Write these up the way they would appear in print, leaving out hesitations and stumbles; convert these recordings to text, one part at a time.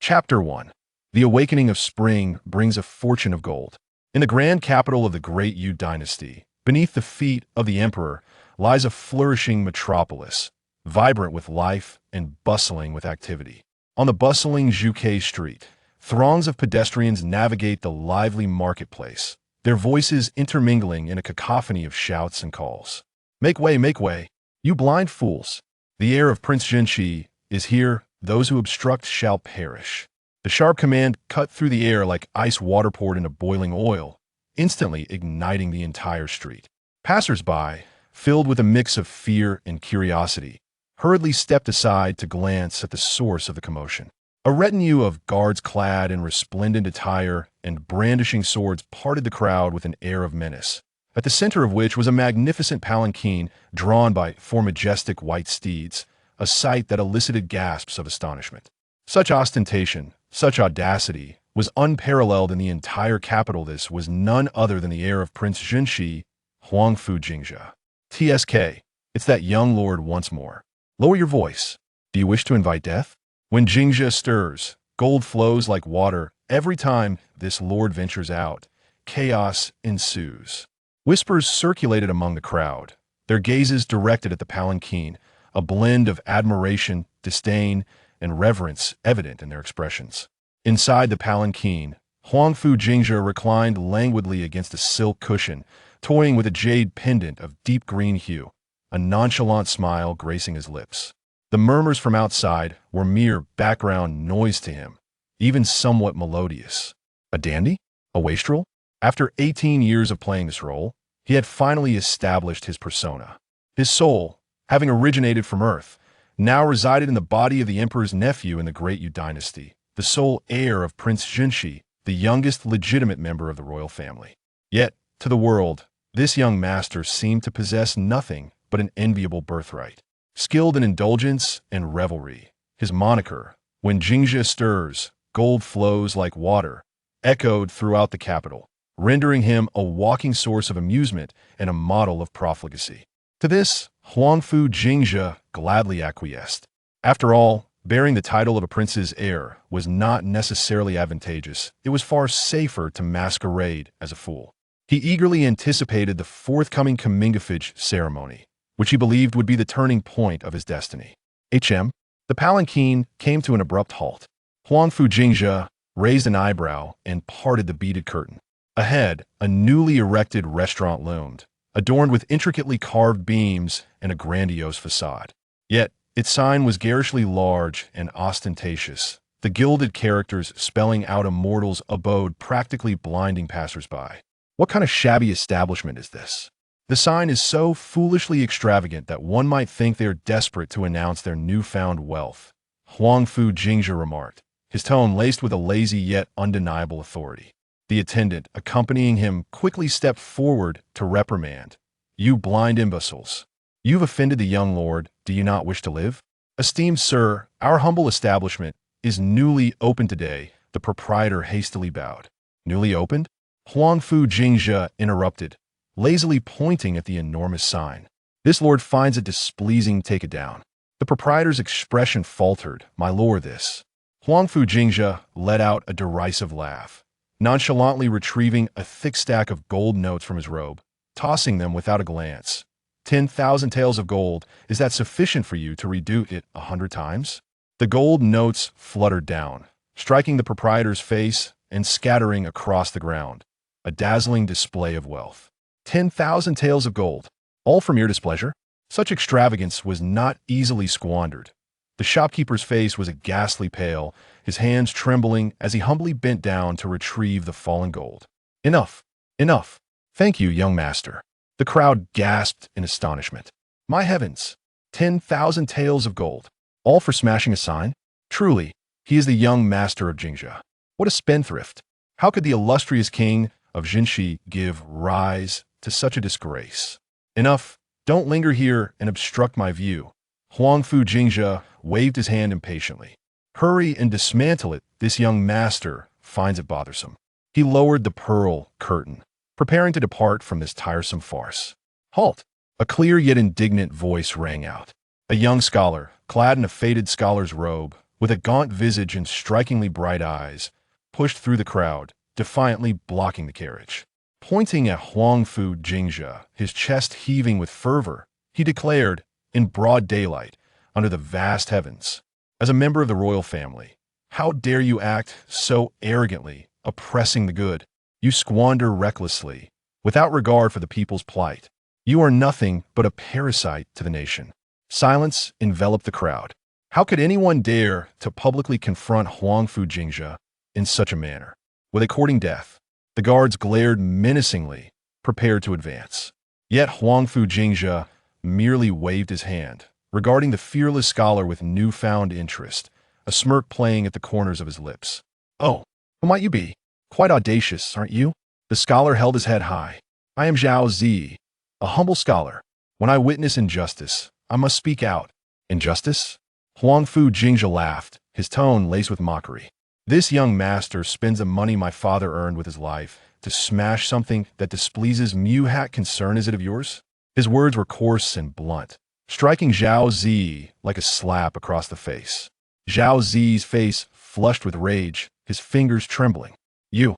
Chapter 1. The awakening of spring brings a fortune of gold. In the grand capital of the Great Yu Dynasty, beneath the feet of the emperor, lies a flourishing metropolis, vibrant with life and bustling with activity. On the bustling Jingzhe street, throngs of pedestrians navigate the lively marketplace, their voices intermingling in a cacophony of shouts and calls. Make way, you blind fools! The heir of Prince Jingzhe is here. Those who obstruct shall perish. The sharp command cut through the air like ice water poured into boiling oil, instantly igniting the entire street. Passers-by, filled with a mix of fear and curiosity, hurriedly stepped aside to glance at the source of the commotion. A retinue of guards clad in resplendent attire and brandishing swords parted the crowd with an air of menace, at the center of which was a magnificent palanquin drawn by four majestic white steeds, a sight that elicited gasps of astonishment. Such ostentation, such audacity, was unparalleled in the entire capital. This was none other than the heir of Prince Jingzhe, Huangfu Jingzhe. TSK, it's that young lord once more. Lower your voice. Do you wish to invite death? When Jingzhe stirs, gold flows like water. Every time this lord ventures out, chaos ensues. Whispers circulated among the crowd, their gazes directed at the palanquin, a blend of admiration, disdain, and reverence evident in their expressions. Inside the palanquin, Huangfu Jingzhe reclined languidly against a silk cushion, toying with a jade pendant of deep green hue, a nonchalant smile gracing his lips. The murmurs from outside were mere background noise to him, even somewhat melodious. A dandy? A wastrel? After 18 years of playing this role, he had finally established his persona. His soul, having originated from Earth, now resided in the body of the emperor's nephew in the Great Yu Dynasty, the sole heir of Prince Jingzhe, the youngest legitimate member of the royal family. Yet, to the world, this young master seemed to possess nothing but an enviable birthright. Skilled in indulgence and revelry, his moniker, "When Jingzhe stirs, gold flows like water," echoed throughout the capital, rendering him a walking source of amusement and a model of profligacy. To this, Huangfu Jingzhe gladly acquiesced. After all, bearing the title of a prince's heir was not necessarily advantageous. It was far safer to masquerade as a fool. He eagerly anticipated the forthcoming comingafage ceremony, which he believed would be the turning point of his destiny. The palanquin came to an abrupt halt. Huangfu Jingzhe raised an eyebrow and parted the beaded curtain. Ahead, a newly erected restaurant loomed, adorned with intricately carved beams and a grandiose facade. Yet, its sign was garishly large and ostentatious, the gilded characters spelling out a mortal's abode, practically blinding passers-by. What kind of shabby establishment is this? The sign is so foolishly extravagant that one might think they are desperate to announce their newfound wealth, Huangfu Jingzhe remarked, his tone laced with a lazy yet undeniable authority. The attendant, accompanying him, quickly stepped forward to reprimand. "You blind imbeciles! You've offended the young lord. Do you not wish to live? Esteemed sir, our humble establishment is newly opened today." The proprietor hastily bowed. "Newly opened?" Huangfu Jingzhe interrupted, lazily pointing at the enormous sign. "This lord finds it displeasing. Take it down." The proprietor's expression faltered. "My lord, this." Huangfu Jingzhe let out a derisive laugh, nonchalantly retrieving a thick stack of gold notes from his robe, tossing them without a glance. 10,000 taels of gold, is that sufficient for you to redo it 100 times? The gold notes fluttered down, striking the proprietor's face and scattering across the ground. A dazzling display of wealth. 10,000 taels of gold, all for mere displeasure? Such extravagance was not easily squandered. The shopkeeper's face was a ghastly pale, his hands trembling as he humbly bent down to retrieve the fallen gold. Enough! Enough! Thank you, young master." The crowd gasped in astonishment. My heavens! 10,000 taels of gold, all for smashing a sign? Truly, he is the young master of Jingzhe. What a spendthrift! How could the illustrious king of Jingzhe give rise to such a disgrace? Enough! Don't linger here and obstruct my view. Huangfu Jingzhe waved his hand impatiently. Hurry and dismantle it. This young master finds it bothersome. He lowered the pearl curtain, preparing to depart from this tiresome farce. Halt! A clear yet indignant voice rang out. A young scholar, clad in a faded scholar's robe, with a gaunt visage and strikingly bright eyes, pushed through the crowd, defiantly blocking the carriage. Pointing at Huangfu Jingzhe, his chest heaving with fervor, he declared, in broad daylight, under the vast heavens, "As a member of the royal family, how dare you act so arrogantly, oppressing the good? You squander recklessly, without regard for the people's plight. You are nothing but a parasite to the nation." Silence enveloped the crowd. How could anyone dare to publicly confront Huangfu Jingzhe in such a manner? With a courting death, the guards glared menacingly, prepared to advance. Yet Huangfu Jingzhe merely waved his hand, regarding the fearless scholar with newfound interest, a smirk playing at the corners of his lips. "Oh, who might you be? Quite audacious, aren't you?" The scholar held his head high. "I am Zhao Zi, a humble scholar. When I witness injustice, I must speak out." "Injustice?" Huangfu Jingzhe laughed, his tone laced with mockery. "This young master spends the money my father earned with his life to smash something that displeases me. What concern is it of yours?" His words were coarse and blunt, striking Zhao Zi like a slap across the face. Zhao Zi's face flushed with rage, his fingers trembling. You,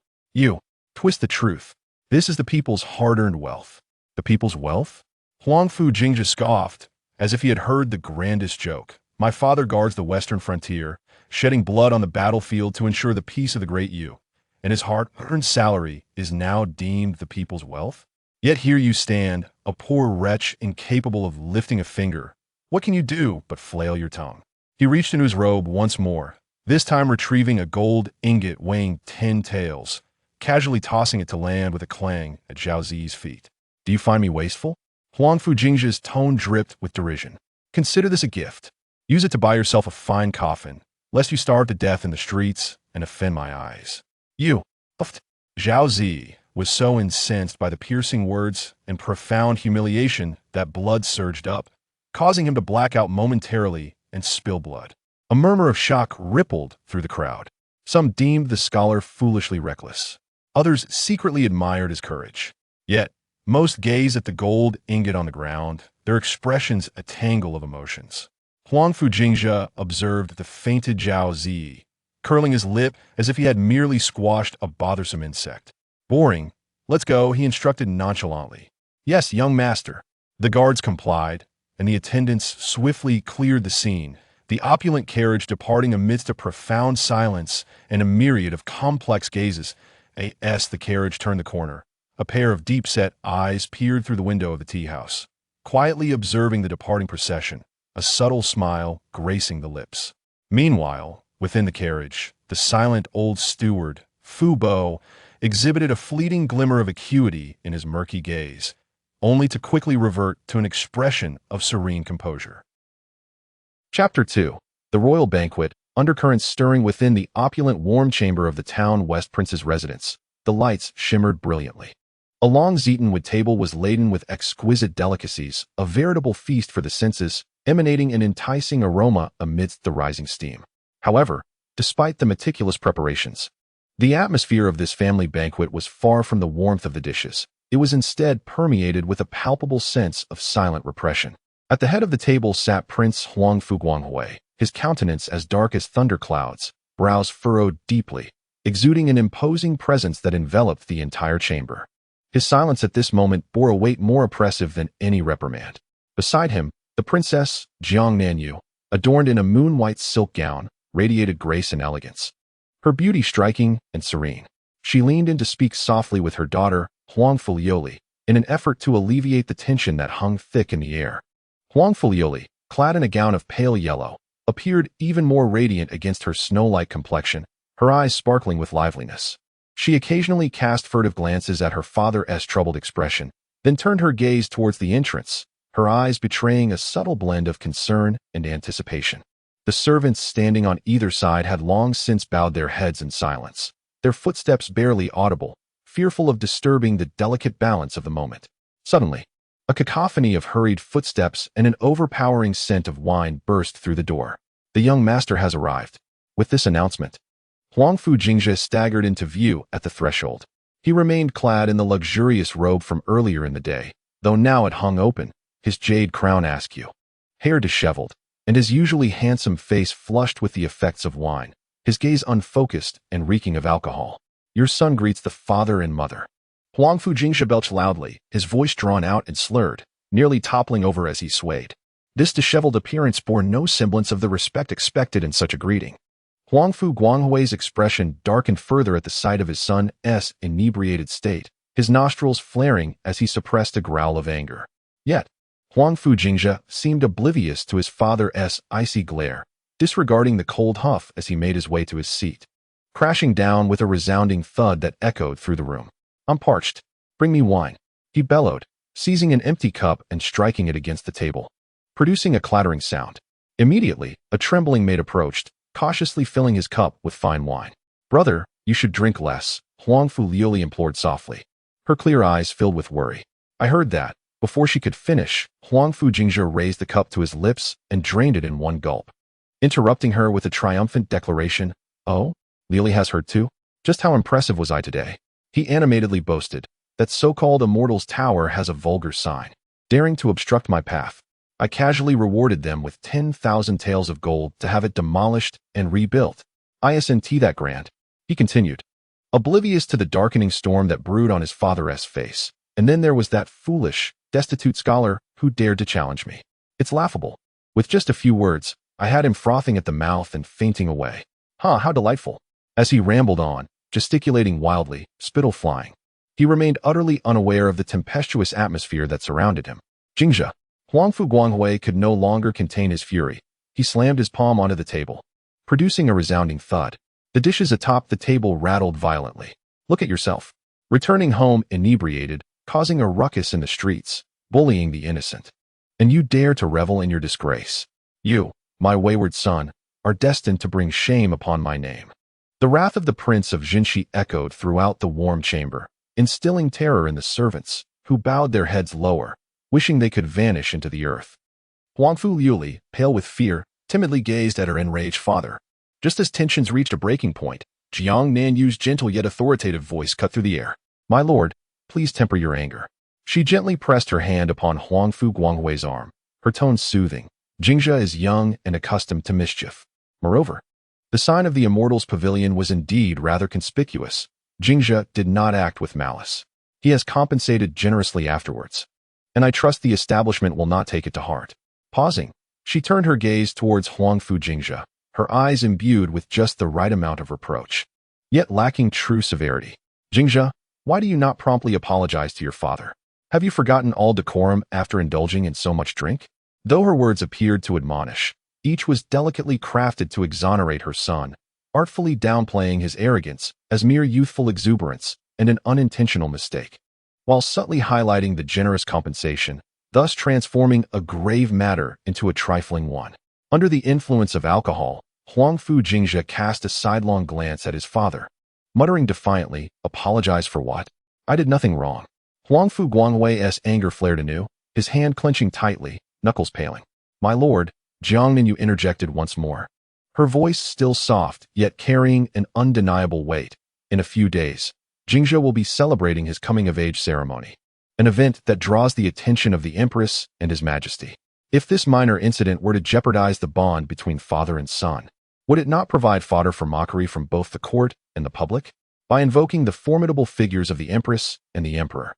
twist the truth. This is the people's hard-earned wealth." "The people's wealth?" Huangfu Jingzhe scoffed, as if he had heard the grandest joke. "My father guards the western frontier, shedding blood on the battlefield to ensure the peace of the Great Yu, and his hard-earned salary is now deemed the people's wealth? Yet here you stand, a poor wretch incapable of lifting a finger. What can you do but flail your tongue?" He reached into his robe once more, this time retrieving a gold ingot weighing 10 taels, casually tossing it to land with a clang at Zhao Zi's feet. "Do you find me wasteful?" Huangfu Jingzhe's tone dripped with derision. "Consider this a gift. Use it to buy yourself a fine coffin, lest you starve to death in the streets and offend my eyes." "You!" Zhao Zi was so incensed by the piercing words and profound humiliation that blood surged up, causing him to black out momentarily and spill blood. A murmur of shock rippled through the crowd. Some deemed the scholar foolishly reckless. Others secretly admired his courage. Yet, most gazed at the gold ingot on the ground, their expressions a tangle of emotions. Huangfu Jingzhe observed the fainted Zhao Zi, curling his lip as if he had merely squashed a bothersome insect. "Boring. Let's go," he instructed nonchalantly. "Yes, young master." The guards complied, and the attendants swiftly cleared the scene, the opulent carriage departing amidst a profound silence and a myriad of complex gazes. As the carriage turned the corner, a pair of deep-set eyes peered through the window of the tea-house, quietly observing the departing procession, a subtle smile gracing the lips. Meanwhile, within the carriage, the silent old steward, Fu Bo, exhibited a fleeting glimmer of acuity in his murky gaze, only to quickly revert to an expression of serene composure. Chapter 2. The Royal Banquet. Undercurrents stirring within the opulent warm chamber of the town West Prince's residence. The lights shimmered brilliantly. A long Zeatonwood table was laden with exquisite delicacies, a veritable feast for the senses, emanating an enticing aroma amidst the rising steam. However, despite the meticulous preparations, the atmosphere of this family banquet was far from the warmth of the dishes. It was instead permeated with a palpable sense of silent repression. At the head of the table sat Prince Huangfu Guanghui, his countenance as dark as thunderclouds, brows furrowed deeply, exuding an imposing presence that enveloped the entire chamber. His silence at this moment bore a weight more oppressive than any reprimand. Beside him, the princess, Jiang Yu, adorned in a moon-white silk gown, radiated grace and elegance, her beauty striking and serene. She leaned in to speak softly with her daughter, Huangfu Liuli, in an effort to alleviate the tension that hung thick in the air. Huangfu Liuli, clad in a gown of pale yellow, appeared even more radiant against her snow-like complexion, her eyes sparkling with liveliness. She occasionally cast furtive glances at her father's troubled expression, then turned her gaze towards the entrance, her eyes betraying a subtle blend of concern and anticipation. The servants standing on either side had long since bowed their heads in silence, their footsteps barely audible, fearful of disturbing the delicate balance of the moment. Suddenly, a cacophony of hurried footsteps and an overpowering scent of wine burst through the door. "The young master has arrived." With this announcement, Huangfu Jingzhe staggered into view at the threshold. He remained clad in the luxurious robe from earlier in the day, though now it hung open, his jade crown askew. Hair disheveled, and his usually handsome face flushed with the effects of wine, his gaze unfocused and reeking of alcohol. Your son greets the father and mother. Huangfu Jingzhe belched loudly, his voice drawn out and slurred, nearly toppling over as he swayed. This disheveled appearance bore no semblance of the respect expected in such a greeting. Huangfu Guanghui's expression darkened further at the sight of his son's inebriated state, his nostrils flaring as he suppressed a growl of anger. Yet, Huangfu Jingzhe seemed oblivious to his father's icy glare, disregarding the cold huff as he made his way to his seat, crashing down with a resounding thud that echoed through the room. I'm parched. Bring me wine, he bellowed, seizing an empty cup and striking it against the table, producing a clattering sound. Immediately, a trembling maid approached, cautiously filling his cup with fine wine. Brother, you should drink less, Huangfu Liuli implored softly, her clear eyes filled with worry. I heard that. Before she could finish, Huangfu Jingzhe raised the cup to his lips and drained it in one gulp, interrupting her with a triumphant declaration. Oh, Liuli has heard too? Just how impressive was I today? He animatedly boasted. That so-called immortal's tower has a vulgar sign, daring to obstruct my path. I casually rewarded them with 10,000 taels of gold to have it demolished and rebuilt. Isn't that grand? He continued, oblivious to the darkening storm that brewed on his father's face. And then there was that foolish, destitute scholar who dared to challenge me. It's laughable. With just a few words, I had him frothing at the mouth and fainting away. How delightful. As he rambled on, gesticulating wildly, spittle flying, he remained utterly unaware of the tempestuous atmosphere that surrounded him. Jingzhe. Huangfu Guanghui could no longer contain his fury. He slammed his palm onto the table, producing a resounding thud. The dishes atop the table rattled violently. Look at yourself. Returning home inebriated, causing a ruckus in the streets, bullying the innocent. And you dare to revel in your disgrace. You, my wayward son, are destined to bring shame upon my name. The wrath of the prince of Jingzhe echoed throughout the warm chamber, instilling terror in the servants, who bowed their heads lower, wishing they could vanish into the earth. Huangfu Liuli, pale with fear, timidly gazed at her enraged father. Just as tensions reached a breaking point, Jiang Nanyu's gentle yet authoritative voice cut through the air. My lord, please temper your anger. She gently pressed her hand upon Huangfu Guanghui's arm, her tone soothing. Jingzhe is young and accustomed to mischief. Moreover, the sign of the Immortals' Pavilion was indeed rather conspicuous. Jingzhe did not act with malice. He has compensated generously afterwards, and I trust the establishment will not take it to heart. Pausing, she turned her gaze towards Huangfu Jingzhe, her eyes imbued with just the right amount of reproach, yet lacking true severity. Jingzhe, why do you not promptly apologize to your father? Have you forgotten all decorum after indulging in so much drink? Though her words appeared to admonish, each was delicately crafted to exonerate her son, artfully downplaying his arrogance as mere youthful exuberance and an unintentional mistake, while subtly highlighting the generous compensation, thus transforming a grave matter into a trifling one. Under the influence of alcohol, Huangfu Jingzhe cast a sidelong glance at his father, muttering defiantly, apologize for what? I did nothing wrong. Huangfu Guanghui's anger flared anew, his hand clenching tightly, knuckles paling. My lord, Jiang Ningyu interjected once more, her voice still soft, yet carrying an undeniable weight. In a few days, Jingzhe will be celebrating his coming-of-age ceremony, an event that draws the attention of the Empress and His Majesty. If this minor incident were to jeopardize the bond between father and son, would it not provide fodder for mockery from both the court and the public? By invoking the formidable figures of the Empress and the Emperor,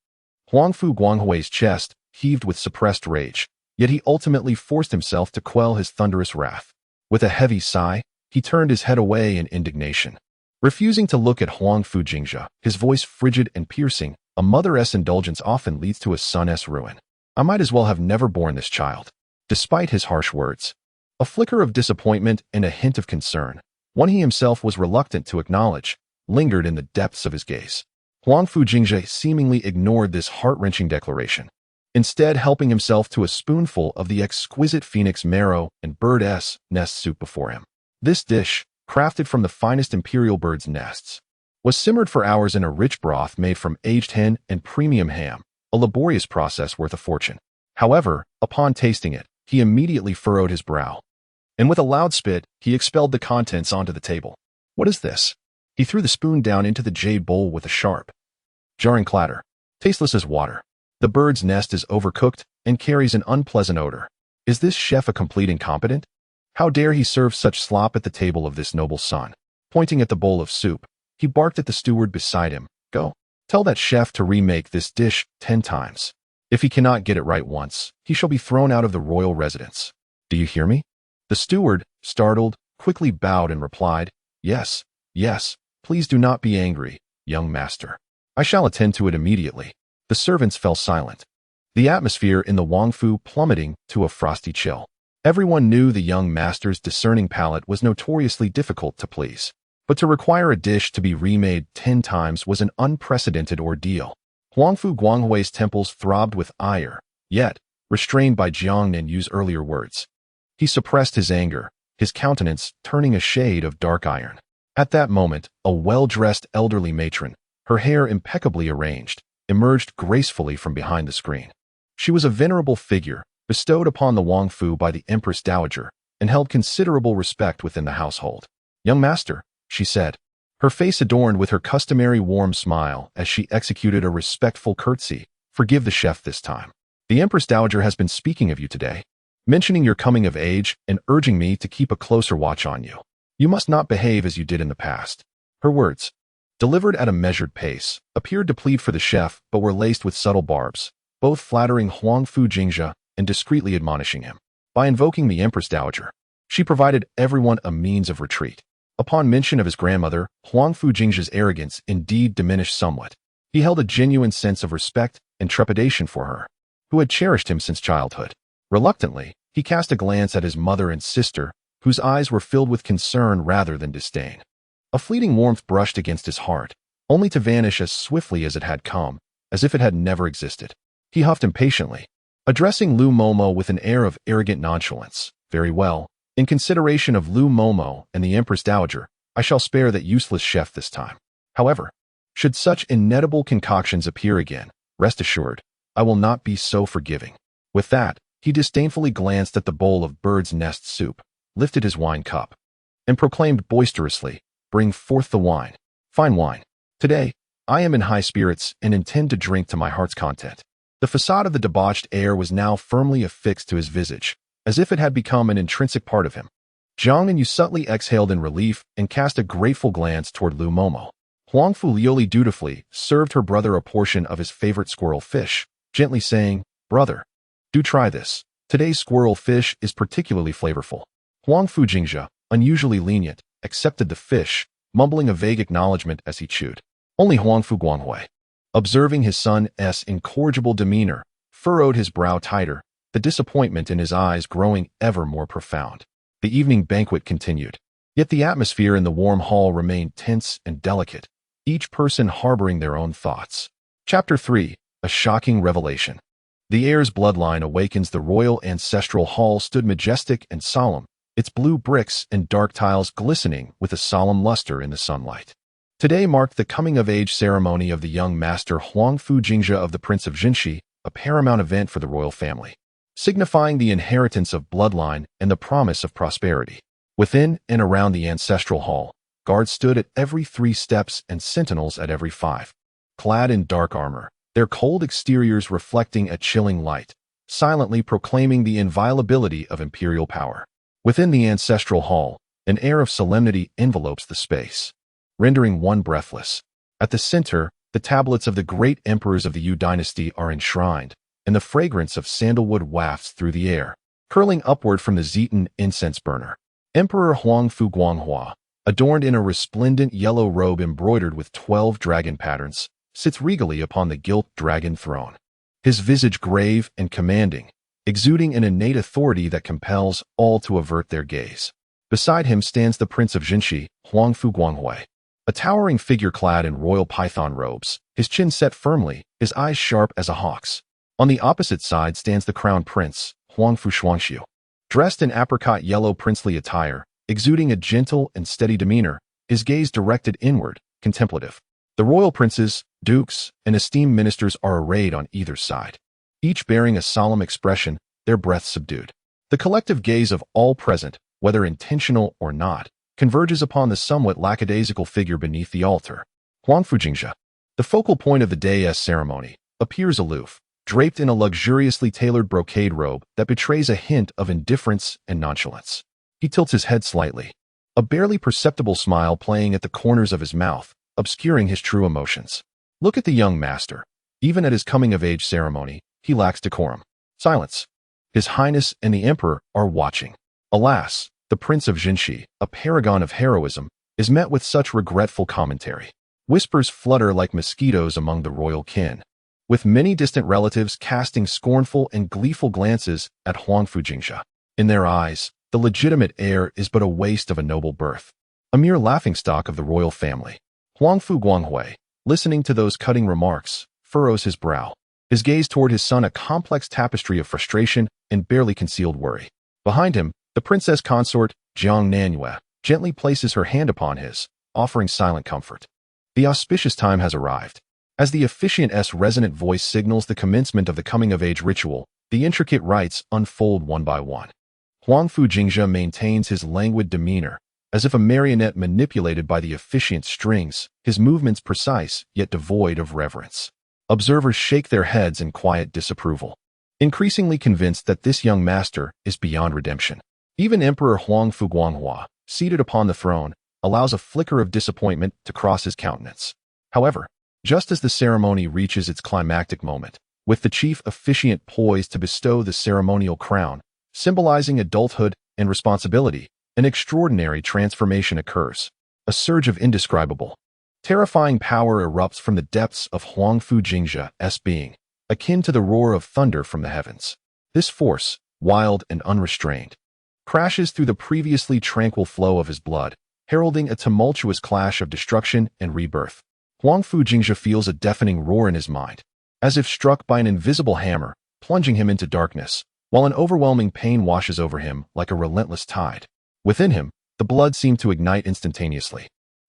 Huangfu Guanghui's chest heaved with suppressed rage, yet he ultimately forced himself to quell his thunderous wrath. With a heavy sigh, he turned his head away in indignation, refusing to look at Huangfu Jingzhe, his voice frigid and piercing. A mother's indulgence often leads to a son's ruin. I might as well have never borne this child. Despite his harsh words, a flicker of disappointment and a hint of concern, one he himself was reluctant to acknowledge, lingered in the depths of his gaze. Huangfu Jingzhe seemingly ignored this heart-wrenching declaration, instead helping himself to a spoonful of the exquisite phoenix marrow and bird's nest soup before him. This dish, crafted from the finest imperial birds' nests, was simmered for hours in a rich broth made from aged hen and premium ham, a laborious process worth a fortune. However, upon tasting it, he immediately furrowed his brow, and with a loud spit, he expelled the contents onto the table. What is this? He threw the spoon down into the jade bowl with a sharp, jarring clatter, tasteless as water. The bird's nest is overcooked and carries an unpleasant odor. Is this chef a complete incompetent? How dare he serve such slop at the table of this noble son? Pointing at the bowl of soup, he barked at the steward beside him. Go, tell that chef to remake this dish 10 times. If he cannot get it right once, he shall be thrown out of the royal residence. Do you hear me? The steward, startled, quickly bowed and replied, Yes, yes, please do not be angry, young master. I shall attend to it immediately. The servants fell silent, the atmosphere in the Huangfu plummeting to a frosty chill. Everyone knew the young master's discerning palate was notoriously difficult to please, but to require a dish to be remade 10 times was an unprecedented ordeal. Huangfu Guanghui's temples throbbed with ire, yet, restrained by Jiang Ninyu's earlier words. He suppressed his anger, his countenance turning a shade of dark iron. At that moment, a well-dressed elderly matron, her hair impeccably arranged, emerged gracefully from behind the screen. She was a venerable figure, bestowed upon the Huangfu by the Empress Dowager, and held considerable respect within the household. Young master, she said, her face adorned with her customary warm smile as she executed a respectful curtsy. Forgive the chef this time. The Empress Dowager has been speaking of you today, mentioning your coming of age and urging me to keep a closer watch on you. You must not behave as you did in the past. Her words, delivered at a measured pace, appeared to plead for the chef but were laced with subtle barbs, both flattering Huangfu Jingzhe and discreetly admonishing him. By invoking the Empress Dowager, she provided everyone a means of retreat. Upon mention of his grandmother, Huangfu Jingzhe's arrogance indeed diminished somewhat. He held a genuine sense of respect and trepidation for her, who had cherished him since childhood. Reluctantly, he cast a glance at his mother and sister, whose eyes were filled with concern rather than disdain. A fleeting warmth brushed against his heart, only to vanish as swiftly as it had come, as if it had never existed. He huffed impatiently, addressing Lu Momo with an air of arrogant nonchalance. Very well. In consideration of Lu Momo and the Empress Dowager, I shall spare that useless chef this time. However, should such inedible concoctions appear again, rest assured, I will not be so forgiving. With that, he disdainfully glanced at the bowl of bird's nest soup, lifted his wine cup, and proclaimed boisterously, Bring forth the wine. Fine wine. Today, I am in high spirits and intend to drink to my heart's content. The facade of the debauched air was now firmly affixed to his visage, as if it had become an intrinsic part of him. Jiang Ninyu subtly exhaled in relief and cast a grateful glance toward Lu Momo. Huangfu Liuli dutifully served her brother a portion of his favorite squirrel fish, gently saying, Brother, do try this. Today's squirrel fish is particularly flavorful. Huangfu Jingzhe, unusually lenient, accepted the fish, mumbling a vague acknowledgement as he chewed. Only Huangfu Guanghui, observing his son's incorrigible demeanor, furrowed his brow tighter, the disappointment in his eyes growing ever more profound. The evening banquet continued, yet the atmosphere in the warm hall remained tense and delicate, each person harboring their own thoughts. Chapter 3. A Shocking Revelation. The heir's bloodline awakens. The royal ancestral hall stood majestic and solemn, its blue bricks and dark tiles glistening with a solemn luster in the sunlight. Today marked the coming-of-age ceremony of the young master Huangfu Jingzhe of the Prince of Jinshi, a paramount event for the royal family, signifying the inheritance of bloodline and the promise of prosperity. Within and around the ancestral hall, guards stood at every 3 steps and sentinels at every 5. Clad in dark armor, their cold exteriors reflecting a chilling light, silently proclaiming the inviolability of imperial power. Within the ancestral hall, an air of solemnity envelopes the space, rendering one breathless. At the center, the tablets of the great emperors of the Yu Dynasty are enshrined, and the fragrance of sandalwood wafts through the air, curling upward from the Zetan incense burner. Emperor Huangfu Guanghua, adorned in a resplendent yellow robe embroidered with 12 dragon patterns, sits regally upon the gilt dragon throne, his visage grave and commanding, exuding an innate authority that compels all to avert their gaze. Beside him stands the Prince of Jinshi, Huangfu Guanghui, a towering figure clad in royal python robes, his chin set firmly, his eyes sharp as a hawk's. On the opposite side stands the crown prince, Huangfu Shuangxiu, dressed in apricot yellow princely attire, exuding a gentle and steady demeanor, his gaze directed inward, contemplative. The royal princes, dukes, and esteemed ministers are arrayed on either side, each bearing a solemn expression, their breath subdued. The collective gaze of all present, whether intentional or not, converges upon the somewhat lackadaisical figure beneath the altar. Huangfu Jingzhe, the focal point of the day's ceremony, appears aloof, draped in a luxuriously tailored brocade robe that betrays a hint of indifference and nonchalance. He tilts his head slightly, a barely perceptible smile playing at the corners of his mouth, obscuring his true emotions. Look at the young master. Even at his coming-of-age ceremony, he lacks decorum. Silence. His Highness and the Emperor are watching. Alas, the Prince of Jingzhe, a paragon of heroism, is met with such regretful commentary. Whispers flutter like mosquitoes among the royal kin, with many distant relatives casting scornful and gleeful glances at Huangfu Jingzhe. In their eyes, the legitimate heir is but a waste of a noble birth, a mere laughingstock of the royal family. Huangfu Guanghui, listening to those cutting remarks, furrows his brow, his gaze toward his son a complex tapestry of frustration and barely concealed worry. Behind him, the princess consort, Jiang Nanyue, gently places her hand upon his, offering silent comfort. The auspicious time has arrived. As the officiant's resonant voice signals the commencement of the coming-of-age ritual, the intricate rites unfold one by one. Huangfu Jingzhe maintains his languid demeanor, as if a marionette manipulated by the officiant's strings, his movements precise yet devoid of reverence. Observers shake their heads in quiet disapproval, increasingly convinced that this young master is beyond redemption. Even Emperor Huangfu Guanghua, seated upon the throne, allows a flicker of disappointment to cross his countenance. However, just as the ceremony reaches its climactic moment, with the chief officiant poised to bestow the ceremonial crown, symbolizing adulthood and responsibility, an extraordinary transformation occurs. A surge of indescribable, terrifying power erupts from the depths of Huangfu Jingzhe's being, akin to the roar of thunder from the heavens. This force, wild and unrestrained, crashes through the previously tranquil flow of his blood, heralding a tumultuous clash of destruction and rebirth. Huangfu Jingzhe feels a deafening roar in his mind, as if struck by an invisible hammer, plunging him into darkness, while an overwhelming pain washes over him like a relentless tide. Within him, the blood seemed to ignite instantaneously.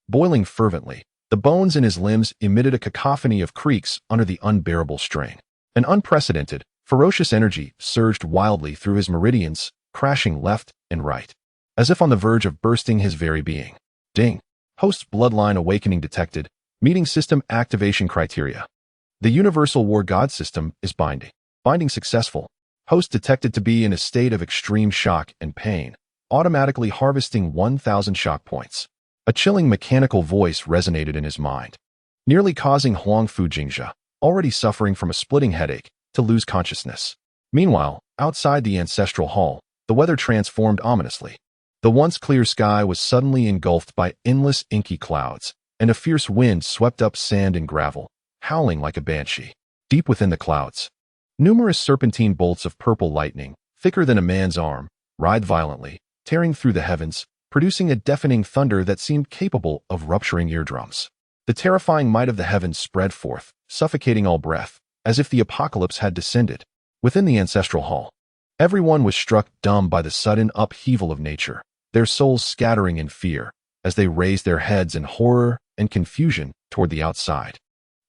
Boiling fervently, the bones in his limbs emitted a cacophony of creaks under the unbearable strain. An unprecedented, ferocious energy surged wildly through his meridians, crashing left and right, as if on the verge of bursting his very being. Ding. Host's bloodline awakening detected, meeting system activation criteria. The Universal Wargod System is binding. Binding successful. Host detected to be in a state of extreme shock and pain, automatically harvesting 1,000 shock points. A chilling mechanical voice resonated in his mind, nearly causing Huangfu Jingzhe, already suffering from a splitting headache, to lose consciousness. Meanwhile, outside the ancestral hall, the weather transformed ominously. The once clear sky was suddenly engulfed by endless inky clouds, and a fierce wind swept up sand and gravel, howling like a banshee. Deep within the clouds, numerous serpentine bolts of purple lightning, thicker than a man's arm, writhed violently, tearing through the heavens, producing a deafening thunder that seemed capable of rupturing eardrums. The terrifying might of the heavens spread forth, suffocating all breath, as if the apocalypse had descended. Within the ancestral hall, everyone was struck dumb by the sudden upheaval of nature, their souls scattering in fear, as they raised their heads in horror and confusion toward the outside,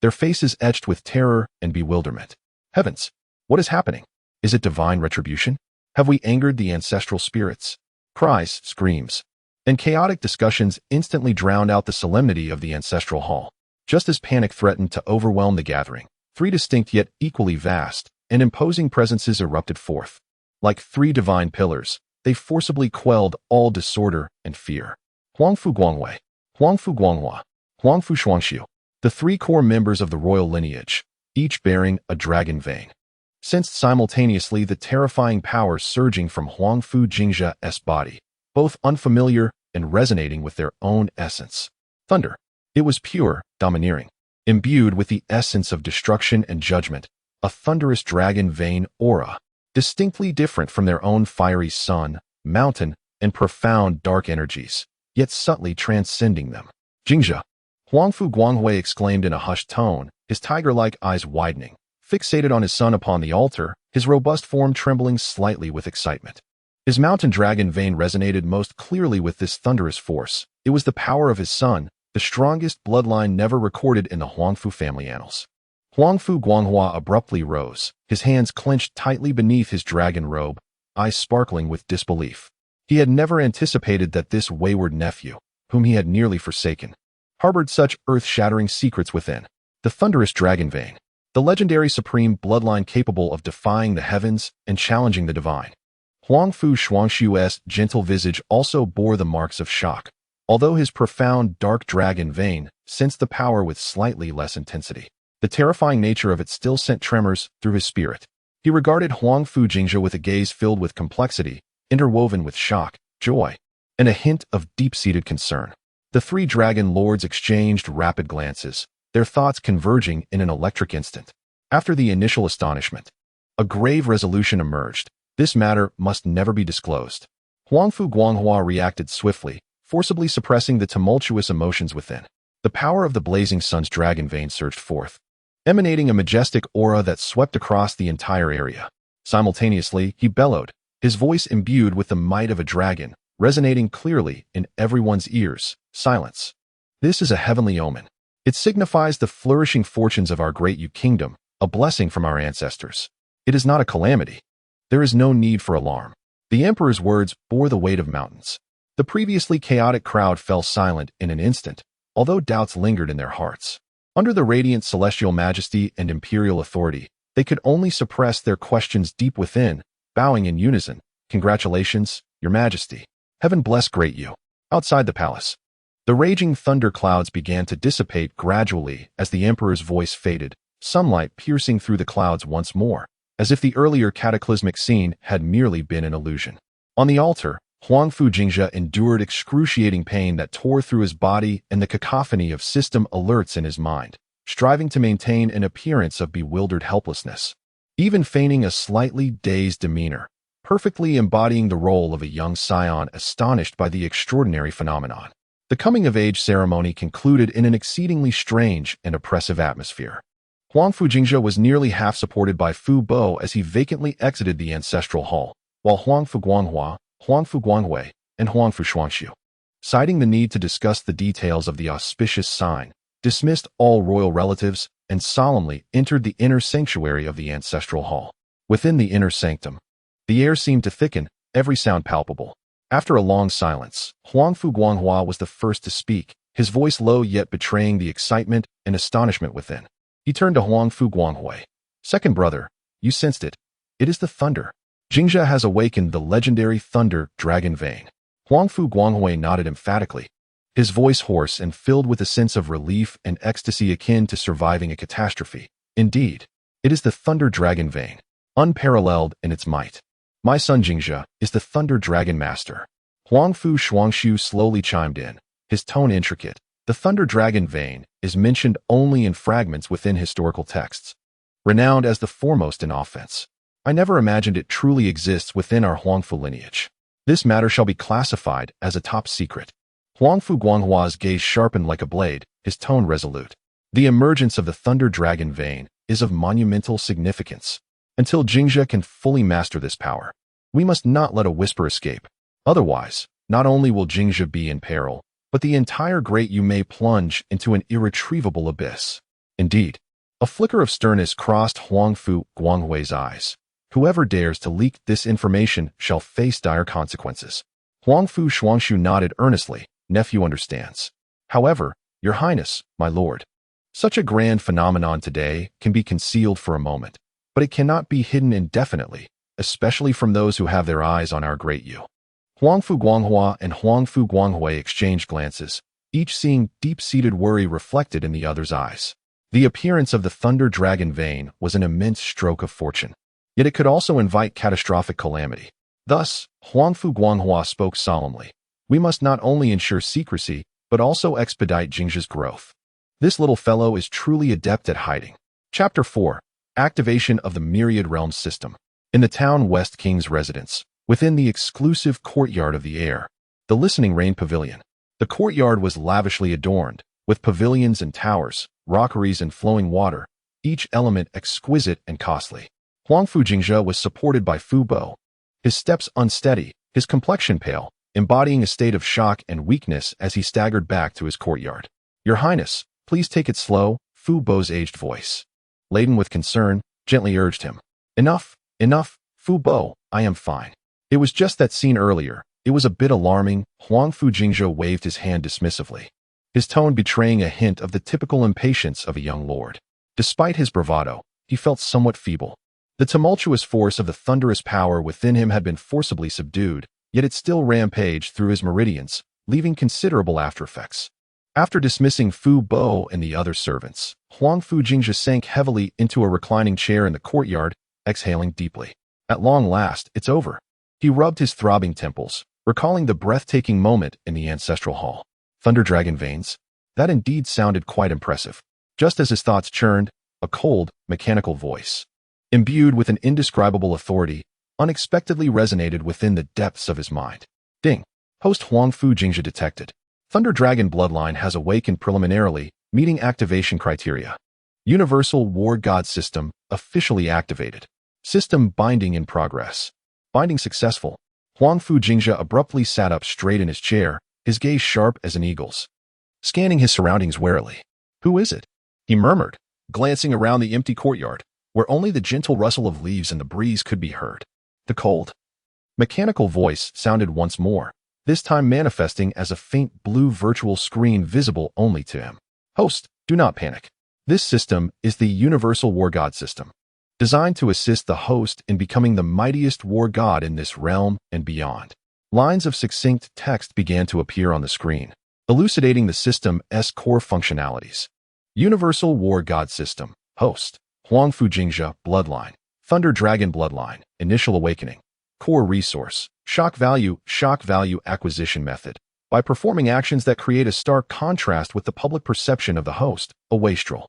their faces etched with terror and bewilderment. Heavens! What is happening? Is it divine retribution? Have we angered the ancestral spirits? Cries, screams, and chaotic discussions instantly drowned out the solemnity of the ancestral hall. Just as panic threatened to overwhelm the gathering, three distinct yet equally vast and imposing presences erupted forth. Like three divine pillars, they forcibly quelled all disorder and fear. Huangfu Guanghui, Huangfu Guanghua, Huangfu Shuangxiu, the three core members of the royal lineage, each bearing a dragon vein, sensed simultaneously the terrifying power surging from Huangfu Jingzhe's body, both unfamiliar and resonating with their own essence. Thunder. It was pure, domineering, imbued with the essence of destruction and judgment, a thunderous dragon vein aura, distinctly different from their own fiery sun, mountain, and profound dark energies, yet subtly transcending them. Jingzhe. Huangfu Guanghui exclaimed in a hushed tone, his tiger-like eyes widening, fixated on his son upon the altar, his robust form trembling slightly with excitement. His mountain dragon vein resonated most clearly with this thunderous force. It was the power of his son, the strongest bloodline never recorded in the Huangfu family annals. Huangfu Guanghua abruptly rose, his hands clenched tightly beneath his dragon robe, eyes sparkling with disbelief. He had never anticipated that this wayward nephew, whom he had nearly forsaken, harbored such earth-shattering secrets within. The thunderous dragon vein, the legendary supreme bloodline capable of defying the heavens and challenging the divine. Huangfu Shuangshu's gentle visage also bore the marks of shock, although his profound dark dragon vein sensed the power with slightly less intensity. The terrifying nature of it still sent tremors through his spirit. He regarded Huangfu Jingzhe with a gaze filled with complexity, interwoven with shock, joy, and a hint of deep-seated concern. The three dragon lords exchanged rapid glances, their thoughts converging in an electric instant. After the initial astonishment, a grave resolution emerged. This matter must never be disclosed. Huangfu Guanghua reacted swiftly, forcibly suppressing the tumultuous emotions within. The power of the blazing sun's dragon vein surged forth, emanating a majestic aura that swept across the entire area. Simultaneously, he bellowed, his voice imbued with the might of a dragon, resonating clearly in everyone's ears. Silence. This is a heavenly omen. It signifies the flourishing fortunes of our Great Yu kingdom, a blessing from our ancestors. It is not a calamity. There is no need for alarm. The emperor's words bore the weight of mountains. The previously chaotic crowd fell silent in an instant, although doubts lingered in their hearts. Under the radiant celestial majesty and imperial authority, they could only suppress their questions deep within, bowing in unison. Congratulations, Your Majesty. Heaven bless Great Yu. Outside the palace, the raging thunder clouds began to dissipate gradually as the emperor's voice faded, sunlight piercing through the clouds once more, as if the earlier cataclysmic scene had merely been an illusion. On the altar, Huangfu Jingzhe endured excruciating pain that tore through his body and the cacophony of system alerts in his mind, striving to maintain an appearance of bewildered helplessness, even feigning a slightly dazed demeanor, perfectly embodying the role of a young scion astonished by the extraordinary phenomenon. The coming-of-age ceremony concluded in an exceedingly strange and oppressive atmosphere. Huangfu Jingzhe was nearly half supported by Fu Bo as he vacantly exited the ancestral hall, while Huangfu Guanghua, Huangfu Guanghui, and Huangfu Shuangshu, citing the need to discuss the details of the auspicious sign, dismissed all royal relatives and solemnly entered the inner sanctuary of the ancestral hall. Within the inner sanctum, the air seemed to thicken, every sound palpable. After a long silence, Huangfu Guanghua was the first to speak, his voice low yet betraying the excitement and astonishment within. He turned to Huangfu Guanghui. Second brother, you sensed it. It is the thunder. Jingzhe has awakened the legendary thunder dragon vein. Huangfu Guanghui nodded emphatically, his voice hoarse and filled with a sense of relief and ecstasy akin to surviving a catastrophe. Indeed, it is the thunder dragon vein, unparalleled in its might. My son Jingzhe is the thunder dragon master. Huangfu Shuangshu slowly chimed in, his tone intricate. The thunder dragon vein is mentioned only in fragments within historical texts, renowned as the foremost in offense. I never imagined it truly exists within our Huangfu lineage. This matter shall be classified as a top secret. Huangfu Guanghua's gaze sharpened like a blade, his tone resolute. The emergence of the thunder dragon vein is of monumental significance. Until Jingzhe can fully master this power, we must not let a whisper escape. Otherwise, not only will Jingzhe be in peril, but the entire Great Yu may plunge into an irretrievable abyss. Indeed, a flicker of sternness crossed Huangfu Guanghui's eyes. Whoever dares to leak this information shall face dire consequences. Huangfu Shuangshu nodded earnestly. Nephew understands. However, Your Highness, my lord, such a grand phenomenon today can be concealed for a moment, but it cannot be hidden indefinitely, especially from those who have their eyes on our Great Yu. Huangfu Guanghua and Huangfu Guanghui exchanged glances, each seeing deep-seated worry reflected in the other's eyes. The appearance of the thunder dragon vein was an immense stroke of fortune, yet it could also invite catastrophic calamity. Thus, Huangfu Guanghua spoke solemnly. We must not only ensure secrecy, but also expedite Jingzhe's growth. This little fellow is truly adept at hiding. Chapter 4. Activation of the Myriad Realms System. In the town West King's residence, within the exclusive courtyard of the heir, the Listening Rain Pavilion. The courtyard was lavishly adorned, with pavilions and towers, rockeries and flowing water, each element exquisite and costly. Huangfu Jingzhe was supported by Fu Bo, his steps unsteady, his complexion pale, embodying a state of shock and weakness as he staggered back to his courtyard. Your Highness, please take it slow, Fu Bo's aged voice, laden with concern, gently urged him. Enough, Fu Bo, I am fine. It was just that scene earlier. It was a bit alarming. Huangfu Jingzhe waved his hand dismissively, his tone betraying a hint of the typical impatience of a young lord. Despite his bravado, he felt somewhat feeble. The tumultuous force of the thunderous power within him had been forcibly subdued, yet it still rampaged through his meridians, leaving considerable aftereffects. After dismissing Fu Bo and the other servants, Huangfu Jingzhe sank heavily into a reclining chair in the courtyard, exhaling deeply. At long last, it's over. He rubbed his throbbing temples, recalling the breathtaking moment in the ancestral hall. Thunder Dragon veins? That indeed sounded quite impressive. Just as his thoughts churned, a cold, mechanical voice, imbued with an indescribable authority, unexpectedly resonated within the depths of his mind. Ding! Host Huangfu Jingzhe detected. Thunder Dragon bloodline has awakened preliminarily, meeting activation criteria. Universal Wargod System officially activated. System binding in progress. Binding successful. Huangfu Jingzhe abruptly sat up straight in his chair, his gaze sharp as an eagle's, scanning his surroundings warily. Who is it? He murmured, glancing around the empty courtyard, where only the gentle rustle of leaves in the breeze could be heard. The cold, mechanical voice sounded once more, this time manifesting as a faint blue virtual screen visible only to him. Host, do not panic. This system is the Universal Wargod System, designed to assist the host in becoming the mightiest war god in this realm and beyond. Lines of succinct text began to appear on the screen, elucidating the system's core functionalities. Universal Wargod System, host, Huangfu Jingzhe, bloodline, Thunder Dragon bloodline, initial awakening, core resource, shock value acquisition method. By performing actions that create a stark contrast with the public perception of the host, a wastrel.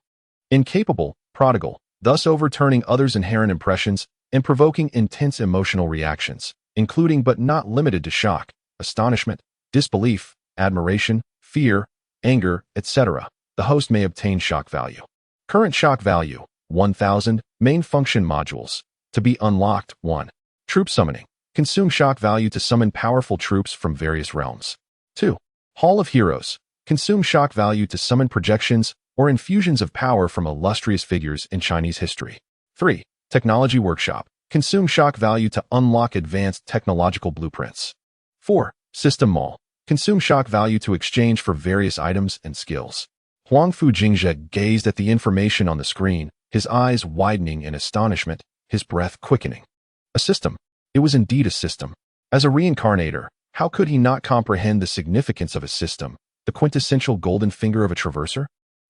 Incapable, prodigal, thus overturning others' inherent impressions and provoking intense emotional reactions, including but not limited to shock, astonishment, disbelief, admiration, fear, anger, etc. The host may obtain shock value. Current shock value, 1000, main function modules. To be unlocked, 1. Troop summoning. Consume shock value to summon powerful troops from various realms. 2. Hall of Heroes. Consume shock value to summon projections or infusions of power from illustrious figures in Chinese history. 3. Technology Workshop. Consume shock value to unlock advanced technological blueprints. 4. System Mall. Consume shock value to exchange for various items and skills. Huangfu Jingzhe gazed at the information on the screen, his eyes widening in astonishment, his breath quickening. A system. It was indeed a system. As a reincarnator, how could he not comprehend the significance of a system, the quintessential golden finger of a traverser?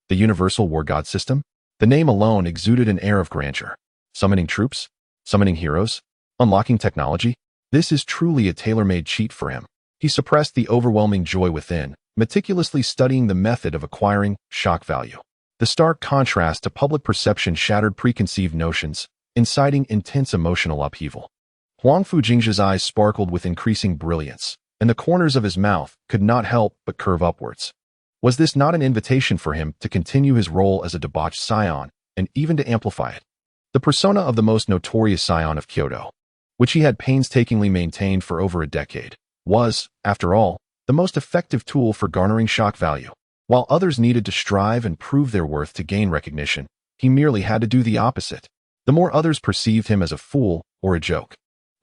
The Universal Wargod System? The name alone exuded an air of grandeur. Summoning troops? Summoning heroes? Unlocking technology? This is truly a tailor-made cheat for him. He suppressed the overwhelming joy within, meticulously studying the method of acquiring shock value. The stark contrast to public perception shattered preconceived notions, inciting intense emotional upheaval. Huangfu Jingzhe's eyes sparkled with increasing brilliance, and the corners of his mouth could not help but curve upwards. Was this not an invitation for him to continue his role as a debauched scion, and even to amplify it? The persona of the most notorious scion of Kyoto, which he had painstakingly maintained for over a decade, was, after all, the most effective tool for garnering shock value. While others needed to strive and prove their worth to gain recognition, he merely had to do the opposite. The more others perceived him as a fool or a joke,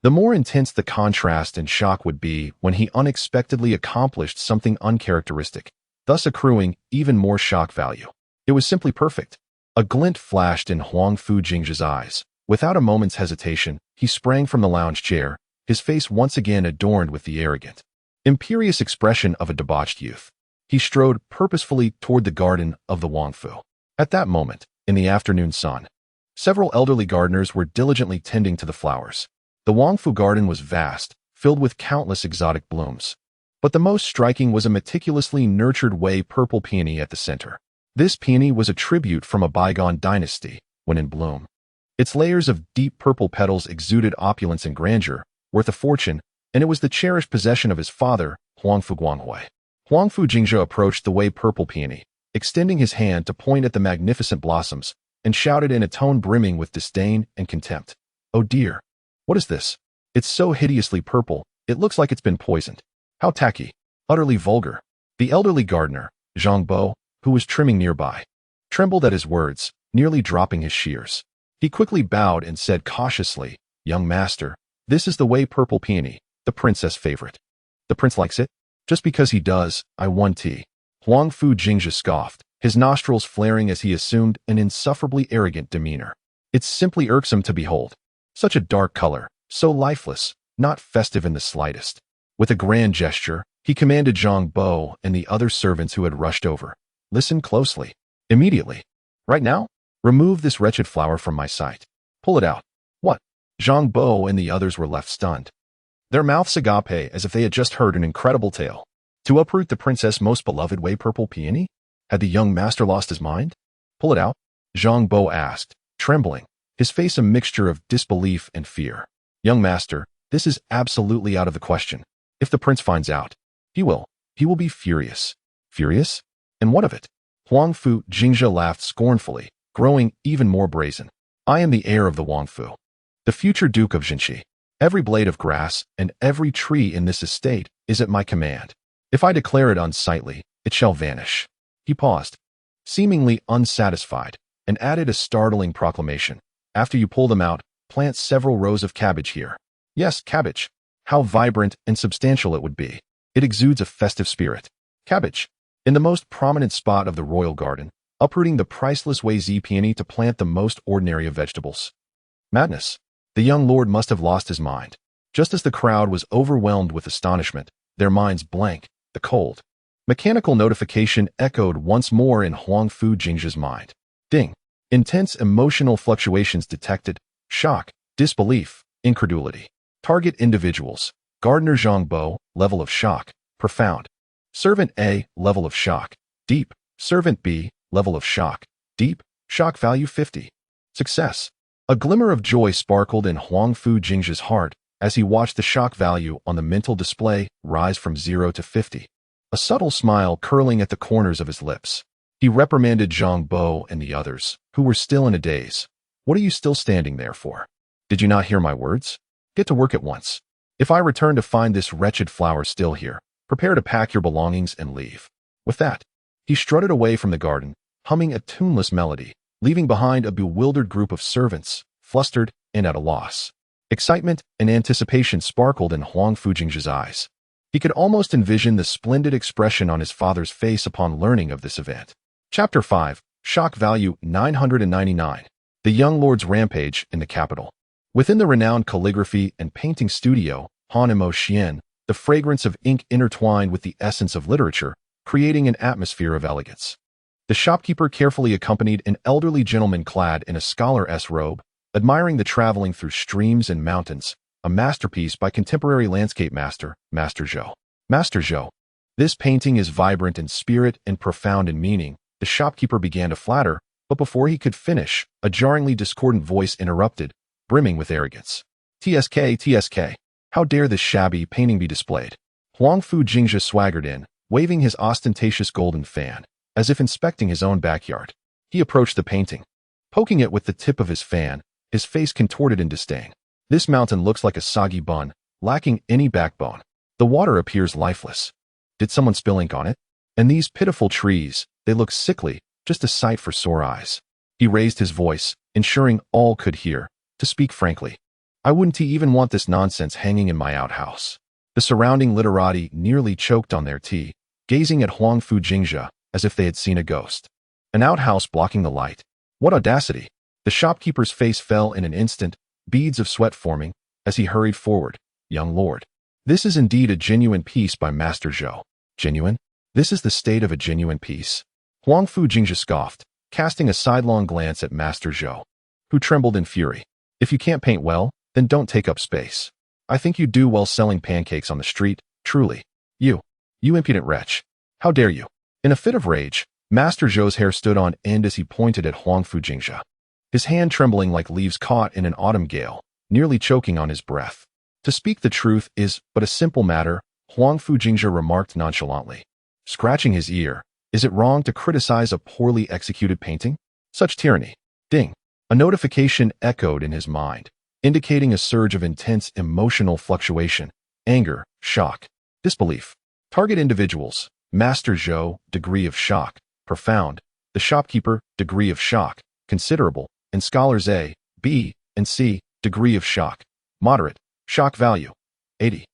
the more intense the contrast and shock would be when he unexpectedly accomplished something uncharacteristic, thus accruing even more shock value. It was simply perfect. A glint flashed in Huangfu Jingzhe's eyes. Without a moment's hesitation, he sprang from the lounge chair, his face once again adorned with the arrogant, imperious expression of a debauched youth. He strode purposefully toward the garden of the Huangfu. At that moment, in the afternoon sun, several elderly gardeners were diligently tending to the flowers. The Huangfu garden was vast, filled with countless exotic blooms. But the most striking was a meticulously nurtured Wei purple peony at the center. This peony was a tribute from a bygone dynasty, when in bloom. Its layers of deep purple petals exuded opulence and grandeur, worth a fortune, and it was the cherished possession of his father, Huangfu Guanghui. Huangfu Jingzhe approached the Wei purple peony, extending his hand to point at the magnificent blossoms, and shouted in a tone brimming with disdain and contempt. "Oh dear! What is this? It's so hideously purple, it looks like it's been poisoned. How tacky, utterly vulgar." The elderly gardener, Zhang Bo, who was trimming nearby, trembled at his words, nearly dropping his shears. He quickly bowed and said cautiously, "Young master, this is the Wei purple peony, the princess favorite. The prince likes it? Just because he does, I want tea." Huangfu Jingzhe scoffed, his nostrils flaring as he assumed an insufferably arrogant demeanor. "It's simply irksome to behold. Such a dark color, so lifeless, not festive in the slightest. With a grand gesture, he commanded Zhang Bo and the other servants who had rushed over. Listen closely. Immediately. Right now? Remove this wretched flower from my sight. Pull it out. What? Zhang Bo and the others were left stunned. Their mouths agape as if they had just heard an incredible tale. To uproot the princess' most beloved way purple peony? Had the young master lost his mind? Pull it out? Zhang Bo asked, trembling, his face a mixture of disbelief and fear. Young master, this is absolutely out of the question. If the prince finds out, he will be furious. Furious? And what of it? Huangfu Jingzhe laughed scornfully, growing even more brazen. I am the heir of the Huangfu, the future Duke of Jingzhe. Every blade of grass and every tree in this estate is at my command. If I declare it unsightly, it shall vanish. He paused, seemingly unsatisfied, and added a startling proclamation. After you pull them out, plant several rows of cabbage here. Yes, cabbage. How vibrant and substantial it would be. It exudes a festive spirit. Cabbage. In the most prominent spot of the royal garden, uprooting the priceless Wei Zi peony to plant the most ordinary of vegetables. Madness. The young lord must have lost his mind. Just as the crowd was overwhelmed with astonishment, their minds blank, the cold, mechanical notification echoed once more in Huangfu Jingzhe's mind. Ding. Intense emotional fluctuations detected. Shock, disbelief, incredulity. Target individuals. Gardener Zhang Bo, level of shock, profound. Servant A, level of shock, deep. Servant B, level of shock, deep. Shock value 50. Success. A glimmer of joy sparkled in Huangfu Jingzhe's heart as he watched the shock value on the mental display rise from 0 to 50. A subtle smile curling at the corners of his lips. He reprimanded Zhang Bo and the others, who were still in a daze. What are you still standing there for? Did you not hear my words? Get to work at once. If I return to find this wretched flower still here, prepare to pack your belongings and leave. With that, he strutted away from the garden, humming a tuneless melody, leaving behind a bewildered group of servants, flustered and at a loss. Excitement and anticipation sparkled in Huangfu Jingzhe's eyes. He could almost envision the splendid expression on his father's face upon learning of this event. Chapter 5, Shock Value 999. The Young Lord's Rampage in the Capital. Within the renowned calligraphy and painting studio, Hanimo Xian, the fragrance of ink intertwined with the essence of literature, creating an atmosphere of elegance. The shopkeeper carefully accompanied an elderly gentleman clad in a scholar-esque robe, admiring the traveling through streams and mountains, a masterpiece by contemporary landscape master, Master Zhou. Master Zhou. This painting is vibrant in spirit and profound in meaning, the shopkeeper began to flatter, but before he could finish, a jarringly discordant voice interrupted, brimming with arrogance. TSK. How dare this shabby painting be displayed? Huangfu Jingzhe swaggered in, waving his ostentatious golden fan, as if inspecting his own backyard. He approached the painting. Poking it with the tip of his fan, his face contorted in disdain. This mountain looks like a soggy bun, lacking any backbone. The water appears lifeless. Did someone spill ink on it? And these pitiful trees, they look sickly, just a sight for sore eyes. He raised his voice, ensuring all could hear, to speak frankly. I wouldn't even want this nonsense hanging in my outhouse. The surrounding literati nearly choked on their tea, gazing at Huangfu Jingzhe as if they had seen a ghost. An outhouse blocking the light. What audacity! The shopkeeper's face fell in an instant, beads of sweat forming, as he hurried forward. Young lord, this is indeed a genuine piece by Master Zhou. Genuine? This is the state of a genuine piece? Huangfu Jingzhe scoffed, casting a sidelong glance at Master Zhou, who trembled in fury. If you can't paint well, then don't take up space. I think you do well selling pancakes on the street, truly. You impudent wretch. How dare you? In a fit of rage, Master Zhou's hair stood on end as he pointed at Huangfu Jingzhe, his hand trembling like leaves caught in an autumn gale, nearly choking on his breath. To speak the truth is but a simple matter, Huangfu Jingzhe remarked nonchalantly. Scratching his ear, is it wrong to criticize a poorly executed painting? Such tyranny. Ding. A notification echoed in his mind, indicating a surge of intense emotional fluctuation, anger, shock, disbelief. Target individuals. Master Zhou, degree of shock, profound. The shopkeeper, degree of shock, considerable. And scholars A, B, and C, degree of shock, moderate. Shock value, 80.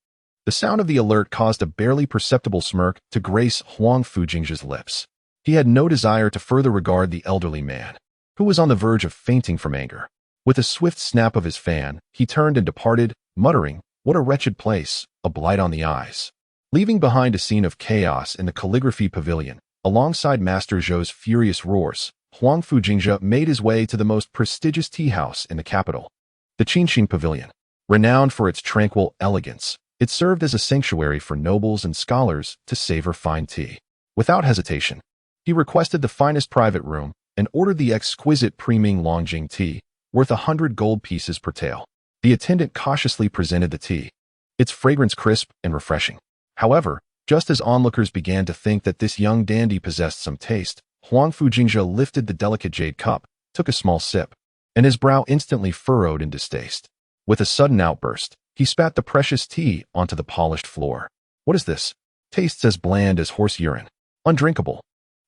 The sound of the alert caused a barely perceptible smirk to grace Huangfu Jingzhe's lips. He had no desire to further regard the elderly man, who was on the verge of fainting from anger. With a swift snap of his fan, he turned and departed, muttering, "What a wretched place, a blight on the eyes." Leaving behind a scene of chaos in the calligraphy pavilion, alongside Master Zhou's furious roars, Huangfu Jingzhe made his way to the most prestigious tea house in the capital, the Qinxin Pavilion. Renowned for its tranquil elegance, it served as a sanctuary for nobles and scholars to savor fine tea. Without hesitation, he requested the finest private room and ordered the exquisite Preming Longjing tea, worth 100 gold pieces per tael. The attendant cautiously presented the tea, its fragrance crisp and refreshing. However, just as onlookers began to think that this young dandy possessed some taste, Huangfu Jingzhe lifted the delicate jade cup, took a small sip, and his brow instantly furrowed in distaste. With a sudden outburst, he spat the precious tea onto the polished floor. "What is this? Tastes as bland as horse urine. Undrinkable."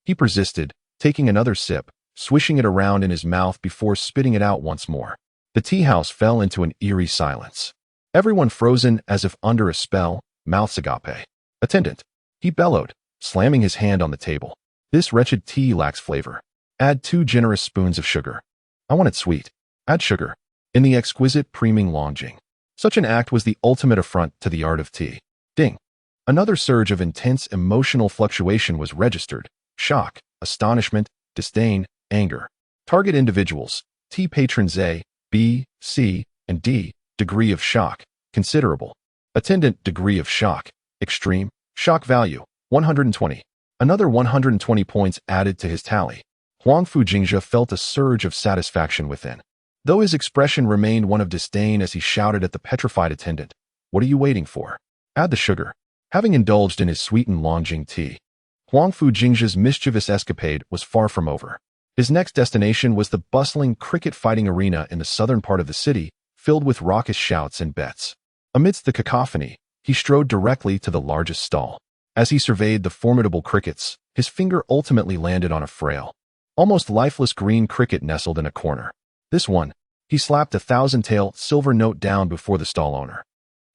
He persisted, taking another sip, swishing it around in his mouth before spitting it out once more. The tea house fell into an eerie silence. Everyone frozen as if under a spell, mouths agape. "Attendant," he bellowed, slamming his hand on the table. "This wretched tea lacks flavor. Add 2 generous spoons of sugar. I want it sweet. Add sugar." In the exquisite Preming Longjing, such an act was the ultimate affront to the art of tea. Ding! Another surge of intense emotional fluctuation was registered. Shock, astonishment, disdain, anger. Target individuals: T patrons A, B, C, and D. Degree of shock: considerable. Attendant: degree of shock: extreme. Shock value: 120. Another 120 points added to his tally. Huangfu Jingzhe felt a surge of satisfaction within, though his expression remained one of disdain as he shouted at the petrified attendant, "What are you waiting for? Add the sugar." Having indulged in his sweetened Longjing tea, Huangfu Jingzhe's mischievous escapade was far from over. His next destination was the bustling cricket fighting arena in the southern part of the city, filled with raucous shouts and bets. Amidst the cacophony, he strode directly to the largest stall. As he surveyed the formidable crickets, his finger ultimately landed on a frail, almost lifeless green cricket nestled in a corner. This one. He slapped a 1,000-tael silver note down before the stall owner.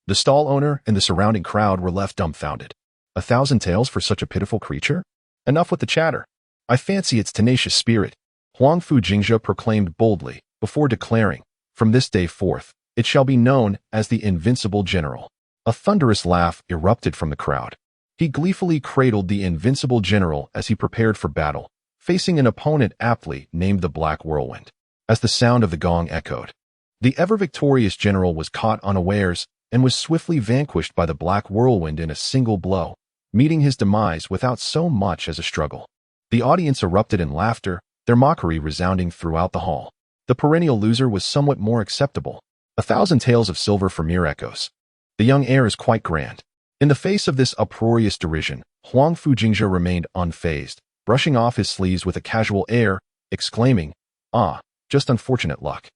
The stall owner and the surrounding crowd were left dumbfounded. 1,000 taels for such a pitiful creature? Enough with the chatter. I fancy its tenacious spirit, Huangfu Jingzhe proclaimed boldly, before declaring, "From this day forth, it shall be known as the Invincible General." A thunderous laugh erupted from the crowd. He gleefully cradled the Invincible General as he prepared for battle, facing an opponent aptly named the Black Whirlwind. As the sound of the gong echoed, the ever-victorious general was caught unawares and was swiftly vanquished by the Black Whirlwind in a single blow, meeting his demise without so much as a struggle. The audience erupted in laughter, their mockery resounding throughout the hall. The perennial loser was somewhat more acceptable. 1,000 taels of silver for mere echoes. The young heir is quite grand. In the face of this uproarious derision, Huangfu Jingzhe remained unfazed, brushing off his sleeves with a casual air, exclaiming, "Ah, just unfortunate luck.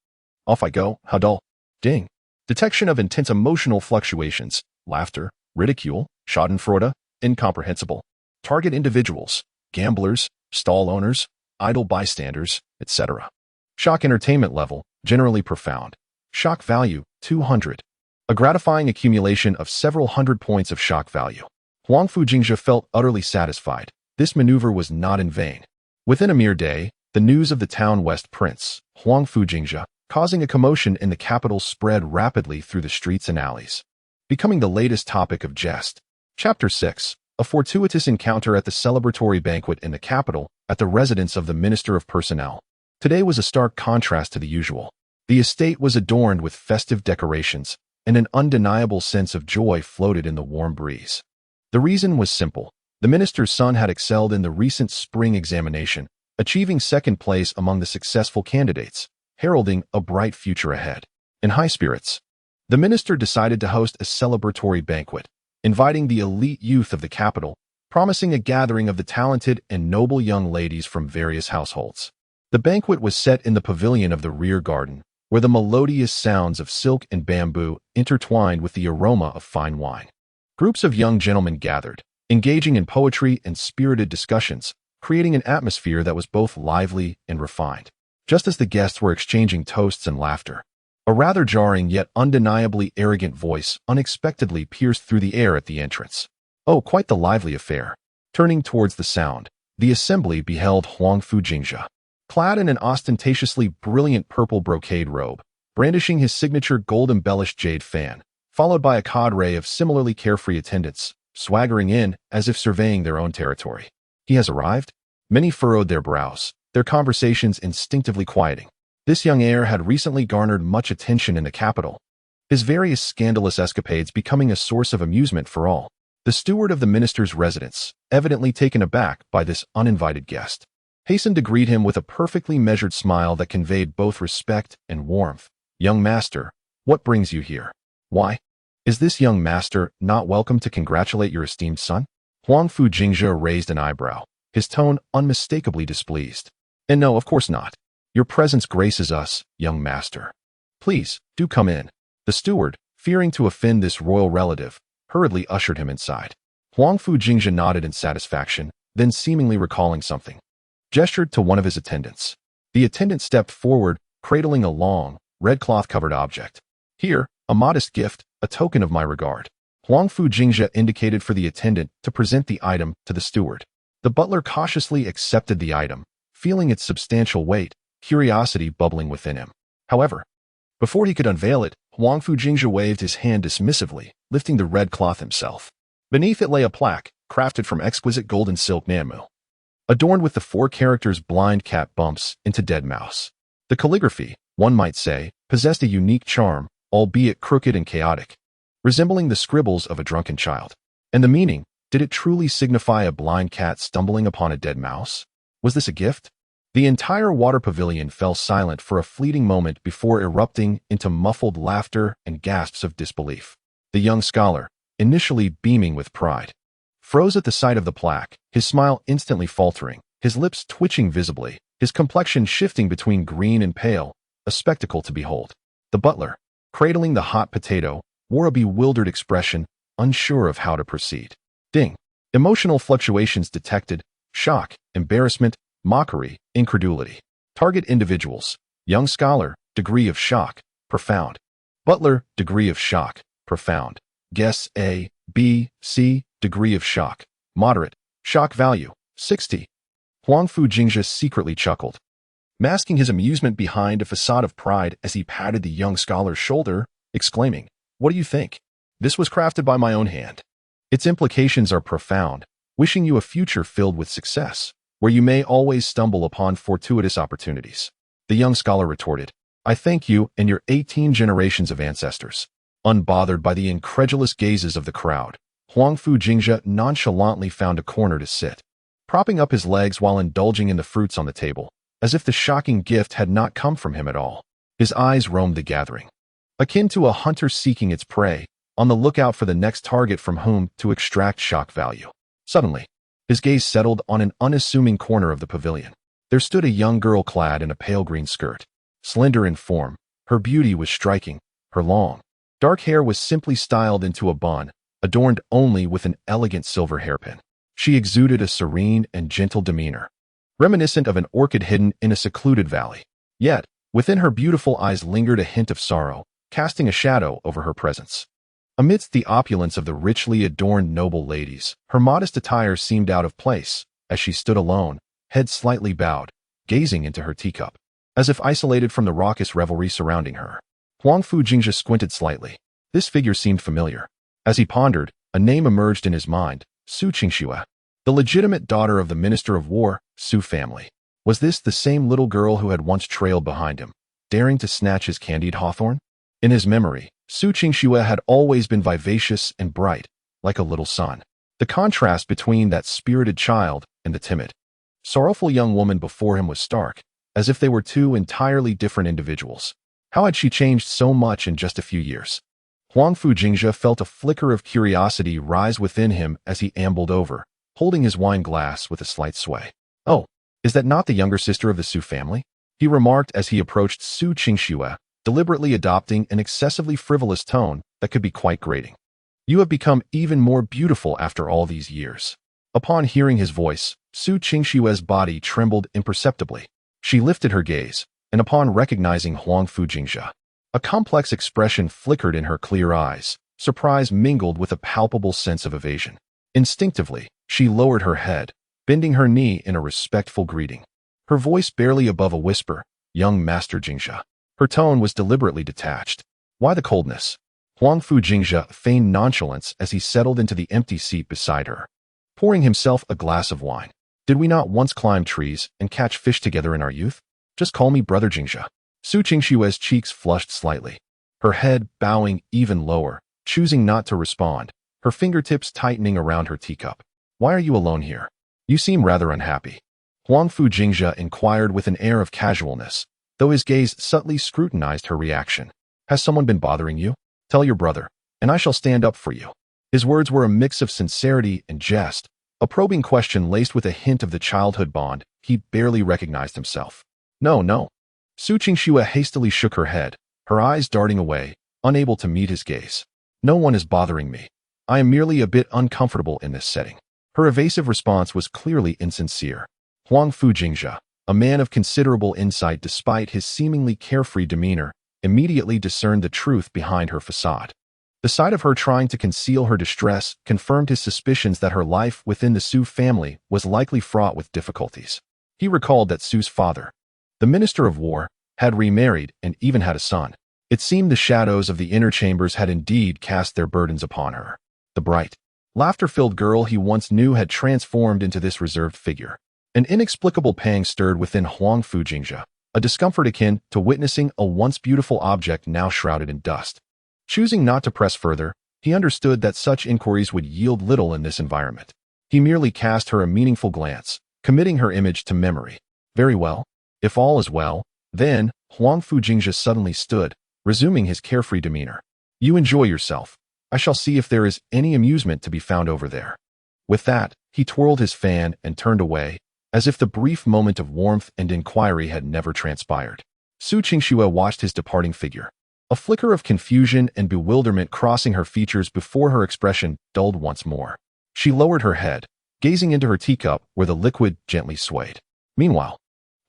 Off I go, how dull." Ding. Detection of intense emotional fluctuations, laughter, ridicule, schadenfreude, incomprehensible. Target individuals: gamblers, stall owners, idle bystanders, etc. Shock entertainment level: generally profound. Shock value: 200. A gratifying accumulation of several hundred points of shock value. Huangfu Jingzhe felt utterly satisfied. This maneuver was not in vain. Within a mere day, the news of the town West Prince, Huangfu Jingzhe, causing a commotion in the capital, spread rapidly through the streets and alleys, becoming the latest topic of jest. Chapter 6. A fortuitous encounter at the celebratory banquet in the capital, at the residence of the Minister of Personnel. Today was a stark contrast to the usual. The estate was adorned with festive decorations, and an undeniable sense of joy floated in the warm breeze. The reason was simple. The minister's son had excelled in the recent spring examination, achieving second place among the successful candidates, heralding a bright future ahead. In high spirits, the minister decided to host a celebratory banquet, inviting the elite youth of the capital, promising a gathering of the talented and noble young ladies from various households. The banquet was set in the pavilion of the rear garden, where the melodious sounds of silk and bamboo intertwined with the aroma of fine wine. Groups of young gentlemen gathered, engaging in poetry and spirited discussions, creating an atmosphere that was both lively and refined. Just as the guests were exchanging toasts and laughter, a rather jarring yet undeniably arrogant voice unexpectedly pierced through the air at the entrance. Oh, quite the lively affair. Turning towards the sound, the assembly beheld Huangfu Jingzhe, clad in an ostentatiously brilliant purple brocade robe, brandishing his signature gold-embellished jade fan, followed by a cadre of similarly carefree attendants, swaggering in as if surveying their own territory. He has arrived? Many furrowed their brows, their conversations instinctively quieting. This young heir had recently garnered much attention in the capital, his various scandalous escapades becoming a source of amusement for all. The steward of the minister's residence, evidently taken aback by this uninvited guest, hastened to greet him with a perfectly measured smile that conveyed both respect and warmth. "Young master, what brings you here? Why? Is this young master not welcome to congratulate your esteemed son?" Huangfu Jingzhe raised an eyebrow, his tone unmistakably displeased. "And no, of course not. Your presence graces us, young master. Please, do come in." The steward, fearing to offend this royal relative, hurriedly ushered him inside. Huangfu Jingzhe nodded in satisfaction, then seemingly recalling something, gestured to one of his attendants. The attendant stepped forward, cradling a long, red cloth-covered object. "Here, a modest gift, a token of my regard." Huangfu Jingzhe indicated for the attendant to present the item to the steward. The butler cautiously accepted the item, feeling its substantial weight, curiosity bubbling within him. However, before he could unveil it, Huangfu Jingzhe waved his hand dismissively, lifting the red cloth himself. Beneath it lay a plaque, crafted from exquisite golden silk namu, adorned with the 4 characters "blind cat bumps into dead mouse." The calligraphy, one might say, possessed a unique charm, albeit crooked and chaotic, resembling the scribbles of a drunken child. And the meaning, did it truly signify a blind cat stumbling upon a dead mouse? Was this a gift? The entire water pavilion fell silent for a fleeting moment before erupting into muffled laughter and gasps of disbelief. The young scholar, initially beaming with pride, froze at the sight of the plaque, his smile instantly faltering, his lips twitching visibly, his complexion shifting between green and pale, a spectacle to behold. The butler, cradling the hot potato, wore a bewildered expression, unsure of how to proceed. Ding. Emotional fluctuations detected: shock, embarrassment, mockery, incredulity. Target individuals: young scholar, degree of shock, profound. Butler, degree of shock, profound. Guests A, B, C, degree of shock, moderate. Shock value, 60. Huangfu Jingzhe secretly chuckled, masking his amusement behind a facade of pride as he patted the young scholar's shoulder, exclaiming, "What do you think? This was crafted by my own hand. Its implications are profound, wishing you a future filled with success, where you may always stumble upon fortuitous opportunities." The young scholar retorted, "I thank you and your 18 generations of ancestors." Unbothered by the incredulous gazes of the crowd, Huangfu Jingzhe nonchalantly found a corner to sit, propping up his legs while indulging in the fruits on the table, as if the shocking gift had not come from him at all. His eyes roamed the gathering, akin to a hunter seeking its prey, on the lookout for the next target from whom to extract shock value. Suddenly, his gaze settled on an unassuming corner of the pavilion. There stood a young girl clad in a pale green skirt. Slender in form, her beauty was striking. Her long, dark hair was simply styled into a bun, adorned only with an elegant silver hairpin. She exuded a serene and gentle demeanor, reminiscent of an orchid hidden in a secluded valley. Yet, within her beautiful eyes lingered a hint of sorrow, casting a shadow over her presence. Amidst the opulence of the richly adorned noble ladies, her modest attire seemed out of place, as she stood alone, head slightly bowed, gazing into her teacup, as if isolated from the raucous revelry surrounding her. Huangfu Jingzhe squinted slightly. This figure seemed familiar. As he pondered, a name emerged in his mind: Su Qingxue, the legitimate daughter of the Minister of War, Su family. Was this the same little girl who had once trailed behind him, daring to snatch his candied hawthorn? In his memory, Su Qingxue had always been vivacious and bright, like a little sun. The contrast between that spirited child and the timid, sorrowful young woman before him was stark, as if they were 2 entirely different individuals. How had she changed so much in just a few years? Huangfu Jingzhe felt a flicker of curiosity rise within him as he ambled over, holding his wine glass with a slight sway. "Oh, is that not the younger sister of the Su family?" he remarked as he approached Su Qingxue, deliberately adopting an excessively frivolous tone that could be quite grating. "You have become even more beautiful after all these years." Upon hearing his voice, Su Qingxue's body trembled imperceptibly. She lifted her gaze, and upon recognizing Huangfu Jingzhe, a complex expression flickered in her clear eyes, surprise mingled with a palpable sense of evasion. Instinctively, she lowered her head, bending her knee in a respectful greeting. her voice barely above a whisper, "Young Master Jingzhe." Her tone was deliberately detached. Why the coldness? Huangfu Jingzhe feigned nonchalance as he settled into the empty seat beside her, pouring himself a glass of wine. "Did we not once climb trees and catch fish together in our youth? Just call me Brother Jingzhe." Su Qingshue's cheeks flushed slightly, her head bowing even lower, choosing not to respond, her fingertips tightening around her teacup. "Why are you alone here? You seem rather unhappy." Huangfu Jingzhe inquired with an air of casualness, though his gaze subtly scrutinized her reaction. "Has someone been bothering you? Tell your brother, and I shall stand up for you." His words were a mix of sincerity and jest, a probing question laced with a hint of the childhood bond he barely recognized himself. "No, no." Su Qingxue hastily shook her head, her eyes darting away, unable to meet his gaze. "No one is bothering me. I am merely a bit uncomfortable in this setting." Her evasive response was clearly insincere. Huangfu Jingzhe, a man of considerable insight despite his seemingly carefree demeanor, immediately discerned the truth behind her facade. The sight of her trying to conceal her distress confirmed his suspicions that her life within the Su family was likely fraught with difficulties. He recalled that Su's father, the Minister of War, had remarried and even had a son. It seemed the shadows of the inner chambers had indeed cast their burdens upon her. The bright, laughter-filled girl he once knew had transformed into this reserved figure. An inexplicable pang stirred within Huangfu Jingzhe, a discomfort akin to witnessing a once beautiful object now shrouded in dust. Choosing not to press further, he understood that such inquiries would yield little in this environment. He merely cast her a meaningful glance, committing her image to memory. "Very well. If all is well, then," Huangfu Jingzhe suddenly stood, resuming his carefree demeanor. "You enjoy yourself. I shall see if there is any amusement to be found over there." With that, he twirled his fan and turned away, as if the brief moment of warmth and inquiry had never transpired. Su Qingxue watched his departing figure, a flicker of confusion and bewilderment crossing her features before her expression dulled once more. She lowered her head, gazing into her teacup where the liquid gently swayed. Meanwhile,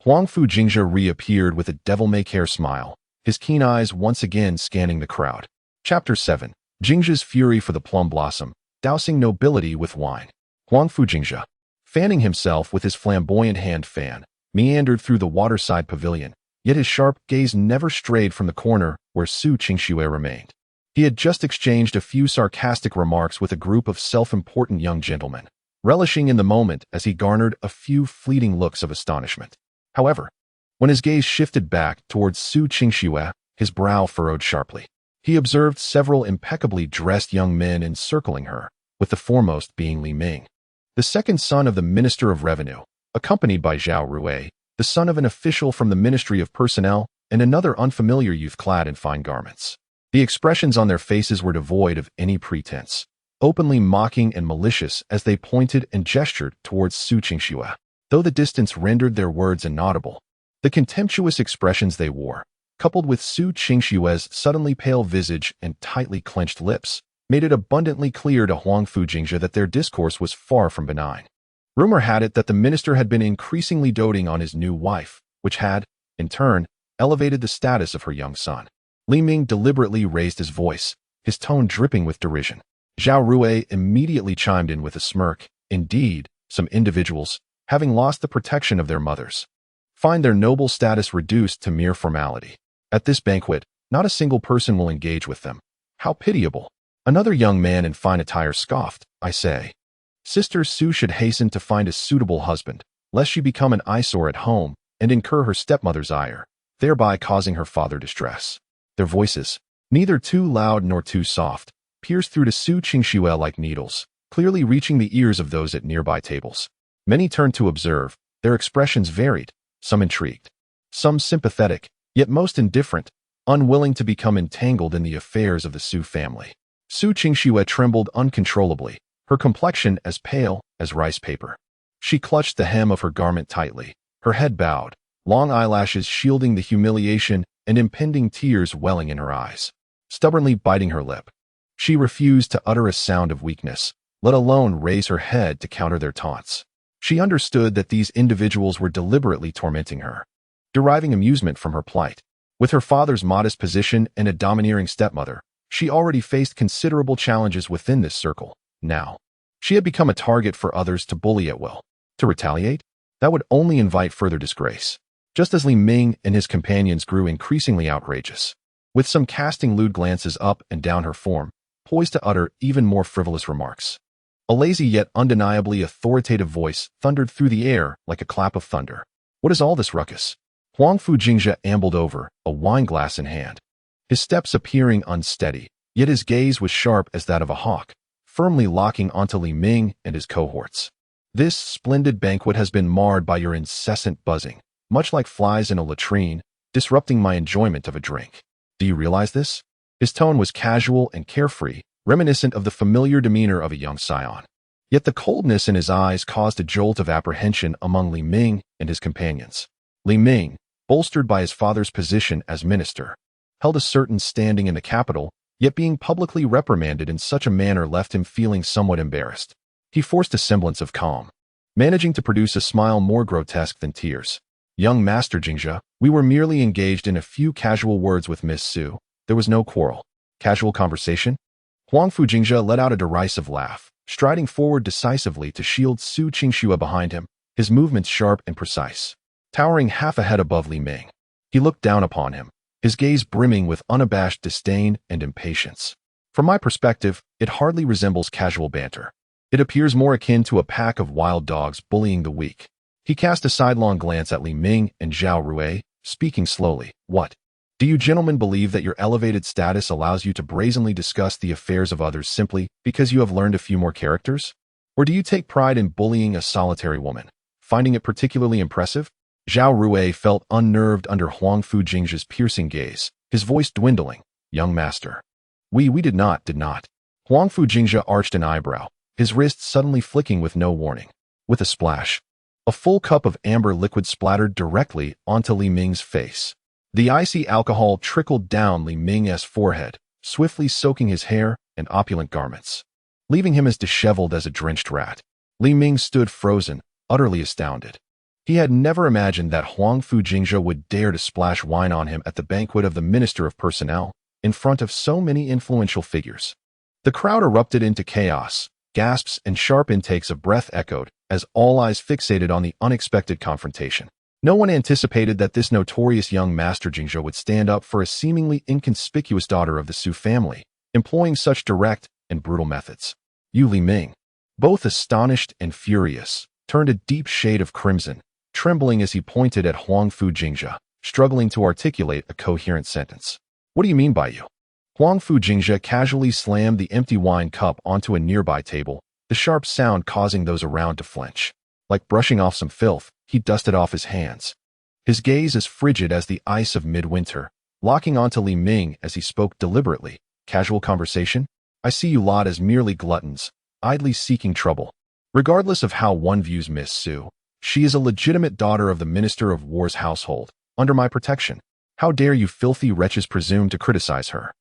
Huangfu Jingzhe reappeared with a devil-may-care smile, his keen eyes once again scanning the crowd. Chapter 7. Jingzhe's Fury for the Plum Blossom, Dousing Nobility with Wine. Huangfu Jingzhe, fanning himself with his flamboyant hand fan, meandered through the waterside pavilion, yet his sharp gaze never strayed from the corner where Su Qingxue remained. He had just exchanged a few sarcastic remarks with a group of self-important young gentlemen, relishing in the moment as he garnered a few fleeting looks of astonishment. However, when his gaze shifted back towards Su Qingxue, his brow furrowed sharply. He observed several impeccably dressed young men encircling her, with the foremost being Li Ming, the second son of the Minister of Revenue, accompanied by Zhao Rui, the son of an official from the Ministry of Personnel, and another unfamiliar youth clad in fine garments. The expressions on their faces were devoid of any pretense, openly mocking and malicious as they pointed and gestured towards Su Qingxue. Though the distance rendered their words inaudible, the contemptuous expressions they wore, coupled with Su Qingxue's suddenly pale visage and tightly clenched lips, made it abundantly clear to Huangfu Jingzhe that their discourse was far from benign. Rumor had it that the minister had been increasingly doting on his new wife, which had, in turn, elevated the status of her young son. Li Ming deliberately raised his voice, his tone dripping with derision. Zhao Rui immediately chimed in with a smirk. Indeed, some individuals, having lost the protection of their mothers, find their noble status reduced to mere formality. At this banquet, not a single person will engage with them. How pitiable. Another young man in fine attire scoffed. "I say, Sister Su should hasten to find a suitable husband, lest she become an eyesore at home and incur her stepmother's ire, thereby causing her father distress." Their voices, neither too loud nor too soft, pierced through to Su Qingxue like needles, clearly reaching the ears of those at nearby tables. Many turned to observe. Their expressions varied, some intrigued, some sympathetic, yet most indifferent, unwilling to become entangled in the affairs of the Su family. Su Qingxue trembled uncontrollably, her complexion as pale as rice paper. She clutched the hem of her garment tightly, her head bowed, long eyelashes shielding the humiliation and impending tears welling in her eyes. Stubbornly biting her lip, she refused to utter a sound of weakness, let alone raise her head to counter their taunts. She understood that these individuals were deliberately tormenting her, deriving amusement from her plight. With her father's modest position and a domineering stepmother, she already faced considerable challenges within this circle. Now, she had become a target for others to bully at will. To retaliate? That would only invite further disgrace. Just as Li Ming and his companions grew increasingly outrageous, with some casting lewd glances up and down her form, poised to utter even more frivolous remarks. A lazy yet undeniably authoritative voice thundered through the air like a clap of thunder. What is all this ruckus? Huangfu Jingzhe ambled over, a wine glass in hand, his steps appearing unsteady, yet his gaze was sharp as that of a hawk, firmly locking onto Li Ming and his cohorts. This splendid banquet has been marred by your incessant buzzing, much like flies in a latrine, disrupting my enjoyment of a drink. Do you realize this? His tone was casual and carefree, reminiscent of the familiar demeanor of a young scion. Yet the coldness in his eyes caused a jolt of apprehension among Li Ming and his companions. Li Ming, bolstered by his father's position as minister, held a certain standing in the capital, yet being publicly reprimanded in such a manner left him feeling somewhat embarrassed. He forced a semblance of calm, managing to produce a smile more grotesque than tears. Young Master Jingzhe, we were merely engaged in a few casual words with Miss Su. There was no quarrel. Casual conversation? Huangfu Jingzhe let out a derisive laugh, striding forward decisively to shield Su Qingxue behind him, his movements sharp and precise. Towering half a head above Li Ming, he looked down upon him, his gaze brimming with unabashed disdain and impatience. From my perspective, it hardly resembles casual banter. It appears more akin to a pack of wild dogs bullying the weak. He cast a sidelong glance at Li Ming and Zhao Rui, speaking slowly. What? Do you gentlemen believe that your elevated status allows you to brazenly discuss the affairs of others simply because you have learned a few more characters? Or do you take pride in bullying a solitary woman, finding it particularly impressive? Zhao Rui felt unnerved under Huangfu Jingzhe's piercing gaze, his voice dwindling. Young master. We did not. Huangfu Jingzhe arched an eyebrow, his wrist suddenly flicking with no warning. With a splash, a full cup of amber liquid splattered directly onto Li Ming's face. The icy alcohol trickled down Li Ming's forehead, swiftly soaking his hair and opulent garments, leaving him as disheveled as a drenched rat. Li Ming stood frozen, utterly astounded. He had never imagined that Huangfu Jingzhe would dare to splash wine on him at the banquet of the Minister of Personnel, in front of so many influential figures. The crowd erupted into chaos. Gasps and sharp intakes of breath echoed as all eyes fixated on the unexpected confrontation. No one anticipated that this notorious young Master Jingzhe would stand up for a seemingly inconspicuous daughter of the Su family, employing such direct and brutal methods. Yu Li Ming, both astonished and furious, turned a deep shade of crimson, trembling as he pointed at Huangfu Jingzhe, struggling to articulate a coherent sentence. What do you mean by you? Huangfu Jingzhe casually slammed the empty wine cup onto a nearby table, the sharp sound causing those around to flinch. Like brushing off some filth, he dusted off his hands, his gaze as frigid as the ice of midwinter, locking onto Li Ming as he spoke deliberately. Casual conversation? I see you lot as merely gluttons, idly seeking trouble. Regardless of how one views Miss Su, she is a legitimate daughter of the Minister of War's household, under my protection. How dare you filthy wretches presume to criticize her?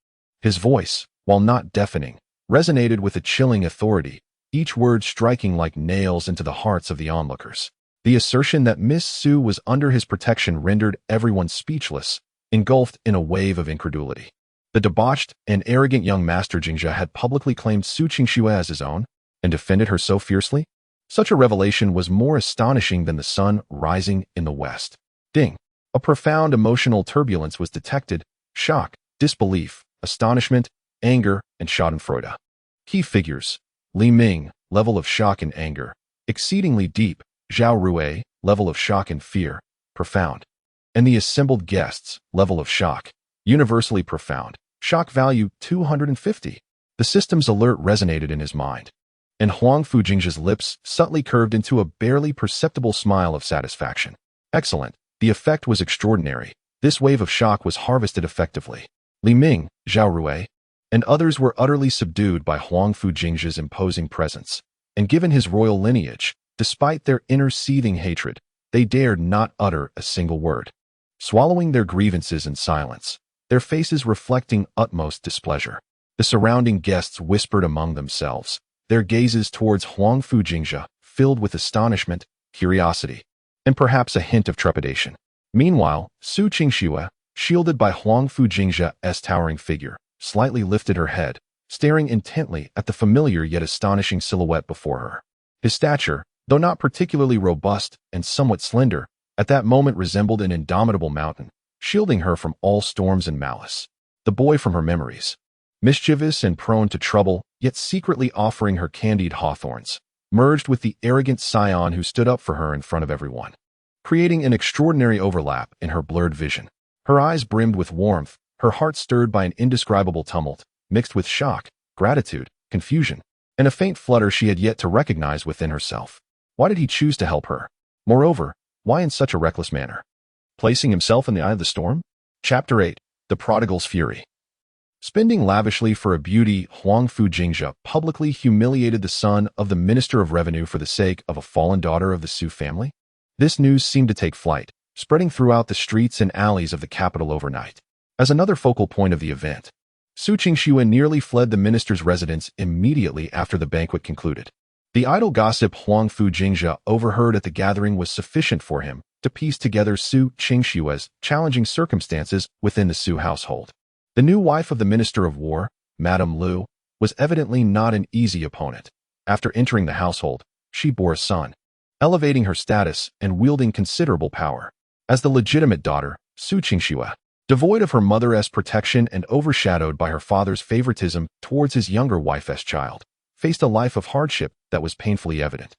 His voice, while not deafening, resonated with a chilling authority, each word striking like nails into the hearts of the onlookers. The assertion that Miss Su was under his protection rendered everyone speechless, engulfed in a wave of incredulity. The debauched and arrogant young Master Jingzhe had publicly claimed Su Qingxue as his own, and defended her so fiercely? Such a revelation was more astonishing than the sun rising in the west. Ding! A profound emotional turbulence was detected: shock, disbelief, astonishment, anger, and schadenfreude. Key figures: Li Ming, level of shock and anger, exceedingly deep; Zhao Rui, level of shock and fear, profound; and the assembled guests, level of shock, universally profound, shock value 250. The system's alert resonated in his mind, and Huangfu Jingzhe's lips subtly curved into a barely perceptible smile of satisfaction. Excellent. The effect was extraordinary. This wave of shock was harvested effectively. Li Ming, Zhao Rui, and others were utterly subdued by Huangfu Jingzhe's imposing presence, and given his royal lineage, despite their inner seething hatred, they dared not utter a single word, swallowing their grievances in silence, their faces reflecting utmost displeasure. The surrounding guests whispered among themselves, their gazes towards Huangfu Jingzhe filled with astonishment, curiosity, and perhaps a hint of trepidation. Meanwhile, Su Qingxue, shielded by Huangfu Jingzhe's towering figure, slightly lifted her head, staring intently at the familiar yet astonishing silhouette before her. His stature, though not particularly robust and somewhat slender, at that moment resembled an indomitable mountain, shielding her from all storms and malice. The boy from her memories. Mischievous and prone to trouble, yet secretly offering her candied hawthorns, merged with the arrogant scion who stood up for her in front of everyone, creating an extraordinary overlap in her blurred vision. Her eyes brimmed with warmth, her heart stirred by an indescribable tumult, mixed with shock, gratitude, confusion, and a faint flutter she had yet to recognize within herself. Why did he choose to help her? Moreover, why in such a reckless manner? Placing himself in the eye of the storm? Chapter 8. The Prodigal's Fury. Spending lavishly for a beauty, Huangfu Jingzhe publicly humiliated the son of the Minister of Revenue for the sake of a fallen daughter of the Su family? This news seemed to take flight, spreading throughout the streets and alleys of the capital overnight. As another focal point of the event, Su Qingxue nearly fled the minister's residence immediately after the banquet concluded. The idle gossip Huangfu Jingzhe overheard at the gathering was sufficient for him to piece together Su Qingxue's challenging circumstances within the Su household. The new wife of the Minister of War, Madame Lu, was evidently not an easy opponent. After entering the household, she bore a son, elevating her status and wielding considerable power. As the legitimate daughter, Su Qingxue, devoid of her mother's protection and overshadowed by her father's favoritism towards his younger wife's child, faced a life of hardship that was painfully evident.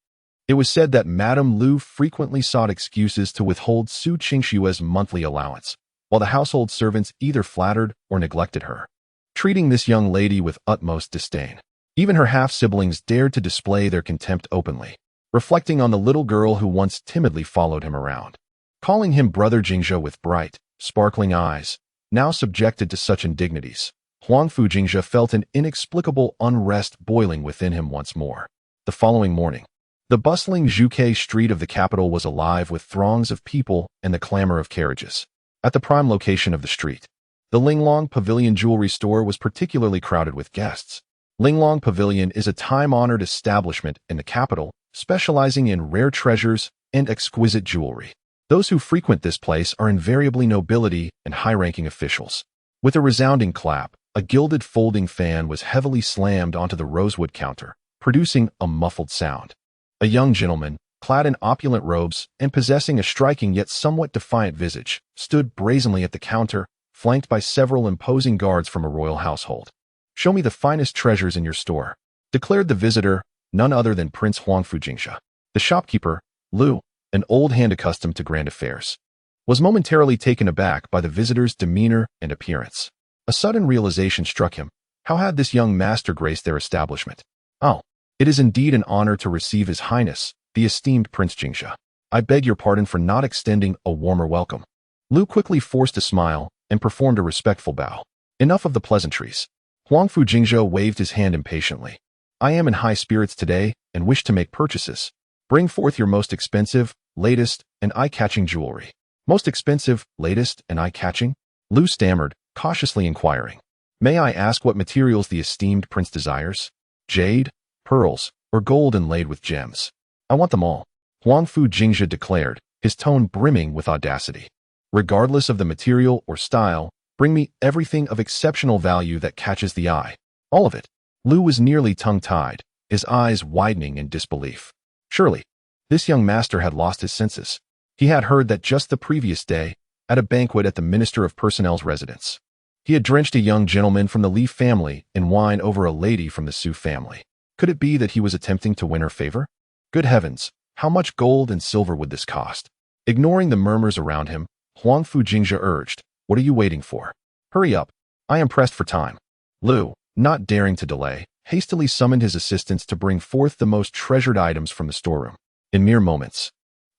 It was said that Madame Lu frequently sought excuses to withhold Su Qingxue's monthly allowance, while the household servants either flattered or neglected her, treating this young lady with utmost disdain. Even her half-siblings dared to display their contempt openly, reflecting on the little girl who once timidly followed him around. Calling him Brother Jingzhe with bright, sparkling eyes, now subjected to such indignities, Huangfu Jingzhe felt an inexplicable unrest boiling within him once more. The following morning, the bustling Zhuke street of the capital was alive with throngs of people and the clamor of carriages. At the prime location of the street, the Linglong Pavilion jewelry store was particularly crowded with guests. Linglong Pavilion is a time-honored establishment in the capital, specializing in rare treasures and exquisite jewelry. Those who frequent this place are invariably nobility and high-ranking officials. With a resounding clap, a gilded folding fan was heavily slammed onto the rosewood counter, producing a muffled sound. A young gentleman, clad in opulent robes and possessing a striking yet somewhat defiant visage, stood brazenly at the counter, flanked by several imposing guards from a royal household. "Show me the finest treasures in your store," declared the visitor, none other than Prince Huangfu Jingzhe. The shopkeeper, Lu, an old hand accustomed to grand affairs, was momentarily taken aback by the visitor's demeanor and appearance. A sudden realization struck him. How had this young master graced their establishment? "Oh, it is indeed an honor to receive His Highness, the esteemed Prince Jingzhe. I beg your pardon for not extending a warmer welcome." Lu quickly forced a smile and performed a respectful bow. Enough of the pleasantries. Huangfu Jingzhe waved his hand impatiently. "I am in high spirits today and wish to make purchases. Bring forth your most expensive, latest, and eye-catching jewelry." "Most expensive, latest, and eye-catching?" Lu stammered, cautiously inquiring. "May I ask what materials the esteemed prince desires? Jade, pearls, or gold inlaid with gems?" "I want them all," Huangfu Jingzhe declared, his tone brimming with audacity. "Regardless of the material or style, bring me everything of exceptional value that catches the eye. All of it." Lu was nearly tongue-tied, his eyes widening in disbelief. Surely, this young master had lost his senses. He had heard that just the previous day, at a banquet at the Minister of Personnel's residence, he had drenched a young gentleman from the Li family in wine over a lady from the Su family. Could it be that he was attempting to win her favor? Good heavens, how much gold and silver would this cost? Ignoring the murmurs around him, Huangfu Jingzhe urged, "What are you waiting for? Hurry up. I am pressed for time." Lu, not daring to delay, hastily summoned his assistants to bring forth the most treasured items from the storeroom. In mere moments,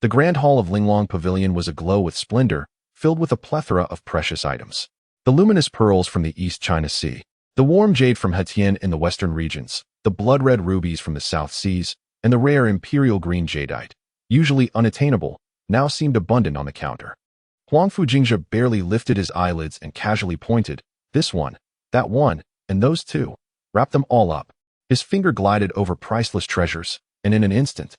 the grand hall of Linglong Pavilion was aglow with splendor, filled with a plethora of precious items. The luminous pearls from the East China Sea, the warm jade from Hetian in the western regions, the blood-red rubies from the South Seas, and the rare imperial green jadeite, usually unattainable, now seemed abundant on the counter. Huangfu Jingzhe barely lifted his eyelids and casually pointed, "This one, that one, and those two. Wrap them all up." His finger glided over priceless treasures, and in an instant,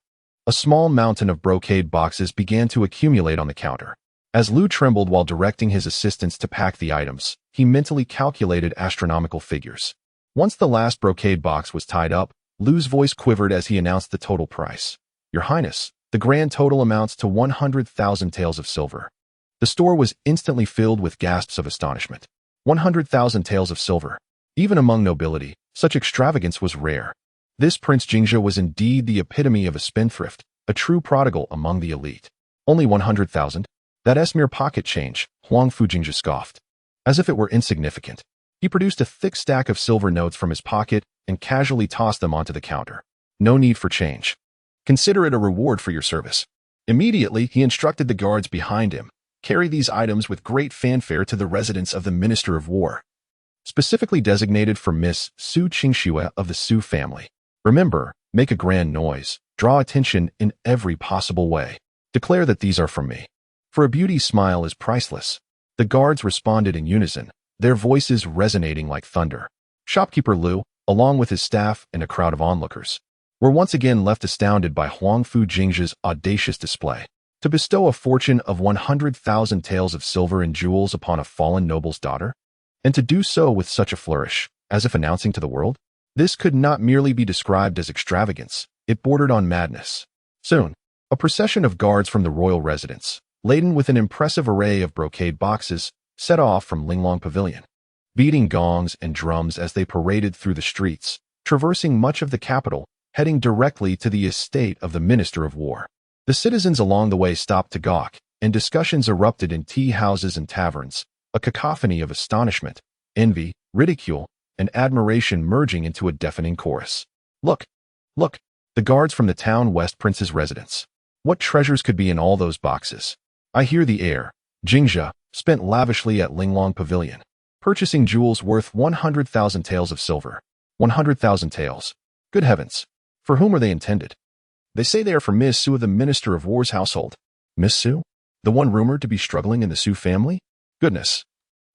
a small mountain of brocade boxes began to accumulate on the counter. As Lu trembled while directing his assistants to pack the items, he mentally calculated astronomical figures. Once the last brocade box was tied up, Lu's voice quivered as he announced the total price. Your Highness, the grand total amounts to 100,000 taels of silver. The store was instantly filled with gasps of astonishment. 100,000 taels of silver. Even among nobility, such extravagance was rare. This Prince Jingzhe was indeed the epitome of a spendthrift, a true prodigal among the elite. Only 100,000? That's mere pocket change, Huangfu Jingzhe scoffed. As if it were insignificant. He produced a thick stack of silver notes from his pocket and casually tossed them onto the counter. No need for change. Consider it a reward for your service. Immediately, he instructed the guards behind him, carry these items with great fanfare to the residence of the Minister of War, specifically designated for Miss Su Qingxue of the Su family. Remember, make a grand noise, draw attention in every possible way. Declare that these are from me. For a beauty's smile is priceless. The guards responded in unison, their voices resonating like thunder. Shopkeeper Liu, along with his staff and a crowd of onlookers, were once again left astounded by Huangfu Jingzhe's audacious display. To bestow a fortune of 100,000 taels of silver and jewels upon a fallen noble's daughter? And to do so with such a flourish, as if announcing to the world? This could not merely be described as extravagance, it bordered on madness. Soon, a procession of guards from the royal residence, laden with an impressive array of brocade boxes, set off from Linglong Pavilion, beating gongs and drums as they paraded through the streets, traversing much of the capital, heading directly to the estate of the Minister of War. The citizens along the way stopped to gawk, and discussions erupted in tea houses and taverns, a cacophony of astonishment, envy, ridicule, and admiration merging into a deafening chorus. Look! Look! The guards from the town West Prince's residence. What treasures could be in all those boxes? I hear the heir, Jingzhe, spent lavishly at Linglong Pavilion, purchasing jewels worth 100,000 taels of silver. 100,000 taels. Good heavens! For whom are they intended? They say they are for Miss Su of the Minister of War's household. Miss Su? The one rumored to be struggling in the Su family? Goodness!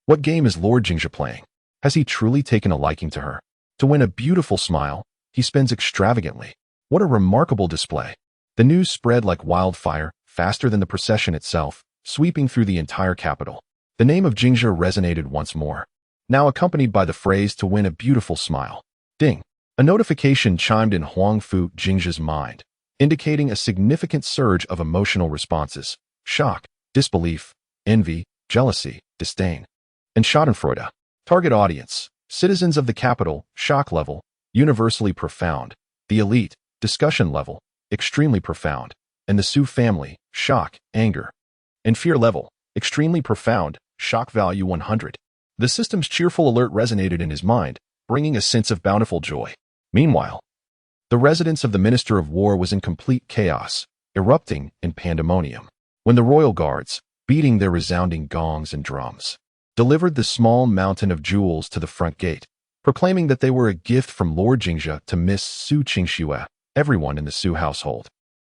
What game is Lord Jingzhe playing? Has he truly taken a liking to her? To win a beautiful smile, he spends extravagantly. What a remarkable display! The news spread like wildfire, faster than the procession itself, sweeping through the entire capital. The name of Jingzhe resonated once more, now accompanied by the phrase to win a beautiful smile. Ding! A notification chimed in Huangfu Jingzhe's mind, indicating a significant surge of emotional responses: shock, disbelief, envy, jealousy, disdain, and schadenfreude. Target audience: citizens of the capital, shock level, universally profound; the elite, discussion level, extremely profound; and the Su family, shock, anger, and fear level, extremely profound, shock value 100. The system's cheerful alert resonated in his mind, bringing a sense of bountiful joy. Meanwhile, the residence of the Minister of War was in complete chaos, erupting in pandemonium, when the royal guards, beating their resounding gongs and drums, delivered the small mountain of jewels to the front gate, proclaiming that they were a gift from Lord Jingzhe to Miss Su Qingxue. Everyone in the Su household,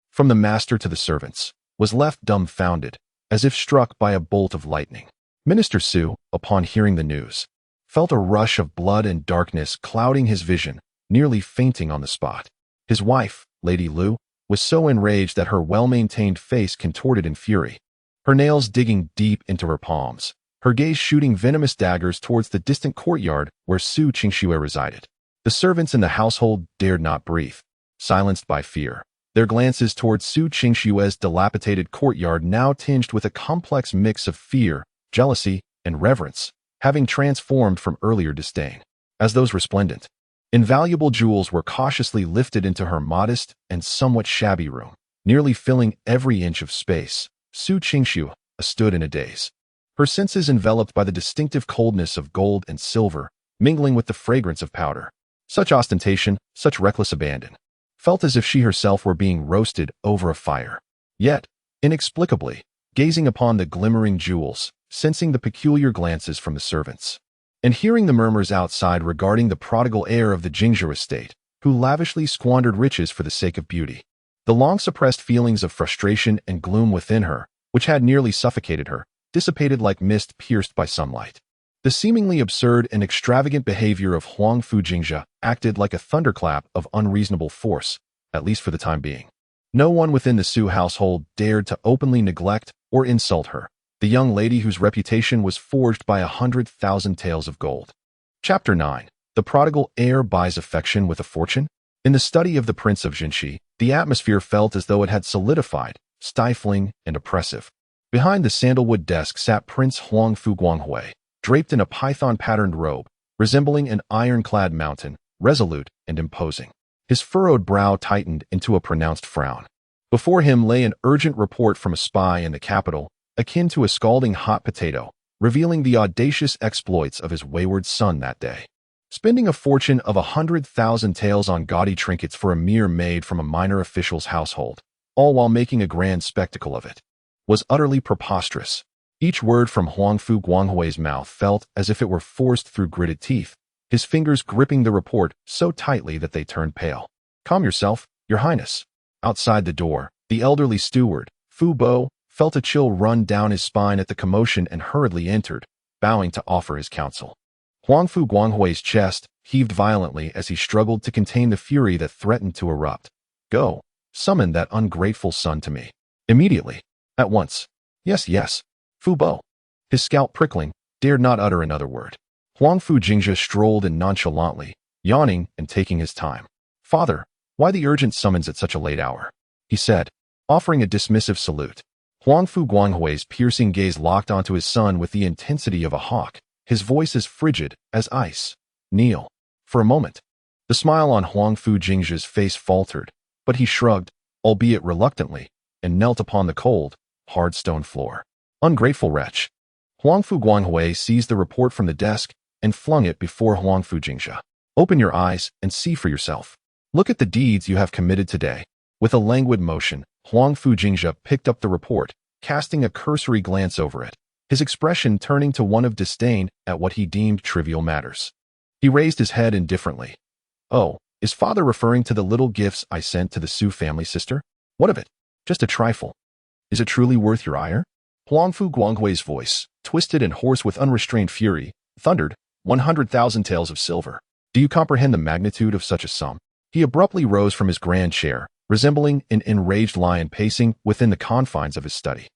from the master to the servants, was left dumbfounded, as if struck by a bolt of lightning. Minister Su, upon hearing the news, felt a rush of blood and darkness clouding his vision, nearly fainting on the spot. His wife, Lady Liu, was so enraged that her well-maintained face contorted in fury, her nails digging deep into her palms, her gaze shooting venomous daggers towards the distant courtyard where Su Qingxue resided. The servants in the household dared not breathe, silenced by fear, their glances towards Su Qingxue's dilapidated courtyard now tinged with a complex mix of fear, jealousy, and reverence, having transformed from earlier disdain. As those resplendent, invaluable jewels were cautiously lifted into her modest and somewhat shabby room, nearly filling every inch of space, Su Qingxue stood in a daze, her senses enveloped by the distinctive coldness of gold and silver, mingling with the fragrance of powder. Such ostentation, such reckless abandon, felt as if she herself were being roasted over a fire. Yet, inexplicably, gazing upon the glimmering jewels, sensing the peculiar glances from the servants, and hearing the murmurs outside regarding the prodigal heir of the Jingzhe estate, who lavishly squandered riches for the sake of beauty, the long-suppressed feelings of frustration and gloom within her, which had nearly suffocated her, dissipated like mist pierced by sunlight. The seemingly absurd and extravagant behavior of Huangfu Jingzhe acted like a thunderclap of unreasonable force, at least for the time being. No one within the Su household dared to openly neglect or insult her, the young lady whose reputation was forged by 100,000 taels of gold. Chapter 9. The Prodigal Heir Buys Affection with a Fortune? In the study of the Prince of Jingzhe, the atmosphere felt as though it had solidified, stifling and oppressive. Behind the sandalwood desk sat Prince Huangfu, draped in a python-patterned robe, resembling an ironclad mountain, resolute and imposing. His furrowed brow tightened into a pronounced frown. Before him lay an urgent report from a spy in the capital, akin to a scalding hot potato, revealing the audacious exploits of his wayward son that day. Spending a fortune of 100,000 taels on gaudy trinkets for a mere maid from a minor official's household, all while making a grand spectacle of it, was utterly preposterous. Each word from Huangfu's mouth felt as if it were forced through gritted teeth, his fingers gripping the report so tightly that they turned pale. "Calm yourself, Your Highness." Outside the door, the elderly steward, Fu Bo, felt a chill run down his spine at the commotion and hurriedly entered, bowing to offer his counsel. Huangfu's chest heaved violently as he struggled to contain the fury that threatened to erupt. "Go, summon that ungrateful son to me. Immediately. At once." "Yes, yes." Fu Bo, his scalp prickling, dared not utter another word. Huangfu Jingzhe strolled in nonchalantly, yawning and taking his time. "Father, why the urgent summons at such a late hour?" he said, offering a dismissive salute. Huangfu's piercing gaze locked onto his son with the intensity of a hawk, his voice as frigid as ice. "Kneel." For a moment, the smile on Huangfu Jingzhe's face faltered, but he shrugged, albeit reluctantly, and knelt upon the cold, hard stone floor. "Ungrateful wretch." Huangfu seized the report from the desk and flung it before Huangfu Jingzhe. "Open your eyes and see for yourself. Look at the deeds you have committed today." With a languid motion, Huangfu Jingzhe picked up the report, casting a cursory glance over it, his expression turning to one of disdain at what he deemed trivial matters. He raised his head indifferently. "Oh, is father referring to the little gifts I sent to the Su family sister? What of it? Just a trifle. Is it truly worth your ire?" Huangfu's voice, twisted and hoarse with unrestrained fury, thundered, 100,000 taels of silver. "Do you comprehend the magnitude of such a sum?" He abruptly rose from his grand chair, resembling an enraged lion pacing within the confines of his study.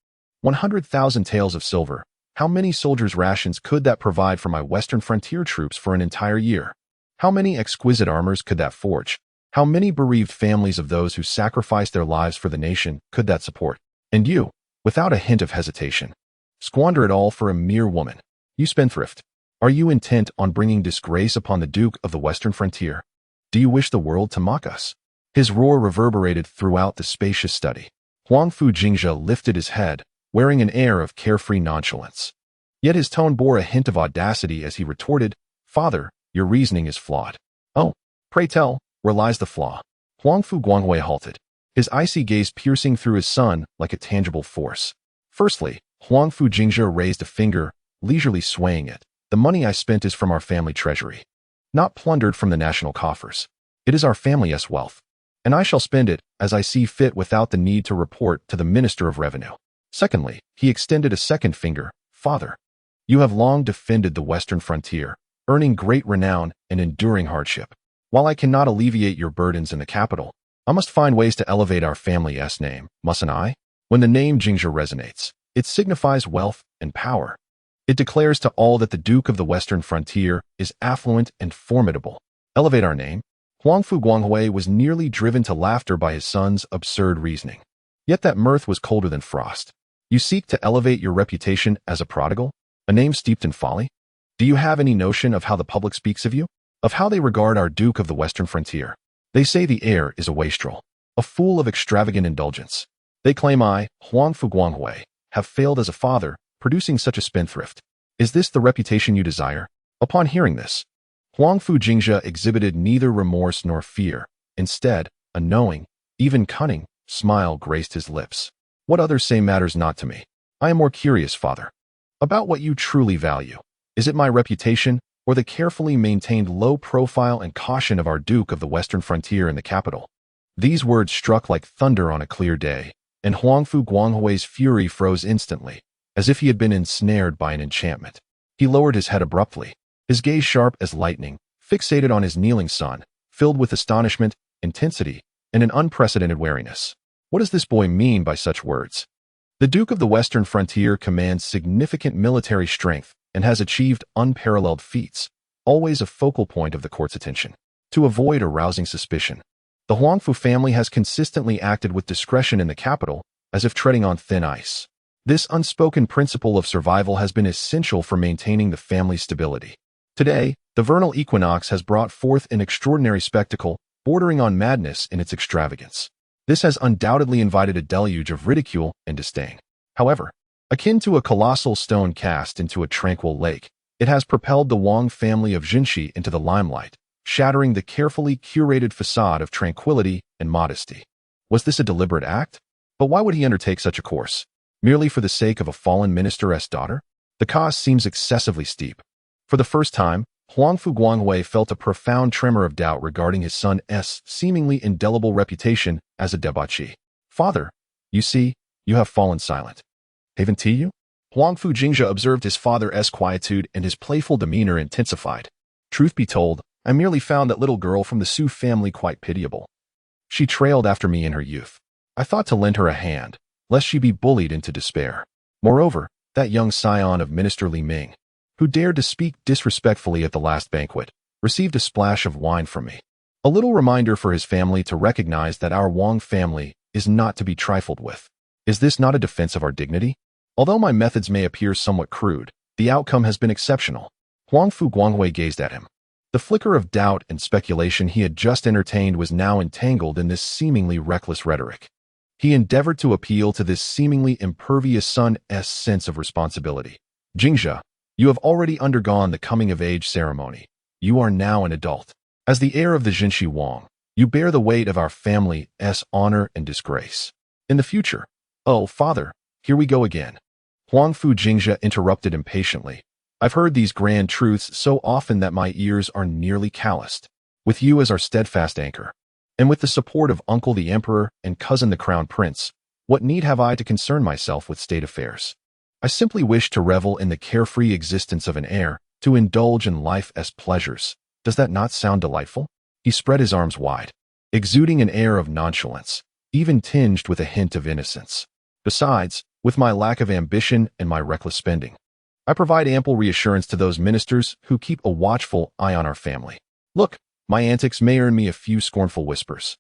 100,000 taels of silver. How many soldiers' rations could that provide for my western frontier troops for an entire year? How many exquisite armors could that forge? How many bereaved families of those who sacrificed their lives for the nation could that support? And you, without a hint of hesitation, squander it all for a mere woman. You spendthrift. Are you intent on bringing disgrace upon the Duke of the Western Frontier? Do you wish the world to mock us?" His roar reverberated throughout the spacious study. Huangfu Jingzhe lifted his head, wearing an air of carefree nonchalance. Yet his tone bore a hint of audacity as he retorted, "Father, your reasoning is flawed." "Oh, pray tell, where lies the flaw?" Huangfu halted, his icy gaze piercing through his son like a tangible force. "Firstly," Huangfu Jingzhe raised a finger, leisurely swaying it, "the money I spent is from our family treasury, not plundered from the national coffers. It is our family's wealth, and I shall spend it as I see fit without the need to report to the Minister of Revenue." Secondly, he extended a second finger, "Father, you have long defended the Western frontier, earning great renown and enduring hardship. While I cannot alleviate your burdens in the capital, I must find ways to elevate our family's name, mustn't I? When the name Jingzhe resonates, it signifies wealth and power. It declares to all that the Duke of the Western Frontier is affluent and formidable. Elevate our name." Huangfu was nearly driven to laughter by his son's absurd reasoning. Yet that mirth was colder than frost. "You seek to elevate your reputation as a prodigal? A name steeped in folly? Do you have any notion of how the public speaks of you? Of how they regard our Duke of the Western Frontier? They say the heir is a wastrel, a fool of extravagant indulgence. They claim I, Huangfu, have failed as a father, producing such a spendthrift. Is this the reputation you desire?" Upon hearing this, Huangfu Jingzhe exhibited neither remorse nor fear. Instead, a knowing, even cunning, smile graced his lips. "What others say matters not to me. I am more curious, father, about what you truly value. Is it my reputation, or the carefully maintained low profile and caution of our Duke of the Western Frontier in the capital?" These words struck like thunder on a clear day, and Huangfu's fury froze instantly, as if he had been ensnared by an enchantment. He lowered his head abruptly, his gaze sharp as lightning, fixated on his kneeling son, filled with astonishment, intensity, and an unprecedented wariness. What does this boy mean by such words? The Duke of the Western Frontier commands significant military strength and has achieved unparalleled feats, always a focal point of the court's attention. To avoid arousing suspicion, The Huangfu family has consistently acted with discretion in the capital, as if treading on thin ice. This unspoken principle of survival has been essential for maintaining the family's stability. Today, the vernal equinox has brought forth an extraordinary spectacle, bordering on madness in its extravagance. This has undoubtedly invited a deluge of ridicule and disdain. However, akin to a colossal stone cast into a tranquil lake, it has propelled the Wang family of Jingzhe into the limelight, shattering the carefully curated facade of tranquility and modesty. Was this a deliberate act? But why would he undertake such a course? Merely for the sake of a fallen minister's daughter? The cost seems excessively steep. For the first time, Huangfu Guanghui felt a profound tremor of doubt regarding his son's seemingly indelible reputation as a debauchee. Father, you see, you have fallen silent. Haven't you? Huangfu Jingzhe observed his father's quietude, and his playful demeanor intensified. Truth be told, I merely found that little girl from the Su family quite pitiable. She trailed after me in her youth. I thought to lend her a hand, lest she be bullied into despair. Moreover, that young scion of Minister Li Ming, who dared to speak disrespectfully at the last banquet, received a splash of wine from me. A little reminder for his family to recognize that our Wang family is not to be trifled with. Is this not a defense of our dignity? Although my methods may appear somewhat crude, the outcome has been exceptional. Huangfu Guanghui gazed at him. The flicker of doubt and speculation he had just entertained was now entangled in this seemingly reckless rhetoric. He endeavored to appeal to this seemingly impervious son's sense of responsibility. Jingzhe, you have already undergone the coming-of-age ceremony. You are now an adult. As the heir of the Jingzhe Wang, you bear the weight of our family's honor and disgrace. In the future, oh, father, here we go again. Huangfu Jingzhe interrupted impatiently. I've heard these grand truths so often that my ears are nearly calloused. With you as our steadfast anchor, and with the support of uncle the emperor and cousin the crown prince, what need have I to concern myself with state affairs? I simply wish to revel in the carefree existence of an heir, to indulge in life's pleasures. Does that not sound delightful? He spread his arms wide, exuding an air of nonchalance, even tinged with a hint of innocence. Besides, with my lack of ambition and my reckless spending, I provide ample reassurance to those ministers who keep a watchful eye on our family. Look, my antics may earn me a few scornful whispers,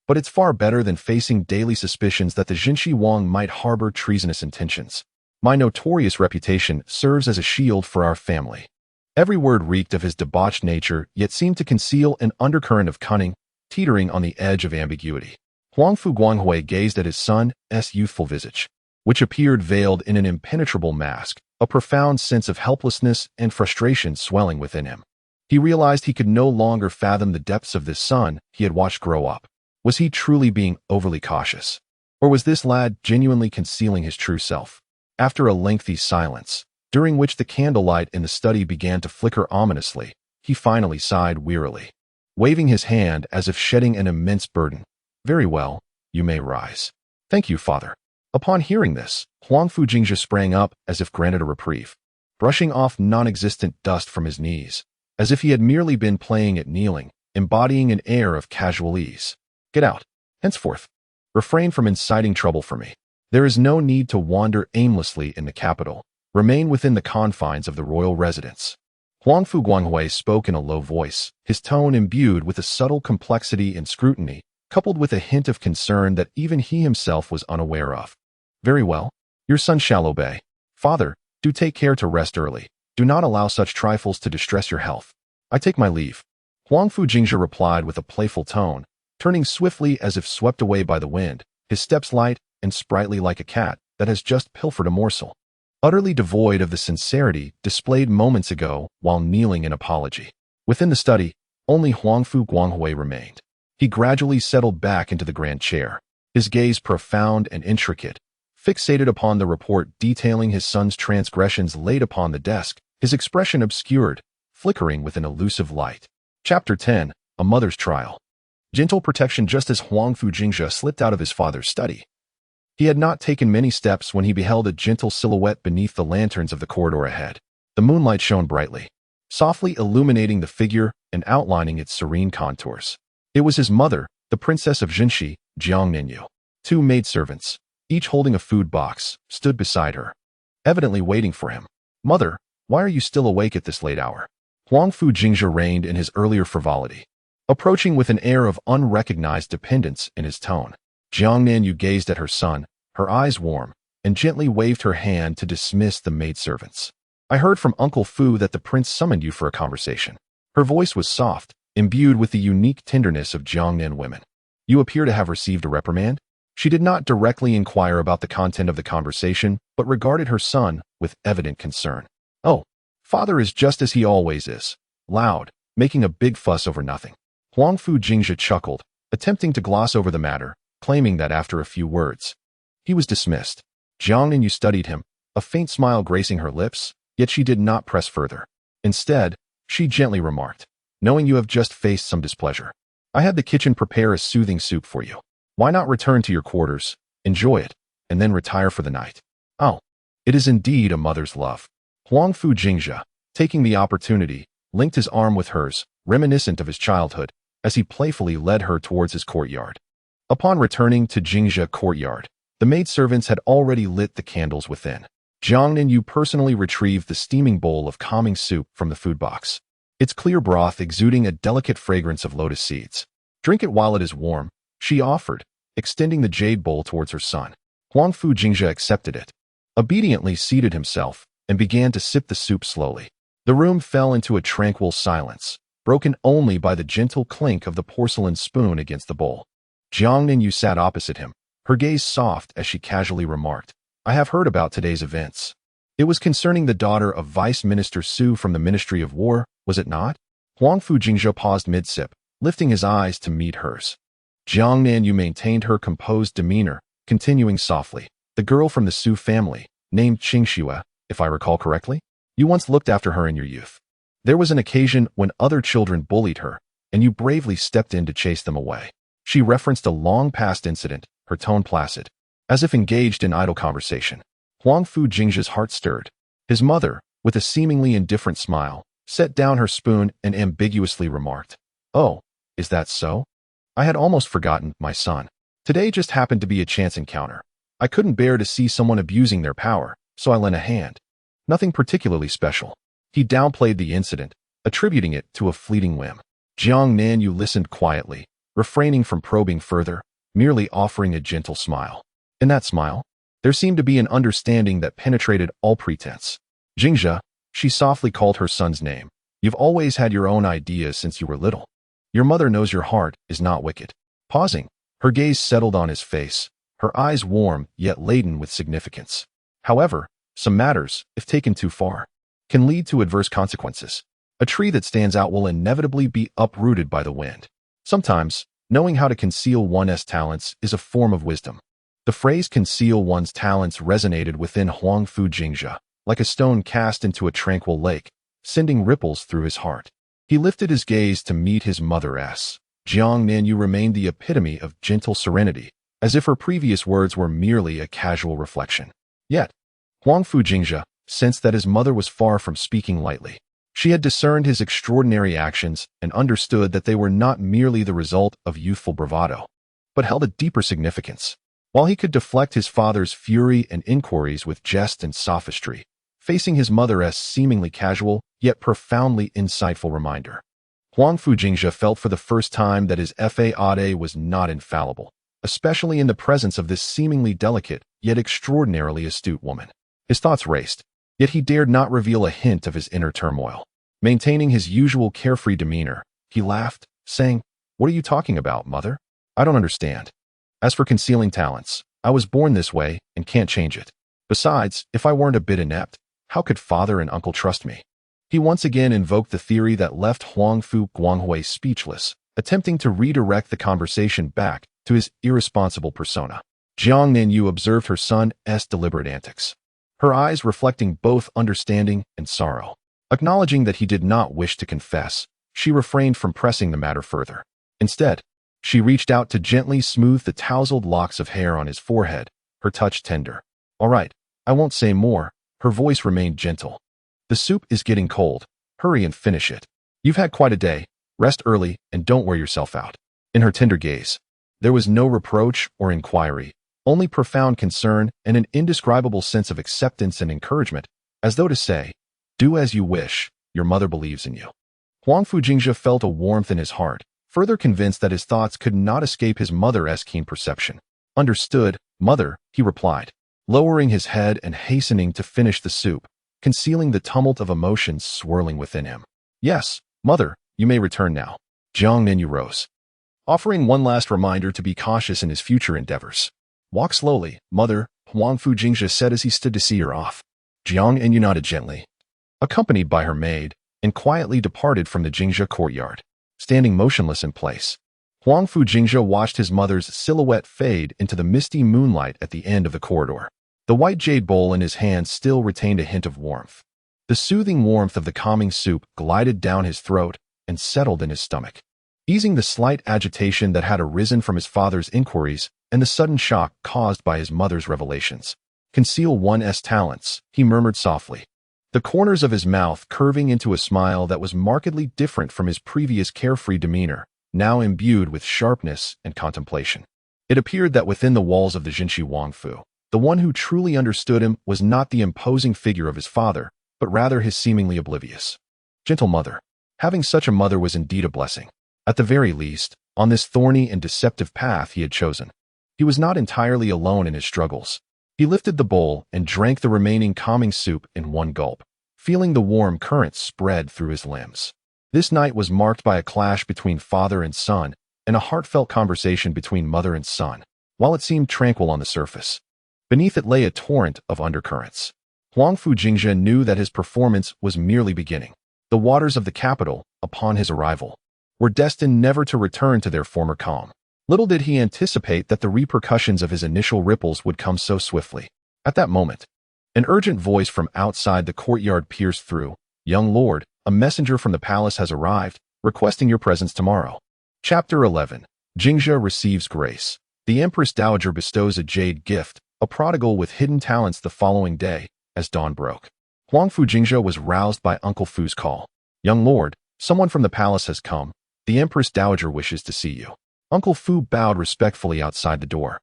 but it's far better than facing daily suspicions that the Jingzhe Wang might harbor treasonous intentions. My notorious reputation serves as a shield for our family. Every word reeked of his debauched nature, yet seemed to conceal an undercurrent of cunning, teetering on the edge of ambiguity. Huangfu Guanghui gazed at his son's youthful visage, which appeared veiled in an impenetrable mask, a profound sense of helplessness and frustration swelling within him. He realized he could no longer fathom the depths of this son he had watched grow up. Was he truly being overly cautious? Or was this lad genuinely concealing his true self? After a lengthy silence, during which the candlelight in the study began to flicker ominously, he finally sighed wearily, waving his hand as if shedding an immense burden. Very well, you may rise. Thank you, father. Upon hearing this, Huangfu Jingzhe sprang up as if granted a reprieve, brushing off non-existent dust from his knees, as if he had merely been playing at kneeling, embodying an air of casual ease. Get out. Henceforth, refrain from inciting trouble for me. There is no need to wander aimlessly in the capital. Remain within the confines of the royal residence. Huangfu Guanghui spoke in a low voice, his tone imbued with a subtle complexity and scrutiny, coupled with a hint of concern that even he himself was unaware of. Very well. Your son shall obey. Father, do take care to rest early. Do not allow such trifles to distress your health. I take my leave. Huangfu Jingzhe replied with a playful tone, turning swiftly as if swept away by the wind, his steps light and sprightly like a cat that has just pilfered a morsel. Utterly devoid of the sincerity displayed moments ago while kneeling in apology. Within the study, only Huangfu Guanghui remained. He gradually settled back into the grand chair, his gaze profound and intricate, fixated upon the report detailing his son's transgressions laid upon the desk, his expression obscured, flickering with an elusive light. Chapter 10, A Mother's Trial. Gentle protection. Just as Huangfu Jingzhe slipped out of his father's study, he had not taken many steps when he beheld a gentle silhouette beneath the lanterns of the corridor ahead. The moonlight shone brightly, softly illuminating the figure and outlining its serene contours. It was his mother, the princess of Jingzhe, Jiang Ninyu. Two maidservants, each holding a food box, stood beside her, evidently waiting for him. Mother, why are you still awake at this late hour? Huangfu Jingzhe reigned in his earlier frivolity, approaching with an air of unrecognized dependence in his tone. Jiang Yu gazed at her son, her eyes warm, and gently waved her hand to dismiss the maidservants. I heard from Uncle Fu that the prince summoned you for a conversation. Her voice was soft, imbued with the unique tenderness of Jiangnan women. You appear to have received a reprimand? She did not directly inquire about the content of the conversation, but regarded her son with evident concern. Oh, father is just as he always is, loud, making a big fuss over nothing. Huangfu Jingzhe chuckled, attempting to gloss over the matter, claiming that after a few words, he was dismissed. Jiang Yu studied him, a faint smile gracing her lips, yet she did not press further. Instead, she gently remarked, knowing you have just faced some displeasure, I had the kitchen prepare a soothing soup for you. Why not return to your quarters, enjoy it, and then retire for the night? Oh, it is indeed a mother's love. Huangfu Jingzhe, taking the opportunity, linked his arm with hers, reminiscent of his childhood, as he playfully led her towards his courtyard. Upon returning to Jingzhe courtyard, the maidservants had already lit the candles within. Jiang Yu personally retrieved the steaming bowl of calming soup from the food box, its clear broth exuding a delicate fragrance of lotus seeds. Drink it while it is warm, she offered, extending the jade bowl towards her son. Huangfu Jingzhe accepted it, obediently seated himself, and began to sip the soup slowly. The room fell into a tranquil silence, broken only by the gentle clink of the porcelain spoon against the bowl. Jiang Yu sat opposite him, her gaze soft as she casually remarked, I have heard about today's events. It was concerning the daughter of Vice Minister Su from the Ministry of War, was it not? Huangfu Jingzhe paused mid-sip, lifting his eyes to meet hers. Jiang Yu maintained her composed demeanor, continuing softly, the girl from the Su family, named Qingxue, if I recall correctly? You once looked after her in your youth. There was an occasion when other children bullied her, and you bravely stepped in to chase them away. She referenced a long-past incident, her tone placid, as if engaged in idle conversation. Huangfu Jingzhe's heart stirred. His mother, with a seemingly indifferent smile, set down her spoon and ambiguously remarked, Oh, is that so? I had almost forgotten, my son. Today just happened to be a chance encounter. I couldn't bear to see someone abusing their power, so I lent a hand. Nothing particularly special. He downplayed the incident, attributing it to a fleeting whim. Jiang Yu listened quietly, refraining from probing further, merely offering a gentle smile. In that smile, there seemed to be an understanding that penetrated all pretense. Jingzhe, she softly called her son's name. You've always had your own ideas since you were little. Your mother knows your heart is not wicked. Pausing, her gaze settled on his face, her eyes warm yet laden with significance. However, some matters, if taken too far, can lead to adverse consequences. A tree that stands out will inevitably be uprooted by the wind. Sometimes, knowing how to conceal one's talents is a form of wisdom. The phrase conceal one's talents resonated within Huangfu Jingzhe, like a stone cast into a tranquil lake, sending ripples through his heart. He lifted his gaze to meet his mother's. Jiang Yu remained the epitome of gentle serenity, as if her previous words were merely a casual reflection. Yet, Huangfu Jingzhe sensed that his mother was far from speaking lightly. She had discerned his extraordinary actions and understood that they were not merely the result of youthful bravado, but held a deeper significance. While he could deflect his father's fury and inquiries with jest and sophistry, facing his mother's seemingly casual, yet profoundly insightful reminder, Huangfu Jingzhe felt for the first time that his fade was not infallible, especially in the presence of this seemingly delicate, yet extraordinarily astute woman. His thoughts raced, yet he dared not reveal a hint of his inner turmoil. Maintaining his usual carefree demeanor, he laughed, saying, What are you talking about, mother? I don't understand. As for concealing talents, I was born this way and can't change it. Besides, if I weren't a bit inept, how could father and uncle trust me? He once again invoked the theory that left Huangfu Guanghui speechless, attempting to redirect the conversation back to his irresponsible persona. Jiang Yu observed her son's deliberate antics, her eyes reflecting both understanding and sorrow. Acknowledging that he did not wish to confess, she refrained from pressing the matter further. Instead, she reached out to gently smooth the tousled locks of hair on his forehead, her touch tender. All right, I won't say more. Her voice remained gentle. The soup is getting cold. Hurry and finish it. You've had quite a day. Rest early and don't wear yourself out. In her tender gaze, there was no reproach or inquiry, only profound concern and an indescribable sense of acceptance and encouragement, as though to say, Do as you wish, your mother believes in you. Huangfu Jingzhe felt a warmth in his heart, further convinced that his thoughts could not escape his mother's keen perception. "Understood, mother," he replied, lowering his head and hastening to finish the soup, concealing the tumult of emotions swirling within him. "Yes, mother, you may return now." Jiang Yu rose, offering one last reminder to be cautious in his future endeavors. "Walk slowly, mother," Huangfu Jingzhe said as he stood to see her off. Jiang Yu nodded gently, accompanied by her maid, and quietly departed from the Jingzhe courtyard. Standing motionless in place, Huangfu Jingzhe watched his mother's silhouette fade into the misty moonlight at the end of the corridor. The white jade bowl in his hand still retained a hint of warmth. The soothing warmth of the calming soup glided down his throat and settled in his stomach, easing the slight agitation that had arisen from his father's inquiries and the sudden shock caused by his mother's revelations. "Conceal one's talents," he murmured softly, the corners of his mouth curving into a smile that was markedly different from his previous carefree demeanor, now imbued with sharpness and contemplation. It appeared that within the walls of the Jingzhe Huangfu, the one who truly understood him was not the imposing figure of his father, but rather his seemingly oblivious, gentle mother. Having such a mother was indeed a blessing. At the very least, on this thorny and deceptive path he had chosen, he was not entirely alone in his struggles. He lifted the bowl and drank the remaining calming soup in one gulp, feeling the warm currents spread through his limbs. This night was marked by a clash between father and son and a heartfelt conversation between mother and son. While it seemed tranquil on the surface, beneath it lay a torrent of undercurrents. Huangfu Jingzhe knew that his performance was merely beginning. The waters of the capital, upon his arrival, were destined never to return to their former calm. Little did he anticipate that the repercussions of his initial ripples would come so swiftly. At that moment, an urgent voice from outside the courtyard pierced through. "Young lord, a messenger from the palace has arrived, requesting your presence tomorrow." Chapter 11. Jingzhe receives grace. The Empress Dowager bestows a jade gift, a prodigal with hidden talents the following day, as dawn broke. Huangfu Jingzhe was roused by Uncle Fu's call. "Young lord, someone from the palace has come. The Empress Dowager wishes to see you." Uncle Fu bowed respectfully outside the door,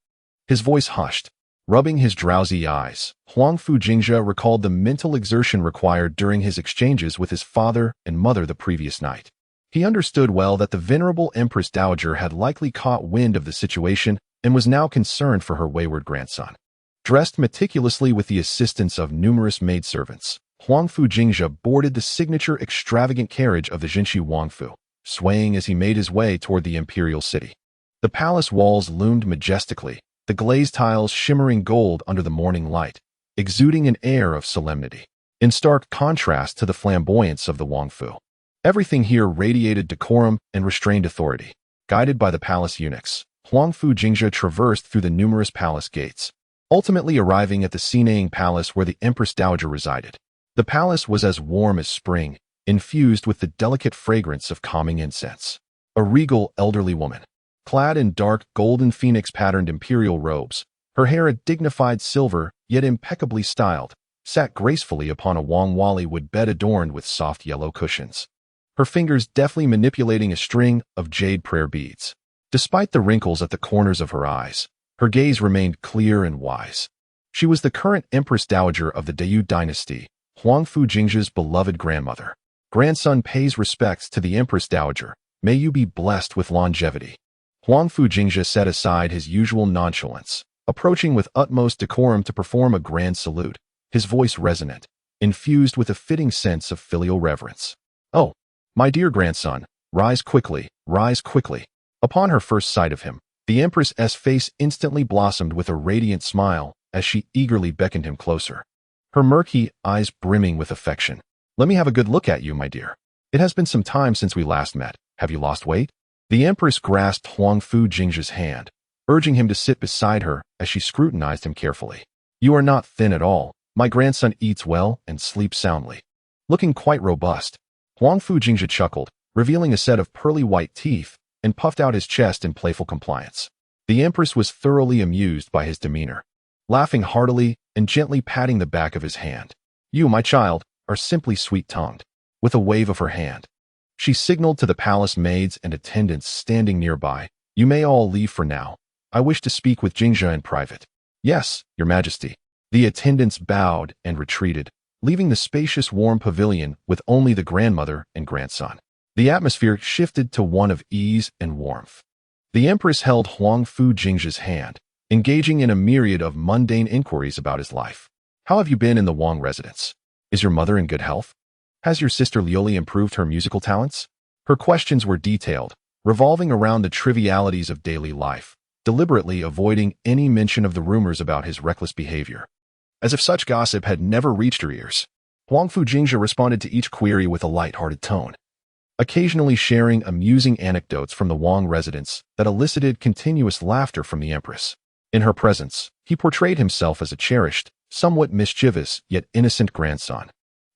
his voice hushed. Rubbing his drowsy eyes, Huangfu Jingzhe recalled the mental exertion required during his exchanges with his father and mother the previous night. He understood well that the venerable Empress Dowager had likely caught wind of the situation and was now concerned for her wayward grandson. Dressed meticulously with the assistance of numerous maidservants, Huangfu Jingzhe boarded the signature extravagant carriage of the Jingzhe Huangfu, swaying as he made his way toward the imperial city. The palace walls loomed majestically, the glazed tiles shimmering gold under the morning light, exuding an air of solemnity, in stark contrast to the flamboyance of the Huangfu. Everything here radiated decorum and restrained authority. Guided by the palace eunuchs, Huangfu Jingzhe traversed through the numerous palace gates, ultimately arriving at the Sinaying Palace where the Empress Dowager resided. The palace was as warm as spring, infused with the delicate fragrance of calming incense. A regal elderly woman, clad in dark golden phoenix-patterned imperial robes, her hair a dignified silver yet impeccably styled, sat gracefully upon a Wangwali wood bed adorned with soft yellow cushions, her fingers deftly manipulating a string of jade prayer beads. Despite the wrinkles at the corners of her eyes, her gaze remained clear and wise. She was the current Empress Dowager of the Great Yu Dynasty, Huangfu Jingzhe's beloved grandmother. Grandson pays respects to the Empress Dowager. May you be blessed with longevity. Huangfu Jingzhe set aside his usual nonchalance, approaching with utmost decorum to perform a grand salute, his voice resonant, infused with a fitting sense of filial reverence. "Oh, my dear grandson, rise quickly, rise quickly." Upon her first sight of him, the Empress's face instantly blossomed with a radiant smile as she eagerly beckoned him closer, her murky eyes brimming with affection. "Let me have a good look at you, my dear. It has been some time since we last met. Have you lost weight?" The Empress grasped Huangfu Jingzhe's hand, urging him to sit beside her as she scrutinized him carefully. "You are not thin at all. My grandson eats well and sleeps soundly. Looking quite robust." Huangfu Jingzhe chuckled, revealing a set of pearly white teeth, and puffed out his chest in playful compliance. The Empress was thoroughly amused by his demeanor, laughing heartily and gently patting the back of his hand. "You, my child, are simply sweet-tongued." With a wave of her hand, she signaled to the palace maids and attendants standing nearby, "You may all leave for now. I wish to speak with Jingzhe in private." "Yes, your majesty." The attendants bowed and retreated, leaving the spacious warm pavilion with only the grandmother and grandson. The atmosphere shifted to one of ease and warmth. The Empress held Huangfu Jingzhe's hand, engaging in a myriad of mundane inquiries about his life. How have you been in the Wang residence? Is your mother in good health? Has your sister Lioli improved her musical talents? Her questions were detailed, revolving around the trivialities of daily life, deliberately avoiding any mention of the rumors about his reckless behavior. As if such gossip had never reached her ears, Huangfu Jingzhe responded to each query with a light-hearted tone, occasionally sharing amusing anecdotes from the Wang residence that elicited continuous laughter from the Empress. In her presence, he portrayed himself as a cherished, somewhat mischievous yet innocent grandson,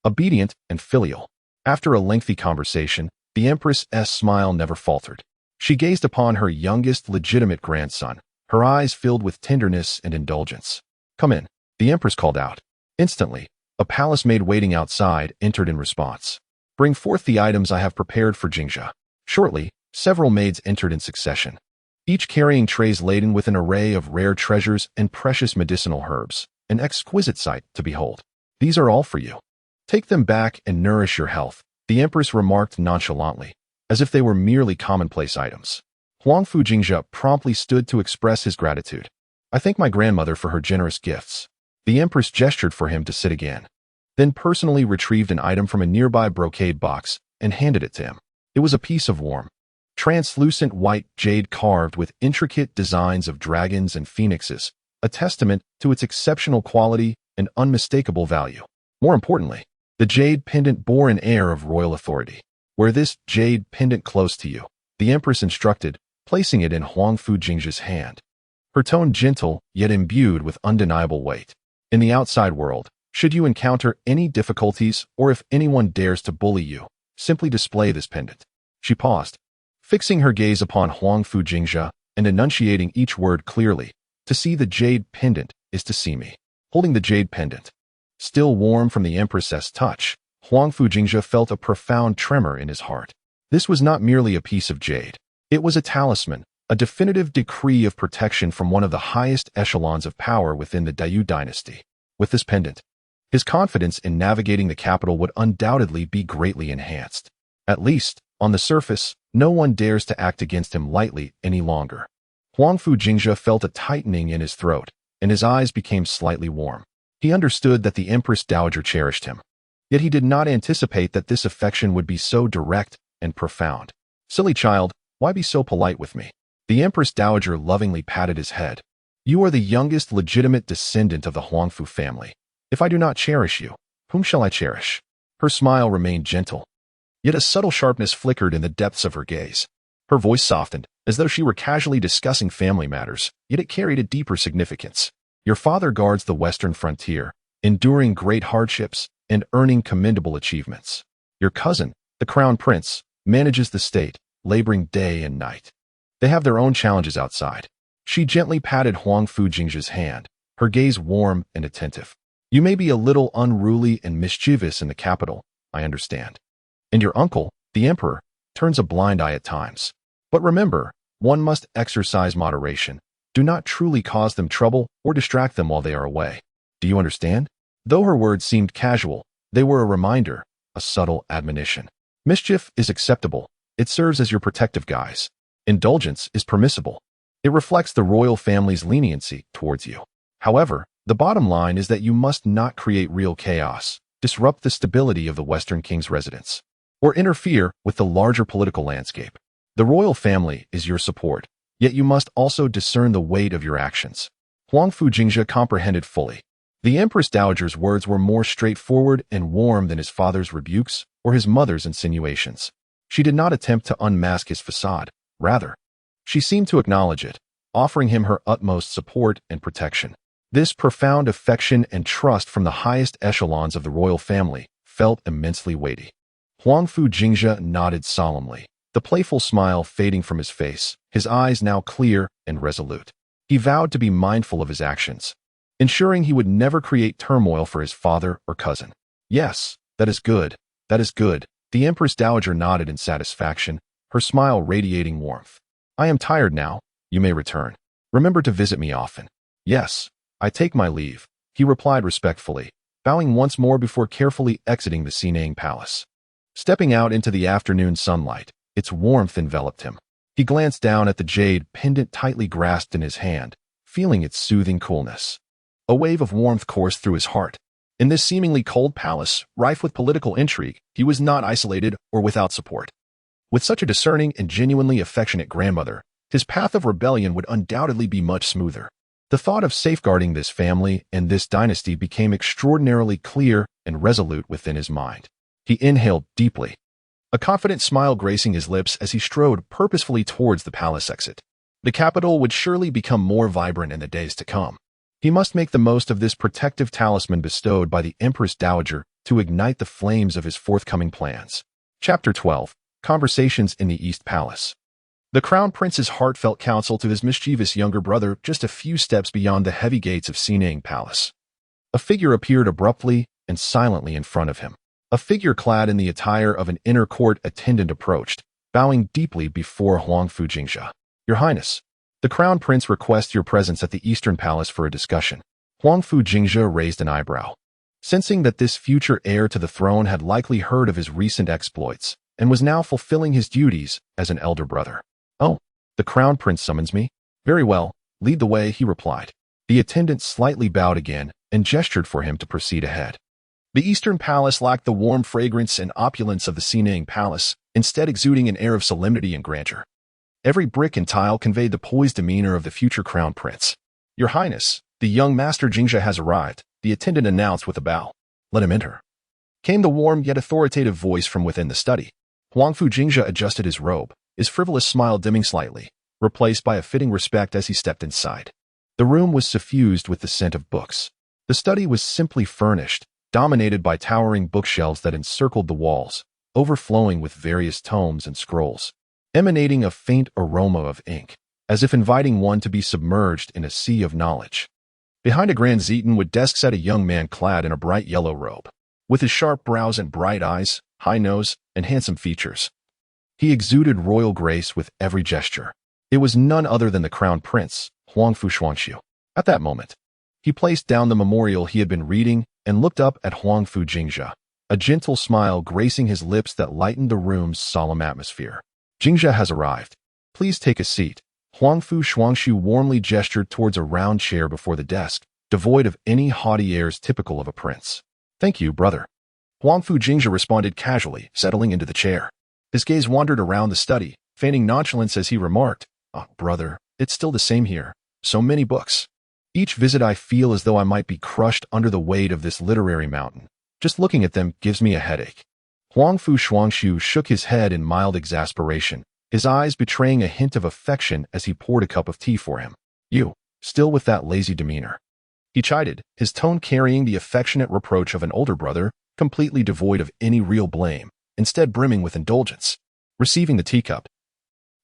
obedient and filial. After a lengthy conversation, the Empress's smile never faltered. She gazed upon her youngest legitimate grandson, her eyes filled with tenderness and indulgence. "Come in," the Empress called out. Instantly, a palace maid waiting outside entered in response. "Bring forth the items I have prepared for Jingzhe." Shortly, several maids entered in succession, each carrying trays laden with an array of rare treasures and precious medicinal herbs, an exquisite sight to behold. "These are all for you. Take them back and nourish your health," the Empress remarked nonchalantly, as if they were merely commonplace items. Huangfu Jingzhe promptly stood to express his gratitude. "I thank my grandmother for her generous gifts." The Empress gestured for him to sit again, then personally retrieved an item from a nearby brocade box and handed it to him. It was a piece of warm, translucent white jade carved with intricate designs of dragons and phoenixes, a testament to its exceptional quality and unmistakable value. More importantly, the jade pendant bore an air of royal authority. "Wear this jade pendant close to you," the Empress instructed, placing it in Huangfu Jingzhe's hand, her tone gentle yet imbued with undeniable weight. "In the outside world, should you encounter any difficulties or if anyone dares to bully you, simply display this pendant." She paused, fixing her gaze upon Huangfu Jingzhe and enunciating each word clearly. "To see the jade pendant is to see me." Holding the jade pendant, still warm from the Empress's touch, Huangfu Jingzhe felt a profound tremor in his heart. This was not merely a piece of jade. It was a talisman, a definitive decree of protection from one of the highest echelons of power within the Yu Dynasty. With this pendant, his confidence in navigating the capital would undoubtedly be greatly enhanced. At least, on the surface, no one dares to act against him lightly any longer. Huangfu Jingzhe felt a tightening in his throat, and his eyes became slightly warm. He understood that the Empress Dowager cherished him, yet he did not anticipate that this affection would be so direct and profound. "Silly child, why be so polite with me?" The Empress Dowager lovingly patted his head. "You are the youngest legitimate descendant of the Huangfu family. If I do not cherish you, whom shall I cherish?" Her smile remained gentle, yet a subtle sharpness flickered in the depths of her gaze. Her voice softened, as though she were casually discussing family matters, yet it carried a deeper significance. "Your father guards the western frontier, enduring great hardships and earning commendable achievements. Your cousin, the Crown Prince, manages the state, laboring day and night. They have their own challenges outside." She gently patted Huangfu Jingzhe's hand, her gaze warm and attentive. "You may be a little unruly and mischievous in the capital, I understand. And your uncle, the Emperor, turns a blind eye at times. But remember, one must exercise moderation. Do not truly cause them trouble or distract them while they are away. Do you understand?" Though her words seemed casual, they were a reminder, a subtle admonition. Mischief is acceptable. It serves as your protective guise. Indulgence is permissible. It reflects the royal family's leniency towards you. However, the bottom line is that you must not create real chaos, disrupt the stability of the Western King's residence, or interfere with the larger political landscape. The royal family is your support, yet you must also discern the weight of your actions. Huangfu Jingzhe comprehended fully. The Empress Dowager's words were more straightforward and warm than his father's rebukes or his mother's insinuations. She did not attempt to unmask his facade. Rather, she seemed to acknowledge it, offering him her utmost support and protection. This profound affection and trust from the highest echelons of the royal family felt immensely weighty. Huangfu Jingzhe nodded solemnly, the playful smile fading from his face, his eyes now clear and resolute. He vowed to be mindful of his actions, ensuring he would never create turmoil for his father or cousin. "Yes, that is good, that is good." The Empress Dowager nodded in satisfaction, her smile radiating warmth. "I am tired now. You may return. Remember to visit me often." "Yes, I take my leave," he replied respectfully, bowing once more before carefully exiting the Sinang Palace. Stepping out into the afternoon sunlight, its warmth enveloped him. He glanced down at the jade pendant tightly grasped in his hand, feeling its soothing coolness. A wave of warmth coursed through his heart. In this seemingly cold palace, rife with political intrigue, he was not isolated or without support. With such a discerning and genuinely affectionate grandmother, his path of rebellion would undoubtedly be much smoother. The thought of safeguarding this family and this dynasty became extraordinarily clear and resolute within his mind. He inhaled deeply, a confident smile gracing his lips as he strode purposefully towards the palace exit. The capital would surely become more vibrant in the days to come. He must make the most of this protective talisman bestowed by the Empress Dowager to ignite the flames of his forthcoming plans. Chapter 12. Conversations in the East Palace. The Crown Prince's heartfelt counsel to his mischievous younger brother just a few steps beyond the heavy gates of Sinang Palace. A figure appeared abruptly and silently in front of him. A figure clad in the attire of an inner court attendant approached, bowing deeply before Huangfu Jingzhe. Your Highness, the Crown Prince requests your presence at the Eastern Palace for a discussion. Huangfu Jingzhe raised an eyebrow. Sensing that this future heir to the throne had likely heard of his recent exploits and was now fulfilling his duties as an elder brother. Oh, the Crown Prince summons me? Very well, lead the way, he replied. The attendant slightly bowed again and gestured for him to proceed ahead. The Eastern Palace lacked the warm fragrance and opulence of the Sinang Palace, instead exuding an air of solemnity and grandeur. Every brick and tile conveyed the poised demeanor of the future Crown Prince. Your Highness, the young Master Jingzhe has arrived, the attendant announced with a bow. Let him enter. Came the warm yet authoritative voice from within the study. Huangfu Jingzhe adjusted his robe, his frivolous smile dimming slightly, replaced by a fitting respect as he stepped inside. The room was suffused with the scent of books. The study was simply furnished, dominated by towering bookshelves that encircled the walls, overflowing with various tomes and scrolls, emanating a faint aroma of ink, as if inviting one to be submerged in a sea of knowledge. Behind a grand Zetonwood desk sat a young man clad in a bright yellow robe. With his sharp brows and bright eyes, high nose, and handsome features, he exuded royal grace with every gesture. It was none other than the Crown Prince, Huangfu Shuangxiu. At that moment, he placed down the memorial he had been reading and looked up at Huangfu Jingzhe, a gentle smile gracing his lips that lightened the room's solemn atmosphere. Jingzhe has arrived. Please take a seat. Huangfu Shuangxiu warmly gestured towards a round chair before the desk, devoid of any haughty airs typical of a prince. Thank you, brother. Huangfu Jingzhe responded casually, settling into the chair. His gaze wandered around the study, feigning nonchalance as he remarked, Oh, brother, it's still the same here. So many books. Each visit I feel as though I might be crushed under the weight of this literary mountain. Just looking at them gives me a headache. Huangfu Shuangxiu shook his head in mild exasperation, his eyes betraying a hint of affection as he poured a cup of tea for him. You, still with that lazy demeanor. He chided, his tone carrying the affectionate reproach of an older brother, completely devoid of any real blame, instead brimming with indulgence. Receiving the teacup,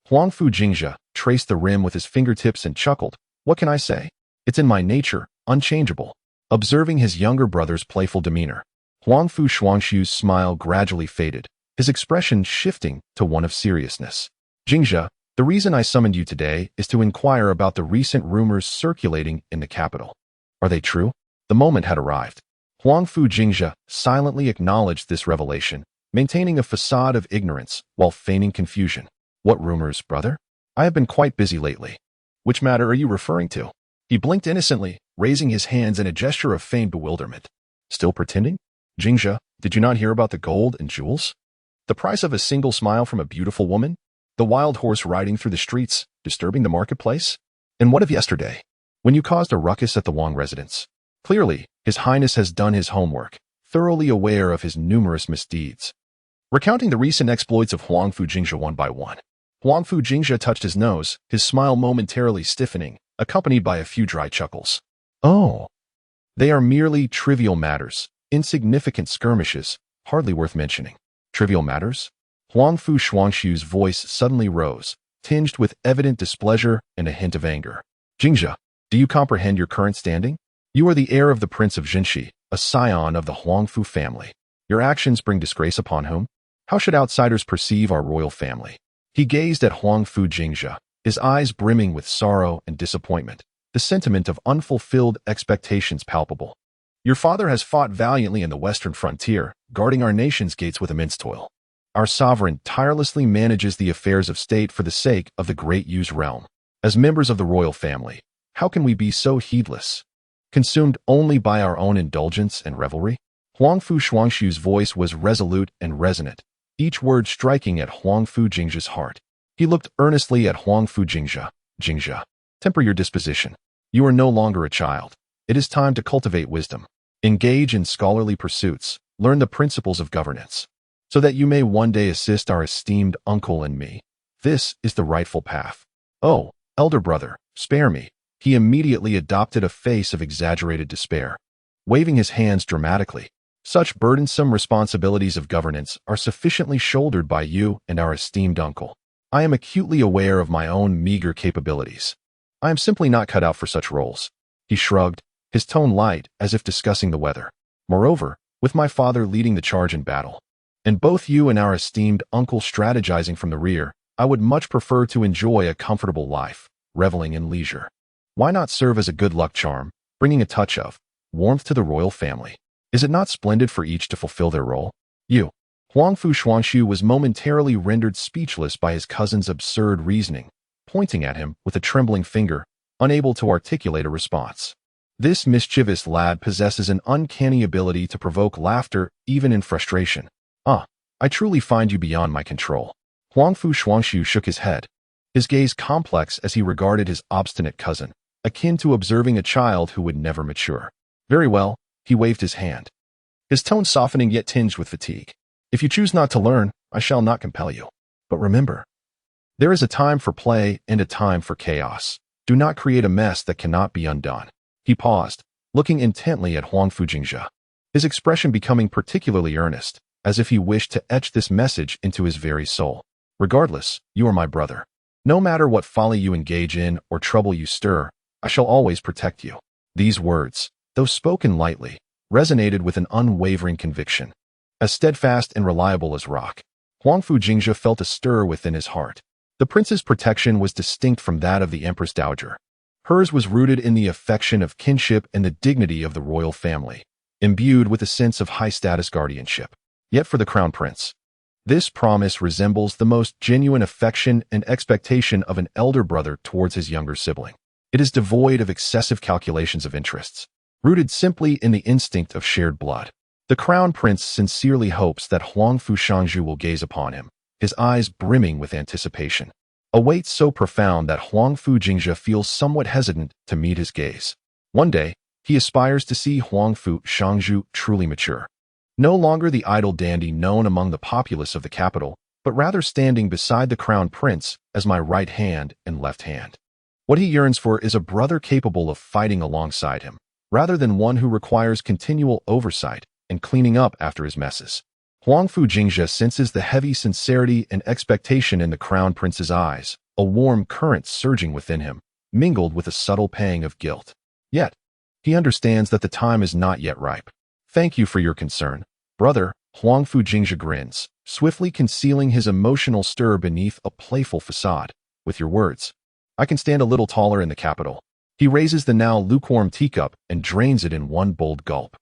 Huangfu Jingzhe traced the rim with his fingertips and chuckled. What can I say? It's in my nature, unchangeable. Observing his younger brother's playful demeanor, Huangfu Shuangxiu's smile gradually faded, his expression shifting to one of seriousness. Jingzhe, the reason I summoned you today is to inquire about the recent rumors circulating in the capital. Are they true? The moment had arrived. Huangfu Jingzhe silently acknowledged this revelation, maintaining a facade of ignorance while feigning confusion. What rumors, brother? I have been quite busy lately. Which matter are you referring to? He blinked innocently, raising his hands in a gesture of feigned bewilderment. Still pretending? Jingzhe, did you not hear about the gold and jewels? The price of a single smile from a beautiful woman? The wild horse riding through the streets, disturbing the marketplace? And what of yesterday, when you caused a ruckus at the Wang residence? Clearly, His Highness has done his homework, thoroughly aware of his numerous misdeeds. Recounting the recent exploits of Huangfu Jingzhe one by one, Huangfu Jingzhe touched his nose, his smile momentarily stiffening, accompanied by a few dry chuckles. Oh, they are merely trivial matters, insignificant skirmishes, hardly worth mentioning. Trivial matters? Huangfu Shuangxiu's voice suddenly rose, tinged with evident displeasure and a hint of anger. Jingzhe, do you comprehend your current standing? You are the heir of the Prince of Jingzhe, a scion of the Huangfu family. Your actions bring disgrace upon whom? How should outsiders perceive our royal family? He gazed at Huangfu Jingzhe, his eyes brimming with sorrow and disappointment, the sentiment of unfulfilled expectations palpable. Your father has fought valiantly in the western frontier, guarding our nation's gates with immense toil. Our sovereign tirelessly manages the affairs of state for the sake of the Great Yu's realm. As members of the royal family, how can we be so heedless? Consumed only by our own indulgence and revelry? Huangfu Shuangshu's voice was resolute and resonant, each word striking at Huangfu Jingzhe's heart. He looked earnestly at Huangfu Jingzhe. Jingzhe, temper your disposition. You are no longer a child. It is time to cultivate wisdom. Engage in scholarly pursuits. Learn the principles of governance, so that you may one day assist our esteemed uncle and me. This is the rightful path. Oh, elder brother, spare me. He immediately adopted a face of exaggerated despair, waving his hands dramatically. Such burdensome responsibilities of governance are sufficiently shouldered by you and our esteemed uncle. I am acutely aware of my own meager capabilities. I am simply not cut out for such roles. He shrugged, his tone light as if discussing the weather. Moreover, with my father leading the charge in battle, and both you and our esteemed uncle strategizing from the rear, I would much prefer to enjoy a comfortable life, reveling in leisure. Why not serve as a good luck charm, bringing a touch of warmth to the royal family? Is it not splendid for each to fulfill their role? You. Huangfu Shuangshu was momentarily rendered speechless by his cousin's absurd reasoning, pointing at him with a trembling finger, unable to articulate a response. This mischievous lad possesses an uncanny ability to provoke laughter even in frustration. I truly find you beyond my control. Huangfu Shuangshu shook his head, his gaze complex as he regarded his obstinate cousin, akin to observing a child who would never mature. Very well, he waved his hand, his tone softening yet tinged with fatigue. If you choose not to learn, I shall not compel you. But remember, there is a time for play and a time for chaos. Do not create a mess that cannot be undone. He paused, looking intently at Huangfu Jingzhe, his expression becoming particularly earnest, as if he wished to etch this message into his very soul. Regardless, you are my brother. No matter what folly you engage in or trouble you stir, I shall always protect you. These words, though spoken lightly, resonated with an unwavering conviction. As steadfast and reliable as rock, Huangfu Jingzhe felt a stir within his heart. The prince's protection was distinct from that of the Empress Dowager. Hers was rooted in the affection of kinship and the dignity of the royal family, imbued with a sense of high-status guardianship. Yet for the crown prince, this promise resembles the most genuine affection and expectation of an elder brother towards his younger sibling. It is devoid of excessive calculations of interests, rooted simply in the instinct of shared blood. The crown prince sincerely hopes that Huangfu Shuangshu will gaze upon him, his eyes brimming with anticipation. A weight so profound that Huangfu Jingzhe feels somewhat hesitant to meet his gaze. One day, he aspires to see Huangfu Shuangshu truly mature. No longer the idle dandy known among the populace of the capital, but rather standing beside the crown prince as my right hand and left hand. What he yearns for is a brother capable of fighting alongside him, rather than one who requires continual oversight and cleaning up after his messes. Huangfu Jingzhe senses the heavy sincerity and expectation in the crown prince's eyes, a warm current surging within him, mingled with a subtle pang of guilt. Yet, he understands that the time is not yet ripe. Thank you for your concern, brother. Huangfu Jingzhe grins, swiftly concealing his emotional stir beneath a playful facade. With your words, I can stand a little taller in the capital. He raises the now lukewarm teacup and drains it in one bold gulp,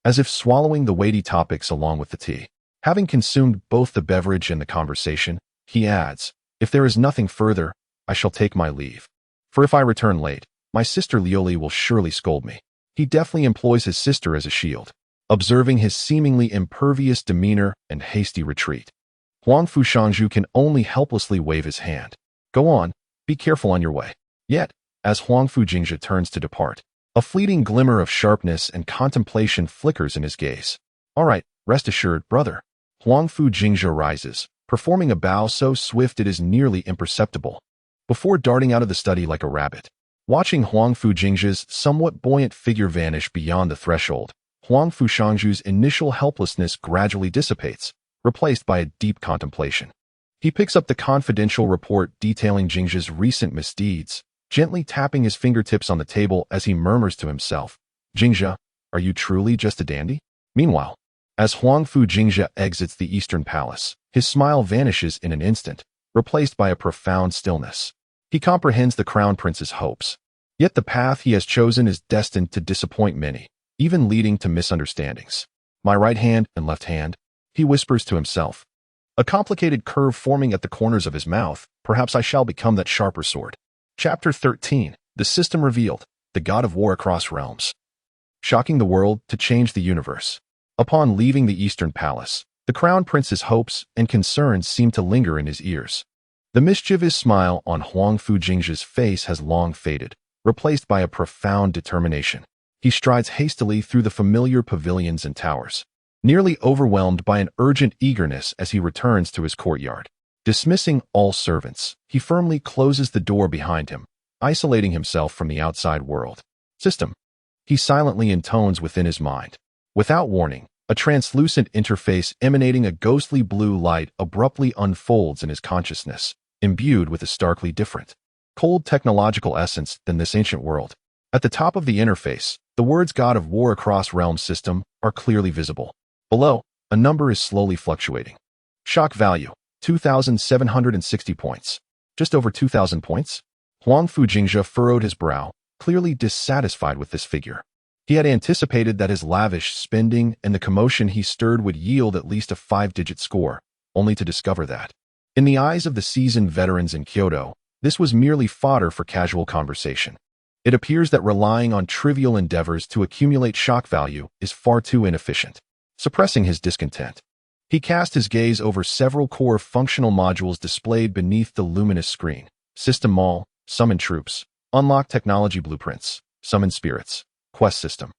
as if swallowing the weighty topics along with the tea. Having consumed both the beverage and the conversation, he adds, if there is nothing further, I shall take my leave. For if I return late, my sister Lioli will surely scold me. He deftly employs his sister as a shield, observing his seemingly impervious demeanor and hasty retreat. Huangfu Shuangshu can only helplessly wave his hand. Go on, be careful on your way. Yet, as Huangfu Jingzhe turns to depart, a fleeting glimmer of sharpness and contemplation flickers in his gaze. All right, rest assured, brother. Huangfu Jingzhe rises, performing a bow so swift it is nearly imperceptible, before darting out of the study like a rabbit. Watching Huangfu Jingzhe's somewhat buoyant figure vanish beyond the threshold, Huangfu Shuangshu's initial helplessness gradually dissipates, replaced by a deep contemplation. He picks up the confidential report detailing Jingzhe's recent misdeeds, gently tapping his fingertips on the table as he murmurs to himself, Jingzhe, are you truly just a dandy? Meanwhile, as Huangfu Jingzhe exits the Eastern Palace, his smile vanishes in an instant, replaced by a profound stillness. He comprehends the crown prince's hopes. Yet the path he has chosen is destined to disappoint many, even leading to misunderstandings. My right hand and left hand, he whispers to himself. a complicated curve forming at the corners of his mouth. Perhaps I shall become that sharper sword. Chapter 13. The System Revealed. The God of War Across Realms. Shocking the world to change the universe. Upon leaving the Eastern Palace, the Crown Prince's hopes and concerns seemed to linger in his ears. The mischievous smile on Huangfu Jingzhe's face has long faded, replaced by a profound determination. He strides hastily through the familiar pavilions and towers, nearly overwhelmed by an urgent eagerness as he returns to his courtyard. Dismissing all servants, he firmly closes the door behind him, isolating himself from the outside world. System. He silently intones within his mind. Without warning, a translucent interface emanating a ghostly blue light abruptly unfolds in his consciousness, imbued with a starkly different, cold technological essence than this ancient world. At the top of the interface, the words God of War Across Realms System are clearly visible. Below, a number is slowly fluctuating. Shock value, 2,760 points. Just over 2,000 points? Huangfu Jingzhe furrowed his brow, clearly dissatisfied with this figure. He had anticipated that his lavish spending and the commotion he stirred would yield at least a 5-digit score, only to discover that, in the eyes of the seasoned veterans in Kyoto, this was merely fodder for casual conversation. It appears that relying on trivial endeavors to accumulate shock value is far too inefficient. Suppressing his discontent, he cast his gaze over several core functional modules displayed beneath the luminous screen. System Mall, Summon Troops, Unlock Technology Blueprints, Summon Spirits, Quest System.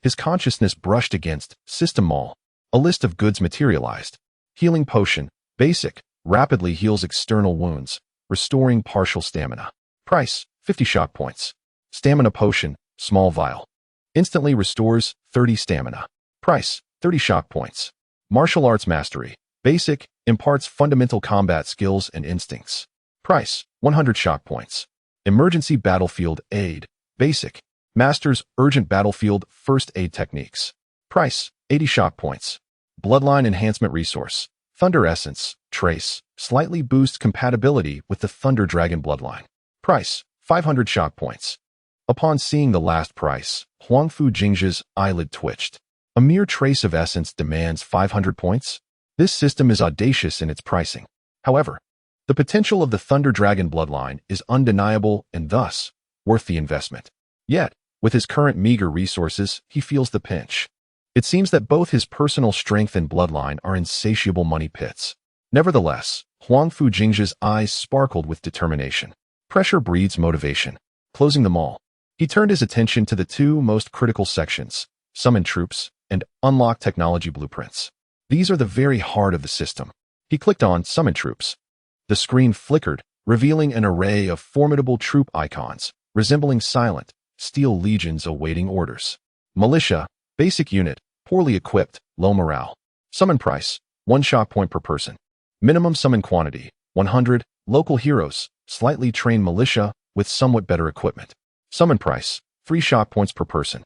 His consciousness brushed against System Mall. A list of goods materialized. Healing Potion, Basic, rapidly heals external wounds, restoring partial stamina. Price, 50 shock points. Stamina Potion, Small Vial. Instantly restores 30 stamina. Price, 30 shock points. Martial Arts Mastery, Basic, imparts fundamental combat skills and instincts. Price, 100 shock points. Emergency Battlefield Aid, Basic, masters urgent battlefield first aid techniques. Price, 80 shock points. Bloodline Enhancement Resource, Thunder Essence, Trace, slightly boosts compatibility with the Thunder Dragon bloodline. Price, 500 shock points. Upon seeing the last price, Huangfu Jingzhe's eyelid twitched. A mere trace of essence demands 500 points? This system is audacious in its pricing. However, the potential of the Thunder Dragon bloodline is undeniable and thus worth the investment. Yet, with his current meager resources, he feels the pinch. It seems that both his personal strength and bloodline are insatiable money pits. Nevertheless, Huangfu Jingzhe's eyes sparkled with determination. Pressure breeds motivation. Closing them all, he turned his attention to the two most critical sections, Summon Troops and Unlock Technology Blueprints. These are the very heart of the system. He clicked on Summon Troops. The screen flickered, revealing an array of formidable troop icons, resembling silent, steel legions awaiting orders. Militia, Basic Unit, poorly equipped, low morale. Summon Price, 1 shock point per person. Minimum Summon Quantity, 100, Local Heroes, slightly trained militia with somewhat better equipment. Summon Price, 3 shock points per person.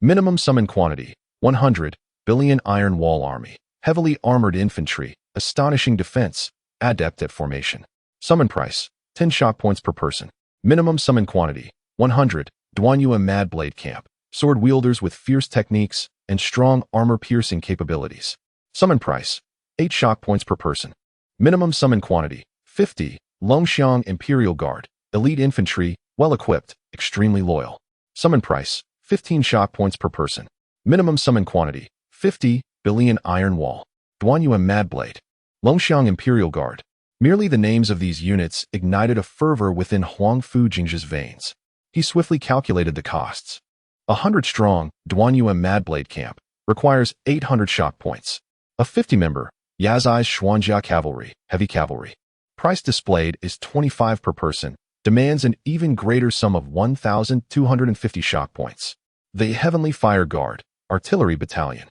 Minimum Summon Quantity, 100, Billion Iron Wall Army, heavily armored infantry, astonishing defense, adept at formation. Summon Price, 10 shock points per person. Minimum Summon Quantity, 100, Guan Yu Mad Blade Camp, sword wielders with fierce techniques and strong armor-piercing capabilities. Summon Price, 8 shock points per person. Minimum Summon Quantity, 50, Longxiang Imperial Guard, elite infantry, well-equipped, extremely loyal. Summon Price, 15 shock points per person. Minimum Summon Quantity, 50, Billion Iron Wall, Guan Yu Mad Blade, Longxiang Imperial Guard. Merely the names of these units ignited a fervor within Huangfu Jingzhe's veins. He swiftly calculated the costs. 100-strong, Guan Yu Mad Blade Camp requires 800 shock points. A 50-member, Yazai's Xuanjia Cavalry, Heavy Cavalry. Price displayed is 25 per person, demands an even greater sum of 1,250 shock points. The Heavenly Fire Guard, Artillery Battalion.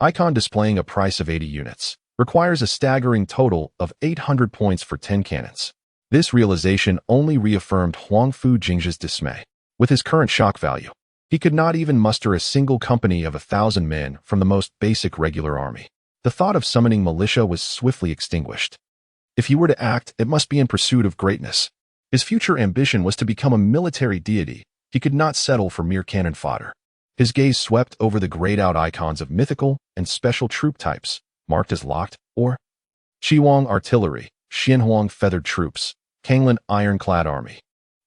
Icon displaying a price of 80 units. Requires a staggering total of 800 points for 10 cannons. This realization only reaffirmed Huangfu Jingzhe's dismay. With his current shock value, he could not even muster a single company of 1,000 men from the most basic regular army. The thought of summoning militia was swiftly extinguished. If he were to act, it must be in pursuit of greatness. His future ambition was to become a military deity. He could not settle for mere cannon fodder. His gaze swept over the grayed-out icons of mythical and special troop types, marked as locked or Qiwang Artillery, Xinhuang Feathered Troops, Kanglan Ironclad Army,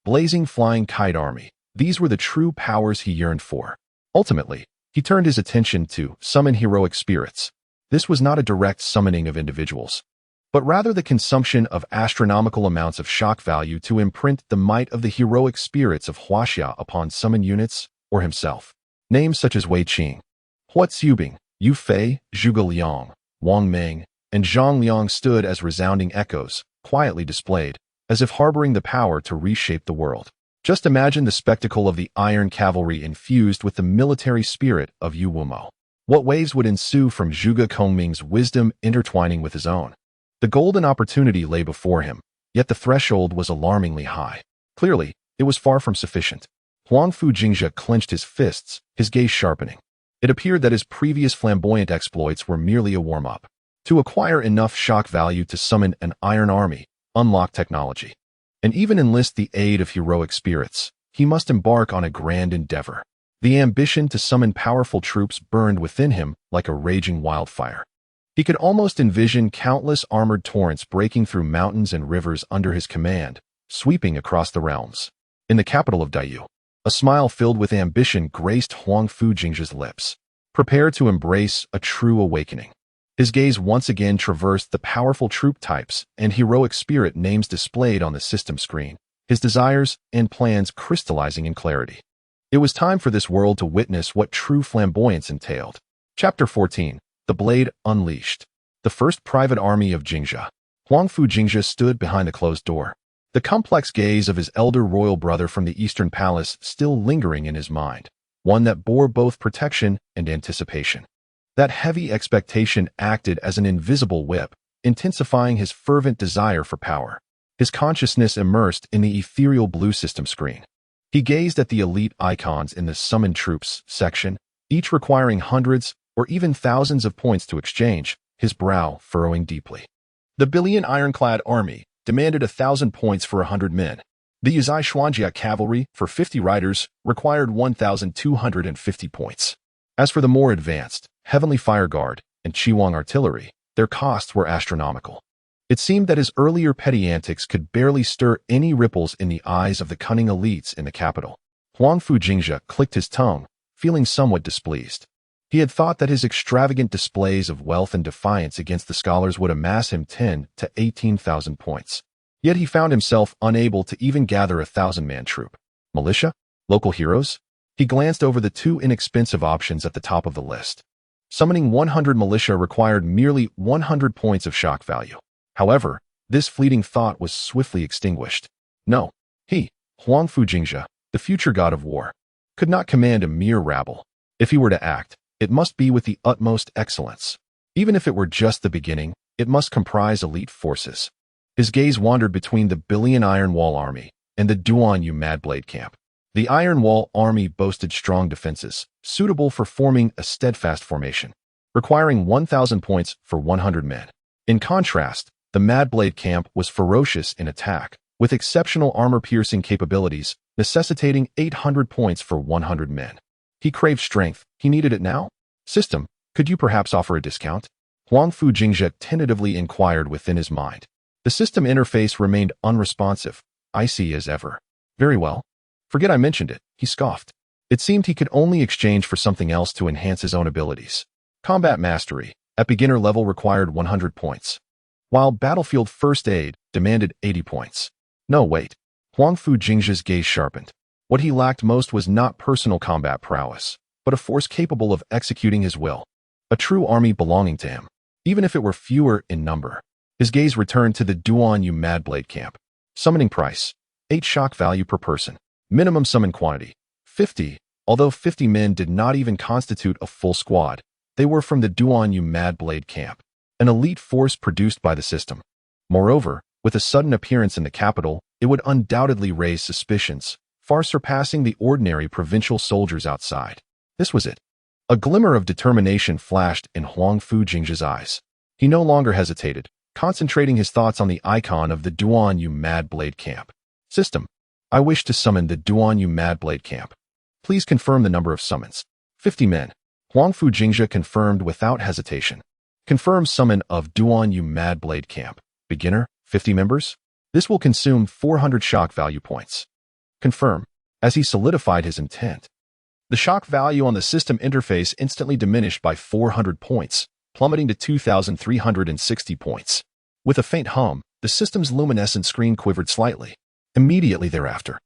Blazing Flying Kite Army. These were the true powers he yearned for. Ultimately, he turned his attention to summon heroic spirits. This was not a direct summoning of individuals, but rather the consumption of astronomical amounts of shock value to imprint the might of the heroic spirits of Huaxia upon summoned units or himself. Names such as Wei Qing, Hua Zubing, Yu Fei, Zhuge Liang, Wang Meng, and Zhang Liang stood as resounding echoes, quietly displayed, as if harboring the power to reshape the world. Just imagine the spectacle of the iron cavalry infused with the military spirit of Yu Wumo. What waves would ensue from Zhuge Kongming's wisdom intertwining with his own? The golden opportunity lay before him, yet the threshold was alarmingly high. Clearly, it was far from sufficient. Huangfu Jingzhe clenched his fists, his gaze sharpening. It appeared that his previous flamboyant exploits were merely a warm-up. To acquire enough shock value to summon an iron army, unlock technology, and even enlist the aid of heroic spirits, he must embark on a grand endeavor. The ambition to summon powerful troops burned within him like a raging wildfire. He could almost envision countless armored torrents breaking through mountains and rivers under his command, sweeping across the realms. In the capital of Daiyu, a smile filled with ambition graced Huangfu Jingzhe's lips. Prepare to embrace a true awakening. His gaze once again traversed the powerful troop types and heroic spirit names displayed on the system screen, his desires and plans crystallizing in clarity. It was time for this world to witness what true flamboyance entailed. Chapter 14. The Blade Unleashed. The first private army of Jingzhe. Huangfu Jingzhe stood behind the closed door, the complex gaze of his elder royal brother from the Eastern Palace still lingering in his mind, one that bore both protection and anticipation. That heavy expectation acted as an invisible whip, intensifying his fervent desire for power. His consciousness immersed in the ethereal blue system screen. He gazed at the elite icons in the Summoned Troops section, each requiring hundreds or even thousands of points to exchange, his brow furrowing deeply. The Billion Ironclad Army demanded 1,000 points for 100 men. The Yuzai Xuanjia Cavalry, for 50 riders, required 1,250 points. As for the more advanced Heavenly Fire Guard and Qiwang Artillery, their costs were astronomical. It seemed that his earlier petty antics could barely stir any ripples in the eyes of the cunning elites in the capital. Huangfu Jingzhe clicked his tongue, feeling somewhat displeased. He had thought that his extravagant displays of wealth and defiance against the scholars would amass him 10 to 18,000 points. Yet he found himself unable to even gather a 1,000-man troop. Militia? Local heroes? He glanced over the two inexpensive options at the top of the list. Summoning 100 militia required merely 100 points of shock value. However, this fleeting thought was swiftly extinguished. No, he, Huangfu Jingzhe, the future god of war, could not command a mere rabble. If he were to act, it must be with the utmost excellence. Even if it were just the beginning, it must comprise elite forces. His gaze wandered between the Billion Iron Wall Army and the Guan Yu Mad Blade Camp. The Iron Wall Army boasted strong defenses, suitable for forming a steadfast formation, requiring 1,000 points for 100 men. In contrast, the Mad Blade Camp was ferocious in attack, with exceptional armor-piercing capabilities, necessitating 800 points for 100 men. He craved strength. He needed it now? System, could you perhaps offer a discount? Huangfu Jingzhe tentatively inquired within his mind. The system interface remained unresponsive, icy as ever. Very well. Forget I mentioned it, he scoffed. It seemed he could only exchange for something else to enhance his own abilities. Combat Mastery, at beginner level, required 100 points, while Battlefield First Aid demanded 80 points. No, wait. Huangfu Jingzhe's gaze sharpened. What he lacked most was not personal combat prowess, but a force capable of executing his will. A true army belonging to him, even if it were fewer in number. His gaze returned to the Guan Yu Mad Blade Camp. Summoning price, 8 shock value per person. Minimum summon quantity, 50. Although 50 men did not even constitute a full squad, they were from the Guan Yu Mad Blade Camp, an elite force produced by the system. Moreover, with a sudden appearance in the capital, it would undoubtedly raise suspicions, far surpassing the ordinary provincial soldiers outside. This was it. A glimmer of determination flashed in Huangfu Jingzhe's eyes. He no longer hesitated, concentrating his thoughts on the icon of the Guan Yu Mad Blade Camp. System, I wish to summon the Guan Yu Mad Blade Camp. Please confirm the number of summons. 50 men. Huangfu Jingzhe confirmed without hesitation. Confirm summon of Duan Yu Mad Blade Camp. Beginner, 50 members. This will consume 400 shock value points. Confirm, as he solidified his intent. The shock value on the system interface instantly diminished by 400 points, plummeting to 2,360 points. With a faint hum, the system's luminescent screen quivered slightly. Immediately thereafter,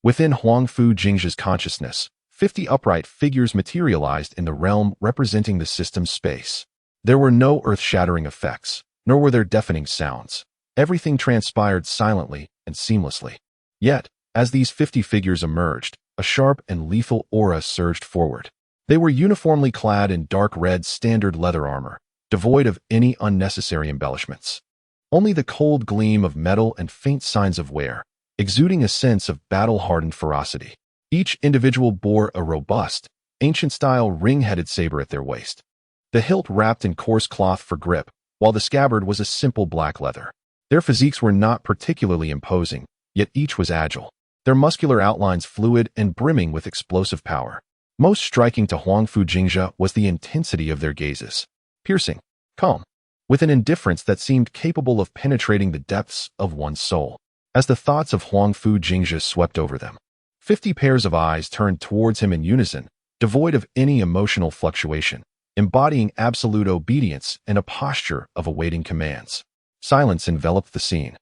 within Huangfu Jingzhe's consciousness, 50 upright figures materialized in the realm representing the system's space. There were no earth-shattering effects, nor were there deafening sounds. Everything transpired silently and seamlessly. Yet, as these 50 figures emerged, a sharp and lethal aura surged forward. They were uniformly clad in dark red standard leather armor, devoid of any unnecessary embellishments. Only the cold gleam of metal and faint signs of wear, exuding a sense of battle-hardened ferocity. Each individual bore a robust, ancient-style ring-headed saber at their waist, the hilt wrapped in coarse cloth for grip, while the scabbard was a simple black leather. Their physiques were not particularly imposing, yet each was agile, their muscular outlines fluid and brimming with explosive power. Most striking to Huangfu Jingzhe was the intensity of their gazes, piercing, calm, with an indifference that seemed capable of penetrating the depths of one's soul. As the thoughts of Huangfu Jingzhe swept over them, 50 pairs of eyes turned towards him in unison, devoid of any emotional fluctuation, embodying absolute obedience and a posture of awaiting commands. Silence enveloped the scene,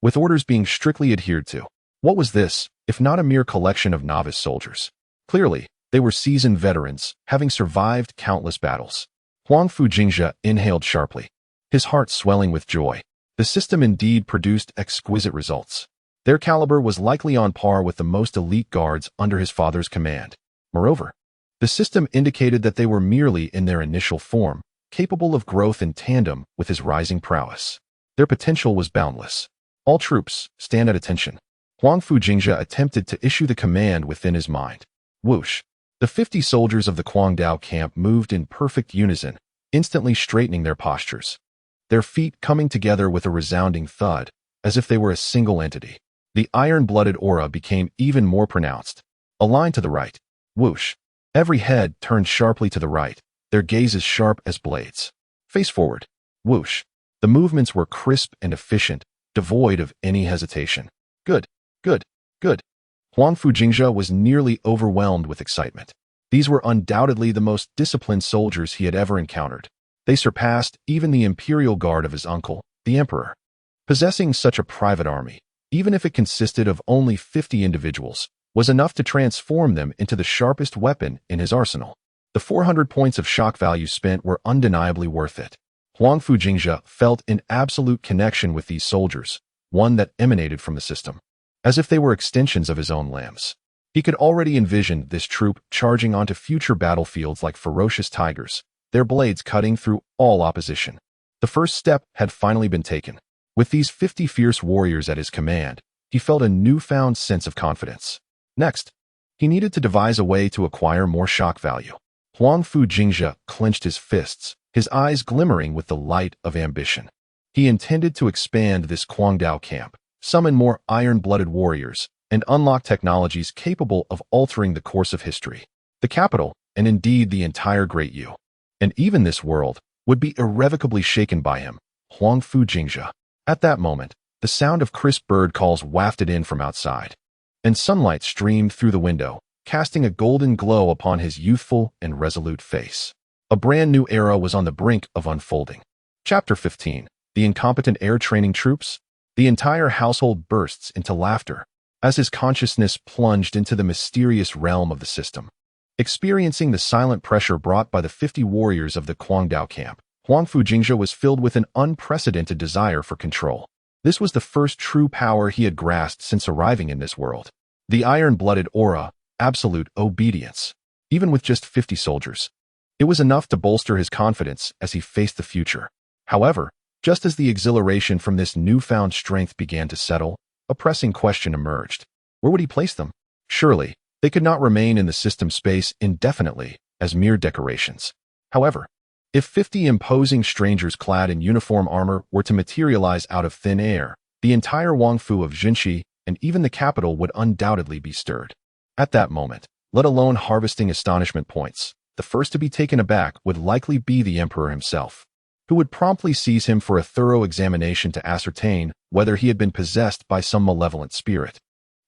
with orders being strictly adhered to. What was this, if not a mere collection of novice soldiers? Clearly, they were seasoned veterans, having survived countless battles. Huangfu Jingzhe inhaled sharply, his heart swelling with joy. The system indeed produced exquisite results. Their caliber was likely on par with the most elite guards under his father's command. Moreover, the system indicated that they were merely in their initial form, capable of growth in tandem with his rising prowess. Their potential was boundless. All troops, stand at attention. Huangfu Jingzhe attempted to issue the command within his mind. Whoosh! The 50 soldiers of the Guangdao camp moved in perfect unison, instantly straightening their postures, their feet coming together with a resounding thud, as if they were a single entity. The iron-blooded aura became even more pronounced. A line to the right. Whoosh! Every head turned sharply to the right, their gazes sharp as blades. Face forward. Whoosh! The movements were crisp and efficient, devoid of any hesitation. Good, good, good. Huangfu Jingzhe was nearly overwhelmed with excitement. These were undoubtedly the most disciplined soldiers he had ever encountered. They surpassed even the imperial guard of his uncle, the emperor. Possessing such a private army, even if it consisted of only 50 individuals, was enough to transform them into the sharpest weapon in his arsenal. The 400 points of shock value spent were undeniably worth it. Huangfu Jingzhe felt an absolute connection with these soldiers, one that emanated from the system, as if they were extensions of his own limbs. He could already envision this troop charging onto future battlefields like ferocious tigers, their blades cutting through all opposition. The first step had finally been taken. With these 50 fierce warriors at his command, he felt a newfound sense of confidence. Next, he needed to devise a way to acquire more shock value. Huangfu Jingzhe clenched his fists, his eyes glimmering with the light of ambition. He intended to expand this Guangdao camp, summon more iron-blooded warriors, and unlock technologies capable of altering the course of history. The capital, and indeed the entire Great Yu, and even this world, would be irrevocably shaken by him, Huangfu Jingzhe. At that moment, the sound of crisp bird calls wafted in from outside, and sunlight streamed through the window, casting a golden glow upon his youthful and resolute face. A brand new era was on the brink of unfolding. Chapter 15. The incompetent air training troops? The entire household bursts into laughter, as his consciousness plunged into the mysterious realm of the system. Experiencing the silent pressure brought by the 50 warriors of the Guangdao camp, Huangfu Jingzhe was filled with an unprecedented desire for control. This was the first true power he had grasped since arriving in this world. The iron-blooded aura, absolute obedience. Even with just 50 soldiers, it was enough to bolster his confidence as he faced the future. However, just as the exhilaration from this newfound strength began to settle, a pressing question emerged. Where would he place them? Surely, they could not remain in the system space indefinitely as mere decorations. However, if 50 imposing strangers clad in uniform armor were to materialize out of thin air, the entire Huangfu of Jingzhe and even the capital would undoubtedly be stirred. At that moment, let alone harvesting astonishment points, the first to be taken aback would likely be the emperor himself. who would promptly seize him for a thorough examination to ascertain whether he had been possessed by some malevolent spirit.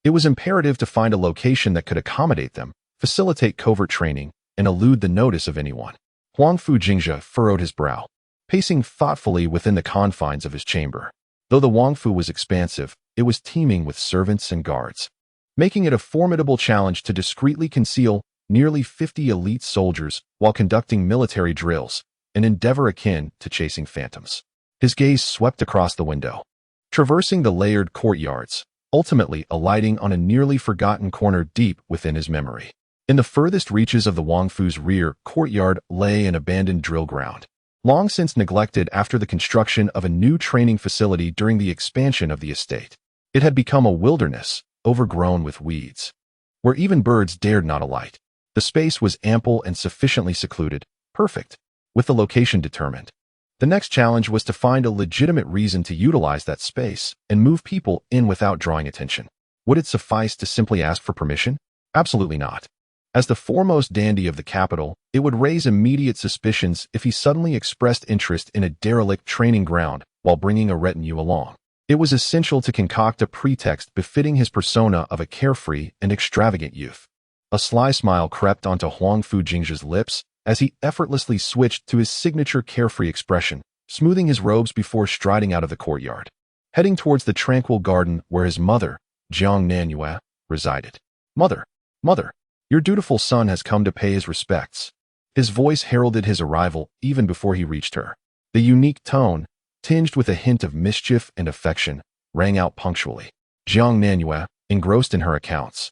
It was imperative to find a location that could accommodate them, facilitate covert training, and elude the notice of anyone. Huangfu Jingzhe furrowed his brow, pacing thoughtfully within the confines of his chamber. Though the Huangfu was expansive, it was teeming with servants and guards, making it a formidable challenge to discreetly conceal nearly 50 elite soldiers while conducting military drills, an endeavor akin to chasing phantoms. His gaze swept across the window, traversing the layered courtyards, ultimately alighting on a nearly forgotten corner deep within his memory. In the furthest reaches of the Huangfu's rear courtyard lay an abandoned drill ground, long since neglected after the construction of a new training facility during the expansion of the estate. It had become a wilderness, overgrown with weeds, where even birds dared not alight. The space was ample and sufficiently secluded, perfect, with the location determined. The next challenge was to find a legitimate reason to utilize that space and move people in without drawing attention. Would it suffice to simply ask for permission? Absolutely not. As the foremost dandy of the capital, it would raise immediate suspicions if he suddenly expressed interest in a derelict training ground while bringing a retinue along. It was essential to concoct a pretext befitting his persona of a carefree and extravagant youth. A sly smile crept onto Huangfu Jingzhe's lips as he effortlessly switched to his signature carefree expression, smoothing his robes before striding out of the courtyard, heading towards the tranquil garden where his mother, Jiang Nanyue, resided. Mother, your dutiful son has come to pay his respects. His voice heralded his arrival even before he reached her. The unique tone, tinged with a hint of mischief and affection, rang out punctually. Jiang Nanyue, engrossed in her accounts,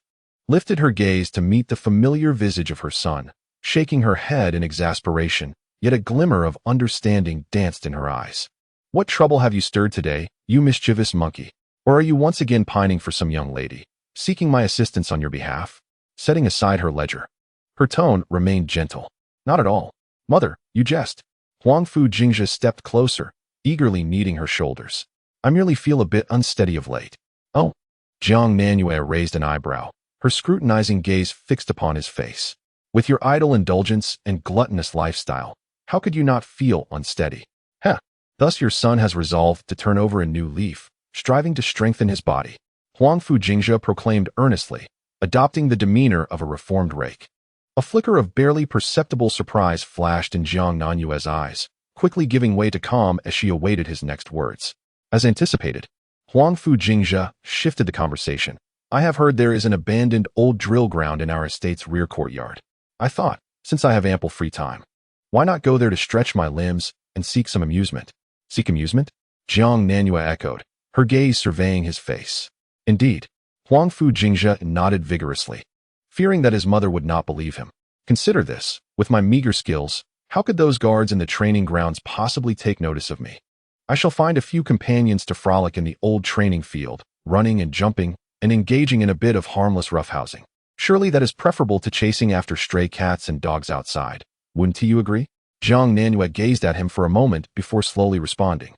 lifted her gaze to meet the familiar visage of her son, shaking her head in exasperation, yet a glimmer of understanding danced in her eyes. What trouble have you stirred today, you mischievous monkey? Or are you once again pining for some young lady, seeking my assistance on your behalf? Setting aside her ledger, her tone remained gentle. Not at all. Mother, you jest. Huangfu Jingzhe stepped closer, eagerly kneading her shoulders. I merely feel a bit unsteady of late. Oh. Jiang Nanyue raised an eyebrow, her scrutinizing gaze fixed upon his face. With your idle indulgence and gluttonous lifestyle, how could you not feel unsteady? Heh. Thus your son has resolved to turn over a new leaf, striving to strengthen his body. Huangfu Jingzhe proclaimed earnestly, adopting the demeanor of a reformed rake. A flicker of barely perceptible surprise flashed in Jiang Nanyue's eyes, quickly giving way to calm as she awaited his next words. As anticipated, Huangfu Jingzhe shifted the conversation. I have heard there is an abandoned old drill ground in our estate's rear courtyard. I thought, since I have ample free time, why not go there to stretch my limbs and seek some amusement? Seek amusement? Jiang Nanyue echoed, her gaze surveying his face. Indeed. Huangfu Jingzhe nodded vigorously, fearing that his mother would not believe him. Consider this, with my meager skills, how could those guards in the training grounds possibly take notice of me? I shall find a few companions to frolic in the old training field, running and jumping, and engaging in a bit of harmless roughhousing. Surely that is preferable to chasing after stray cats and dogs outside. Wouldn't you agree? Jiang Nanyue gazed at him for a moment before slowly responding.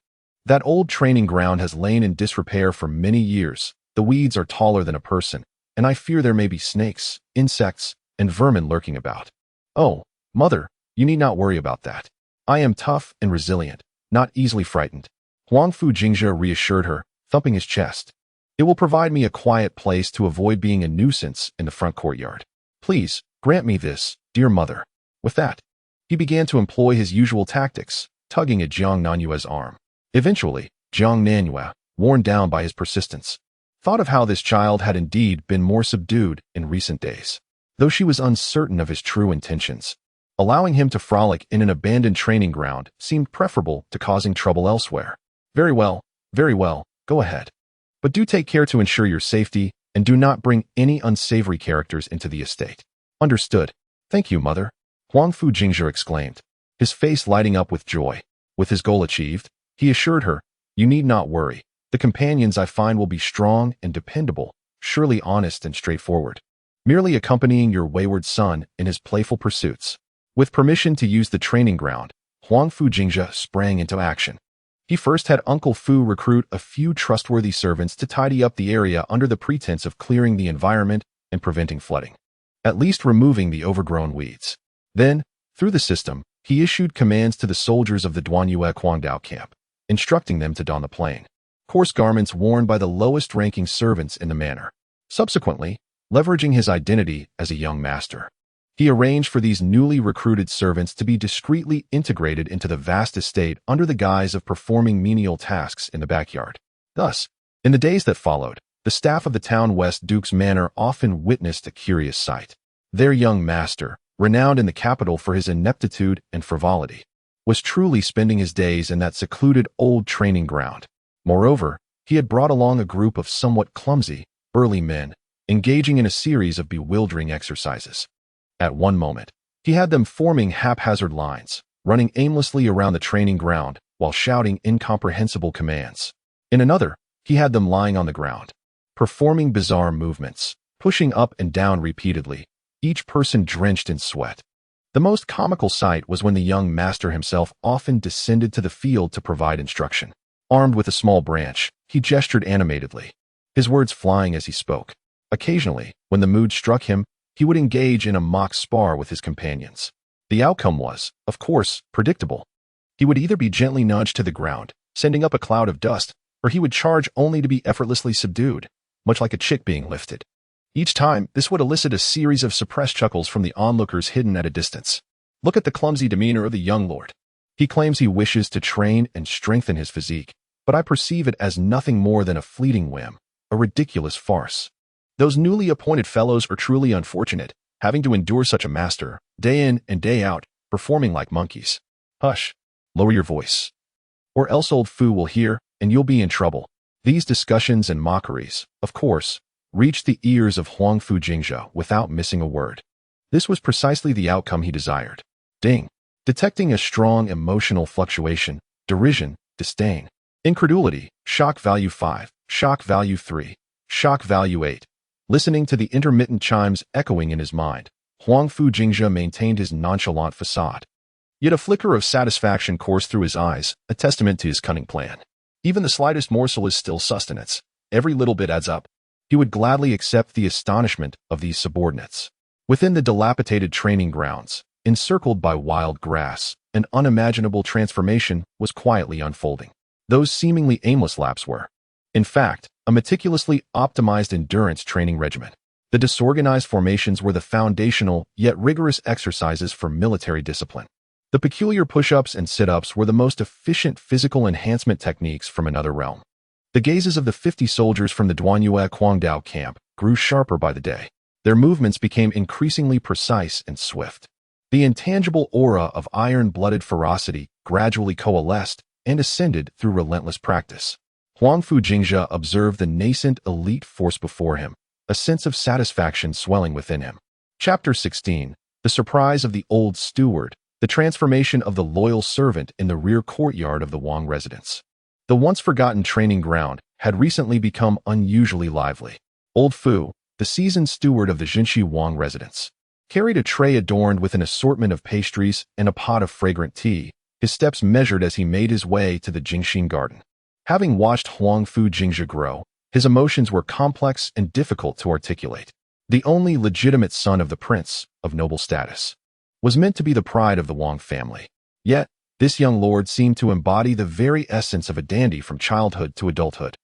That old training ground has lain in disrepair for many years. The weeds are taller than a person, and I fear there may be snakes, insects, and vermin lurking about. Oh, mother, you need not worry about that. I am tough and resilient, not easily frightened. Huangfu Jingzhe reassured her, thumping his chest. It will provide me a quiet place to avoid being a nuisance in the front courtyard. Please, grant me this, dear mother. With that, he began to employ his usual tactics, tugging at Jiang Nanyue's arm. Eventually, Jiang Nanyue, worn down by his persistence, thought of how this child had indeed been more subdued in recent days. Though she was uncertain of his true intentions, allowing him to frolic in an abandoned training ground seemed preferable to causing trouble elsewhere. Very well, go ahead. But do take care to ensure your safety and do not bring any unsavory characters into the estate. Understood. Thank you, mother. Huangfu Jingzhe exclaimed, his face lighting up with joy. With his goal achieved, he assured her, you need not worry. The companions I find will be strong and dependable, surely honest and straightforward, merely accompanying your wayward son in his playful pursuits. With permission to use the training ground, Huangfu Jingzhe sprang into action. He first had Uncle Fu recruit a few trustworthy servants to tidy up the area under the pretense of clearing the environment and preventing flooding, at least removing the overgrown weeds. Then, through the system, he issued commands to the soldiers of the Duanyue Huangdao camp, instructing them to don the plain, coarse garments worn by the lowest-ranking servants in the manor. Subsequently, leveraging his identity as a young master, he arranged for these newly recruited servants to be discreetly integrated into the vast estate under the guise of performing menial tasks in the backyard. Thus, in the days that followed, the staff of the town West Duke's Manor often witnessed a curious sight. Their young master, renowned in the capital for his ineptitude and frivolity, was truly spending his days in that secluded old training ground. Moreover, he had brought along a group of somewhat clumsy, burly men, engaging in a series of bewildering exercises. At one moment, he had them forming haphazard lines, running aimlessly around the training ground while shouting incomprehensible commands. In another, he had them lying on the ground, performing bizarre movements, pushing up and down repeatedly, each person drenched in sweat. The most comical sight was when the young master himself often descended to the field to provide instruction. Armed with a small branch, he gestured animatedly, his words flying as he spoke. Occasionally, when the mood struck him, he would engage in a mock spar with his companions. The outcome was, of course, predictable. He would either be gently nudged to the ground, sending up a cloud of dust, or he would charge only to be effortlessly subdued, much like a chick being lifted. Each time, this would elicit a series of suppressed chuckles from the onlookers hidden at a distance. Look at the clumsy demeanor of the young lord. He claims he wishes to train and strengthen his physique, but I perceive it as nothing more than a fleeting whim, a ridiculous farce. Those newly appointed fellows are truly unfortunate, having to endure such a master, day in and day out, performing like monkeys. Hush, lower your voice, or else old Fu will hear, and you'll be in trouble. These discussions and mockeries, of course, reached the ears of Huangfu Jingzhe without missing a word. This was precisely the outcome he desired. Ding. Detecting a strong emotional fluctuation, derision, disdain, incredulity, shock value 5, shock value 3, shock value 8. Listening to the intermittent chimes echoing in his mind, Huangfu Jingzhe maintained his nonchalant facade. Yet a flicker of satisfaction coursed through his eyes, a testament to his cunning plan. Even the slightest morsel is still sustenance. Every little bit adds up. He would gladly accept the astonishment of these subordinates. Within the dilapidated training grounds, encircled by wild grass, an unimaginable transformation was quietly unfolding. Those seemingly aimless laps were, in fact, a meticulously optimized endurance training regimen. The disorganized formations were the foundational yet rigorous exercises for military discipline. The peculiar push-ups and sit-ups were the most efficient physical enhancement techniques from another realm. The gazes of the 50 soldiers from the Duanyue Huangdao camp grew sharper by the day. Their movements became increasingly precise and swift. The intangible aura of iron-blooded ferocity gradually coalesced and ascended through relentless practice. Huangfu Jingzhe observed the nascent elite force before him, a sense of satisfaction swelling within him. Chapter 16. The surprise of the old steward, the transformation of the loyal servant in the rear courtyard of the Wang residence. The once-forgotten training ground had recently become unusually lively. Old Fu, the seasoned steward of the Jingzhe Wang residence, carried a tray adorned with an assortment of pastries and a pot of fragrant tea, his steps measured as he made his way to the Jingxin garden. Having watched Huangfu Jingzhe grow, his emotions were complex and difficult to articulate. The only legitimate son of the prince, of noble status, was meant to be the pride of the Wang family. Yet, this young lord seemed to embody the very essence of a dandy from childhood to adulthood.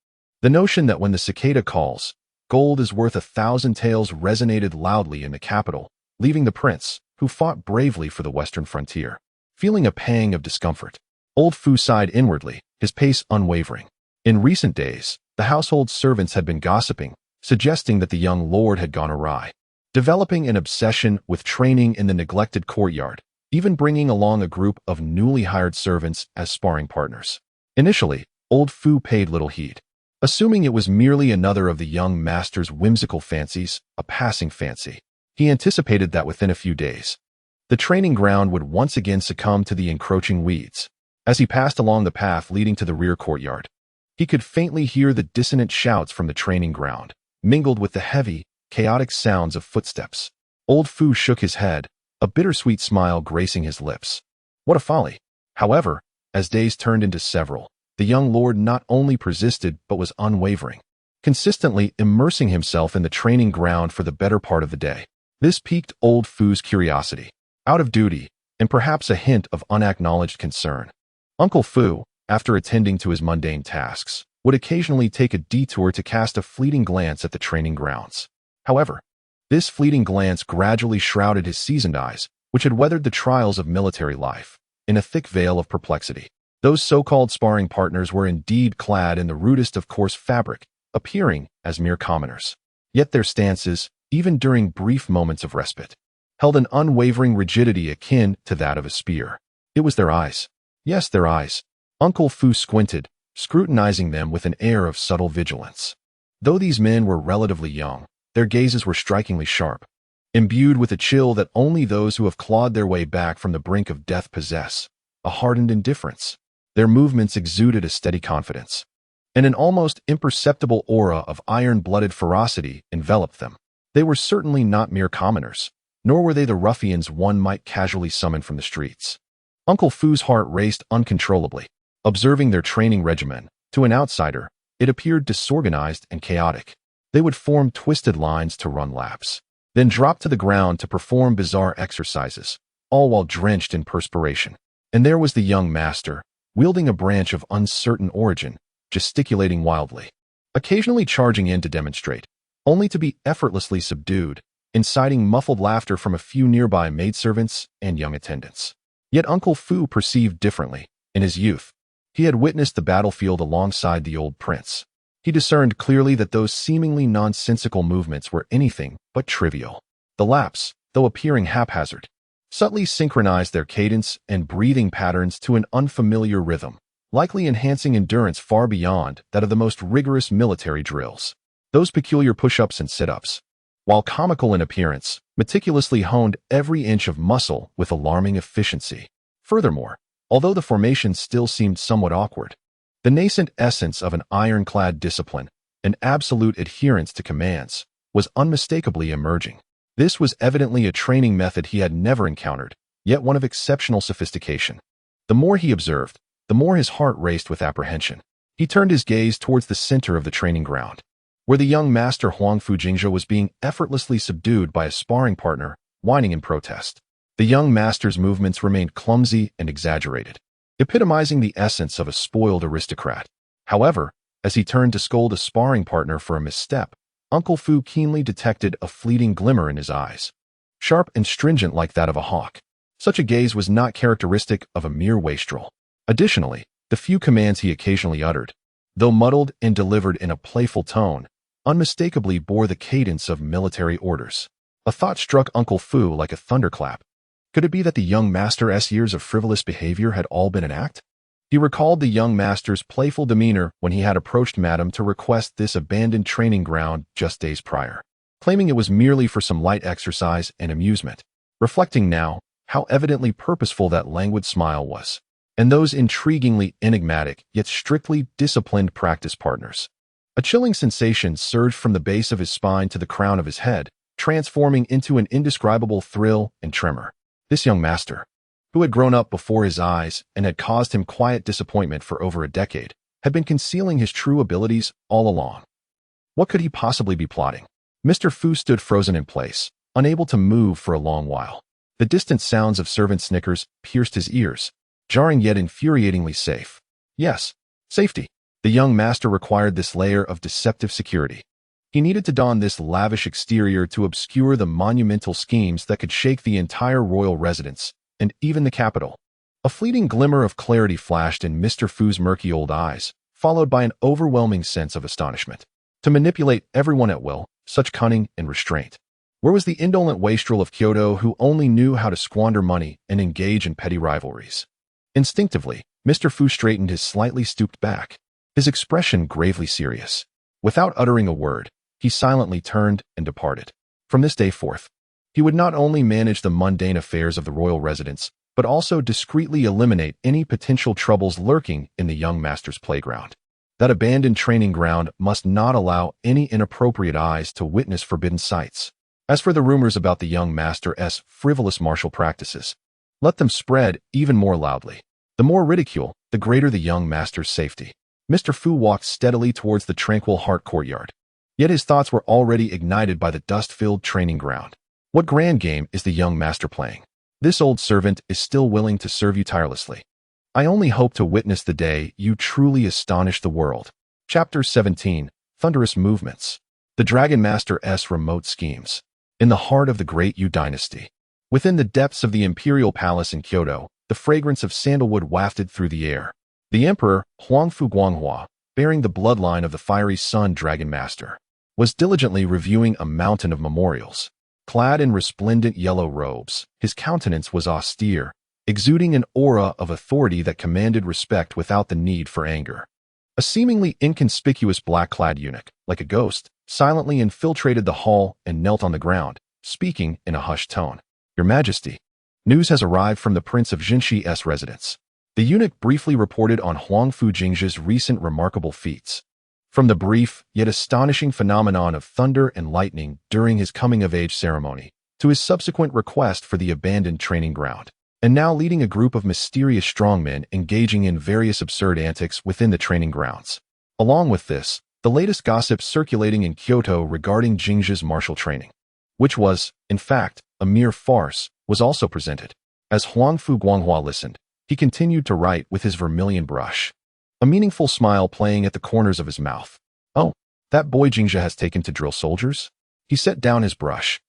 The notion that when the cicada calls, gold is worth 1,000 taels resonated loudly in the capital, leaving the prince, who fought bravely for the western frontier, feeling a pang of discomfort. Old Fu sighed inwardly, his pace unwavering. In recent days, the household servants had been gossiping, suggesting that the young lord had gone awry, developing an obsession with training in the neglected courtyard, even bringing along a group of newly hired servants as sparring partners. Initially, Old Fu paid little heed, assuming it was merely another of the young master's whimsical fancies, a passing fancy. He anticipated that within a few days, the training ground would once again succumb to the encroaching weeds. As he passed along the path leading to the rear courtyard, he could faintly hear the dissonant shouts from the training ground, mingled with the heavy, chaotic sounds of footsteps. Old Fu shook his head, a bittersweet smile gracing his lips. What a folly! However, as days turned into several, the young lord not only persisted but was unwavering, consistently immersing himself in the training ground for the better part of the day. This piqued Old Fu's curiosity. Out of duty, and perhaps a hint of unacknowledged concern. Uncle Fu, after attending to his mundane tasks, would occasionally take a detour to cast a fleeting glance at the training grounds. However, this fleeting glance gradually shrouded his seasoned eyes, which had weathered the trials of military life, in a thick veil of perplexity. Those so-called sparring partners were indeed clad in the rudest of coarse fabric, appearing as mere commoners. Yet their stances, even during brief moments of respite, held an unwavering rigidity akin to that of a spear. It was their eyes. Yes, their eyes. Uncle Fu squinted, scrutinizing them with an air of subtle vigilance. Though these men were relatively young, their gazes were strikingly sharp, imbued with a chill that only those who have clawed their way back from the brink of death possess, a hardened indifference. Their movements exuded a steady confidence, and an almost imperceptible aura of iron-blooded ferocity enveloped them. They were certainly not mere commoners, nor were they the ruffians one might casually summon from the streets. Uncle Fu's heart raced uncontrollably. Observing their training regimen, to an outsider, it appeared disorganized and chaotic. They would form twisted lines to run laps, then drop to the ground to perform bizarre exercises, all while drenched in perspiration. And there was the young master, wielding a branch of uncertain origin, gesticulating wildly, occasionally charging in to demonstrate, only to be effortlessly subdued, inciting muffled laughter from a few nearby maidservants and young attendants. Yet Uncle Fu perceived differently. In his youth, he had witnessed the battlefield alongside the old prince. He discerned clearly that those seemingly nonsensical movements were anything but trivial. The laps, though appearing haphazard, subtly synchronized their cadence and breathing patterns to an unfamiliar rhythm, likely enhancing endurance far beyond that of the most rigorous military drills. Those peculiar push-ups and sit-ups, while comical in appearance, meticulously honed every inch of muscle with alarming efficiency. Furthermore, although the formation still seemed somewhat awkward, the nascent essence of an ironclad discipline, an absolute adherence to commands, was unmistakably emerging. This was evidently a training method he had never encountered, yet one of exceptional sophistication. The more he observed, the more his heart raced with apprehension. He turned his gaze towards the center of the training ground, where the young master Huangfu Jingzhe was being effortlessly subdued by a sparring partner, whining in protest. The young master's movements remained clumsy and exaggerated, epitomizing the essence of a spoiled aristocrat. However, as he turned to scold a sparring partner for a misstep, Uncle Fu keenly detected a fleeting glimmer in his eyes, sharp and stringent like that of a hawk. Such a gaze was not characteristic of a mere wastrel. Additionally, the few commands he occasionally uttered, though muddled and delivered in a playful tone, unmistakably bore the cadence of military orders. A thought struck Uncle Fu like a thunderclap. Could it be that the young master's years of frivolous behavior had all been an act? He recalled the young master's playful demeanor when he had approached Madame to request this abandoned training ground just days prior, claiming it was merely for some light exercise and amusement. Reflecting now, how evidently purposeful that languid smile was, and those intriguingly enigmatic yet strictly disciplined practice partners. A chilling sensation surged from the base of his spine to the crown of his head, transforming into an indescribable thrill and tremor. This young master, who had grown up before his eyes and had caused him quiet disappointment for over a decade, had been concealing his true abilities all along. What could he possibly be plotting? Mr. Fu stood frozen in place, unable to move for a long while. The distant sounds of servant snickers pierced his ears, jarring yet infuriatingly safe. Yes, safety. The young master required this layer of deceptive security. He needed to don this lavish exterior to obscure the monumental schemes that could shake the entire royal residence, and even the capital. A fleeting glimmer of clarity flashed in Mr. Fu's murky old eyes, followed by an overwhelming sense of astonishment. To manipulate everyone at will, such cunning and restraint. Where was the indolent wastrel of Kyoto who only knew how to squander money and engage in petty rivalries? Instinctively, Mr. Fu straightened his slightly stooped back, his expression gravely serious. Without uttering a word, he silently turned and departed. From this day forth, he would not only manage the mundane affairs of the royal residence, but also discreetly eliminate any potential troubles lurking in the young master's playground. That abandoned training ground must not allow any inappropriate eyes to witness forbidden sights. As for the rumors about the young master's frivolous martial practices, let them spread even more loudly. The more ridicule, the greater the young master's safety. Mr. Fu walked steadily towards the tranquil heart courtyard. Yet his thoughts were already ignited by the dust-filled training ground. What grand game is the young master playing? This old servant is still willing to serve you tirelessly. I only hope to witness the day you truly astonish the world. Chapter 17. Thunderous Movements. The Dragon Master's Remote Schemes. In the heart of the Great Yu Dynasty. Within the depths of the imperial palace in Kyoto, the fragrance of sandalwood wafted through the air. The Emperor, Huangfu, bearing the bloodline of the fiery Sun Dragon Master, was diligently reviewing a mountain of memorials. Clad in resplendent yellow robes, his countenance was austere, exuding an aura of authority that commanded respect without the need for anger. A seemingly inconspicuous black-clad eunuch, like a ghost, silently infiltrated the hall and knelt on the ground, speaking in a hushed tone. Your Majesty, news has arrived from the Prince of Jingzhe's residence. The eunuch briefly reported on Huangfu Jingzhe's recent remarkable feats. From the brief, yet astonishing phenomenon of thunder and lightning during his coming-of-age ceremony, to his subsequent request for the abandoned training ground, and now leading a group of mysterious strongmen engaging in various absurd antics within the training grounds. Along with this, the latest gossip circulating in Kyoto regarding Jingzhe's martial training, which was, in fact, a mere farce, was also presented. As Huangfu listened, he continued to write with his vermilion brush, a meaningful smile playing at the corners of his mouth. Oh, that boy Jingzhe has taken to drill soldiers? He set down his brush,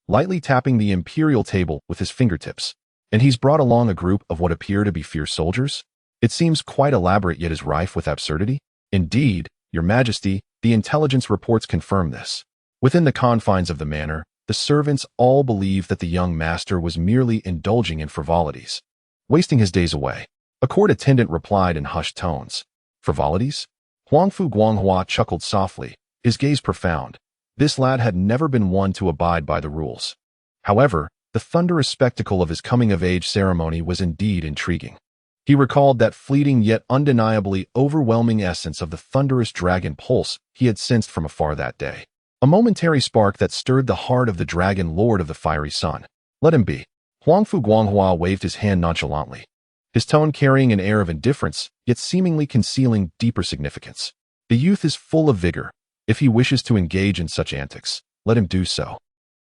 lightly tapping the imperial table with his fingertips. And he's brought along a group of what appear to be fierce soldiers? It seems quite elaborate yet is rife with absurdity. Indeed, Your Majesty, the intelligence reports confirm this. Within the confines of the manor, the servants all believe that the young master was merely indulging in frivolities, wasting his days away. A court attendant replied in hushed tones. Frivolities? Huangfu chuckled softly, his gaze profound. This lad had never been one to abide by the rules. However, the thunderous spectacle of his coming-of-age ceremony was indeed intriguing. He recalled that fleeting yet undeniably overwhelming essence of the thunderous dragon pulse he had sensed from afar that day. A momentary spark that stirred the heart of the dragon lord of the fiery sun. Let him be. Huangfu waved his hand nonchalantly, his tone carrying an air of indifference, yet seemingly concealing deeper significance. The youth is full of vigor. If he wishes to engage in such antics, let him do so.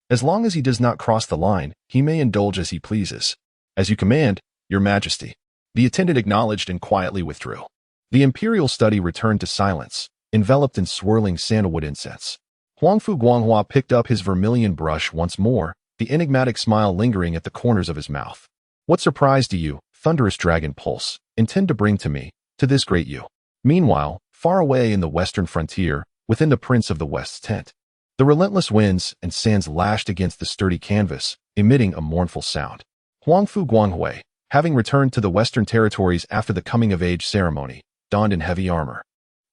As long as he does not cross the line, he may indulge as he pleases. As you command, Your Majesty. The attendant acknowledged and quietly withdrew. The imperial study returned to silence, enveloped in swirling sandalwood incense. Huangfu picked up his vermilion brush once more, the enigmatic smile lingering at the corners of his mouth. What surprise do you, thunderous dragon pulse, intend to bring to me, to this Great Yu? Meanwhile, far away in the western frontier, within the Prince of the West's tent, the relentless winds and sands lashed against the sturdy canvas, emitting a mournful sound. Huangfu, having returned to the Western territories after the coming-of-age ceremony, donned in heavy armor,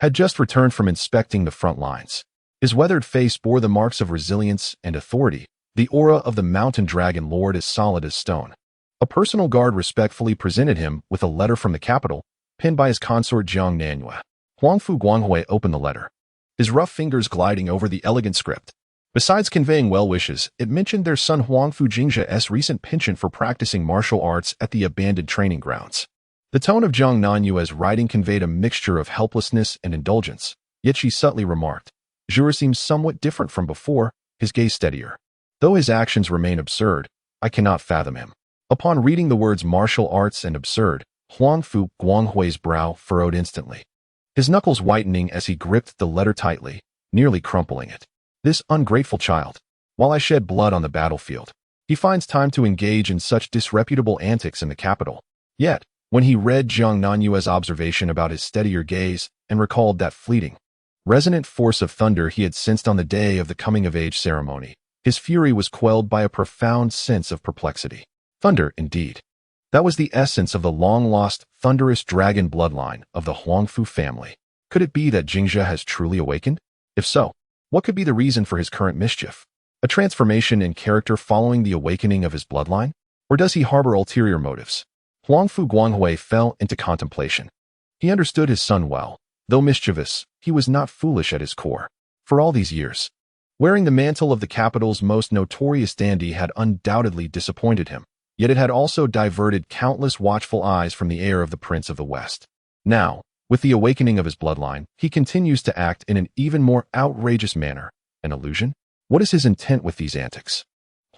had just returned from inspecting the front lines. His weathered face bore the marks of resilience and authority, the aura of the mountain dragon lord as solid as stone. A personal guard respectfully presented him with a letter from the capital, penned by his consort Jiang Nanyue. Huangfu opened the letter, his rough fingers gliding over the elegant script. Besides conveying well wishes, it mentioned their son Huangfu Jingzhe's recent penchant for practicing martial arts at the abandoned training grounds. The tone of Jiang Nanyue's writing conveyed a mixture of helplessness and indulgence, yet she subtly remarked, Jura seems somewhat different from before, his gaze steadier. Though his actions remain absurd, I cannot fathom him. Upon reading the words martial arts and absurd, Huangfu's brow furrowed instantly, his knuckles whitening as he gripped the letter tightly, nearly crumpling it. This ungrateful child. While I shed blood on the battlefield, he finds time to engage in such disreputable antics in the capital. Yet, when he read Jiang Nanyue's observation about his steadier gaze and recalled that fleeting, resonant force of thunder he had sensed on the day of the coming-of-age ceremony, his fury was quelled by a profound sense of perplexity. Thunder, indeed. That was the essence of the long-lost, thunderous dragon bloodline of the Huangfu family. Could it be that Jingzhe has truly awakened? If so, what could be the reason for his current mischief? A transformation in character following the awakening of his bloodline? Or does he harbor ulterior motives? Huangfu fell into contemplation. He understood his son well. Though mischievous, he was not foolish at his core. For all these years, wearing the mantle of the capital's most notorious dandy had undoubtedly disappointed him. Yet it had also diverted countless watchful eyes from the heir of the Prince of the West. Now, with the awakening of his bloodline, he continues to act in an even more outrageous manner. An illusion? What is his intent with these antics?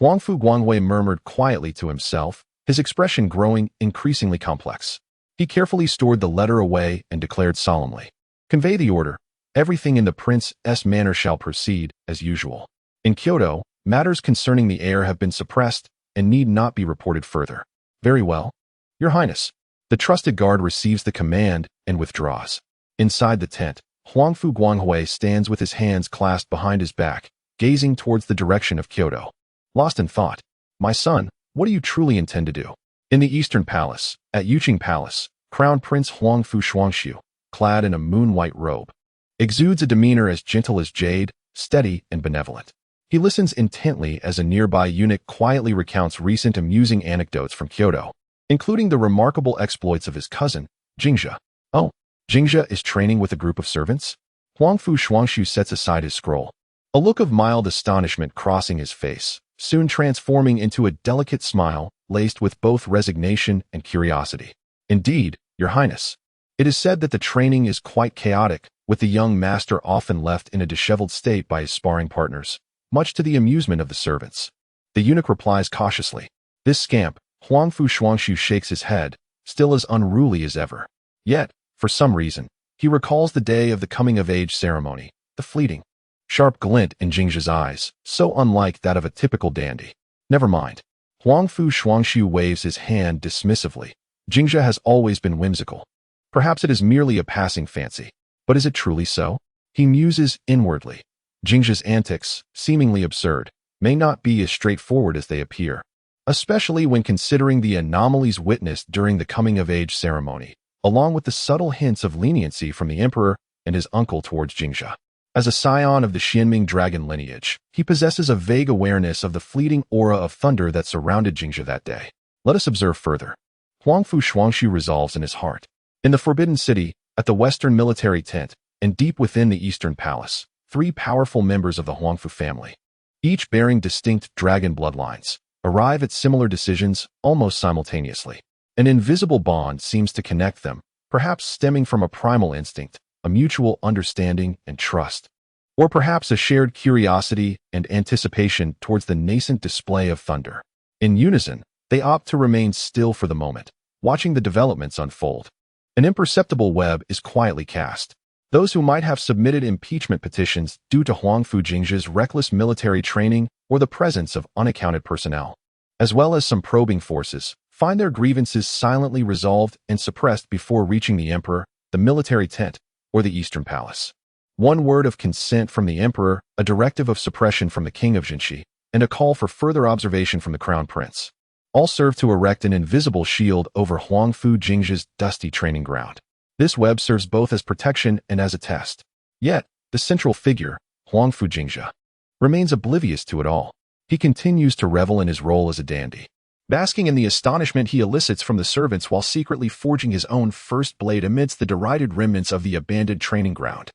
Huangfu Guangwei murmured quietly to himself, his expression growing increasingly complex. He carefully stored the letter away and declared solemnly, "Convey the order. Everything in the prince's manor shall proceed as usual. In Kyoto, matters concerning the heir have been suppressed and need not be reported further." "Very well, Your Highness." The trusted guard receives the command and withdraws. Inside the tent, Huangfu Guanghui stands with his hands clasped behind his back, gazing towards the direction of Kyoto. Lost in thought, "My son, what do you truly intend to do?" In the Eastern Palace, at Yuqing Palace, Crown Prince Huangfu Shuangxiu, clad in a moon-white robe, exudes a demeanor as gentle as jade, steady and benevolent. He listens intently as a nearby eunuch quietly recounts recent amusing anecdotes from Kyoto, including the remarkable exploits of his cousin, Jingzhe. "Oh, Jingzhe is training with a group of servants?" Huangfu Shuangxiu sets aside his scroll, a look of mild astonishment crossing his face, soon transforming into a delicate smile laced with both resignation and curiosity. "Indeed, Your Highness. It is said that the training is quite chaotic, with the young master often left in a disheveled state by his sparring partners, much to the amusement of the servants." The eunuch replies cautiously. This scamp, Huangfu Shuangxiu, shakes his head, still as unruly as ever. Yet, for some reason, he recalls the day of the coming-of-age ceremony, the fleeting, sharp glint in Jingzhe's eyes, so unlike that of a typical dandy. "Never mind." Huangfu Shuangxiu waves his hand dismissively. "Jingzhe has always been whimsical. Perhaps it is merely a passing fancy. But is it truly so?" He muses inwardly. Jingzhe's antics, seemingly absurd, may not be as straightforward as they appear, especially when considering the anomalies witnessed during the coming-of-age ceremony, along with the subtle hints of leniency from the emperor and his uncle towards Jingzhe. As a scion of the Xianming dragon lineage, he possesses a vague awareness of the fleeting aura of thunder that surrounded Jingzhe that day. Let us observe further. Huangfu Shuangxiu resolves in his heart. In the Forbidden City, at the Western military tent, and deep within the Eastern Palace, three powerful members of the Huangfu family, each bearing distinct dragon bloodlines, arrive at similar decisions almost simultaneously. An invisible bond seems to connect them, perhaps stemming from a primal instinct, a mutual understanding and trust, or perhaps a shared curiosity and anticipation towards the nascent display of thunder. In unison, they opt to remain still for the moment, watching the developments unfold. An imperceptible web is quietly cast. Those who might have submitted impeachment petitions due to Huangfu Jingzhe's reckless military training or the presence of unaccounted personnel, as well as some probing forces, find their grievances silently resolved and suppressed before reaching the emperor, the military tent, or the Eastern Palace. One word of consent from the emperor, a directive of suppression from the king of Jingzhe, and a call for further observation from the crown prince, all serve to erect an invisible shield over Huangfu Jingzhe's dusty training ground. This web serves both as protection and as a test. Yet, the central figure, Huangfu Jingzhe, remains oblivious to it all. He continues to revel in his role as a dandy, basking in the astonishment he elicits from the servants while secretly forging his own first blade amidst the derided remnants of the abandoned training ground.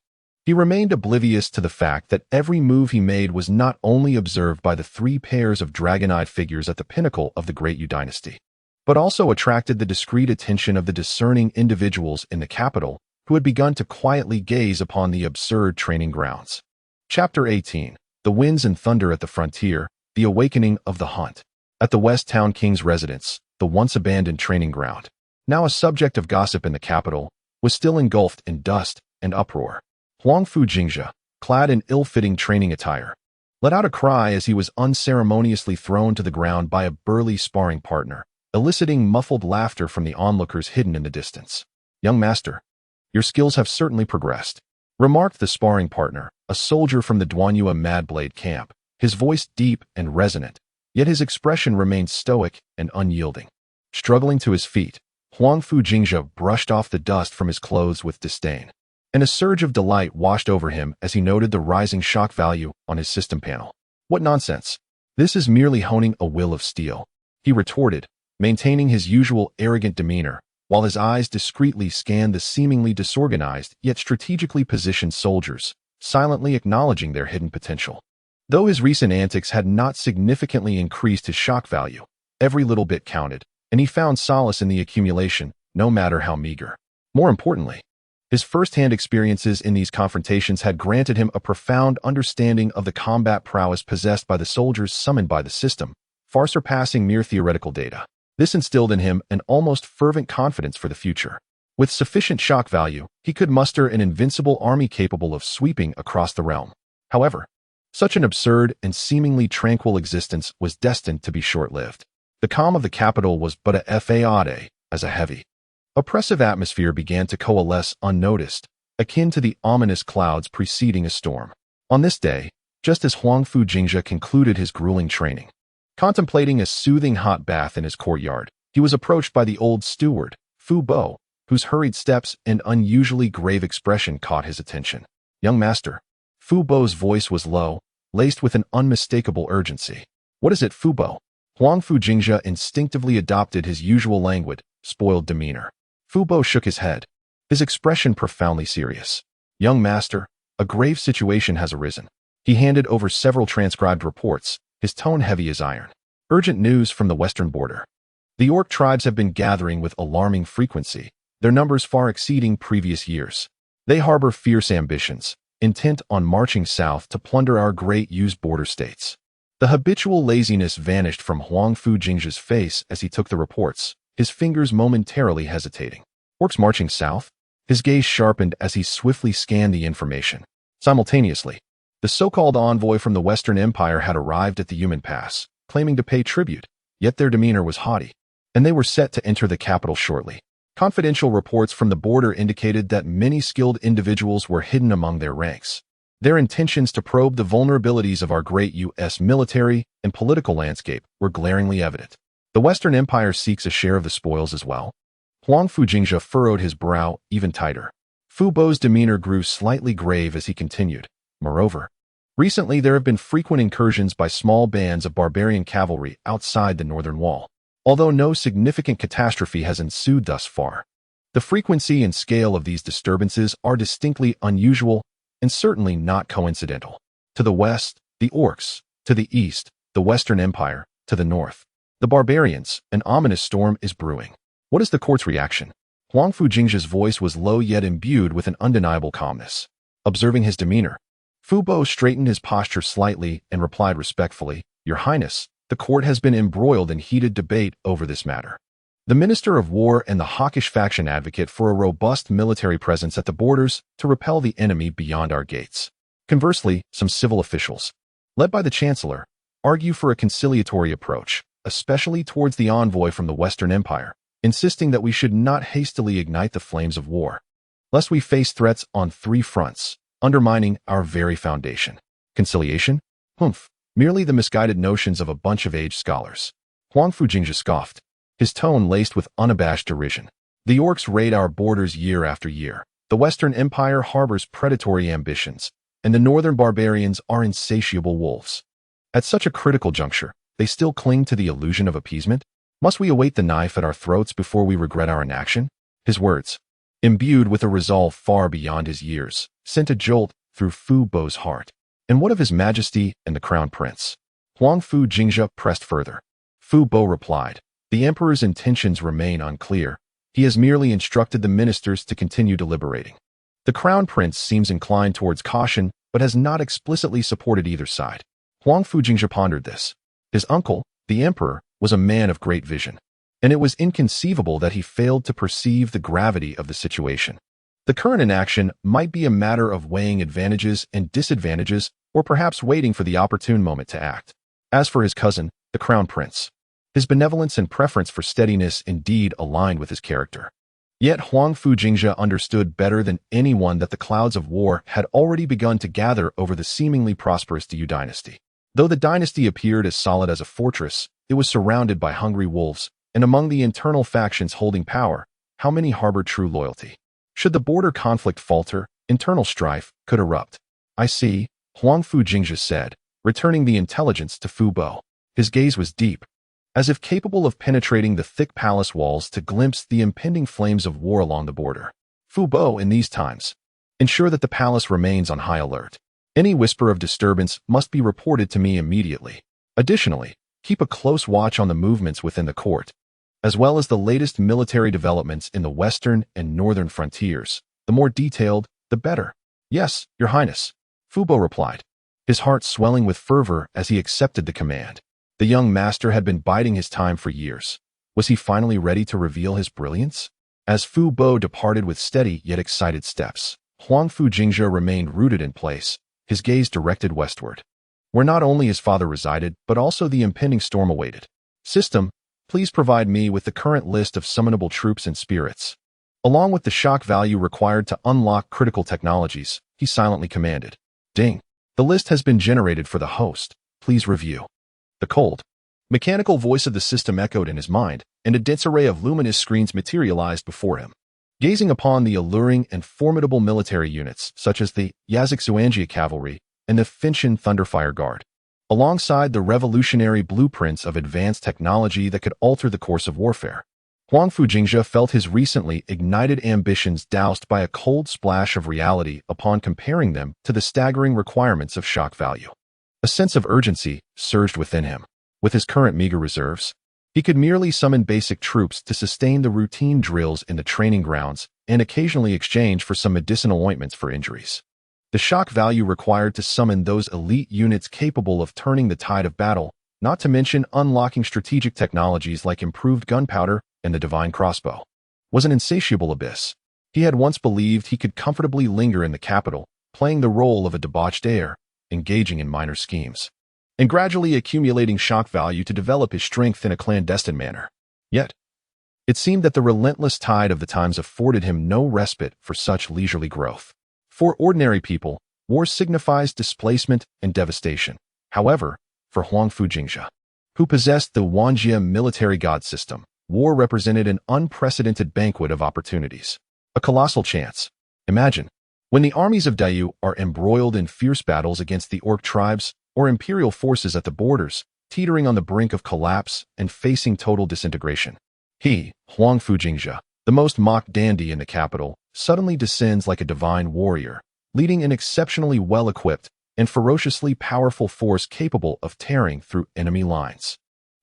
He remained oblivious to the fact that every move he made was not only observed by the three pairs of dragon-eyed figures at the pinnacle of the Great Yu Dynasty, but also attracted the discreet attention of the discerning individuals in the capital who had begun to quietly gaze upon the absurd training grounds. Chapter 18. The Winds and Thunder at the Frontier, the Awakening of the Hunt. At the West Town King's residence, the once abandoned training ground, now a subject of gossip in the capital, was still engulfed in dust and uproar. Huangfu Jingzhe, clad in ill-fitting training attire, let out a cry as he was unceremoniously thrown to the ground by a burly sparring partner, eliciting muffled laughter from the onlookers hidden in the distance. "Young master, your skills have certainly progressed," remarked the sparring partner, a soldier from the Duanyua Madblade camp, his voice deep and resonant, yet his expression remained stoic and unyielding. Struggling to his feet, Huangfu Jingzhe brushed off the dust from his clothes with disdain, and a surge of delight washed over him as he noted the rising shock value on his system panel. "What nonsense! This is merely honing a will of steel," he retorted, maintaining his usual arrogant demeanor, while his eyes discreetly scanned the seemingly disorganized yet strategically positioned soldiers, silently acknowledging their hidden potential. Though his recent antics had not significantly increased his shock value, every little bit counted, and he found solace in the accumulation, no matter how meager. More importantly, His first-hand experiences in these confrontations had granted him a profound understanding of the combat prowess possessed by the soldiers summoned by the system, far surpassing mere theoretical data. This instilled in him an almost fervent confidence for the future. With sufficient shock value, he could muster an invincible army capable of sweeping across the realm. However, such an absurd and seemingly tranquil existence was destined to be short-lived. The calm of the capital was but a fade as a heavy, oppressive atmosphere began to coalesce unnoticed, akin to the ominous clouds preceding a storm. On this day, just as Huangfu Jingzhe concluded his grueling training, contemplating a soothing hot bath in his courtyard, he was approached by the old steward, Fu Bo, whose hurried steps and unusually grave expression caught his attention. "Young master." Fu Bo's voice was low, laced with an unmistakable urgency. "What is it, Fu Bo?" Huangfu Jingzhe instinctively adopted his usual languid, spoiled demeanor. Fu Bo shook his head, his expression profoundly serious. "Young master, a grave situation has arisen." He handed over several transcribed reports, his tone heavy as iron. "Urgent news from the western border. The orc tribes have been gathering with alarming frequency, their numbers far exceeding previous years. They harbor fierce ambitions, intent on marching south to plunder our Great Yu's border states." The habitual laziness vanished from Huangfu Jingzhe's face as he took the reports, his fingers momentarily hesitating. "Orcs marching south?" His gaze sharpened as he swiftly scanned the information. Simultaneously, the so-called envoy from the Western Empire had arrived at the Yumen Pass, claiming to pay tribute, yet their demeanor was haughty, and they were set to enter the capital shortly. Confidential reports from the border indicated that many skilled individuals were hidden among their ranks. Their intentions to probe the vulnerabilities of our great U.S. military and political landscape were glaringly evident. The Western Empire seeks a share of the spoils as well. Huangfu Jingzhe furrowed his brow even tighter. Fu Bo's demeanor grew slightly grave as he continued. "Moreover, recently there have been frequent incursions by small bands of barbarian cavalry outside the northern wall. Although no significant catastrophe has ensued thus far, the frequency and scale of these disturbances are distinctly unusual and certainly not coincidental. To the west, the orcs; to the east, the Western Empire; to the north, the barbarians. An ominous storm is brewing. What is the court's reaction?" Huangfu Jingzhe's voice was low yet imbued with an undeniable calmness. Observing his demeanor, Fu Bo straightened his posture slightly and replied respectfully, "Your Highness, the court has been embroiled in heated debate over this matter. The Minister of War and the hawkish faction advocate for a robust military presence at the borders to repel the enemy beyond our gates. Conversely, some civil officials, led by the Chancellor, argue for a conciliatory approach, especially towards the envoy from the Western Empire, insisting that we should not hastily ignite the flames of war, lest we face threats on three fronts, undermining our very foundation." Conciliation? Humph, merely the misguided notions of a bunch of aged scholars. Huangfu Jingzhe scoffed, his tone laced with unabashed derision. "The orcs raid our borders year after year. The Western Empire harbors predatory ambitions, and the northern barbarians are insatiable wolves. At such a critical juncture, they still cling to the illusion of appeasement? Must we await the knife at our throats before we regret our inaction?" His words, imbued with a resolve far beyond his years, sent a jolt through Fu Bo's heart. "And what of His Majesty and the Crown Prince?" Huangfu Jingzhe pressed further. Fu Bo replied, "The Emperor's intentions remain unclear. He has merely instructed the ministers to continue deliberating. The Crown Prince seems inclined towards caution, but has not explicitly supported either side." Huangfu Jingzhe pondered this. His uncle, the Emperor, was a man of great vision, and it was inconceivable that he failed to perceive the gravity of the situation. The current inaction might be a matter of weighing advantages and disadvantages, or perhaps waiting for the opportune moment to act. As for his cousin, the Crown Prince, his benevolence and preference for steadiness indeed aligned with his character. Yet Huangfu Jingzhe understood better than anyone that the clouds of war had already begun to gather over the seemingly prosperous Yu Dynasty. Though the dynasty appeared as solid as a fortress, it was surrounded by hungry wolves, and among the internal factions holding power, how many harbored true loyalty? Should the border conflict falter, internal strife could erupt. "I see," Huangfu Jingzhe said, returning the intelligence to Fu Bo. His gaze was deep, as if capable of penetrating the thick palace walls to glimpse the impending flames of war along the border. "Fu Bo, in these times, ensure that the palace remains on high alert. Any whisper of disturbance must be reported to me immediately. Additionally, keep a close watch on the movements within the court, as well as the latest military developments in the western and northern frontiers, The more detailed, the better. Yes, Your Highness, Fubo replied, his heart swelling with fervor as he accepted the command. The young master had been biding his time for years. Was he finally ready to reveal his brilliance? As Fu Bo departed with steady yet excited steps, Huangfu Jingzhe remained rooted in place, his gaze directed westward, where not only his father resided, but also the impending storm awaited. System, please provide me with the current list of summonable troops and spirits, along with the shock value required to unlock critical technologies, he silently commanded. Ding. The list has been generated for the host. Please review. The cold, mechanical voice of the system echoed in his mind, and a dense array of luminous screens materialized before him. Gazing upon the alluring and formidable military units, such as the Yazık Zuanjia Cavalry and the Finshan Thunderfire Guard, alongside the revolutionary blueprints of advanced technology that could alter the course of warfare, Huangfu Jingzhe felt his recently ignited ambitions doused by a cold splash of reality upon comparing them to the staggering requirements of shock value. A sense of urgency surged within him. With his current meager reserves, he could merely summon basic troops to sustain the routine drills in the training grounds and occasionally exchange for some medicinal ointments for injuries. The shock value required to summon those elite units capable of turning the tide of battle, not to mention unlocking strategic technologies like improved gunpowder and the divine crossbow, was an insatiable abyss. He had once believed he could comfortably linger in the capital, playing the role of a debauched heir, engaging in minor schemes, and gradually accumulating shock value to develop his strength in a clandestine manner. Yet, it seemed that the relentless tide of the times afforded him no respite for such leisurely growth. For ordinary people, war signifies displacement and devastation. However, for Huangfu Jingzhe, who possessed the Wanjia military god system, war represented an unprecedented banquet of opportunities. A colossal chance. Imagine, when the armies of Dayu are embroiled in fierce battles against the orc tribes or imperial forces at the borders, teetering on the brink of collapse and facing total disintegration. He, Huangfu Jingzhe, the most mock dandy in the capital, suddenly descends like a divine warrior, leading an exceptionally well-equipped and ferociously powerful force capable of tearing through enemy lines.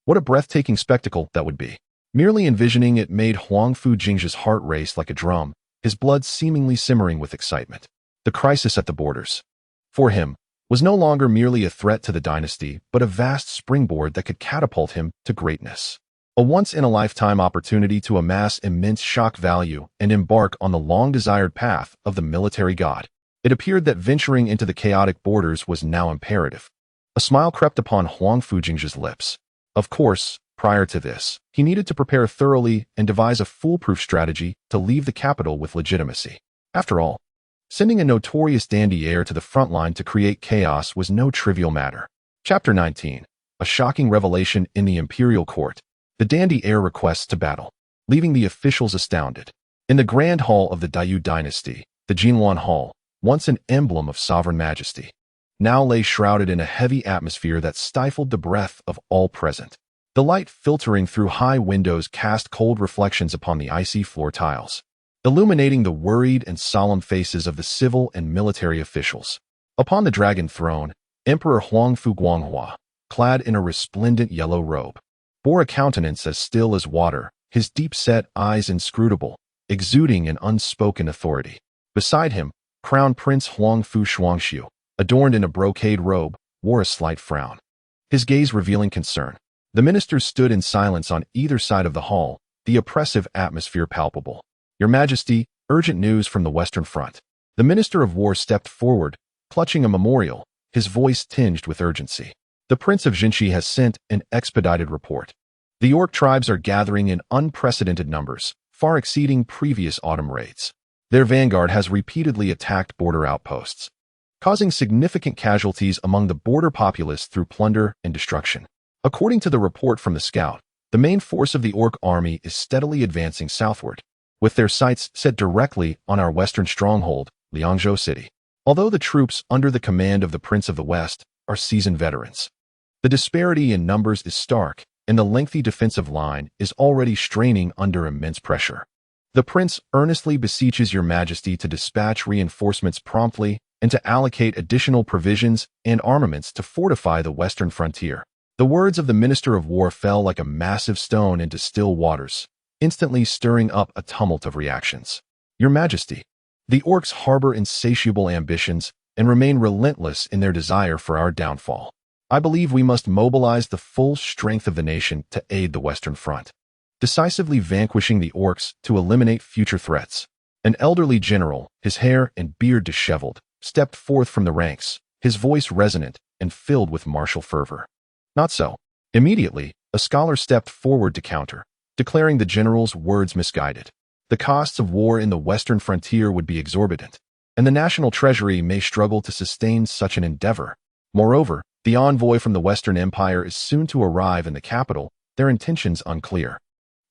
What a breathtaking spectacle that would be. Merely envisioning it made Huangfu Jingzhe's heart race like a drum, his blood seemingly simmering with excitement. The crisis at the borders, for him, was no longer merely a threat to the dynasty, but a vast springboard that could catapult him to greatness. A once-in-a-lifetime opportunity to amass immense shock value and embark on the long-desired path of the military god. It appeared that venturing into the chaotic borders was now imperative. A smile crept upon Huangfu Jingzhe's lips. Of course, prior to this, he needed to prepare thoroughly and devise a foolproof strategy to leave the capital with legitimacy. After all, sending a notorious dandy heir to the front line to create chaos was no trivial matter. Chapter 19. A shocking revelation in the imperial court. The dandy heir requests to battle, leaving the officials astounded. In the grand hall of the Dayu Dynasty, the Jinluan Hall, once an emblem of sovereign majesty, now lay shrouded in a heavy atmosphere that stifled the breath of all present. The light filtering through high windows cast cold reflections upon the icy floor tiles, illuminating the worried and solemn faces of the civil and military officials. Upon the dragon throne, Emperor Huangfu Guanghua, clad in a resplendent yellow robe, bore a countenance as still as water, his deep-set eyes inscrutable, exuding an unspoken authority. Beside him, Crown Prince Huangfu Shuangxiu, adorned in a brocade robe, wore a slight frown, his gaze revealing concern. The ministers stood in silence on either side of the hall, the oppressive atmosphere palpable. Your Majesty, urgent news from the Western Front. The Minister of War stepped forward, clutching a memorial, his voice tinged with urgency. The Prince of Jingzhe has sent an expedited report. The orc tribes are gathering in unprecedented numbers, far exceeding previous autumn raids. Their vanguard has repeatedly attacked border outposts, causing significant casualties among the border populace through plunder and destruction. According to the report from the scout, the main force of the orc army is steadily advancing southward, with their sights set directly on our western stronghold, Liangzhou City. Although the troops under the command of the Prince of the West are seasoned veterans, the disparity in numbers is stark, and the lengthy defensive line is already straining under immense pressure. The prince earnestly beseeches Your Majesty to dispatch reinforcements promptly and to allocate additional provisions and armaments to fortify the western frontier. The words of the Minister of War fell like a massive stone into still waters, instantly stirring up a tumult of reactions. Your Majesty, The orcs harbor insatiable ambitions and remain relentless in their desire for our downfall. I believe we must mobilize the full strength of the nation to aid the Western Front, decisively vanquishing the orcs to eliminate future threats. An elderly general, his hair and beard disheveled, stepped forth from the ranks, his voice resonant and filled with martial fervor. Not so. Immediately, a scholar stepped forward to counter, declaring the general's words misguided. The costs of war in the western frontier would be exorbitant, and the national treasury may struggle to sustain such an endeavor. Moreover, the envoy from the Western Empire is soon to arrive in the capital, their intentions unclear.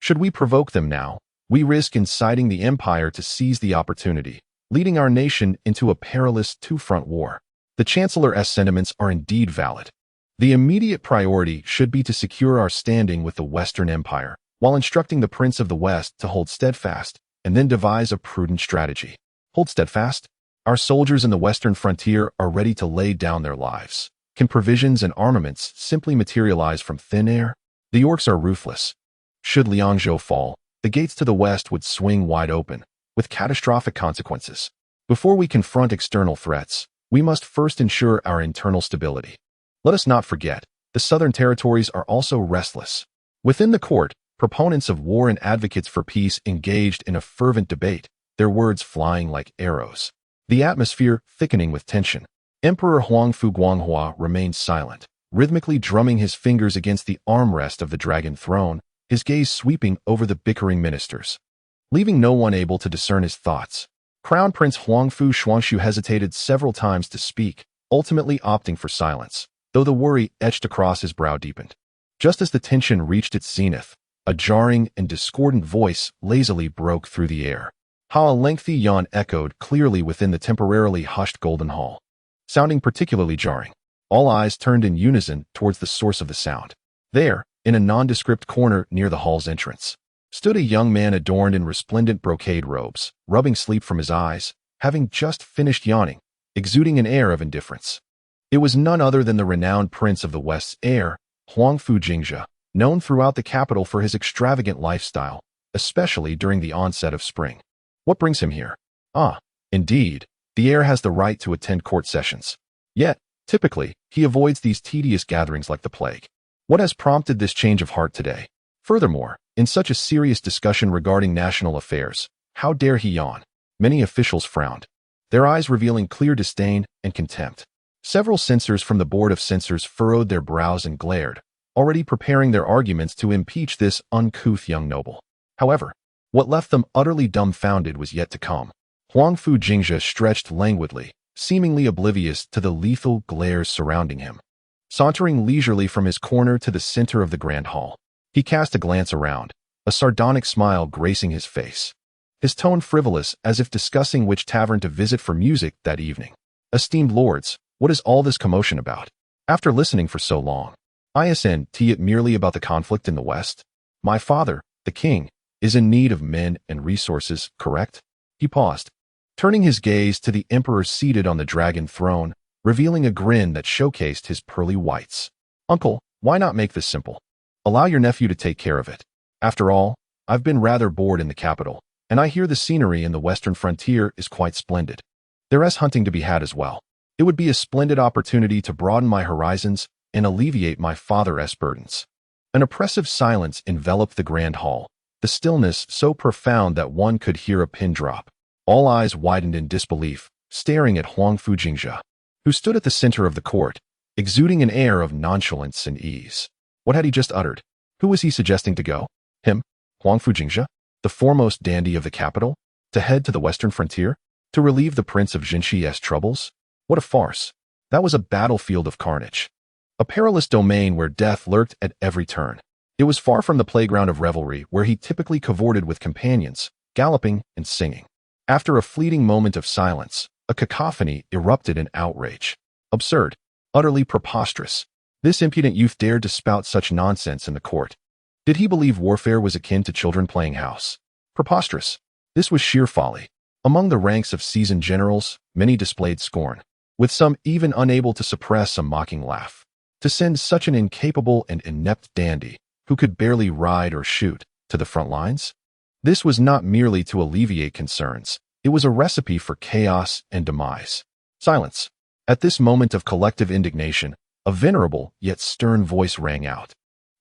Should we provoke them now, we risk inciting the empire to seize the opportunity, leading our nation into a perilous two-front war. The Chancellor's sentiments are indeed valid. The immediate priority should be to secure our standing with the Western Empire, while instructing the Prince of the West to hold steadfast and then devise a prudent strategy. Hold steadfast? Our soldiers in the western frontier are ready to lay down their lives. Can provisions and armaments simply materialize from thin air? The orcs are ruthless. Should Liangzhou fall, the gates to the west would swing wide open, with catastrophic consequences. Before we confront external threats, we must first ensure our internal stability. Let us not forget, the southern territories are also restless. Within the court, proponents of war and advocates for peace engaged in a fervent debate, their words flying like arrows. The atmosphere thickening with tension. Emperor Huangfu Guanghua remained silent, rhythmically drumming his fingers against the armrest of the dragon throne, his gaze sweeping over the bickering ministers, leaving no one able to discern his thoughts. Crown Prince Huangfu Shuangshu hesitated several times to speak, ultimately opting for silence, though the worry etched across his brow deepened. Just as the tension reached its zenith, a jarring and discordant voice lazily broke through the air. How a lengthy yawn echoed clearly within the temporarily hushed Golden Hall, sounding particularly jarring. All eyes turned in unison towards the source of the sound. There, in a nondescript corner near the hall's entrance, stood a young man adorned in resplendent brocade robes, rubbing sleep from his eyes, having just finished yawning, exuding an air of indifference. It was none other than the renowned prince of the West's heir, Huangfu Jingzhe, known throughout the capital for his extravagant lifestyle, especially during the onset of spring. What brings him here? Ah, indeed, the heir has the right to attend court sessions. Yet, typically, he avoids these tedious gatherings like the plague. What has prompted this change of heart today? Furthermore, in such a serious discussion regarding national affairs, how dare he yawn? Many officials frowned, their eyes revealing clear disdain and contempt. Several censors from the Board of Censors furrowed their brows and glared, already preparing their arguments to impeach this uncouth young noble. However, what left them utterly dumbfounded was yet to come. Huangfu Jingzhe stretched languidly, seemingly oblivious to the lethal glares surrounding him. Sauntering leisurely from his corner to the center of the grand hall, he cast a glance around, a sardonic smile gracing his face. His tone frivolous, as if discussing which tavern to visit for music that evening. Esteemed lords, what is all this commotion about? After listening for so long, isn't it merely about the conflict in the West? My father, the king, is in need of men and resources, correct? He paused, turning his gaze to the emperor seated on the dragon throne, revealing a grin that showcased his pearly whites. Uncle, why not make this simple? Allow your nephew to take care of it. After all, I've been rather bored in the capital, and I hear the scenery in the western frontier is quite splendid. There's hunting to be had as well. It would be a splendid opportunity to broaden my horizons and alleviate my father's burdens. An oppressive silence enveloped the grand hall, the stillness so profound that one could hear a pin drop. All eyes widened in disbelief, staring at Huangfu Jingzhe, who stood at the center of the court, exuding an air of nonchalance and ease. What had he just uttered? Who was he suggesting to go? Him, Huangfu Jingzhe, the foremost dandy of the capital, to head to the western frontier, to relieve the Prince of Jinxi's troubles? What a farce. That was a battlefield of carnage. A perilous domain where death lurked at every turn. It was far from the playground of revelry where he typically cavorted with companions, galloping and singing. After a fleeting moment of silence, a cacophony erupted in outrage. Absurd. Utterly preposterous. This impudent youth dared to spout such nonsense in the court. Did he believe warfare was akin to children playing house? Preposterous. This was sheer folly. Among the ranks of seasoned generals, many displayed scorn, with some even unable to suppress a mocking laugh. To send such an incapable and inept dandy, who could barely ride or shoot, to the front lines? This was not merely to alleviate concerns, It was a recipe for chaos and demise. Silence. At this moment of collective indignation, a venerable yet stern voice rang out.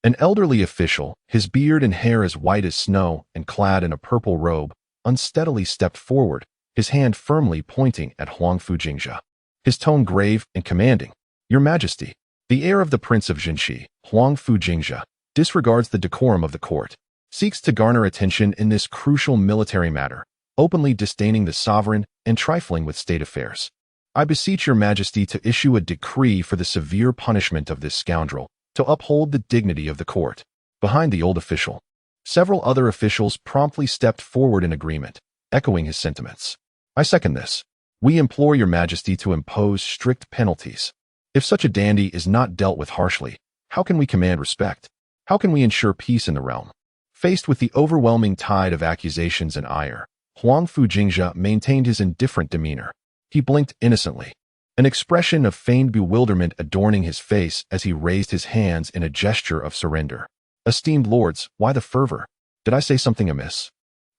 An elderly official, his beard and hair as white as snow and clad in a purple robe, unsteadily stepped forward, his hand firmly pointing at Huangfu Jingzhe. His tone grave and commanding. Your Majesty, the heir of the Prince of Jingzhe, Huangfu Jingzhe, disregards the decorum of the court, seeks to garner attention in this crucial military matter, openly disdaining the sovereign and trifling with state affairs. I beseech your Majesty to issue a decree for the severe punishment of this scoundrel, to uphold the dignity of the court. Behind the old official, several other officials promptly stepped forward in agreement, echoing his sentiments. I second this. We implore your Majesty to impose strict penalties. If such a dandy is not dealt with harshly, how can we command respect? How can we ensure peace in the realm? Faced with the overwhelming tide of accusations and ire, Huangfu Jingzhe maintained his indifferent demeanor. He blinked innocently, an expression of feigned bewilderment adorning his face as he raised his hands in a gesture of surrender. Esteemed lords, why the fervor? Did I say something amiss?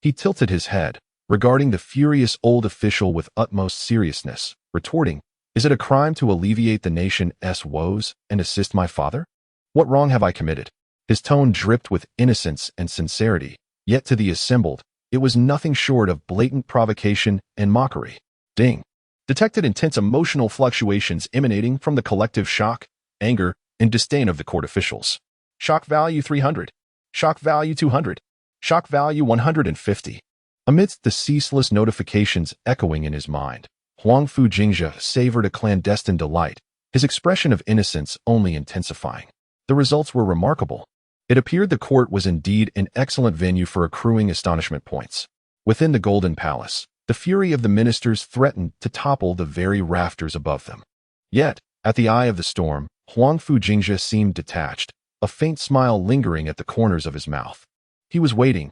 He tilted his head, regarding the furious old official with utmost seriousness, retorting, Is it a crime to alleviate the nation's woes and assist my father? What wrong have I committed? His tone dripped with innocence and sincerity, yet to the assembled, it was nothing short of blatant provocation and mockery. Ding. Detected intense emotional fluctuations emanating from the collective shock, anger, and disdain of the court officials. Shock value 300. Shock value 200. Shock value 150. Amidst the ceaseless notifications echoing in his mind, Huangfu Jingzhe savored a clandestine delight, his expression of innocence only intensifying. The results were remarkable. It appeared the court was indeed an excellent venue for accruing astonishment points. Within the Golden Palace, the fury of the ministers threatened to topple the very rafters above them. Yet, at the eye of the storm, Huangfu Jingzhe seemed detached, a faint smile lingering at the corners of his mouth. He was waiting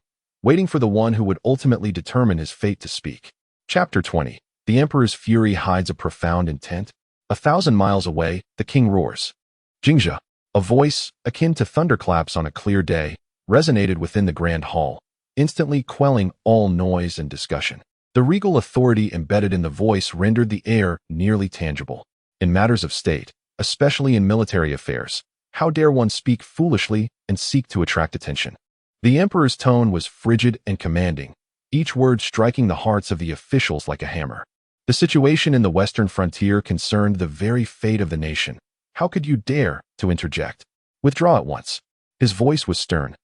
for the one who would ultimately determine his fate to speak. Chapter 20. The Emperor's fury hides a profound intent. 1,000 miles away, the king roars. Jingzhe, a voice, akin to thunderclaps on a clear day, resonated within the grand hall, instantly quelling all noise and discussion. The regal authority embedded in the voice rendered the air nearly tangible. In matters of state, especially in military affairs, how dare one speak foolishly and seek to attract attention? The emperor's tone was frigid and commanding, each word striking the hearts of the officials like a hammer. The situation in the western frontier concerned the very fate of the nation. How could you dare to interject? Withdraw at once. His voice was stern,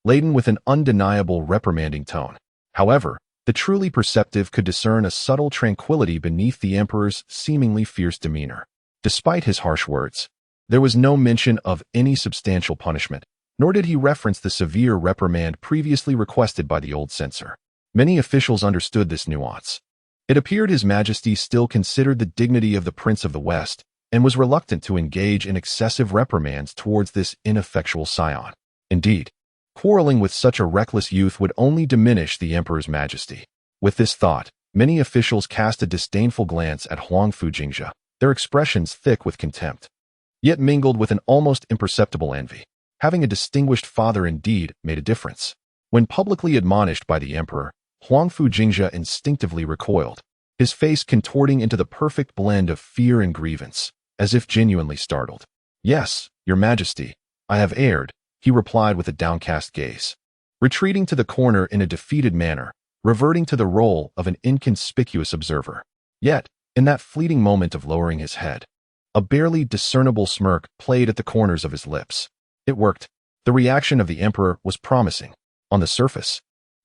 laden with an undeniable reprimanding tone. However, the truly perceptive could discern a subtle tranquility beneath the emperor's seemingly fierce demeanor. Despite his harsh words, there was no mention of any substantial punishment, nor did he reference the severe reprimand previously requested by the old censor. Many officials understood this nuance. It appeared His Majesty still considered the dignity of the Prince of the West and was reluctant to engage in excessive reprimands towards this ineffectual scion. Indeed, quarreling with such a reckless youth would only diminish the emperor's majesty. With this thought, many officials cast a disdainful glance at Huangfu Jingzhe, their expressions thick with contempt, yet mingled with an almost imperceptible envy. Having a distinguished father indeed made a difference. When publicly admonished by the emperor, Huangfu Jingzhe instinctively recoiled, his face contorting into the perfect blend of fear and grievance, as if genuinely startled. Yes, your majesty, I have erred, he replied with a downcast gaze, retreating to the corner in a defeated manner, reverting to the role of an inconspicuous observer. Yet, in that fleeting moment of lowering his head, a barely discernible smirk played at the corners of his lips. It worked. The reaction of the emperor was promising. On the surface,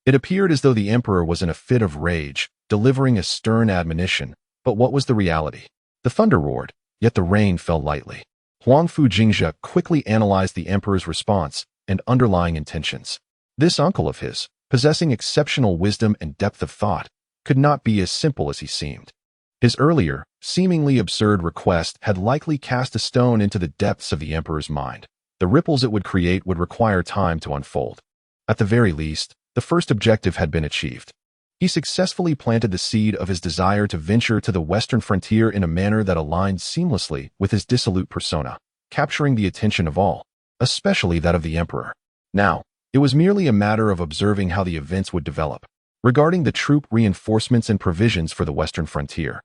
it appeared as though the emperor was in a fit of rage, delivering a stern admonition, but what was the reality? The thunder roared, yet the rain fell lightly. Huangfu Jingzhe quickly analyzed the emperor's response and underlying intentions. This uncle of his, possessing exceptional wisdom and depth of thought, could not be as simple as he seemed. His earlier, seemingly absurd request had likely cast a stone into the depths of the emperor's mind. The ripples it would create would require time to unfold. At the very least, the first objective had been achieved. He successfully planted the seed of his desire to venture to the western frontier in a manner that aligned seamlessly with his dissolute persona, capturing the attention of all, especially that of the emperor. Now, it was merely a matter of observing how the events would develop. regarding the troop reinforcements and provisions for the western frontier.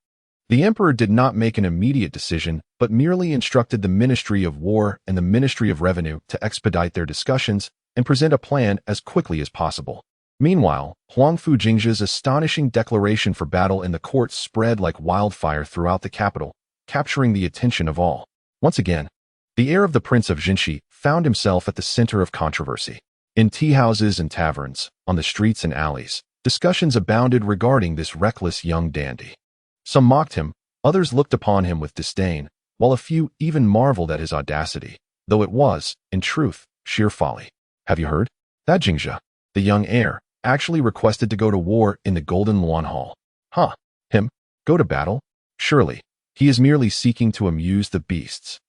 The emperor did not make an immediate decision, but merely instructed the Ministry of War and the Ministry of Revenue to expedite their discussions and present a plan as quickly as possible. Meanwhile, Huangfu Jingzhe's astonishing declaration for battle in the court spread like wildfire throughout the capital, capturing the attention of all. Once again, the heir of the Prince of Jingzhe found himself at the center of controversy. In tea-houses and taverns, on the streets and alleys, discussions abounded regarding this reckless young dandy. Some mocked him, others looked upon him with disdain, while a few even marveled at his audacity, though it was, in truth, sheer folly. Have you heard? That Jingzhe, the young heir, actually requested to go to war in the Golden Luan Hall. Huh? Him? Go to battle? Surely, he is merely seeking to amuse the beasts.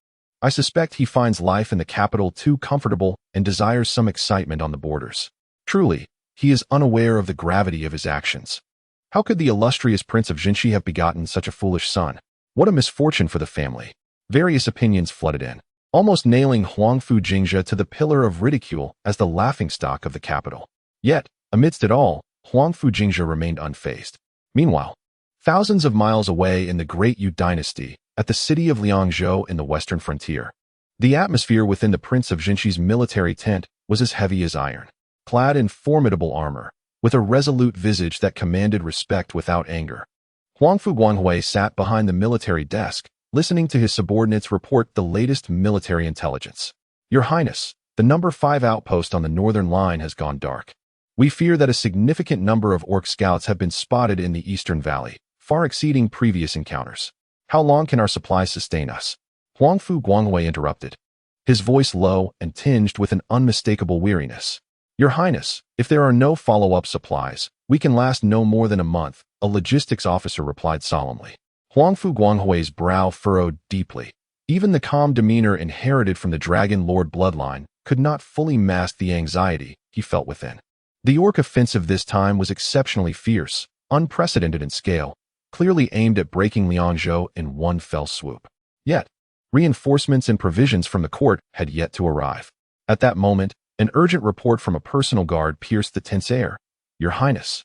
I suspect he finds life in the capital too comfortable and desires some excitement on the borders. Truly, he is unaware of the gravity of his actions. How could the illustrious Prince of Jingzhe have begotten such a foolish son? What a misfortune for the family. Various opinions flooded in, almost nailing Huangfu Jingzhe to the pillar of ridicule as the laughingstock of the capital. Yet, amidst it all, Huangfu Jingzhe remained unfazed. Meanwhile, thousands of miles away in the Great Yu Dynasty, at the city of Liangzhou in the western frontier, the atmosphere within the Prince of Jingzhe's military tent was as heavy as iron. Clad in formidable armor, with a resolute visage that commanded respect without anger, Huangfu Guanghui sat behind the military desk, listening to his subordinates report the latest military intelligence. Your Highness, the number 5 outpost on the northern line has gone dark. We fear that a significant number of orc scouts have been spotted in the eastern valley, far exceeding previous encounters. How long can our supplies sustain us? Huangfu Guanghui interrupted, his voice low and tinged with an unmistakable weariness. Your Highness, if there are no follow-up supplies, we can last no more than a month, a logistics officer replied solemnly. Huangfu Guanghui's brow furrowed deeply. Even the calm demeanor inherited from the Dragon Lord bloodline could not fully mask the anxiety he felt within. The orc offensive this time was exceptionally fierce, unprecedented in scale, clearly aimed at breaking Liangzhou in one fell swoop. Yet, reinforcements and provisions from the court had yet to arrive. At that moment, an urgent report from a personal guard pierced the tense air. Your Highness.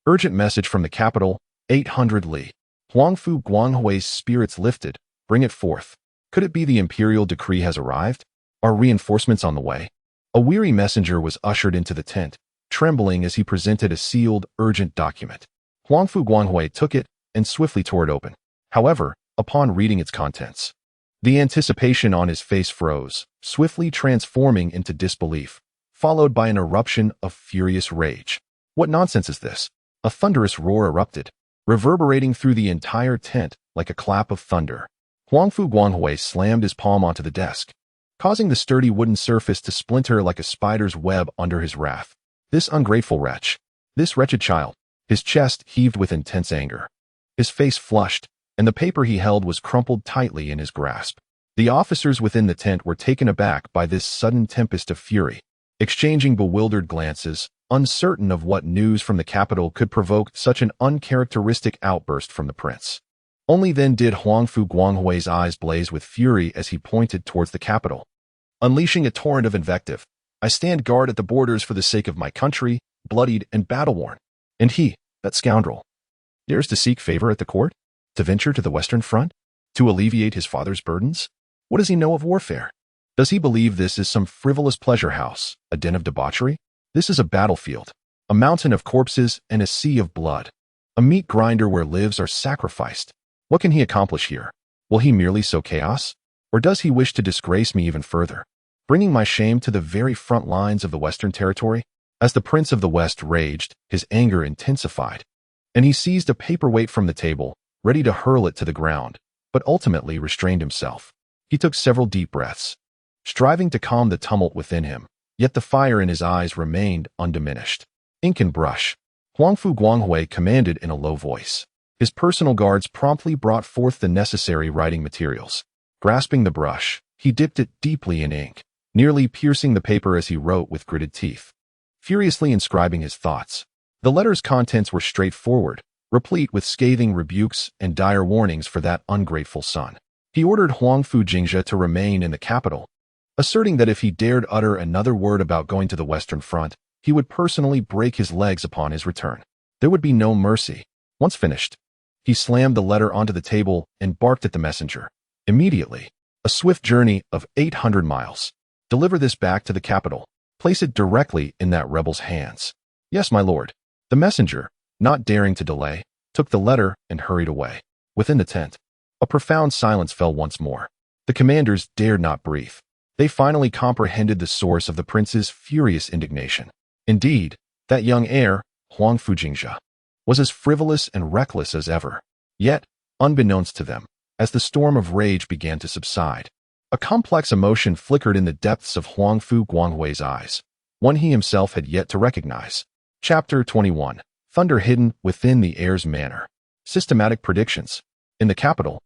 Urgent message from the capital, 800 li. Huangfu Guanghui's spirits lifted. Bring it forth. Could it be the imperial decree has arrived? Are reinforcements on the way? A weary messenger was ushered into the tent, trembling as he presented a sealed, urgent document. Huangfu Guanghui took it and swiftly tore it open. However, upon reading its contents, the anticipation on his face froze, swiftly transforming into disbelief, followed by an eruption of furious rage. What nonsense is this? A thunderous roar erupted, reverberating through the entire tent like a clap of thunder. Huangfu Guanghui slammed his palm onto the desk, causing the sturdy wooden surface to splinter like a spider's web under his wrath. This ungrateful wretch, this wretched child, his chest heaved with intense anger. His face flushed, and the paper he held was crumpled tightly in his grasp. The officers within the tent were taken aback by this sudden tempest of fury, exchanging bewildered glances, uncertain of what news from the capital could provoke such an uncharacteristic outburst from the prince. Only then did Huangfu Guanghui's eyes blaze with fury as he pointed towards the capital. Unleashing a torrent of invective, I stand guard at the borders for the sake of my country, bloodied and battle-worn. And he, that scoundrel, dares to seek favor at the court? To venture to the western front? To alleviate his father's burdens? What does he know of warfare? Does he believe this is some frivolous pleasure house, a den of debauchery? This is a battlefield, a mountain of corpses and a sea of blood, a meat grinder where lives are sacrificed. What can he accomplish here? Will he merely sow chaos? Or does he wish to disgrace me even further, bringing my shame to the very front lines of the Western territory? As the Prince of the West raged, his anger intensified, and he seized a paperweight from the table, ready to hurl it to the ground, but ultimately restrained himself. He took several deep breaths, striving to calm the tumult within him, yet the fire in his eyes remained undiminished. Ink and brush, Huangfu Guanghui commanded in a low voice. His personal guards promptly brought forth the necessary writing materials. Grasping the brush, he dipped it deeply in ink, nearly piercing the paper as he wrote with gritted teeth, furiously inscribing his thoughts. The letter's contents were straightforward, replete with scathing rebukes and dire warnings for that ungrateful son. He ordered Huangfu Jingzhe to remain in the capital, asserting that if he dared utter another word about going to the Western Front, he would personally break his legs upon his return. There would be no mercy. Once finished, he slammed the letter onto the table and barked at the messenger. Immediately, a swift journey of 800 miles. Deliver this back to the capital. Place it directly in that rebel's hands. Yes, my lord. The messenger, not daring to delay, took the letter and hurried away. Within the tent, a profound silence fell once more. The commanders dared not breathe. They finally comprehended the source of the prince's furious indignation. Indeed, that young heir, Huangfu Jingzhe, was as frivolous and reckless as ever. Yet, unbeknownst to them, as the storm of rage began to subside, a complex emotion flickered in the depths of Huangfu Guanghui's eyes, one he himself had yet to recognize. Chapter 21. Thunder hidden within the heir's manor. Systematic predictions. In the capital,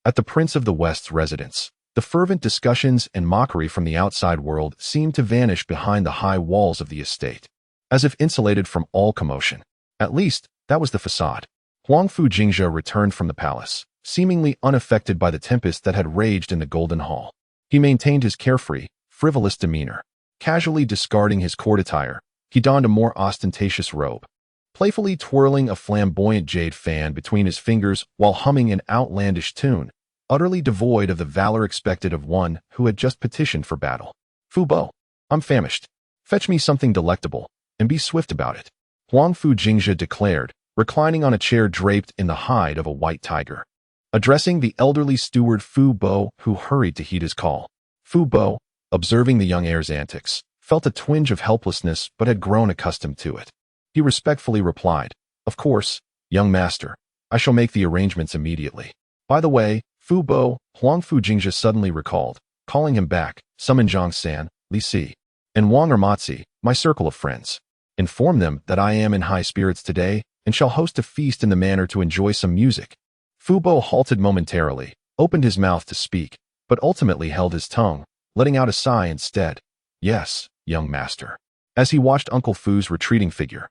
at the Prince of the West's residence, the fervent discussions and mockery from the outside world seemed to vanish behind the high walls of the estate, as if insulated from all commotion. At least, that was the facade. Huangfu Jingzhe returned from the palace, seemingly unaffected by the tempest that had raged in the Golden Hall. He maintained his carefree, frivolous demeanor. Casually discarding his court attire, he donned a more ostentatious robe, playfully twirling a flamboyant jade fan between his fingers while humming an outlandish tune, utterly devoid of the valor expected of one who had just petitioned for battle. Fu Bo, I'm famished. Fetch me something delectable, and be swift about it. Huangfu Jingzhe declared, reclining on a chair draped in the hide of a white tiger. Addressing the elderly steward Fu Bo, who hurried to heed his call. Fu Bo, observing the young heir's antics, felt a twinge of helplessness but had grown accustomed to it. He respectfully replied, Of course, young master. I shall make the arrangements immediately. By the way, Fu Bo, Huangfu Jingzhe suddenly recalled, calling him back, summon Zhang-san, Li Si, and Wang Ermatzi, my circle of friends. Inform them that I am in high spirits today and shall host a feast in the manor to enjoy some music. Fu Bo halted momentarily, opened his mouth to speak, but ultimately held his tongue, letting out a sigh instead. Yes, young master. As he watched Uncle Fu's retreating figure,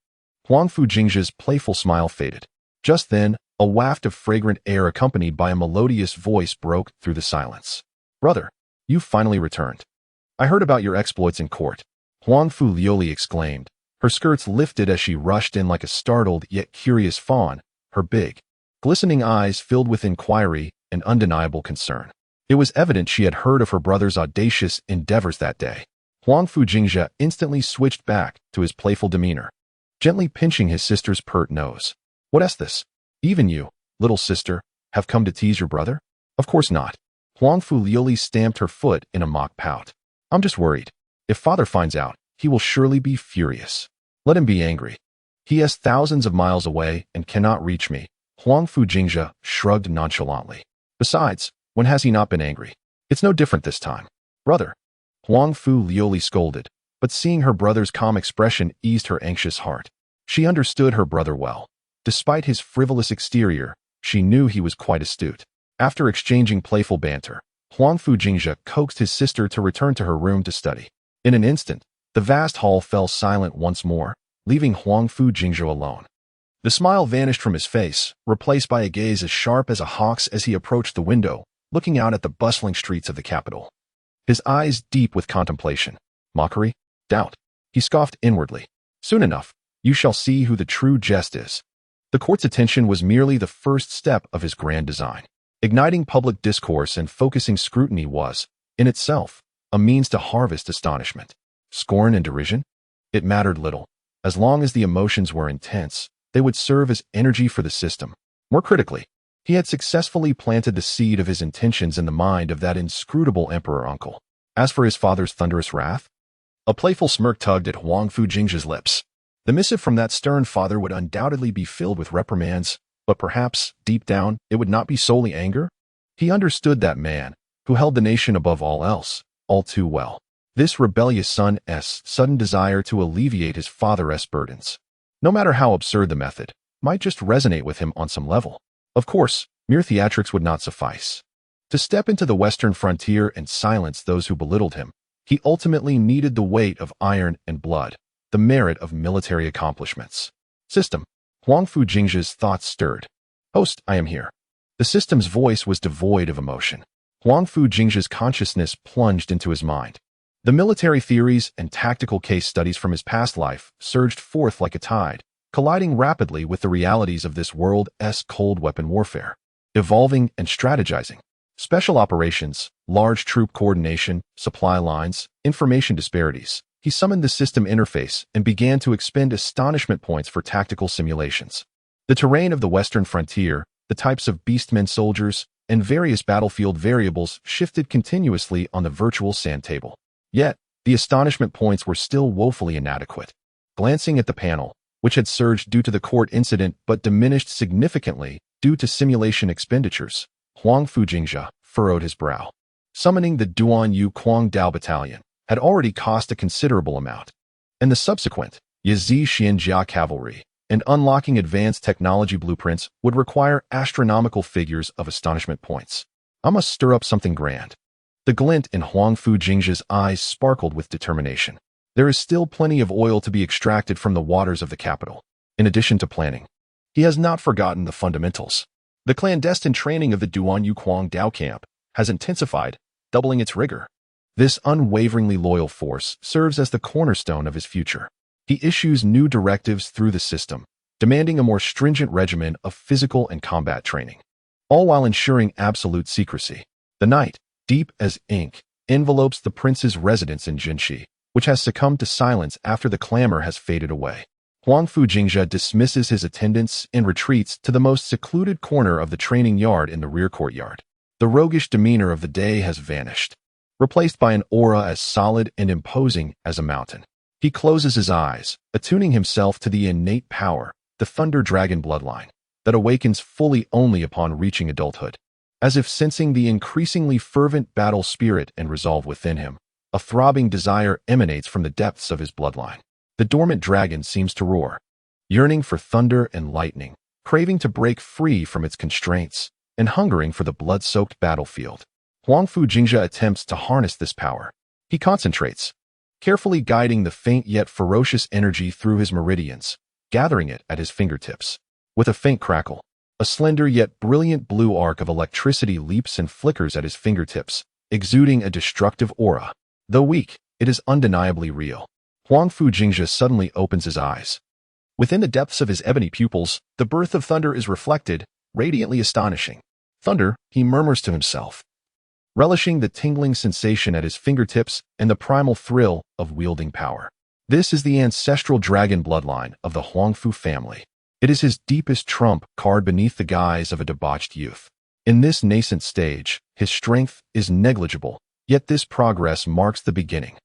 Huangfu Jingzhe's playful smile faded. Just then, a waft of fragrant air accompanied by a melodious voice broke through the silence. Brother, you've finally returned. I heard about your exploits in court. Huangfu Liuli exclaimed, her skirts lifted as she rushed in like a startled yet curious fawn, her big, glistening eyes filled with inquiry and undeniable concern. It was evident she had heard of her brother's audacious endeavors that day. Huangfu Jingzhe instantly switched back to his playful demeanor, gently pinching his sister's pert nose. What's this? Even you, little sister, have come to tease your brother? Of course not. Huangfu Liuli stamped her foot in a mock pout. I'm just worried. If father finds out, he will surely be furious. Let him be angry. He is thousands of miles away and cannot reach me. Huangfu Jingzhe shrugged nonchalantly. Besides, when has he not been angry? It's no different this time. Brother. Huangfu Liuli scolded, but seeing her brother's calm expression eased her anxious heart. She understood her brother well. Despite his frivolous exterior, she knew he was quite astute. After exchanging playful banter, Huangfu Jingzhe coaxed his sister to return to her room to study. In an instant, the vast hall fell silent once more, leaving Huangfu Jingzhe alone. The smile vanished from his face, replaced by a gaze as sharp as a hawk's as he approached the window, looking out at the bustling streets of the capital. His eyes deep with contemplation, mockery, doubt. He scoffed inwardly. Soon enough, you shall see who the true jest is. The court's attention was merely the first step of his grand design. Igniting public discourse and focusing scrutiny was, in itself, a means to harvest astonishment. Scorn and derision? It mattered little. As long as the emotions were intense, they would serve as energy for the system. More critically, he had successfully planted the seed of his intentions in the mind of that inscrutable emperor uncle. As for his father's thunderous wrath, a playful smirk tugged at Huangfu Jingzhe's lips. The missive from that stern father would undoubtedly be filled with reprimands, but perhaps, deep down, it would not be solely anger? He understood that man, who held the nation above all else, all too well. This rebellious son's sudden desire to alleviate his father's burdens, no matter how absurd the method, might just resonate with him on some level. Of course, mere theatrics would not suffice. To step into the western frontier and silence those who belittled him, he ultimately needed the weight of iron and blood, the merit of military accomplishments. System. Huangfu Jingzhe's thoughts stirred. Host, I am here. The system's voice was devoid of emotion. Huangfu Jingzhe's consciousness plunged into his mind. The military theories and tactical case studies from his past life surged forth like a tide, colliding rapidly with the realities of this world's cold weapon warfare, evolving and strategizing. Special operations, large troop coordination, supply lines, information disparities. He summoned the system interface and began to expend astonishment points for tactical simulations. The terrain of the western frontier, the types of beastmen soldiers, and various battlefield variables shifted continuously on the virtual sand table. Yet, the astonishment points were still woefully inadequate. Glancing at the panel, which had surged due to the court incident but diminished significantly due to simulation expenditures, Huangfu Jingzhe furrowed his brow. Summoning the Duan Yu Dao Battalion had already cost a considerable amount, and the subsequent Yazi Xianjia cavalry and unlocking advanced technology blueprints would require astronomical figures of astonishment points. I must stir up something grand. The glint in Huangfu Jingzhe's eyes sparkled with determination. There is still plenty of oil to be extracted from the waters of the capital. In addition to planning, he has not forgotten the fundamentals. The clandestine training of the Duan Yu Dao camp has intensified, doubling its rigor. This unwaveringly loyal force serves as the cornerstone of his future. He issues new directives through the system, demanding a more stringent regimen of physical and combat training, all while ensuring absolute secrecy. The night, deep as ink, envelopes the prince's residence in Jingzhe, which has succumbed to silence after the clamor has faded away. Huangfu Jingzhe dismisses his attendants and retreats to the most secluded corner of the training yard in the rear courtyard. The roguish demeanor of the day has vanished, replaced by an aura as solid and imposing as a mountain. He closes his eyes, attuning himself to the innate power, the Thunder Dragon bloodline, that awakens fully only upon reaching adulthood. As if sensing the increasingly fervent battle spirit and resolve within him, a throbbing desire emanates from the depths of his bloodline. The dormant dragon seems to roar, yearning for thunder and lightning, craving to break free from its constraints, and hungering for the blood-soaked battlefield. Huangfu Jingzhe attempts to harness this power. He concentrates, carefully guiding the faint yet ferocious energy through his meridians, gathering it at his fingertips. With a faint crackle, a slender yet brilliant blue arc of electricity leaps and flickers at his fingertips, exuding a destructive aura. Though weak, it is undeniably real. Huangfu Jingzhe suddenly opens his eyes. Within the depths of his ebony pupils, the birth of thunder is reflected, radiantly astonishing. Thunder, he murmurs to himself, relishing the tingling sensation at his fingertips and the primal thrill of wielding power. This is the ancestral dragon bloodline of the Huangfu family. It is his deepest trump card beneath the guise of a debauched youth. In this nascent stage, his strength is negligible, yet this progress marks the beginning.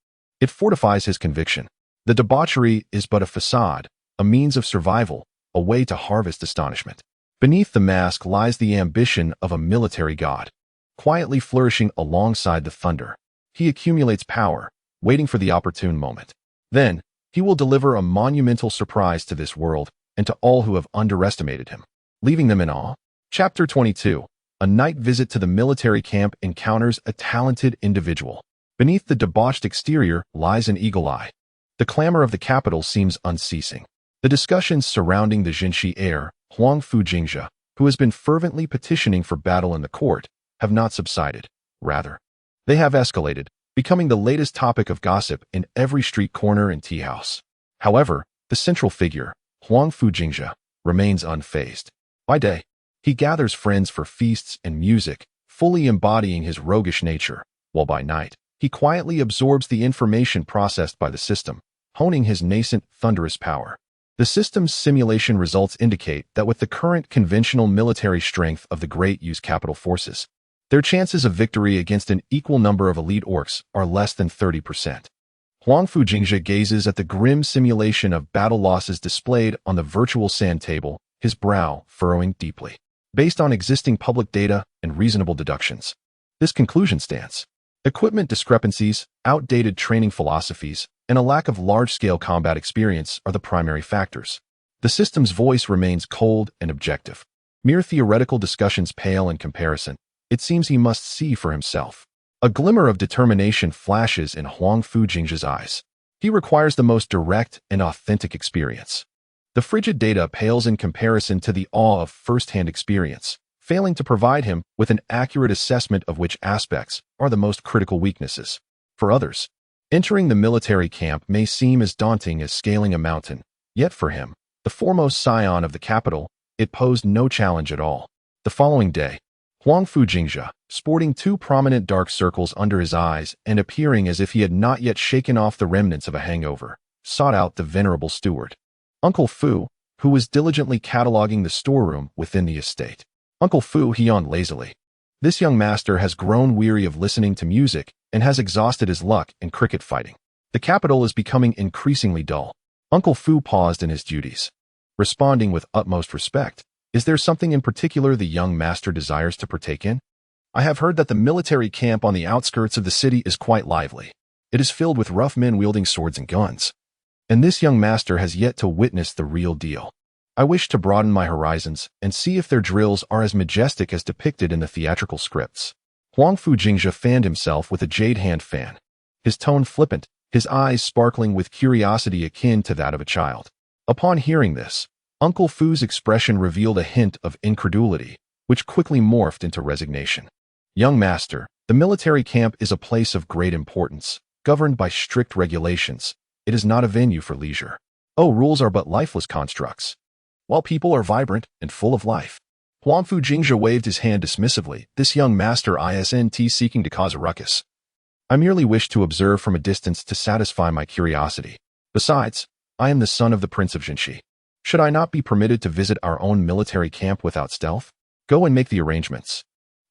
It fortifies his conviction. The debauchery is but a facade, a means of survival, a way to harvest astonishment. Beneath the mask lies the ambition of a military god. Quietly flourishing alongside the thunder, he accumulates power, waiting for the opportune moment. Then, he will deliver a monumental surprise to this world and to all who have underestimated him, leaving them in awe. Chapter 22. A night visit to the military camp encounters a talented individual. Beneath the debauched exterior lies an eagle eye. The clamor of the capital seems unceasing. The discussions surrounding the Jingzhe heir, Huangfu Jingzhe, who has been fervently petitioning for battle in the court, have not subsided. Rather, they have escalated, becoming the latest topic of gossip in every street corner and tea house. However, the central figure, Huangfu Jingzhe, remains unfazed. By day, he gathers friends for feasts and music, fully embodying his roguish nature, while by night, he quietly absorbs the information processed by the system, honing his nascent, thunderous power. The system's simulation results indicate that with the current conventional military strength of the Great Yu's capital forces, their chances of victory against an equal number of elite orcs are less than 30%. Huangfu Jingzhe gazes at the grim simulation of battle losses displayed on the virtual sand table, his brow furrowing deeply. Based on existing public data and reasonable deductions, this conclusion stands. Equipment discrepancies, outdated training philosophies, and a lack of large-scale combat experience are the primary factors. The system's voice remains cold and objective. Mere theoretical discussions pale in comparison. It seems he must see for himself. A glimmer of determination flashes in Huangfu Jingzhe's eyes. He requires the most direct and authentic experience. The frigid data pales in comparison to the awe of first-hand experience, failing to provide him with an accurate assessment of which aspects are the most critical weaknesses. For others, entering the military camp may seem as daunting as scaling a mountain, yet for him, The foremost scion of the capital, it posed no challenge at all. The following day, Huangfu Jingzhe, sporting two prominent dark circles under his eyes and appearing as if he had not yet shaken off the remnants of a hangover, sought out the venerable steward, Uncle Fu, who was diligently cataloging the storeroom within the estate. Uncle Fu, he yawned lazily. This young master has grown weary of listening to music and has exhausted his luck in cricket fighting. The capital is becoming increasingly dull. Uncle Fu paused in his duties. Responding with utmost respect, is there something in particular the young master desires to partake in? I have heard that the military camp on the outskirts of the city is quite lively. It is filled with rough men wielding swords and guns. And this young master has yet to witness the real deal. I wish to broaden my horizons and see if their drills are as majestic as depicted in the theatrical scripts. Huangfu Jingzhe fanned himself with a jade hand fan, his tone flippant, his eyes sparkling with curiosity akin to that of a child. Upon hearing this, Uncle Fu's expression revealed a hint of incredulity, which quickly morphed into resignation. Young master, the military camp is a place of great importance, governed by strict regulations. It is not a venue for leisure. Oh, rules are but lifeless constructs, while people are vibrant and full of life. Huangfu Jingzhe waved his hand dismissively. This young master isn't seeking to cause a ruckus. I merely wish to observe from a distance to satisfy my curiosity. Besides, I am the son of the Prince of Jingzhe. Should I not be permitted to visit our own military camp without stealth? Go and make the arrangements.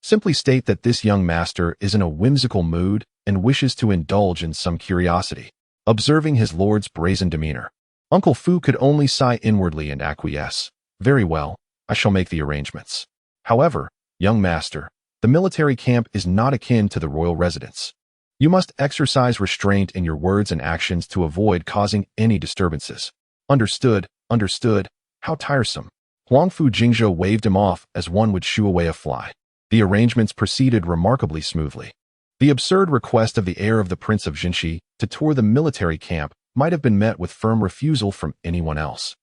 Simply state that this young master is in a whimsical mood and wishes to indulge in some curiosity. Observing his lord's brazen demeanor, Uncle Fu could only sigh inwardly and acquiesce. Very well, I shall make the arrangements. However, young master, the military camp is not akin to the royal residence. You must exercise restraint in your words and actions to avoid causing any disturbances. Understood, understood. How tiresome. Huangfu Jingzhe waved him off as one would shoo away a fly. The arrangements proceeded remarkably smoothly. The absurd request of the heir of the Prince of Jingzhe to tour the military camp might have been met with firm refusal from anyone else.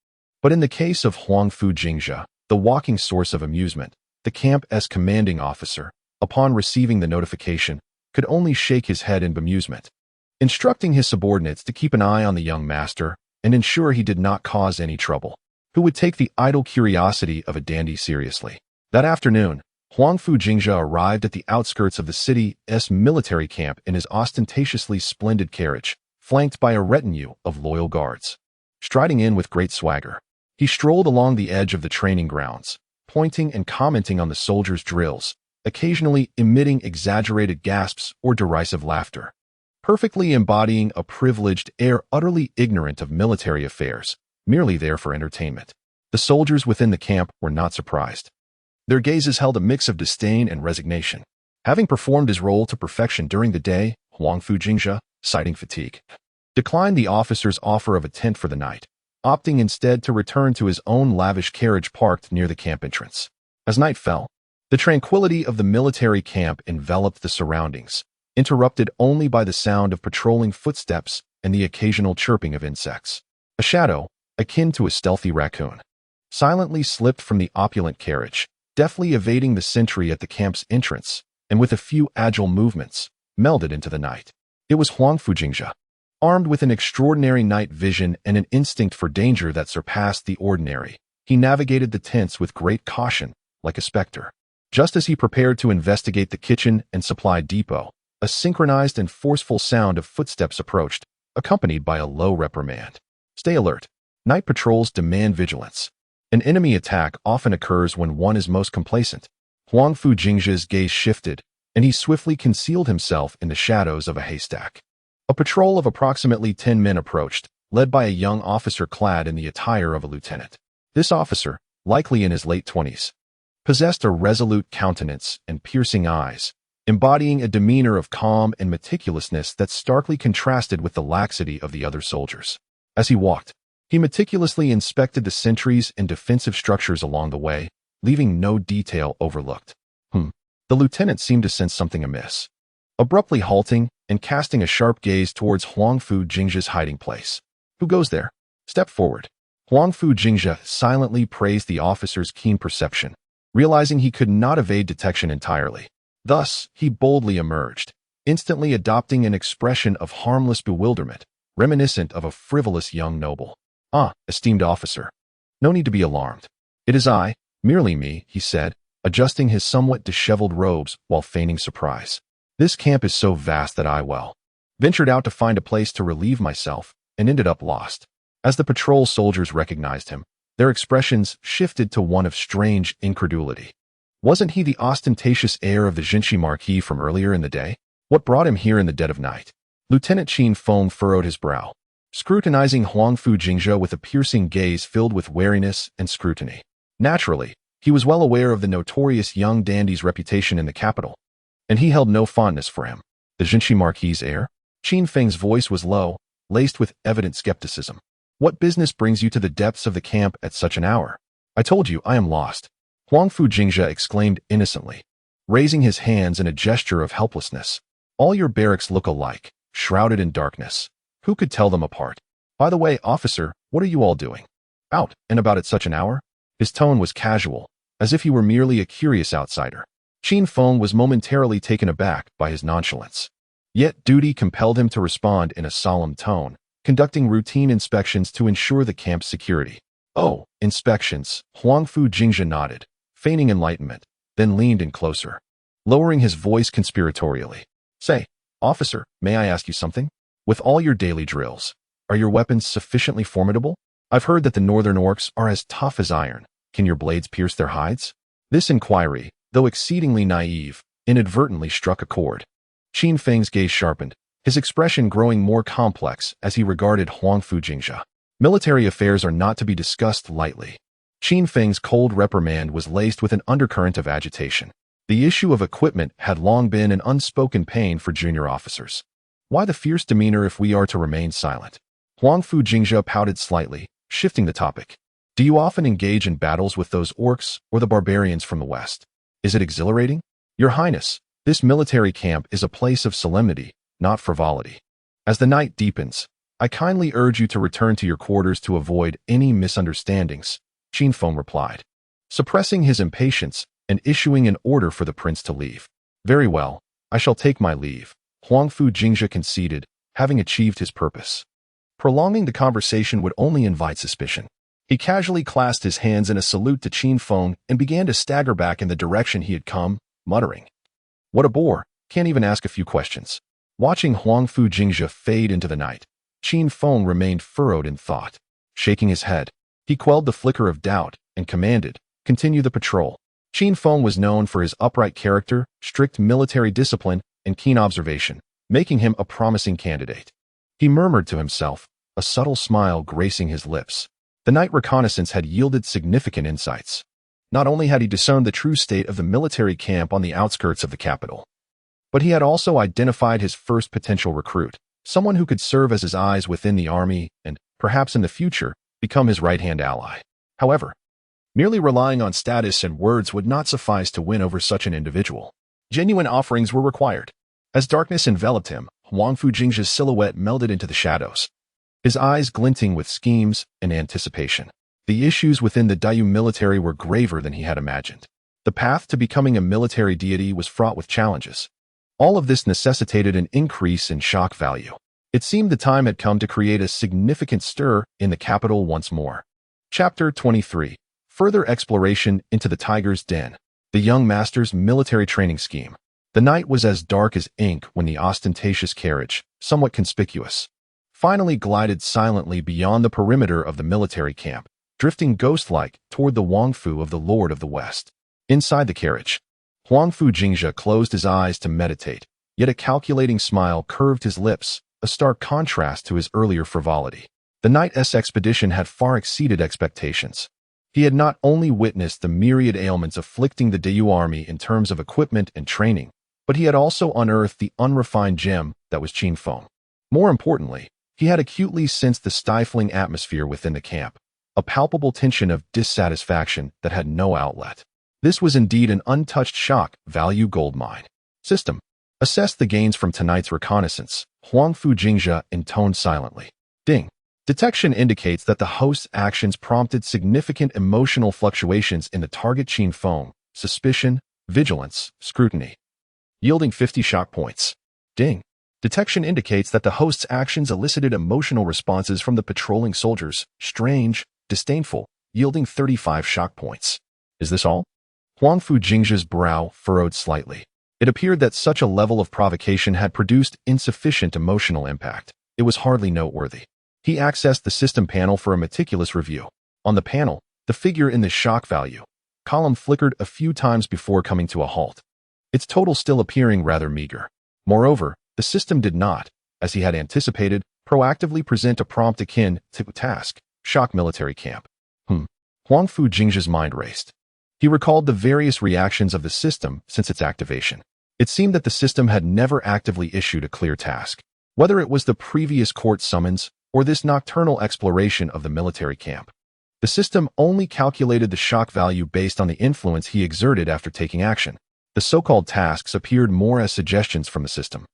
But in the case of Huangfu Jingzhe, the walking source of amusement, the camp's commanding officer, upon receiving the notification, could only shake his head in bemusement, instructing his subordinates to keep an eye on the young master and ensure he did not cause any trouble. Who would take the idle curiosity of a dandy seriously? That afternoon, Huangfu Jingzhe arrived at the outskirts of the city's military camp in his ostentatiously splendid carriage, flanked by a retinue of loyal guards. Striding in with great swagger, he strolled along the edge of the training grounds, pointing and commenting on the soldiers' drills, occasionally emitting exaggerated gasps or derisive laughter, perfectly embodying a privileged air utterly ignorant of military affairs, merely there for entertainment. The soldiers within the camp were not surprised. Their gazes held a mix of disdain and resignation. Having performed his role to perfection during the day, Huangfu Jingzhe, citing fatigue, declined the officer's offer of a tent for the night, opting instead to return to his own lavish carriage parked near the camp entrance. As night fell, the tranquility of the military camp enveloped the surroundings, interrupted only by the sound of patrolling footsteps and the occasional chirping of insects. A shadow, akin to a stealthy raccoon, silently slipped from the opulent carriage, deftly evading the sentry at the camp's entrance, and with a few agile movements, melded into the night. It was Huangfu Jingzhe, armed with an extraordinary night vision and an instinct for danger that surpassed the ordinary. He navigated the tents with great caution, like a specter. Just as he prepared to investigate the kitchen and supply depot, a synchronized and forceful sound of footsteps approached, accompanied by a low reprimand. Stay alert. Night patrols demand vigilance. An enemy attack often occurs when one is most complacent. Huangfu Jingzhe's gaze shifted, and he swiftly concealed himself in the shadows of a haystack. A patrol of approximately 10 men approached, led by a young officer clad in the attire of a lieutenant. This officer, likely in his late 20s, possessed a resolute countenance and piercing eyes, embodying a demeanor of calm and meticulousness that starkly contrasted with the laxity of the other soldiers. As he walked, he meticulously inspected the sentries and defensive structures along the way, leaving no detail overlooked. The lieutenant seemed to sense something amiss, abruptly halting and casting a sharp gaze towards Huangfu Jingzhe's hiding place. Who goes there? Step forward. Huangfu Jingzhe silently praised the officer's keen perception, realizing he could not evade detection entirely. Thus, he boldly emerged, instantly adopting an expression of harmless bewilderment, reminiscent of a frivolous young noble. Ah, esteemed officer, No need to be alarmed. It is I, merely me, he said, adjusting his somewhat disheveled robes while feigning surprise. This camp is so vast that I, ventured out to find a place to relieve myself and ended up lost. As the patrol soldiers recognized him, their expressions shifted to one of strange incredulity. Wasn't he the ostentatious heir of the Jingzhe Marquis from earlier in the day? What brought him here in the dead of night? Lieutenant Qin Feng furrowed his brow, scrutinizing Huangfu Jingzhe with a piercing gaze filled with wariness and scrutiny. Naturally, he was well aware of the notorious young dandy's reputation in the capital, and he held no fondness for him. The Jingzhe Marquis' heir? Qin Feng's voice was low, laced with evident skepticism. What business brings you to the depths of the camp at such an hour? I told you I am lost, Huangfu Jingzhe exclaimed innocently, raising his hands in a gesture of helplessness. All your barracks look alike, shrouded in darkness. Who could tell them apart? By the way, officer, what are you all doing? Out and about at such an hour? His tone was casual, as if he were merely a curious outsider. Qin Feng was momentarily taken aback by his nonchalance. Yet duty compelled him to respond in a solemn tone, conducting routine inspections to ensure the camp's security. Oh, inspections, Huangfu Jingzhe nodded, feigning enlightenment, then leaned in closer, lowering his voice conspiratorially. Say, officer, may I ask you something? With all your daily drills, are your weapons sufficiently formidable? I've heard that the northern orcs are as tough as iron. Can your blades pierce their hides? This inquiry, though exceedingly naive, inadvertently struck a chord. Qin Feng's gaze sharpened, his expression growing more complex as he regarded Huangfu Jingzhe. Military affairs are not to be discussed lightly. Qin Feng's cold reprimand was laced with an undercurrent of agitation. The issue of equipment had long been an unspoken pain for junior officers. Why the fierce demeanor if we are to remain silent? Huangfu Jingzhe pouted slightly, shifting the topic. Do you often engage in battles with those orcs or the barbarians from the west? Is it exhilarating? Your Highness, this military camp is a place of solemnity, not frivolity. As the night deepens, I kindly urge you to return to your quarters to avoid any misunderstandings, Qin Feng replied, suppressing his impatience and issuing an order for the prince to leave. Very well, I shall take my leave, Huangfu Jingzhe conceded, having achieved his purpose. Prolonging the conversation would only invite suspicion. He casually clasped his hands in a salute to Qin Feng and began to stagger back in the direction he had come, muttering. What a bore, can't even ask a few questions. Watching Huangfu Jingzhe fade into the night, Qin Feng remained furrowed in thought. Shaking his head, he quelled the flicker of doubt and commanded, continue the patrol. Qin Feng was known for his upright character, strict military discipline, and keen observation, making him a promising candidate. He murmured to himself, a subtle smile gracing his lips. The night reconnaissance had yielded significant insights. Not only had he discerned the true state of the military camp on the outskirts of the capital, but he had also identified his first potential recruit, someone who could serve as his eyes within the army and, perhaps in the future, become his right-hand ally. However, merely relying on status and words would not suffice to win over such an individual. Genuine offerings were required. As darkness enveloped him, Huangfu Jingzhe's silhouette melded into the shadows, his eyes glinting with schemes and anticipation. The issues within the Daiyu military were graver than he had imagined. The path to becoming a military deity was fraught with challenges. All of this necessitated an increase in shock value. It seemed the time had come to create a significant stir in the capital once more. Chapter 23. Further exploration into the Tiger's Den. The young master's military training scheme. The night was as dark as ink when the ostentatious carriage, somewhat conspicuous, finally glided silently beyond the perimeter of the military camp, drifting ghost-like toward the Huangfu of the Lord of the West. Inside the carriage, Huangfu Jingzhe closed his eyes to meditate, yet a calculating smile curved his lips, a stark contrast to his earlier frivolity. The night's expedition had far exceeded expectations. He had not only witnessed the myriad ailments afflicting the Daiyu army in terms of equipment and training, but he had also unearthed the unrefined gem that was Qin Feng. More importantly, he had acutely sensed the stifling atmosphere within the camp, a palpable tension of dissatisfaction that had no outlet. This was indeed an untouched shock value goldmine. System. Assess the gains from tonight's reconnaissance, Huangfu Jingzhe intoned silently. Ding. Detection indicates that the host's actions prompted significant emotional fluctuations in the target Qin Feng, suspicion, vigilance, scrutiny, yielding 50 shock points. Ding. Detection indicates that the host's actions elicited emotional responses from the patrolling soldiers, strange, disdainful, yielding 35 shock points. Is this all? Huangfu Jingzhe's brow furrowed slightly. It appeared that such a level of provocation had produced insufficient emotional impact. It was hardly noteworthy. He accessed the system panel for a meticulous review. On the panel, the figure in the shock value column flickered a few times before coming to a halt, its total still appearing rather meager. Moreover, the system did not, as he had anticipated, proactively present a prompt akin to task, shock military camp. Huangfu Jingzhe's mind raced. He recalled the various reactions of the system since its activation. It seemed that the system had never actively issued a clear task. Whether it was the previous court summons or this nocturnal exploration of the military camp, the system only calculated the shock value based on the influence he exerted after taking action. The so-called tasks appeared more as suggestions from the system,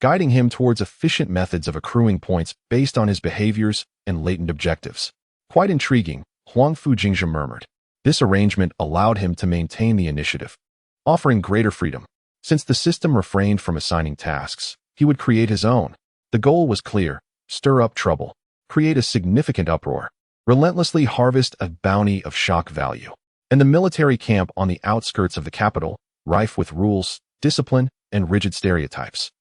guiding him towards efficient methods of accruing points based on his behaviors and latent objectives. Quite intriguing, Huangfu Jingzhe murmured. This arrangement allowed him to maintain the initiative, offering greater freedom. Since the system refrained from assigning tasks, he would create his own. The goal was clear: stir up trouble, create a significant uproar, relentlessly harvest a bounty of shock value. And the military camp on the outskirts of the capital, rife with rules, discipline, and rigid stereotypes,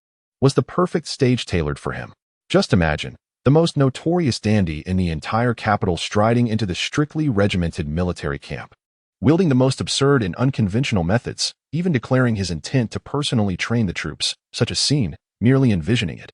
was the perfect stage tailored for him. Just imagine the most notorious dandy in the entire capital striding into the strictly regimented military camp, wielding the most absurd and unconventional methods, even declaring his intent to personally train the troops. Such a scene, merely envisioning it,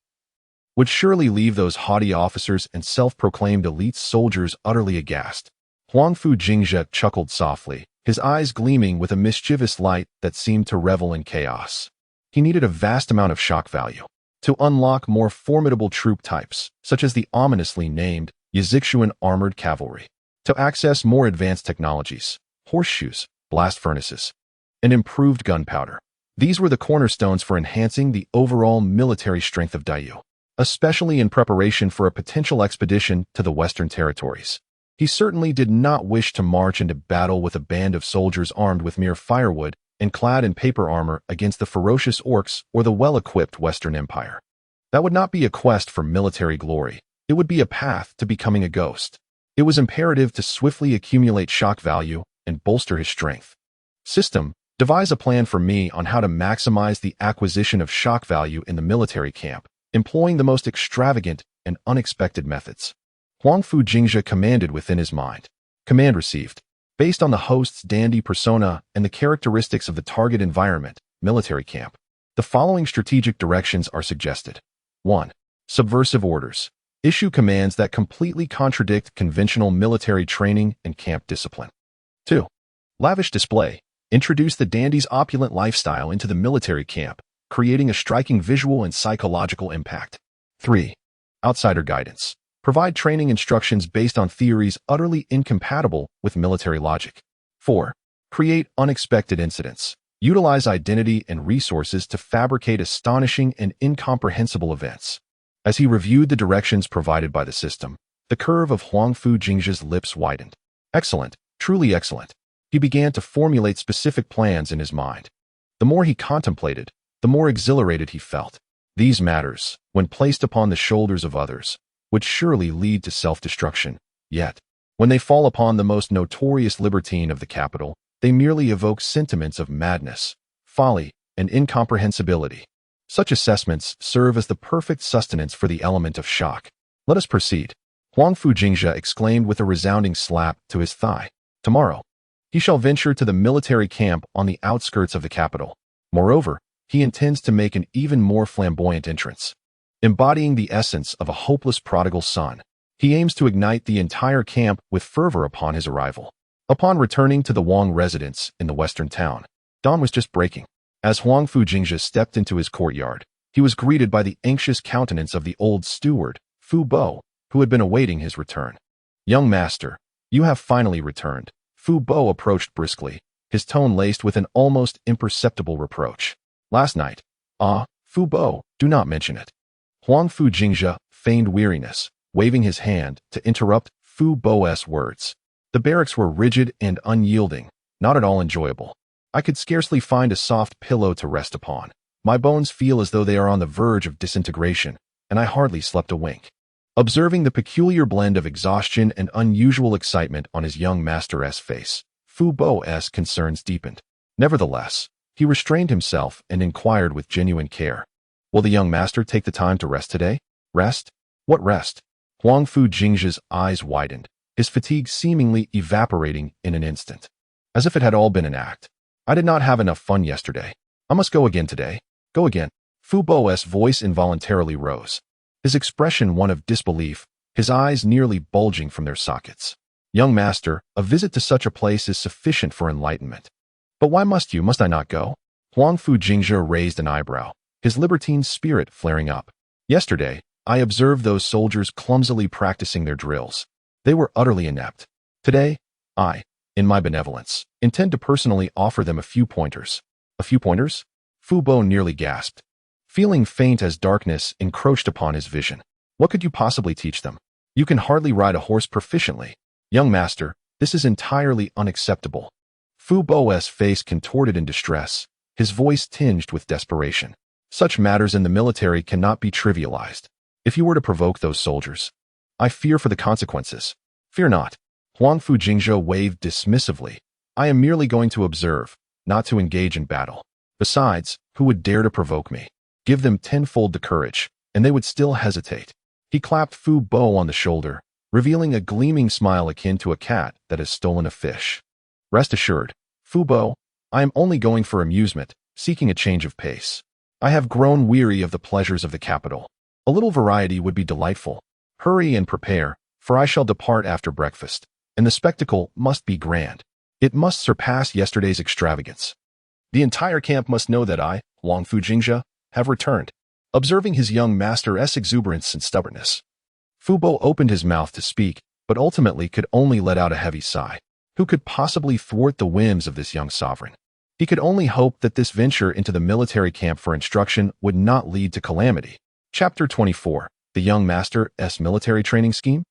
would surely leave those haughty officers and self-proclaimed elite soldiers utterly aghast. Huangfu Jingzhe chuckled softly, his eyes gleaming with a mischievous light that seemed to revel in chaos. He needed a vast amount of shock value to unlock more formidable troop types, such as the ominously named Yazixuan armored cavalry, to access more advanced technologies, horseshoes, blast furnaces, and improved gunpowder. These were the cornerstones for enhancing the overall military strength of Daiyu, especially in preparation for a potential expedition to the Western Territories. He certainly did not wish to march into battle with a band of soldiers armed with mere firewood and clad in paper armor against the ferocious orcs or the well-equipped Western Empire. That would not be a quest for military glory. It would be a path to becoming a ghost. It was imperative to swiftly accumulate shock value and bolster his strength. System, devise a plan for me on how to maximize the acquisition of shock value in the military camp, employing the most extravagant and unexpected methods. Huangfu Jingzhe commanded within his mind. Command received. Based on the host's dandy persona and the characteristics of the target environment, military camp, the following strategic directions are suggested. 1. Subversive orders. Issue commands that completely contradict conventional military training and camp discipline. 2. Lavish display. Introduce the dandy's opulent lifestyle into the military camp, creating a striking visual and psychological impact. 3. Outsider guidance. Provide training instructions based on theories utterly incompatible with military logic. 4. Create unexpected incidents. Utilize identity and resources to fabricate astonishing and incomprehensible events. As he reviewed the directions provided by the system, the curve of Huangfu Jingzhe's lips widened. Excellent, truly excellent. He began to formulate specific plans in his mind. The more he contemplated, the more exhilarated he felt. These matters, when placed upon the shoulders of others, would surely lead to self-destruction. Yet, when they fall upon the most notorious libertine of the capital, they merely evoke sentiments of madness, folly, and incomprehensibility. Such assessments serve as the perfect sustenance for the element of shock. Let us proceed. Huangfu Jingzhe exclaimed with a resounding slap to his thigh. Tomorrow, he shall venture to the military camp on the outskirts of the capital. Moreover, he intends to make an even more flamboyant entrance. Embodying the essence of a hopeless prodigal son, he aims to ignite the entire camp with fervor upon his arrival. Upon returning to the Wang residence in the western town, dawn was just breaking. As Huangfu Jingzhe stepped into his courtyard, he was greeted by the anxious countenance of the old steward, Fu Bo, who had been awaiting his return. Young master, you have finally returned. Fu Bo approached briskly, his tone laced with an almost imperceptible reproach. Last night. Fu Bo, do not mention it. Huangfu Jingzhe feigned weariness, waving his hand to interrupt Fu Bo's words. The barracks were rigid and unyielding, not at all enjoyable. I could scarcely find a soft pillow to rest upon. My bones feel as though they are on the verge of disintegration, and I hardly slept a wink. Observing the peculiar blend of exhaustion and unusual excitement on his young master's face, Fu Bo's concerns deepened. Nevertheless, he restrained himself and inquired with genuine care. Will the young master take the time to rest today? Rest? What rest? Huangfu Jingzhe's eyes widened, his fatigue seemingly evaporating in an instant. As if it had all been an act. I did not have enough fun yesterday. I must go again today. Go again. Fu Bo's voice involuntarily rose. His expression one of disbelief, his eyes nearly bulging from their sockets. Young master, a visit to such a place is sufficient for enlightenment. But why must I not go? Huangfu Jingzhe raised an eyebrow, his libertine spirit flaring up. Yesterday, I observed those soldiers clumsily practicing their drills. They were utterly inept. Today, I, in my benevolence, intend to personally offer them a few pointers. A few pointers? Fu Bo nearly gasped, feeling faint as darkness encroached upon his vision. What could you possibly teach them? You can hardly ride a horse proficiently. Young master, this is entirely unacceptable. Fu Bo's face contorted in distress, his voice tinged with desperation. Such matters in the military cannot be trivialized. If you were to provoke those soldiers, I fear for the consequences. Fear not. Huangfu Jingzhe waved dismissively. I am merely going to observe, not to engage in battle. Besides, who would dare to provoke me? Give them tenfold the courage, and they would still hesitate. He clapped Fu Bo on the shoulder, revealing a gleaming smile akin to a cat that has stolen a fish. Rest assured, Fu Bo, I am only going for amusement, seeking a change of pace. I have grown weary of the pleasures of the capital. A little variety would be delightful. Hurry and prepare, for I shall depart after breakfast, and the spectacle must be grand. It must surpass yesterday's extravagance. The entire camp must know that I, Huangfu Jingzhe, have returned. Observing his young master's exuberance and stubbornness, Fu Bo opened his mouth to speak, but ultimately could only let out a heavy sigh. Who could possibly thwart the whims of this young sovereign? He could only hope that this venture into the military camp for instruction would not lead to calamity. Chapter 24. The Young Master's Military Training Scheme?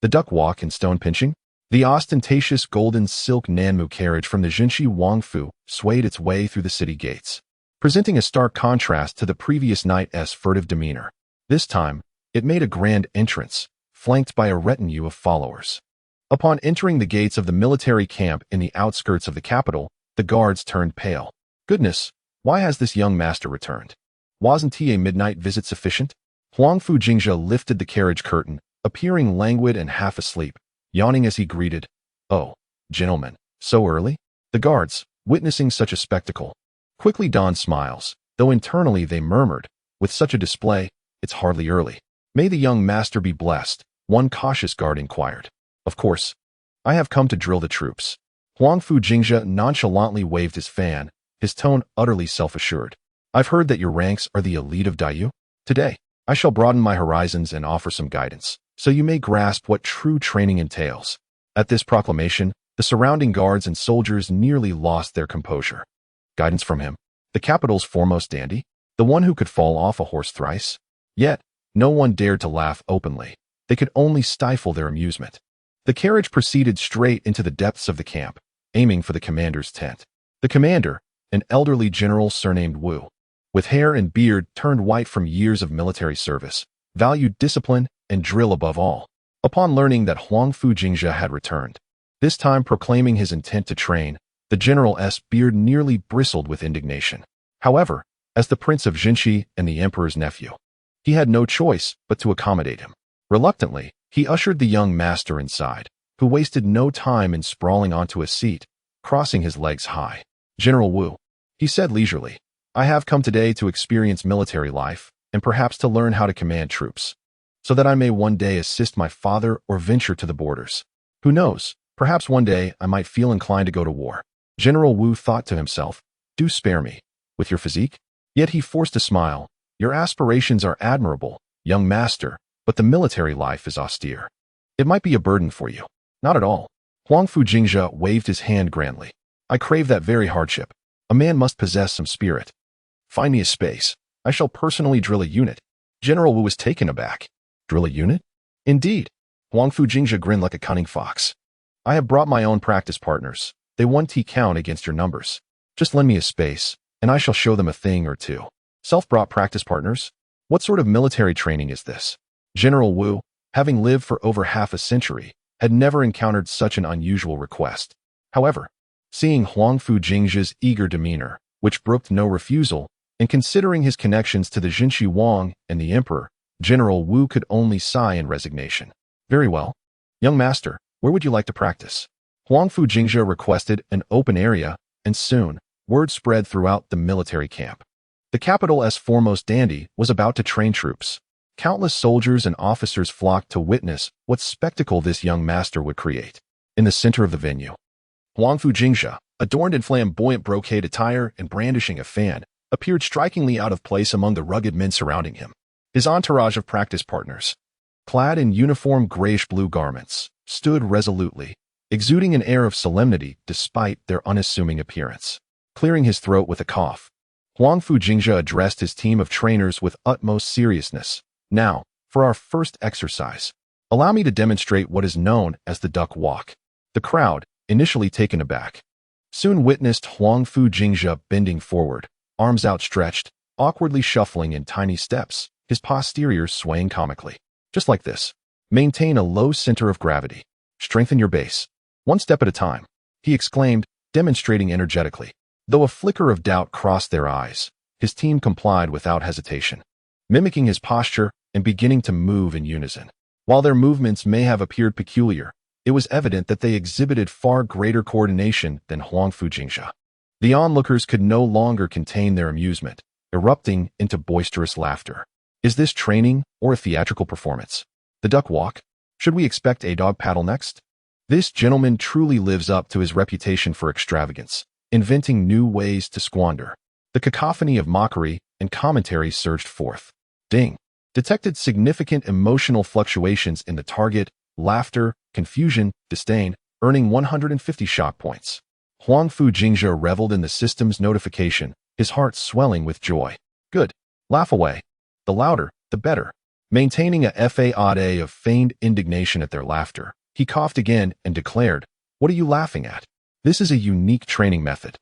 The duck walk and stone pinching? The ostentatious golden silk Nanmu carriage from the Jingzhe Huangfu swayed its way through the city gates, presenting a stark contrast to the previous night's furtive demeanor. This time, it made a grand entrance, flanked by a retinue of followers. Upon entering the gates of the military camp in the outskirts of the capital, the guards turned pale. Goodness, why has this young master returned? Wasn't he a midnight visit sufficient? Huangfu Jingzhe lifted the carriage curtain, appearing languid and half asleep, yawning as he greeted, "Oh, gentlemen, so early?" The guards, witnessing such a spectacle, quickly donned smiles, though internally they murmured, "With such a display, it's hardly early." "May the young master be blessed," one cautious guard inquired. "Of course, I have come to drill the troops." Huangfu Jingzhe nonchalantly waved his fan, his tone utterly self-assured. "I've heard that your ranks are the elite of Daiyu. Today, I shall broaden my horizons and offer some guidance, so you may grasp what true training entails." At this proclamation, the surrounding guards and soldiers nearly lost their composure. Guidance from him, the capital's foremost dandy, the one who could fall off a horse thrice? Yet, no one dared to laugh openly. They could only stifle their amusement. The carriage proceeded straight into the depths of the camp, aiming for the commander's tent. The commander, an elderly general surnamed Wu, with hair and beard turned white from years of military service, valued discipline and drill above all. Upon learning that Huangfu Jingzhe had returned, this time proclaiming his intent to train, the general's beard nearly bristled with indignation. However, as the prince of Jingzhe and the emperor's nephew, he had no choice but to accommodate him. Reluctantly, he ushered the young master inside, who wasted no time in sprawling onto a seat, crossing his legs high. "General Wu," he said leisurely, "I have come today to experience military life, and perhaps to learn how to command troops, so that I may one day assist my father or venture to the borders. Who knows, perhaps one day I might feel inclined to go to war." General Wu thought to himself, "Do spare me, with your physique?" Yet he forced a smile. "Your aspirations are admirable, young master, but the military life is austere. It might be a burden for you." "Not at all." Huangfu Jingzhe waved his hand grandly. "I crave that very hardship. A man must possess some spirit. Find me a space. I shall personally drill a unit." General Wu was taken aback. "Drill a unit?" "Indeed." Huangfu Jingzhe grinned like a cunning fox. "I have brought my own practice partners. They 1T count against your numbers. Just lend me a space, and I shall show them a thing or two." "Self-brought practice partners? What sort of military training is this?" General Wu, having lived for over half a century, had never encountered such an unusual request. However, seeing Huangfu Jingzhe's eager demeanor, which brooked no refusal, and considering his connections to the Jinshi Wang and the Emperor, General Wu could only sigh in resignation. Very well. Young master, where would you like to practice? Huangfu Jingzhe requested an open area, and soon, word spread throughout the military camp. The capital's foremost dandy was about to train troops. Countless soldiers and officers flocked to witness what spectacle this young master would create. In the center of the venue, Huangfu Jingzhe, adorned in flamboyant brocade attire and brandishing a fan, appeared strikingly out of place among the rugged men surrounding him. His entourage of practice partners, clad in uniform grayish-blue garments, stood resolutely, exuding an air of solemnity despite their unassuming appearance. Clearing his throat with a cough, Huangfu Jingzhe addressed his team of trainers with utmost seriousness. Now, for our first exercise, allow me to demonstrate what is known as the duck walk. The crowd, initially taken aback, soon witnessed Huangfu Jingzhe bending forward, arms outstretched, awkwardly shuffling in tiny steps, his posteriors swaying comically. Just like this. Maintain a low center of gravity. Strengthen your base. One step at a time, he exclaimed, demonstrating energetically. Though a flicker of doubt crossed their eyes, his team complied without hesitation, mimicking his posture and beginning to move in unison. While their movements may have appeared peculiar, it was evident that they exhibited far greater coordination than Huangfu Jingzhe. The onlookers could no longer contain their amusement, erupting into boisterous laughter. Is this training or a theatrical performance? The duck walk? Should we expect a dog paddle next? This gentleman truly lives up to his reputation for extravagance, inventing new ways to squander. The cacophony of mockery and commentary surged forth. Ding! Detected significant emotional fluctuations in the target, laughter, confusion, disdain, earning 150 shock points. Huangfu Jingzhe reveled in the system's notification, his heart swelling with joy. Good. Laugh away. The louder, the better. Maintaining a facade of feigned indignation at their laughter, he coughed again and declared, "What are you laughing at? This is a unique training method."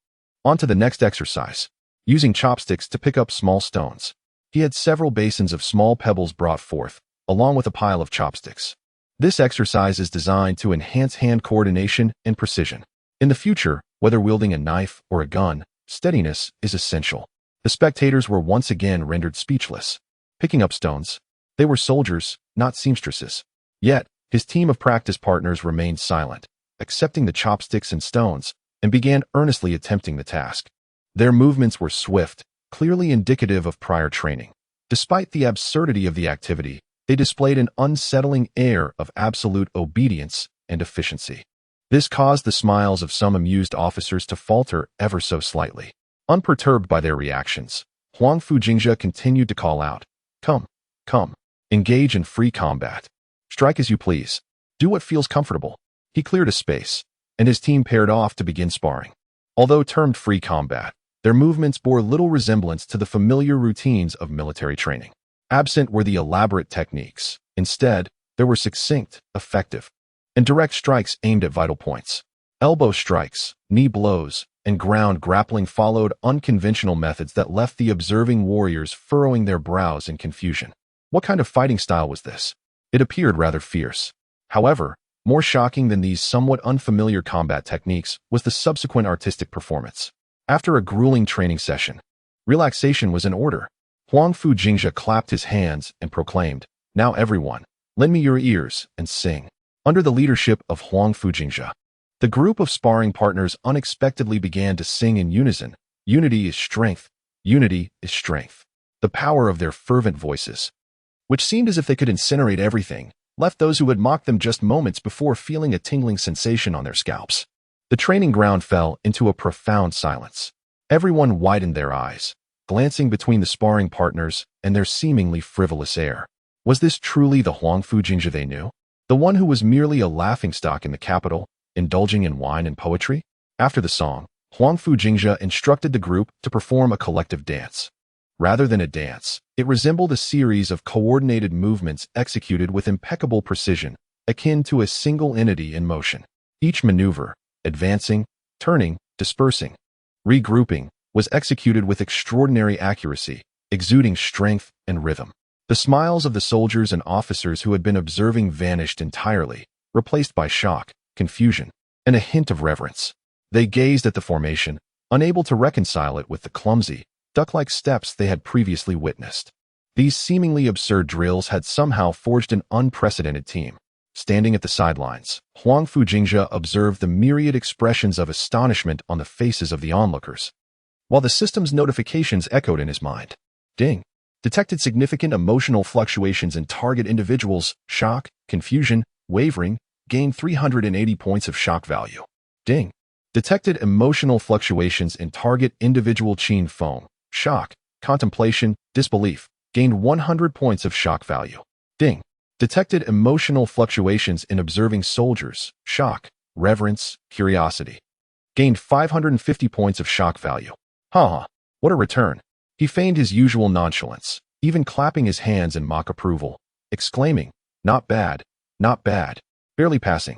On to the next exercise. Using chopsticks to pick up small stones. He had several basins of small pebbles brought forth, along with a pile of chopsticks. This exercise is designed to enhance hand coordination and precision. In the future, whether wielding a knife or a gun, steadiness is essential. The spectators were once again rendered speechless. Picking up stones. They were soldiers, not seamstresses. Yet, his team of practice partners remained silent, accepting the chopsticks and stones, and began earnestly attempting the task. Their movements were swift, clearly indicative of prior training. Despite the absurdity of the activity, they displayed an unsettling air of absolute obedience and efficiency. This caused the smiles of some amused officers to falter ever so slightly. Unperturbed by their reactions, Huangfu Jingzhe continued to call out, "Come, come, engage in free combat. Strike as you please. Do what feels comfortable." He cleared a space, and his team paired off to begin sparring. Although termed free combat, their movements bore little resemblance to the familiar routines of military training. Absent were the elaborate techniques. Instead, there were succinct, effective, and direct strikes aimed at vital points. Elbow strikes, knee blows, and ground grappling followed unconventional methods that left the observing warriors furrowing their brows in confusion. What kind of fighting style was this? It appeared rather fierce. However, more shocking than these somewhat unfamiliar combat techniques was the subsequent artistic performance. After a grueling training session, relaxation was in order. Huangfu Jingzhe clapped his hands and proclaimed, "Now everyone, lend me your ears and sing." Under the leadership of Huangfu Jingzhe, the group of sparring partners unexpectedly began to sing in unison, "Unity is strength, unity is strength." The power of their fervent voices, which seemed as if they could incinerate everything, left those who had mocked them just moments before feeling a tingling sensation on their scalps. The training ground fell into a profound silence. Everyone widened their eyes, glancing between the sparring partners and their seemingly frivolous air. Was this truly the Huangfu Jingzhe they knew? The one who was merely a laughingstock in the capital, indulging in wine and poetry? After the song, Huangfu Jingzhe instructed the group to perform a collective dance. Rather than a dance, it resembled a series of coordinated movements executed with impeccable precision, akin to a single entity in motion. Each maneuver, advancing, turning, dispersing, regrouping, was executed with extraordinary accuracy, exuding strength and rhythm. The smiles of the soldiers and officers who had been observing vanished entirely, replaced by shock, confusion, and a hint of reverence. They gazed at the formation, unable to reconcile it with the clumsy, duck-like steps they had previously witnessed. These seemingly absurd drills had somehow forged an unprecedented team. Standing at the sidelines, Huangfu Jingzhe observed the myriad expressions of astonishment on the faces of the onlookers, while the system's notifications echoed in his mind. Ding. Detected significant emotional fluctuations in target individuals, shock, confusion, wavering, gained 380 points of shock value. Ding. Detected emotional fluctuations in target individual Qin Feng, shock, contemplation, disbelief, gained 100 points of shock value. Ding. Detected emotional fluctuations in observing soldiers, shock, reverence, curiosity. Gained 550 points of shock value. Haha, what a return. He feigned his usual nonchalance, even clapping his hands in mock approval, exclaiming, not bad, barely passing.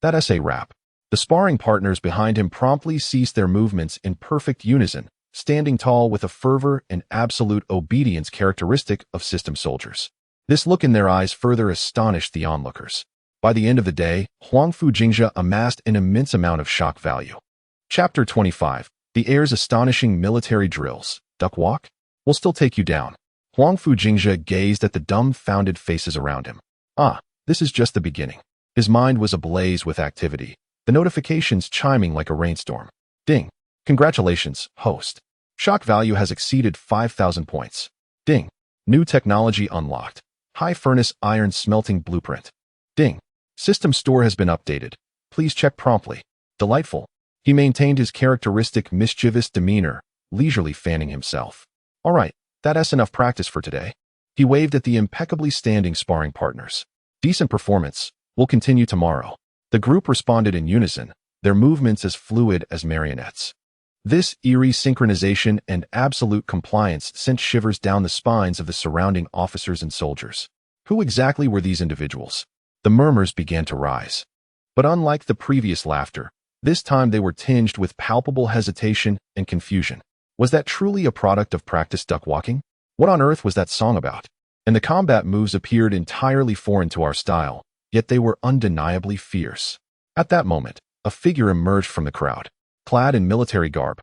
That essay wrap. The sparring partners behind him promptly ceased their movements in perfect unison, standing tall with a fervor and absolute obedience characteristic of system soldiers. This look in their eyes further astonished the onlookers. By the end of the day, Huangfu Jingzhe amassed an immense amount of shock value. Chapter 25. The heir's astonishing military drills. Duck walk? We'll still take you down. Huangfu Jingzhe gazed at the dumbfounded faces around him. Ah, this is just the beginning. His mind was ablaze with activity, the notifications chiming like a rainstorm. Ding. Congratulations, host. Shock value has exceeded 5,000 points. Ding. New technology unlocked. High furnace iron smelting blueprint. Ding. System store has been updated. Please check promptly. Delightful. He maintained his characteristic mischievous demeanor, leisurely fanning himself. All right, that's enough practice for today. He waved at the impeccably standing sparring partners. Decent performance. We'll continue tomorrow. The group responded in unison, their movements as fluid as marionettes. This eerie synchronization and absolute compliance sent shivers down the spines of the surrounding officers and soldiers. Who exactly were these individuals? The murmurs began to rise. But unlike the previous laughter, this time they were tinged with palpable hesitation and confusion. Was that truly a product of practice duck walking? What on earth was that song about? And the combat moves appeared entirely foreign to our style, yet they were undeniably fierce. At that moment, a figure emerged from the crowd, clad in military garb.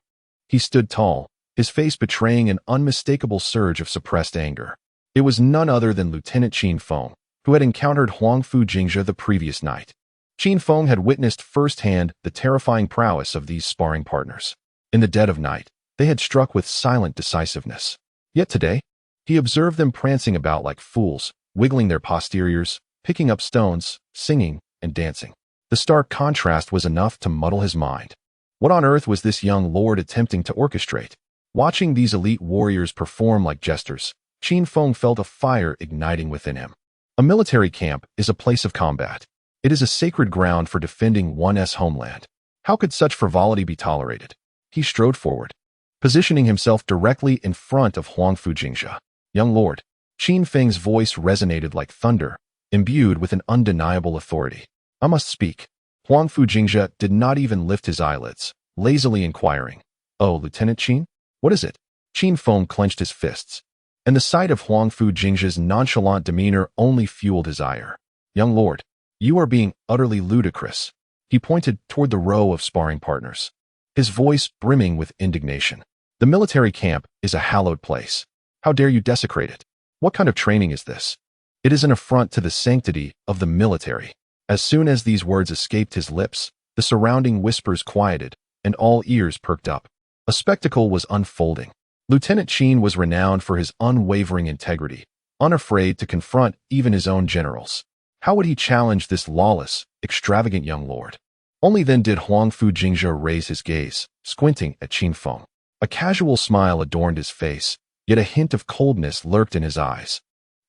He stood tall, his face betraying an unmistakable surge of suppressed anger. It was none other than Lieutenant Qin Feng, who had encountered Huangfu Jingzhe the previous night. Qin Feng had witnessed firsthand the terrifying prowess of these sparring partners. In the dead of night, they had struck with silent decisiveness. Yet today, he observed them prancing about like fools, wiggling their posteriors, picking up stones, singing, and dancing. The stark contrast was enough to muddle his mind. What on earth was this young lord attempting to orchestrate? Watching these elite warriors perform like jesters, Qin Feng felt a fire igniting within him. A military camp is a place of combat. It is a sacred ground for defending one's homeland. How could such frivolity be tolerated? He strode forward, positioning himself directly in front of Huangfu Jingzhe. Young lord, Qin Feng's voice resonated like thunder, imbued with an undeniable authority. I must speak. Huangfu Jingzhe did not even lift his eyelids, lazily inquiring, Oh, Lieutenant Qin? What is it? Qin Feng clenched his fists, and the sight of Huangfu Jingzhe's nonchalant demeanor only fueled his ire. Young lord, you are being utterly ludicrous. He pointed toward the row of sparring partners, his voice brimming with indignation. The military camp is a hallowed place. How dare you desecrate it? What kind of training is this? It is an affront to the sanctity of the military. As soon as these words escaped his lips, the surrounding whispers quieted, and all ears perked up. A spectacle was unfolding. Lieutenant Qin was renowned for his unwavering integrity, unafraid to confront even his own generals. How would he challenge this lawless, extravagant young lord? Only then did Huangfu Jingzhe raise his gaze, squinting at Qin Feng. A casual smile adorned his face, yet a hint of coldness lurked in his eyes.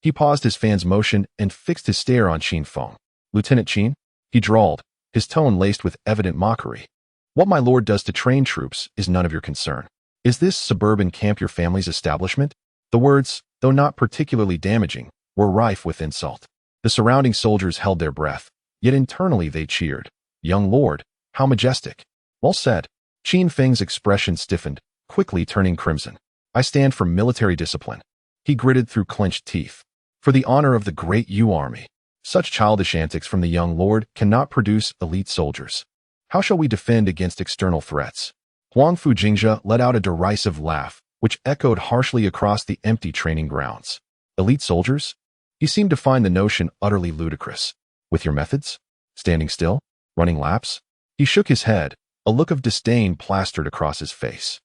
He paused his fan's motion and fixed his stare on Qin Feng. Lieutenant Qin, he drawled, his tone laced with evident mockery. What my lord does to train troops is none of your concern. Is this suburban camp your family's establishment? The words, though not particularly damaging, were rife with insult. The surrounding soldiers held their breath, yet internally they cheered. Young lord, how majestic. Well said. Qin Feng's expression stiffened, quickly turning crimson. I stand for military discipline. He gritted through clenched teeth. For the honor of the Great Yu army. Such childish antics from the young lord cannot produce elite soldiers. How shall we defend against external threats? Huangfu Jingzhe let out a derisive laugh, which echoed harshly across the empty training grounds. Elite soldiers? He seemed to find the notion utterly ludicrous. With your methods? Standing still? Running laps? He shook his head, a look of disdain plastered across his face.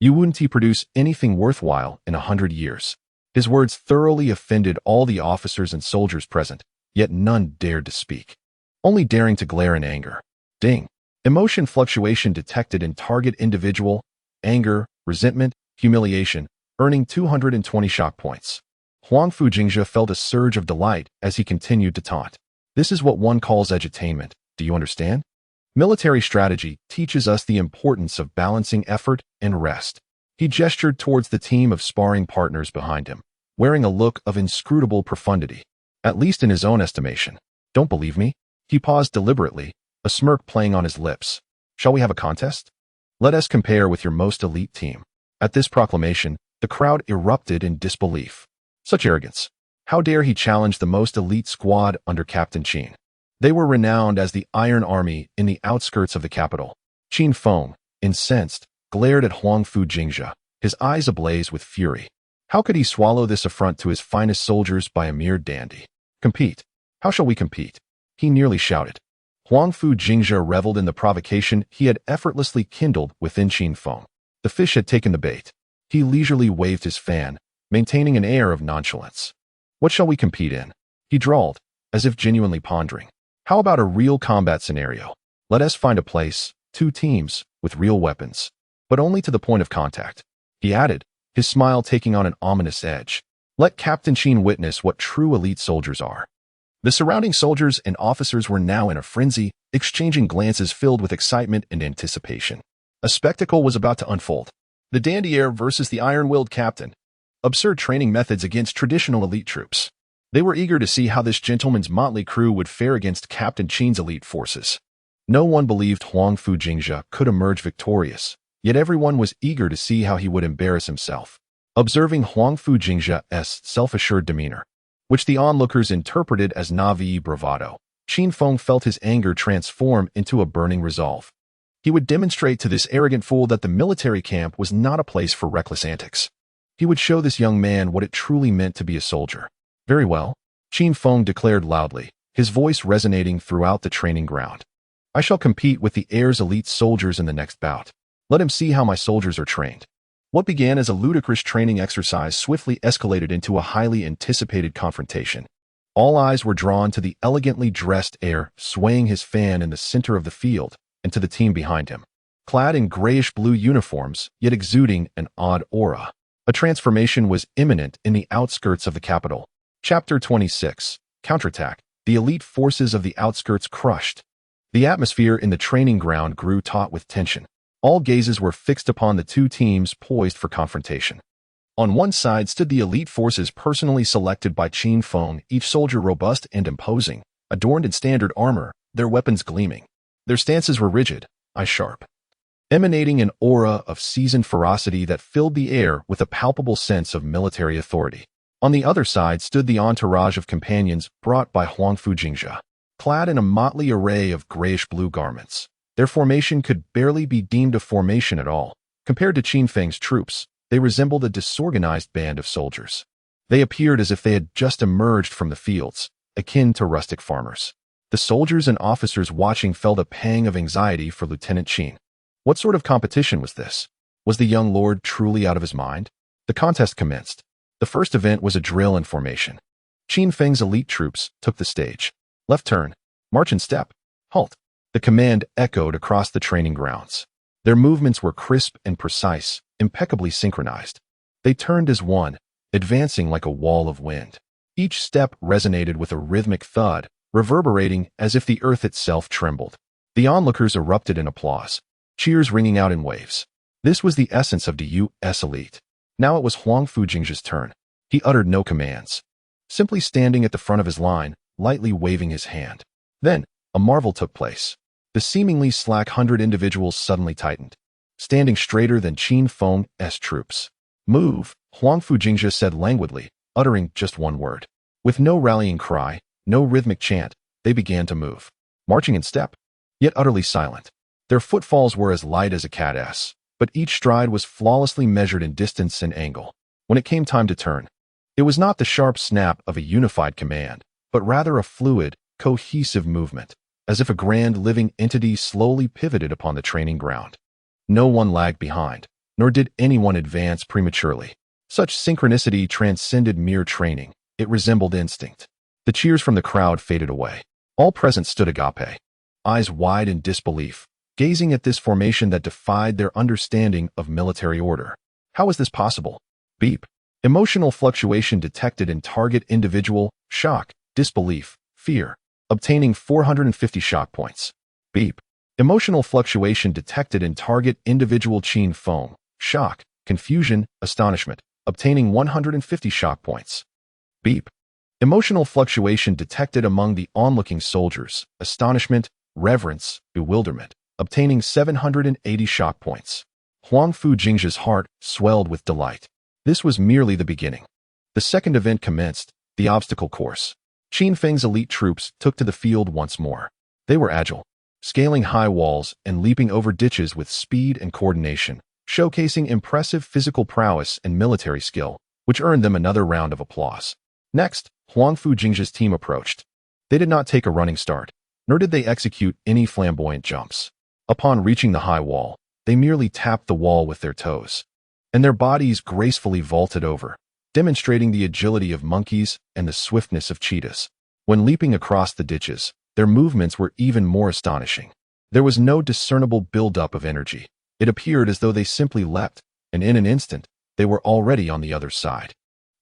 You wouldn't produce anything worthwhile in 100 years. His words thoroughly offended all the officers and soldiers present, yet none dared to speak, only daring to glare in anger. Ding! Emotion fluctuation detected in target individual, anger, resentment, humiliation, earning 220 shock points. Huangfu Jingzhe felt a surge of delight as he continued to taunt. This is what one calls edutainment, do you understand? Military strategy teaches us the importance of balancing effort and rest. He gestured towards the team of sparring partners behind him, wearing a look of inscrutable profundity, at least in his own estimation. Don't believe me? He paused deliberately, a smirk playing on his lips. Shall we have a contest? Let us compare with your most elite team. At this proclamation, the crowd erupted in disbelief. Such arrogance. How dare he challenge the most elite squad under Captain Qin? They were renowned as the Iron Army in the outskirts of the capital. Qin Feng, incensed, glared at Huangfu Jingzhe, his eyes ablaze with fury. How could he swallow this affront to his finest soldiers by a mere dandy? Compete. How shall we compete? He nearly shouted. Huangfu Jingzhe reveled in the provocation he had effortlessly kindled within Qin Feng. The fish had taken the bait. He leisurely waved his fan, maintaining an air of nonchalance. What shall we compete in? He drawled, as if genuinely pondering. How about a real combat scenario? Let us find a place, 2 teams, with real weapons. But only to the point of contact. He added, his smile taking on an ominous edge. Let Captain Qin witness what true elite soldiers are. The surrounding soldiers and officers were now in a frenzy, exchanging glances filled with excitement and anticipation. A spectacle was about to unfold. The dandy heir versus the iron-willed captain. Absurd training methods against traditional elite troops. They were eager to see how this gentleman's motley crew would fare against Captain Qin's elite forces. No one believed Huangfu Jingzhe could emerge victorious, yet everyone was eager to see how he would embarrass himself. Observing Huangfu Jingzhe's self-assured demeanor, which the onlookers interpreted as naive bravado, Qin Feng felt his anger transform into a burning resolve. He would demonstrate to this arrogant fool that the military camp was not a place for reckless antics. He would show this young man what it truly meant to be a soldier. Very well, Qin Feng declared loudly, his voice resonating throughout the training ground. I shall compete with the heir's elite soldiers in the next bout. Let him see how my soldiers are trained. What began as a ludicrous training exercise swiftly escalated into a highly anticipated confrontation. All eyes were drawn to the elegantly dressed heir swaying his fan in the center of the field and to the team behind him. Clad in grayish-blue uniforms, yet exuding an odd aura. A transformation was imminent in the outskirts of the capital. Chapter 26. Counterattack. The elite forces of the outskirts crushed. The atmosphere in the training ground grew taut with tension. All gazes were fixed upon the 2 teams poised for confrontation. On one side stood the elite forces personally selected by Qin Feng, each soldier robust and imposing, adorned in standard armor, their weapons gleaming. Their stances were rigid, eyes sharp, emanating an aura of seasoned ferocity that filled the air with a palpable sense of military authority. On the other side stood the entourage of companions brought by Huangfu Jingzhe, clad in a motley array of grayish-blue garments. Their formation could barely be deemed a formation at all. Compared to Qin Feng's troops, they resembled a disorganized band of soldiers. They appeared as if they had just emerged from the fields, akin to rustic farmers. The soldiers and officers watching felt a pang of anxiety for Lieutenant Qin. What sort of competition was this? Was the young lord truly out of his mind? The contest commenced. The first event was a drill in formation. Qin Feng's elite troops took the stage. Left turn, march in step, halt. The command echoed across the training grounds. Their movements were crisp and precise, impeccably synchronized. They turned as one, advancing like a wall of wind. Each step resonated with a rhythmic thud, reverberating as if the earth itself trembled. The onlookers erupted in applause, cheers ringing out in waves. This was the essence of the U.S. elite. Now it was Huangfu Jingzhe's turn. He uttered no commands, simply standing at the front of his line, lightly waving his hand. Then, a marvel took place. The seemingly slack 100 individuals suddenly tightened, standing straighter than Qin Feng's troops. Move, Huangfu Jingzhe said languidly, uttering just one word. With no rallying cry, no rhythmic chant, they began to move, marching in step, yet utterly silent. Their footfalls were as light as a cat's, but each stride was flawlessly measured in distance and angle. When it came time to turn, it was not the sharp snap of a unified command, but rather a fluid, cohesive movement, as if a grand living entity slowly pivoted upon the training ground. No one lagged behind, nor did anyone advance prematurely. Such synchronicity transcended mere training. It resembled instinct. The cheers from the crowd faded away. All present stood agape, eyes wide in disbelief, gazing at this formation that defied their understanding of military order. How was this possible? Beep. Emotional fluctuation detected in target individual, shock, disbelief, fear, obtaining 450 shock points. Beep. Emotional fluctuation detected in target individual Qin Feng, shock, confusion, astonishment, obtaining 150 shock points. Beep. Emotional fluctuation detected among the onlooking soldiers, astonishment, reverence, bewilderment, obtaining 780 shock points. Huangfu Jingzhe's heart swelled with delight. This was merely the beginning. The second event commenced, the obstacle course. Qin Feng's elite troops took to the field once more. They were agile, scaling high walls and leaping over ditches with speed and coordination, showcasing impressive physical prowess and military skill, which earned them another round of applause. Next, Huangfu Jingzhe's team approached. They did not take a running start, nor did they execute any flamboyant jumps. Upon reaching the high wall, they merely tapped the wall with their toes, and their bodies gracefully vaulted over, demonstrating the agility of monkeys and the swiftness of cheetahs. When leaping across the ditches, their movements were even more astonishing. There was no discernible buildup of energy. It appeared as though they simply leapt, and in an instant, they were already on the other side.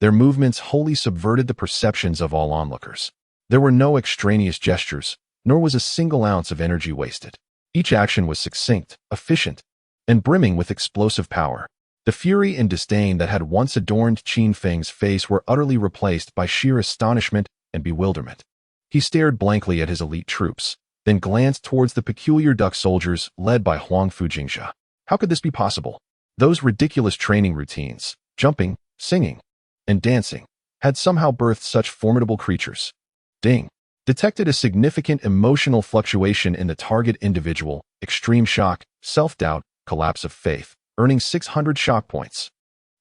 Their movements wholly subverted the perceptions of all onlookers. There were no extraneous gestures, nor was a single ounce of energy wasted. Each action was succinct, efficient, and brimming with explosive power. The fury and disdain that had once adorned Qin Feng's face were utterly replaced by sheer astonishment and bewilderment. He stared blankly at his elite troops, then glanced towards the peculiar duck soldiers led by Huangfu Jingzhe. How could this be possible? Those ridiculous training routines, jumping, singing, and dancing, had somehow birthed such formidable creatures. Ding. Detected a significant emotional fluctuation in the target individual, extreme shock, self-doubt, collapse of faith, earning 600 shock points.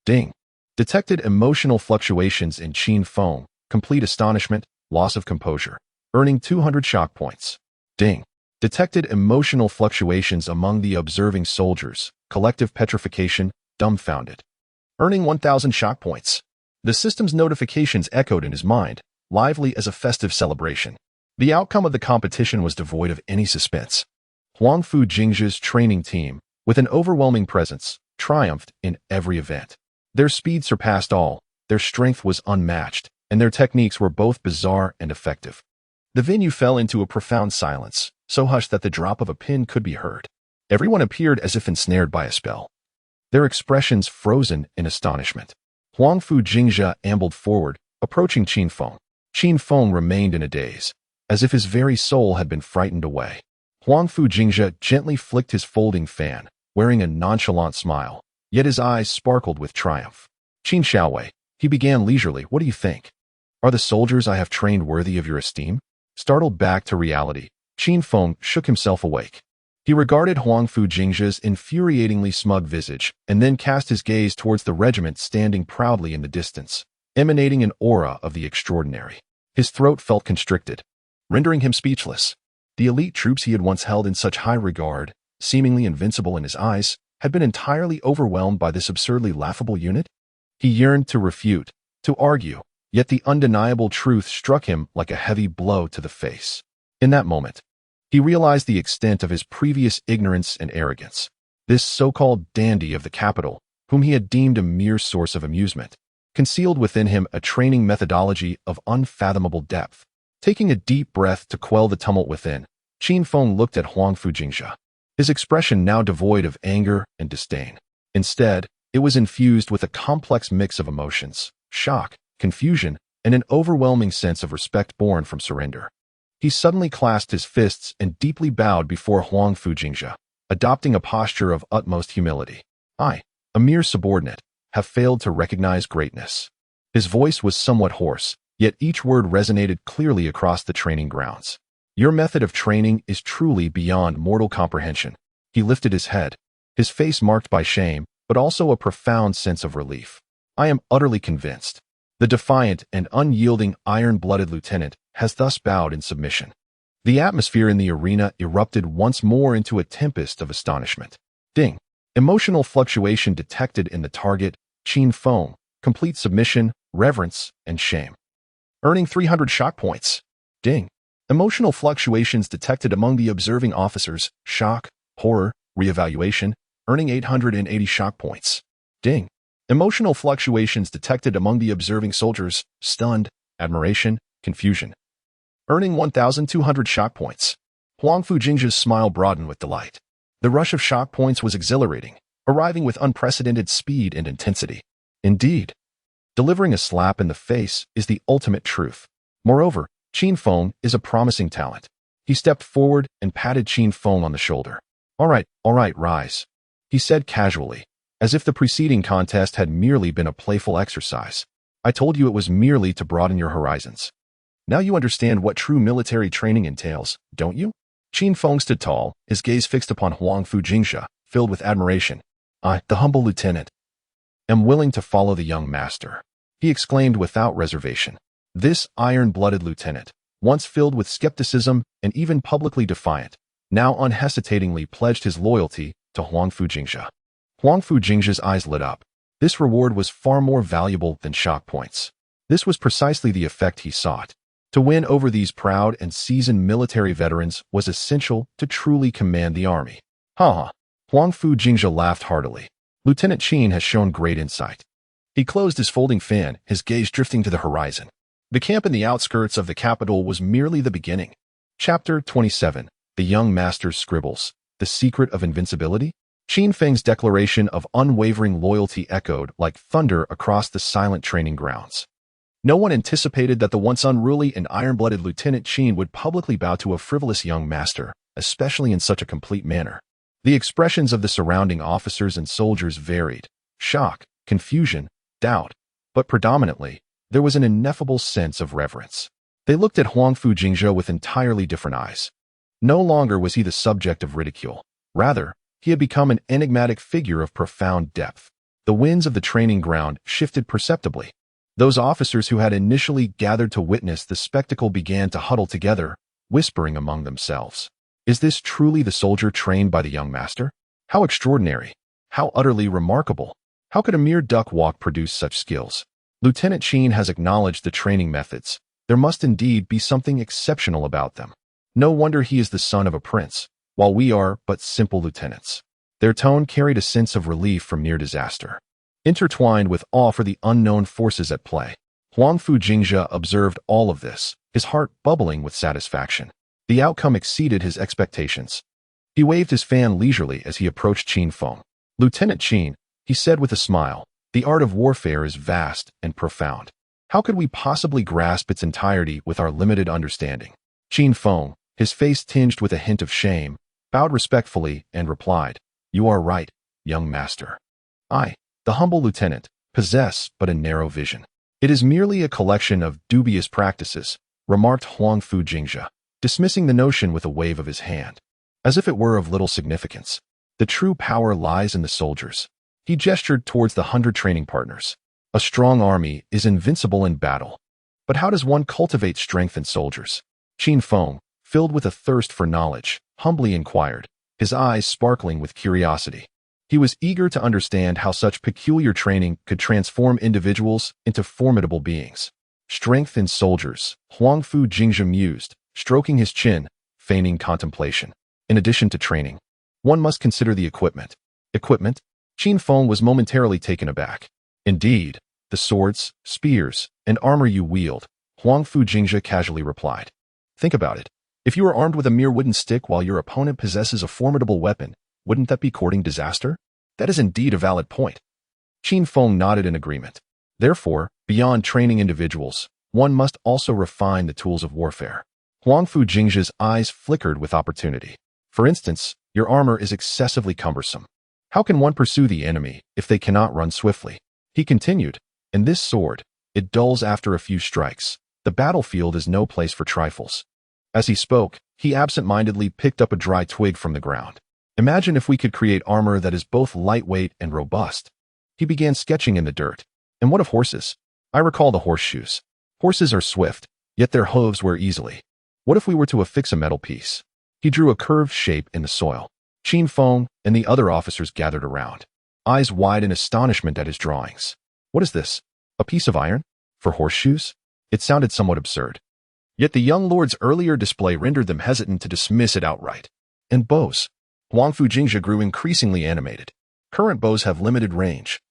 Ding. Detected emotional fluctuations in Qin Feng, complete astonishment, loss of composure, earning 200 shock points. Ding. Detected emotional fluctuations among the observing soldiers, collective petrification, dumbfounded, earning 1,000 shock points. The system's notifications echoed in his mind, lively as a festive celebration. The outcome of the competition was devoid of any suspense. Huangfu Jingzhe's training team, with an overwhelming presence, triumphed in every event. Their speed surpassed all, their strength was unmatched, and their techniques were both bizarre and effective. The venue fell into a profound silence, so hushed that the drop of a pin could be heard. Everyone appeared as if ensnared by a spell, their expressions frozen in astonishment. Huangfu Jingzhe ambled forward, approaching Qin Feng. Qin Feng remained in a daze, as if his very soul had been frightened away. Huangfu Jingzhe gently flicked his folding fan, wearing a nonchalant smile, yet his eyes sparkled with triumph. Qin Shaowei, he began leisurely, what do you think? Are the soldiers I have trained worthy of your esteem? Startled back to reality, Qin Feng shook himself awake. He regarded Huangfu Jingzhe's infuriatingly smug visage, and then cast his gaze towards the regiment standing proudly in the distance, emanating an aura of the extraordinary. His throat felt constricted, rendering him speechless. The elite troops he had once held in such high regard, seemingly invincible in his eyes, had been entirely overwhelmed by this absurdly laughable unit. He yearned to refute, to argue, yet the undeniable truth struck him like a heavy blow to the face. In that moment, he realized the extent of his previous ignorance and arrogance. This so-called dandy of the capital, whom he had deemed a mere source of amusement, concealed within him a training methodology of unfathomable depth. Taking a deep breath to quell the tumult within, Qin Feng looked at Huangfu Jingzhe, his expression now devoid of anger and disdain. Instead, it was infused with a complex mix of emotions, shock, confusion, and an overwhelming sense of respect born from surrender. He suddenly clasped his fists and deeply bowed before Huangfu Jingzhe, adopting a posture of utmost humility. I, a mere subordinate, have failed to recognize greatness. His voice was somewhat hoarse, Yet each word resonated clearly across the training grounds. Your method of training is truly beyond mortal comprehension. He lifted his head, his face marked by shame, but also a profound sense of relief. I am utterly convinced. The defiant and unyielding iron-blooded lieutenant has thus bowed in submission. The atmosphere in the arena erupted once more into a tempest of astonishment. Ding. Emotional fluctuation detected in the target, Qin Feng, complete submission, reverence, and shame. Earning 300 shock points. Ding. Emotional fluctuations detected among the observing officers, shock, horror, reevaluation, earning 880 shock points. Ding. Emotional fluctuations detected among the observing soldiers, stunned, admiration, confusion. Earning 1,200 shock points. Huangfu Jingzhe's smile broadened with delight. The rush of shock points was exhilarating, arriving with unprecedented speed and intensity. Indeed, delivering a slap in the face is the ultimate truth. Moreover, Qin Feng is a promising talent. He stepped forward and patted Qin Feng on the shoulder. All right, rise," he said casually, as if the preceding contest had merely been a playful exercise. "I told you it was merely to broaden your horizons. Now you understand what true military training entails, don't you?" Qin Feng stood tall, his gaze fixed upon Huangfu Jingzhe, filled with admiration. "I, the humble lieutenant, am willing to follow the young master," he exclaimed without reservation. This iron-blooded lieutenant, once filled with skepticism and even publicly defiant, now unhesitatingly pledged his loyalty to Huangfu Jingzhe. Huangfu Jingzhe's eyes lit up. This reward was far more valuable than shock points. This was precisely the effect he sought. To win over these proud and seasoned military veterans was essential to truly command the army. Ha! Huangfu Jingzhe laughed heartily. Lieutenant Qin has shown great insight. He closed his folding fan, his gaze drifting to the horizon. The camp in the outskirts of the capital was merely the beginning. Chapter 27. The Young Master's Scribbles. The Secret of Invincibility? Qin Feng's declaration of unwavering loyalty echoed like thunder across the silent training grounds. No one anticipated that the once unruly and iron-blooded Lieutenant Qin would publicly bow to a frivolous young master, especially in such a complete manner. The expressions of the surrounding officers and soldiers varied. Shock, confusion, doubt, but predominantly, there was an ineffable sense of reverence. They looked at Huangfu Jingzhe with entirely different eyes. No longer was he the subject of ridicule. Rather, he had become an enigmatic figure of profound depth. The winds of the training ground shifted perceptibly. Those officers who had initially gathered to witness the spectacle began to huddle together, whispering among themselves. Is this truly the soldier trained by the young master? How extraordinary! How utterly remarkable! How could a mere duck walk produce such skills? Lieutenant Qin has acknowledged the training methods. There must indeed be something exceptional about them. No wonder he is the son of a prince, while we are but simple lieutenants. Their tone carried a sense of relief from near disaster, intertwined with awe for the unknown forces at play. Huangfu Jingzhe observed all of this, his heart bubbling with satisfaction. The outcome exceeded his expectations. He waved his fan leisurely as he approached Qin Feng. "Lieutenant Qin," he said with a smile, "the art of warfare is vast and profound. How could we possibly grasp its entirety with our limited understanding?" Qin Feng, his face tinged with a hint of shame, bowed respectfully and replied, "You are right, young master. I, the humble lieutenant, possess but a narrow vision. It is merely a collection of dubious practices," remarked Huangfu Jingzhe, dismissing the notion with a wave of his hand, as if it were of little significance. "The true power lies in the soldiers." He gestured towards the 100 training partners. "A strong army is invincible in battle. But how does one cultivate strength in soldiers?" Qin Feng, filled with a thirst for knowledge, humbly inquired, his eyes sparkling with curiosity. He was eager to understand how such peculiar training could transform individuals into formidable beings. "Strength in soldiers," Huangfu Jingzhe mused, stroking his chin, feigning contemplation. "In addition to training, one must consider the equipment." "Equipment?" Qin Feng was momentarily taken aback. "Indeed, the swords, spears, and armor you wield," Huangfu Jingzhe casually replied. "Think about it. If you are armed with a mere wooden stick while your opponent possesses a formidable weapon, wouldn't that be courting disaster?" "That is indeed a valid point." Qin Feng nodded in agreement. "Therefore, beyond training individuals, one must also refine the tools of warfare." Huangfu Jingzhe's eyes flickered with opportunity. "For instance, your armor is excessively cumbersome. How can one pursue the enemy if they cannot run swiftly?" He continued, "And this sword, it dulls after a few strikes. The battlefield is no place for trifles. As he spoke, he absent-mindedly picked up a dry twig from the ground. Imagine if we could create armor that is both lightweight and robust. He began sketching in the dirt. And what of horses? I recall the horseshoes. Horses are swift, yet their hooves wear easily. What if we were to affix a metal piece? He drew a curved shape in the soil. Qin Feng and the other officers gathered around, eyes wide in astonishment at his drawings. What is this? A piece of iron? For horseshoes? It sounded somewhat absurd. Yet the young lord's earlier display rendered them hesitant to dismiss it outright. And bows. Huangfu Jingzhe grew increasingly animated. Current bows have limited range.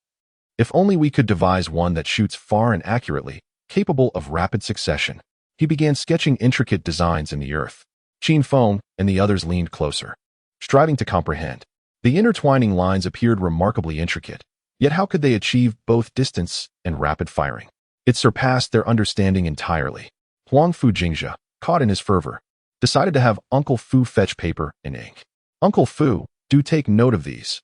If only we could devise one that shoots far and accurately, capable of rapid succession. He began sketching intricate designs in the earth. Qin Feng and the others leaned closer, striving to comprehend. The intertwining lines appeared remarkably intricate, yet how could they achieve both distance and rapid firing? It surpassed their understanding entirely. Huangfu Jingzhe, caught in his fervor, decided to have Uncle Fu fetch paper and ink. Uncle Fu, do take note of these.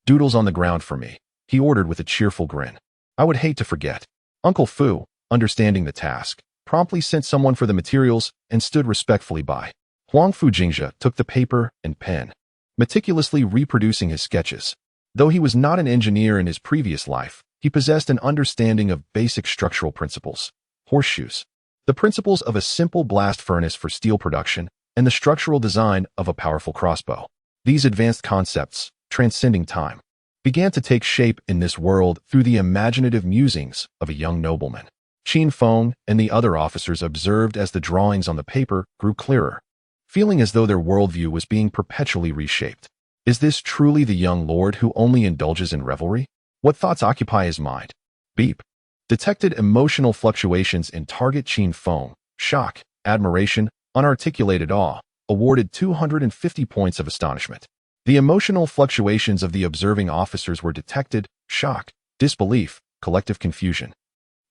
Doodles on the ground for me, he ordered with a cheerful grin. I would hate to forget. Uncle Fu, understanding the task, promptly sent someone for the materials and stood respectfully by. Huangfu Jingzhe took the paper and pen, meticulously reproducing his sketches. Though he was not an engineer in his previous life, he possessed an understanding of basic structural principles. Horseshoes. The principles of a simple blast furnace for steel production and the structural design of a powerful crossbow. These advanced concepts, transcending time, began to take shape in this world through the imaginative musings of a young nobleman. Qin Feng and the other officers observed as the drawings on the paper grew clearer, feeling as though their worldview was being perpetually reshaped. Is this truly the young lord who only indulges in revelry? What thoughts occupy his mind? Beep. Detected emotional fluctuations in target. Qin Feng, shock, admiration, unarticulated awe, awarded 250 points of astonishment. The emotional fluctuations of the observing officers were detected, shock, disbelief, collective confusion,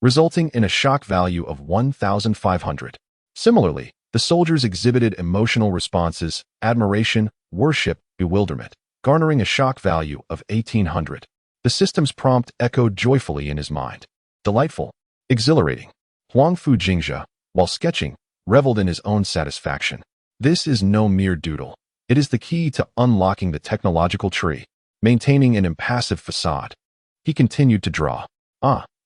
resulting in a shock value of 1,500. Similarly, the soldiers exhibited emotional responses, admiration, worship, bewilderment, garnering a shock value of 1,800. The system's prompt echoed joyfully in his mind. Delightful, exhilarating. Huangfu Jingzhe, while sketching, reveled in his own satisfaction. This is no mere doodle. It is the key to unlocking the technological tree, maintaining an impassive facade. He continued to draw.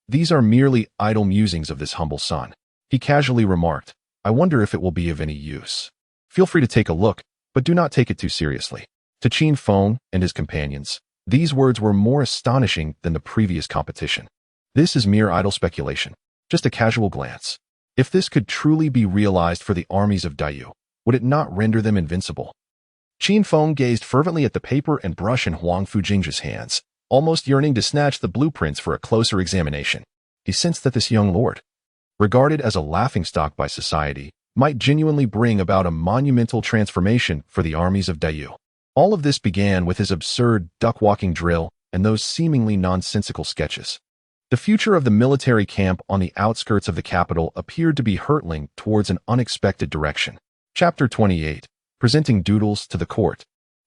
These are merely idle musings of this humble son. He casually remarked, I wonder if it will be of any use. Feel free to take a look, but do not take it too seriously. To Qin Feng and his companions, these words were more astonishing than the previous competition. This is mere idle speculation, just a casual glance. If this could truly be realized for the armies of Daiyu, would it not render them invincible? Qin Feng gazed fervently at the paper and brush in Huangfu Jingzhe's hands, almost yearning to snatch the blueprints for a closer examination. He sensed that this young lord, regarded as a laughingstock by society, might genuinely bring about a monumental transformation for the armies of Daiyu. All of this began with his absurd duck-walking drill and those seemingly nonsensical sketches. The future of the military camp on the outskirts of the capital appeared to be hurtling towards an unexpected direction. Chapter 28. Presenting doodles to the court.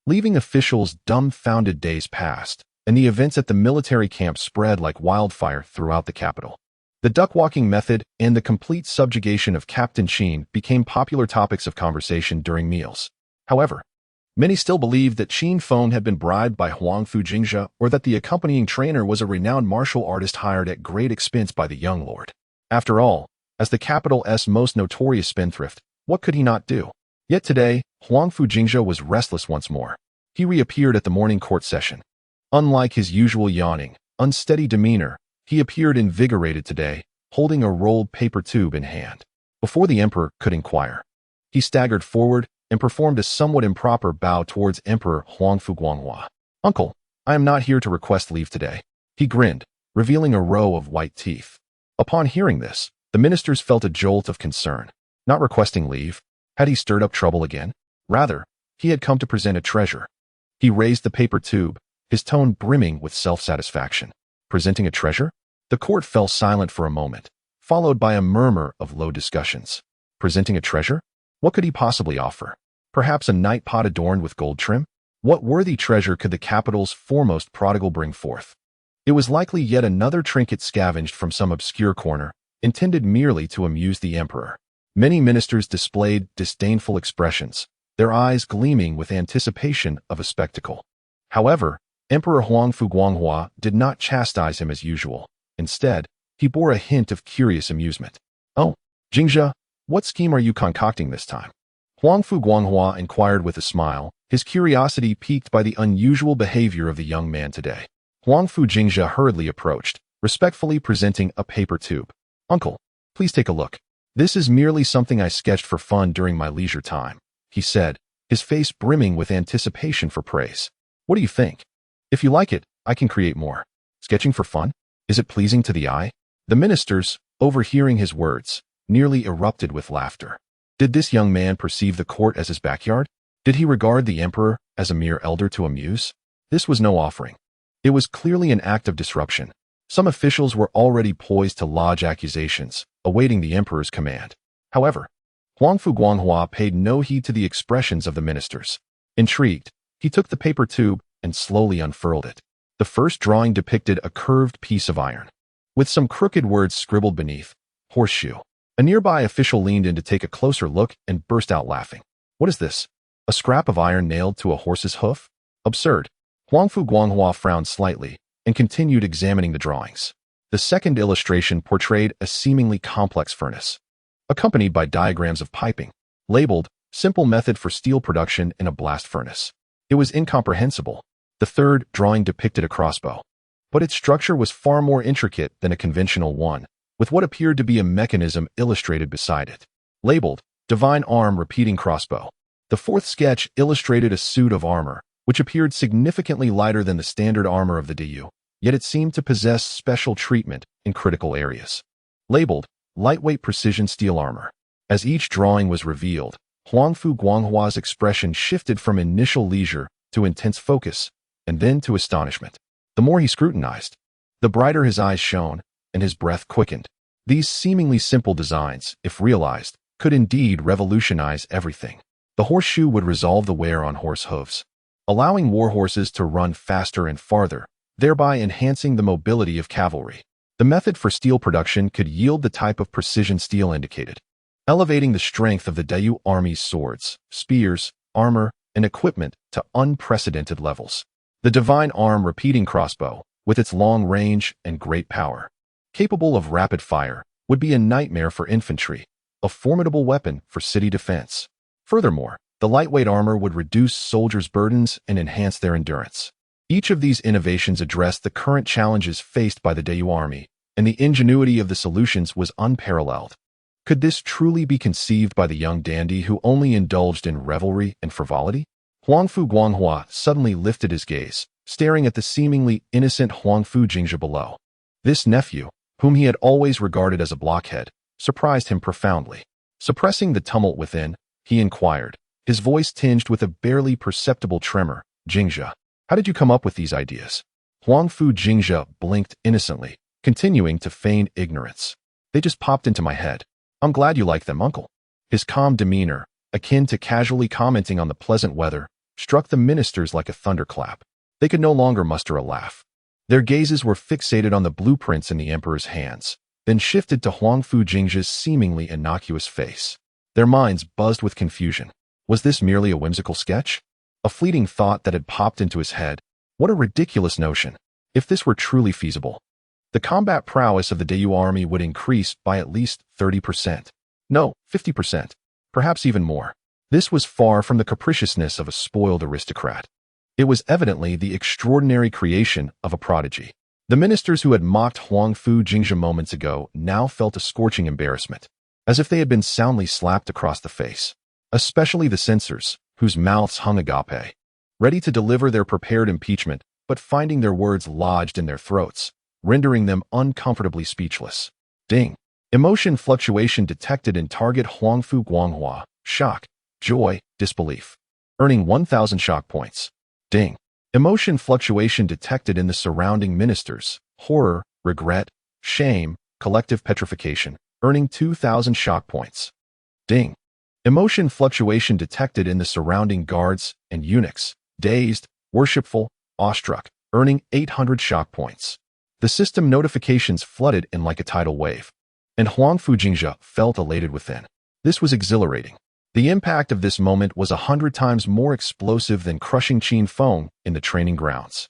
Leaving officials dumbfounded, days passed, and the events at the military camp spread like wildfire throughout the capital. The duck-walking method and the complete subjugation of Captain Qin became popular topics of conversation during meals. However, many still believed that Qin Feng had been bribed by Huangfu Jingzhe or that the accompanying trainer was a renowned martial artist hired at great expense by the young lord. After all, as the capital's most notorious spendthrift, what could he not do? Yet today, Huangfu Jingzhe was restless once more. He reappeared at the morning court session. Unlike his usual yawning, unsteady demeanor, he appeared invigorated today, holding a rolled paper tube in hand. Before the emperor could inquire, he staggered forward and performed a somewhat improper bow towards Emperor Huangfu Guanghua. Uncle, I am not here to request leave today. He grinned, revealing a row of white teeth. Upon hearing this, the ministers felt a jolt of concern. Not requesting leave, had he stirred up trouble again? Rather, he had come to present a treasure. He raised the paper tube, his tone brimming with self-satisfaction. Presenting a treasure? The court fell silent for a moment, followed by a murmur of low discussions. Presenting a treasure? What could he possibly offer? Perhaps a night pot adorned with gold trim? What worthy treasure could the capital's foremost prodigal bring forth? It was likely yet another trinket scavenged from some obscure corner, intended merely to amuse the emperor. Many ministers displayed disdainful expressions, their eyes gleaming with anticipation of a spectacle. However, Emperor Huangfu Guanghua did not chastise him as usual. Instead, he bore a hint of curious amusement. "Oh, Jingzhe, what scheme are you concocting this time?" Huangfu Guanghua inquired with a smile, his curiosity piqued by the unusual behavior of the young man today. Huangfu Jingzhe hurriedly approached, respectfully presenting a paper tube. "Uncle, please take a look. This is merely something I sketched for fun during my leisure time," he said, his face brimming with anticipation for praise. "What do you think? If you like it, I can create more." "Sketching for fun? Is it pleasing to the eye?" The ministers, overhearing his words, nearly erupted with laughter. Did this young man perceive the court as his backyard? Did he regard the emperor as a mere elder to amuse? This was no offering. It was clearly an act of disruption. Some officials were already poised to lodge accusations, awaiting the emperor's command. However, Huangfu Guanghua paid no heed to the expressions of the ministers. Intrigued, he took the paper tube and slowly unfurled it. The first drawing depicted a curved piece of iron, with some crooked words scribbled beneath, "Horseshoe." A nearby official leaned in to take a closer look and burst out laughing. "What is this? A scrap of iron nailed to a horse's hoof? Absurd." Huangfu Guanghua frowned slightly and continued examining the drawings. The second illustration portrayed a seemingly complex furnace, accompanied by diagrams of piping, labeled "Simple Method for Steel Production in a Blast Furnace." It was incomprehensible. The third drawing depicted a crossbow, but its structure was far more intricate than a conventional one, with what appeared to be a mechanism illustrated beside it, labeled "Divine Arm Repeating Crossbow." The fourth sketch illustrated a suit of armor, which appeared significantly lighter than the standard armor of the Dayu, yet it seemed to possess special treatment in critical areas, labeled "Lightweight Precision Steel Armor." As each drawing was revealed, Huangfu Guanghua's expression shifted from initial leisure to intense focus, and then to astonishment. The more he scrutinized, the brighter his eyes shone, and his breath quickened. These seemingly simple designs, if realized, could indeed revolutionize everything. The horseshoe would resolve the wear on horse hooves, allowing war horses to run faster and farther, thereby enhancing the mobility of cavalry. The method for steel production could yield the type of precision steel indicated, elevating the strength of the Dayu Army's swords, spears, armor, and equipment to unprecedented levels. The Divine Arm Repeating Crossbow, with its long range and great power, capable of rapid fire, would be a nightmare for infantry, a formidable weapon for city defense. Furthermore, the lightweight armor would reduce soldiers' burdens and enhance their endurance. Each of these innovations addressed the current challenges faced by the Dayu Army, and the ingenuity of the solutions was unparalleled. Could this truly be conceived by the young dandy who only indulged in revelry and frivolity? Huangfu Guanghua suddenly lifted his gaze, staring at the seemingly innocent Huangfu Jingzhe below. This nephew, whom he had always regarded as a blockhead, surprised him profoundly. Suppressing the tumult within, he inquired, his voice tinged with a barely perceptible tremor, "Jingzhe, how did you come up with these ideas?" Huangfu Jingzhe blinked innocently, continuing to feign ignorance. "They just popped into my head. I'm glad you like them, uncle." His calm demeanor, akin to casually commenting on the pleasant weather, struck the ministers like a thunderclap. They could no longer muster a laugh. Their gazes were fixated on the blueprints in the emperor's hands, then shifted to Huangfu Jingzhe's seemingly innocuous face. Their minds buzzed with confusion. Was this merely a whimsical sketch? A fleeting thought that had popped into his head? What a ridiculous notion! If this were truly feasible, the combat prowess of the Dayu army would increase by at least 30%. No, 50%. Perhaps even more. This was far from the capriciousness of a spoiled aristocrat. It was evidently the extraordinary creation of a prodigy. The ministers who had mocked Huangfu Jingzhe moments ago now felt a scorching embarrassment, as if they had been soundly slapped across the face. Especially the censors, whose mouths hung agape, ready to deliver their prepared impeachment, but finding their words lodged in their throats, rendering them uncomfortably speechless. Ding. Emotion fluctuation detected in target Huangfu Guanghua. Shock, joy, disbelief. Earning 1,000 shock points. Ding. Emotion fluctuation detected in the surrounding ministers. Horror, regret, shame, collective petrification. Earning 2,000 shock points. Ding. Emotion fluctuation detected in the surrounding guards and eunuchs. Dazed, worshipful, awestruck. Earning 800 shock points. The system notifications flooded in like a tidal wave. and Huangfu Jingzhe felt elated within. This was exhilarating. The impact of this moment was 100 times more explosive than crushing Qin Feng in the training grounds.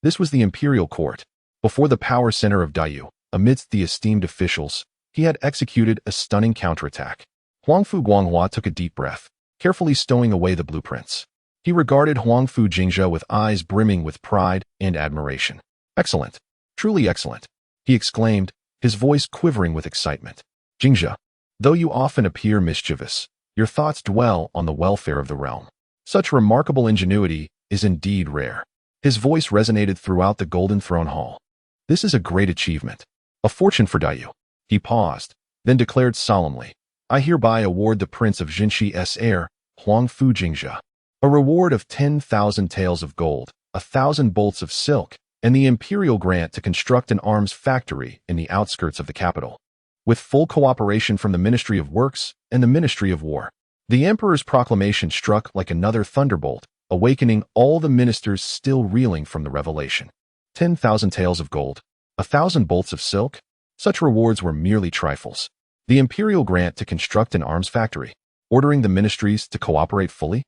This was the imperial court. Before the power center of Daiyu, amidst the esteemed officials, he had executed a stunning counterattack. Huangfu Guanghua took a deep breath, carefully stowing away the blueprints. He regarded Huangfu Jingzhe with eyes brimming with pride and admiration. Excellent. Truly excellent, he exclaimed, his voice quivering with excitement. Jingzhe, though you often appear mischievous, your thoughts dwell on the welfare of the realm. Such remarkable ingenuity is indeed rare. His voice resonated throughout the Golden Throne Hall. This is a great achievement. A fortune for Daiyu. He paused, then declared solemnly, I hereby award the Prince of Jinxi's heir, Huangfu Jingzhe, a reward of 10,000 taels of gold, 1,000 bolts of silk, and the imperial grant to construct an arms factory in the outskirts of the capital, with full cooperation from the Ministry of Works and the Ministry of War. The emperor's proclamation struck like another thunderbolt, awakening all the ministers still reeling from the revelation. 10,000 taels of gold, 1,000 bolts of silk? Such rewards were merely trifles. The imperial grant to construct an arms factory, ordering the ministries to cooperate fully?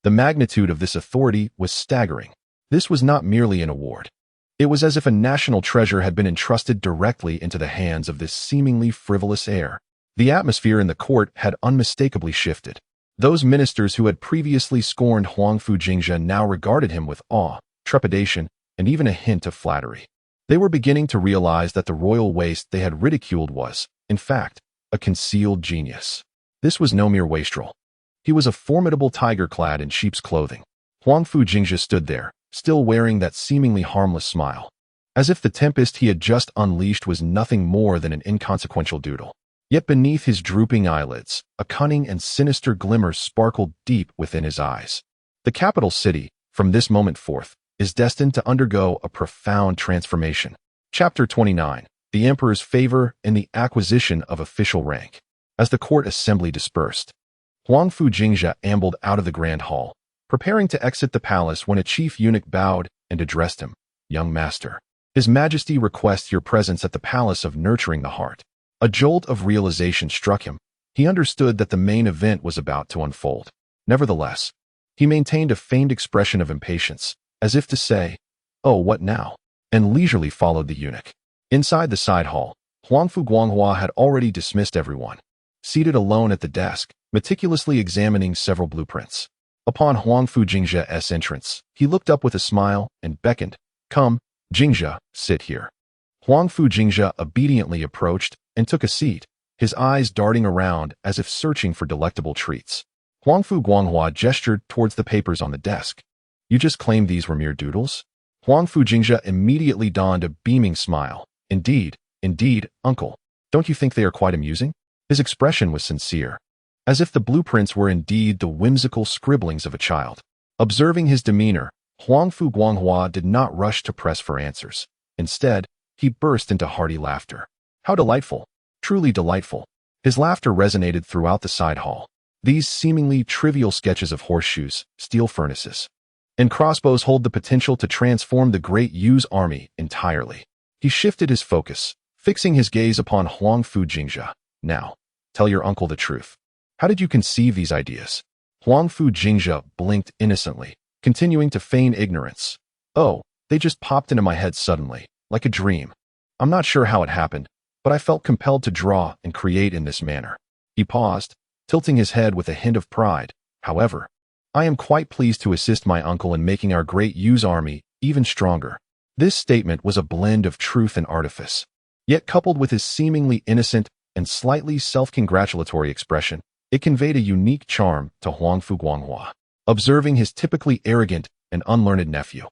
The magnitude of this authority was staggering. This was not merely an award. It was as if a national treasure had been entrusted directly into the hands of this seemingly frivolous heir. The atmosphere in the court had unmistakably shifted. Those ministers who had previously scorned Huangfu Jingzhe now regarded him with awe, trepidation, and even a hint of flattery. They were beginning to realize that the royal waste they had ridiculed was, in fact, a concealed genius. This was no mere wastrel. He was a formidable tiger clad in sheep's clothing. Huangfu Jingzhe stood there, still wearing that seemingly harmless smile, as if the tempest he had just unleashed was nothing more than an inconsequential doodle. Yet beneath his drooping eyelids, a cunning and sinister glimmer sparkled deep within his eyes. The capital city, from this moment forth, is destined to undergo a profound transformation. Chapter 29. The Emperor's Favor and the Acquisition of Official Rank. As the court assembly dispersed, Huangfu Jingzhe ambled out of the grand hall, preparing to exit the palace when a chief eunuch bowed and addressed him. Young master, His Majesty requests your presence at the Palace of Nurturing the Heart. A jolt of realization struck him. He understood that the main event was about to unfold. Nevertheless, he maintained a feigned expression of impatience, as if to say, "Oh, what now?" and leisurely followed the eunuch. Inside the side hall, Huangfu Guanghua had already dismissed everyone. Seated alone at the desk, meticulously examining several blueprints. Upon Huangfu Jingzhe's entrance, he looked up with a smile and beckoned, "Come, Jingzhe, sit here." Huangfu Jingzhe obediently approached and took a seat, his eyes darting around as if searching for delectable treats. Huangfu Guanghua gestured towards the papers on the desk. "You just claimed these were mere doodles?" Huangfu Jingzhe immediately donned a beaming smile. Indeed, uncle. Don't you think they are quite amusing?" His expression was sincere, as if the blueprints were indeed the whimsical scribblings of a child. Observing his demeanor, Huangfu Guanghua did not rush to press for answers. Instead, he burst into hearty laughter. How delightful! Truly delightful! His laughter resonated throughout the side hall. These seemingly trivial sketches of horseshoes, steel furnaces, and crossbows hold the potential to transform the Great Yu's army entirely. He shifted his focus, fixing his gaze upon Huangfu Jingzhe. "Now, tell your uncle the truth. How did you conceive these ideas?" Huangfu Jingzhe blinked innocently, continuing to feign ignorance. "Oh, they just popped into my head suddenly, like a dream. I'm not sure how it happened, but I felt compelled to draw and create in this manner." He paused, tilting his head with a hint of pride. "However, I am quite pleased to assist my uncle in making our Great Yu's army even stronger." This statement was a blend of truth and artifice. Yet coupled with his seemingly innocent and slightly self-congratulatory expression, it conveyed a unique charm to Huangfu Guanghua. Observing his typically arrogant and unlearned nephew,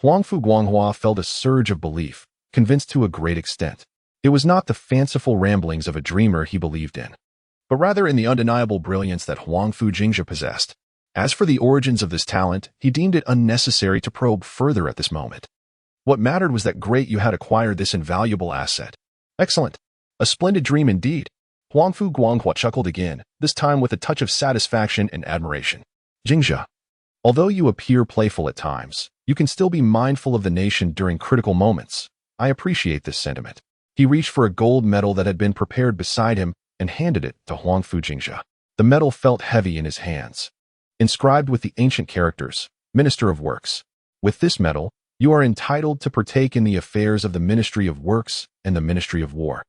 Huangfu Guanghua felt a surge of belief, convinced to a great extent. It was not the fanciful ramblings of a dreamer he believed in, but rather in the undeniable brilliance that Huangfu Jingzhe possessed. As for the origins of this talent, he deemed it unnecessary to probe further at this moment. What mattered was that Great Yu had acquired this invaluable asset. Excellent. A splendid dream indeed. Huangfu Guanghua chuckled again, this time with a touch of satisfaction and admiration. "Jingzhe, although you appear playful at times, you can still be mindful of the nation during critical moments. I appreciate this sentiment." He reached for a gold medal that had been prepared beside him and handed it to Huangfu Jingzhe. The medal felt heavy in his hands. Inscribed with the ancient characters, Minister of Works. With this medal, you are entitled to partake in the affairs of the Ministry of Works and the Ministry of War.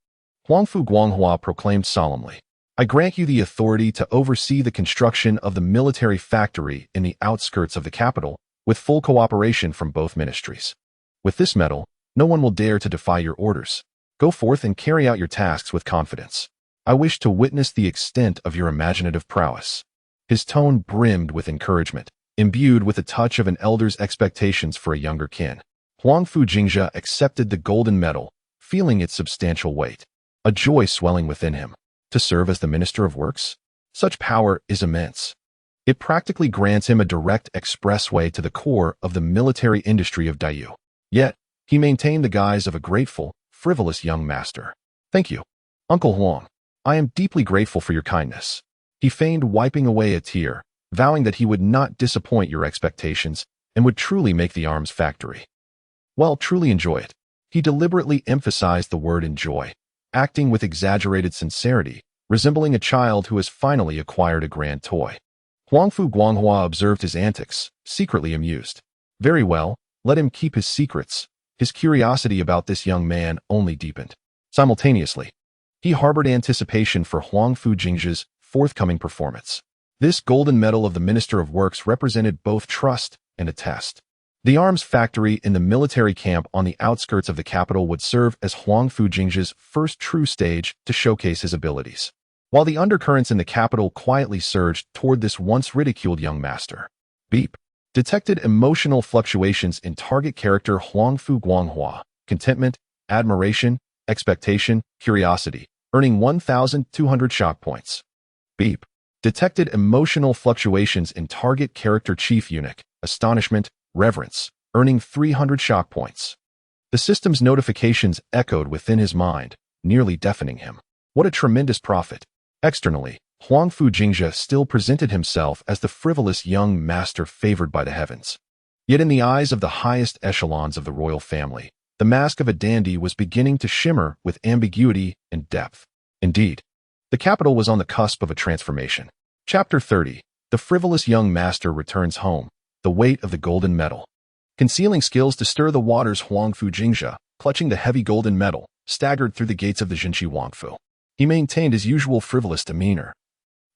Huangfu Guanghua proclaimed solemnly, I grant you the authority to oversee the construction of the military factory in the outskirts of the capital, with full cooperation from both ministries. With this medal, no one will dare to defy your orders. Go forth and carry out your tasks with confidence. I wish to witness the extent of your imaginative prowess. His tone brimmed with encouragement, imbued with a touch of an elder's expectations for a younger kin. Huangfu Jingzhe accepted the golden medal, feeling its substantial weight, a joy swelling within him. To serve as the Minister of Works? Such power is immense. It practically grants him a direct expressway to the core of the military industry of Daiyu. Yet, he maintained the guise of a grateful, frivolous young master. Thank you, Uncle Huang. I am deeply grateful for your kindness. He feigned wiping away a tear, vowing that he would not disappoint your expectations and would truly make the arms factory. Well, truly enjoy it. He deliberately emphasized the word enjoy, acting with exaggerated sincerity, resembling a child who has finally acquired a grand toy. Huangfu Guanghua observed his antics, secretly amused. Very well, let him keep his secrets. His curiosity about this young man only deepened. Simultaneously, he harbored anticipation for Huangfu Jingzhe's forthcoming performance. This golden medal of the Minister of Works represented both trust and a test. The arms factory in the military camp on the outskirts of the capital would serve as Huangfu Jingzhe's first true stage to showcase his abilities, while the undercurrents in the capital quietly surged toward this once ridiculed young master. Beep. Detected emotional fluctuations in target character Huangfu Guanghua, contentment, admiration, expectation, curiosity, earning 1,200 shock points. Beep. Detected emotional fluctuations in target character Chief Eunuch, astonishment, reverence, earning 300 shock points. The system's notifications echoed within his mind, nearly deafening him. What a tremendous profit. Externally, Huangfu Jingzhe still presented himself as the frivolous young master favored by the heavens. Yet in the eyes of the highest echelons of the royal family, the mask of a dandy was beginning to shimmer with ambiguity and depth. Indeed, the capital was on the cusp of a transformation. Chapter 30. The frivolous young master returns home, the weight of the golden medal. Concealing skills to stir the waters, Huangfu Jingzhe, clutching the heavy golden medal, staggered through the gates of the Jingzhe Huangfu. He maintained his usual frivolous demeanor.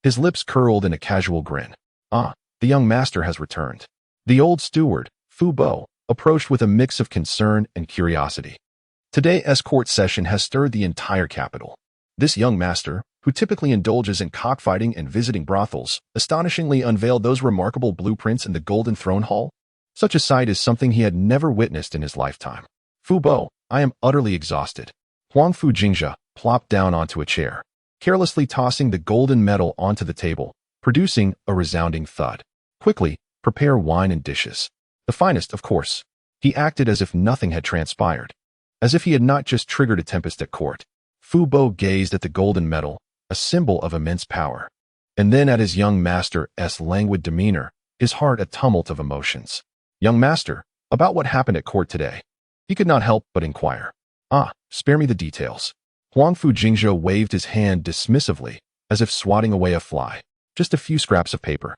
His lips curled in a casual grin. Ah, the young master has returned. The old steward, Fu Bo, approached with a mix of concern and curiosity. Today's escort session has stirred the entire capital. This young master, who typically indulges in cockfighting and visiting brothels, astonishingly unveiled those remarkable blueprints in the Golden Throne Hall. Such a sight is something he had never witnessed in his lifetime. Fu Bo, I am utterly exhausted. Huangfu Jingzhe plopped down onto a chair, carelessly tossing the golden medal onto the table, producing a resounding thud. Quickly, prepare wine and dishes. The finest, of course. He acted as if nothing had transpired, as if he had not just triggered a tempest at court. Fu Bo gazed at the golden medal, a symbol of immense power, and then at his young master's languid demeanor, his heart a tumult of emotions. Young master, about what happened at court today? He could not help but inquire. Ah, spare me the details. Huangfu Jingzhe waved his hand dismissively, as if swatting away a fly. Just a few scraps of paper.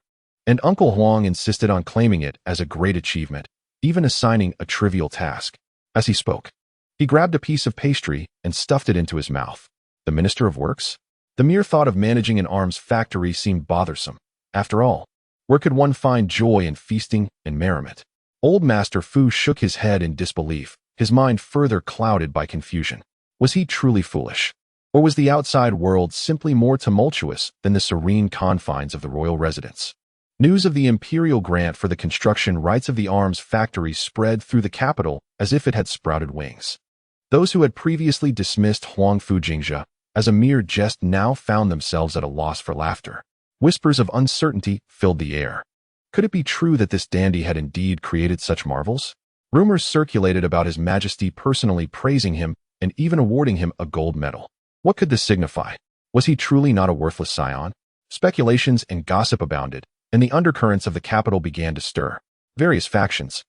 And Uncle Huang insisted on claiming it as a great achievement, even assigning a trivial task. As he spoke, he grabbed a piece of pastry and stuffed it into his mouth. The Minister of Works? The mere thought of managing an arms factory seemed bothersome. After all, where could one find joy in feasting and merriment? Old Master Fu shook his head in disbelief, his mind further clouded by confusion. Was he truly foolish? Or was the outside world simply more tumultuous than the serene confines of the royal residence? News of the imperial grant for the construction rights of the arms factory spread through the capital as if it had sprouted wings. Those who had previously dismissed Huangfu Jingzhe as a mere jest now found themselves at a loss for laughter. Whispers of uncertainty filled the air. Could it be true that this dandy had indeed created such marvels? Rumors circulated about His Majesty personally praising him and even awarding him a gold medal. What could this signify? Was he truly not a worthless scion? Speculations and gossip abounded, and the undercurrents of the capital began to stir. Various factions,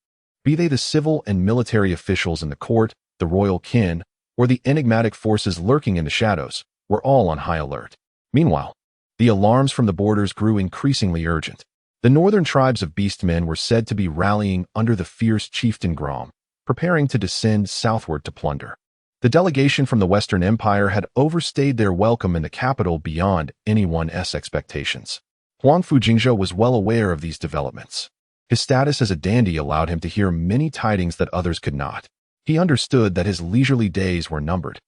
be they the civil and military officials in the court, the royal kin, or the enigmatic forces lurking in the shadows, were all on high alert. Meanwhile, the alarms from the borders grew increasingly urgent. The northern tribes of beastmen were said to be rallying under the fierce chieftain Grom, preparing to descend southward to plunder. The delegation from the Western Empire had overstayed their welcome in the capital beyond anyone's expectations. Huangfu Jingzhe was well aware of these developments. His status as a dandy allowed him to hear many tidings that others could not. He understood that his leisurely days were numbered.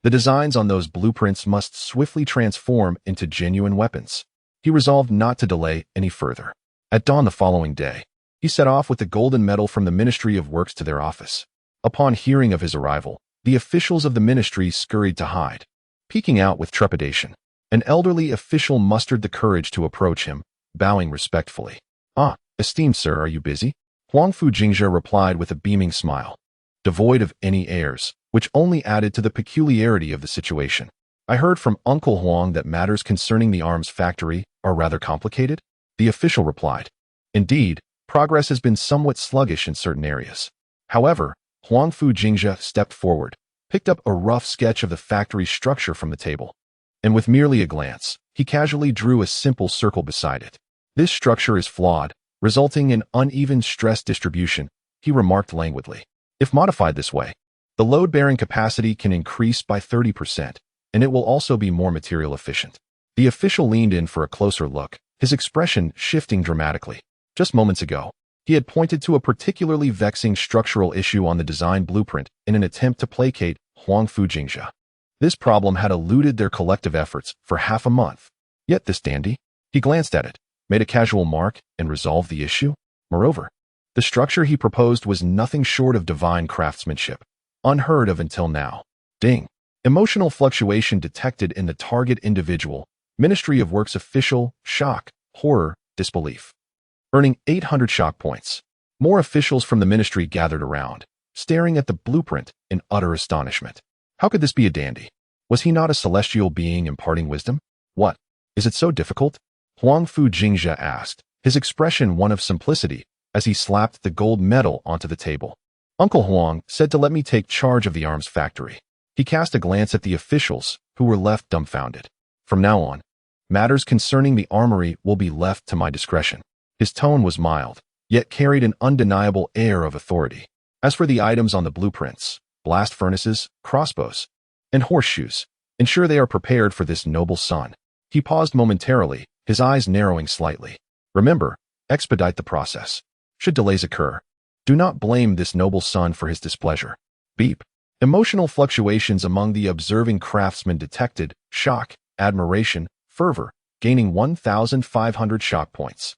The designs on those blueprints must swiftly transform into genuine weapons. He resolved not to delay any further. At dawn the following day, he set off with the golden medal from the Ministry of Works to their office. Upon hearing of his arrival, the officials of the ministry scurried to hide. Peeking out with trepidation, an elderly official mustered the courage to approach him, bowing respectfully. "Ah, esteemed sir, are you busy?" Huangfu Jingzhe replied with a beaming smile, devoid of any airs, which only added to the peculiarity of the situation. "I heard from Uncle Huang that matters concerning the arms factory are rather complicated?" The official replied. "Indeed, progress has been somewhat sluggish in certain areas." However, Huangfu Jingzhe stepped forward, picked up a rough sketch of the factory's structure from the table, and with merely a glance, he casually drew a simple circle beside it. "This structure is flawed, resulting in uneven stress distribution," he remarked languidly. "If modified this way, the load-bearing capacity can increase by 30%, and it will also be more material efficient." The official leaned in for a closer look, his expression shifting dramatically. Just moments ago, he had pointed to a particularly vexing structural issue on the design blueprint in an attempt to placate Huangfu Jingzhe. This problem had eluded their collective efforts for half a month. Yet this dandy, he glanced at it, made a casual mark, and resolved the issue. Moreover, the structure he proposed was nothing short of divine craftsmanship, unheard of until now. Ding. Emotional fluctuation detected in the target individual. Ministry of Works official, shock, horror, disbelief. Earning 800 shock points. More officials from the ministry gathered around, staring at the blueprint in utter astonishment. How could this be a dandy? Was he not a celestial being imparting wisdom? "What? Is it so difficult?" Huangfu Jingzhe asked, his expression one of simplicity, as he slapped the gold medal onto the table. "Uncle Huang said to let me take charge of the arms factory." He cast a glance at the officials, who were left dumbfounded. "From now on, matters concerning the armory will be left to my discretion." His tone was mild, yet carried an undeniable air of authority. "As for the items on the blueprints, blast furnaces, crossbows, and horseshoes, ensure they are prepared for this noble son." He paused momentarily, his eyes narrowing slightly. "Remember, expedite the process. Should delays occur, do not blame this noble son for his displeasure." Beep. Emotional fluctuations among the observing craftsmen detected, shock, admiration, fervor, gaining 1,500 shock points.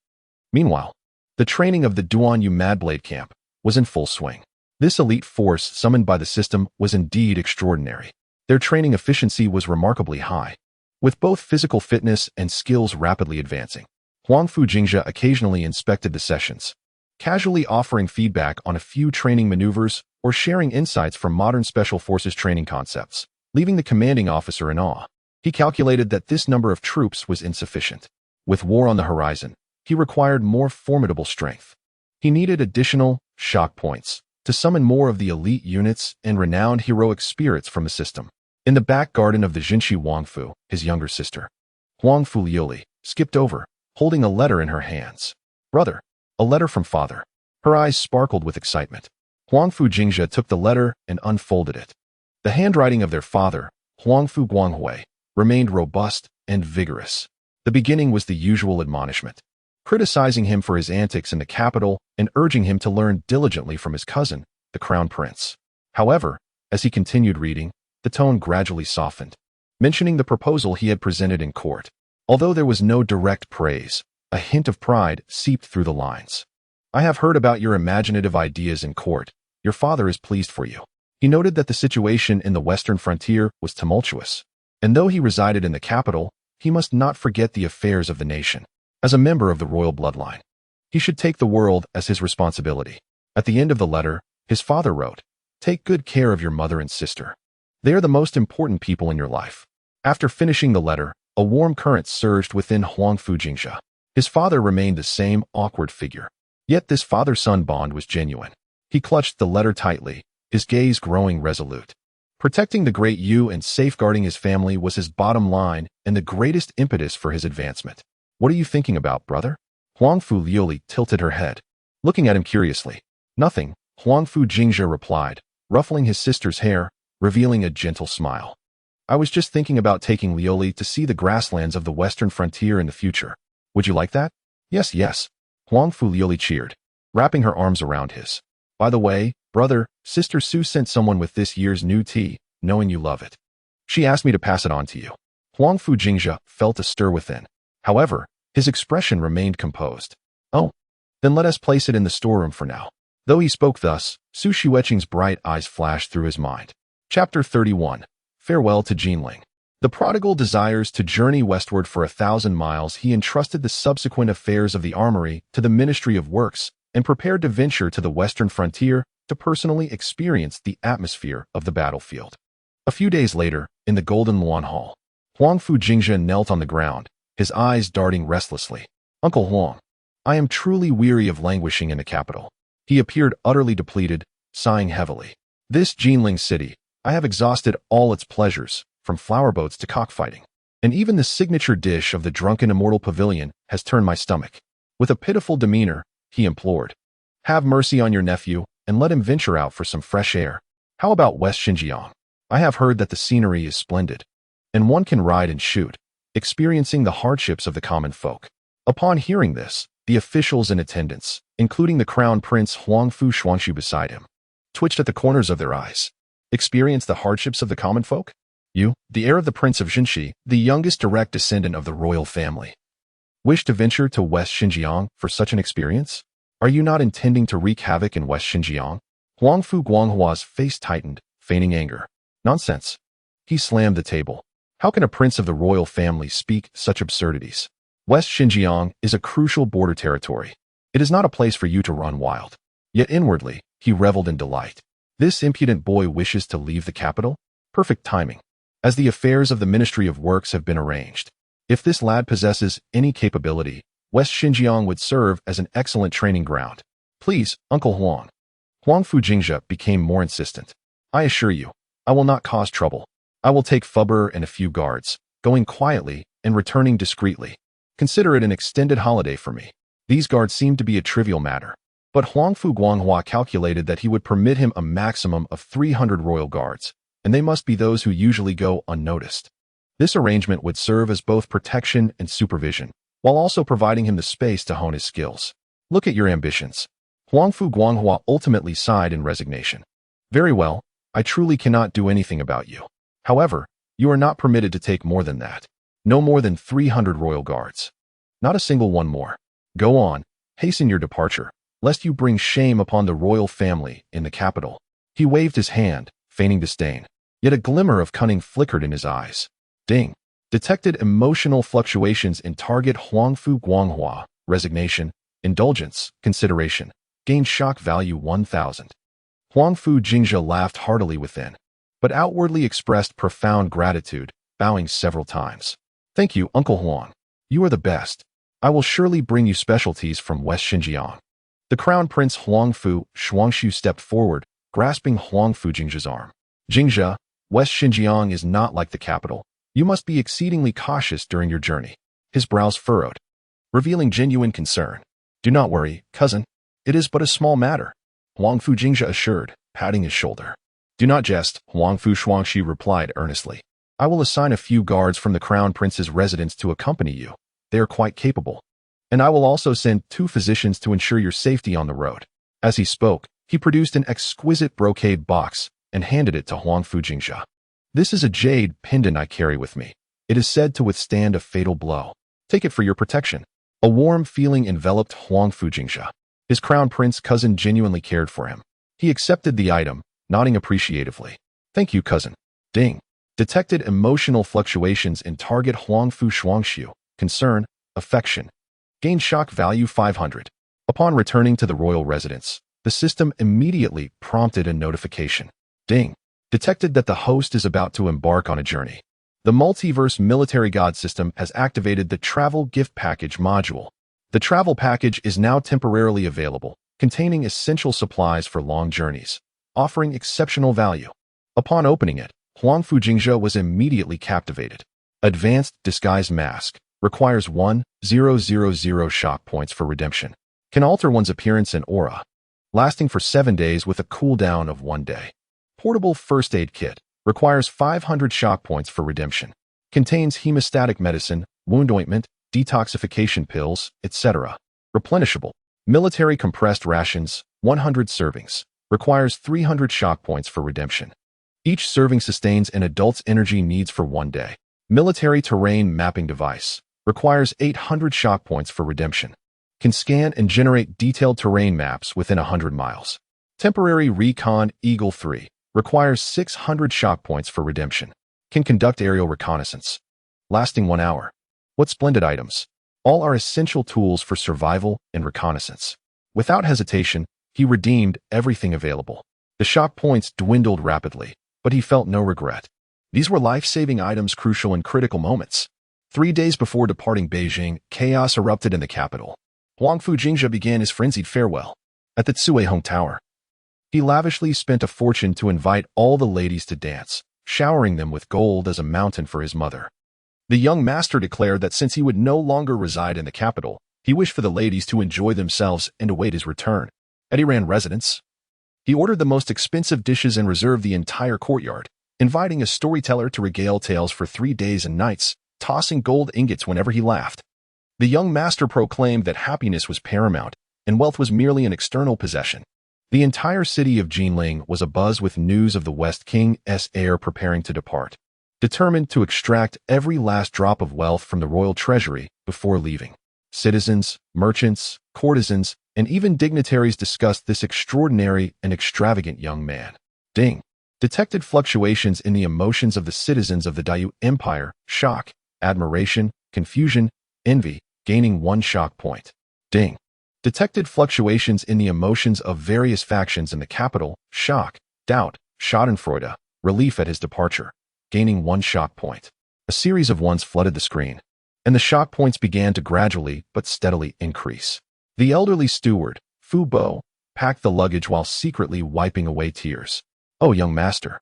Meanwhile, the training of the Guan Yu Madblade camp was in full swing. This elite force summoned by the system was indeed extraordinary. Their training efficiency was remarkably high, with both physical fitness and skills rapidly advancing. Huangfu Jingzhe occasionally inspected the sessions, casually offering feedback on a few training maneuvers or sharing insights from modern special forces training concepts, leaving the commanding officer in awe. He calculated that this number of troops was insufficient. With war on the horizon, he required more formidable strength. He needed additional shock points to summon more of the elite units and renowned heroic spirits from the system. In the back garden of the Jingzhe Huangfu, his younger sister, Huangfu Liuli, skipped over, holding a letter in her hands. "Brother, a letter from father." Her eyes sparkled with excitement. Huangfu Jingzhe took the letter and unfolded it. The handwriting of their father, Huangfu Guanghui, remained robust and vigorous. The beginning was the usual admonishment, criticizing him for his antics in the capital and urging him to learn diligently from his cousin, the crown prince. However, as he continued reading, the tone gradually softened, mentioning the proposal he had presented in court. Although there was no direct praise, a hint of pride seeped through the lines. "I have heard about your imaginative ideas in court. Your father is pleased for you." He noted that the situation in the western frontier was tumultuous, and though he resided in the capital, he must not forget the affairs of the nation. As a member of the royal bloodline, he should take the world as his responsibility. At the end of the letter, his father wrote, "Take good care of your mother and sister. They are the most important people in your life." After finishing the letter, a warm current surged within Huangfu Jingzhe. His father remained the same awkward figure. Yet this father-son bond was genuine. He clutched the letter tightly, his gaze growing resolute. Protecting the Great Yu and safeguarding his family was his bottom line and the greatest impetus for his advancement. What are you thinking about, brother? Huangfu Liuli tilted her head, looking at him curiously. Nothing, Huangfu Jingzhe replied, ruffling his sister's hair, revealing a gentle smile. I was just thinking about taking Liuli to see the grasslands of the western frontier in the future. Would you like that? Yes, yes. Huangfu Liuli cheered, wrapping her arms around his. By the way, brother, Sister Su sent someone with this year's new tea, knowing you love it. She asked me to pass it on to you. Huangfu Jingzhe felt a stir within. However, his expression remained composed. Oh, then let us place it in the storeroom for now. Though he spoke thus, Su Xueqing's bright eyes flashed through his mind. Chapter 31. Farewell to Jinling. The prodigal desires to journey westward for 1,000 miles. He entrusted the subsequent affairs of the armory to the Ministry of Works and prepared to venture to the western frontier to personally experience the atmosphere of the battlefield. A few days later, in the Golden Luan Hall, Huangfu Jingzhe knelt on the ground, his eyes darting restlessly. Uncle Huang, I am truly weary of languishing in the capital. He appeared utterly depleted, sighing heavily. This Jinling city, I have exhausted all its pleasures, from flower boats to cockfighting. And even the signature dish of the drunken immortal pavilion has turned my stomach. With a pitiful demeanor, he implored. Have mercy on your nephew, and let him venture out for some fresh air. How about West Xinjiang? I have heard that the scenery is splendid, and one can ride and shoot, experiencing the hardships of the common folk. Upon hearing this, the officials in attendance, including the Crown Prince Huangfu Shuangshu beside him, twitched at the corners of their eyes. Experience the hardships of the common folk? You, the heir of the Prince of Jingzhe, the youngest direct descendant of the royal family, wish to venture to West Xinjiang for such an experience? Are you not intending to wreak havoc in West Xinjiang? Huangfu Guanghua's face tightened, feigning anger. Nonsense. He slammed the table. How can a prince of the royal family speak such absurdities? West Xinjiang is a crucial border territory. It is not a place for you to run wild. Yet inwardly, he reveled in delight. This impudent boy wishes to leave the capital? Perfect timing, as the affairs of the Ministry of Works have been arranged. If this lad possesses any capability, West Xinjiang would serve as an excellent training ground. Please, Uncle Huang. Huangfu Jingzhe became more insistent. I assure you, I will not cause trouble. I will take Fubber and a few guards, going quietly and returning discreetly. Consider it an extended holiday for me. These guards seem to be a trivial matter, but Huangfu Guanghua calculated that he would permit him a maximum of 300 royal guards, and they must be those who usually go unnoticed. This arrangement would serve as both protection and supervision, while also providing him the space to hone his skills. Look at your ambitions. Huangfu Guanghua ultimately sighed in resignation. Very well, I truly cannot do anything about you. However, you are not permitted to take more than that. No more than 300 royal guards. Not a single one more. Go on, hasten your departure, lest you bring shame upon the royal family in the capital. He waved his hand, feigning disdain. Yet a glimmer of cunning flickered in his eyes. Ding. Detected emotional fluctuations in target Huangfu Guanghua. Resignation, indulgence, consideration. Gained shock value 1000. Huangfu Jingzhe laughed heartily within, but outwardly expressed profound gratitude, bowing several times. Thank you, Uncle Huang. You are the best. I will surely bring you specialties from West Xinjiang. The Crown Prince Huangfu Shuangshu stepped forward, grasping Huangfu Jingzhe's arm. Jingzhe, West Xinjiang is not like the capital. You must be exceedingly cautious during your journey. His brows furrowed, revealing genuine concern. Do not worry, cousin. It is but a small matter, Huangfu Jingzhe assured, patting his shoulder. Do not jest, Huangfu Shuangshu replied earnestly. I will assign a few guards from the Crown Prince's residence to accompany you. They are quite capable. And I will also send 2 physicians to ensure your safety on the road. As he spoke, he produced an exquisite brocade box and handed it to Huangfu Jingzhe. This is a jade pendant I carry with me. It is said to withstand a fatal blow. Take it for your protection. A warm feeling enveloped Huangfu Jingzhe. His Crown Prince cousin genuinely cared for him. He accepted the item, nodding appreciatively. Thank you, cousin. Ding. Detected emotional fluctuations in target Huangfu Shuangshu. Concern, affection. Gained shock value 500. Upon returning to the royal residence, the system immediately prompted a notification. Ding. Detected that the host is about to embark on a journey. The Multiverse Wargod System has activated the Travel Gift Package module. The travel package is now temporarily available, containing essential supplies for long journeys, offering exceptional value. Upon opening it, Huangfu Jingzhe was immediately captivated. Advanced Disguise Mask. Requires 1,000 shock points for redemption. Can alter one's appearance and aura. Lasting for 7 days with a cooldown of 1 day. Portable First Aid Kit. Requires 500 shock points for redemption. Contains hemostatic medicine, wound ointment, detoxification pills, etc. Replenishable. Military Compressed Rations. 100 servings. Requires 300 shock points for redemption. Each serving sustains an adult's energy needs for 1 day. Military Terrain Mapping Device. Requires 800 shock points for redemption. Can scan and generate detailed terrain maps within 100 miles. Temporary Recon Eagle 3. Requires 600 shock points for redemption. Can conduct aerial reconnaissance. Lasting 1 hour. What splendid items. All are essential tools for survival and reconnaissance. Without hesitation, he redeemed everything available. The shock points dwindled rapidly, but he felt no regret. These were life-saving items crucial in critical moments. 3 days before departing Beijing, chaos erupted in the capital. Huangfu Jingzhe began his frenzied farewell at the Cuihong Tower. He lavishly spent a fortune to invite all the ladies to dance, showering them with gold as a mountain for his mother. The young master declared that since he would no longer reside in the capital, he wished for the ladies to enjoy themselves and await his return. At Iran residence, he ordered the most expensive dishes and reserved the entire courtyard, inviting a storyteller to regale tales for 3 days and nights, tossing gold ingots whenever he laughed. The young master proclaimed that happiness was paramount, and wealth was merely an external possession. The entire city of Jinling was abuzz with news of the West King's heir preparing to depart, determined to extract every last drop of wealth from the royal treasury before leaving. Citizens, merchants, courtesans, and even dignitaries discussed this extraordinary and extravagant young man. Ding. Detected fluctuations in the emotions of the citizens of the Dayu Empire: shock, admiration, confusion, envy, gaining 1 shock point. Ding. Detected fluctuations in the emotions of various factions in the capital: shock, doubt, schadenfreude, relief at his departure, gaining 1 shock point. A series of ones flooded the screen, and the shock points began to gradually but steadily increase. The elderly steward, Fu Bo, packed the luggage while secretly wiping away tears. "Oh, young master,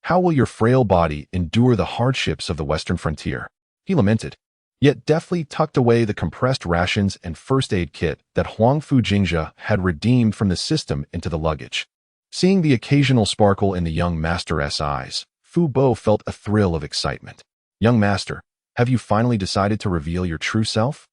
how will your frail body endure the hardships of the western frontier?" he lamented, yet deftly tucked away the compressed rations and first aid kit that Huangfu Jingzhe had redeemed from the system into the luggage. Seeing the occasional sparkle in the young master's eyes, Fu Bo felt a thrill of excitement. "Young master, have you finally decided to reveal your true self?"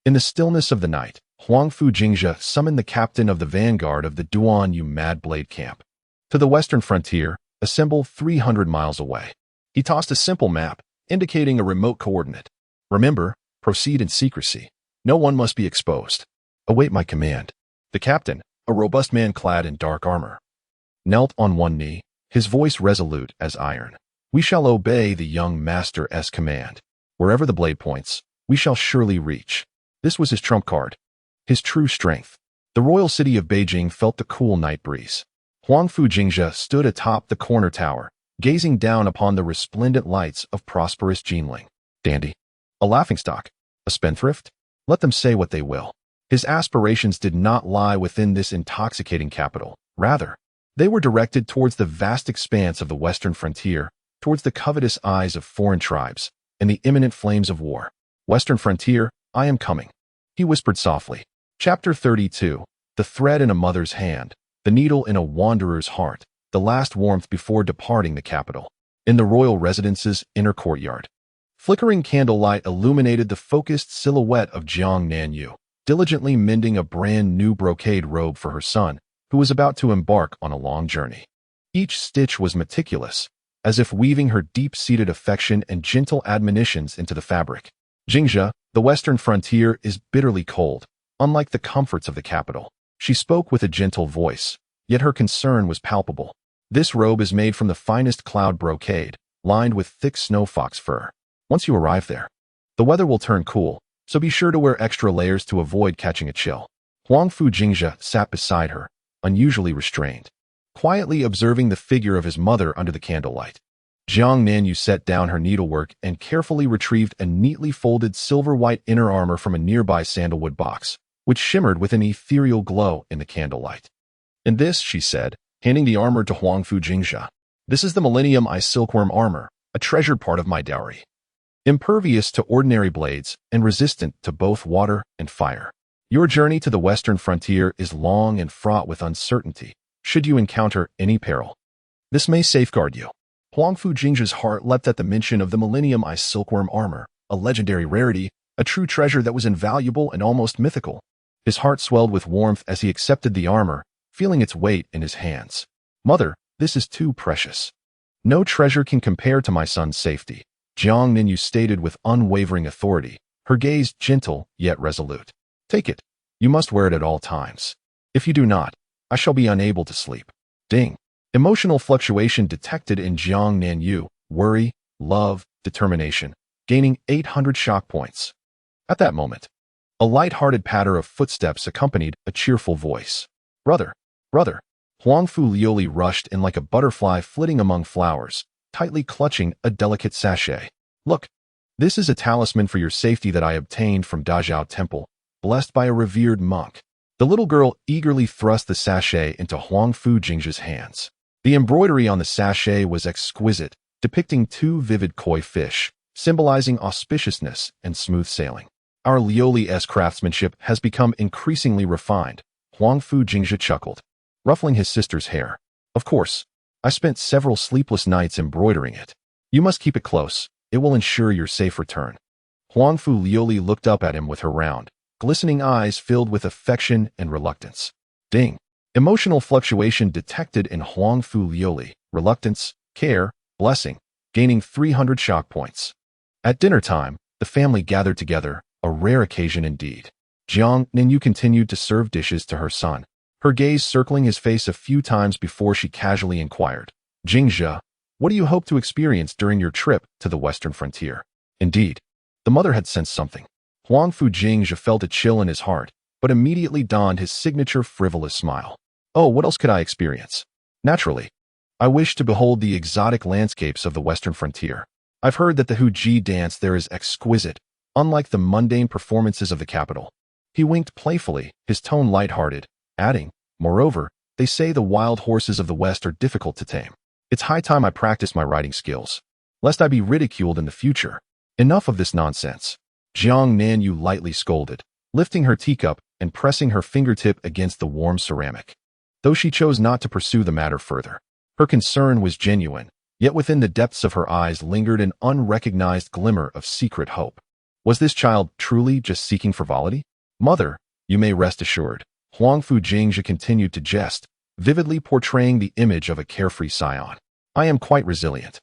In the stillness of the night, Huangfu Jingzhe summoned the captain of the vanguard of the Duan Yu Mad Blade camp. To the western frontier, assemble 300 miles away. He tossed a simple map, indicating a remote coordinate. "Remember, proceed in secrecy. No one must be exposed. Await my command." The captain, a robust man clad in dark armor, knelt on one knee, his voice resolute as iron. "We shall obey the young master's command. Wherever the blade points, we shall surely reach." This was his trump card, his true strength. The royal city of Beijing felt the cool night breeze. Huangfu Jingzhe stood atop the corner tower, gazing down upon the resplendent lights of prosperous Jinling. Dandy. A laughingstock. A spendthrift? Let them say what they will. His aspirations did not lie within this intoxicating capital. Rather, they were directed towards the vast expanse of the western frontier, towards the covetous eyes of foreign tribes, and the imminent flames of war. "Western frontier, I am coming," he whispered softly. Chapter 32. The thread in a mother's hand, the needle in a wanderer's heart, the last warmth before departing the capital. In the royal residence's inner courtyard, flickering candlelight illuminated the focused silhouette of Jiang Nanyu, diligently mending a brand new brocade robe for her son, who was about to embark on a long journey. Each stitch was meticulous, as if weaving her deep-seated affection and gentle admonitions into the fabric. "Jingzhe, the western frontier is bitterly cold, unlike the comforts of the capital." She spoke with a gentle voice, yet her concern was palpable. "This robe is made from the finest cloud brocade, lined with thick snow fox fur. Once you arrive there, the weather will turn cool, so be sure to wear extra layers to avoid catching a chill." Huangfu Jingzhe sat beside her, unusually restrained, quietly observing the figure of his mother under the candlelight. Jiang Nanyu set down her needlework and carefully retrieved a neatly folded silver-white inner armor from a nearby sandalwood box, which shimmered with an ethereal glow in the candlelight. "And this," she said, handing the armor to Huangfu Jingzhe, This is the Millennium Eye Silkworm armor, a treasured part of my dowry. Impervious to ordinary blades and resistant to both water and fire. Your journey to the western frontier is long and fraught with uncertainty, should you encounter any peril. This may safeguard you. Huangfu Jingzhe's heart leapt at the mention of the Millennium Eye Silkworm armor, a legendary rarity, a true treasure that was invaluable and almost mythical. His heart swelled with warmth as he accepted the armor, feeling its weight in his hands. Mother, this is too precious. No treasure can compare to my son's safety, Jiang Ninyu stated with unwavering authority, her gaze gentle yet resolute. Take it. You must wear it at all times. If you do not, I shall be unable to sleep. Ding. Emotional fluctuation detected in Jiang Ninyu, worry, love, determination, gaining 800 shock points. At that moment, a light-hearted patter of footsteps accompanied a cheerful voice. Brother, brother. Huangfu Liuli rushed in like a butterfly flitting among flowers, tightly clutching a delicate sachet. Look, this is a talisman for your safety that I obtained from Dazhao Temple, blessed by a revered monk. The little girl eagerly thrust the sachet into Huangfu Jingzhe's hands. The embroidery on the sachet was exquisite, depicting two vivid koi fish, symbolizing auspiciousness and smooth sailing. Our Lioli-esque craftsmanship has become increasingly refined, Huangfu Jingzhe chuckled, ruffling his sister's hair. Of course, I spent several sleepless nights embroidering it. You must keep it close. It will ensure your safe return. Huangfu Liuli looked up at him with her round, glistening eyes filled with affection and reluctance. Ding. Emotional fluctuation detected in Huangfu Liuli, reluctance, care, blessing, gaining 300 shock points. At dinner time, the family gathered together, a rare occasion indeed. Jiang Ninyu continued to serve dishes to her son, her gaze circling his face a few times before she casually inquired, Jingzhe, what do you hope to experience during your trip to the western frontier? Indeed, the mother had sensed something. Huangfu Jingzhe felt a chill in his heart, but immediately donned his signature frivolous smile. Oh, what else could I experience? Naturally, I wish to behold the exotic landscapes of the western frontier. I've heard that the Huji dance there is exquisite, unlike the mundane performances of the capital. He winked playfully, his tone light-hearted, adding, moreover, they say the wild horses of the West are difficult to tame. It's high time I practice my riding skills, lest I be ridiculed in the future. Enough of this nonsense. Jiang Ninyu lightly scolded, lifting her teacup and pressing her fingertip against the warm ceramic. Though she chose not to pursue the matter further, her concern was genuine, yet within the depths of her eyes lingered an unrecognized glimmer of secret hope. Was this child truly just seeking frivolity? Mother, you may rest assured. Huangfu Jingzhe continued to jest, vividly portraying the image of a carefree scion. I am quite resilient.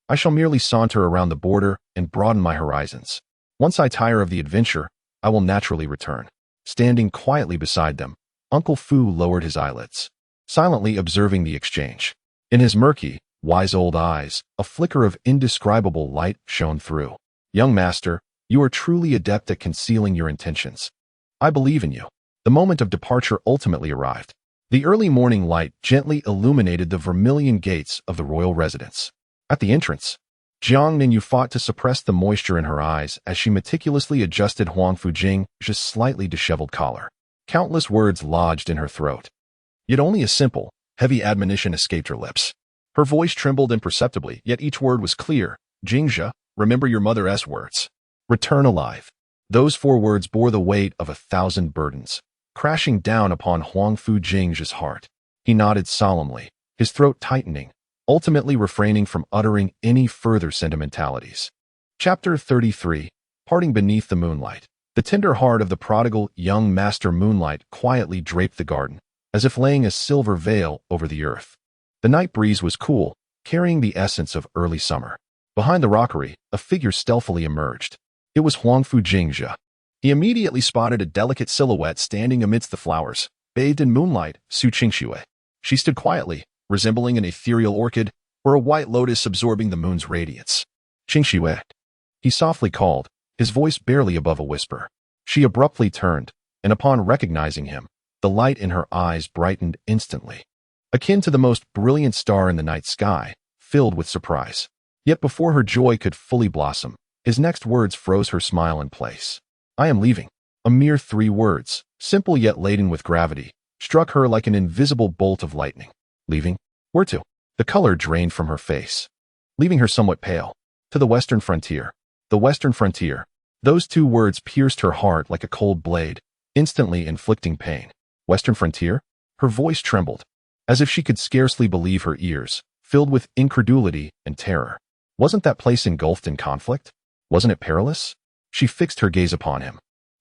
I shall merely saunter around the border and broaden my horizons. Once I tire of the adventure, I will naturally return. Standing quietly beside them, Uncle Fu lowered his eyelids, silently observing the exchange. In his murky, wise old eyes, a flicker of indescribable light shone through. Young master, you are truly adept at concealing your intentions. I believe in you. The moment of departure ultimately arrived. The early morning light gently illuminated the vermilion gates of the royal residence. At the entrance, Jiang Ninyu fought to suppress the moisture in her eyes as she meticulously adjusted Huangfu Jingzhe's slightly disheveled collar. Countless words lodged in her throat. Yet only a simple, heavy admonition escaped her lips. Her voice trembled imperceptibly, yet each word was clear. Jingzhe, remember your mother's words. Return alive. Those 4 words bore the weight of 1,000 burdens, crashing down upon Huangfu Jingzhe's heart. He nodded solemnly, his throat tightening, ultimately refraining from uttering any further sentimentalities. Chapter 33, Parting Beneath the Moonlight. The tender heart of the prodigal young master Moonlight quietly draped the garden, as if laying a silver veil over the earth. The night breeze was cool, carrying the essence of early summer. Behind the rockery, a figure stealthily emerged. It was Huangfu Jingzhe. He immediately spotted a delicate silhouette standing amidst the flowers, bathed in moonlight, Su Qingxue. She stood quietly, resembling an ethereal orchid or a white lotus absorbing the moon's radiance. Qingxue, he softly called, his voice barely above a whisper. She abruptly turned, and upon recognizing him, the light in her eyes brightened instantly. Akin to the most brilliant star in the night sky, filled with surprise. Yet before her joy could fully blossom, his next words froze her smile in place. I am leaving. A mere 3 words, simple yet laden with gravity, struck her like an invisible bolt of lightning. Leaving? Where to? The color drained from her face, leaving her somewhat pale. To the western frontier. The western frontier. Those two words pierced her heart like a cold blade, instantly inflicting pain. Western frontier? Her voice trembled, as if she could scarcely believe her ears, filled with incredulity and terror. Wasn't that place engulfed in conflict? Wasn't it perilous? She fixed her gaze upon him,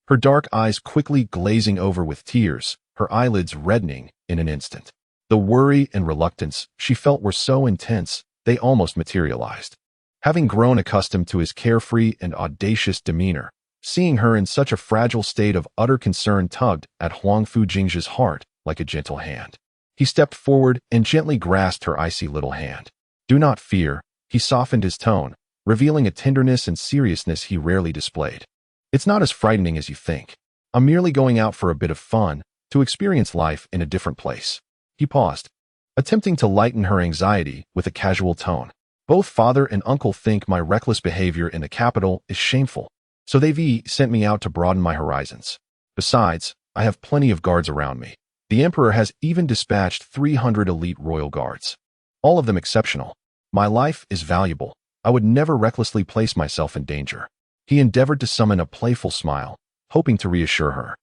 her dark eyes quickly glazing over with tears, her eyelids reddening in an instant. The worry and reluctance she felt were so intense, they almost materialized. Having grown accustomed to his carefree and audacious demeanor, seeing her in such a fragile state of utter concern tugged at Huangfu Jingzhe's heart like a gentle hand. He stepped forward and gently grasped her icy little hand. Do not fear, he softened his tone, revealing a tenderness and seriousness he rarely displayed. It's not as frightening as you think. I'm merely going out for a bit of fun, to experience life in a different place. He paused, attempting to lighten her anxiety with a casual tone. Both father and uncle think my reckless behavior in the capital is shameful, so they've sent me out to broaden my horizons. Besides, I have plenty of guards around me. The emperor has even dispatched 300 elite royal guards, all of them exceptional. My life is valuable. I would never recklessly place myself in danger. He endeavored to summon a playful smile, hoping to reassure her.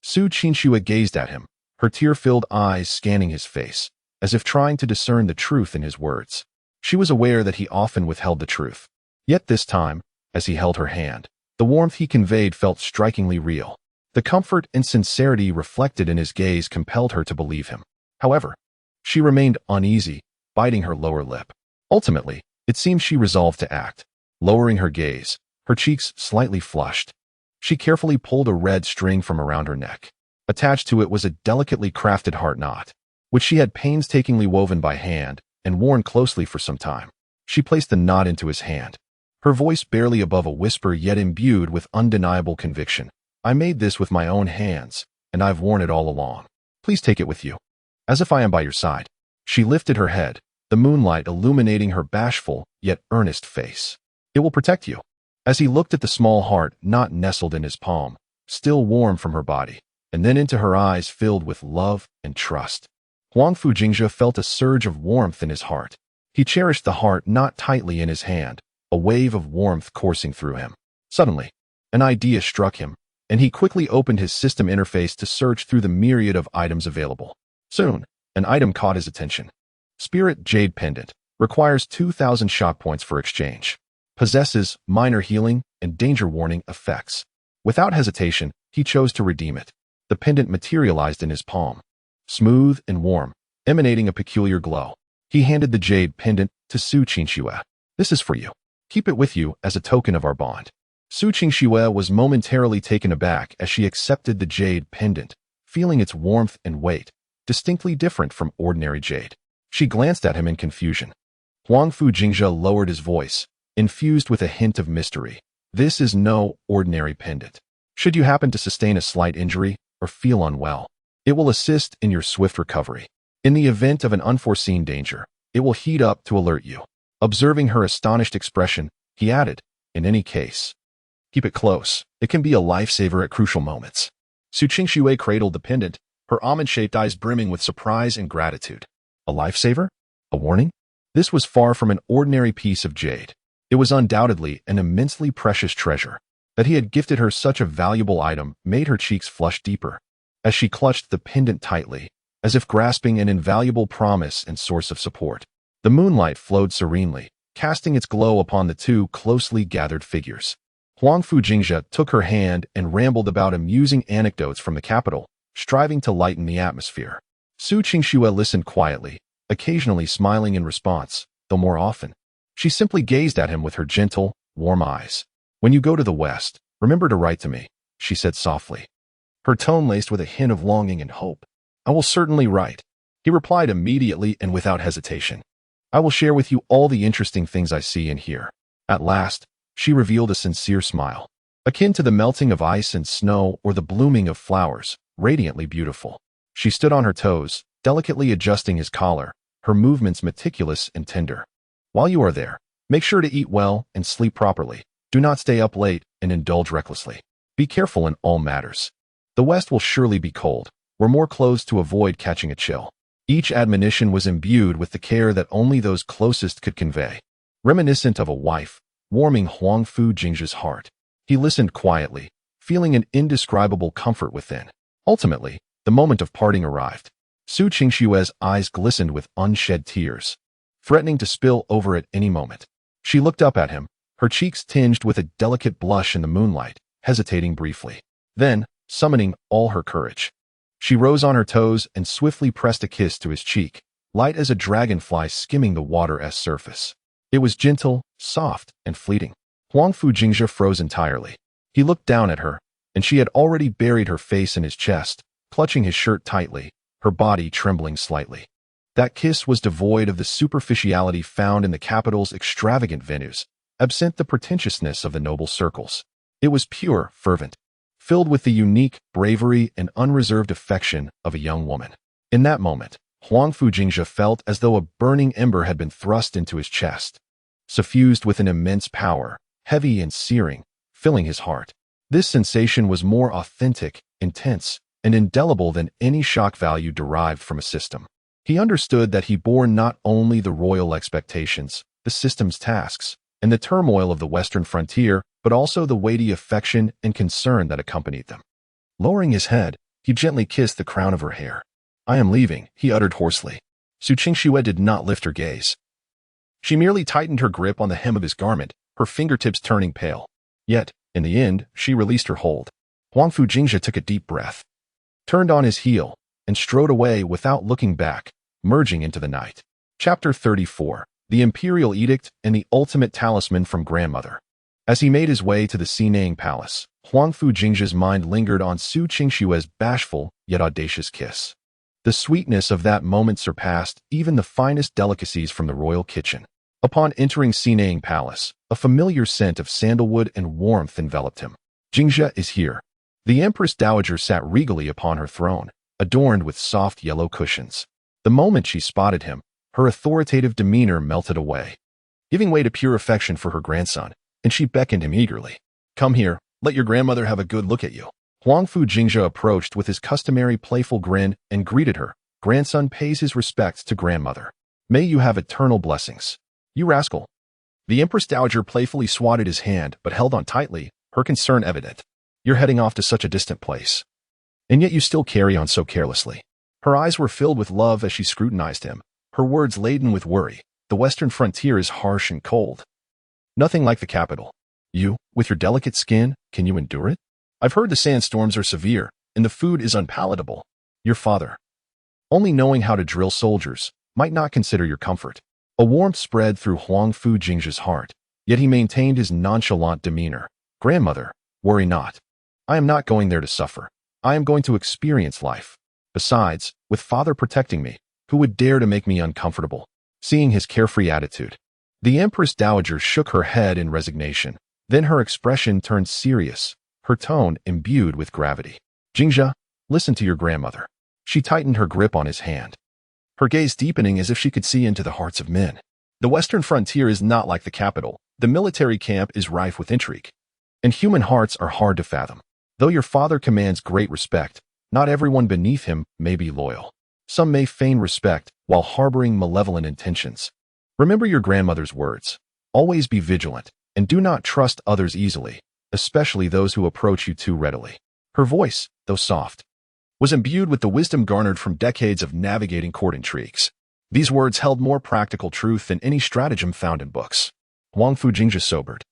Su Qingxue gazed at him, her tear-filled eyes scanning his face, as if trying to discern the truth in his words. She was aware that he often withheld the truth. Yet this time, as he held her hand, the warmth he conveyed felt strikingly real. The comfort and sincerity reflected in his gaze compelled her to believe him. However, she remained uneasy, biting her lower lip. Ultimately, it seemed she resolved to act. Lowering her gaze, her cheeks slightly flushed, she carefully pulled a red string from around her neck. Attached to it was a delicately crafted heart knot, which she had painstakingly woven by hand and worn closely for some time. She placed the knot into his hand, her voice barely above a whisper yet imbued with undeniable conviction. I made this with my own hands, and I've worn it all along. Please take it with you. As if I am by your side. She lifted her head, the moonlight illuminating her bashful yet earnest face. It will protect you. As he looked at the small heart knot nestled in his palm, still warm from her body, and then into her eyes filled with love and trust, Huangfu Jingzhe felt a surge of warmth in his heart. He cherished the heart knot tightly in his hand, a wave of warmth coursing through him. Suddenly, an idea struck him, and he quickly opened his system interface to search through the myriad of items available. Soon, an item caught his attention. Spirit Jade Pendant. Requires 2,000 shock points for exchange. Possesses minor healing and danger warning effects. Without hesitation, he chose to redeem it. The pendant materialized in his palm, smooth and warm, emanating a peculiar glow. He handed the jade pendant to Su Qingxue. This is for you. Keep it with you as a token of our bond. Su Qingxue was momentarily taken aback as she accepted the jade pendant, feeling its warmth and weight, distinctly different from ordinary jade. She glanced at him in confusion. Huangfu Jingzhe lowered his voice, infused with a hint of mystery. This is no ordinary pendant. Should you happen to sustain a slight injury or feel unwell, it will assist in your swift recovery. In the event of an unforeseen danger, it will heat up to alert you. Observing her astonished expression, he added, in any case, keep it close. It can be a lifesaver at crucial moments. Su Qingxue cradled the pendant, her almond-shaped eyes brimming with surprise and gratitude. A lifesaver? A warning? This was far from an ordinary piece of jade. It was undoubtedly an immensely precious treasure. That he had gifted her such a valuable item made her cheeks flush deeper, as she clutched the pendant tightly, as if grasping an invaluable promise and source of support. The moonlight flowed serenely, casting its glow upon the two closely gathered figures. Huangfu Jingzhe took her hand and rambled about amusing anecdotes from the capital, striving to lighten the atmosphere. Su Qingxue listened quietly, occasionally smiling in response, though more often, she simply gazed at him with her gentle, warm eyes. When you go to the west, remember to write to me, she said softly, her tone laced with a hint of longing and hope. I will certainly write, he replied immediately and without hesitation. I will share with you all the interesting things I see and hear. At last, she revealed a sincere smile, akin to the melting of ice and snow or the blooming of flowers, radiantly beautiful. She stood on her toes, delicately adjusting his collar, her movements meticulous and tender. While you are there, make sure to eat well and sleep properly. Do not stay up late and indulge recklessly. Be careful in all matters. The west will surely be cold. Wear more clothes to avoid catching a chill. Each admonition was imbued with the care that only those closest could convey. Reminiscent of a wife, warming Huangfu Jingzhe's heart. He listened quietly, feeling an indescribable comfort within. Ultimately, the moment of parting arrived. Su Qingshue's eyes glistened with unshed tears, threatening to spill over at any moment. She looked up at him, her cheeks tinged with a delicate blush in the moonlight, hesitating briefly. Then, summoning all her courage, she rose on her toes and swiftly pressed a kiss to his cheek, light as a dragonfly skimming the water's surface. It was gentle, soft, and fleeting. Huangfu Jingzhe froze entirely. He looked down at her, and she had already buried her face in his chest, clutching his shirt tightly, her body trembling slightly. That kiss was devoid of the superficiality found in the capital's extravagant venues, absent the pretentiousness of the noble circles. It was pure, fervent, filled with the unique bravery and unreserved affection of a young woman. In that moment, Huangfu Jingzhe felt as though a burning ember had been thrust into his chest, suffused with an immense power, heavy and searing, filling his heart. This sensation was more authentic, intense, and indelible than any shock value derived from a system. He understood that he bore not only the royal expectations, the system's tasks, and the turmoil of the western frontier, but also the weighty affection and concern that accompanied them. Lowering his head, he gently kissed the crown of her hair. "I am leaving," he uttered hoarsely. Su Qingshuo did not lift her gaze. She merely tightened her grip on the hem of his garment, her fingertips turning pale. Yet, in the end, she released her hold. Huangfu Jingzhe took a deep breath, turned on his heel, and strode away without looking back, merging into the night. Chapter 34. The Imperial Edict and the Ultimate Talisman from Grandmother. As he made his way to the Xinang Palace, Huangfu Jingzhe's mind lingered on Su Qingshue's bashful yet audacious kiss. The sweetness of that moment surpassed even the finest delicacies from the royal kitchen. Upon entering Xinang Palace, a familiar scent of sandalwood and warmth enveloped him. Jingzhe is here. The Empress Dowager sat regally upon her throne, adorned with soft yellow cushions. The moment she spotted him, her authoritative demeanor melted away, giving way to pure affection for her grandson, and she beckoned him eagerly. "Come here, let your grandmother have a good look at you." Huangfu Jingzhe approached with his customary playful grin and greeted her. "Grandson pays his respects to grandmother. May you have eternal blessings." "You rascal." The Empress Dowager playfully swatted his hand but held on tightly, her concern evident. "You're heading off to such a distant place, and yet you still carry on so carelessly." Her eyes were filled with love as she scrutinized him, her words laden with worry. "The western frontier is harsh and cold. Nothing like the capital. You, with your delicate skin, can you endure it? I've heard the sandstorms are severe, and the food is unpalatable. Your father, only knowing how to drill soldiers, might not consider your comfort." A warmth spread through Huangfu Jingzhe's heart, yet he maintained his nonchalant demeanor. "Grandmother, worry not. I am not going there to suffer. I am going to experience life. Besides, with father protecting me, who would dare to make me uncomfortable?" Seeing his carefree attitude, the Empress Dowager shook her head in resignation. Then her expression turned serious, her tone imbued with gravity. "Jingzhe, listen to your grandmother." She tightened her grip on his hand, her gaze deepening as if she could see into the hearts of men. "The western frontier is not like the capital. The military camp is rife with intrigue, and human hearts are hard to fathom. Though your father commands great respect, not everyone beneath him may be loyal. Some may feign respect while harboring malevolent intentions. Remember your grandmother's words. Always be vigilant, and do not trust others easily, especially those who approach you too readily." Her voice, though soft, was imbued with the wisdom garnered from decades of navigating court intrigues. These words held more practical truth than any stratagem found in books. Huangfu Jingzhe sobered,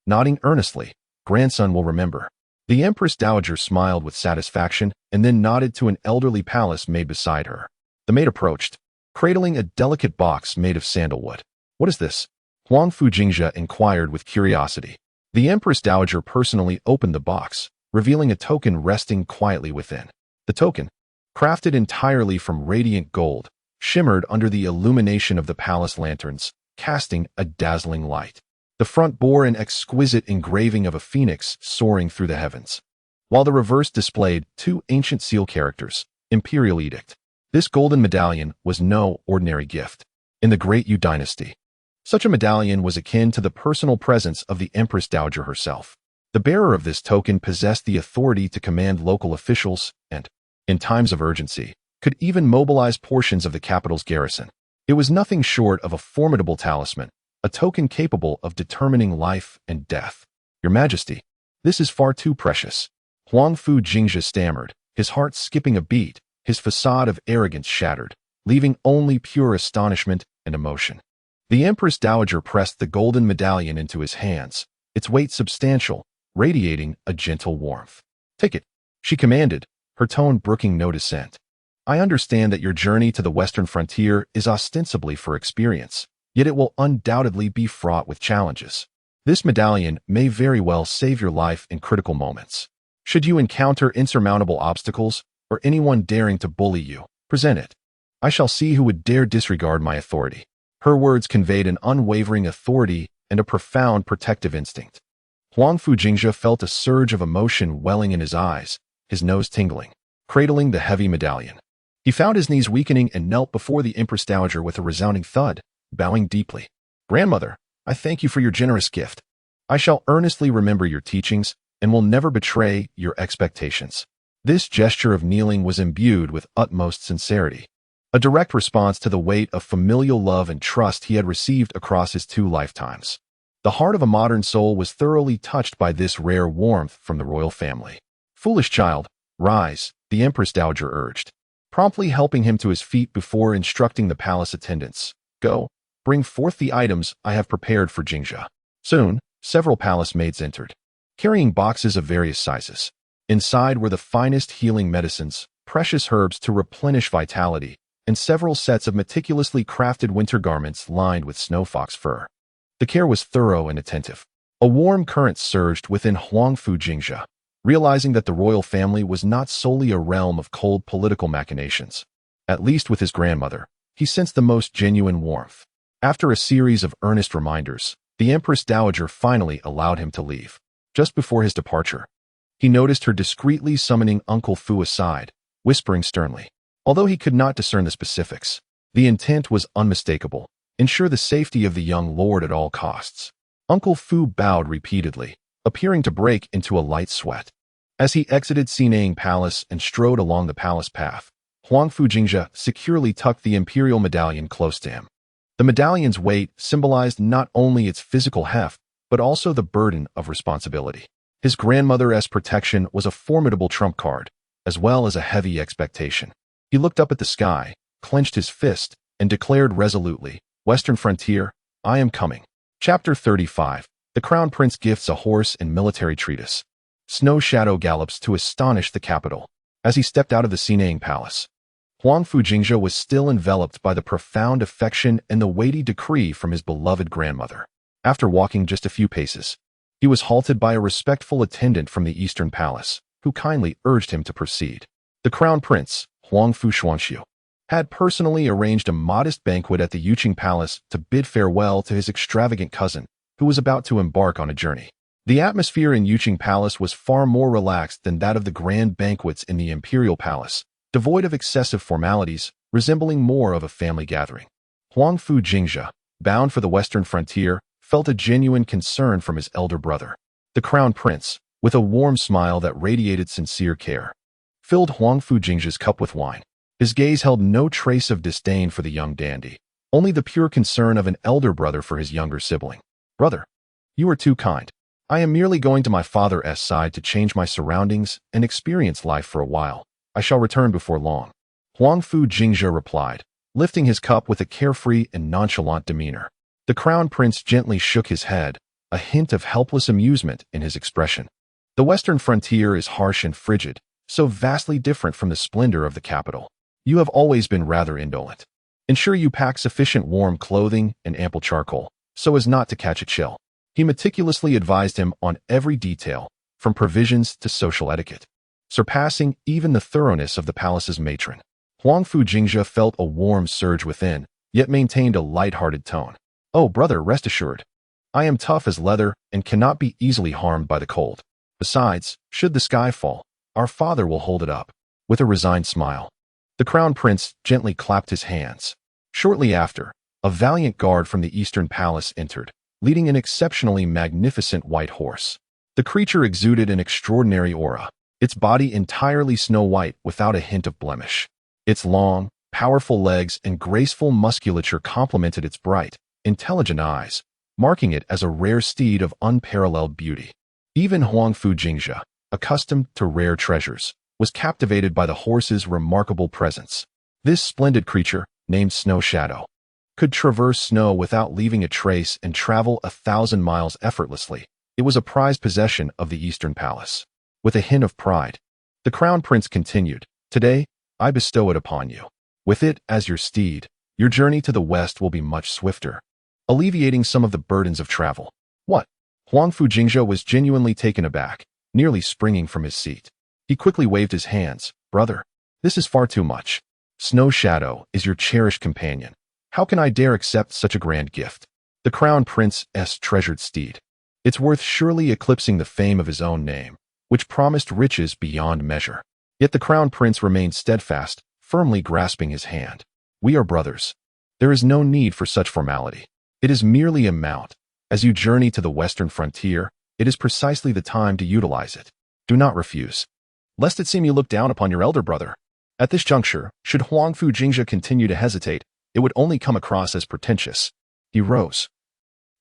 nodding earnestly. "Grandson will remember." The Empress Dowager smiled with satisfaction and then nodded to an elderly palace maid beside her. The maid approached, cradling a delicate box made of sandalwood. "What is this?" Huangfu Jingzhe inquired with curiosity. The Empress Dowager personally opened the box, revealing a token resting quietly within. The token, crafted entirely from radiant gold, shimmered under the illumination of the palace lanterns, casting a dazzling light. The front bore an exquisite engraving of a phoenix soaring through the heavens, while the reverse displayed two ancient seal characters, Imperial Edict. This golden medallion was no ordinary gift. In the Great Yu Dynasty, such a medallion was akin to the personal presence of the Empress Dowager herself. The bearer of this token possessed the authority to command local officials and, in times of urgency, could even mobilize portions of the capital's garrison. It was nothing short of a formidable talisman, a token capable of determining life and death. Your Majesty, this is far too precious. Huangfu Jingzhe stammered, his heart skipping a beat, his facade of arrogance shattered, leaving only pure astonishment and emotion. The Empress Dowager pressed the golden medallion into his hands, its weight substantial, radiating a gentle warmth. Take it, she commanded, her tone brooking no dissent. I understand that your journey to the western frontier is ostensibly for experience, yet it will undoubtedly be fraught with challenges. This medallion may very well save your life in critical moments. Should you encounter insurmountable obstacles, or anyone daring to bully you, present it. I shall see who would dare disregard my authority. Her words conveyed an unwavering authority and a profound protective instinct. Huangfu Jingzhe felt a surge of emotion welling in his eyes, his nose tingling, cradling the heavy medallion. He found his knees weakening and knelt before the Empress Dowager with a resounding thud, bowing deeply. Grandmother, I thank you for your generous gift. I shall earnestly remember your teachings and will never betray your expectations. This gesture of kneeling was imbued with utmost sincerity, a direct response to the weight of familial love and trust he had received across his 2 lifetimes. The heart of a modern soul was thoroughly touched by this rare warmth from the royal family. Foolish child, rise, the Empress Dowager urged, promptly helping him to his feet before instructing the palace attendants. Go, bring forth the items I have prepared for Jingzhe. Soon, several palace maids entered, carrying boxes of various sizes. Inside were the finest healing medicines, precious herbs to replenish vitality, and several sets of meticulously crafted winter garments lined with snow fox fur. The care was thorough and attentive. A warm current surged within Huangfu Jingzhe, realizing that the royal family was not solely a realm of cold political machinations. At least with his grandmother, he sensed the most genuine warmth. After a series of earnest reminders, the Empress Dowager finally allowed him to leave. Just before his departure, he noticed her discreetly summoning Uncle Fu aside, whispering sternly. Although he could not discern the specifics, the intent was unmistakable. Ensure the safety of the young lord at all costs. Uncle Fu bowed repeatedly, appearing to break into a light sweat. As he exited Xinang Palace and strode along the palace path, Huangfu Jingzhe securely tucked the imperial medallion close to him. The medallion's weight symbolized not only its physical heft, but also the burden of responsibility. His grandmother's protection was a formidable trump card, as well as a heavy expectation. He looked up at the sky, clenched his fist, and declared resolutely, Western Frontier, I am coming. Chapter 35. The Crown Prince gifts a horse and military treatise. Snow Shadow gallops to astonish the capital. As he stepped out of the Xinang Palace, Huangfu Jingzhe was still enveloped by the profound affection and the weighty decree from his beloved grandmother. After walking just a few paces, he was halted by a respectful attendant from the Eastern Palace, who kindly urged him to proceed. The Crown Prince, Huangfu Xuanxiu, had personally arranged a modest banquet at the Yuqing Palace to bid farewell to his extravagant cousin, who was about to embark on a journey. The atmosphere in Yuqing Palace was far more relaxed than that of the grand banquets in the Imperial Palace, devoid of excessive formalities, resembling more of a family gathering. Huangfu Jingzhe, bound for the western frontier, felt a genuine concern from his elder brother. The Crown Prince, with a warm smile that radiated sincere care, filled Huangfu Jingzhe's cup with wine. His gaze held no trace of disdain for the young dandy, only the pure concern of an elder brother for his younger sibling. Brother, you are too kind. I am merely going to my father's side to change my surroundings and experience life for a while. I shall return before long. Huangfu Jingzhe replied, lifting his cup with a carefree and nonchalant demeanor. The Crown Prince gently shook his head, a hint of helpless amusement in his expression. The western frontier is harsh and frigid, so vastly different from the splendor of the capital. You have always been rather indolent. Ensure you pack sufficient warm clothing and ample charcoal, so as not to catch a chill. He meticulously advised him on every detail, from provisions to social etiquette, surpassing even the thoroughness of the palace's matron. Huangfu Jingzhe felt a warm surge within, yet maintained a light-hearted tone. Oh, brother, rest assured. I am tough as leather and cannot be easily harmed by the cold. Besides, should the sky fall, our father will hold it up. With a resigned smile, the Crown Prince gently clapped his hands. Shortly after, a valiant guard from the Eastern Palace entered, leading an exceptionally magnificent white horse. The creature exuded an extraordinary aura, its body entirely snow-white without a hint of blemish. Its long, powerful legs and graceful musculature complemented its bright, intelligent eyes, marking it as a rare steed of unparalleled beauty. Even Huangfu Jingzhe, accustomed to rare treasures, was captivated by the horse's remarkable presence. This splendid creature, named Snow Shadow, could traverse snow without leaving a trace and travel 1,000 miles effortlessly. It was a prized possession of the Eastern Palace. With a hint of pride, the Crown Prince continued, "Today, I bestow it upon you. With it as your steed, your journey to the west will be much swifter, alleviating some of the burdens of travel." "What?" Huangfu Jingzhe was genuinely taken aback, nearly springing from his seat. He quickly waved his hands. "Brother, this is far too much. Snow Shadow is your cherished companion. How can I dare accept such a grand gift? The Crown Prince's treasured steed. It's worth surely eclipsing the fame of his own name, which promised riches beyond measure." Yet the Crown Prince remained steadfast, firmly grasping his hand. "We are brothers. There is no need for such formality. It is merely a mount. As you journey to the western frontier, it is precisely the time to utilize it. Do not refuse, lest it seem you look down upon your elder brother." At this juncture, should Huangfu Jingzhe continue to hesitate, it would only come across as pretentious. He rose,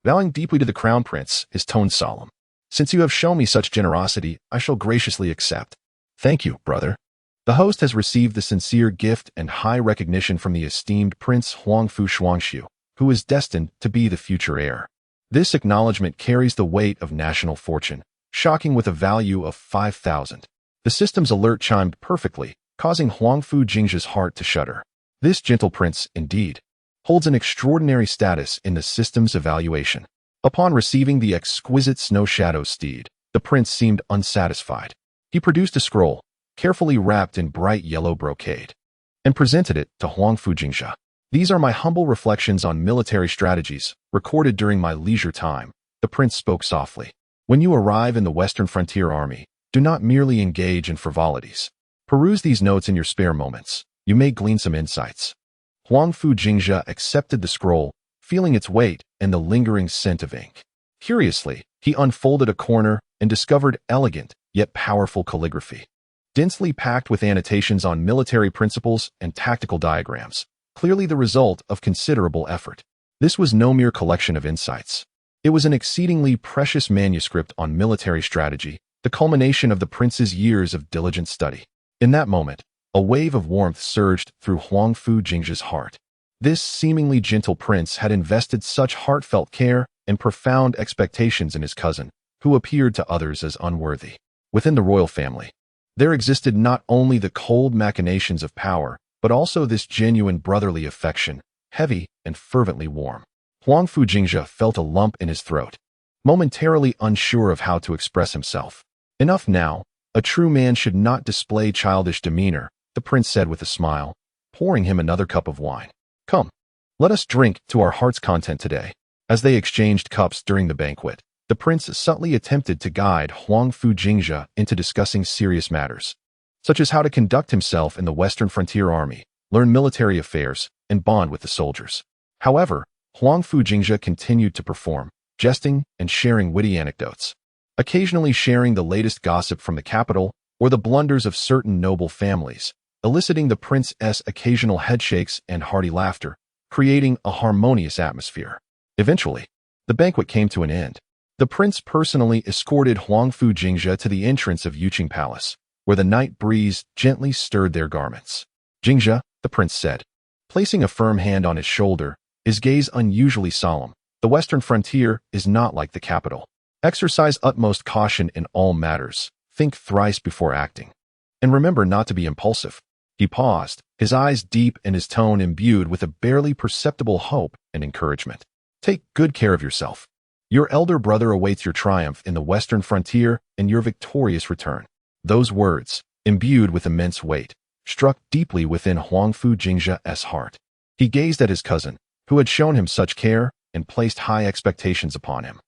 bowing deeply to the Crown Prince, his tone solemn. "Since you have shown me such generosity, I shall graciously accept." "Thank you, brother." The host has received the sincere gift and high recognition from the esteemed Prince Huangfu Shuangxiu, who is destined to be the future heir. This acknowledgement carries the weight of national fortune, shocking with a value of 5,000. The system's alert chimed perfectly, causing Huangfu Jingzhe's heart to shudder. This gentle prince, indeed, holds an extraordinary status in the system's evaluation. Upon receiving the exquisite Snow Shadow steed, the prince seemed unsatisfied. He produced a scroll, carefully wrapped in bright yellow brocade, and presented it to Huangfu Jingzhe. "These are my humble reflections on military strategies, recorded during my leisure time," the prince spoke softly. "When you arrive in the Western Frontier Army, do not merely engage in frivolities. Peruse these notes in your spare moments. You may glean some insights." Huangfu Jingzhe accepted the scroll, feeling its weight and the lingering scent of ink. Curiously, he unfolded a corner and discovered elegant, yet powerful calligraphy, densely packed with annotations on military principles and tactical diagrams, clearly the result of considerable effort. This was no mere collection of insights. It was an exceedingly precious manuscript on military strategy, the culmination of the prince's years of diligent study. In that moment, a wave of warmth surged through Huangfu Jingzhe's heart. This seemingly gentle prince had invested such heartfelt care and profound expectations in his cousin, who appeared to others as unworthy. Within the royal family, there existed not only the cold machinations of power, but also this genuine brotherly affection, heavy and fervently warm. Huangfu Jingzhe felt a lump in his throat, momentarily unsure of how to express himself. "Enough now. A true man should not display childish demeanor," the prince said with a smile, pouring him another cup of wine. "Come, let us drink to our heart's content today." As they exchanged cups during the banquet, the prince subtly attempted to guide Huangfu Jingzhe into discussing serious matters, such as how to conduct himself in the Western Frontier Army, learn military affairs, and bond with the soldiers. However, Huangfu Jingzhe continued to perform, jesting and sharing witty anecdotes, occasionally sharing the latest gossip from the capital or the blunders of certain noble families, eliciting the prince's occasional headshakes and hearty laughter, creating a harmonious atmosphere. Eventually, the banquet came to an end. The prince personally escorted Huangfu Jingzhe to the entrance of Yuqing Palace, where the night breeze gently stirred their garments. "Jingzhe," the prince said, placing a firm hand on his shoulder, his gaze unusually solemn, "the western frontier is not like the capital. Exercise utmost caution in all matters, think thrice before acting, and remember not to be impulsive." He paused, his eyes deep and his tone imbued with a barely perceptible hope and encouragement. "Take good care of yourself. Your elder brother awaits your triumph in the western frontier and your victorious return." Those words, imbued with immense weight, struck deeply within Huangfu Jingzhe's heart. He gazed at his cousin, who had shown him such care and placed high expectations upon him,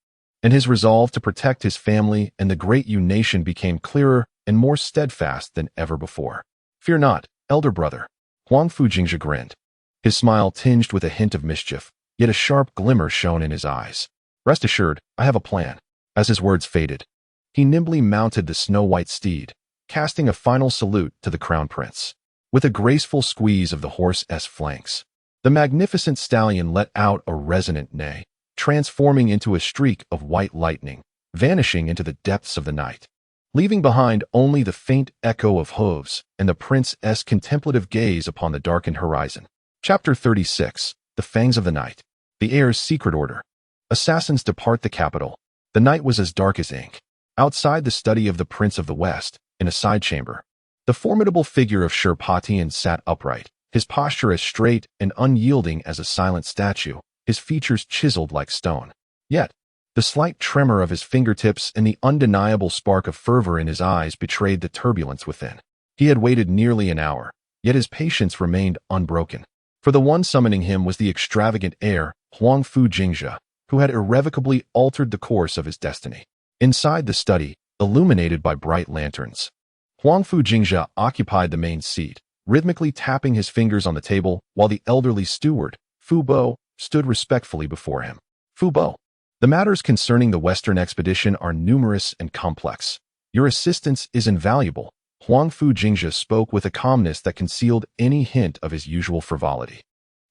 and his resolve to protect his family and the Great Yu nation became clearer and more steadfast than ever before. "Fear not, elder brother." Huangfu Jingzhe grinned, his smile tinged with a hint of mischief, yet a sharp glimmer shone in his eyes. "Rest assured, I have a plan." As his words faded, he nimbly mounted the snow-white steed, casting a final salute to the crown prince. With a graceful squeeze of the horse's flanks, the magnificent stallion let out a resonant neigh, transforming into a streak of white lightning, vanishing into the depths of the night, leaving behind only the faint echo of hooves and the prince's contemplative gaze upon the darkened horizon. Chapter 36. The Fangs of the Night. The heir's secret order. Assassins depart the capital. The night was as dark as ink. Outside the study of the Prince of the West, in a side chamber, the formidable figure of Sherpatian sat upright, his posture as straight and unyielding as a silent statue, his features chiseled like stone. Yet, the slight tremor of his fingertips and the undeniable spark of fervor in his eyes betrayed the turbulence within. He had waited nearly an hour, yet his patience remained unbroken. For the one summoning him was the extravagant heir, Huangfu Jingzhe, who had irrevocably altered the course of his destiny. Inside the study, illuminated by bright lanterns, Huangfu Jingzhe occupied the main seat, rhythmically tapping his fingers on the table while the elderly steward, Fu Bo, stood respectfully before him. Fu Bo, the matters concerning the Western expedition are numerous and complex. Your assistance is invaluable. Huangfu Jingzhe spoke with a calmness that concealed any hint of his usual frivolity.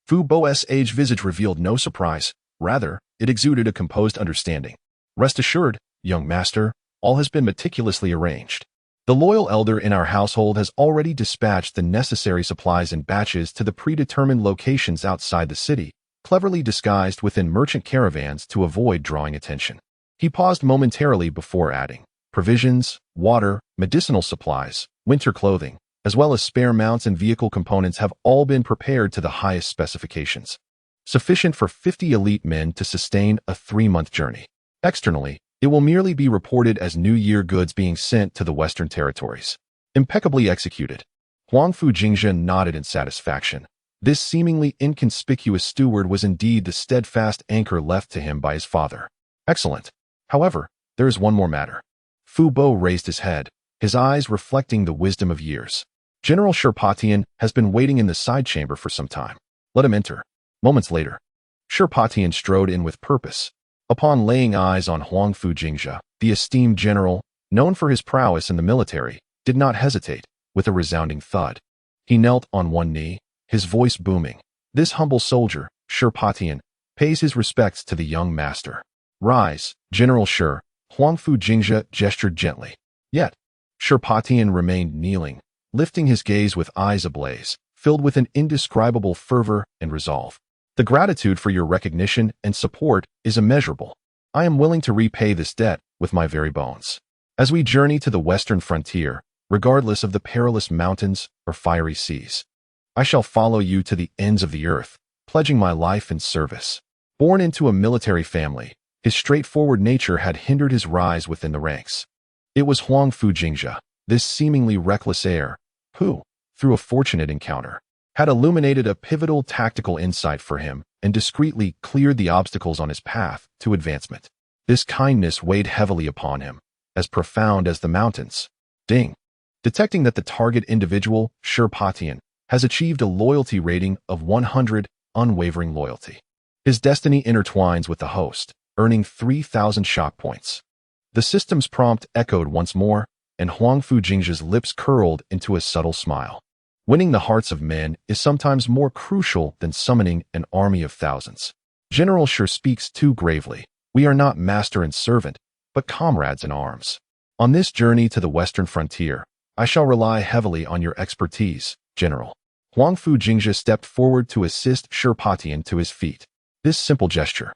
Fu Bo's aged visage revealed no surprise. Rather, it exuded a composed understanding. Rest assured, young master, all has been meticulously arranged. The loyal elder in our household has already dispatched the necessary supplies in batches to the predetermined locations outside the city, cleverly disguised within merchant caravans to avoid drawing attention. He paused momentarily before adding, provisions, water, medicinal supplies, winter clothing, as well as spare mounts and vehicle components have all been prepared to the highest specifications, sufficient for 50 elite men to sustain a 3-month journey. Externally, it will merely be reported as New Year goods being sent to the Western territories. Impeccably executed. Huangfu Jingzhe nodded in satisfaction. This seemingly inconspicuous steward was indeed the steadfast anchor left to him by his father. Excellent. However, there is one more matter. Fu Bo raised his head, his eyes reflecting the wisdom of years. General Sherpatian has been waiting in the side chamber for some time. Let him enter. Moments later, Sherpatian strode in with purpose. Upon laying eyes on Huangfu Jingzhe, the esteemed general, known for his prowess in the military, did not hesitate. With a resounding thud, he knelt on one knee, his voice booming. This humble soldier, Sherpatian, pays his respects to the young master. Rise, General Sher. Huangfu Jingzhe gestured gently. Yet, Sherpatian remained kneeling, lifting his gaze with eyes ablaze, filled with an indescribable fervor and resolve. The gratitude for your recognition and support is immeasurable. I am willing to repay this debt with my very bones. As we journey to the western frontier, regardless of the perilous mountains or fiery seas, I shall follow you to the ends of the earth, pledging my life and service. Born into a military family, his straightforward nature had hindered his rise within the ranks. It was Huangfu Jingzhe, this seemingly reckless heir, who, through a fortunate encounter, had illuminated a pivotal tactical insight for him and discreetly cleared the obstacles on his path to advancement. This kindness weighed heavily upon him, as profound as the mountains. Ding. Detecting that the target individual, Sherpatian, has achieved a loyalty rating of 100, unwavering loyalty. His destiny intertwines with the host, earning 3,000 shock points. The system's prompt echoed once more, and Huangfu Jingzhe's lips curled into a subtle smile. Winning the hearts of men is sometimes more crucial than summoning an army of thousands. General Sher speaks too gravely. We are not master and servant, but comrades in arms. On this journey to the western frontier, I shall rely heavily on your expertise, General. Huangfu Jingzhe stepped forward to assist Sherpatian to his feet. This simple gesture,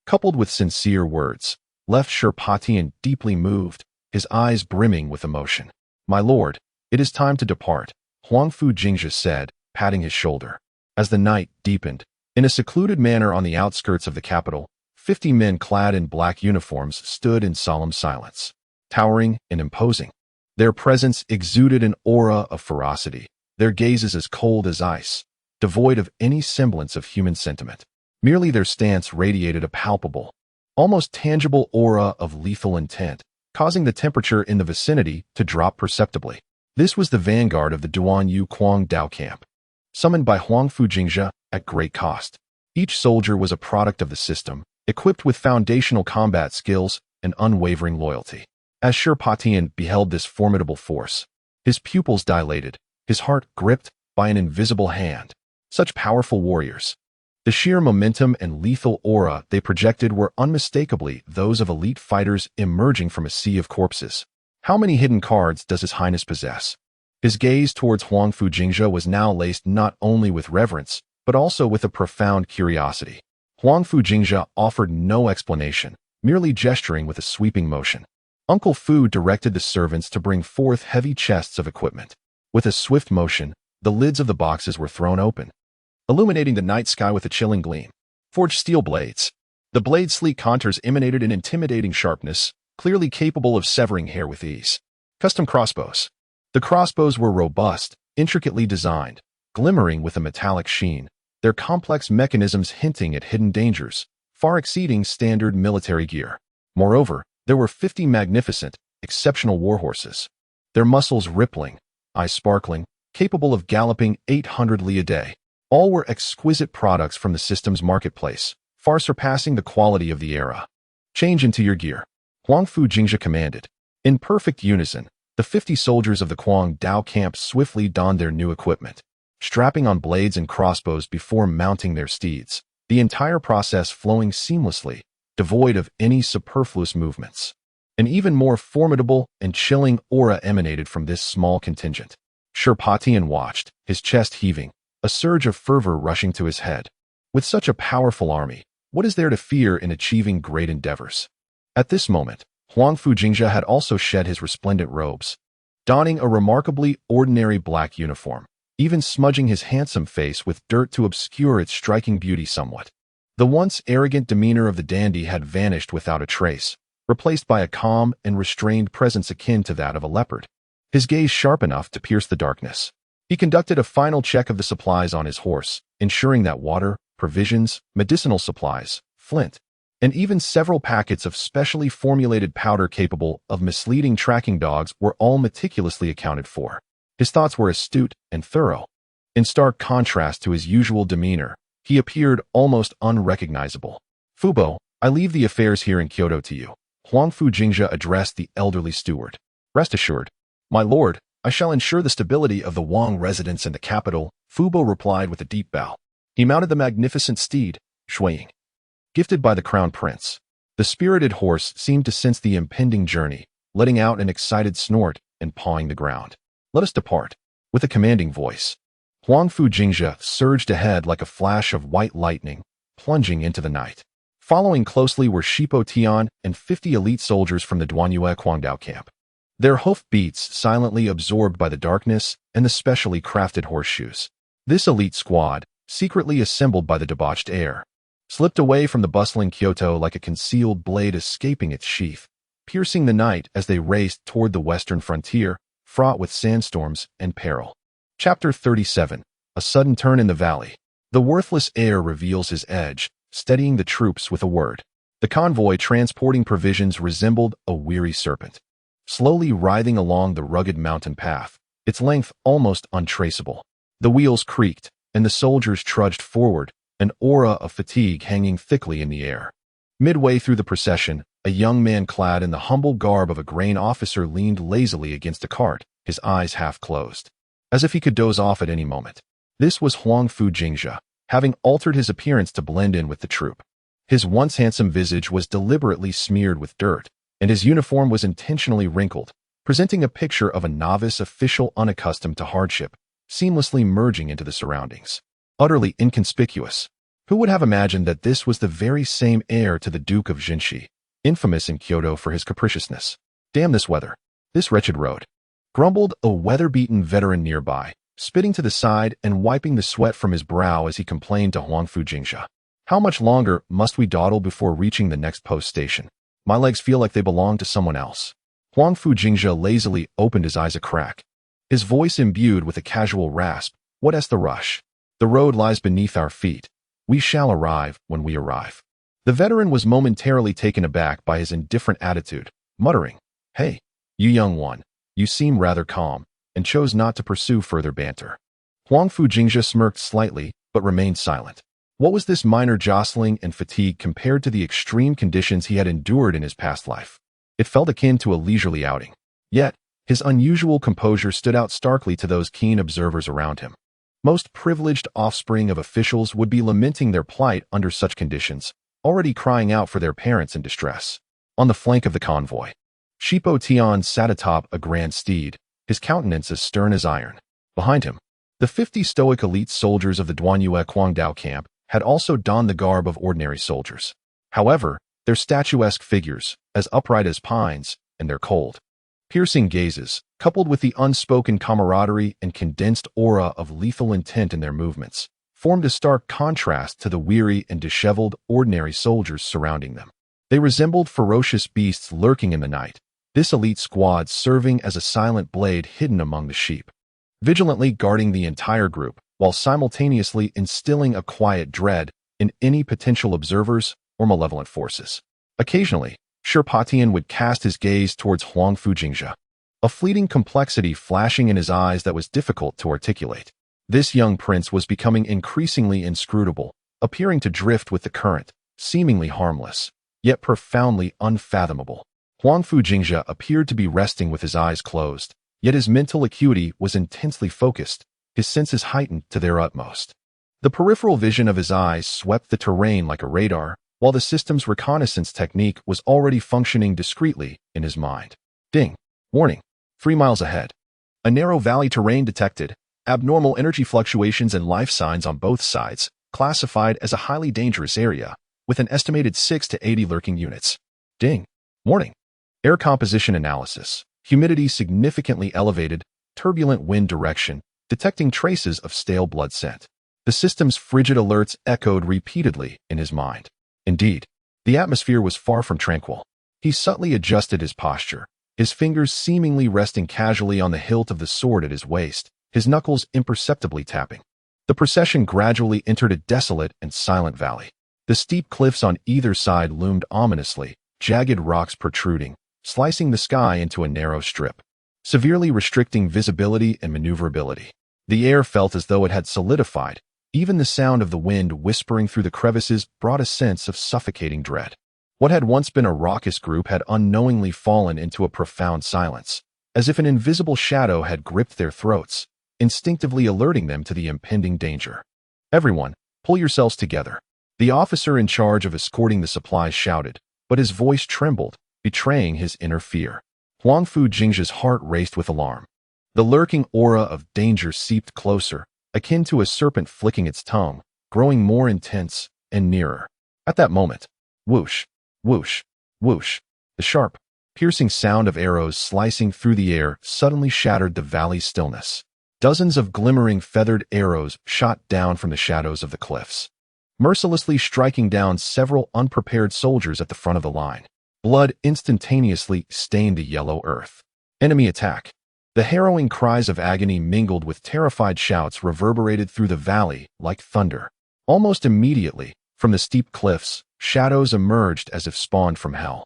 coupled with sincere words, left Sherpatian deeply moved, his eyes brimming with emotion. My lord, it is time to depart, Huangfu Jingzhe said, patting his shoulder. As the night deepened, in a secluded manner on the outskirts of the capital, 50 men clad in black uniforms stood in solemn silence, towering and imposing. Their presence exuded an aura of ferocity, their gazes as cold as ice, devoid of any semblance of human sentiment. Merely their stance radiated a palpable, almost tangible aura of lethal intent, causing the temperature in the vicinity to drop perceptibly. This was the vanguard of the Duan Yu Quang Dao camp, summoned by Huangfu Jingzhe at great cost. Each soldier was a product of the system, equipped with foundational combat skills and unwavering loyalty. As Sherpatian beheld this formidable force, his pupils dilated, his heart gripped, by an invisible hand. Such powerful warriors. The sheer momentum and lethal aura they projected were unmistakably those of elite fighters emerging from a sea of corpses. How many hidden cards does His Highness possess? His gaze towards Huangfu Jingzhe was now laced not only with reverence, but also with a profound curiosity. Huangfu Jingzhe offered no explanation, merely gesturing with a sweeping motion. Uncle Fu directed the servants to bring forth heavy chests of equipment. With a swift motion, the lids of the boxes were thrown open, illuminating the night sky with a chilling gleam. Forged steel blades. The blade's sleek contours emanated an intimidating sharpness, clearly capable of severing hair with ease. Custom crossbows. The crossbows were robust, intricately designed, glimmering with a metallic sheen, their complex mechanisms hinting at hidden dangers, far exceeding standard military gear. Moreover, there were 50 magnificent, exceptional warhorses. Their muscles rippling, eyes sparkling, capable of galloping 800 li a day. All were exquisite products from the system's marketplace, far surpassing the quality of the era. Change into your gear. Huangfu Jingzhe commanded. In perfect unison, the 50 soldiers of the Kuang Dao camp swiftly donned their new equipment, strapping on blades and crossbows before mounting their steeds, the entire process flowing seamlessly, devoid of any superfluous movements. An even more formidable and chilling aura emanated from this small contingent. Sherpatian watched, his chest heaving, a surge of fervor rushing to his head. With such a powerful army, what is there to fear in achieving great endeavors? At this moment, Huangfu Jingzhe had also shed his resplendent robes, donning a remarkably ordinary black uniform, even smudging his handsome face with dirt to obscure its striking beauty somewhat. The once arrogant demeanor of the dandy had vanished without a trace, replaced by a calm and restrained presence akin to that of a leopard. His gaze sharp enough to pierce the darkness. He conducted a final check of the supplies on his horse, ensuring that water, provisions, medicinal supplies, flint, and even several packets of specially formulated powder capable of misleading tracking dogs were all meticulously accounted for. His thoughts were astute and thorough. In stark contrast to his usual demeanor, he appeared almost unrecognizable. Fubo, I leave the affairs here in Kyoto to you. Huangfu Jingzhe addressed the elderly steward. Rest assured, my lord, I shall ensure the stability of the Wang residence in the capital, Fubo replied with a deep bow. He mounted the magnificent steed, Shuiying, gifted by the crown prince. The spirited horse seemed to sense the impending journey, letting out an excited snort and pawing the ground. Let us depart. With a commanding voice, Huangfu Jingzhe surged ahead like a flash of white lightning, plunging into the night. Following closely were Shipo Tian and 50 elite soldiers from the Duanyue Guangdao camp. Their hoof beats silently absorbed by the darkness and the specially crafted horseshoes. This elite squad, secretly assembled by the debauched heir, slipped away from the bustling Kyoto like a concealed blade escaping its sheath, piercing the night as they raced toward the western frontier, fraught with sandstorms and peril. Chapter 37. A sudden turn in the valley. The worthless heir reveals his edge, steadying the troops with a word. The convoy transporting provisions resembled a weary serpent, slowly writhing along the rugged mountain path, its length almost untraceable. The wheels creaked, and the soldiers trudged forward, an aura of fatigue hanging thickly in the air. Midway through the procession, a young man clad in the humble garb of a grain officer leaned lazily against a cart, his eyes half closed, as if he could doze off at any moment. This was Huangfu Jingzhe, having altered his appearance to blend in with the troop. His once handsome visage was deliberately smeared with dirt, and his uniform was intentionally wrinkled, presenting a picture of a novice official unaccustomed to hardship, seamlessly merging into the surroundings. Utterly inconspicuous. Who would have imagined that this was the very same heir to the Duke of Jinshi, infamous in Kyoto for his capriciousness? Damn this weather. This wretched road. Grumbled a weather-beaten veteran nearby, spitting to the side and wiping the sweat from his brow as he complained to Huangfu Jingzhe. How much longer must we dawdle before reaching the next post station? My legs feel like they belong to someone else. Huangfu Jingzhe lazily opened his eyes a crack, his voice imbued with a casual rasp. What's the rush? The road lies beneath our feet. We shall arrive when we arrive. The veteran was momentarily taken aback by his indifferent attitude, muttering, Hey, you young one, you seem rather calm, and chose not to pursue further banter. Huangfu Jingzhe smirked slightly, but remained silent. What was this minor jostling and fatigue compared to the extreme conditions he had endured in his past life? It felt akin to a leisurely outing. Yet, his unusual composure stood out starkly to those keen observers around him. Most privileged offspring of officials would be lamenting their plight under such conditions, already crying out for their parents in distress. On the flank of the convoy, Shipo Tian sat atop a grand steed, his countenance as stern as iron. Behind him, the 50 stoic elite soldiers of the Duanyue Quangdao camp had also donned the garb of ordinary soldiers. However, their statuesque figures, as upright as pines, and their cold, piercing gazes, coupled with the unspoken camaraderie and condensed aura of lethal intent in their movements, formed a stark contrast to the weary and disheveled ordinary soldiers surrounding them. They resembled ferocious beasts lurking in the night, this elite squad serving as a silent blade hidden among the sheep, vigilantly guarding the entire group, while simultaneously instilling a quiet dread in any potential observers or malevolent forces. Occasionally, Shirpatian would cast his gaze towards Huangfu Jingzhe, a fleeting complexity flashing in his eyes that was difficult to articulate. This young prince was becoming increasingly inscrutable, appearing to drift with the current, seemingly harmless, yet profoundly unfathomable. Huangfu Jingzhe appeared to be resting with his eyes closed, yet his mental acuity was intensely focused, his senses heightened to their utmost. The peripheral vision of his eyes swept the terrain like a radar, while the system's reconnaissance technique was already functioning discreetly in his mind. Ding. Warning. 3 miles ahead. A narrow valley terrain detected, abnormal energy fluctuations and life signs on both sides, classified as a highly dangerous area, with an estimated 6 to 80 lurking units. Ding. Warning. Air composition analysis. Humidity significantly elevated, turbulent wind direction, detecting traces of stale blood scent. The system's frigid alerts echoed repeatedly in his mind. Indeed, the atmosphere was far from tranquil. He subtly adjusted his posture, his fingers seemingly resting casually on the hilt of the sword at his waist, his knuckles imperceptibly tapping. The procession gradually entered a desolate and silent valley. The steep cliffs on either side loomed ominously, jagged rocks protruding, slicing the sky into a narrow strip, severely restricting visibility and maneuverability. The air felt as though it had solidified. Even the sound of the wind whispering through the crevices brought a sense of suffocating dread. What had once been a raucous group had unknowingly fallen into a profound silence, as if an invisible shadow had gripped their throats, instinctively alerting them to the impending danger. Everyone, pull yourselves together. The officer in charge of escorting the supplies shouted, but his voice trembled, betraying his inner fear. Huangfu Jingzhe's heart raced with alarm. The lurking aura of danger seeped closer, akin to a serpent flicking its tongue, growing more intense and nearer. At that moment, whoosh, whoosh, whoosh, the sharp, piercing sound of arrows slicing through the air suddenly shattered the valley's stillness. Dozens of glimmering feathered arrows shot down from the shadows of the cliffs, mercilessly striking down several unprepared soldiers at the front of the line. Blood instantaneously stained the yellow earth. Enemy attack. The harrowing cries of agony mingled with terrified shouts reverberated through the valley like thunder. Almost immediately, from the steep cliffs, shadows emerged as if spawned from hell.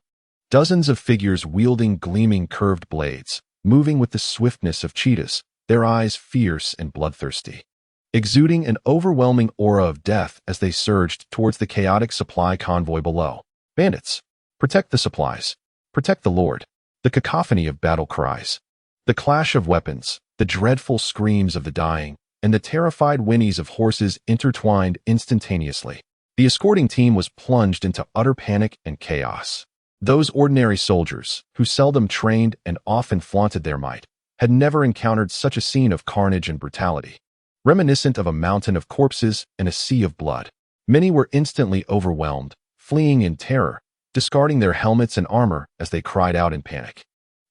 Dozens of figures wielding gleaming curved blades, moving with the swiftness of cheetahs, their eyes fierce and bloodthirsty, exuding an overwhelming aura of death as they surged towards the chaotic supply convoy below. Bandits! Protect the supplies. Protect the Lord. The cacophony of battle cries. The clash of weapons, the dreadful screams of the dying, and the terrified whinnies of horses intertwined instantaneously. The escorting team was plunged into utter panic and chaos. Those ordinary soldiers, who seldom trained and often flaunted their might, had never encountered such a scene of carnage and brutality. Reminiscent of a mountain of corpses and a sea of blood, many were instantly overwhelmed, fleeing in terror, discarding their helmets and armor as they cried out in panic.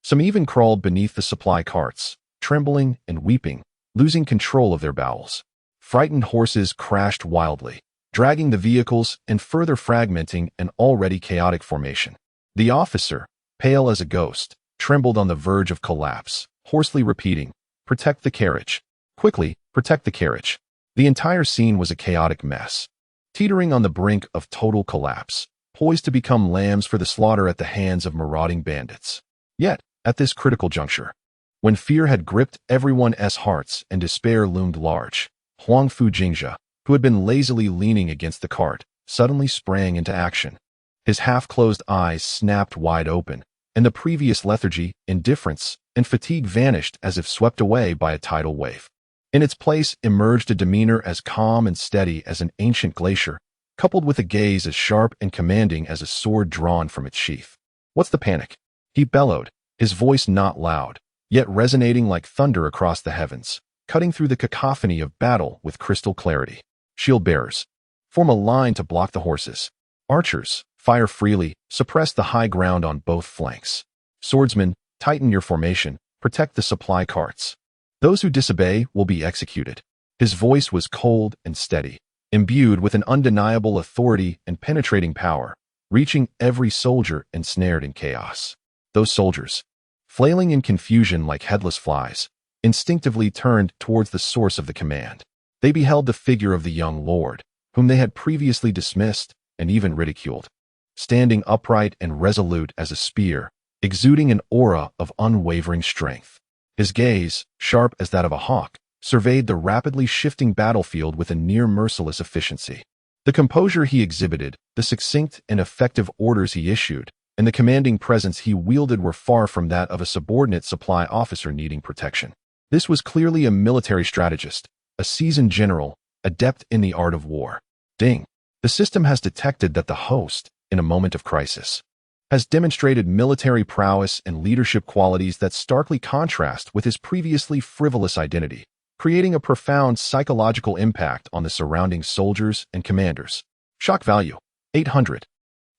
Some even crawled beneath the supply carts, trembling and weeping, losing control of their bowels. Frightened horses crashed wildly, dragging the vehicles and further fragmenting an already chaotic formation. The officer, pale as a ghost, trembled on the verge of collapse, hoarsely repeating, "Protect the carriage. Quickly, protect the carriage." The entire scene was a chaotic mess, teetering on the brink of total collapse, poised to become lambs for the slaughter at the hands of marauding bandits. Yet, at this critical juncture, when fear had gripped everyone's hearts and despair loomed large, Huangfu Jingzhe, who had been lazily leaning against the cart, suddenly sprang into action. His half-closed eyes snapped wide open, and the previous lethargy, indifference, and fatigue vanished as if swept away by a tidal wave. In its place emerged a demeanor as calm and steady as an ancient glacier, coupled with a gaze as sharp and commanding as a sword drawn from its sheath. "What's the panic?" he bellowed, his voice not loud, yet resonating like thunder across the heavens, cutting through the cacophony of battle with crystal clarity. "Shield bearers, form a line to block the horses. Archers, fire freely, suppress the high ground on both flanks. Swordsmen, tighten your formation, protect the supply carts. Those who disobey will be executed." His voice was cold and steady, imbued with an undeniable authority and penetrating power, reaching every soldier ensnared in chaos. Those soldiers, flailing in confusion like headless flies, instinctively turned towards the source of the command. They beheld the figure of the young lord, whom they had previously dismissed and even ridiculed, standing upright and resolute as a spear, exuding an aura of unwavering strength. His gaze, sharp as that of a hawk, surveyed the rapidly shifting battlefield with a near-merciless efficiency. The composure he exhibited, the succinct and effective orders he issued, and the commanding presence he wielded were far from that of a subordinate supply officer needing protection. This was clearly a military strategist, a seasoned general, adept in the art of war. Ding! The system has detected that the host, in a moment of crisis, has demonstrated military prowess and leadership qualities that starkly contrast with his previously frivolous identity, creating a profound psychological impact on the surrounding soldiers and commanders. Shock value, 800.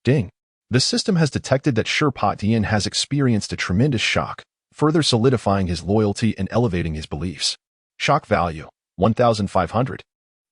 Ding. The system has detected that Shirpatian has experienced a tremendous shock, further solidifying his loyalty and elevating his beliefs. Shock value, 1,500.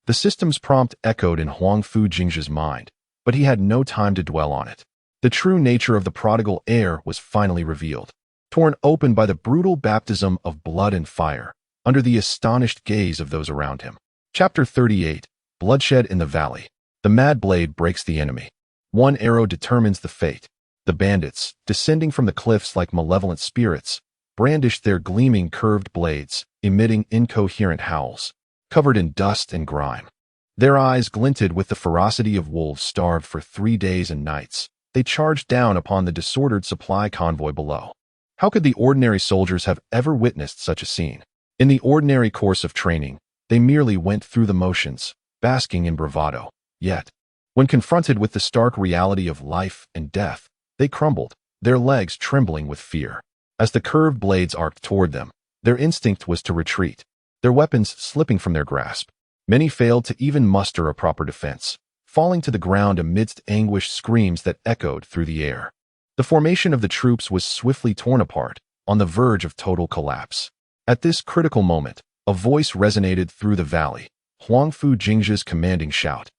The system's prompt echoed in Huangfu Jingzhe's mind, but he had no time to dwell on it. The true nature of the prodigal heir was finally revealed, torn open by the brutal baptism of blood and fire, under the astonished gaze of those around him. Chapter 38, Bloodshed in the Valley. The mad blade breaks the enemy. One arrow determines the fate. The bandits, descending from the cliffs like malevolent spirits, brandished their gleaming curved blades, emitting incoherent howls, covered in dust and grime. Their eyes glinted with the ferocity of wolves starved for 3 days and nights. They charged down upon the disordered supply convoy below. How could the ordinary soldiers have ever witnessed such a scene? In the ordinary course of training, they merely went through the motions, basking in bravado. Yet, when confronted with the stark reality of life and death, they crumbled, their legs trembling with fear. As the curved blades arced toward them, their instinct was to retreat, their weapons slipping from their grasp. Many failed to even muster a proper defense, falling to the ground amidst anguished screams that echoed through the air. The formation of the troops was swiftly torn apart, on the verge of total collapse. At this critical moment, a voice resonated through the valley, Huangfu Jingzhe's commanding shout.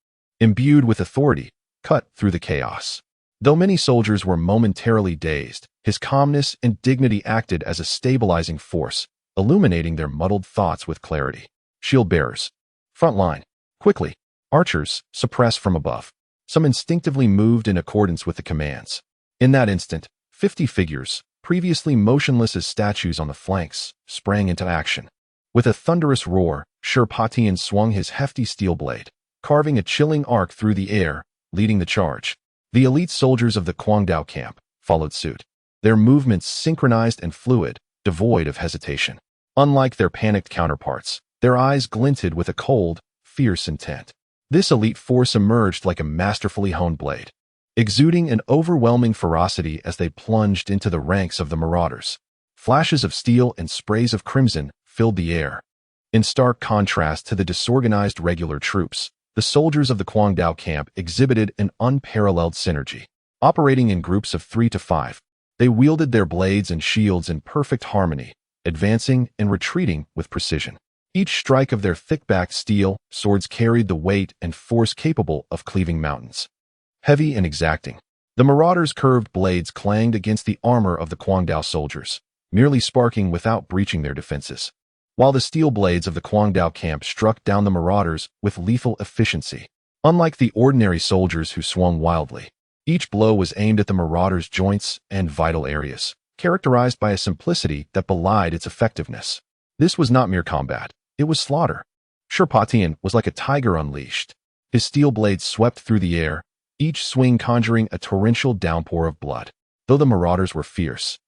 Imbued with authority, cut through the chaos. Though many soldiers were momentarily dazed, his calmness and dignity acted as a stabilizing force, illuminating their muddled thoughts with clarity. Shield bearers, front line, quickly. Archers, suppress from above. Some instinctively moved in accordance with the commands. In that instant, 50 figures, previously motionless as statues on the flanks, sprang into action. With a thunderous roar, Shirpatian swung his hefty steel blade, carving a chilling arc through the air, leading the charge. The elite soldiers of the Guangdao camp followed suit, their movements synchronized and fluid, devoid of hesitation. Unlike their panicked counterparts, their eyes glinted with a cold, fierce intent. This elite force emerged like a masterfully honed blade, exuding an overwhelming ferocity as they plunged into the ranks of the marauders. Flashes of steel and sprays of crimson filled the air. In stark contrast to the disorganized regular troops, the soldiers of the Guangdao camp exhibited an unparalleled synergy. Operating in groups of 3 to 5, they wielded their blades and shields in perfect harmony, advancing and retreating with precision. Each strike of their thick-backed steel swords carried the weight and force capable of cleaving mountains. Heavy and exacting, the marauders' curved blades clanged against the armor of the Guangdao soldiers, merely sparking without breaching their defenses, while the steel blades of the Guangdao camp struck down the marauders with lethal efficiency. Unlike the ordinary soldiers who swung wildly, each blow was aimed at the marauders' joints and vital areas, characterized by a simplicity that belied its effectiveness. This was not mere combat. It was slaughter. Shirpatian was like a tiger unleashed. His steel blades swept through the air, each swing conjuring a torrential downpour of blood. Though the marauders were fierce,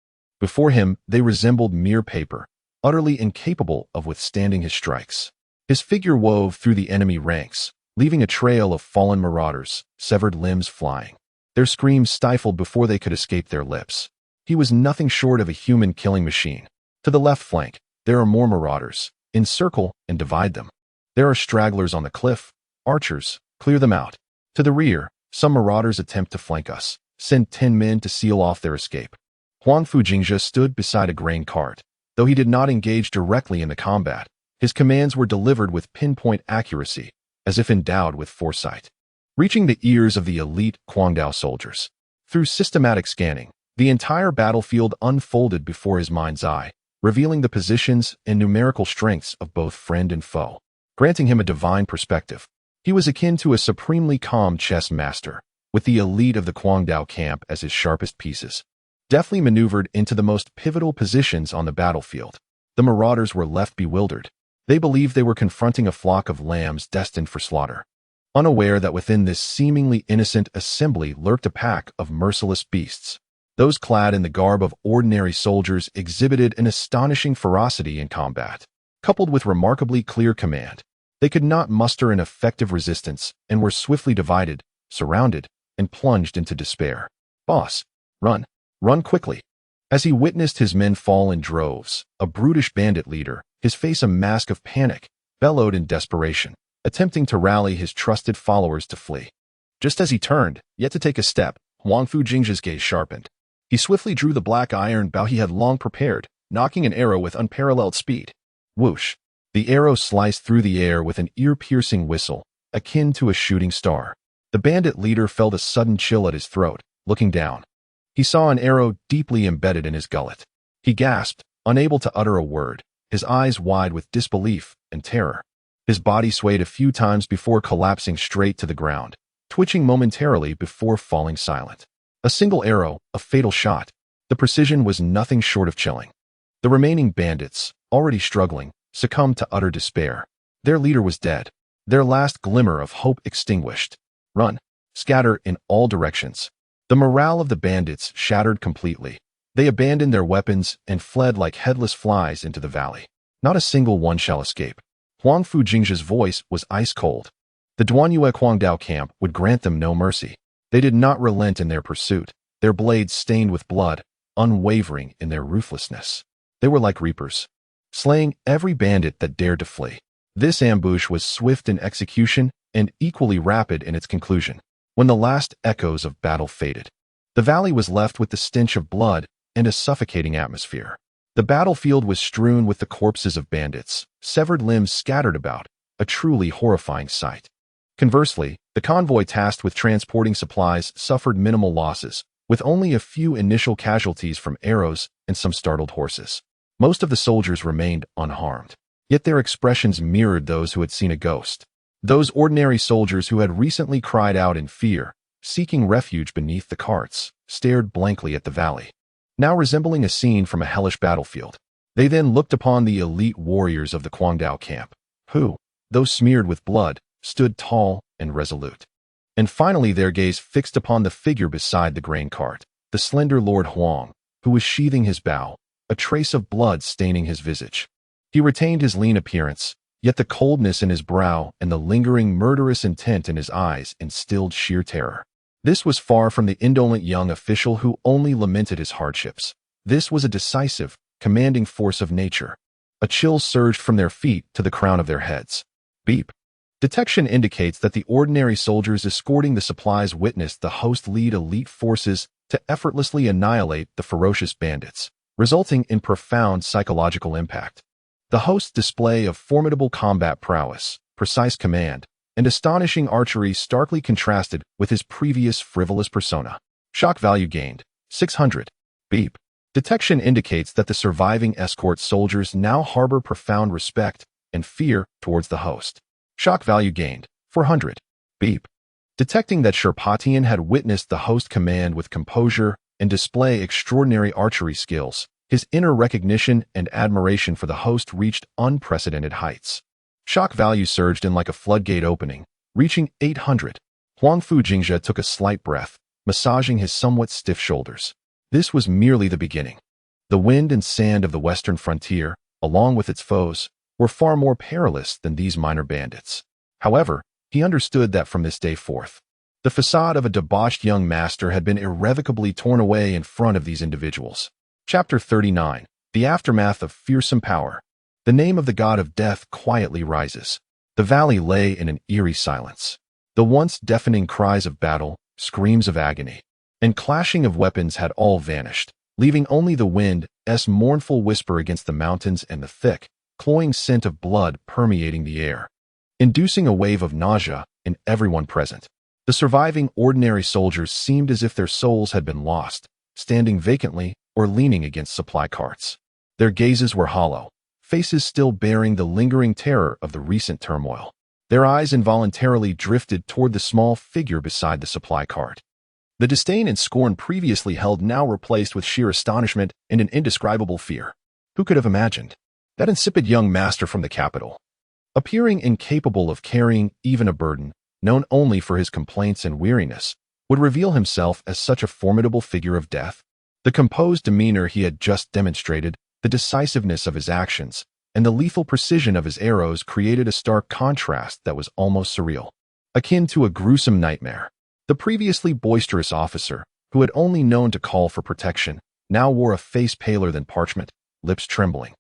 before him they resembled mere paper, utterly incapable of withstanding his strikes. His figure wove through the enemy ranks, leaving a trail of fallen marauders, severed limbs flying. Their screams stifled before they could escape their lips. He was nothing short of a human killing machine. To the left flank, there are more marauders. Encircle and divide them. There are stragglers on the cliff. Archers, clear them out. To the rear, some marauders attempt to flank us. Send 10 men to seal off their escape. Huangfu Jingzhe stood beside a grain cart. Though he did not engage directly in the combat, his commands were delivered with pinpoint accuracy, as if endowed with foresight, reaching the ears of the elite Guangdao soldiers. Through systematic scanning, the entire battlefield unfolded before his mind's eye, revealing the positions and numerical strengths of both friend and foe, granting him a divine perspective. He was akin to a supremely calm chess master, with the elite of the Guangdao camp as his sharpest pieces, deftly maneuvered into the most pivotal positions on the battlefield. The marauders were left bewildered. They believed they were confronting a flock of lambs destined for slaughter, unaware that within this seemingly innocent assembly lurked a pack of merciless beasts. Those clad in the garb of ordinary soldiers exhibited an astonishing ferocity in combat, coupled with remarkably clear command. They could not muster an effective resistance and were swiftly divided, surrounded, and plunged into despair. "Boss, run! Run quickly!" As he witnessed his men fall in droves, a brutish bandit leader, his face a mask of panic, bellowed in desperation, attempting to rally his trusted followers to flee. Just as he turned, yet to take a step, Huangfu Jingzhe's gaze sharpened. He swiftly drew the black iron bow he had long prepared, knocking an arrow with unparalleled speed. Whoosh! The arrow sliced through the air with an ear-piercing whistle, akin to a shooting star. The bandit leader felt a sudden chill at his throat. Looking down, he saw an arrow deeply embedded in his gullet. He gasped, unable to utter a word, his eyes wide with disbelief and terror. His body swayed a few times before collapsing straight to the ground, twitching momentarily before falling silent. A single arrow, a fatal shot. The precision was nothing short of chilling. The remaining bandits, already struggling, succumbed to utter despair. Their leader was dead, their last glimmer of hope extinguished. Run! Scatter in all directions. The morale of the bandits shattered completely. They abandoned their weapons and fled like headless flies into the valley. Not a single one shall escape. Huangfu Jingzhe's voice was ice-cold. The Duanyue Guangdao camp would grant them no mercy. They did not relent in their pursuit, their blades stained with blood, unwavering in their ruthlessness. They were like reapers, slaying every bandit that dared to flee. This ambush was swift in execution and equally rapid in its conclusion. When the last echoes of battle faded, the valley was left with the stench of blood and a suffocating atmosphere. The battlefield was strewn with the corpses of bandits, severed limbs scattered about, a truly horrifying sight. Conversely, the convoy tasked with transporting supplies suffered minimal losses, with only a few initial casualties from arrows and some startled horses. Most of the soldiers remained unharmed, yet their expressions mirrored those who had seen a ghost. Those ordinary soldiers who had recently cried out in fear, seeking refuge beneath the carts, stared blankly at the valley, now resembling a scene from a hellish battlefield. They then looked upon the elite warriors of the Guangdao camp, who, though smeared with blood, stood tall and resolute. And finally their gaze fixed upon the figure beside the grain cart, the slender Lord Huang, who was sheathing his bow, a trace of blood staining his visage. He retained his lean appearance, yet the coldness in his brow and the lingering murderous intent in his eyes instilled sheer terror. This was far from the indolent young official who only lamented his hardships. This was a decisive, commanding force of nature. A chill surged from their feet to the crown of their heads. Beep. Detection indicates that the ordinary soldiers escorting the supplies witnessed the host lead elite forces to effortlessly annihilate the ferocious bandits, resulting in profound psychological impact. The host's display of formidable combat prowess, precise command, and astonishing archery starkly contrasted with his previous frivolous persona. Shock value gained, 600. Beep. Detection indicates that the surviving escort soldiers now harbor profound respect and fear towards the host. Shock value gained, 400. Beep. Detecting that Sherpatian had witnessed the host command with composure and display extraordinary archery skills, his inner recognition and admiration for the host reached unprecedented heights. Shock value surged in like a floodgate opening, reaching 800. Huangfu Jingzhe took a slight breath, massaging his somewhat stiff shoulders. This was merely the beginning. The wind and sand of the western frontier, along with its foes, were far more perilous than these minor bandits. However, he understood that from this day forth, the facade of a debauched young master had been irrevocably torn away in front of these individuals. Chapter 39. The Aftermath of Fearsome Power. The name of the god of death quietly rises. The valley lay in an eerie silence. The once deafening cries of battle, screams of agony, and clashing of weapons had all vanished, leaving only the wind's mournful whisper against the mountains and the thick, cloying scent of blood permeating the air, inducing a wave of nausea in everyone present. The surviving ordinary soldiers seemed as if their souls had been lost, standing vacantly or leaning against supply carts. Their gazes were hollow, faces still bearing the lingering terror of the recent turmoil. Their eyes involuntarily drifted toward the small figure beside the supply cart. The disdain and scorn previously held now replaced with sheer astonishment and an indescribable fear. Who could have imagined that insipid young master from the capital, appearing incapable of carrying even a burden, known only for his complaints and weariness, would reveal himself as such a formidable figure of death? The composed demeanor he had just demonstrated, the decisiveness of his actions, and the lethal precision of his arrows created a stark contrast that was almost surreal, akin to a gruesome nightmare. The previously boisterous officer, who had only known to call for protection, now wore a face paler than parchment, lips trembling.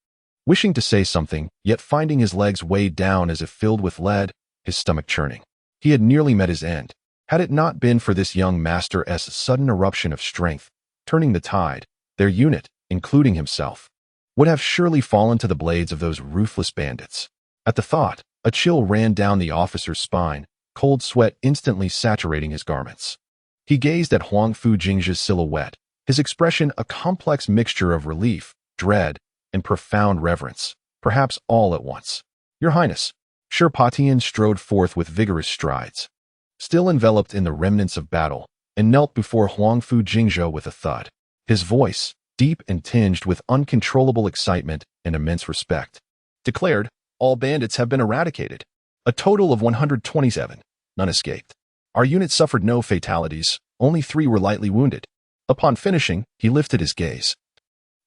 Wishing to say something, yet finding his legs weighed down as if filled with lead, his stomach churning. He had nearly met his end. Had it not been for this young master's sudden eruption of strength, turning the tide, their unit, including himself, would have surely fallen to the blades of those ruthless bandits. At the thought, a chill ran down the officer's spine, cold sweat instantly saturating his garments. He gazed at Huangfu Jingzhe's silhouette, his expression a complex mixture of relief, dread, and profound reverence, perhaps all at once. "Your Highness." Sherpatian strode forth with vigorous strides, still enveloped in the remnants of battle, and knelt before Huangfu Jingzhe with a thud. His voice, deep and tinged with uncontrollable excitement and immense respect, declared, "All bandits have been eradicated. A total of 127. None escaped. Our unit suffered no fatalities, only 3 were lightly wounded." Upon finishing, he lifted his gaze,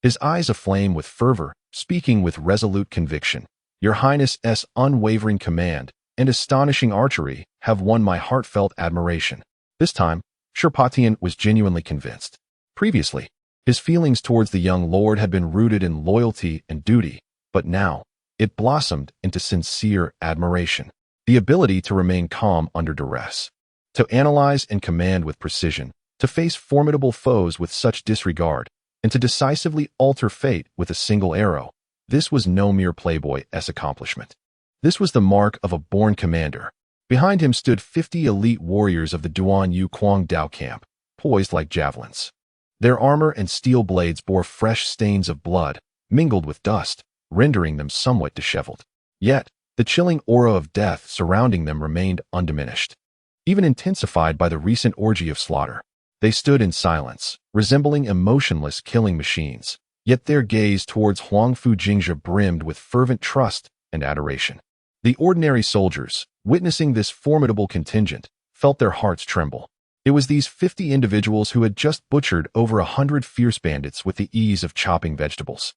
his eyes aflame with fervor, speaking with resolute conviction. "Your Highness's unwavering command and astonishing archery have won my heartfelt admiration." This time, Sherpatian was genuinely convinced. Previously, his feelings towards the young lord had been rooted in loyalty and duty, but now, it blossomed into sincere admiration. The ability to remain calm under duress, to analyze and command with precision, to face formidable foes with such disregard, and to decisively alter fate with a single arrow. This was no mere playboy's accomplishment. This was the mark of a born commander. Behind him stood 50 elite warriors of the Duan Yu Quang Dao camp, poised like javelins. Their armor and steel blades bore fresh stains of blood, mingled with dust, rendering them somewhat disheveled. Yet, the chilling aura of death surrounding them remained undiminished, even intensified by the recent orgy of slaughter. They stood in silence, resembling emotionless killing machines, yet their gaze towards Huangfu Jingzhe brimmed with fervent trust and adoration. The ordinary soldiers, witnessing this formidable contingent, felt their hearts tremble. It was these 50 individuals who had just butchered over 100 fierce bandits with the ease of chopping vegetables.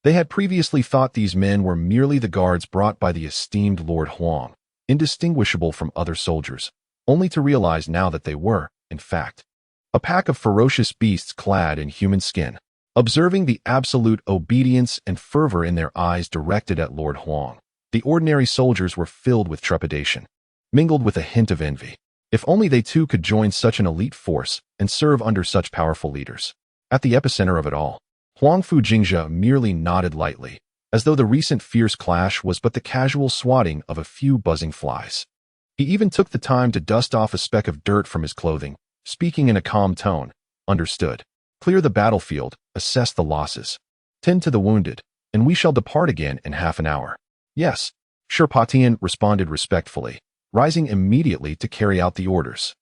They had previously thought these men were merely the guards brought by the esteemed Lord Huang, indistinguishable from other soldiers, only to realize now that they were, in fact, a pack of ferocious beasts clad in human skin. Observing the absolute obedience and fervor in their eyes directed at Lord Huang, the ordinary soldiers were filled with trepidation, mingled with a hint of envy. If only they too could join such an elite force and serve under such powerful leaders. At the epicenter of it all, Huangfu Jingzhe merely nodded lightly, as though the recent fierce clash was but the casual swatting of a few buzzing flies. He even took the time to dust off a speck of dirt from his clothing, speaking in a calm tone. "Understood. Clear the battlefield, assess the losses, tend to the wounded, and we shall depart again in half an hour." "Yes," Sherpatian responded respectfully, rising immediately to carry out the orders.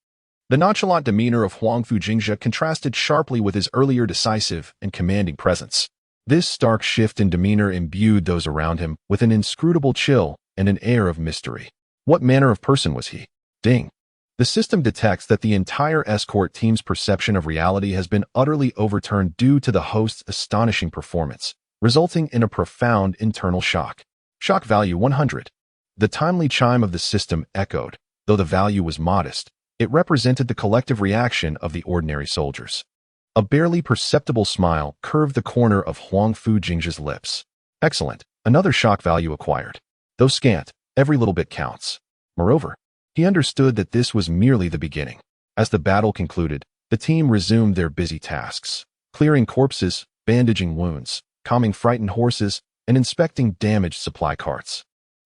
The nonchalant demeanor of Huangfu Jingzhe contrasted sharply with his earlier decisive and commanding presence. This stark shift in demeanor imbued those around him with an inscrutable chill and an air of mystery. What manner of person was he? Ding. The system detects that the entire escort team's perception of reality has been utterly overturned due to the host's astonishing performance. resulting in a profound internal shock. Shock value 100. The timely chime of the system echoed. Though the value was modest, it represented the collective reaction of the ordinary soldiers. A barely perceptible smile curved the corner of Huangfu Jingzhe's lips. Excellent. Another shock value acquired. Though scant, every little bit counts. Moreover, he understood that this was merely the beginning. As the battle concluded, the team resumed their busy tasks, clearing corpses, bandaging wounds, calming frightened horses, and inspecting damaged supply carts.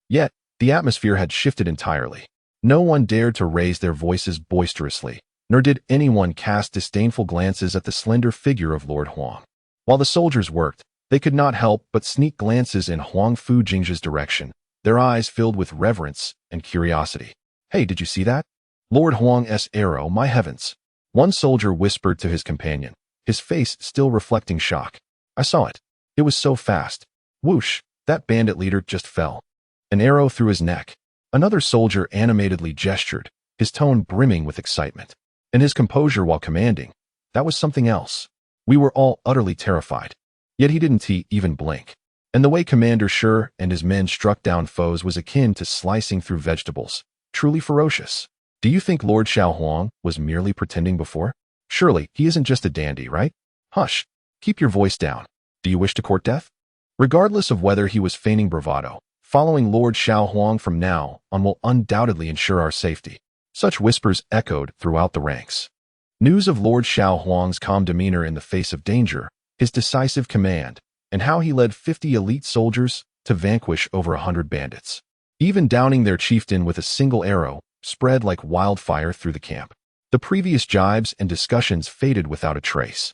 Yet, the atmosphere had shifted entirely. No one dared to raise their voices boisterously, nor did anyone cast disdainful glances at the slender figure of Lord Huang. While the soldiers worked, they could not help but sneak glances in Huangfu Jingzhe's direction, their eyes filled with reverence and curiosity. Hey, did you see that? Lord Huang's arrow, my heavens! One soldier whispered to his companion, his face still reflecting shock. I saw it. It was so fast. Whoosh, that bandit leader just fell. An arrow through his neck. Another soldier animatedly gestured, his tone brimming with excitement. And his composure while commanding, that was something else. We were all utterly terrified. Yet he didn't even blink. And the way Commander Shi and his men struck down foes was akin to slicing through vegetables, truly ferocious. Do you think Lord Xiao Huang was merely pretending before? Surely, he isn't just a dandy, right? Hush, keep your voice down. Do you wish to court death? Regardless of whether he was feigning bravado, following Lord Xiao Huang from now on will undoubtedly ensure our safety. Such whispers echoed throughout the ranks. News of Lord Xiao Huang's calm demeanor in the face of danger, his decisive command, and how he led 50 elite soldiers to vanquish over 100 bandits, even downing their chieftain with a single arrow, spread like wildfire through the camp. The previous jibes and discussions faded without a trace,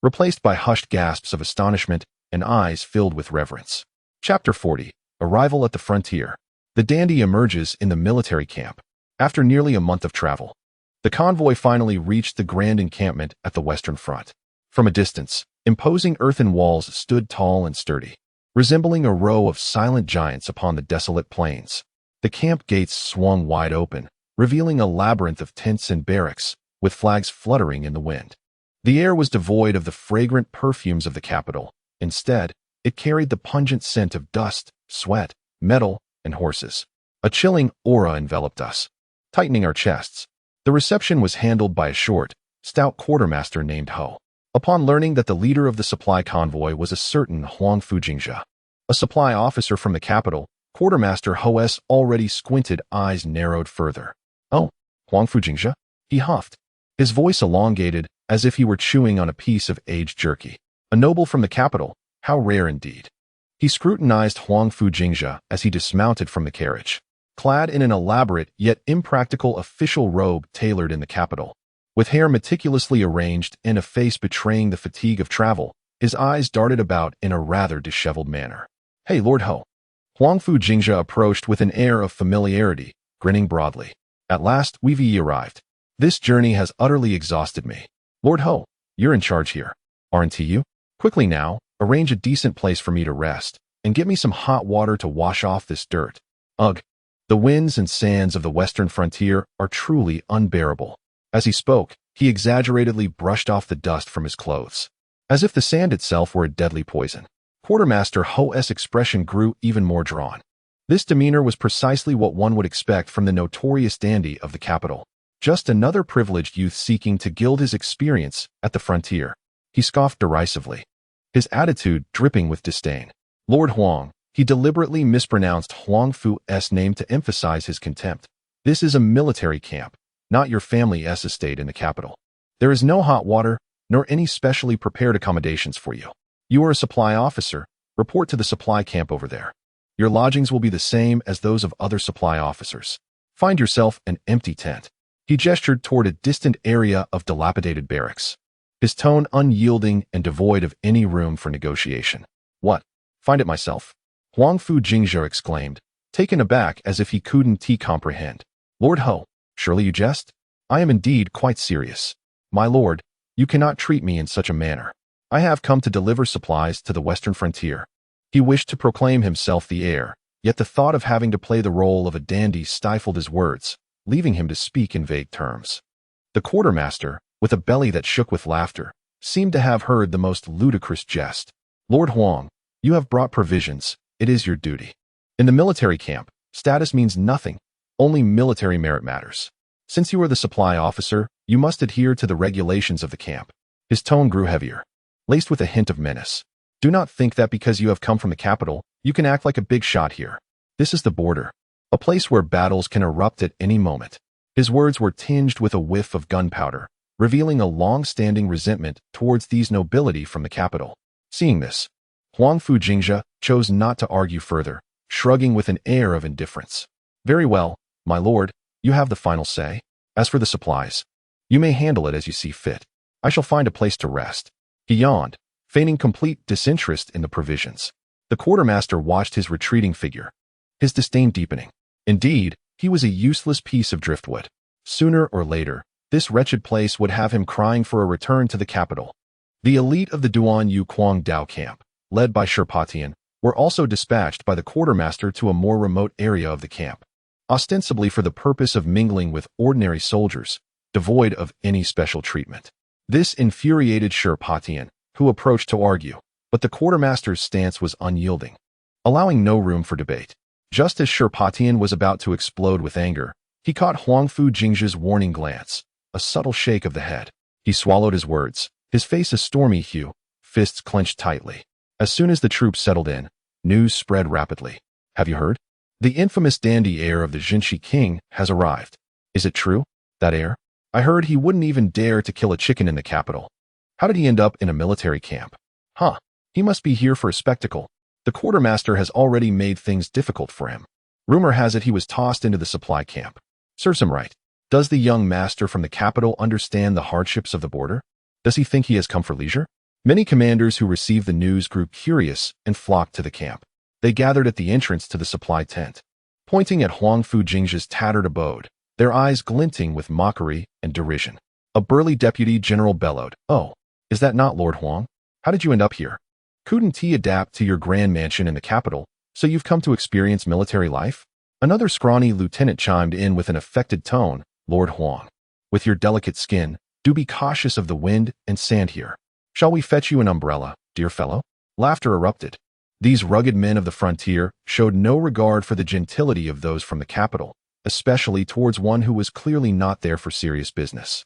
replaced by hushed gasps of astonishment and eyes filled with reverence. Chapter 40. Arrival at the Frontier. The dandy emerges in the military camp. After nearly a month of travel, the convoy finally reached the grand encampment at the Western Front. From a distance, imposing earthen walls stood tall and sturdy, resembling a row of silent giants upon the desolate plains. The camp gates swung wide open, revealing a labyrinth of tents and barracks, with flags fluttering in the wind. The air was devoid of the fragrant perfumes of the capital. Instead, it carried the pungent scent of dust, sweat, metal, and horses. A chilling aura enveloped us, tightening our chests. The reception was handled by a short, stout quartermaster named Ho. Upon learning that the leader of the supply convoy was a certain Huangfu Jingzhe, a supply officer from the capital, Quartermaster Ho's already squinted eyes narrowed further. Oh, Huangfu Jingzhe? He huffed, his voice elongated as if he were chewing on a piece of aged jerky. A noble from the capital, how rare indeed. He scrutinized Huangfu Jingzhe as he dismounted from the carriage, clad in an elaborate yet impractical official robe tailored in the capital. With hair meticulously arranged and a face betraying the fatigue of travel, his eyes darted about in a rather disheveled manner. Hey, Lord Ho. Huangfu Jingzhe approached with an air of familiarity, grinning broadly. At last, we've arrived. This journey has utterly exhausted me. Lord Ho, you're in charge here, aren't you? Quickly now, arrange a decent place for me to rest, and get me some hot water to wash off this dirt. Ugh, the winds and sands of the western frontier are truly unbearable. As he spoke, he exaggeratedly brushed off the dust from his clothes, as if the sand itself were a deadly poison. Quartermaster Ho's expression grew even more drawn. This demeanor was precisely what one would expect from the notorious dandy of the capital. Just another privileged youth seeking to gild his experience at the frontier. He scoffed derisively, his attitude dripping with disdain. Lord Huang, he deliberately mispronounced Huangfu's name to emphasize his contempt. This is a military camp, not your family's estate in the capital. There is no hot water, nor any specially prepared accommodations for you. You are a supply officer. Report to the supply camp over there. Your lodgings will be the same as those of other supply officers. Find yourself an empty tent. He gestured toward a distant area of dilapidated barracks, his tone unyielding and devoid of any room for negotiation. What? Find it myself. Huangfu Jingzhe exclaimed, taken aback as if he couldn't comprehend. Lord Ho, surely you jest? I am indeed quite serious. My lord, you cannot treat me in such a manner. I have come to deliver supplies to the western frontier. He wished to proclaim himself the heir, yet the thought of having to play the role of a dandy stifled his words, leaving him to speak in vague terms. The quartermaster, with a belly that shook with laughter, seemed to have heard the most ludicrous jest. Lord Huang, You have brought provisions. It is your duty. In the military camp, status means nothing. Only military merit matters. Since you are the supply officer, you must adhere to the regulations of the camp. His tone grew heavier, laced with a hint of menace. Do not think that because you have come from the capital, you can act like a big shot here. This is the border, a place where battles can erupt at any moment. His words were tinged with a whiff of gunpowder, revealing a long-standing resentment towards these nobility from the capital. Seeing this, Huangfu Jingzhe chose not to argue further, shrugging with an air of indifference. Very well, my lord, you have the final say. As for the supplies, you may handle it as you see fit. I shall find a place to rest. He yawned, feigning complete disinterest in the provisions. The quartermaster watched his retreating figure, his disdain deepening. Indeed, he was a useless piece of driftwood. Sooner or later, this wretched place would have him crying for a return to the capital. The elite of the Duan Yu Quang Dao camp, led by Sherpatian, were also dispatched by the quartermaster to a more remote area of the camp, ostensibly for the purpose of mingling with ordinary soldiers, devoid of any special treatment. This infuriated Sherpatian, who approached to argue, but the quartermaster's stance was unyielding, allowing no room for debate. Just as Sherpatian was about to explode with anger, he caught Huangfu Jingzhe's warning glance, a subtle shake of the head. He swallowed his words, his face a stormy hue, fists clenched tightly. As soon as the troops settled in, news spread rapidly. Have you heard? The infamous dandy heir of the Jingzhe king has arrived. Is it true, that heir? I heard he wouldn't even dare to kill a chicken in the capital. How did he end up in a military camp? Huh, he must be here for a spectacle. The quartermaster has already made things difficult for him. Rumor has it he was tossed into the supply camp. Serves him right. Does the young master from the capital understand the hardships of the border? Does he think he has come for leisure? Many commanders who received the news grew curious and flocked to the camp. They gathered at the entrance to the supply tent, pointing at Huangfu Jingzhe's tattered abode, their eyes glinting with mockery and derision. A burly deputy general bellowed, "Oh, is that not Lord Huang? How did you end up here? Couldn't he adapt to your grand mansion in the capital, so you've come to experience military life?" Another scrawny lieutenant chimed in with an affected tone, "Lord Huang, with your delicate skin, do be cautious of the wind and sand here. Shall we fetch you an umbrella, dear fellow?" Laughter erupted. These rugged men of the frontier showed no regard for the gentility of those from the capital, especially towards one who was clearly not there for serious business.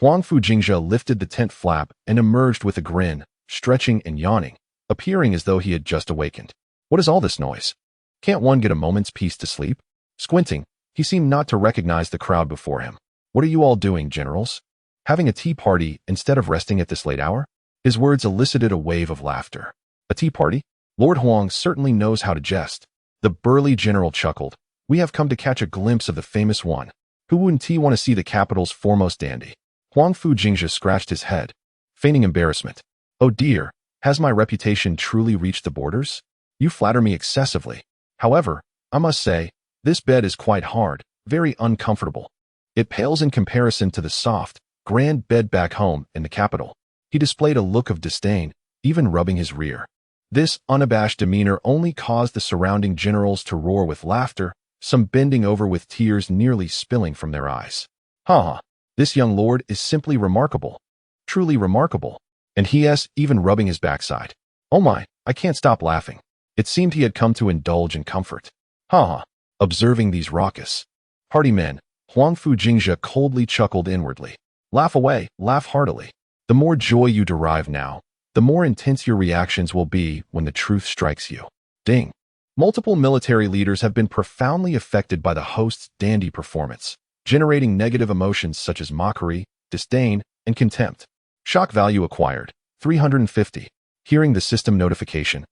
Huangfu Jingzhe lifted the tent flap and emerged with a grin, stretching and yawning, appearing as though he had just awakened. What is all this noise? Can't one get a moment's peace to sleep? Squinting, he seemed not to recognize the crowd before him. What are you all doing, generals? Having a tea party instead of resting at this late hour? His words elicited a wave of laughter. A tea party? Lord Huang certainly knows how to jest. The burly general chuckled. We have come to catch a glimpse of the famous one. Who wouldn't he want to see the capital's foremost dandy? Huangfu Jingzhe scratched his head, feigning embarrassment. Oh dear, has my reputation truly reached the borders? You flatter me excessively. However, I must say, this bed is quite hard, very uncomfortable. It pales in comparison to the soft, grand bed back home in the capital. He displayed a look of disdain, even rubbing his rear. This unabashed demeanor only caused the surrounding generals to roar with laughter, some bending over with tears nearly spilling from their eyes. Ha! This young lord is simply remarkable. Truly remarkable. And he is even rubbing his backside. Oh my, I can't stop laughing. It seemed he had come to indulge in comfort. Ha! Observing these raucous, hearty men, Huangfu Jingzhe coldly chuckled inwardly. Laugh away, laugh heartily. The more joy you derive now, the more intense your reactions will be when the truth strikes you. Ding. Multiple military leaders have been profoundly affected by the host's dandy performance, generating negative emotions such as mockery, disdain, and contempt. Shock value acquired, 350. Hearing the system notification,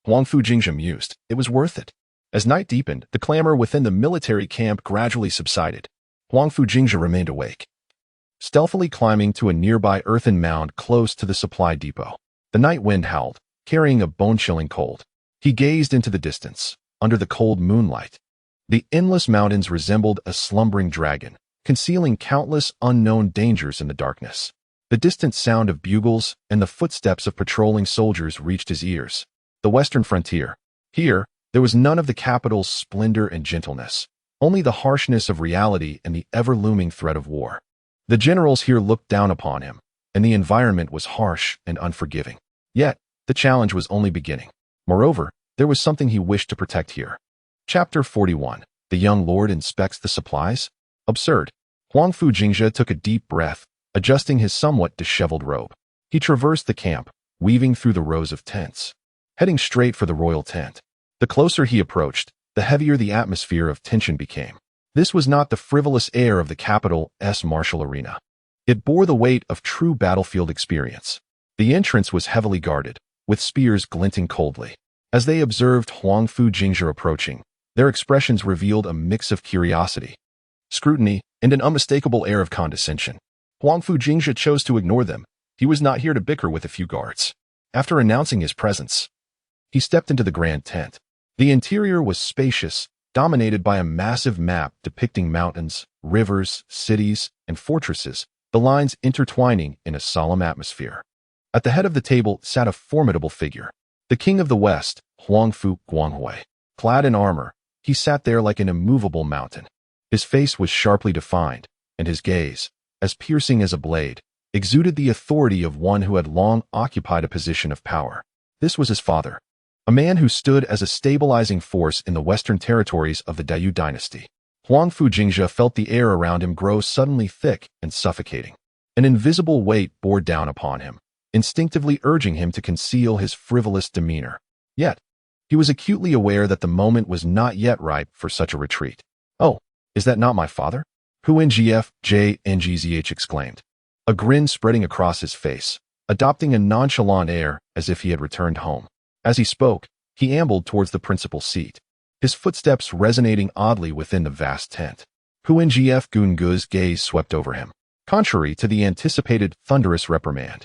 Huangfu Jingzhe mused, it was worth it. As night deepened, the clamor within the military camp gradually subsided. Huangfu Jingzhe remained awake, stealthily climbing to a nearby earthen mound close to the supply depot. The night wind howled, carrying a bone-chilling cold. He gazed into the distance, under the cold moonlight. The endless mountains resembled a slumbering dragon, concealing countless unknown dangers in the darkness. The distant sound of bugles and the footsteps of patrolling soldiers reached his ears. The western frontier. Here, there was none of the capital's splendor and gentleness, only the harshness of reality and the ever-looming threat of war. The generals here looked down upon him, and the environment was harsh and unforgiving. Yet, the challenge was only beginning. Moreover, there was something he wished to protect here. Chapter 41. The young lord inspects the supplies? Absurd. Huangfu Jingzhe took a deep breath, adjusting his somewhat disheveled robe. He traversed the camp, weaving through the rows of tents, heading straight for the royal tent. The closer he approached, the heavier the atmosphere of tension became. This was not the frivolous air of the capital's martial arena. It bore the weight of true battlefield experience. The entrance was heavily guarded, with spears glinting coldly. As they observed Huangfu Jingzhe approaching, their expressions revealed a mix of curiosity, scrutiny, and an unmistakable air of condescension. Huangfu Jingzhe chose to ignore them. He was not here to bicker with a few guards. After announcing his presence, he stepped into the grand tent. The interior was spacious, dominated by a massive map depicting mountains, rivers, cities, and fortresses, the lines intertwining in a solemn atmosphere. At the head of the table sat a formidable figure, the king of the West, Huangfu Guanghui. Clad in armor, he sat there like an immovable mountain. His face was sharply defined, and his gaze, as piercing as a blade, exuded the authority of one who had long occupied a position of power. This was his father, a man who stood as a stabilizing force in the western territories of the Great Yu Dynasty. Huangfu Jingzhe felt the air around him grow suddenly thick and suffocating. An invisible weight bore down upon him, instinctively urging him to conceal his frivolous demeanor. Yet, he was acutely aware that the moment was not yet ripe for such a retreat. "Oh, is that not my father?" Huangfu exclaimed, a grin spreading across his face, adopting a nonchalant air as if he had returned home. As he spoke, he ambled towards the principal seat, his footsteps resonating oddly within the vast tent. Huangfu's gaze swept over him, contrary to the anticipated thunderous reprimand.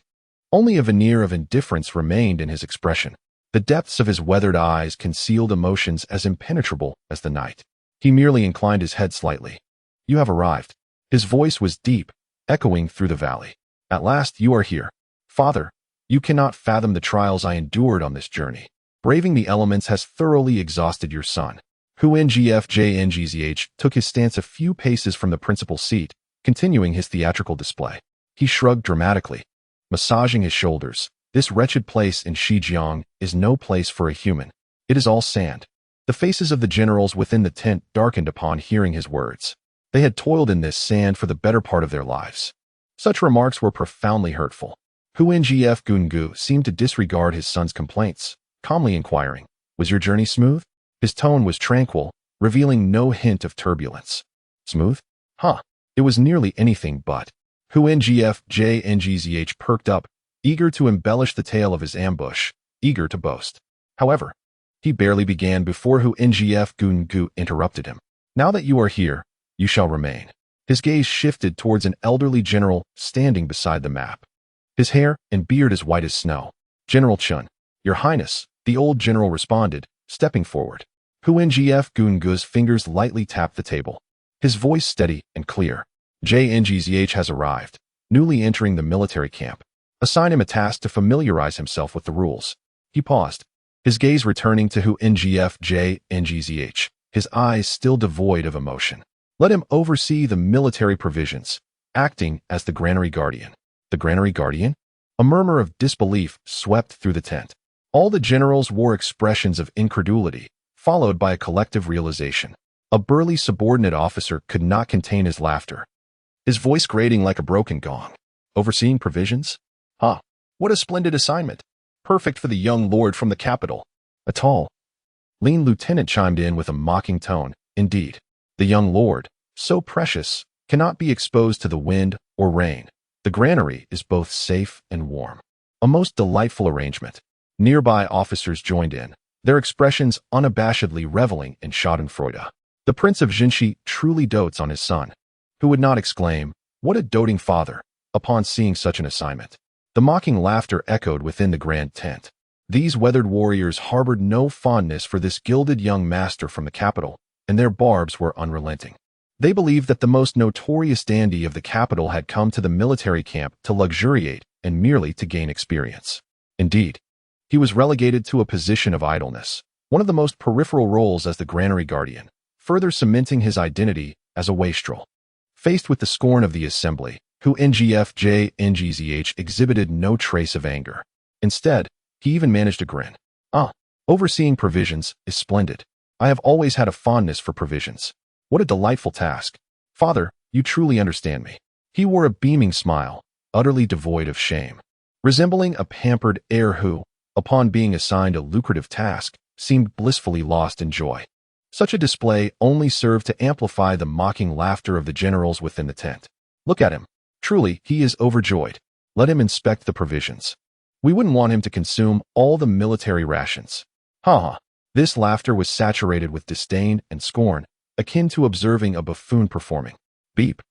Only a veneer of indifference remained in his expression. The depths of his weathered eyes concealed emotions as impenetrable as the night. He merely inclined his head slightly. "You have arrived." His voice was deep, echoing through the valley. "At last you are here. Father, you cannot fathom the trials I endured on this journey. Braving the elements has thoroughly exhausted your son." Huangfu took his stance a few paces from the principal seat, continuing his theatrical display. He shrugged dramatically, massaging his shoulders. "This wretched place in Xinjiang is no place for a human. It is all sand." The faces of the generals within the tent darkened upon hearing his words. They had toiled in this sand for the better part of their lives. Such remarks were profoundly hurtful. Huangfu seemed to disregard his son's complaints, calmly inquiring, "Was your journey smooth?" His tone was tranquil, revealing no hint of turbulence. "Smooth? Huh. It was nearly anything but." Huangfu perked up, eager to embellish the tale of his ambush, eager to boast. However, he barely began before Huangfu interrupted him. "Now that you are here, you shall remain." His gaze shifted towards an elderly general standing beside the map, his hair and beard as white as snow. "General Chun." "Your Highness," the old general responded, stepping forward. Huangfu's fingers lightly tapped the table, his voice steady and clear. "Jingzhe has arrived, newly entering the military camp. Assign him a task to familiarize himself with the rules." He paused, his gaze returning to Huangfu, his eyes still devoid of emotion. "Let him oversee the military provisions, acting as the granary guardian." The granary guardian? A murmur of disbelief swept through the tent. All the generals wore expressions of incredulity, followed by a collective realization. A burly subordinate officer could not contain his laughter, his voice grating like a broken gong. "Overseeing provisions? Ah, what a splendid assignment. Perfect for the young lord from the capital." A tall, lean lieutenant chimed in with a mocking tone. "Indeed, the young lord, so precious, cannot be exposed to the wind or rain. The granary is both safe and warm." A most delightful arrangement. Nearby officers joined in, their expressions unabashedly reveling in schadenfreude. The Prince of Jingzhe truly dotes on his son. Who would not exclaim, "What a doting father," upon seeing such an assignment? The mocking laughter echoed within the grand tent. These weathered warriors harbored no fondness for this gilded young master from the capital, and their barbs were unrelenting. They believed that the most notorious dandy of the capital had come to the military camp to luxuriate and merely to gain experience. Indeed, he was relegated to a position of idleness, one of the most peripheral roles as the granary guardian, further cementing his identity as a wastrel. Faced with the scorn of the assembly, Huangfu exhibited no trace of anger. Instead, he even managed a grin. "Ah, Overseeing provisions is splendid. I have always had a fondness for provisions. What a delightful task. Father, you truly understand me. He wore a beaming smile, utterly devoid of shame. Resembling a pampered heir who, upon being assigned a lucrative task, seemed blissfully lost in joy. Such a display only served to amplify the mocking laughter of the generals within the tent. Look at him. Truly, he is overjoyed. Let him inspect the provisions. We wouldn't want him to consume all the military rations. Ha ha. This laughter was saturated with disdain and scorn, akin to observing a buffoon performing. Beep.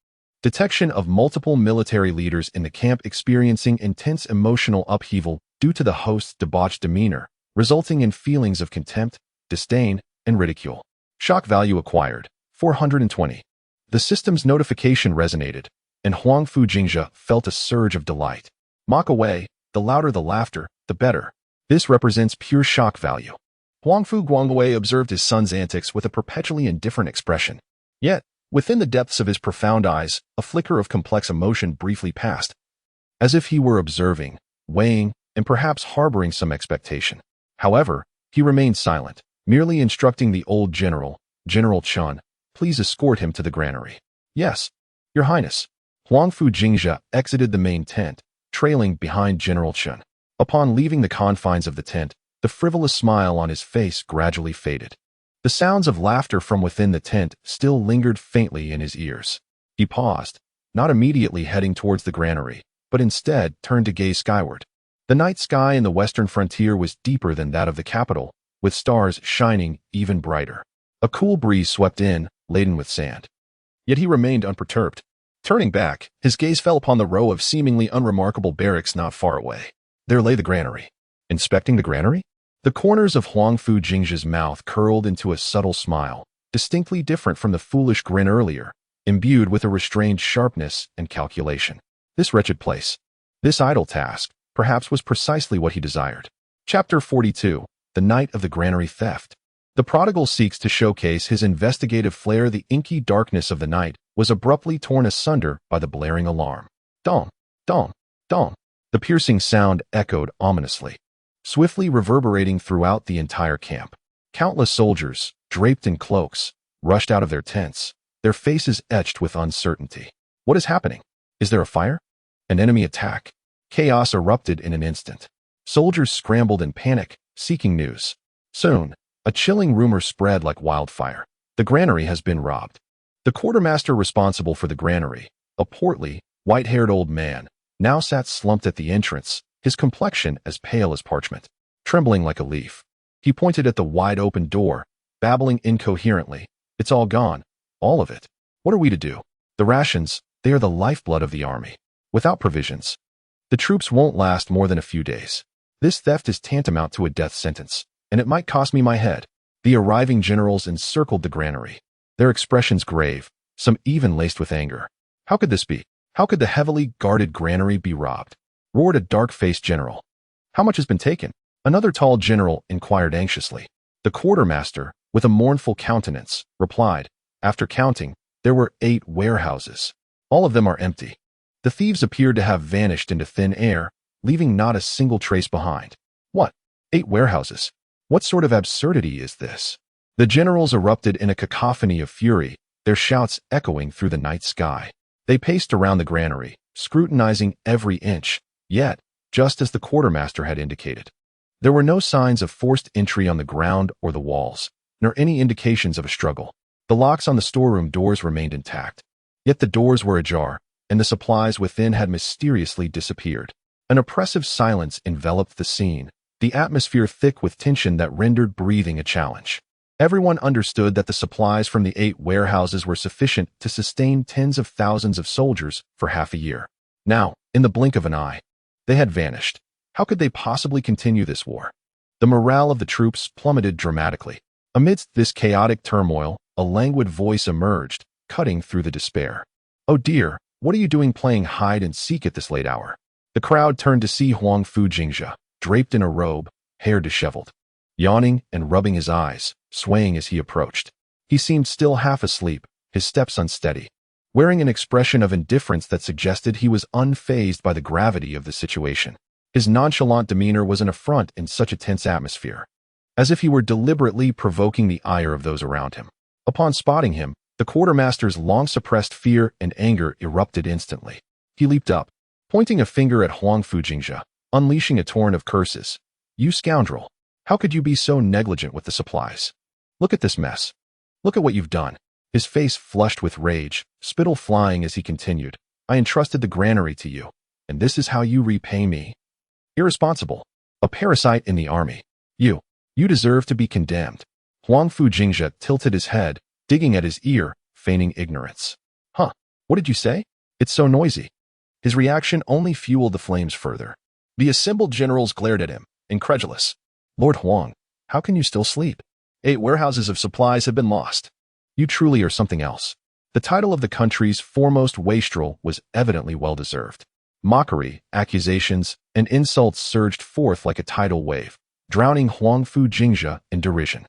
Detection of multiple military leaders in the camp experiencing intense emotional upheaval due to the host's debauched demeanor, resulting in feelings of contempt, disdain, and ridicule. Shock value acquired, 420. The system's notification resonated, and Huangfu Jingzhe felt a surge of delight. Mock away, the louder the laughter, the better. This represents pure shock value. Huangfu Guangwei observed his son's antics with a perpetually indifferent expression. Yet, within the depths of his profound eyes, a flicker of complex emotion briefly passed, as if he were observing, weighing, and perhaps harboring some expectation. However, he remained silent, merely instructing the old general, General Chun, please escort him to the granary. Yes, Your Highness. Huangfu Jingzhe exited the main tent, trailing behind General Chun. Upon leaving the confines of the tent, the frivolous smile on his face gradually faded. The sounds of laughter from within the tent still lingered faintly in his ears. He paused, not immediately heading towards the granary, but instead turned to gaze skyward. The night sky in the western frontier was deeper than that of the capital, with stars shining even brighter. A cool breeze swept in, laden with sand. Yet he remained unperturbed. Turning back, his gaze fell upon the row of seemingly unremarkable barracks not far away. There lay the granary. Inspecting the granary? The corners of Huangfu Jingzhe's mouth curled into a subtle smile, distinctly different from the foolish grin earlier, imbued with a restrained sharpness and calculation. This wretched place, this idle task, perhaps was precisely what he desired. Chapter 42, The Night of the Granary Theft. The Prodigal seeks to showcase his investigative flair. The inky darkness of the night was abruptly torn asunder by the blaring alarm. Dong, dong, dong. The piercing sound echoed ominously, swiftly reverberating throughout the entire camp. Countless soldiers, draped in cloaks, rushed out of their tents, their faces etched with uncertainty. What is happening? Is there a fire? An enemy attack? Chaos erupted in an instant. Soldiers scrambled in panic, seeking news. Soon, a chilling rumor spread like wildfire. The granary has been robbed. The quartermaster responsible for the granary, a portly, white-haired old man, now sat slumped at the entrance, his complexion as pale as parchment, trembling like a leaf. He pointed at the wide-open door, babbling incoherently. It's all gone. All of it. What are we to do? The rations, they are the lifeblood of the army. Without provisions, the troops won't last more than a few days. This theft is tantamount to a death sentence, and it might cost me my head. The arriving generals encircled the granary, their expressions grave, some even laced with anger. How could this be? How could the heavily guarded granary be robbed? Roared a dark-faced general. How much has been taken? Another tall general inquired anxiously. The quartermaster, with a mournful countenance, replied, after counting, there were 8 warehouses. All of them are empty. The thieves appeared to have vanished into thin air, leaving not a single trace behind. What? 8 warehouses? What sort of absurdity is this? The generals erupted in a cacophony of fury, their shouts echoing through the night sky. They paced around the granary, scrutinizing every inch, yet, just as the quartermaster had indicated, there were no signs of forced entry on the ground or the walls, nor any indications of a struggle. The locks on the storeroom doors remained intact, yet the doors were ajar, and the supplies within had mysteriously disappeared. An oppressive silence enveloped the scene, the atmosphere thick with tension that rendered breathing a challenge. Everyone understood that the supplies from the 8 warehouses were sufficient to sustain tens of thousands of soldiers for half a year. Now, in the blink of an eye, they had vanished. How could they possibly continue this war? The morale of the troops plummeted dramatically. Amidst this chaotic turmoil, a languid voice emerged, cutting through the despair. Oh dear, what are you doing playing hide and seek at this late hour? The crowd turned to see Huangfu Jingzhe, draped in a robe, hair disheveled, yawning and rubbing his eyes, swaying as he approached. He seemed still half asleep, his steps unsteady, wearing an expression of indifference that suggested he was unfazed by the gravity of the situation. His nonchalant demeanor was an affront in such a tense atmosphere. as if he were deliberately provoking the ire of those around him. Upon spotting him, the quartermaster's long-suppressed fear and anger erupted instantly. He leaped up, pointing a finger at Huangfu Jingzhe, unleashing a torrent of curses. "You scoundrel! How could you be so negligent with the supplies? Look at this mess. Look at what you've done." His face flushed with rage, spittle flying as he continued. "I entrusted the granary to you, and this is how you repay me? Irresponsible. A parasite in the army. You deserve to be condemned." Huangfu Jingzhe tilted his head, digging at his ear, feigning ignorance. "Huh, what did you say? It's so noisy." His reaction only fueled the flames further. The assembled generals glared at him, incredulous. "Lord Huang, how can you still sleep? 8 warehouses of supplies have been lost. You truly are something else." The title of the country's foremost wastrel was evidently well-deserved. Mockery, accusations, and insults surged forth like a tidal wave, drowning Huangfu Jingzhe in derision.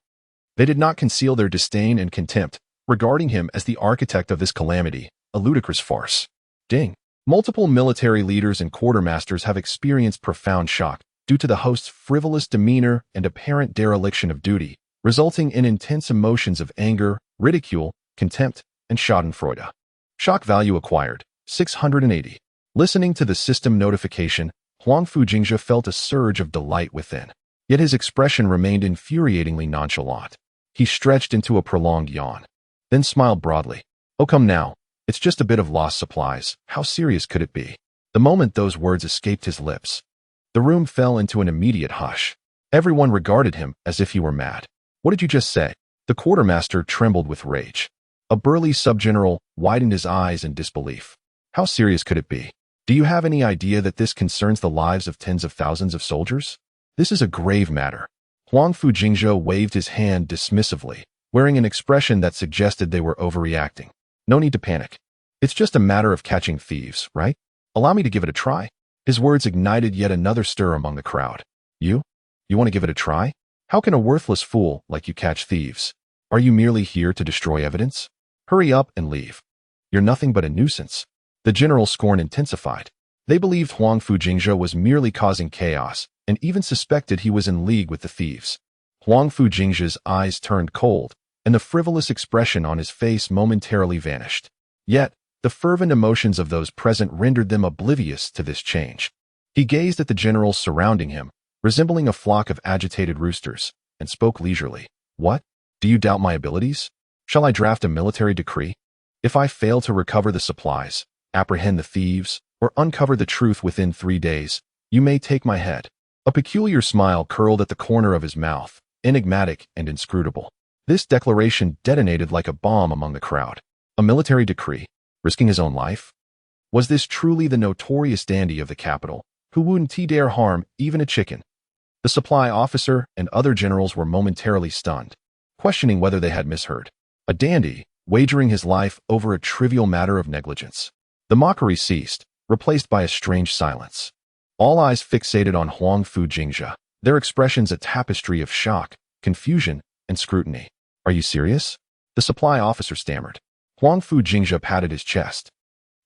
They did not conceal their disdain and contempt, regarding him as the architect of this calamity, a ludicrous farce. Ding. Multiple military leaders and quartermasters have experienced profound shock due to the host's frivolous demeanor and apparent dereliction of duty, resulting in intense emotions of anger, ridicule, contempt, and schadenfreude. Shock value acquired, 680. Listening to the system notification, Huangfu Jingzhe felt a surge of delight within. Yet his expression remained infuriatingly nonchalant. He stretched into a prolonged yawn, then smiled broadly. "Oh, come now. It's just a bit of lost supplies. How serious could it be?" The moment those words escaped his lips, the room fell into an immediate hush. Everyone regarded him as if he were mad. "What did you just say?" The quartermaster trembled with rage. A burly subgeneral widened his eyes in disbelief. "How serious could it be? Do you have any idea that this concerns the lives of tens of thousands of soldiers? This is a grave matter." Huangfu Jingzhe waved his hand dismissively, wearing an expression that suggested they were overreacting. "No need to panic. It's just a matter of catching thieves, right? Allow me to give it a try." His words ignited yet another stir among the crowd. You want to give it a try? How can a worthless fool like you catch thieves? Are you merely here to destroy evidence? Hurry up and leave. You're nothing but a nuisance." The general's scorn intensified. They believed Huangfu Jingzhe was merely causing chaos, and even suspected he was in league with the thieves. Huangfu Jingzhe's eyes turned cold, and the frivolous expression on his face momentarily vanished. Yet, the fervent emotions of those present rendered them oblivious to this change. He gazed at the generals surrounding him, resembling a flock of agitated roosters, and spoke leisurely. "What? Do you doubt my abilities? Shall I draft a military decree? If I fail to recover the supplies, apprehend the thieves, or uncover the truth within 3 days, you may take my head." A peculiar smile curled at the corner of his mouth, enigmatic and inscrutable. This declaration detonated like a bomb among the crowd. A military decree? Risking his own life? Was this truly the notorious dandy of the capital, who wouldn't dare harm even a chicken? The supply officer and other generals were momentarily stunned, questioning whether they had misheard. A dandy, wagering his life over a trivial matter of negligence. The mockery ceased, replaced by a strange silence. All eyes fixated on Huangfu Jingzhe, their expressions a tapestry of shock, confusion, and scrutiny. "Are you serious?" the supply officer stammered. Huangfu Jingzhe patted his chest,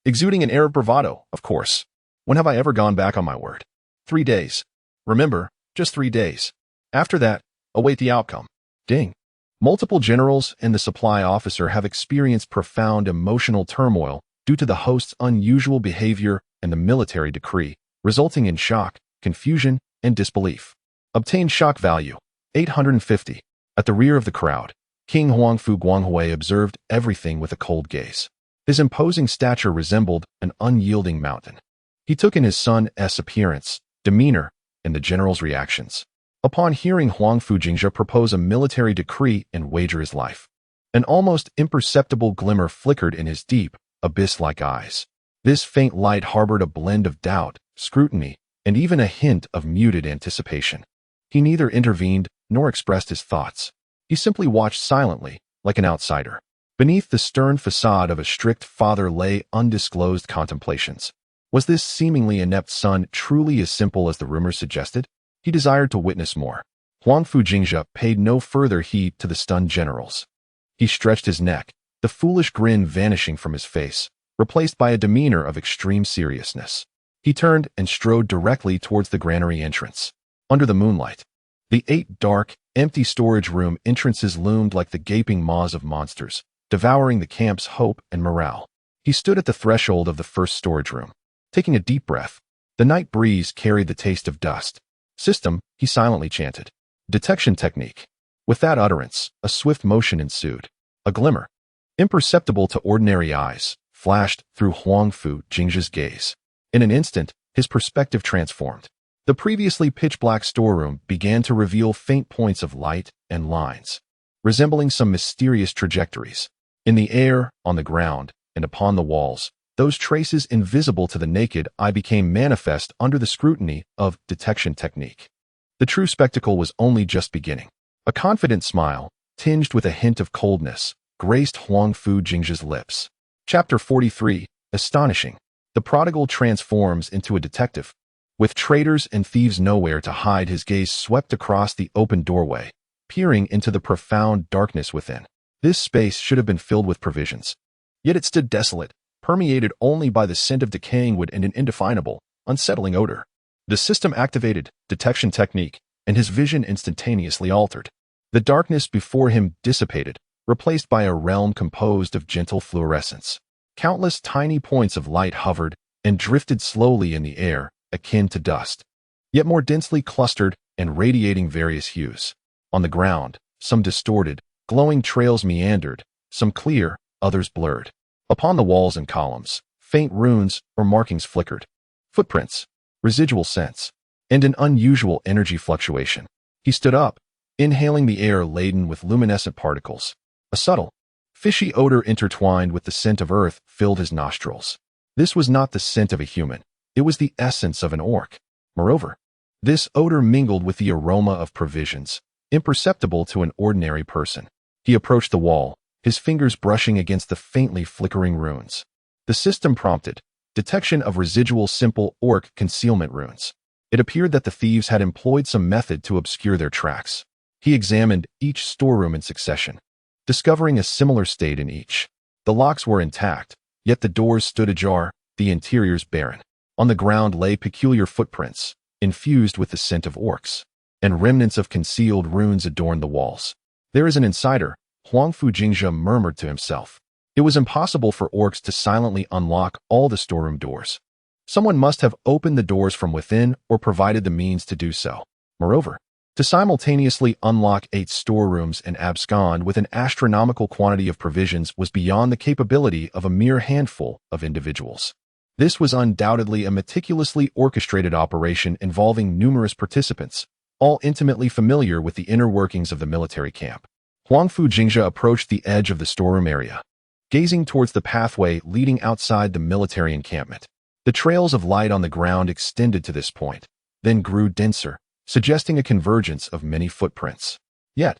exuding an air of bravado. "Of course. When have I ever gone back on my word? 3 days. Remember, just 3 days. After that, await the outcome." Ding. Multiple generals and the supply officer have experienced profound emotional turmoil due to the host's unusual behavior and the military decree, resulting in shock, confusion, and disbelief. Obtained shock value, 850. At the rear of the crowd, King Huangfu Guanghui observed everything with a cold gaze. His imposing stature resembled an unyielding mountain. He took in his son's appearance, demeanor, and the general's reactions. Upon hearing Huangfu Jingzhe propose a military decree and wager his life, an almost imperceptible glimmer flickered in his deep, abyss-like eyes. This faint light harbored a blend of doubt, scrutiny, and even a hint of muted anticipation. He neither intervened nor expressed his thoughts. He simply watched silently, like an outsider. Beneath the stern facade of a strict father lay undisclosed contemplations. Was this seemingly inept son truly as simple as the rumors suggested? He desired to witness more. Huangfu Jingzhe paid no further heed to the stunned generals. He stretched his neck, the foolish grin vanishing from his face, replaced by a demeanor of extreme seriousness. He turned and strode directly towards the granary entrance. Under the moonlight, The 8 dark, empty storage room entrances loomed like the gaping maws of monsters, devouring the camp's hope and morale. He stood at the threshold of the first storage room, taking a deep breath. The night breeze carried the taste of dust. System, he silently chanted. Detection technique. With that utterance, a swift motion ensued. A glimmer, imperceptible to ordinary eyes, flashed through Huangfu Jingzhe's gaze. In an instant, his perspective transformed. The previously pitch-black storeroom began to reveal faint points of light and lines, resembling some mysterious trajectories. In the air, on the ground, and upon the walls, those traces invisible to the naked eye became manifest under the scrutiny of detection technique. The true spectacle was only just beginning. A confident smile, tinged with a hint of coldness, graced Huangfu Jingzhe's lips. Chapter 43, Astonishing. The Prodigal transforms into a detective. With traitors and thieves nowhere to hide, his gaze swept across the open doorway, peering into the profound darkness within. This space should have been filled with provisions. Yet it stood desolate, permeated only by the scent of decaying wood and an indefinable, unsettling odor. The system activated detection technique, and his vision instantaneously altered. The darkness before him dissipated, replaced by a realm composed of gentle fluorescence. Countless tiny points of light hovered and drifted slowly in the air, akin to dust, yet more densely clustered and radiating various hues. On the ground, some distorted, glowing trails meandered, some clear, others blurred. Upon the walls and columns, faint runes or markings flickered. Footprints, residual scents, and an unusual energy fluctuation. He stood up, inhaling the air laden with luminescent particles. A subtle, fishy odor intertwined with the scent of earth filled his nostrils. This was not the scent of a human. It was the essence of an orc. Moreover, this odor mingled with the aroma of provisions, imperceptible to an ordinary person. He approached the wall, his fingers brushing against the faintly flickering runes. The system prompted detection of residual simple orc concealment runes. It appeared that the thieves had employed some method to obscure their tracks. He examined each storeroom in succession, discovering a similar state in each. The locks were intact, yet the doors stood ajar, the interiors barren. On the ground lay peculiar footprints, infused with the scent of orcs, and remnants of concealed runes adorned the walls. There is an insider, Huangfu Jingzhe murmured to himself. It was impossible for orcs to silently unlock all the storeroom doors. Someone must have opened the doors from within or provided the means to do so. Moreover, to simultaneously unlock 8 storerooms and abscond with an astronomical quantity of provisions was beyond the capability of a mere handful of individuals. This was undoubtedly a meticulously orchestrated operation involving numerous participants, all intimately familiar with the inner workings of the military camp. Huangfu Jingzhe approached the edge of the storeroom area, gazing towards the pathway leading outside the military encampment. The trails of light on the ground extended to this point, then grew denser, suggesting a convergence of many footprints. Yet,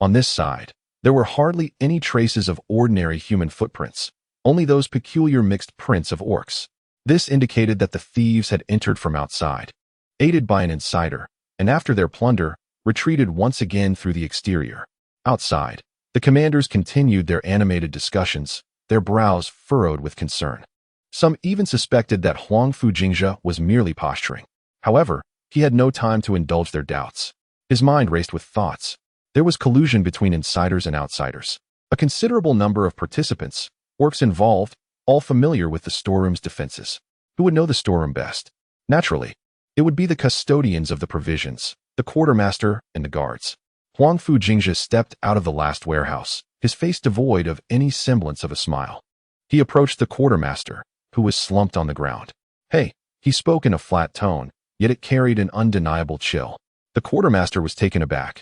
on this side, there were hardly any traces of ordinary human footprints, only those peculiar mixed prints of orcs. This indicated that the thieves had entered from outside, aided by an insider, and after their plunder, retreated once again through the exterior. Outside, the commanders continued their animated discussions, their brows furrowed with concern. Some even suspected that Huangfu Jingzhe was merely posturing. However, he had no time to indulge their doubts. His mind raced with thoughts. There was collusion between insiders and outsiders. A considerable number of participants, orcs involved, all familiar with the storeroom's defenses. Who would know the storeroom best? Naturally, it would be the custodians of the provisions, the quartermaster, and the guards. Huangfu Jingzhe stepped out of the last warehouse, his face devoid of any semblance of a smile. He approached the quartermaster, who was slumped on the ground. "Hey," he spoke in a flat tone, yet it carried an undeniable chill. The quartermaster was taken aback.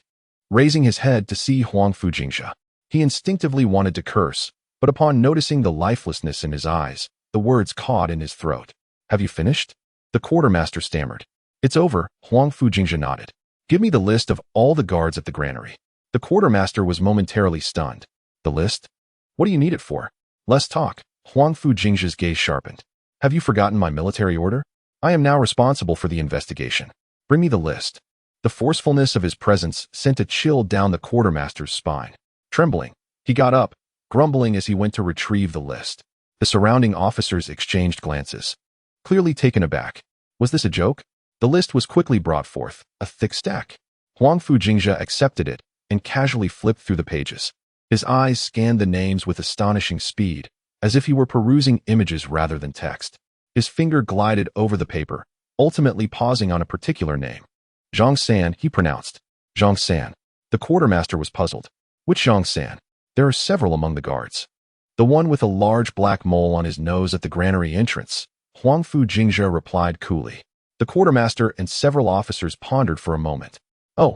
Raising his head to see Huangfu Jingzhe, he instinctively wanted to curse, but upon noticing the lifelessness in his eyes, the words caught in his throat. "Have you finished?" The quartermaster stammered. "It's over," Huangfu Jingzhe nodded. "Give me the list of all the guards at the granary." The quartermaster was momentarily stunned. "The list? What do you need it for?" "Less talk." Huangfu Jingzhe's gaze sharpened. "Have you forgotten my military order? I am now responsible for the investigation. Bring me the list." The forcefulness of his presence sent a chill down the quartermaster's spine. Trembling, he got up, grumbling as he went to retrieve the list. The surrounding officers exchanged glances, clearly taken aback. Was this a joke? The list was quickly brought forth, a thick stack. Huangfu Jingzhe accepted it and casually flipped through the pages. His eyes scanned the names with astonishing speed, as if he were perusing images rather than text. His finger glided over the paper, ultimately pausing on a particular name. Zhang San, he pronounced. Zhang San. The quartermaster was puzzled. Which Zhang San? There are several among the guards. The one with a large black mole on his nose at the granary entrance, Huangfu Jingzhe replied coolly. The quartermaster and several officers pondered for a moment. Oh,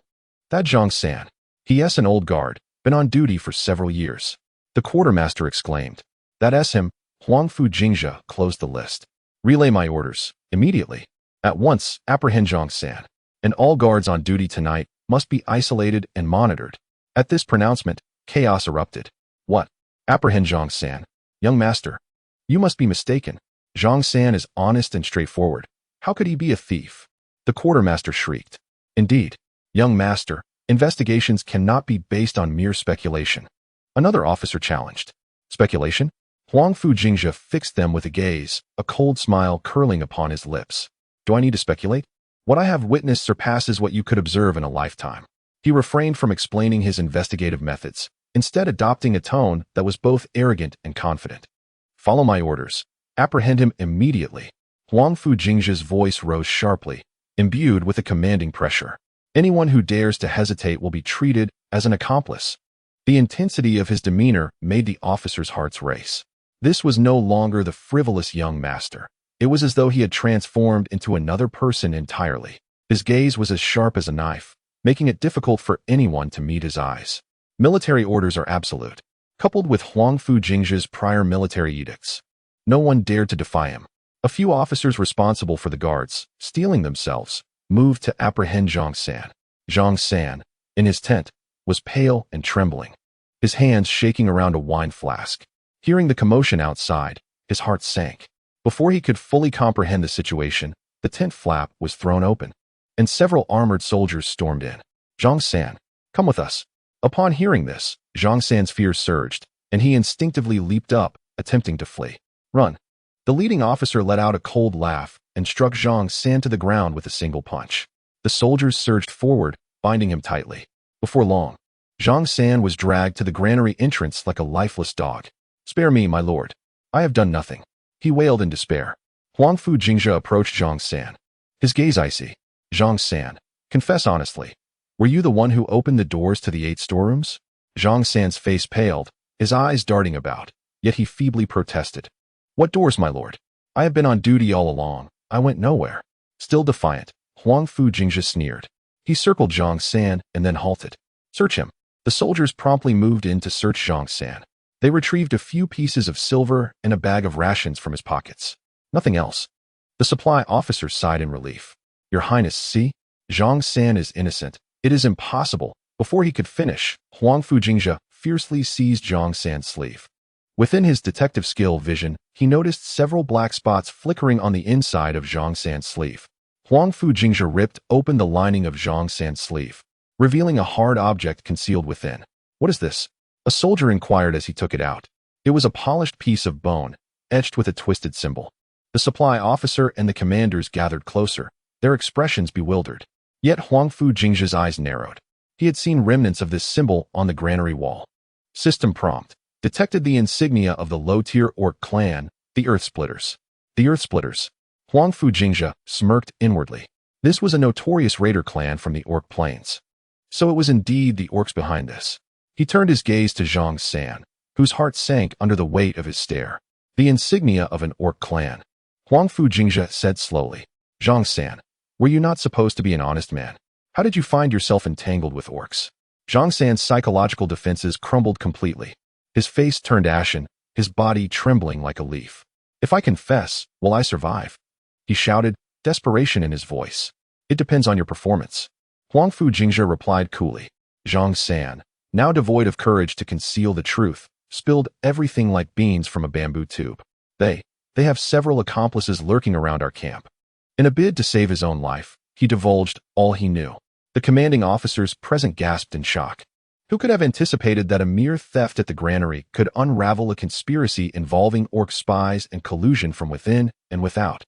that Zhang San. He's an old guard, been on duty for several years. The quartermaster exclaimed. That's him. Huangfu Jingzhe closed the list. Relay my orders, immediately. At once, apprehend Zhang San. And all guards on duty tonight must be isolated and monitored. At this pronouncement, chaos erupted. What? Apprehend Zhang San. Young master. You must be mistaken. Zhang San is honest and straightforward. How could he be a thief? The quartermaster shrieked. Indeed, young master, investigations cannot be based on mere speculation. Another officer challenged. Speculation? Huangfu Jingzhe fixed them with a gaze, a cold smile curling upon his lips. Do I need to speculate? What I have witnessed surpasses what you could observe in a lifetime. He refrained from explaining his investigative methods, instead adopting a tone that was both arrogant and confident. Follow my orders. Apprehend him immediately. Huangfu Jingzhe's voice rose sharply, imbued with a commanding pressure. Anyone who dares to hesitate will be treated as an accomplice. The intensity of his demeanor made the officers' hearts race. This was no longer the frivolous young master. It was as though he had transformed into another person entirely. His gaze was as sharp as a knife, making it difficult for anyone to meet his eyes. Military orders are absolute, coupled with Huangfu Jingzhe's prior military edicts. No one dared to defy him. A few officers responsible for the guards, steeling themselves, moved to apprehend Zhang San. Zhang San, in his tent, was pale and trembling, his hands shaking around a wine flask. Hearing the commotion outside, his heart sank. Before he could fully comprehend the situation, the tent flap was thrown open, and several armored soldiers stormed in. Zhang San, come with us. Upon hearing this, Zhang San's fear surged, and he instinctively leaped up, attempting to flee. Run. The leading officer let out a cold laugh and struck Zhang San to the ground with a single punch. The soldiers surged forward, binding him tightly. Before long, Zhang San was dragged to the granary entrance like a lifeless dog. Spare me, my lord. I have done nothing. He wailed in despair. Huangfu Jingzhe approached Zhang San, his gaze icy. Zhang San, confess honestly. Were you the one who opened the doors to the 8 storerooms? Zhang San's face paled, his eyes darting about, yet he feebly protested. What doors, my lord? I have been on duty all along. I went nowhere. Still defiant, Huangfu Jingzhe sneered. He circled Zhang San and then halted. Search him. The soldiers promptly moved in to search Zhang San. They retrieved a few pieces of silver and a bag of rations from his pockets. Nothing else. The supply officer sighed in relief. Your Highness, see? Zhang San is innocent. It is impossible. Before he could finish, Huangfu Jingzhe fiercely seized Zhang San's sleeve. Within his detective skill vision, he noticed several black spots flickering on the inside of Zhang San's sleeve. Huangfu Jingzhe ripped open the lining of Zhang San's sleeve, revealing a hard object concealed within. What is this? A soldier inquired as he took it out. It was a polished piece of bone, etched with a twisted symbol. The supply officer and the commanders gathered closer, their expressions bewildered. Yet Huangfu Jingzhe's eyes narrowed. He had seen remnants of this symbol on the granary wall. System prompt. Detected the insignia of the low-tier orc clan, the Earth Splitters. The Earth Splitters. Huangfu Jingzhe smirked inwardly. This was a notorious raider clan from the Orc Plains. So it was indeed the orcs behind this. He turned his gaze to Zhang San, whose heart sank under the weight of his stare. The insignia of an orc clan. Huangfu Jingzhe said slowly. Zhang San, were you not supposed to be an honest man? How did you find yourself entangled with orcs? Zhang San's psychological defenses crumbled completely. His face turned ashen, his body trembling like a leaf. If I confess, will I survive? He shouted, desperation in his voice. It depends on your performance. Huangfu Jingzhe replied coolly. Zhang San, now devoid of courage to conceal the truth, spilled everything like beans from a bamboo tube. They have several accomplices lurking around our camp. In a bid to save his own life, he divulged all he knew. The commanding officers present gasped in shock. Who could have anticipated that a mere theft at the granary could unravel a conspiracy involving orc spies and collusion from within and without?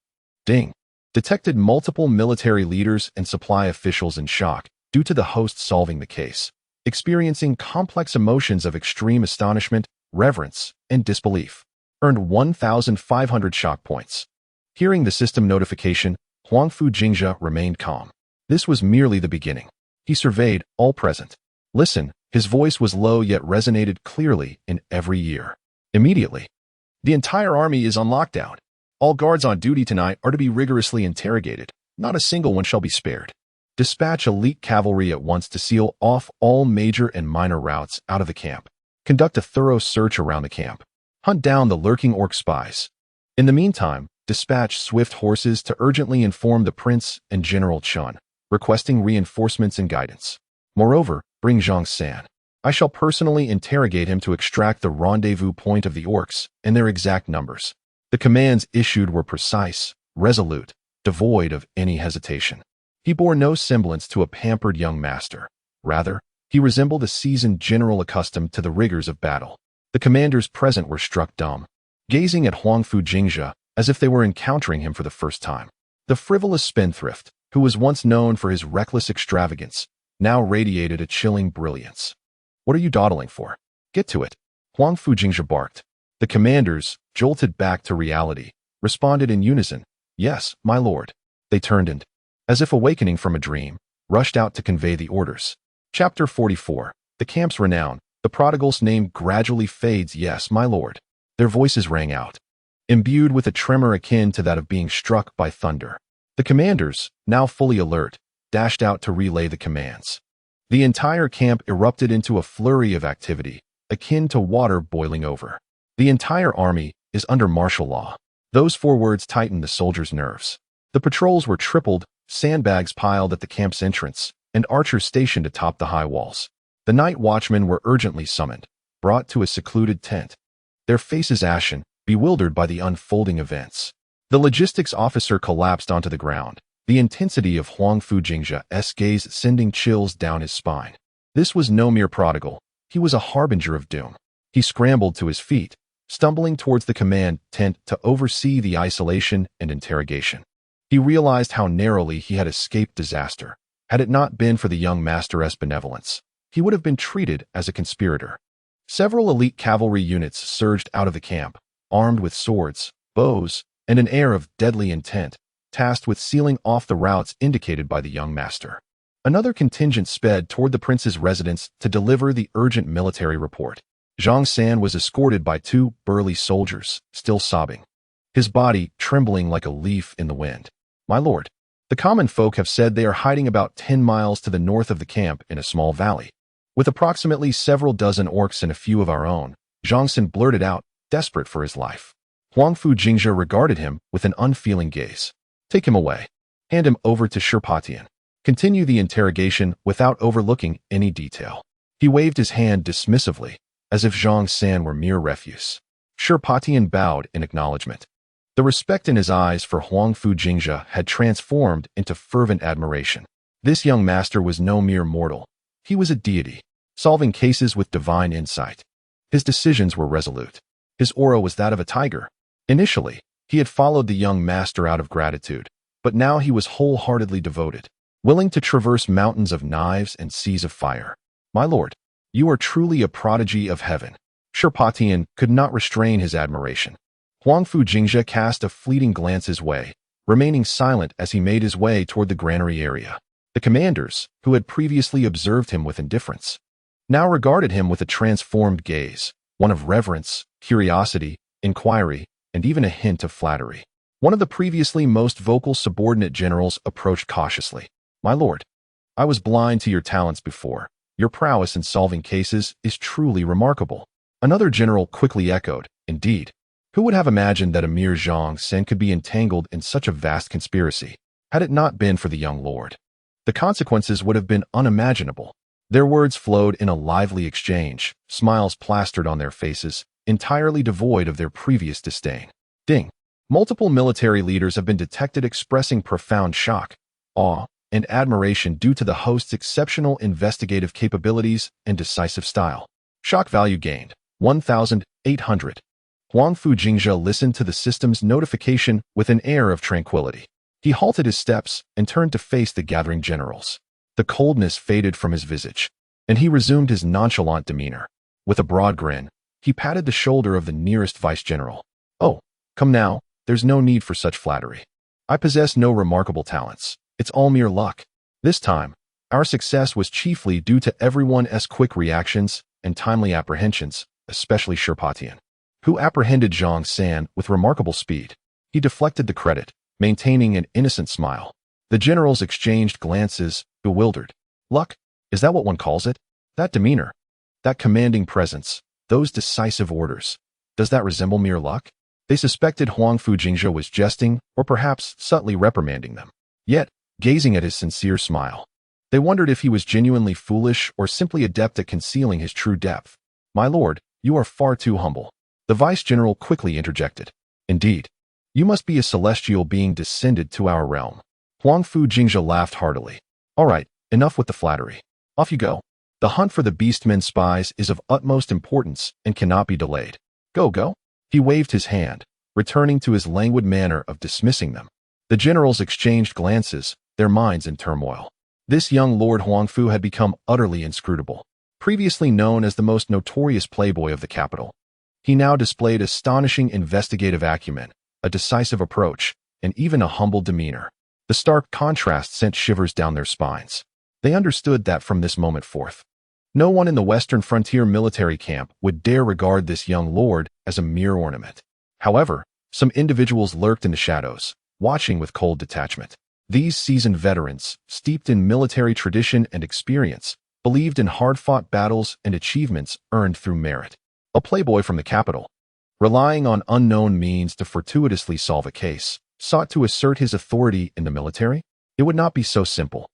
Ding. Detected multiple military leaders and supply officials in shock, due to the host solving the case, experiencing complex emotions of extreme astonishment, reverence, and disbelief. Earned 1,500 shock points. Hearing the system notification, Huangfu Jingzhe remained calm. This was merely the beginning. He surveyed all present. Listen, his voice was low yet resonated clearly in every ear. Immediately, the entire army is on lockdown. All guards on duty tonight are to be rigorously interrogated. Not a single one shall be spared. Dispatch elite cavalry at once to seal off all major and minor routes out of the camp. Conduct a thorough search around the camp. Hunt down the lurking orc spies. In the meantime, dispatch swift horses to urgently inform the prince and General Chun, requesting reinforcements and guidance. Moreover, bring Zhang San. I shall personally interrogate him to extract the rendezvous point of the orcs and their exact numbers. The commands issued were precise, resolute, devoid of any hesitation. He bore no semblance to a pampered young master. Rather, he resembled a seasoned general accustomed to the rigors of battle. The commanders present were struck dumb, gazing at Huangfu Jingzhe as if they were encountering him for the first time. The frivolous spendthrift, who was once known for his reckless extravagance, now radiated a chilling brilliance. What are you dawdling for? Get to it. Huangfu Jingzhe barked. The commanders, jolted back to reality, responded in unison. Yes, my lord. They turned and, as if awakening from a dream, rushed out to convey the orders. Chapter 44. The camp's renown. The prodigal's name gradually fades. Yes, my lord. Their voices rang out, imbued with a tremor akin to that of being struck by thunder. The commanders, now fully alert, dashed out to relay the commands. The entire camp erupted into a flurry of activity, akin to water boiling over. The entire army is under martial law. Those 4 words tightened the soldiers' nerves. The patrols were tripled, sandbags piled at the camp's entrance, and archers stationed atop the high walls. The night watchmen were urgently summoned, brought to a secluded tent, their faces ashen, bewildered by the unfolding events. The logistics officer collapsed onto the ground, the intensity of Huangfu Jingzhe's gaze sending chills down his spine. This was no mere prodigal. He was a harbinger of doom. He scrambled to his feet, stumbling towards the command tent to oversee the isolation and interrogation. He realized how narrowly he had escaped disaster. Had it not been for the young master's benevolence, he would have been treated as a conspirator. Several elite cavalry units surged out of the camp, armed with swords, bows, and an air of deadly intent, tasked with sealing off the routes indicated by the young master. Another contingent sped toward the prince's residence to deliver the urgent military report. Zhang San was escorted by 2 burly soldiers, still sobbing, his body trembling like a leaf in the wind. My lord, the common folk have said they are hiding about 10 miles to the north of the camp in a small valley. With approximately several dozen orcs and a few of our own, Zhang San blurted out, desperate for his life. Huangfu Jingzhe regarded him with an unfeeling gaze. Take him away. Hand him over to Shirpatian. Continue the interrogation without overlooking any detail. He waved his hand dismissively, as if Zhang San were mere refuse. Shirpatian bowed in acknowledgement. The respect in his eyes for Huangfu Jingzhe had transformed into fervent admiration. This young master was no mere mortal. He was a deity, solving cases with divine insight. His decisions were resolute. His aura was that of a tiger. Initially, he had followed the young master out of gratitude, but now he was wholeheartedly devoted, willing to traverse mountains of knives and seas of fire. My lord, you are truly a prodigy of heaven. Shirpatian could not restrain his admiration. Huangfu Jingzhe cast a fleeting glance his way, remaining silent as he made his way toward the granary area. The commanders, who had previously observed him with indifference, now regarded him with a transformed gaze, one of reverence, curiosity, inquiry, and even a hint of flattery. One of the previously most vocal subordinate generals approached cautiously. My lord, I was blind to your talents before. Your prowess in solving cases is truly remarkable. Another general quickly echoed, indeed. Who would have imagined that a mere Zhang San could be entangled in such a vast conspiracy? Had it not been for the young lord, the consequences would have been unimaginable. Their words flowed in a lively exchange, smiles plastered on their faces, entirely devoid of their previous disdain. Ding. Multiple military leaders have been detected expressing profound shock, awe, and admiration due to the host's exceptional investigative capabilities and decisive style. Shock value gained, 1,800. Huangfu Jingzhe listened to the system's notification with an air of tranquility. He halted his steps and turned to face the gathering generals. The coldness faded from his visage, and he resumed his nonchalant demeanor. With a broad grin, he patted the shoulder of the nearest vice-general. "Oh, come now, there's no need for such flattery. I possess no remarkable talents. It's all mere luck. This time, our success was chiefly due to everyone's quick reactions and timely apprehensions, especially Sherpatian, who apprehended Zhang San with remarkable speed." He deflected the credit, maintaining an innocent smile. The generals exchanged glances, bewildered. Luck? Is that what one calls it? That demeanor, that commanding presence, those decisive orders. Does that resemble mere luck? They suspected Huangfu Jingzhe was jesting or perhaps subtly reprimanding them. Yet, gazing at his sincere smile, they wondered if he was genuinely foolish or simply adept at concealing his true depth. "My lord, you are far too humble," the vice-general quickly interjected. "Indeed. You must be a celestial being descended to our realm." Huangfu Jingzhe laughed heartily. "All right, enough with the flattery. Off you go. The hunt for the beastmen spies is of utmost importance and cannot be delayed. Go, go." He waved his hand, returning to his languid manner of dismissing them. The generals exchanged glances, their minds in turmoil. This young Lord Huangfu had become utterly inscrutable. Previously known as the most notorious playboy of the capital, he now displayed astonishing investigative acumen, a decisive approach, and even a humble demeanor. The stark contrast sent shivers down their spines. They understood that from this moment forth, no one in the Western Frontier military camp would dare regard this young lord as a mere ornament. However, some individuals lurked in the shadows, watching with cold detachment. These seasoned veterans, steeped in military tradition and experience, believed in hard-fought battles and achievements earned through merit. A playboy from the capital, relying on unknown means to fortuitously solve a case, sought to assert his authority in the military? It would not be so simple.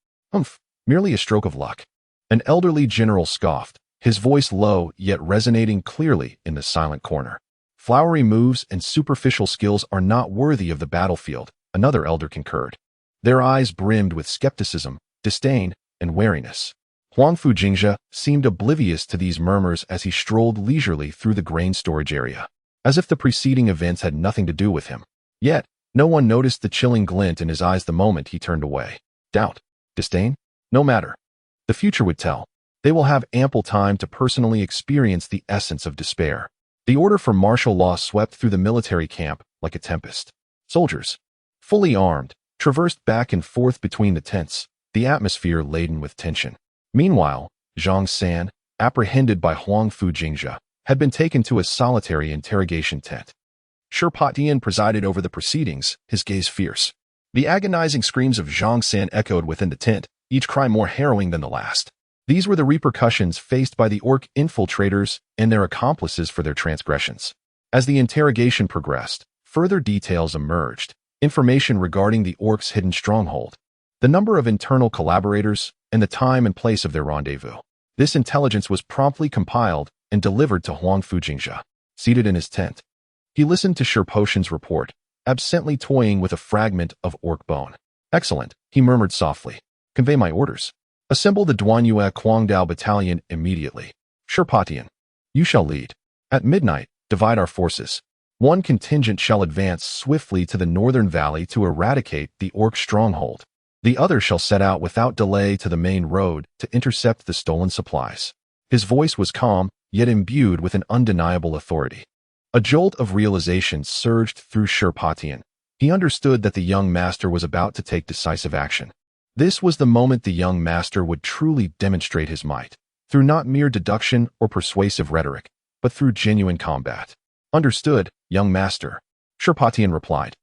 Merely a stroke of luck. An elderly general scoffed, his voice low yet resonating clearly in the silent corner. "Flowery moves and superficial skills are not worthy of the battlefield," another elder concurred. Their eyes brimmed with skepticism, disdain, and wariness. Huangfu Jingzhe seemed oblivious to these murmurs as he strolled leisurely through the grain storage area, as if the preceding events had nothing to do with him. Yet, no one noticed the chilling glint in his eyes the moment he turned away. Doubt? Disdain? No matter. The future would tell. They will have ample time to personally experience the essence of despair. The order for martial law swept through the military camp like a tempest. Soldiers, fully armed, traversed back and forth between the tents, the atmosphere laden with tension. Meanwhile, Zhang San, apprehended by Huangfu Jingzhe, had been taken to a solitary interrogation tent. Sherpatian presided over the proceedings, his gaze fierce. The agonizing screams of Zhang San echoed within the tent, each cry more harrowing than the last. These were the repercussions faced by the orc infiltrators and their accomplices for their transgressions. As the interrogation progressed, further details emerged, information regarding the orcs' hidden stronghold, the number of internal collaborators, and the time and place of their rendezvous. This intelligence was promptly compiled and delivered to Huangfu Jingzhe. Seated in his tent, he listened to Sherpatian's report, absently toying with a fragment of orc bone. "Excellent," he murmured softly. "Convey my orders. Assemble the Duanyue Guangdao Battalion immediately. Sherpatian, you shall lead. At midnight, divide our forces. One contingent shall advance swiftly to the northern valley to eradicate the orc stronghold. The other shall set out without delay to the main road to intercept the stolen supplies." His voice was calm, yet imbued with an undeniable authority. A jolt of realization surged through Sherpatian. He understood that the young master was about to take decisive action. This was the moment the young master would truly demonstrate his might, through not mere deduction or persuasive rhetoric, but through genuine combat. "Understood, young master," Sherpatian replied,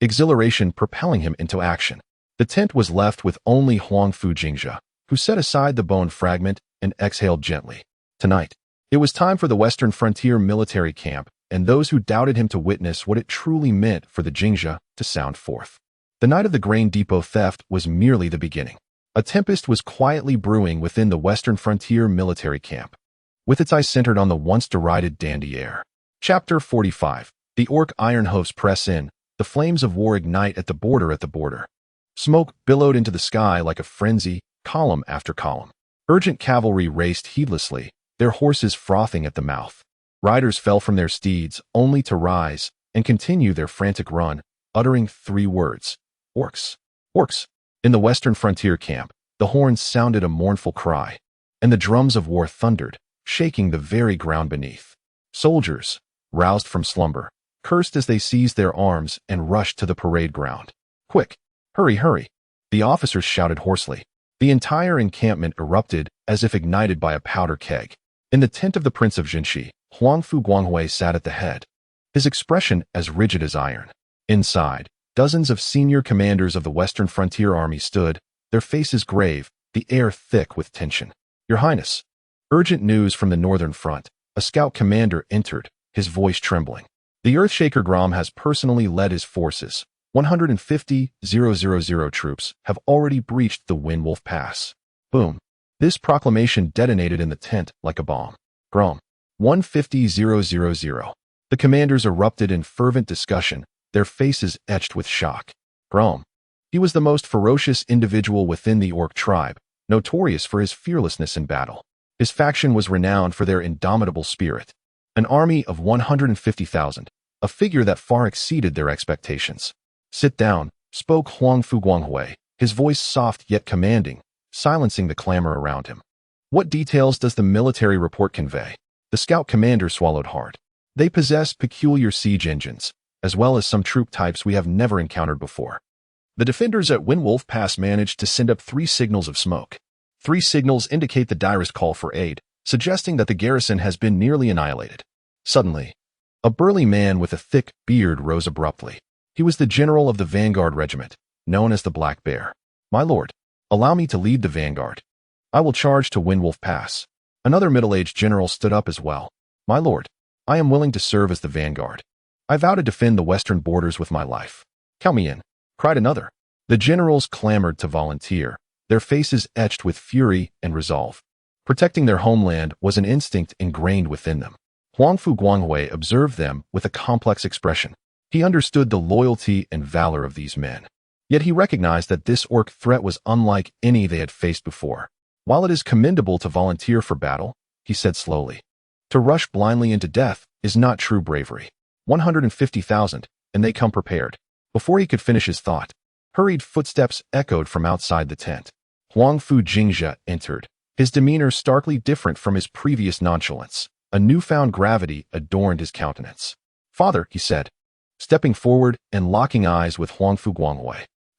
exhilaration propelling him into action. The tent was left with only Huangfu Jingzhe, who set aside the bone fragment and exhaled gently. Tonight, it was time for the Western Frontier military camp and those who doubted him to witness what it truly meant for the Jingzhe to sound forth. The night of the grain depot theft was merely the beginning. A tempest was quietly brewing within the Western Frontier military camp, with its eyes centered on the once derided dandy air. Chapter 45. The orc iron hoofs press in, the flames of war ignite at the border. Smoke billowed into the sky like a frenzy, column after column. Urgent cavalry raced heedlessly, their horses frothing at the mouth. Riders fell from their steeds, only to rise and continue their frantic run, uttering 3 words. Orcs. Orcs. In the Western Frontier camp, The horns sounded a mournful cry, and the drums of war thundered, shaking the very ground beneath. Soldiers, roused from slumber, cursed as they seized their arms and rushed to the parade ground. "Quick! Hurry, hurry!" the officers shouted hoarsely. The entire encampment erupted as if ignited by a powder keg. In the tent of the Prince of Jingzhe, Huangfu sat at the head, his expression as rigid as iron. Inside, dozens of senior commanders of the Western Frontier Army stood, their faces grave, the air thick with tension. "Your Highness." Urgent news from the Northern Front. A scout commander entered, his voice trembling. "The Earthshaker Grom has personally led his forces. 150,000 troops have already breached the Windwolf Pass." Boom. This proclamation detonated in the tent like a bomb. "Grom. 150,000. The commanders erupted in fervent discussion, their faces etched with shock. Grom. He was the most ferocious individual within the Orc tribe, notorious for his fearlessness in battle. His faction was renowned for their indomitable spirit. An army of 150,000, a figure that far exceeded their expectations. "Sit down," spoke Huangfu, his voice soft yet commanding, silencing the clamor around him. "What details does the military report convey?" The scout commander swallowed hard. "They possess peculiar siege engines, as well as some troop types we have never encountered before. The defenders at Windwolf Pass managed to send up 3 signals of smoke. 3 signals indicate the direst call for aid, suggesting that the garrison has been nearly annihilated." Suddenly, a burly man with a thick beard rose abruptly. He was the general of the Vanguard Regiment, known as the Black Bear. "My lord, allow me to lead the Vanguard. I will charge to Windwolf Pass." Another middle-aged general stood up as well. "My lord, I am willing to serve as the Vanguard. I vow to defend the western borders with my life." "Count me in," cried another. The generals clamored to volunteer, their faces etched with fury and resolve. Protecting their homeland was an instinct ingrained within them. Huangfu observed them with a complex expression. He understood the loyalty and valor of these men. Yet he recognized that this orc threat was unlike any they had faced before. "While it is commendable to volunteer for battle," he said slowly, "to rush blindly into death is not true bravery. 150,000, and they come prepared." Before he could finish his thought, hurried footsteps echoed from outside the tent. Huangfu Jingzhe entered, his demeanor starkly different from his previous nonchalance. A newfound gravity adorned his countenance. "Father," he said, stepping forward and locking eyes with Huangfu.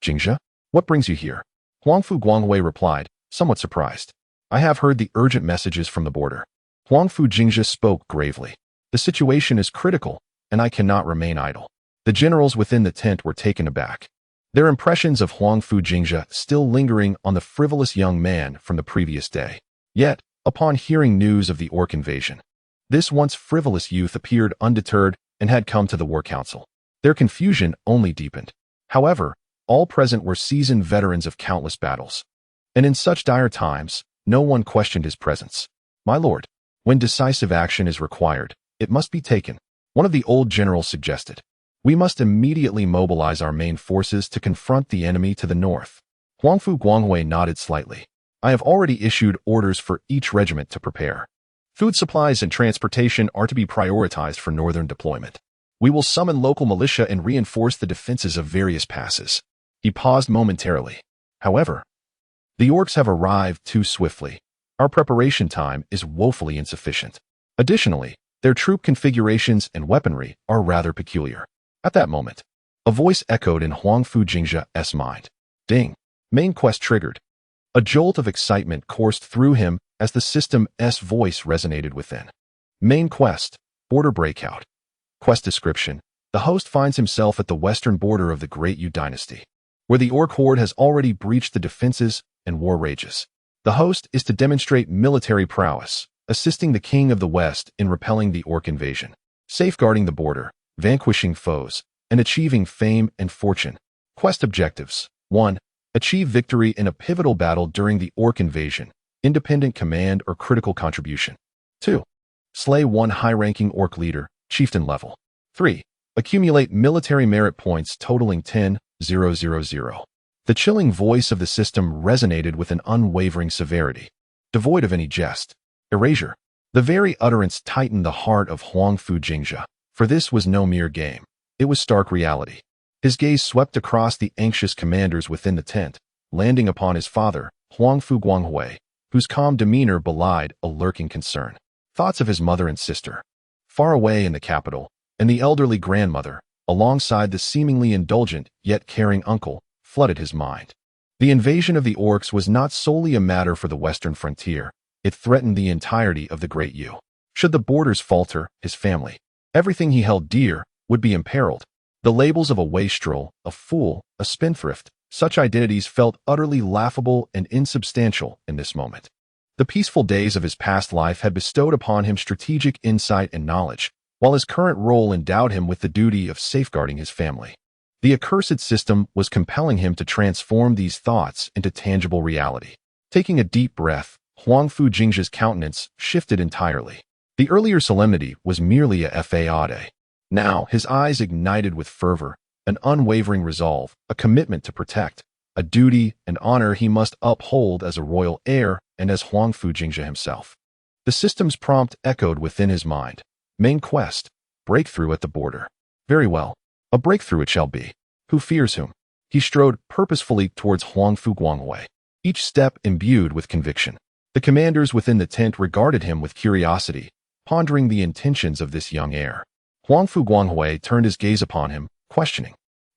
"Jingzhe, what brings you here?" Huangfu replied, somewhat surprised. "I have heard the urgent messages from the border." Huangfu Jingzhe spoke gravely. "The situation is critical, and I cannot remain idle." The generals within the tent were taken aback, their impressions of Huangfu Jingzhe still lingering on the frivolous young man from the previous day. Yet, upon hearing news of the orc invasion, this once frivolous youth appeared undeterred and had come to the war council. Their confusion only deepened. However, all present were seasoned veterans of countless battles. And in such dire times, no one questioned his presence. "My lord, when decisive action is required, it must be taken," one of the old generals suggested. "We must immediately mobilize our main forces to confront the enemy to the north." Huangfu nodded slightly. "I have already issued orders for each regiment to prepare. Food supplies and transportation are to be prioritized for northern deployment. We will summon local militia and reinforce the defenses of various passes." He paused momentarily. "However, the orcs have arrived too swiftly. Our preparation time is woefully insufficient. Additionally, their troop configurations and weaponry are rather peculiar." At that moment, a voice echoed in Huangfu Jingzhe's mind. Ding! Main quest triggered. A jolt of excitement coursed through him as the system's voice resonated within. Main quest, border breakout. Quest description: the host finds himself at the western border of the Great Yu Dynasty, where the orc horde has already breached the defenses and war rages. The host is to demonstrate military prowess, assisting the king of the west in repelling the orc invasion, safeguarding the border, vanquishing foes, and achieving fame and fortune. Quest objectives: 1. Achieve victory in a pivotal battle during the orc invasion, independent command or critical contribution. 2. Slay one high-ranking orc leader, chieftain level. 3. Accumulate military merit points totaling 10,000. The chilling voice of the system resonated with an unwavering severity, devoid of any jest. Erasure. The very utterance tightened the heart of Huangfu Jingzhe, for this was no mere game. It was stark reality. His gaze swept across the anxious commanders within the tent, landing upon his father, Huangfu, whose calm demeanor belied a lurking concern. Thoughts of his mother and sister, far away in the capital, and the elderly grandmother, alongside the seemingly indulgent yet caring uncle, flooded his mind. The invasion of the orcs was not solely a matter for the western frontier. It threatened the entirety of the Great Yu. Should the borders falter, his family, everything he held dear, would be imperiled. The labels of a wastrel, a fool, a spendthrift, such identities felt utterly laughable and insubstantial in this moment. The peaceful days of his past life had bestowed upon him strategic insight and knowledge, while his current role endowed him with the duty of safeguarding his family. The accursed system was compelling him to transform these thoughts into tangible reality. Taking a deep breath, Huangfu Jingzhe's countenance shifted entirely. The earlier solemnity was merely a facade. Now, his eyes ignited with fervor, an unwavering resolve, a commitment to protect, a duty and honor he must uphold as a royal heir and as Huangfu Jingzhe himself. The system's prompt echoed within his mind. Main quest, breakthrough at the border. Very well, a breakthrough it shall be. Who fears whom? He strode purposefully towards Huangfu, each step imbued with conviction. The commanders within the tent regarded him with curiosity, pondering the intentions of this young heir. Huangfu turned his gaze upon him, questioning.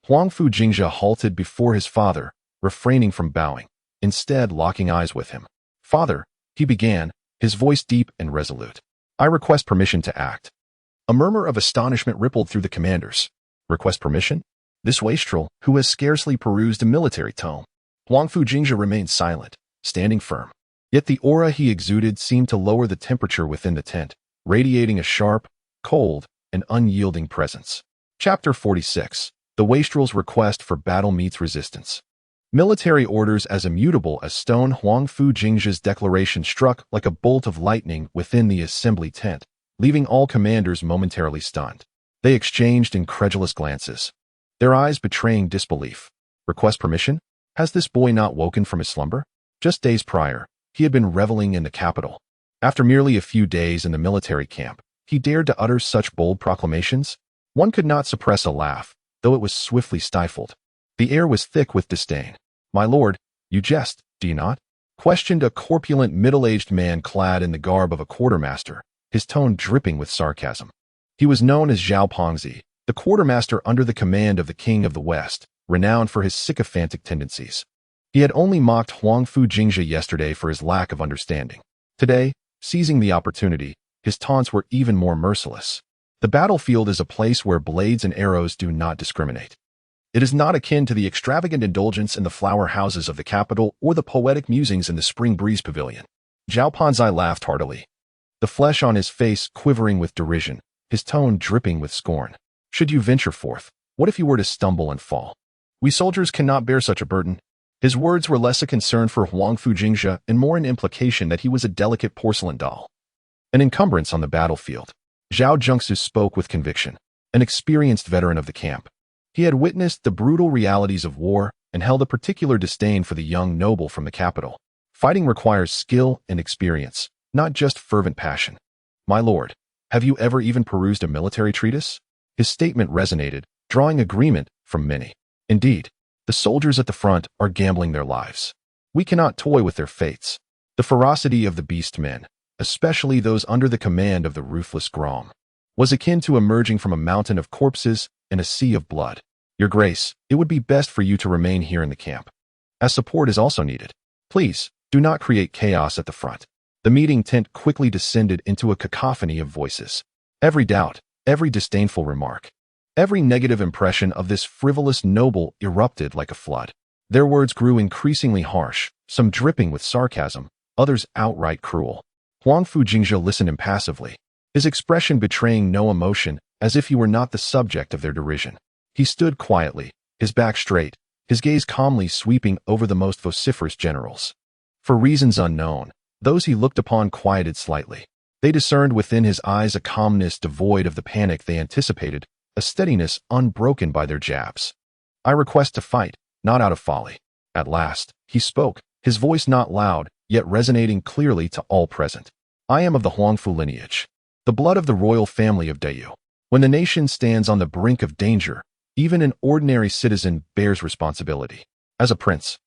Huangfu Jingzhe halted before his father, refraining from bowing, instead locking eyes with him. Father, he began, his voice deep and resolute. I request permission to act. A murmur of astonishment rippled through the commanders. Request permission? This wastrel, who has scarcely perused a military tome. Huangfu Jingzhe remained silent, standing firm. Yet the aura he exuded seemed to lower the temperature within the tent, radiating a sharp, cold, and unyielding presence. Chapter 46. The Wastrel's Request for Battle Meets Resistance. Military orders as immutable as stone. Huangfu Jingzhe's declaration struck like a bolt of lightning within the assembly tent, leaving all commanders momentarily stunned. They exchanged incredulous glances, their eyes betraying disbelief. Request permission? Has this boy not woken from his slumber? Just days prior, he had been reveling in the capital. After merely a few days in the military camp, he dared to utter such bold proclamations? One could not suppress a laugh, though it was swiftly stifled. The air was thick with disdain. My lord, you jest, do you not? Questioned a corpulent middle-aged man clad in the garb of a quartermaster, his tone dripping with sarcasm. He was known as Zhao Pengzi, the quartermaster under the command of the King of the West, renowned for his sycophantic tendencies. He had only mocked Huangfu Jingzhe yesterday for his lack of understanding. Today, seizing the opportunity, his taunts were even more merciless. The battlefield is a place where blades and arrows do not discriminate. It is not akin to the extravagant indulgence in the flower houses of the capital or the poetic musings in the Spring Breeze Pavilion. Zhao Pengzi laughed heartily, the flesh on his face quivering with derision, his tone dripping with scorn. Should you venture forth, what if you were to stumble and fall? We soldiers cannot bear such a burden. His words were less a concern for Huangfu Jingzhe and more an implication that he was a delicate porcelain doll, an encumbrance on the battlefield. Zhao Jingzhe spoke with conviction, an experienced veteran of the camp. He had witnessed the brutal realities of war and held a particular disdain for the young noble from the capital. Fighting requires skill and experience, not just fervent passion. My lord, have you ever even perused a military treatise? His statement resonated, drawing agreement from many. Indeed, the soldiers at the front are gambling their lives. We cannot toy with their fates. The ferocity of the beast men, especially those under the command of the ruthless Grom, was akin to emerging from a mountain of corpses and a sea of blood. Your Grace, it would be best for you to remain here in the camp, as support is also needed. Please, do not create chaos at the front. The meeting tent quickly descended into a cacophony of voices. Every doubt, every disdainful remark, every negative impression of this frivolous noble erupted like a flood. Their words grew increasingly harsh, some dripping with sarcasm, others outright cruel. Huangfu Jingzhe listened impassively, his expression betraying no emotion, as if he were not the subject of their derision. He stood quietly, his back straight, his gaze calmly sweeping over the most vociferous generals. For reasons unknown, those he looked upon quieted slightly. They discerned within his eyes a calmness devoid of the panic they anticipated, a steadiness unbroken by their jabs. I request to fight, not out of folly. At last, he spoke, his voice not loud, yet resonating clearly to all present. I am of the Huangfu lineage, the blood of the royal family of Dayu. When the nation stands on the brink of danger, even an ordinary citizen bears responsibility. As a prince,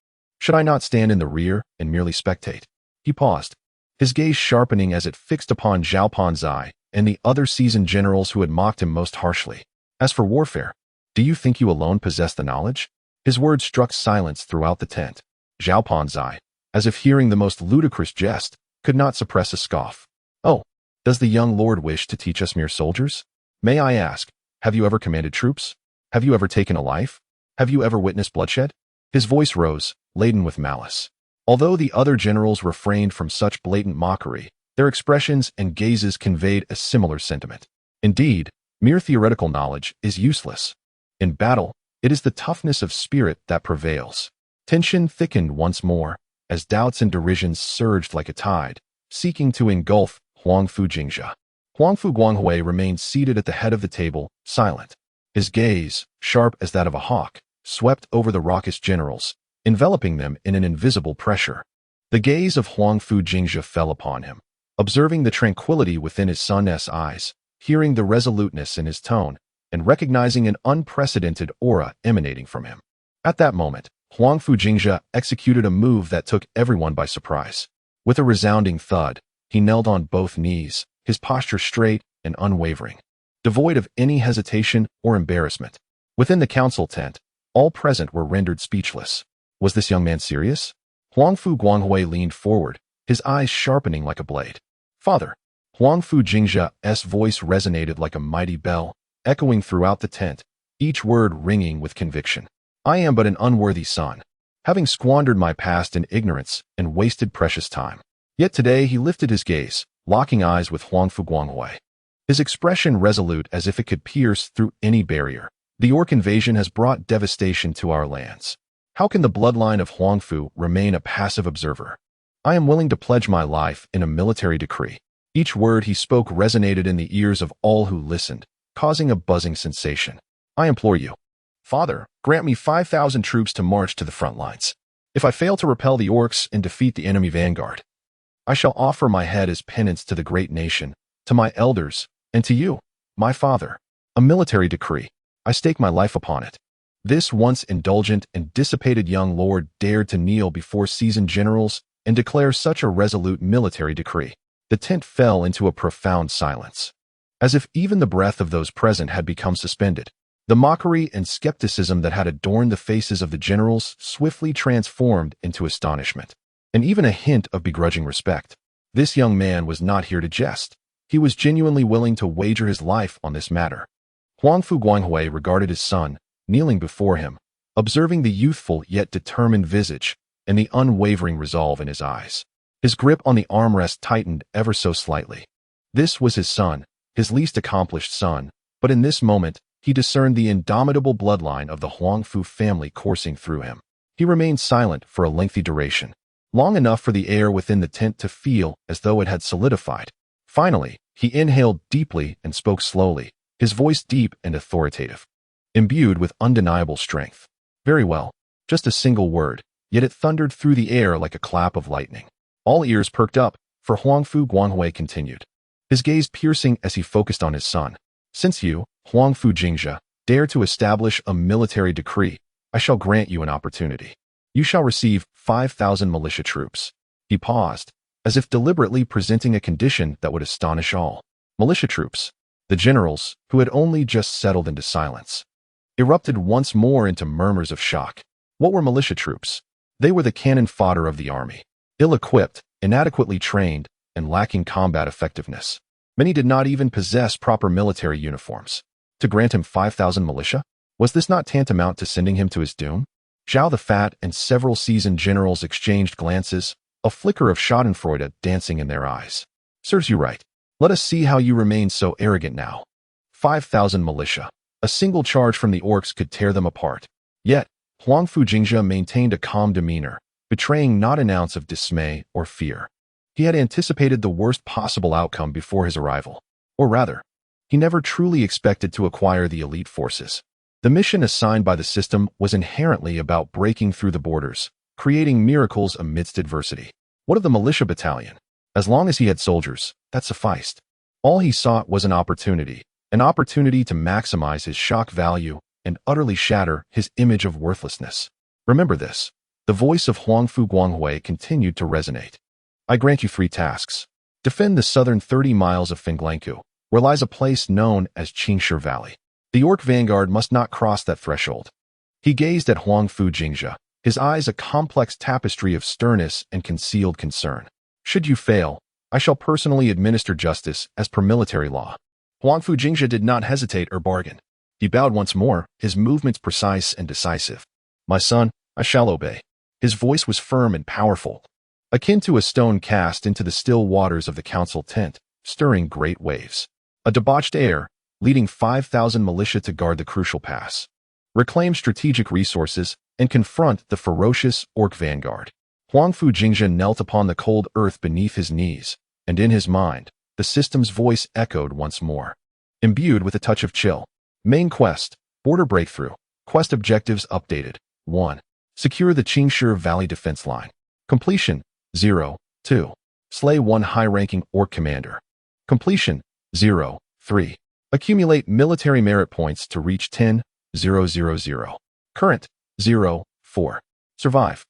Should I not stand in the rear and merely spectate? He paused, his gaze sharpening as it fixed upon Zhao Panzai and the other seasoned generals who had mocked him most harshly. As for warfare, do you think you alone possess the knowledge? His words struck silence throughout the tent. Zhao Panzai, as if hearing the most ludicrous jest, could not suppress a scoff. Oh, does the young lord wish to teach us mere soldiers? May I ask, have you ever commanded troops? Have you ever taken a life? Have you ever witnessed bloodshed? His voice rose, laden with malice. Although the other generals refrained from such blatant mockery, their expressions and gazes conveyed a similar sentiment. Indeed, mere theoretical knowledge is useless. In battle, it is the toughness of spirit that prevails. Tension thickened once more, as doubts and derisions surged like a tide, seeking to engulf Huangfu Jingzhe. Huangfu Guanghui remained seated at the head of the table, silent. His gaze, sharp as that of a hawk, swept over the raucous generals, enveloping them in an invisible pressure. The gaze of Huangfu Jingzhe fell upon him, observing the tranquility within his son's eyes, hearing the resoluteness in his tone, and recognizing an unprecedented aura emanating from him. At that moment, Huangfu Jingzhe executed a move that took everyone by surprise. With a resounding thud, he knelt on both knees, his posture straight and unwavering, devoid of any hesitation or embarrassment. Within the council tent, all present were rendered speechless. Was this young man serious? Huangfu Guanghui leaned forward, his eyes sharpening like a blade. Father. Huangfu Jingzhe's voice resonated like a mighty bell, echoing throughout the tent, each word ringing with conviction. I am but an unworthy son, having squandered my past in ignorance and wasted precious time. Yet today he lifted his gaze, locking eyes with Huangfu Guanghui. His expression resolute as if it could pierce through any barrier. The orc invasion has brought devastation to our lands. How can the bloodline of Huangfu remain a passive observer? I am willing to pledge my life in a military decree. Each word he spoke resonated in the ears of all who listened, causing a buzzing sensation. I implore you, Father, grant me 5,000 troops to march to the front lines. If I fail to repel the orcs and defeat the enemy vanguard, I shall offer my head as penance to the great nation, to my elders, and to you, my father. A military decree. I stake my life upon it. This once indulgent and dissipated young lord dared to kneel before seasoned generals and declare such a resolute military decree. The tent fell into a profound silence, as if even the breath of those present had become suspended. The mockery and skepticism that had adorned the faces of the generals swiftly transformed into astonishment, and even a hint of begrudging respect. This young man was not here to jest. He was genuinely willing to wager his life on this matter. Huangfu Guanghui regarded his son, kneeling before him, observing the youthful yet determined visage and the unwavering resolve in his eyes. His grip on the armrest tightened ever so slightly. This was his son, his least accomplished son, but in this moment, he discerned the indomitable bloodline of the Huangfu family coursing through him. He remained silent for a lengthy duration, long enough for the air within the tent to feel as though it had solidified. Finally, he inhaled deeply and spoke slowly, his voice deep and authoritative, imbued with undeniable strength. Very well, just a single word, yet it thundered through the air like a clap of lightning. All ears perked up, for Huangfu Guanghui continued, his gaze piercing as he focused on his son. Since you, Huangfu Jingzhe, dare to establish a military decree, I shall grant you an opportunity. You shall receive 5,000 militia troops. He paused, as if deliberately presenting a condition that would astonish all. Militia troops. The generals, who had only just settled into silence, erupted once more into murmurs of shock. What were militia troops? They were the cannon fodder of the army. Ill-equipped, inadequately trained, and lacking combat effectiveness. Many did not even possess proper military uniforms. To grant him 5,000 militia? Was this not tantamount to sending him to his doom? Zhao the Fat and several seasoned generals exchanged glances, a flicker of schadenfreude dancing in their eyes. Serves you right. Let us see how you remain so arrogant now. 5,000 militia. A single charge from the orcs could tear them apart. Yet, Huangfu Jingzhe maintained a calm demeanor, betraying not an ounce of dismay or fear. He had anticipated the worst possible outcome before his arrival. Or rather, he never truly expected to acquire the elite forces. The mission assigned by the system was inherently about breaking through the borders, creating miracles amidst adversity. What of the militia battalion? As long as he had soldiers, that sufficed. All he sought was an opportunity to maximize his shock value and utterly shatter his image of worthlessness. Remember this. The voice of Huangfu Guanghui continued to resonate. I grant you 3 tasks. Defend the southern 30 miles of Fenglanku, where lies a place known as Jingzhe Valley. The orc vanguard must not cross that threshold. He gazed at Huangfu Jingzhe, his eyes a complex tapestry of sternness and concealed concern. Should you fail, I shall personally administer justice as per military law. Huangfu Jingzhe did not hesitate or bargain. He bowed once more, his movements precise and decisive. My son, I shall obey. His voice was firm and powerful, akin to a stone cast into the still waters of the council tent, stirring great waves. A debauched air, leading 5,000 militia to guard the crucial pass, reclaim strategic resources, and confront the ferocious orc vanguard. Huangfu Jingzhe knelt upon the cold earth beneath his knees, and in his mind, the system's voice echoed once more. Imbued with a touch of chill. Main quest, border breakthrough. Quest objectives updated. 1. Secure the Jingzhe Valley defense line. Completion, 0. 2. Slay 1 high-ranking orc commander. Completion, 0. 3. Accumulate military merit points to reach 10. 000. Current, 0. 4. Survive.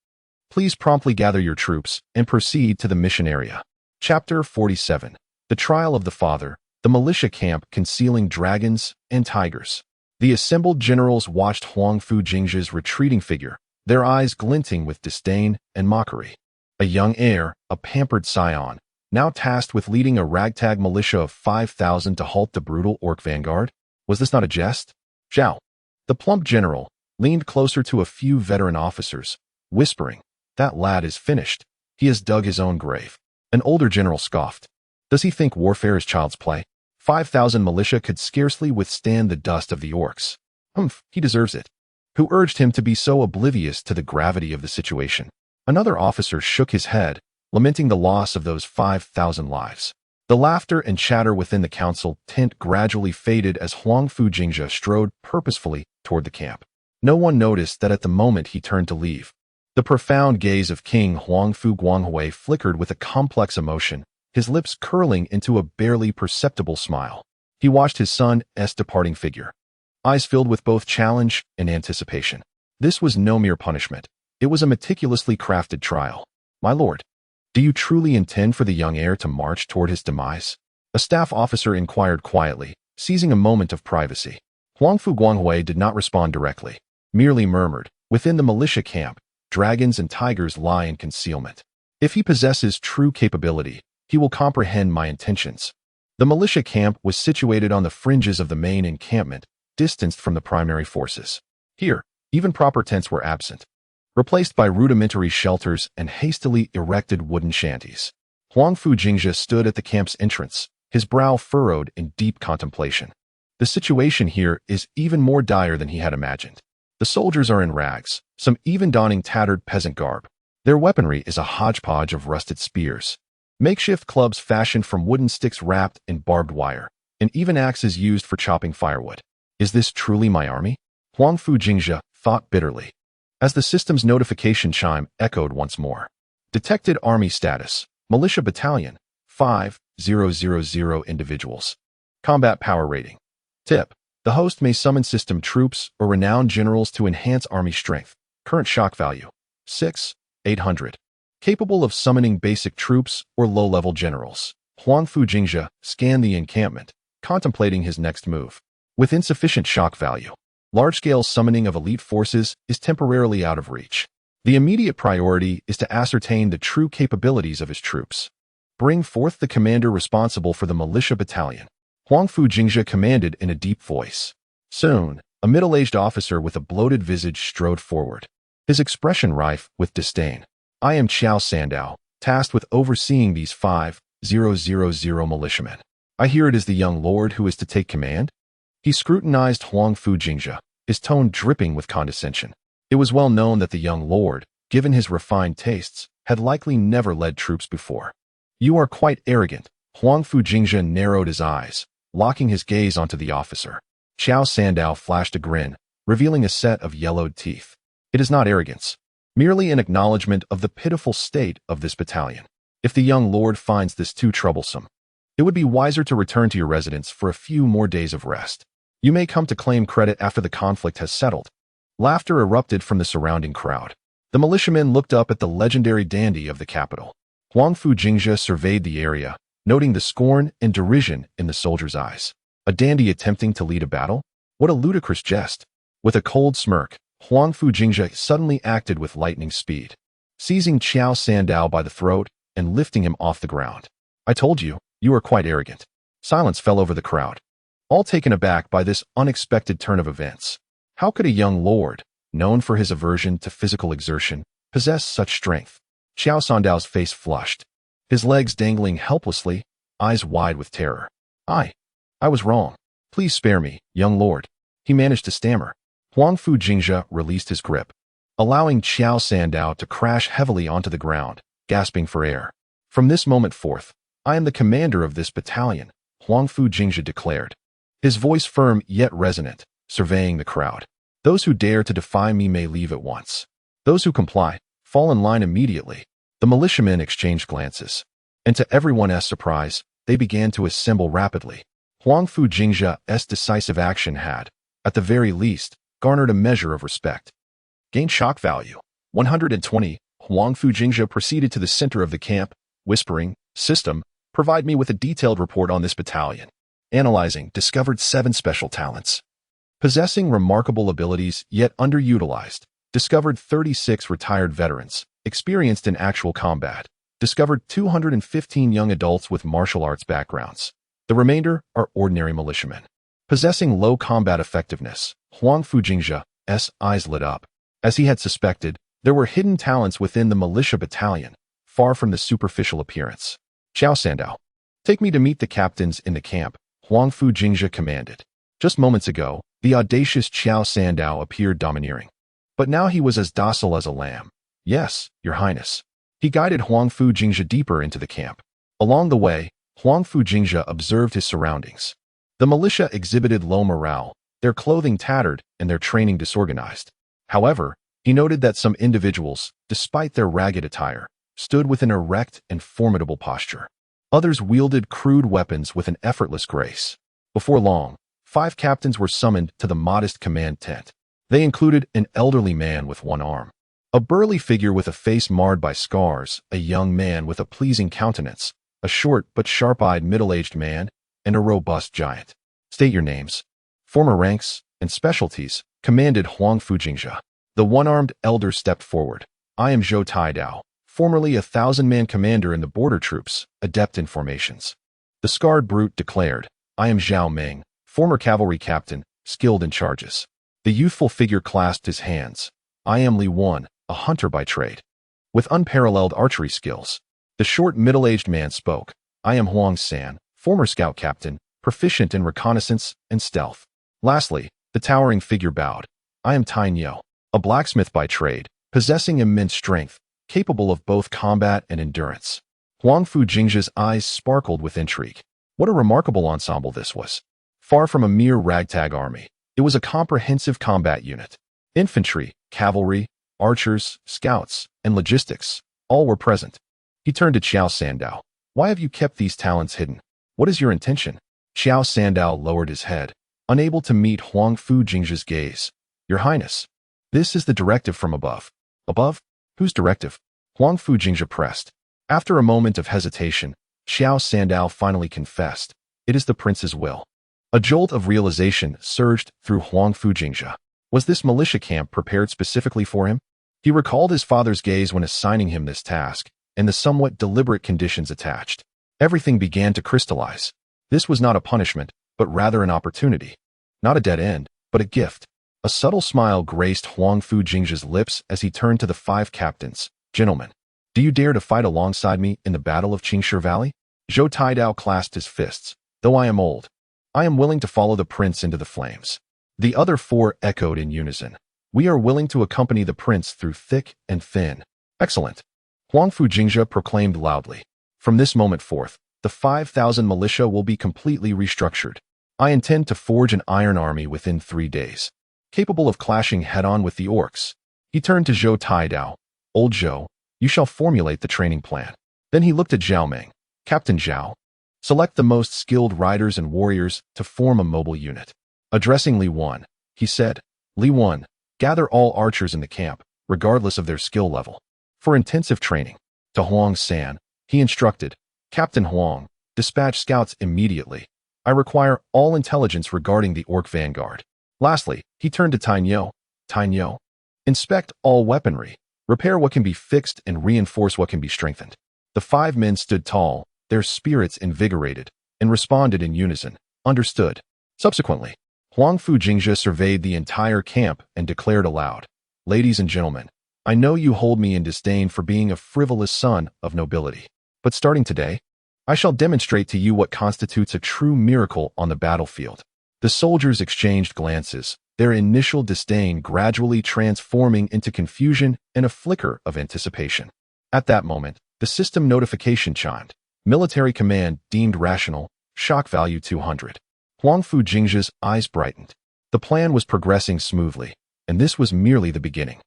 Please promptly gather your troops and proceed to the mission area. Chapter 47. The Trial of the Father, the militia camp concealing dragons and tigers. The assembled generals watched Huangfu Jingzhe's retreating figure, their eyes glinting with disdain and mockery. A young heir, a pampered scion, now tasked with leading a ragtag militia of 5,000 to halt the brutal orc vanguard? Was this not a jest? Zhao, the plump general, leaned closer to a few veteran officers, whispering, "That lad is finished. He has dug his own grave." An older general scoffed. Does he think warfare is child's play? 5,000 militia could scarcely withstand the dust of the orcs. He deserves it. Who urged him to be so oblivious to the gravity of the situation? Another officer shook his head, lamenting the loss of those 5,000 lives. The laughter and chatter within the council tent gradually faded as Huangfu Jingzhe strode purposefully toward the camp. No one noticed that at the moment he turned to leave. The profound gaze of King Huangfu Guanghui flickered with a complex emotion, his lips curling into a barely perceptible smile. He watched his son's departing figure, eyes filled with both challenge and anticipation. This was no mere punishment. It was a meticulously crafted trial. My lord, do you truly intend for the young heir to march toward his demise? A staff officer inquired quietly, seizing a moment of privacy. Huangfu Guanghui did not respond directly, merely murmured, "Within the militia camp, dragons and tigers lie in concealment. If he possesses true capability, he will comprehend my intentions." The militia camp was situated on the fringes of the main encampment, distanced from the primary forces. Here, even proper tents were absent, replaced by rudimentary shelters and hastily erected wooden shanties. Huangfu Jingzhe stood at the camp's entrance, his brow furrowed in deep contemplation. The situation here is even more dire than he had imagined. The soldiers are in rags, some even donning tattered peasant garb. Their weaponry is a hodgepodge of rusted spears, makeshift clubs fashioned from wooden sticks wrapped in barbed wire, and even axes used for chopping firewood. Is this truly my army? Huangfu Jingzhe thought bitterly, as the system's notification chime echoed once more. Detected Army status, Militia Battalion, 5000 individuals. Combat power rating. Tip: the host may summon system troops or renowned generals to enhance army strength. Current shock value, 6,800. Capable of summoning basic troops or low-level generals. Huangfu Jingzhe scanned the encampment, contemplating his next move. With insufficient shock value, large-scale summoning of elite forces is temporarily out of reach. The immediate priority is to ascertain the true capabilities of his troops. Bring forth the commander responsible for the militia battalion. Huangfu Jingzhe commanded in a deep voice. Soon, a middle-aged officer with a bloated visage strode forward, his expression rife with disdain. I am Qiao Sandao, tasked with overseeing these 5000 militiamen. I hear it is the young lord who is to take command? He scrutinized Huangfu Jingzhe, his tone dripping with condescension. It was well known that the young lord, given his refined tastes, had likely never led troops before. You are quite arrogant. Huangfu Jingzhe narrowed his eyes, locking his gaze onto the officer. Qiao Sandao flashed a grin, revealing a set of yellowed teeth. It is not arrogance, merely an acknowledgement of the pitiful state of this battalion. If the young lord finds this too troublesome, it would be wiser to return to your residence for a few more days of rest. You may come to claim credit after the conflict has settled. Laughter erupted from the surrounding crowd. The militiamen looked up at the legendary dandy of the capital. Huangfu Jingzhe surveyed the area, noting the scorn and derision in the soldier's eyes. A dandy attempting to lead a battle? What a ludicrous jest. With a cold smirk, Huangfu Jingzhe suddenly acted with lightning speed, seizing Qiao Sandao by the throat and lifting him off the ground. I told you, you are quite arrogant. Silence fell over the crowd, all taken aback by this unexpected turn of events. How could a young lord, known for his aversion to physical exertion, possess such strength? Qiao Sandao's face flushed, his legs dangling helplessly, eyes wide with terror. I was wrong. Please spare me, young lord. He managed to stammer. Huangfu Jingzhe released his grip, allowing Qiao Sandao to crash heavily onto the ground, gasping for air. From this moment forth, I am the commander of this battalion, Huangfu Jingzhe declared, his voice firm yet resonant, surveying the crowd. Those who dare to defy me may leave at once. Those who comply, fall in line immediately. The militiamen exchanged glances, and to everyone's surprise, they began to assemble rapidly. Huangfu Jingzhe's decisive action had, at the very least, garnered a measure of respect. Gained shock value. 120. Huangfu Jingzhe proceeded to the center of the camp, whispering, "System, provide me with a detailed report on this battalion." Analyzing, discovered 7 special talents. Possessing remarkable abilities yet underutilized, discovered 36 retired veterans, experienced in actual combat, discovered 215 young adults with martial arts backgrounds. The remainder are ordinary militiamen. Possessing low combat effectiveness, Huangfu Jingzhe's eyes lit up. As he had suspected, there were hidden talents within the militia battalion, far from the superficial appearance. Qiao Sandao, take me to meet the captains in the camp, Huangfu Jingzhe commanded. Just moments ago, the audacious Qiao Sandao appeared domineering. But now he was as docile as a lamb. Yes, your highness. He guided Huangfu Jingzhe deeper into the camp. Along the way, Huangfu Jingzhe observed his surroundings. The militia exhibited low morale, their clothing tattered and their training disorganized. However, he noted that some individuals, despite their ragged attire, stood with an erect and formidable posture. Others wielded crude weapons with an effortless grace. Before long, 5 captains were summoned to the modest command tent. They included an elderly man with one arm, a burly figure with a face marred by scars, a young man with a pleasing countenance, a short but sharp-eyed middle-aged man, and a robust giant. State your names, former ranks, and specialties, commanded Huangfu Jingzhe. The one-armed elder stepped forward. I am Zhou Taidao, formerly a 1,000-man commander in the border troops, adept in formations. The scarred brute declared, I am Zhao Meng, former cavalry captain, skilled in charges. The youthful figure clasped his hands. I am Li Wan, a hunter by trade, with unparalleled archery skills. The short middle-aged man spoke. I am Huang San, former scout captain, proficient in reconnaissance and stealth. Lastly, the towering figure bowed. I am Tai Niu, a blacksmith by trade, possessing immense strength, capable of both combat and endurance. Huangfu Jingzhe's eyes sparkled with intrigue. What a remarkable ensemble this was. Far from a mere ragtag army, it was a comprehensive combat unit. Infantry, cavalry, archers, scouts, and logistics, all were present. He turned to Qiao Sandao. Why have you kept these talents hidden? What is your intention? Qiao Sandao lowered his head, unable to meet Huangfu Jingzhe's gaze. Your Highness, this is the directive from above. Above? Whose directive? Huangfu Jingzhe pressed. After a moment of hesitation, Qiao Sandao finally confessed. It is the prince's will. A jolt of realization surged through Huangfu Jingzhe. Was this militia camp prepared specifically for him? He recalled his father's gaze when assigning him this task, and the somewhat deliberate conditions attached. Everything began to crystallize. This was not a punishment, but rather an opportunity. Not a dead end, but a gift. A subtle smile graced Huangfu Jingzhe's lips as he turned to the 5 captains. Gentlemen, do you dare to fight alongside me in the Battle of Qingshi Valley? Zhou Taidao clasped his fists. Though I am old, I am willing to follow the prince into the flames. The other 4 echoed in unison. We are willing to accompany the prince through thick and thin. Excellent. Huangfu Jingzhe proclaimed loudly. From this moment forth, the 5,000 militia will be completely restructured. I intend to forge an iron army within 3 days, capable of clashing head-on with the orcs. He turned to Zhou Taidao. Old Zhou, you shall formulate the training plan. Then he looked at Zhao Meng. Captain Zhao, select the most skilled riders and warriors to form a mobile unit. Addressing Li Wan, he said, Li Wan, gather all archers in the camp. regardless of their skill level. For intensive training, to Huang San, he instructed, Captain Huang, dispatch scouts immediately. I require all intelligence regarding the Orc Vanguard. Lastly, he turned to Tainyo, inspect all weaponry, repair what can be fixed and reinforce what can be strengthened. The 5 men stood tall, their spirits invigorated, and responded in unison, understood. Subsequently, Huangfu Jingzhe surveyed the entire camp and declared aloud, Ladies and gentlemen, I know you hold me in disdain for being a frivolous son of nobility. But starting today, I shall demonstrate to you what constitutes a true miracle on the battlefield. The soldiers exchanged glances, their initial disdain gradually transforming into confusion and a flicker of anticipation. At that moment, the system notification chimed. Military command deemed rational, shock value 200. Huangfu Jingzhe's eyes brightened. The plan was progressing smoothly, and this was merely the beginning.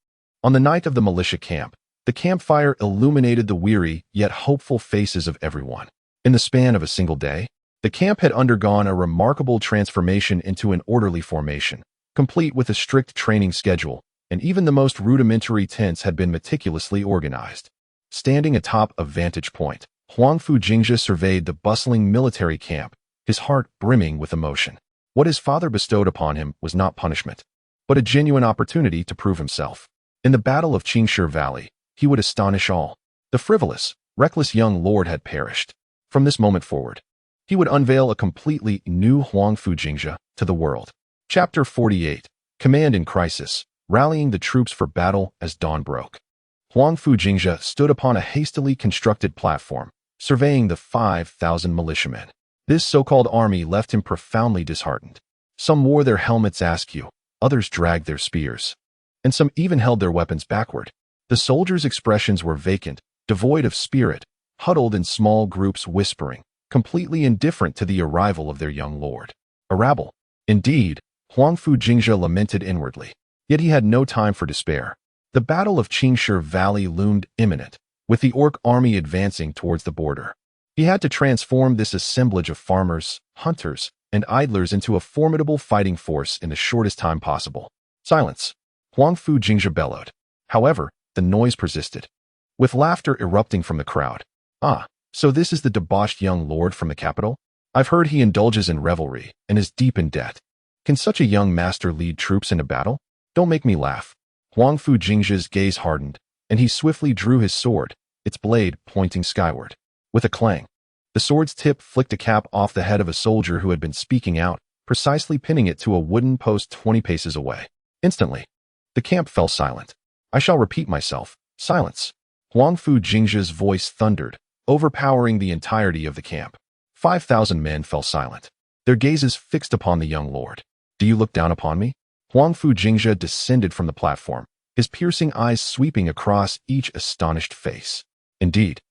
On the night of the militia camp, the campfire illuminated the weary yet hopeful faces of everyone. In the span of a single day, the camp had undergone a remarkable transformation into an orderly formation, complete with a strict training schedule, and even the most rudimentary tents had been meticulously organized. Standing atop a vantage point, Huangfu Jingzhe surveyed the bustling military camp, his heart brimming with emotion. What his father bestowed upon him was not punishment, but a genuine opportunity to prove himself. In the Battle of Jingzhe Valley, he would astonish all. The frivolous, reckless young lord had perished. From this moment forward, he would unveil a completely new Huangfu Jingzhe to the world. Chapter 48, Command in Crisis, Rallying the Troops for Battle as Dawn Broke. Huangfu Jingzhe stood upon a hastily constructed platform, surveying the 5,000 militiamen. This so-called army left him profoundly disheartened. Some wore their helmets askew, others dragged their spears, and some even held their weapons backward. The soldiers' expressions were vacant, devoid of spirit, huddled in small groups whispering, completely indifferent to the arrival of their young lord. A rabble. Indeed, Huangfu Jingzhe lamented inwardly. Yet he had no time for despair. The Battle of Jingzhe Valley loomed imminent, with the Orc army advancing towards the border. He had to transform this assemblage of farmers, hunters, and idlers into a formidable fighting force in the shortest time possible. Silence. Huangfu Jingzhe bellowed. However, the noise persisted, with laughter erupting from the crowd. So this is the debauched young lord from the capital? I've heard he indulges in revelry and is deep in debt. Can such a young master lead troops into battle? Don't make me laugh. Huangfu Jingzhe's gaze hardened, and he swiftly drew his sword, its blade pointing skyward. With a clang, the sword's tip flicked a cap off the head of a soldier who had been speaking out, precisely pinning it to a wooden post 20 paces away. Instantly, the camp fell silent. I shall repeat myself. Silence. Huangfu Jingzhe's voice thundered, overpowering the entirety of the camp. 5,000 men fell silent, their gazes fixed upon the young lord. Do you look down upon me? Huangfu Jingzhe descended from the platform, his piercing eyes sweeping across each astonished face. Indeed,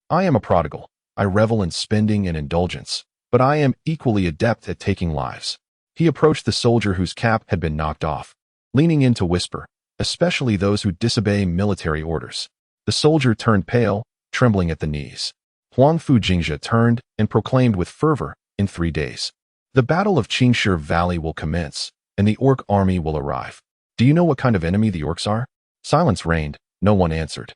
I am a prodigal. I revel in spending and indulgence, but I am equally adept at taking lives. He approached the soldier whose cap had been knocked off, leaning in to whisper, especially those who disobey military orders. The soldier turned pale, trembling at the knees. Huangfu Jingzhe turned and proclaimed with fervor, in 3 days, the Battle of Jingzhe Valley will commence, and the Orc army will arrive. Do you know what kind of enemy the Orcs are? Silence reigned, no one answered.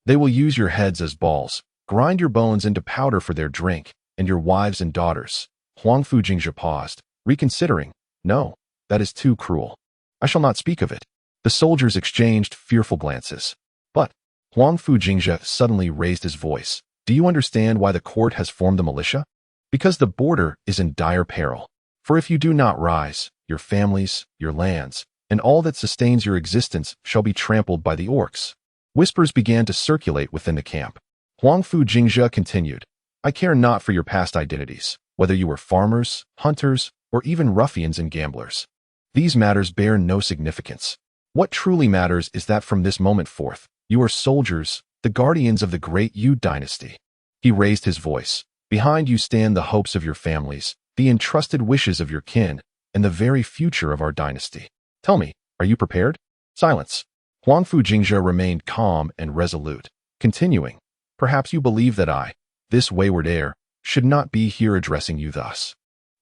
They will use your heads as balls, grind your bones into powder for their drink, and your wives and daughters. Huangfu Jingzhe paused, reconsidering. No, that is too cruel. I shall not speak of it. The soldiers exchanged fearful glances. But Huangfu Jingzhe suddenly raised his voice. Do you understand why the court has formed the militia? Because the border is in dire peril. For if you do not rise, your families, your lands, and all that sustains your existence shall be trampled by the Orcs. Whispers began to circulate within the camp. Huangfu Jingzhe continued, I care not for your past identities, whether you were farmers, hunters, or even ruffians and gamblers. These matters bear no significance. What truly matters is that from this moment forth, you are soldiers, the guardians of the Great Yu Dynasty. He raised his voice. Behind you stand the hopes of your families, the entrusted wishes of your kin, and the very future of our dynasty. Tell me, are you prepared? Silence. Huangfu Jingzhe remained calm and resolute, continuing, perhaps you believe that I, this wayward heir, should not be here addressing you thus.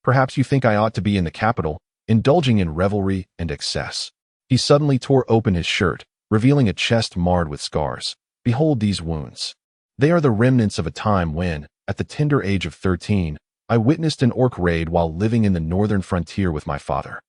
Perhaps you think I ought to be in the capital, indulging in revelry and excess. He suddenly tore open his shirt, revealing a chest marred with scars. Behold these wounds. They are the remnants of a time when, at the tender age of 13, I witnessed an orc raid while living in the northern frontier with my father.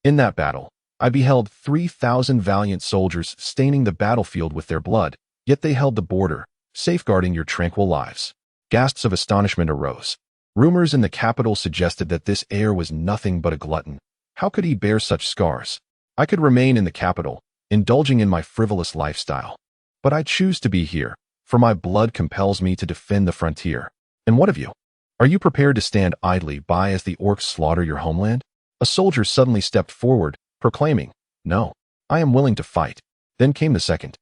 In that battle, I beheld 3,000 valiant soldiers staining the battlefield with their blood, yet they held the border, safeguarding your tranquil lives. Gasps of astonishment arose. Rumors in the capital suggested that this heir was nothing but a glutton. How could he bear such scars? I could remain in the capital, indulging in my frivolous lifestyle. But I choose to be here, for my blood compels me to defend the frontier. And what of you? Are you prepared to stand idly by as the orcs slaughter your homeland? A soldier suddenly stepped forward, proclaiming, "No, I am willing to fight." Then came the second.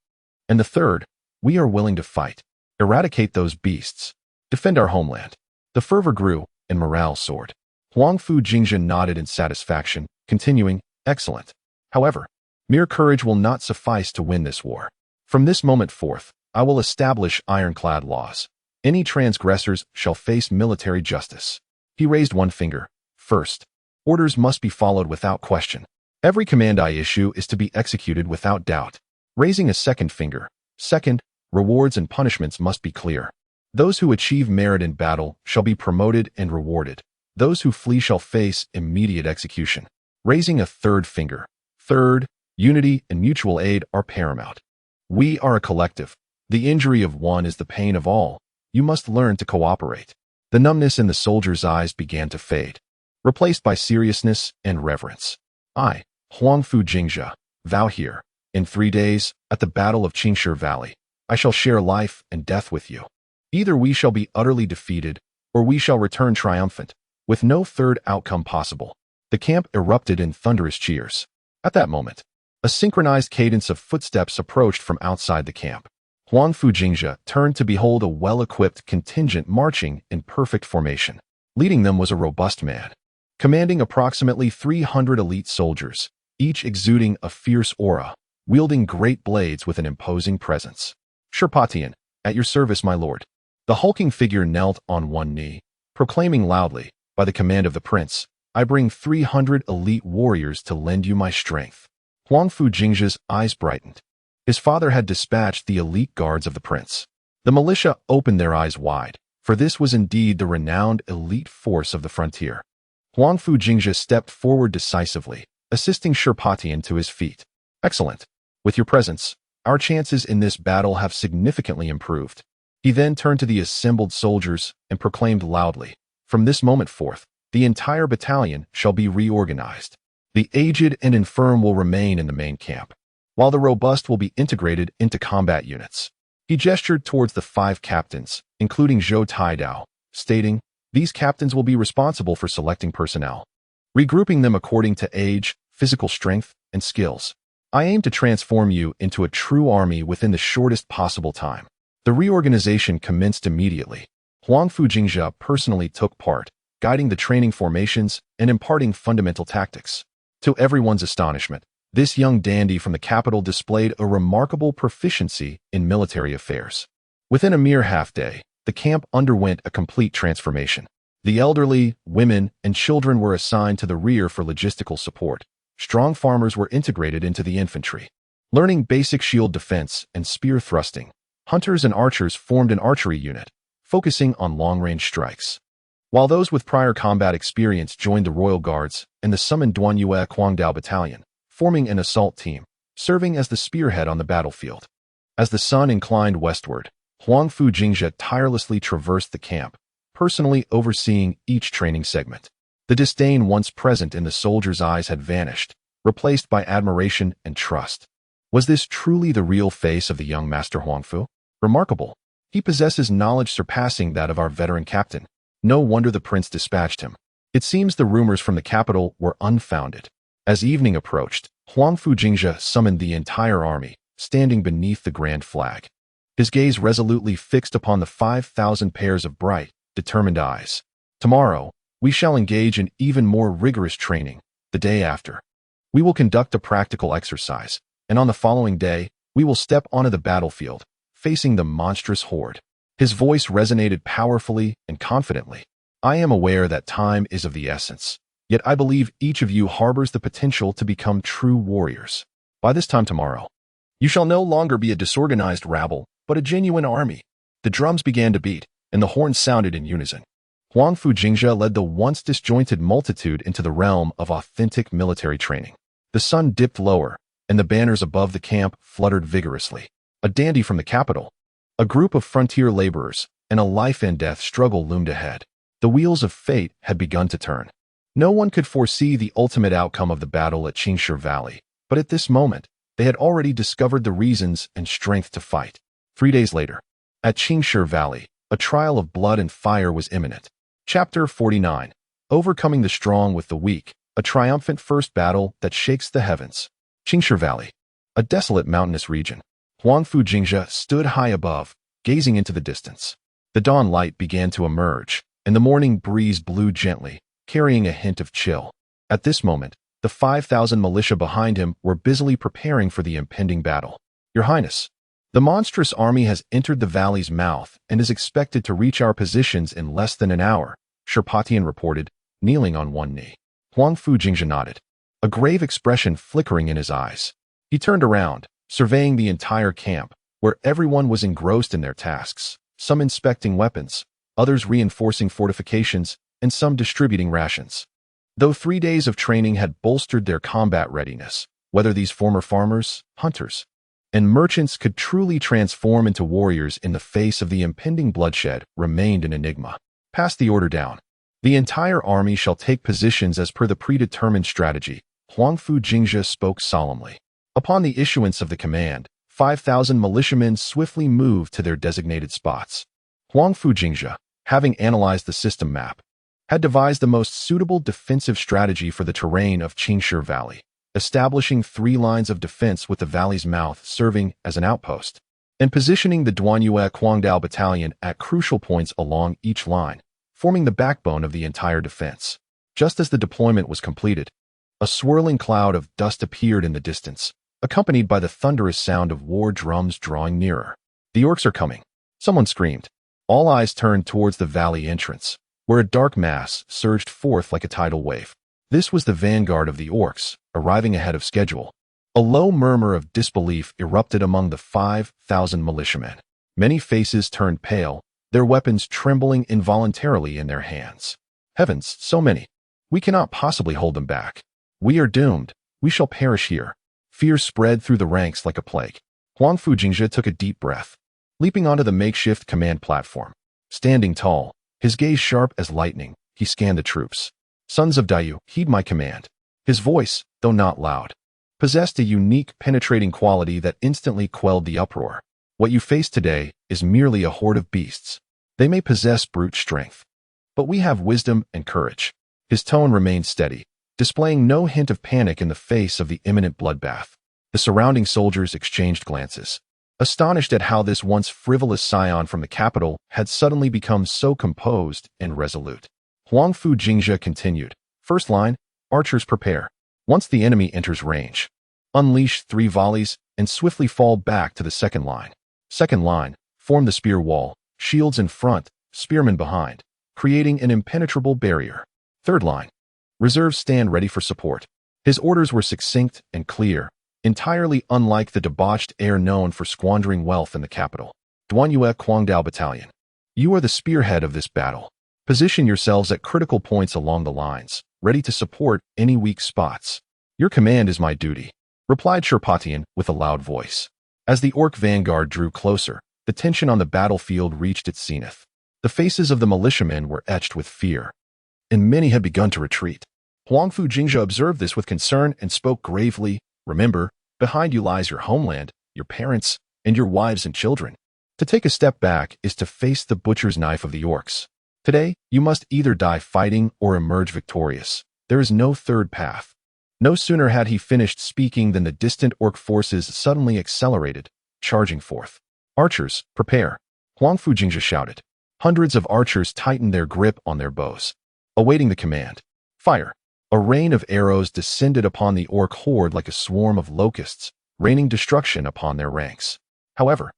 And the third, "We are willing to fight. Eradicate those beasts. Defend our homeland." The fervor grew, and morale soared. Huangfu Jingzhe nodded in satisfaction, continuing, "Excellent. However, mere courage will not suffice to win this war. From this moment forth, I will establish ironclad laws. Any transgressors shall face military justice." He raised one finger. "First, orders must be followed without question. Every command I issue is to be executed without doubt." Raising a second finger. "Second, rewards and punishments must be clear. Those who achieve merit in battle shall be promoted and rewarded. Those who flee shall face immediate execution." Raising a third finger. "Third, unity and mutual aid are paramount. We are a collective. The injury of one is the pain of all. You must learn to cooperate." The numbness in the soldier's eyes began to fade, replaced by seriousness and reverence. "I, Huangfu Jingzhe, vow here, in 3 days, at the Battle of Jingzhe Valley, I shall share life and death with you. Either we shall be utterly defeated, or we shall return triumphant, with no third outcome possible." The camp erupted in thunderous cheers. At that moment, a synchronized cadence of footsteps approached from outside the camp. Huangfu Jingzhe turned to behold a well-equipped contingent marching in perfect formation. Leading them was a robust man, commanding approximately 300 elite soldiers, each exuding a fierce aura, wielding great blades with an imposing presence. "Sherpatian, at your service, my lord." The hulking figure knelt on one knee, proclaiming loudly, "By the command of the prince, I bring 300 elite warriors to lend you my strength." Huangfu Jingzhe's eyes brightened. His father had dispatched the elite guards of the prince. The militia opened their eyes wide, for this was indeed the renowned elite force of the frontier. Huangfu Jingzhe stepped forward decisively, assisting Sherpatian to his feet. "Excellent. With your presence, our chances in this battle have significantly improved." He then turned to the assembled soldiers and proclaimed loudly, "From this moment forth, the entire battalion shall be reorganized. The aged and infirm will remain in the main camp, while the robust will be integrated into combat units." He gestured towards the 5 captains, including Zhou Taidao, stating, "These captains will be responsible for selecting personnel, regrouping them according to age, physical strength, and skills. I aim to transform you into a true army within the shortest possible time." The reorganization commenced immediately. Huangfu Jingzhe personally took part, guiding the training formations and imparting fundamental tactics. To everyone's astonishment, this young dandy from the capital displayed a remarkable proficiency in military affairs. Within a mere half-day, the camp underwent a complete transformation. The elderly, women, and children were assigned to the rear for logistical support. Strong farmers were integrated into the infantry, learning basic shield defense and spear thrusting. Hunters and archers formed an archery unit, focusing on long-range strikes, while those with prior combat experience joined the Royal Guards and the summoned Duanyue Quangdao Battalion, forming an assault team, serving as the spearhead on the battlefield. As the sun inclined westward, Huangfu Jingzhe tirelessly traversed the camp, personally overseeing each training segment. The disdain once present in the soldiers' eyes had vanished, replaced by admiration and trust. Was this truly the real face of the young Master Huangfu? Remarkable. He possesses knowledge surpassing that of our veteran captain. No wonder the prince dispatched him. It seems the rumors from the capital were unfounded. As evening approached, Huangfu Jingzhe summoned the entire army, standing beneath the grand flag, his gaze resolutely fixed upon the 5,000 pairs of bright, determined eyes. "Tomorrow, we shall engage in even more rigorous training. The day after, we will conduct a practical exercise, and on the following day, we will step onto the battlefield, facing the monstrous horde." His voice resonated powerfully and confidently. "I am aware that time is of the essence, yet I believe each of you harbors the potential to become true warriors. By this time tomorrow, You shall no longer be a disorganized rabble, but a genuine army. The drums began to beat, and the horns sounded in unison. Huangfu Jingzhe led the once disjointed multitude into the realm of authentic military training. The sun dipped lower, and the banners above the camp fluttered vigorously. A dandy from the capital, a group of frontier laborers, and a life-and-death struggle loomed ahead. The wheels of fate had begun to turn. No one could foresee the ultimate outcome of the battle at Jingzhe Valley, but at this moment, they had already discovered the reasons and strength to fight. 3 days later, at Jingzhe Valley, a trial of blood and fire was imminent. Chapter 49. Overcoming the strong with the weak, a triumphant first battle that shakes the heavens. Jingzhe Valley, a desolate mountainous region. Huangfu Jingzhe stood high above, gazing into the distance. The dawn light began to emerge, and the morning breeze blew gently, carrying a hint of chill. At this moment, the 5,000 militia behind him were busily preparing for the impending battle. Your Highness, the monstrous army has entered the valley's mouth and is expected to reach our positions in less than an hour, Sherpatian reported, kneeling on one knee. Huangfu Jingzhe nodded, a grave expression flickering in his eyes. He turned around, surveying the entire camp, where everyone was engrossed in their tasks, some inspecting weapons, others reinforcing fortifications, and some distributing rations. Though 3 days of training had bolstered their combat readiness, whether these former farmers, hunters, and merchants could truly transform into warriors in the face of the impending bloodshed remained an enigma. Pass the order down. The entire army shall take positions as per the predetermined strategy, Huangfu Jingzhe spoke solemnly. Upon the issuance of the command, 5,000 militiamen swiftly moved to their designated spots. Huangfu Jingzhe, having analyzed the system map, had devised the most suitable defensive strategy for the terrain of Jingzhe Valley, establishing 3 lines of defense with the valley's mouth serving as an outpost, and positioning the Duanyue Guangdao Battalion at crucial points along each line, forming the backbone of the entire defense. Just as the deployment was completed, a swirling cloud of dust appeared in the distance, accompanied by the thunderous sound of war drums drawing nearer. The orcs are coming, someone screamed. All eyes turned towards the valley entrance, where a dark mass surged forth like a tidal wave. This was the vanguard of the orcs, arriving ahead of schedule. A low murmur of disbelief erupted among the 5,000 militiamen. Many faces turned pale, their weapons trembling involuntarily in their hands. Heavens, so many! We cannot possibly hold them back. We are doomed. We shall perish here. Fear spread through the ranks like a plague. Huangfu Jingzhe took a deep breath, leaping onto the makeshift command platform. Standing tall, his gaze sharp as lightning, he scanned the troops. Sons of Daiyu, heed my command. His voice, though not loud, possessed a unique, penetrating quality that instantly quelled the uproar. What you face today is merely a horde of beasts. They may possess brute strength, but we have wisdom and courage. His tone remained steady, displaying no hint of panic in the face of the imminent bloodbath. The surrounding soldiers exchanged glances, astonished at how this once frivolous scion from the capital had suddenly become so composed and resolute. Huangfu Jingzhe continued. First line, archers prepare. Once the enemy enters range, unleash 3 volleys and swiftly fall back to the second line. Second line, form the spear wall, shields in front, spearmen behind, creating an impenetrable barrier. Third line, reserves stand ready for support. His orders were succinct and clear, entirely unlike the debauched air known for squandering wealth in the capital. Duanyue Guangdao Battalion, you are the spearhead of this battle. Position yourselves at critical points along the lines, ready to support any weak spots. Your command is my duty, replied Sherpatian with a loud voice. As the orc vanguard drew closer, the tension on the battlefield reached its zenith. The faces of the militiamen were etched with fear, and many had begun to retreat. Huangfu Jingzhe observed this with concern and spoke gravely. Remember, behind you lies your homeland, your parents, and your wives and children. To take a step back is to face the butcher's knife of the orcs. Today, you must either die fighting or emerge victorious. There is no third path. No sooner had he finished speaking than the distant orc forces suddenly accelerated, charging forth. Archers, prepare, Huangfu Jingzhe shouted. Hundreds of archers tightened their grip on their bows, awaiting the command. Fire! A rain of arrows descended upon the orc horde like a swarm of locusts, raining destruction upon their ranks. However,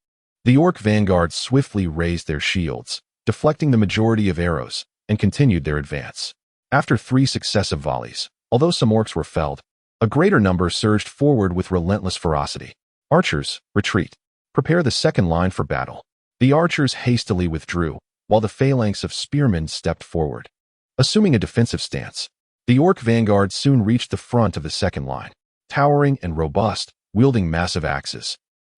the orc vanguard swiftly raised their shields, deflecting the majority of arrows, and continued their advance. After 3 successive volleys, although some orcs were felled, a greater number surged forward with relentless ferocity. Archers, retreat. Prepare the second line for battle. The archers hastily withdrew, while the phalanx of spearmen stepped forward. Assuming a defensive stance, the orc vanguard soon reached the front of the second line, towering and robust, wielding massive axes.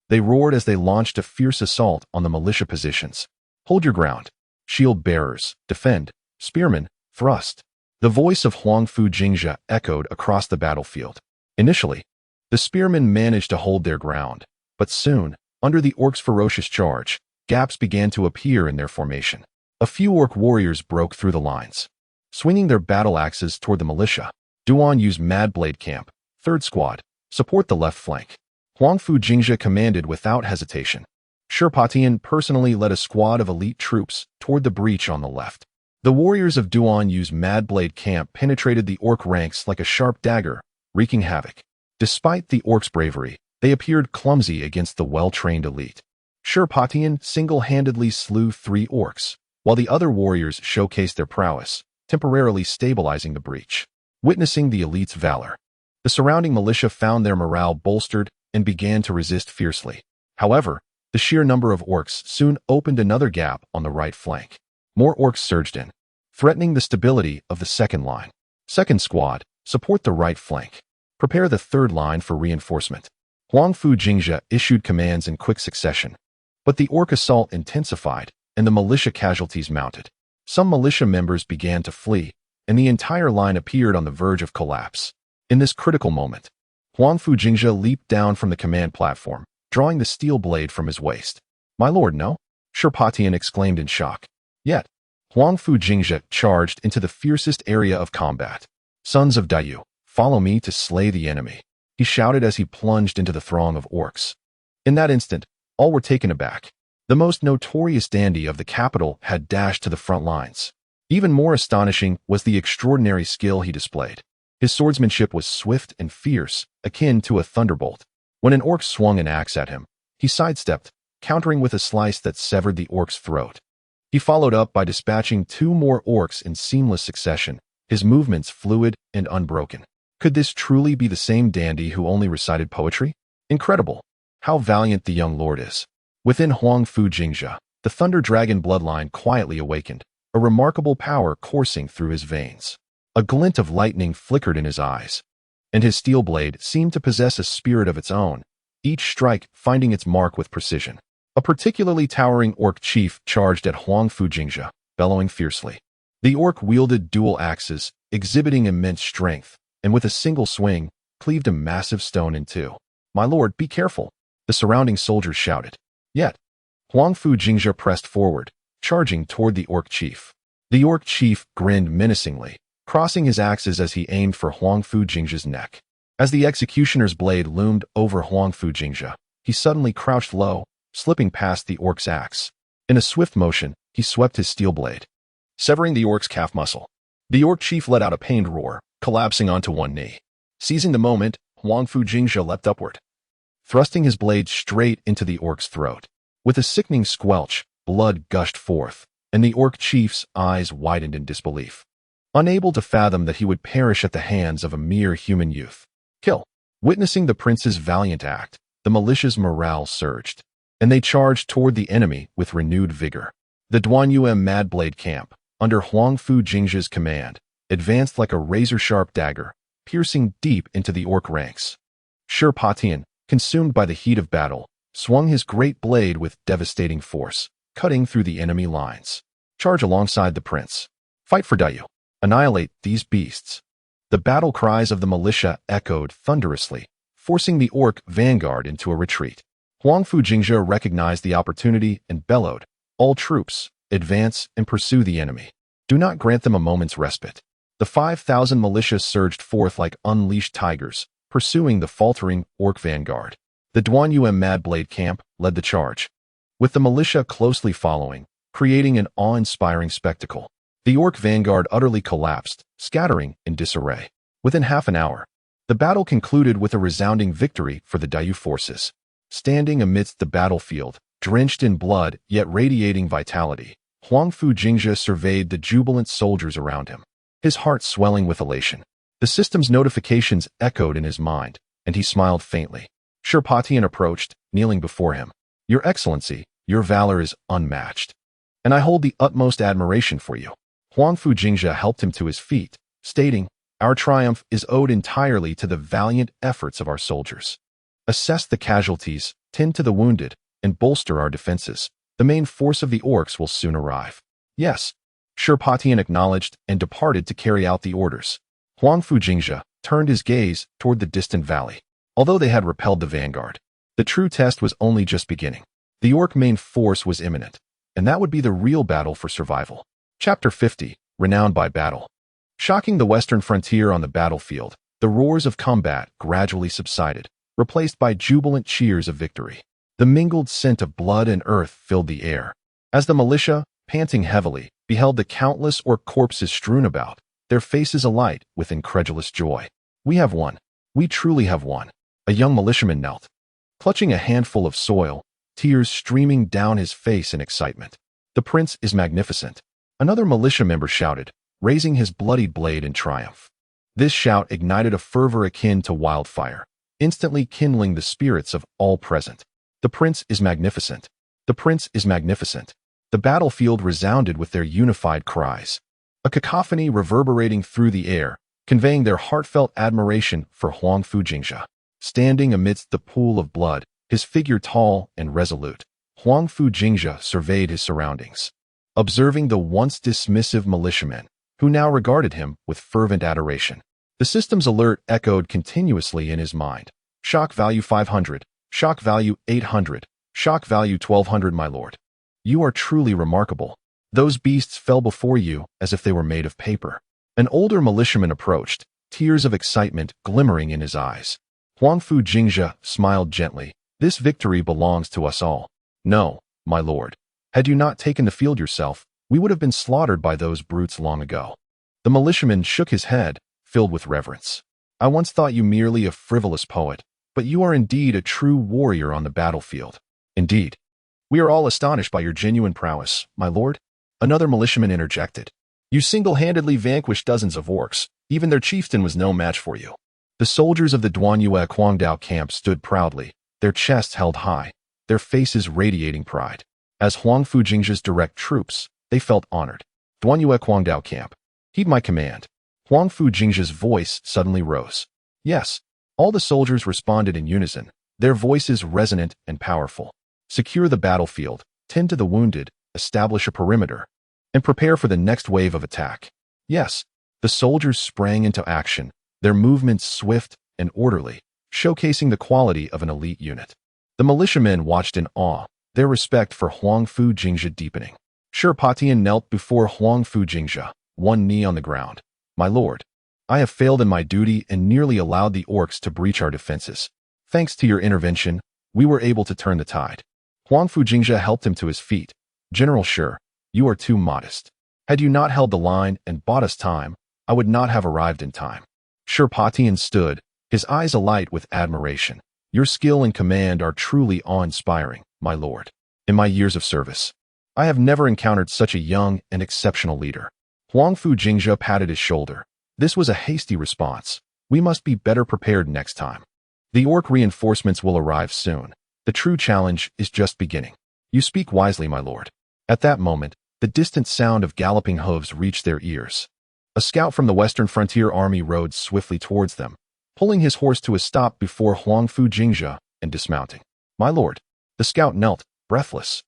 They roared as they launched a fierce assault on the militia positions. Hold your ground. Shield bearers, defend. Spearmen, thrust. The voice of Huangfu Jingzhe echoed across the battlefield. Initially, the spearmen managed to hold their ground, but soon, under the orcs' ferocious charge, gaps began to appear in their formation. A few orc warriors broke through the lines. Swinging their battle axes toward the militia, Duan Yu's Mad Blade Camp, 3rd Squad, support the left flank. Huangfu Jingzhe commanded without hesitation. Shirpatian personally led a squad of elite troops toward the breach on the left. The warriors of Duan Yu's Mad Blade Camp penetrated the orc ranks like a sharp dagger, wreaking havoc. Despite the orcs' bravery, they appeared clumsy against the well-trained elite. Shirpatian single-handedly slew 3 orcs, while the other warriors showcased their prowess, temporarily stabilizing the breach. Witnessing the elite's valor, the surrounding militia found their morale bolstered and began to resist fiercely. However, the sheer number of orcs soon opened another gap on the right flank. More orcs surged in, threatening the stability of the second line. 2nd Squad, support the right flank. Prepare the third line for reinforcement. Huangfu Jingzhe issued commands in quick succession, but the orc assault intensified and the militia casualties mounted. Some militia members began to flee, and the entire line appeared on the verge of collapse. In this critical moment, Huangfu Jingzhe leaped down from the command platform, drawing the steel blade from his waist. "My lord, no?" Shirpatian exclaimed in shock. Yet, Huangfu Jingzhe charged into the fiercest area of combat. "Sons of Daiyu, follow me to slay the enemy," he shouted as he plunged into the throng of orcs. In that instant, all were taken aback. The most notorious dandy of the capital had dashed to the front lines. Even more astonishing was the extraordinary skill he displayed. His swordsmanship was swift and fierce, akin to a thunderbolt. When an orc swung an axe at him, he sidestepped, countering with a slice that severed the orc's throat. He followed up by dispatching 2 more orcs in seamless succession, his movements fluid and unbroken. Could this truly be the same dandy who only recited poetry? Incredible! How valiant the young lord is. Within Huangfu Jingzhe, the Thunder Dragon bloodline quietly awakened, a remarkable power coursing through his veins. A glint of lightning flickered in his eyes, and his steel blade seemed to possess a spirit of its own, each strike finding its mark with precision. A particularly towering orc chief charged at Huangfu Jingzhe, bellowing fiercely. The orc wielded dual axes, exhibiting immense strength, and with a single swing, cleaved a massive stone in 2. "My lord, be careful," the surrounding soldiers shouted. Yet, Huangfu Jingzhe pressed forward, charging toward the orc chief. The orc chief grinned menacingly, crossing his axes as he aimed for Huangfu Jingzhe's neck. As the executioner's blade loomed over Huangfu Jingzhe, he suddenly crouched low, slipping past the orc's axe. In a swift motion, he swept his steel blade, severing the orc's calf muscle. The orc chief let out a pained roar, collapsing onto one knee. Seizing the moment, Huangfu Jingzhe leapt upward, thrusting his blade straight into the orc's throat. With a sickening squelch, blood gushed forth, and the orc chief's eyes widened in disbelief, unable to fathom that he would perish at the hands of a mere human youth. Kill. Witnessing the prince's valiant act, the militia's morale surged, and they charged toward the enemy with renewed vigor. The Duan Yu Mad Blade Camp, under Huangfu Jingzhe's command, advanced like a razor-sharp dagger, piercing deep into the orc ranks. Shirpatian, consumed by the heat of battle, swung his great blade with devastating force, cutting through the enemy lines. Charge alongside the prince. Fight for Daiyu. Annihilate these beasts. The battle cries of the militia echoed thunderously, forcing the orc vanguard into a retreat. Huangfu Jingzhe recognized the opportunity and bellowed, "All troops, advance and pursue the enemy. Do not grant them a moment's respite." The 5,000 militia surged forth like unleashed tigers, pursuing the faltering orc vanguard. The Duan Yu Mad Blade Camp led the charge, with the militia closely following, creating an awe-inspiring spectacle. The orc vanguard utterly collapsed, scattering in disarray. Within half an hour, the battle concluded with a resounding victory for the Daiyu forces. Standing amidst the battlefield, drenched in blood yet radiating vitality, Huangfu Jingzhe surveyed the jubilant soldiers around him, his heart swelling with elation. The system's notifications echoed in his mind, and he smiled faintly. Shirpatian approached, kneeling before him. Your Excellency, your valor is unmatched, and I hold the utmost admiration for you. Huangfu Jingzhe helped him to his feet, stating, Our triumph is owed entirely to the valiant efforts of our soldiers. Assess the casualties, tend to the wounded, and bolster our defenses. The main force of the orcs will soon arrive. Yes. Shirpatian acknowledged and departed to carry out the orders. Huangfu Jingzhe turned his gaze toward the distant valley. Although they had repelled the vanguard, the true test was only just beginning. The orc main force was imminent, and that would be the real battle for survival. Chapter 50, Renowned by Battle. Shocking the western frontier on the battlefield, the roars of combat gradually subsided, replaced by jubilant cheers of victory. The mingled scent of blood and earth filled the air. As the militia, panting heavily, beheld the countless orc corpses strewn about, their faces alight with incredulous joy. We have won. We truly have won. A young militiaman knelt, clutching a handful of soil, tears streaming down his face in excitement. The prince is magnificent. Another militia member shouted, raising his bloodied blade in triumph. This shout ignited a fervor akin to wildfire, instantly kindling the spirits of all present. The prince is magnificent. The prince is magnificent. The battlefield resounded with their unified cries, a cacophony reverberating through the air, conveying their heartfelt admiration for Huangfu Jingzhe. Standing amidst the pool of blood, his figure tall and resolute, Huangfu Jingzhe surveyed his surroundings, observing the once dismissive militiamen, who now regarded him with fervent adoration. The system's alert echoed continuously in his mind. Shock value 500, shock value 800, shock value 1200, my lord. You are truly remarkable. Those beasts fell before you as if they were made of paper. An older militiaman approached, tears of excitement glimmering in his eyes. Huangfu Jingzhe smiled gently. This victory belongs to us all. No, my lord. Had you not taken the field yourself, we would have been slaughtered by those brutes long ago. The militiaman shook his head, filled with reverence. I once thought you merely a frivolous poet, but you are indeed a true warrior on the battlefield. Indeed. We are all astonished by your genuine prowess, my lord. Another militiaman interjected. You single-handedly vanquished dozens of orcs. Even their chieftain was no match for you. The soldiers of the Duanyue Quangdao camp stood proudly, their chests held high, their faces radiating pride. As Huangfu Jingzhe's direct troops, they felt honored. Duanyue Quangdao camp. Heed my command. Huangfu Jingzhe's voice suddenly rose. Yes. All the soldiers responded in unison, their voices resonant and powerful. Secure the battlefield, tend to the wounded, establish a perimeter, and prepare for the next wave of attack. Yes. The soldiers sprang into action, their movements swift and orderly, showcasing the quality of an elite unit. The militiamen watched in awe, their respect for Huangfu Jingzhe deepening. Shirpatian knelt before Huangfu Jingzhe, one knee on the ground. My lord, I have failed in my duty and nearly allowed the orcs to breach our defenses. Thanks to your intervention, we were able to turn the tide. Huangfu Jingzhe helped him to his feet. General Shi, you are too modest. Had you not held the line and bought us time, I would not have arrived in time. Shirpatian stood, his eyes alight with admiration. Your skill and command are truly awe-inspiring, my lord. In my years of service, I have never encountered such a young and exceptional leader. Huangfu Jingzhe patted his shoulder. This was a hasty response. We must be better prepared next time. The orc reinforcements will arrive soon. The true challenge is just beginning. You speak wisely, my lord. At that moment, the distant sound of galloping hooves reached their ears. A scout from the Western Frontier Army rode swiftly towards them, pulling his horse to a stop before Huangfu Jingzhe and dismounting. My lord, the scout knelt, breathless.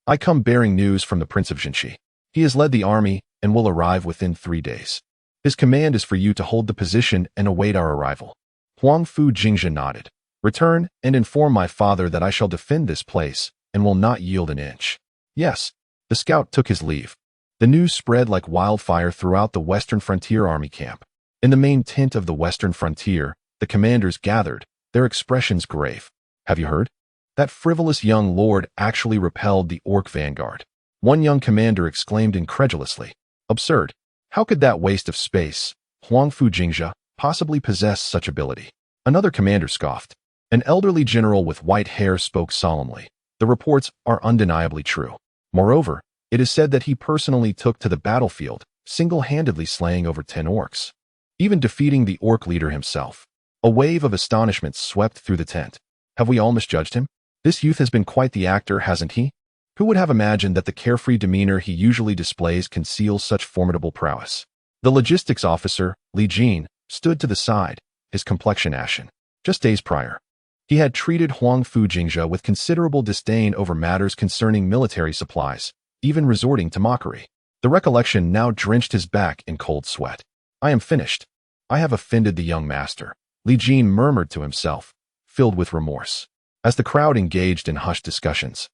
I come bearing news from the Prince of Jingzhe. He has led the army and will arrive within 3 days. His command is for you to hold the position and await our arrival. Huangfu Jingzhe nodded. Return and inform my father that I shall defend this place and will not yield an inch. Yes. The scout took his leave. The news spread like wildfire throughout the Western Frontier Army camp. In the main tent of the Western Frontier, the commanders gathered, their expressions grave. Have you heard? That frivolous young lord actually repelled the orc vanguard. One young commander exclaimed incredulously. Absurd. How could that waste of space, Huangfu Jingzhe, possibly possess such ability? Another commander scoffed. An elderly general with white hair spoke solemnly. The reports are undeniably true. Moreover, it is said that he personally took to the battlefield, single-handedly slaying over 10 orcs, even defeating the orc leader himself. A wave of astonishment swept through the tent. Have we all misjudged him? This youth has been quite the actor, hasn't he? Who would have imagined that the carefree demeanor he usually displays conceals such formidable prowess? The logistics officer, Li Jin, stood to the side, his complexion ashen. Just days prior, he had treated Huangfu Jingzhe with considerable disdain over matters concerning military supplies, even resorting to mockery. The recollection now drenched his back in cold sweat. I am finished. I have offended the young master, Li Jin murmured to himself, filled with remorse. As the crowd engaged in hushed discussions,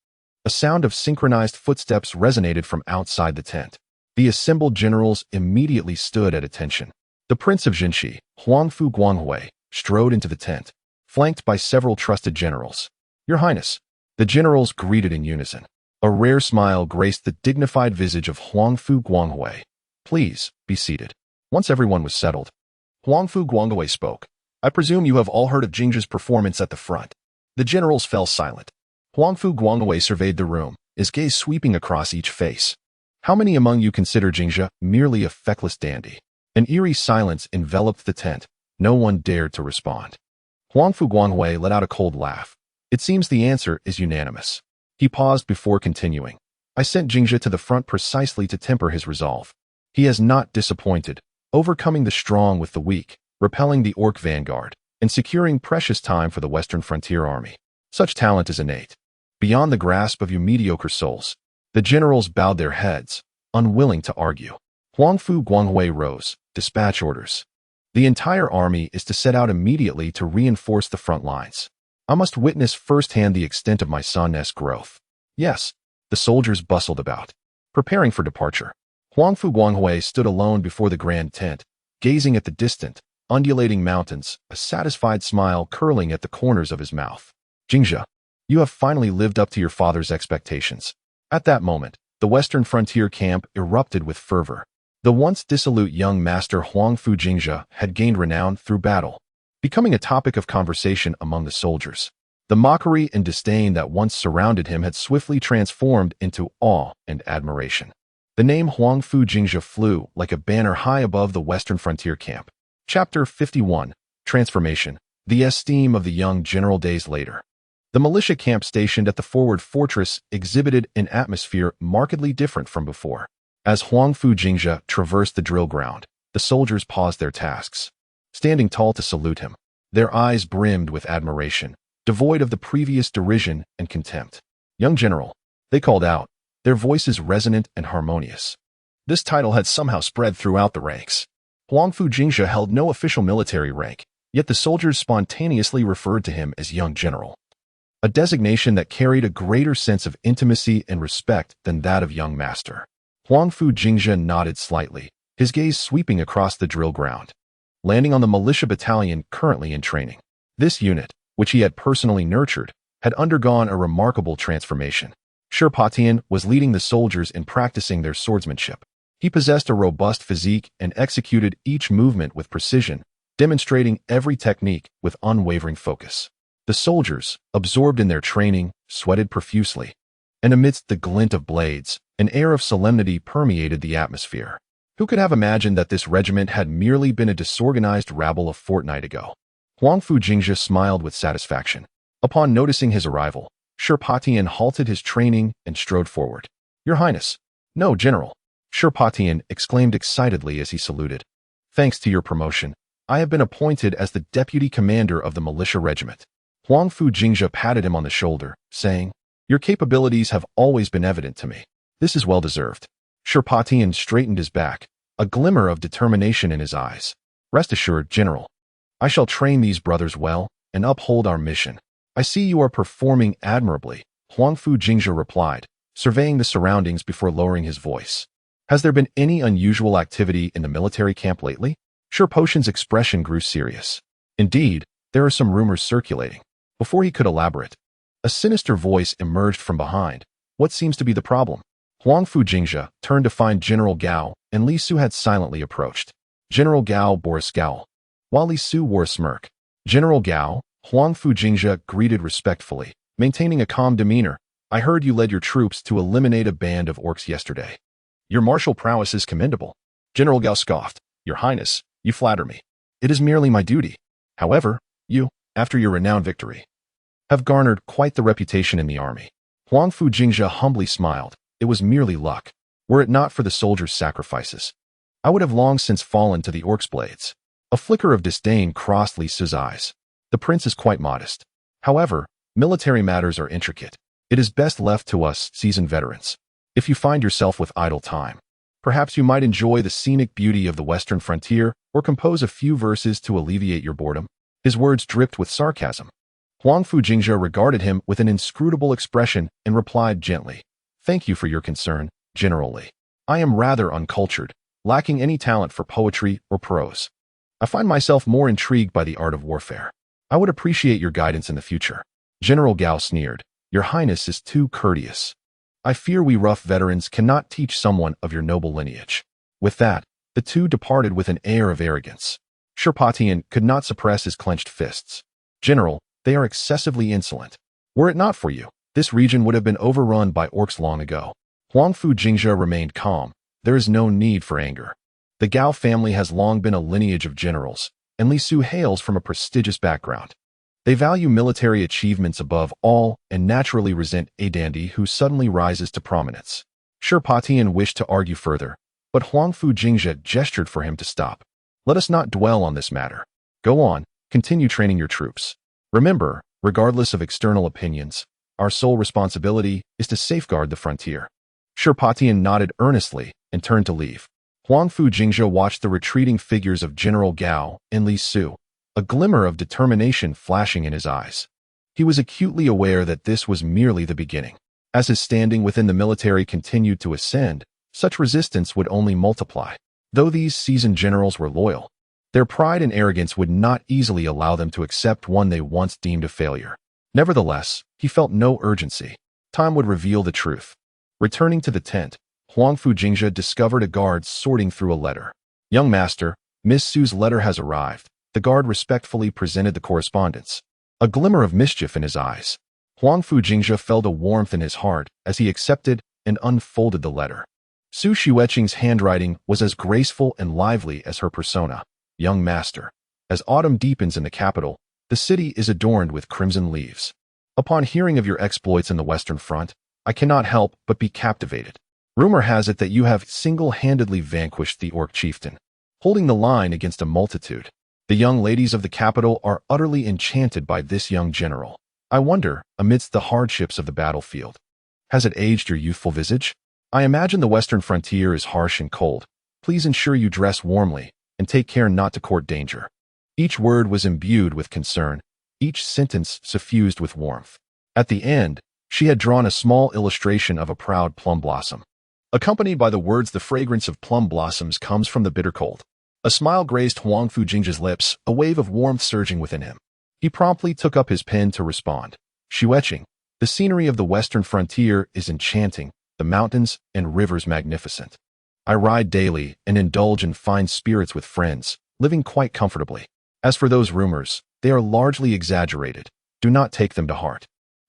a sound of synchronized footsteps resonated from outside the tent. The assembled generals immediately stood at attention. The Prince of Jingzhe, Huangfu Guanghui, strode into the tent, flanked by several trusted generals. Your Highness, the generals greeted in unison. A rare smile graced the dignified visage of Huangfu Guanghui. Please, be seated. Once everyone was settled, Huangfu Guanghui spoke. I presume you have all heard of Jingzhe's performance at the front. The generals fell silent. Huangfu Guanghui surveyed the room, his gaze sweeping across each face. How many among you consider Jingzhe merely a feckless dandy? An eerie silence enveloped the tent. No one dared to respond. Huangfu Guanghui let out a cold laugh. It seems the answer is unanimous. He paused before continuing. I sent Jingzhe to the front precisely to temper his resolve. He has not disappointed, overcoming the strong with the weak, repelling the orc vanguard, and securing precious time for the Western Frontier Army. Such talent is innate, beyond the grasp of you mediocre souls. The generals bowed their heads, unwilling to argue. Huangfu Guanghui rose. Dispatch orders. The entire army is to set out immediately to reinforce the front lines. I must witness firsthand the extent of my son's growth. Yes, the soldiers bustled about, preparing for departure. Huangfu Guanghui stood alone before the grand tent, gazing at the distant, undulating mountains, a satisfied smile curling at the corners of his mouth. Jingzhe, you have finally lived up to your father's expectations. At that moment, the Western Frontier camp erupted with fervor. The once dissolute young master Huangfu Jingzhe had gained renown through battle, becoming a topic of conversation among the soldiers. The mockery and disdain that once surrounded him had swiftly transformed into awe and admiration. The name Huangfu Jingzhe flew like a banner high above the Western Frontier camp. Chapter 51, Transformation. The esteem of the young general days later. The militia camp stationed at the forward fortress exhibited an atmosphere markedly different from before. As Huangfu Jingzhe traversed the drill ground, the soldiers paused their tasks, standing tall to salute him. Their eyes brimmed with admiration, devoid of the previous derision and contempt. Young general, they called out, their voices resonant and harmonious. This title had somehow spread throughout the ranks. Huangfu Jingzhe held no official military rank, yet the soldiers spontaneously referred to him as young general, a designation that carried a greater sense of intimacy and respect than that of young master. Huangfu Jingzhe nodded slightly, his gaze sweeping across the drill ground, landing on the militia battalion currently in training. This unit, which he had personally nurtured, had undergone a remarkable transformation. Sherpatian was leading the soldiers in practicing their swordsmanship. He possessed a robust physique and executed each movement with precision, demonstrating every technique with unwavering focus. The soldiers, absorbed in their training, sweated profusely, and amidst the glint of blades, an air of solemnity permeated the atmosphere. Who could have imagined that this regiment had merely been a disorganized rabble a fortnight ago? Huangfu Jingzhe smiled with satisfaction. Upon noticing his arrival, Sherpatian halted his training and strode forward. Your Highness. No, General. Sherpatian exclaimed excitedly as he saluted. Thanks to your promotion, I have been appointed as the deputy commander of the militia regiment. Huangfu Jingzhe patted him on the shoulder, saying, your capabilities have always been evident to me. This is well deserved. Sherpatian straightened his back, a glimmer of determination in his eyes. Rest assured, General, I shall train these brothers well and uphold our mission. I see you are performing admirably, Huangfu Jingzhe replied, surveying the surroundings before lowering his voice. Has there been any unusual activity in the military camp lately? Sherpatian's expression grew serious. Indeed, there are some rumors circulating. Before he could elaborate, a sinister voice emerged from behind. What seems to be the problem? Huangfu Jingzhe turned to find General Gao, and Li Su had silently approached. General Gao bore a scowl, while Li Su wore a smirk. General Gao, Huangfu Jingzhe greeted respectfully, maintaining a calm demeanor. I heard you led your troops to eliminate a band of orcs yesterday. Your martial prowess is commendable. General Gao scoffed. Your Highness, you flatter me. It is merely my duty. However, you, after your renowned victory, have garnered quite the reputation in the army. Huangfu Jingzhe humbly smiled. It was merely luck. Were it not for the soldiers' sacrifices, I would have long since fallen to the orc's blades. A flicker of disdain crossed Li Su's eyes. The prince is quite modest. However, military matters are intricate. It is best left to us seasoned veterans. If you find yourself with idle time, perhaps you might enjoy the scenic beauty of the western frontier or compose a few verses to alleviate your boredom. His words dripped with sarcasm. Huangfu Jingzhe regarded him with an inscrutable expression and replied gently, "Thank you for your concern, General Li. I am rather uncultured, lacking any talent for poetry or prose. I find myself more intrigued by the art of warfare. I would appreciate your guidance in the future." General Gao sneered, "Your Highness is too courteous. I fear we rough veterans cannot teach someone of your noble lineage." With that, the two departed with an air of arrogance. Shirpatian could not suppress his clenched fists. "General, they are excessively insolent. Were it not for you, this region would have been overrun by orcs long ago." Huangfu Jingzhe remained calm. There is no need for anger. The Gao family has long been a lineage of generals, and Li Su hails from a prestigious background. They value military achievements above all and naturally resent a dandy who suddenly rises to prominence. Shirpatian wished to argue further, but Huangfu Jingzhe gestured for him to stop. "Let us not dwell on this matter. Go on, continue training your troops. Remember, regardless of external opinions, our sole responsibility is to safeguard the frontier." Shirpatian nodded earnestly and turned to leave. Huangfu Jingzhe watched the retreating figures of General Gao and Li Su, a glimmer of determination flashing in his eyes. He was acutely aware that this was merely the beginning. As his standing within the military continued to ascend, such resistance would only multiply. Though these seasoned generals were loyal, their pride and arrogance would not easily allow them to accept one they once deemed a failure. Nevertheless, he felt no urgency. Time would reveal the truth. Returning to the tent, Huangfu Jingzhe discovered a guard sorting through a letter. "Young master, Miss Su's letter has arrived." The guard respectfully presented the correspondence. A glimmer of mischief in his eyes. Huangfu Jingzhe felt a warmth in his heart as he accepted and unfolded the letter. Su Xueqing's handwriting was as graceful and lively as her persona. "Young master, as autumn deepens in the capital, the city is adorned with crimson leaves. Upon hearing of your exploits in the Western Front, I cannot help but be captivated. Rumor has it that you have single-handedly vanquished the orc chieftain, holding the line against a multitude. The young ladies of the capital are utterly enchanted by this young general. I wonder, amidst the hardships of the battlefield, has it aged your youthful visage? I imagine the Western frontier is harsh and cold. Please ensure you dress warmly and take care not to court danger." Each word was imbued with concern, each sentence suffused with warmth. At the end, she had drawn a small illustration of a proud plum blossom, accompanied by the words, "The fragrance of plum blossoms comes from the bitter cold." A smile graced Huangfu Jingzhe's lips, a wave of warmth surging within him. He promptly took up his pen to respond. "Xueqing, the scenery of the western frontier is enchanting, the mountains and rivers magnificent. I ride daily and indulge in fine spirits with friends, living quite comfortably. As for those rumors, they are largely exaggerated. Do not take them to heart.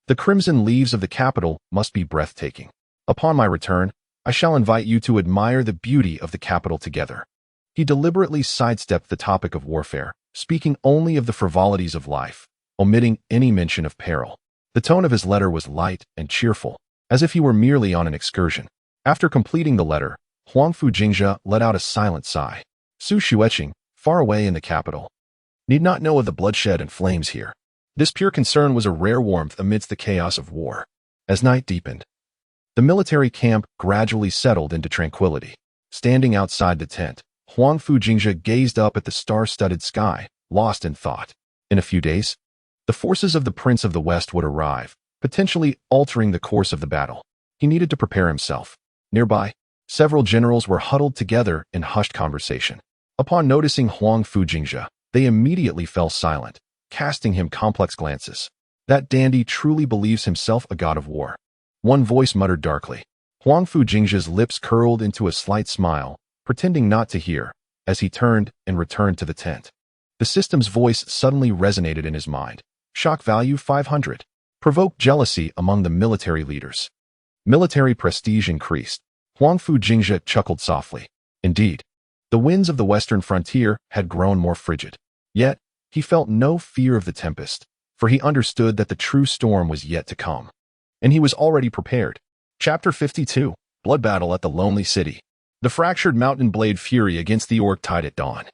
The crimson leaves of the capital must be breathtaking. Upon my return, I shall invite you to admire the beauty of the capital together." He deliberately sidestepped the topic of warfare, speaking only of the frivolities of life, omitting any mention of peril. The tone of his letter was light and cheerful, as if he were merely on an excursion. After completing the letter, Huangfu Jingzhe let out a silent sigh. Su Xueqing, far away in the capital, need not know of the bloodshed and flames here. This pure concern was a rare warmth amidst the chaos of war. As night deepened, the military camp gradually settled into tranquility. Standing outside the tent, Huangfu Jingzhe gazed up at the star-studded sky, lost in thought. In a few days, the forces of the Prince of the West would arrive, potentially altering the course of the battle. He needed to prepare himself. Nearby, several generals were huddled together in hushed conversation. Upon noticing Huangfu Jingzhe, they immediately fell silent, casting him complex glances. That dandy truly believes himself a god of war. One voice muttered darkly. Huangfu Jingzhe's lips curled into a slight smile, pretending not to hear, as he turned and returned to the tent. The system's voice suddenly resonated in his mind. Shock value 500. Provoked jealousy among the military leaders. Military prestige increased. Huangfu Jingzhe chuckled softly. Indeed, the winds of the western frontier had grown more frigid. Yet, he felt no fear of the tempest, for he understood that the true storm was yet to come. And he was already prepared. Chapter 52. Blood Battle at the Lonely City. The fractured mountain blade fury against the orc tide at dawn.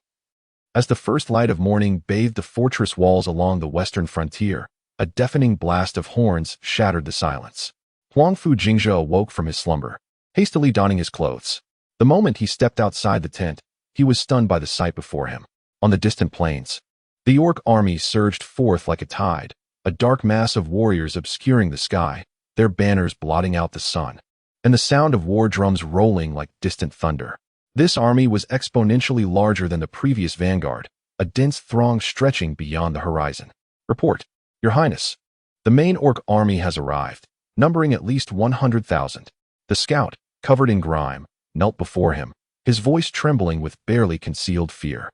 As the first light of morning bathed the fortress walls along the western frontier, a deafening blast of horns shattered the silence. Huangfu Jingzhe awoke from his slumber, hastily donning his clothes. The moment he stepped outside the tent, he was stunned by the sight before him. On the distant plains, the orc army surged forth like a tide, a dark mass of warriors obscuring the sky, their banners blotting out the sun, and the sound of war drums rolling like distant thunder. This army was exponentially larger than the previous vanguard, a dense throng stretching beyond the horizon. Report, Your Highness. The main orc army has arrived, numbering at least 100,000. The scout, covered in grime, knelt before him, his voice trembling with barely concealed fear.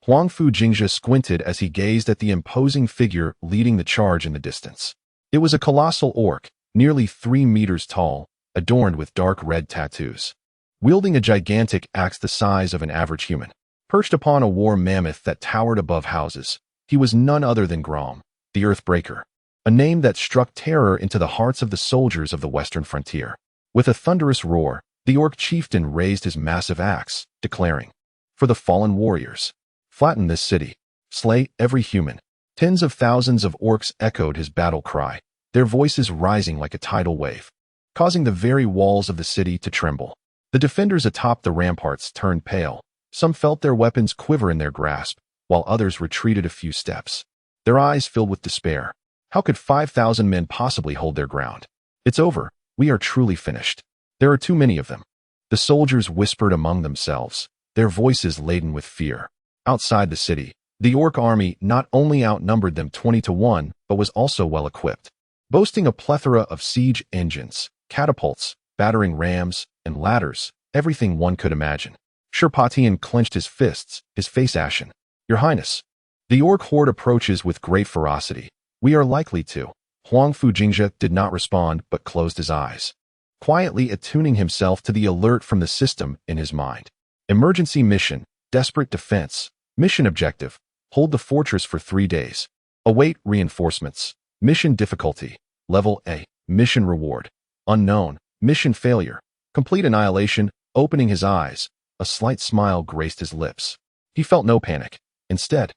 Huangfu Jingzhe squinted as he gazed at the imposing figure leading the charge in the distance. It was a colossal orc, nearly 3 meters tall, adorned with dark red tattoos. Wielding a gigantic axe the size of an average human, perched upon a war mammoth that towered above houses, he was none other than Grom, the Earthbreaker, a name that struck terror into the hearts of the soldiers of the western frontier. With a thunderous roar, the orc chieftain raised his massive axe, declaring, "For the fallen warriors, flatten this city, slay every human." Tens of thousands of orcs echoed his battle cry, their voices rising like a tidal wave, causing the very walls of the city to tremble. The defenders atop the ramparts turned pale. Some felt their weapons quiver in their grasp, while others retreated a few steps, their eyes filled with despair. How could 5,000 men possibly hold their ground? "It's over. We are truly finished. There are too many of them." The soldiers whispered among themselves, their voices laden with fear. Outside the city, the orc army not only outnumbered them 20 to 1, but was also well equipped, boasting a plethora of siege engines, catapults, battering rams, and ladders, everything one could imagine. Shirpatian clenched his fists, his face ashen. "Your Highness, the orc horde approaches with great ferocity. We are likely to." Huangfu Jingzhe did not respond but closed his eyes, quietly attuning himself to the alert from the system in his mind. Emergency mission, desperate defense. Mission objective, hold the fortress for 3 days. Await reinforcements. Mission difficulty, level A. Mission reward, unknown. Mission failure, complete annihilation. Opening his eyes, a slight smile graced his lips. He felt no panic. Instead,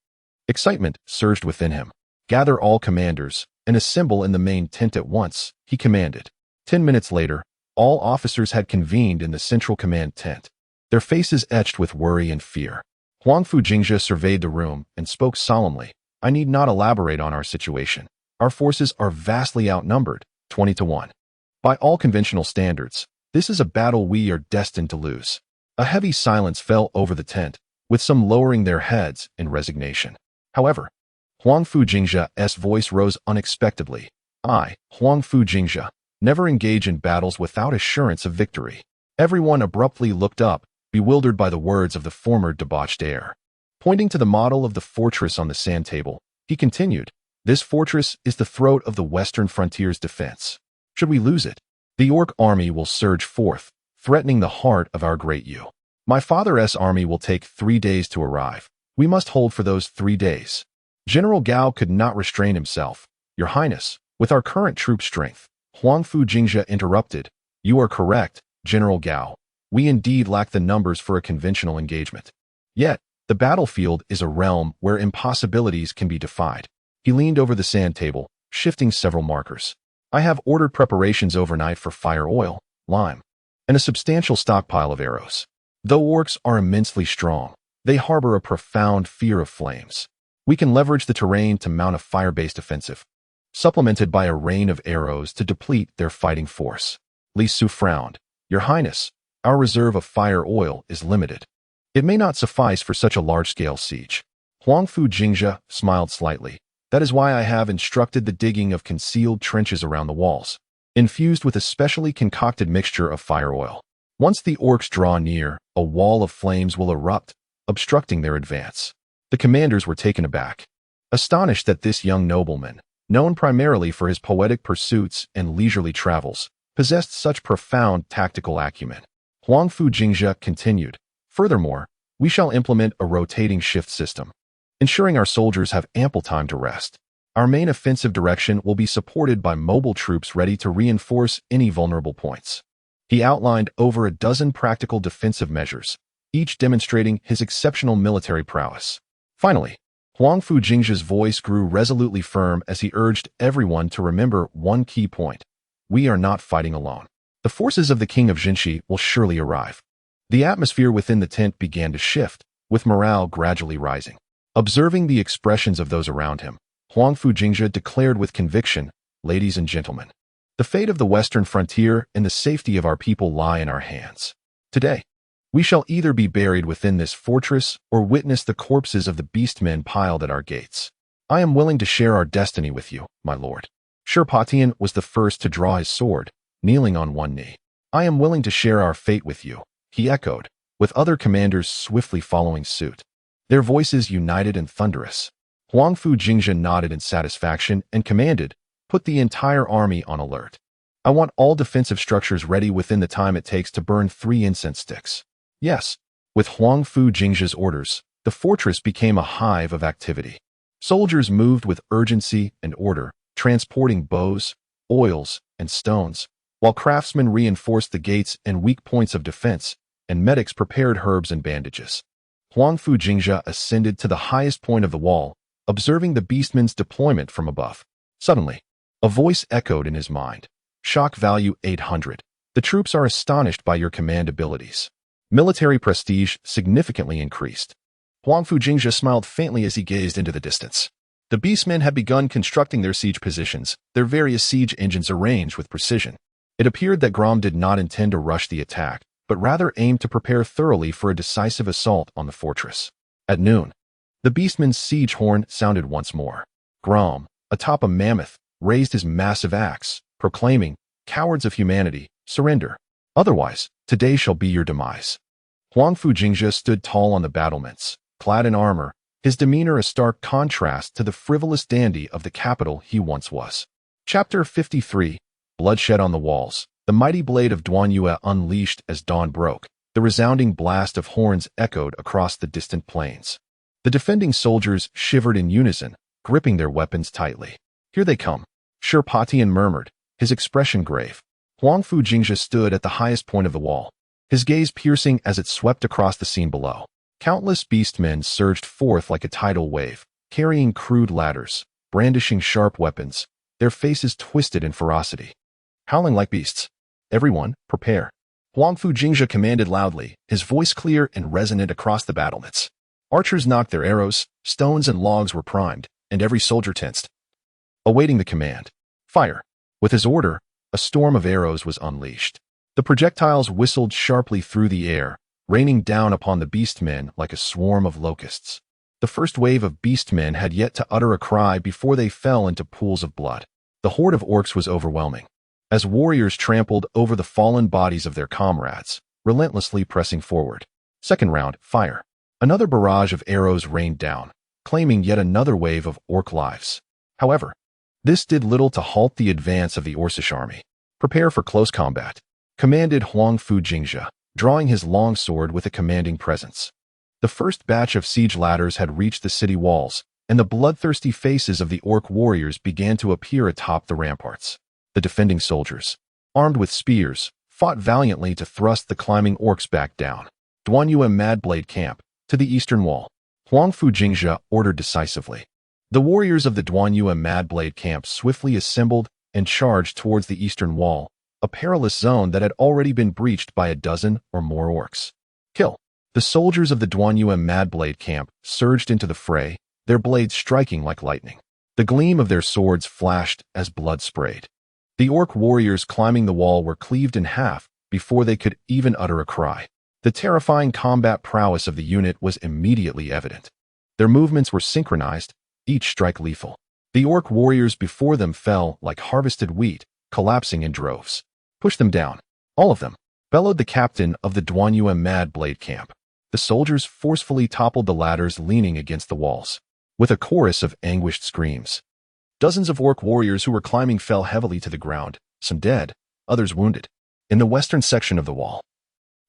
excitement surged within him. "Gather all commanders and assemble in the main tent at once," he commanded. 10 minutes later, all officers had convened in the central command tent, their faces etched with worry and fear. Huangfu Jingzhe surveyed the room and spoke solemnly. "I need not elaborate on our situation. Our forces are vastly outnumbered, 20 to 1. By all conventional standards, this is a battle we are destined to lose." A heavy silence fell over the tent, with some lowering their heads in resignation. However, Huangfu Jingzhe's voice rose unexpectedly. "I, Huangfu Jingzhe, never engage in battles without assurance of victory." Everyone abruptly looked up, bewildered by the words of the former debauched heir. Pointing to the model of the fortress on the sand table, he continued, "This fortress is the throat of the western frontier's defense. Should we lose it, the orc army will surge forth, threatening the heart of our Great Yu. My father's army will take 3 days to arrive. We must hold for those 3 days." General Gao could not restrain himself. "Your Highness, with our current troop strength," Huangfu Jingzhe interrupted. "You are correct, General Gao. We indeed lack the numbers for a conventional engagement. Yet, the battlefield is a realm where impossibilities can be defied." He leaned over the sand table, shifting several markers. "I have ordered preparations overnight for fire oil, lime, and a substantial stockpile of arrows. Though orcs are immensely strong, they harbor a profound fear of flames. We can leverage the terrain to mount a fire-based offensive, supplemented by a rain of arrows to deplete their fighting force." Li Su frowned. "Your Highness, our reserve of fire oil is limited. It may not suffice for such a large-scale siege." Huangfu Jingzhe smiled slightly. "That is why I have instructed the digging of concealed trenches around the walls, infused with a specially concocted mixture of fire oil. Once the orcs draw near, a wall of flames will erupt, obstructing their advance." The commanders were taken aback, astonished that this young nobleman, known primarily for his poetic pursuits and leisurely travels, possessed such profound tactical acumen. Huangfu Jingzhe continued, "Furthermore, we shall implement a rotating shift system, ensuring our soldiers have ample time to rest. Our main offensive direction will be supported by mobile troops ready to reinforce any vulnerable points. He outlined over a dozen practical defensive measures, each demonstrating his exceptional military prowess. Finally, Huangfu Jingzhe's voice grew resolutely firm as he urged everyone to remember one key point. We are not fighting alone. The forces of the King of Jingzhe will surely arrive. The atmosphere within the tent began to shift, with morale gradually rising. Observing the expressions of those around him, Huangfu Jingzhe declared with conviction, "Ladies and gentlemen, the fate of the western frontier and the safety of our people lie in our hands. Today, we shall either be buried within this fortress or witness the corpses of the beastmen piled at our gates. I am willing to share our destiny with you, my lord." Shirpatian was the first to draw his sword, kneeling on one knee. "I am willing to share our fate with you," he echoed, with other commanders swiftly following suit. Their voices united and thunderous. Huangfu Jingzhe nodded in satisfaction and commanded, "Put the entire army on alert. I want all defensive structures ready within the time it takes to burn 3 incense sticks." Yes, with Huangfu Jingzhe's orders, the fortress became a hive of activity. Soldiers moved with urgency and order, transporting bows, oils, and stones, while craftsmen reinforced the gates and weak points of defense, and medics prepared herbs and bandages. Huangfu Jingzhe ascended to the highest point of the wall, observing the beastmen's deployment from above. Suddenly, a voice echoed in his mind. "Shock value 800. The troops are astonished by your command abilities." Military prestige significantly increased. Huangfu Jingzhe smiled faintly as he gazed into the distance. The beastmen had begun constructing their siege positions, their various siege engines arranged with precision. It appeared that Grom did not intend to rush the attack, but rather aimed to prepare thoroughly for a decisive assault on the fortress. At noon, the beastman's siege horn sounded once more. Grom, atop a mammoth, raised his massive axe, proclaiming, "Cowards of humanity, surrender. Otherwise, today shall be your demise." Huangfu Jingzhe stood tall on the battlements, clad in armor, his demeanor a stark contrast to the frivolous dandy of the capital he once was. Chapter 53, Bloodshed on the Walls. The mighty blade of Guan Yu unleashed as dawn broke. The resounding blast of horns echoed across the distant plains. The defending soldiers shivered in unison, gripping their weapons tightly. "Here they come," Shirpatian murmured, his expression grave. Huangfu Jingzhe stood at the highest point of the wall, his gaze piercing as it swept across the scene below. Countless beastmen surged forth like a tidal wave, carrying crude ladders, brandishing sharp weapons, their faces twisted in ferocity. Howling like beasts. "Everyone, prepare." Huangfu Jingzhe commanded loudly, his voice clear and resonant across the battlements. Archers knocked their arrows, stones and logs were primed, and every soldier tensed, awaiting the command. "Fire." With his order, a storm of arrows was unleashed. The projectiles whistled sharply through the air, raining down upon the beastmen like a swarm of locusts. The first wave of beastmen had yet to utter a cry before they fell into pools of blood. The horde of orcs was overwhelming, as warriors trampled over the fallen bodies of their comrades, relentlessly pressing forward. Second round, fire. Another barrage of arrows rained down, claiming yet another wave of orc lives. However, this did little to halt the advance of the Orcish army. "Prepare for close combat," commanded Huangfu Jingzhe, drawing his long sword with a commanding presence. The first batch of siege ladders had reached the city walls, and the bloodthirsty faces of the orc warriors began to appear atop the ramparts. The defending soldiers, armed with spears, fought valiantly to thrust the climbing orcs back down. Guan Yu Madblade Camp, to the eastern wall. Huangfu Jingzhe ordered decisively. The warriors of the Guan Yu Madblade Camp swiftly assembled and charged towards the eastern wall, a perilous zone that had already been breached by a dozen or more orcs. "Kill." The soldiers of the Guan Yu Madblade Camp surged into the fray, their blades striking like lightning. The gleam of their swords flashed as blood sprayed. The orc warriors climbing the wall were cleaved in half before they could even utter a cry. The terrifying combat prowess of the unit was immediately evident. Their movements were synchronized, each strike lethal. The orc warriors before them fell like harvested wheat, collapsing in droves. "Push them down, all of them," bellowed the captain of the Guan Yu Madblade Camp. The soldiers forcefully toppled the ladders leaning against the walls. With a chorus of anguished screams, dozens of orc warriors who were climbing fell heavily to the ground, some dead, others wounded. In the western section of the wall,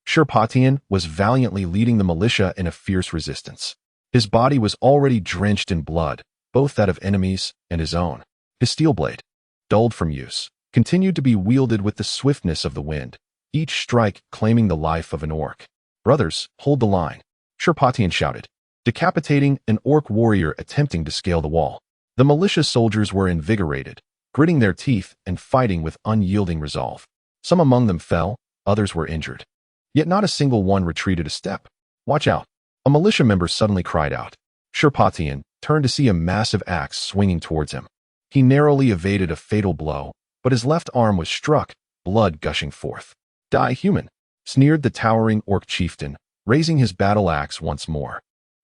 Shirpatian was valiantly leading the militia in a fierce resistance. His body was already drenched in blood, both that of enemies and his own. His steel blade, dulled from use, continued to be wielded with the swiftness of the wind, each strike claiming the life of an orc. "Brothers, hold the line," Sherpatian shouted, decapitating an orc warrior attempting to scale the wall. The militia soldiers were invigorated, gritting their teeth and fighting with unyielding resolve. Some among them fell, others were injured. Yet not a single one retreated a step. "Watch out," a militia member suddenly cried out. Sherpatian turned to see a massive axe swinging towards him. He narrowly evaded a fatal blow, but his left arm was struck, blood gushing forth. "Die, human," sneered the towering orc chieftain, raising his battle axe once more.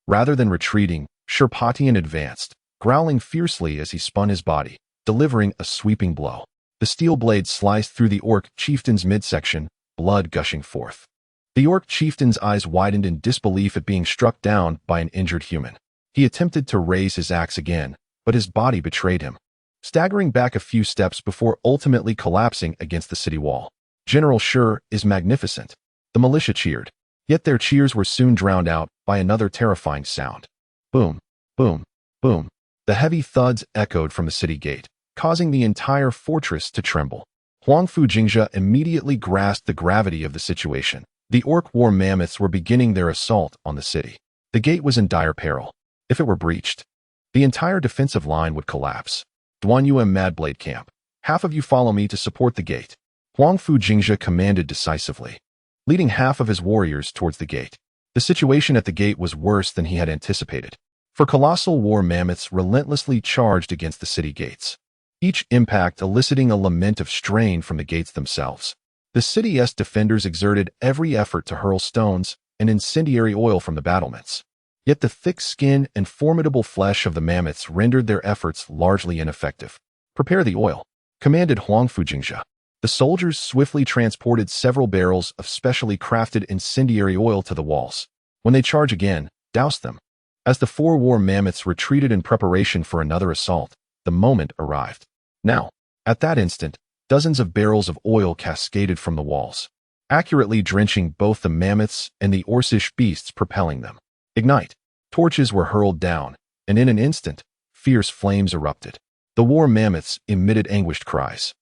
Rather than retreating, Sherpatian advanced, growling fiercely as he spun his body, delivering a sweeping blow. The steel blade sliced through the orc chieftain's midsection, blood gushing forth. The orc chieftain's eyes widened in disbelief at being struck down by an injured human. He attempted to raise his axe again, but his body betrayed him, staggering back a few steps before ultimately collapsing against the city wall. "General Shur is magnificent," the militia cheered, yet their cheers were soon drowned out by another terrifying sound. Boom, boom, boom. The heavy thuds echoed from the city gate, causing the entire fortress to tremble. Huangfu Jingzhe immediately grasped the gravity of the situation. The orc war mammoths were beginning their assault on the city. The gate was in dire peril. If it were breached, the entire defensive line would collapse. "Duan Yu Madblade camp, half of you follow me to support the gate," Huangfu Jingzhe commanded decisively, leading half of his warriors towards the gate. The situation at the gate was worse than he had anticipated, for colossal war mammoths relentlessly charged against the city gates, each impact eliciting a lament of strain from the gates themselves. The city's defenders exerted every effort to hurl stones and incendiary oil from the battlements. Yet the thick skin and formidable flesh of the mammoths rendered their efforts largely ineffective. "Prepare the oil," commanded Huangfu Jingzhe. The soldiers swiftly transported several barrels of specially crafted incendiary oil to the walls. "When they charge again, douse them." As the four war mammoths retreated in preparation for another assault, the moment arrived. Now, at that instant, dozens of barrels of oil cascaded from the walls, accurately drenching both the mammoths and the orcish beasts propelling them. "Ignite!" Torches were hurled down, and in an instant, fierce flames erupted. The war mammoths emitted anguished cries,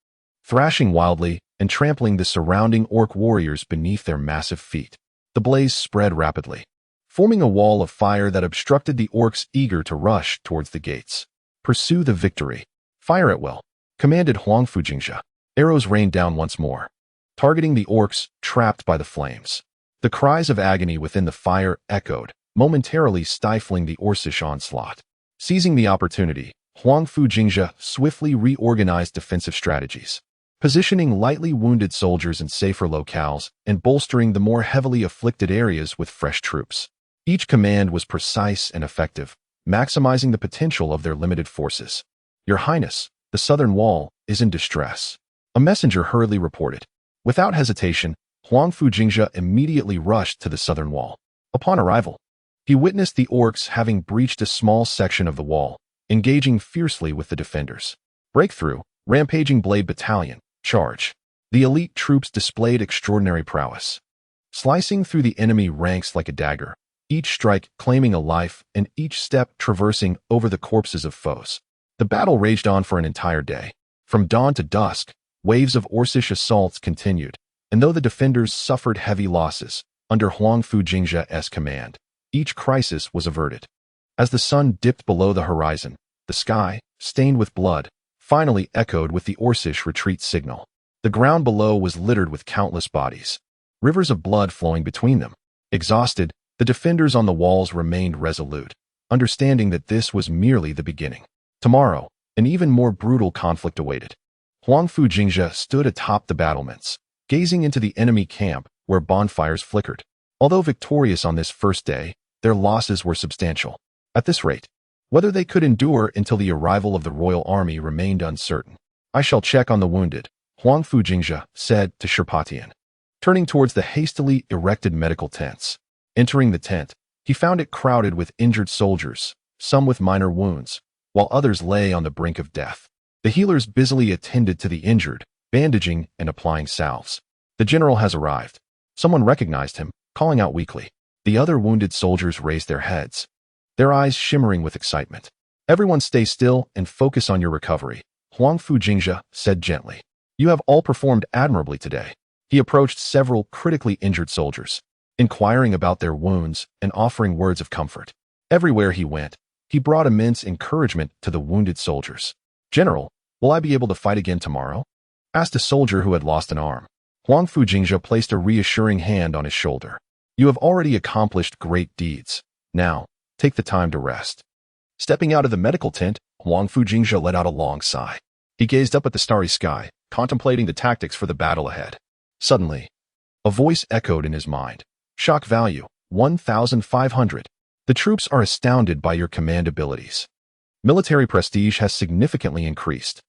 thrashing wildly and trampling the surrounding orc warriors beneath their massive feet. The blaze spread rapidly, forming a wall of fire that obstructed the orcs eager to rush towards the gates. "Pursue the victory. Fire at will," commanded Huangfu Jingzhe. Arrows rained down once more, targeting the orcs trapped by the flames. The cries of agony within the fire echoed, momentarily stifling the orcish onslaught. Seizing the opportunity, Huangfu Jingzhe swiftly reorganized defensive strategies, positioning lightly wounded soldiers in safer locales and bolstering the more heavily afflicted areas with fresh troops. Each command was precise and effective, maximizing the potential of their limited forces. "Your Highness, the southern wall is in distress," a messenger hurriedly reported. Without hesitation, Huangfu Jingzhe immediately rushed to the southern wall. Upon arrival, he witnessed the orcs having breached a small section of the wall, engaging fiercely with the defenders. Breakthrough, Rampaging Blade Battalion, charge. The elite troops displayed extraordinary prowess, slicing through the enemy ranks like a dagger, each strike claiming a life and each step traversing over the corpses of foes. The battle raged on for an entire day. From dawn to dusk, waves of orcish assaults continued, and though the defenders suffered heavy losses, under Huangfu Jingzhe's command, each crisis was averted. As the sun dipped below the horizon, the sky, stained with blood, finally echoed with the orcish retreat signal. The ground below was littered with countless bodies, rivers of blood flowing between them. Exhausted, the defenders on the walls remained resolute, understanding that this was merely the beginning. Tomorrow, an even more brutal conflict awaited. Huangfu Jingzhe stood atop the battlements, gazing into the enemy camp where bonfires flickered. Although victorious on this first day, their losses were substantial. At this rate, whether they could endure until the arrival of the royal army remained uncertain. "I shall check on the wounded," Huangfu Jingzhe said to Sherpatian, turning towards the hastily erected medical tents. Entering the tent, he found it crowded with injured soldiers, some with minor wounds, while others lay on the brink of death. The healers busily attended to the injured, bandaging and applying salves. "The general has arrived." Someone recognized him, calling out weakly. The other wounded soldiers raised their heads, their eyes shimmering with excitement. Everyone stay still and focus on your recovery, Huangfu Jingzhe said gently. You have all performed admirably today. He approached several critically injured soldiers, inquiring about their wounds and offering words of comfort. Everywhere he went, he brought immense encouragement to the wounded soldiers. General, will I be able to fight again tomorrow? Asked a soldier who had lost an arm. Huangfu Jingzhe placed a reassuring hand on his shoulder. You have already accomplished great deeds. Now, take the time to rest. Stepping out of the medical tent, Huangfu Jingzhe let out a long sigh. He gazed up at the starry sky, contemplating the tactics for the battle ahead. Suddenly, a voice echoed in his mind. Shock value, 1,500. The troops are astounded by your command abilities. Military prestige has significantly increased.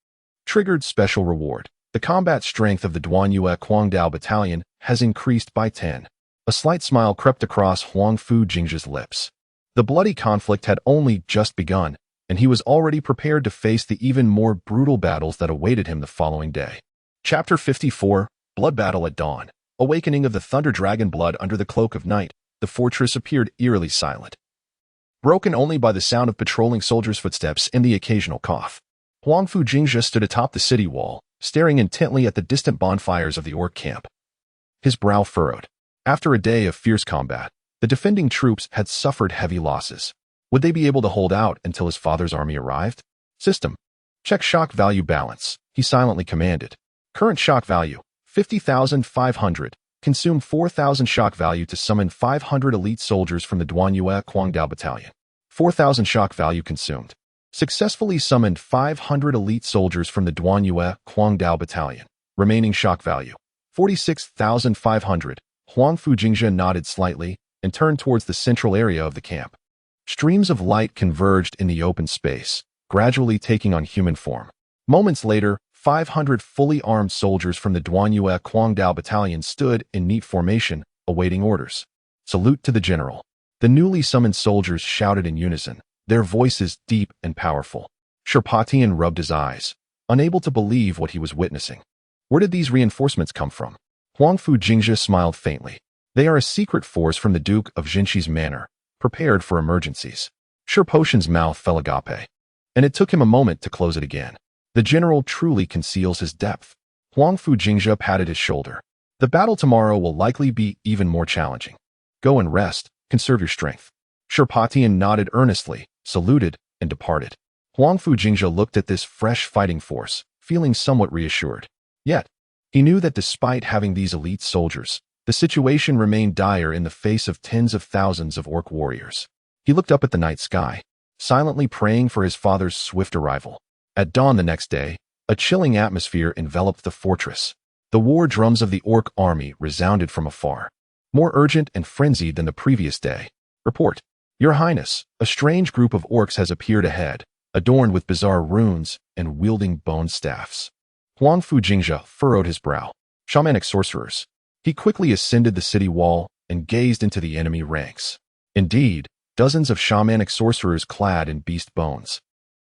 Triggered special reward. The combat strength of the Duanyue Guangdao Battalion has increased by 10. A slight smile crept across Huangfu Jingzhe's lips. The bloody conflict had only just begun, and he was already prepared to face the even more brutal battles that awaited him the following day. Chapter 54, Blood Battle at Dawn. Awakening of the Thunder Dragon Blood under the cloak of night, the fortress appeared eerily silent, broken only by the sound of patrolling soldiers' footsteps and the occasional cough. Huangfu Jingzhe stood atop the city wall, staring intently at the distant bonfires of the orc camp. His brow furrowed. After a day of fierce combat, the defending troops had suffered heavy losses. Would they be able to hold out until his father's army arrived? System. Check shock value balance, he silently commanded. Current shock value, 50,500. Consume 4,000 shock value to summon 500 elite soldiers from the Duanyue Guangdao Battalion. 4,000 shock value consumed. Successfully summoned 500 elite soldiers from the Duanyue Guangdao Battalion. Remaining shock value, 46,500. Huangfu Jingzhe nodded slightly and turned towards the central area of the camp. Streams of light converged in the open space, gradually taking on human form. Moments later, 500 fully armed soldiers from the Duanyue Guangdao Battalion stood in neat formation, awaiting orders. Salute to the general. The newly summoned soldiers shouted in unison, their voices deep and powerful. Sherpatian rubbed his eyes, unable to believe what he was witnessing. Where did these reinforcements come from? Huangfu Jingzhe smiled faintly. They are a secret force from the Duke of Jinxi's manor, prepared for emergencies. Sherpotian's mouth fell agape, and it took him a moment to close it again. The general truly conceals his depth. Huangfu Jingzhe patted his shoulder. The battle tomorrow will likely be even more challenging. Go and rest, conserve your strength. Sherpatian nodded earnestly, saluted, and departed. Huangfu Jingzhe looked at this fresh fighting force, feeling somewhat reassured. Yet, he knew that despite having these elite soldiers, the situation remained dire in the face of tens of thousands of orc warriors. He looked up at the night sky, silently praying for his father's swift arrival. At dawn the next day, a chilling atmosphere enveloped the fortress. The war drums of the orc army resounded from afar, more urgent and frenzied than the previous day. Report. Your Highness, a strange group of orcs has appeared ahead, adorned with bizarre runes and wielding bone staffs. Huangfu Jingzhe furrowed his brow. Shamanic sorcerers. He quickly ascended the city wall and gazed into the enemy ranks. Indeed, dozens of shamanic sorcerers clad in beast bones,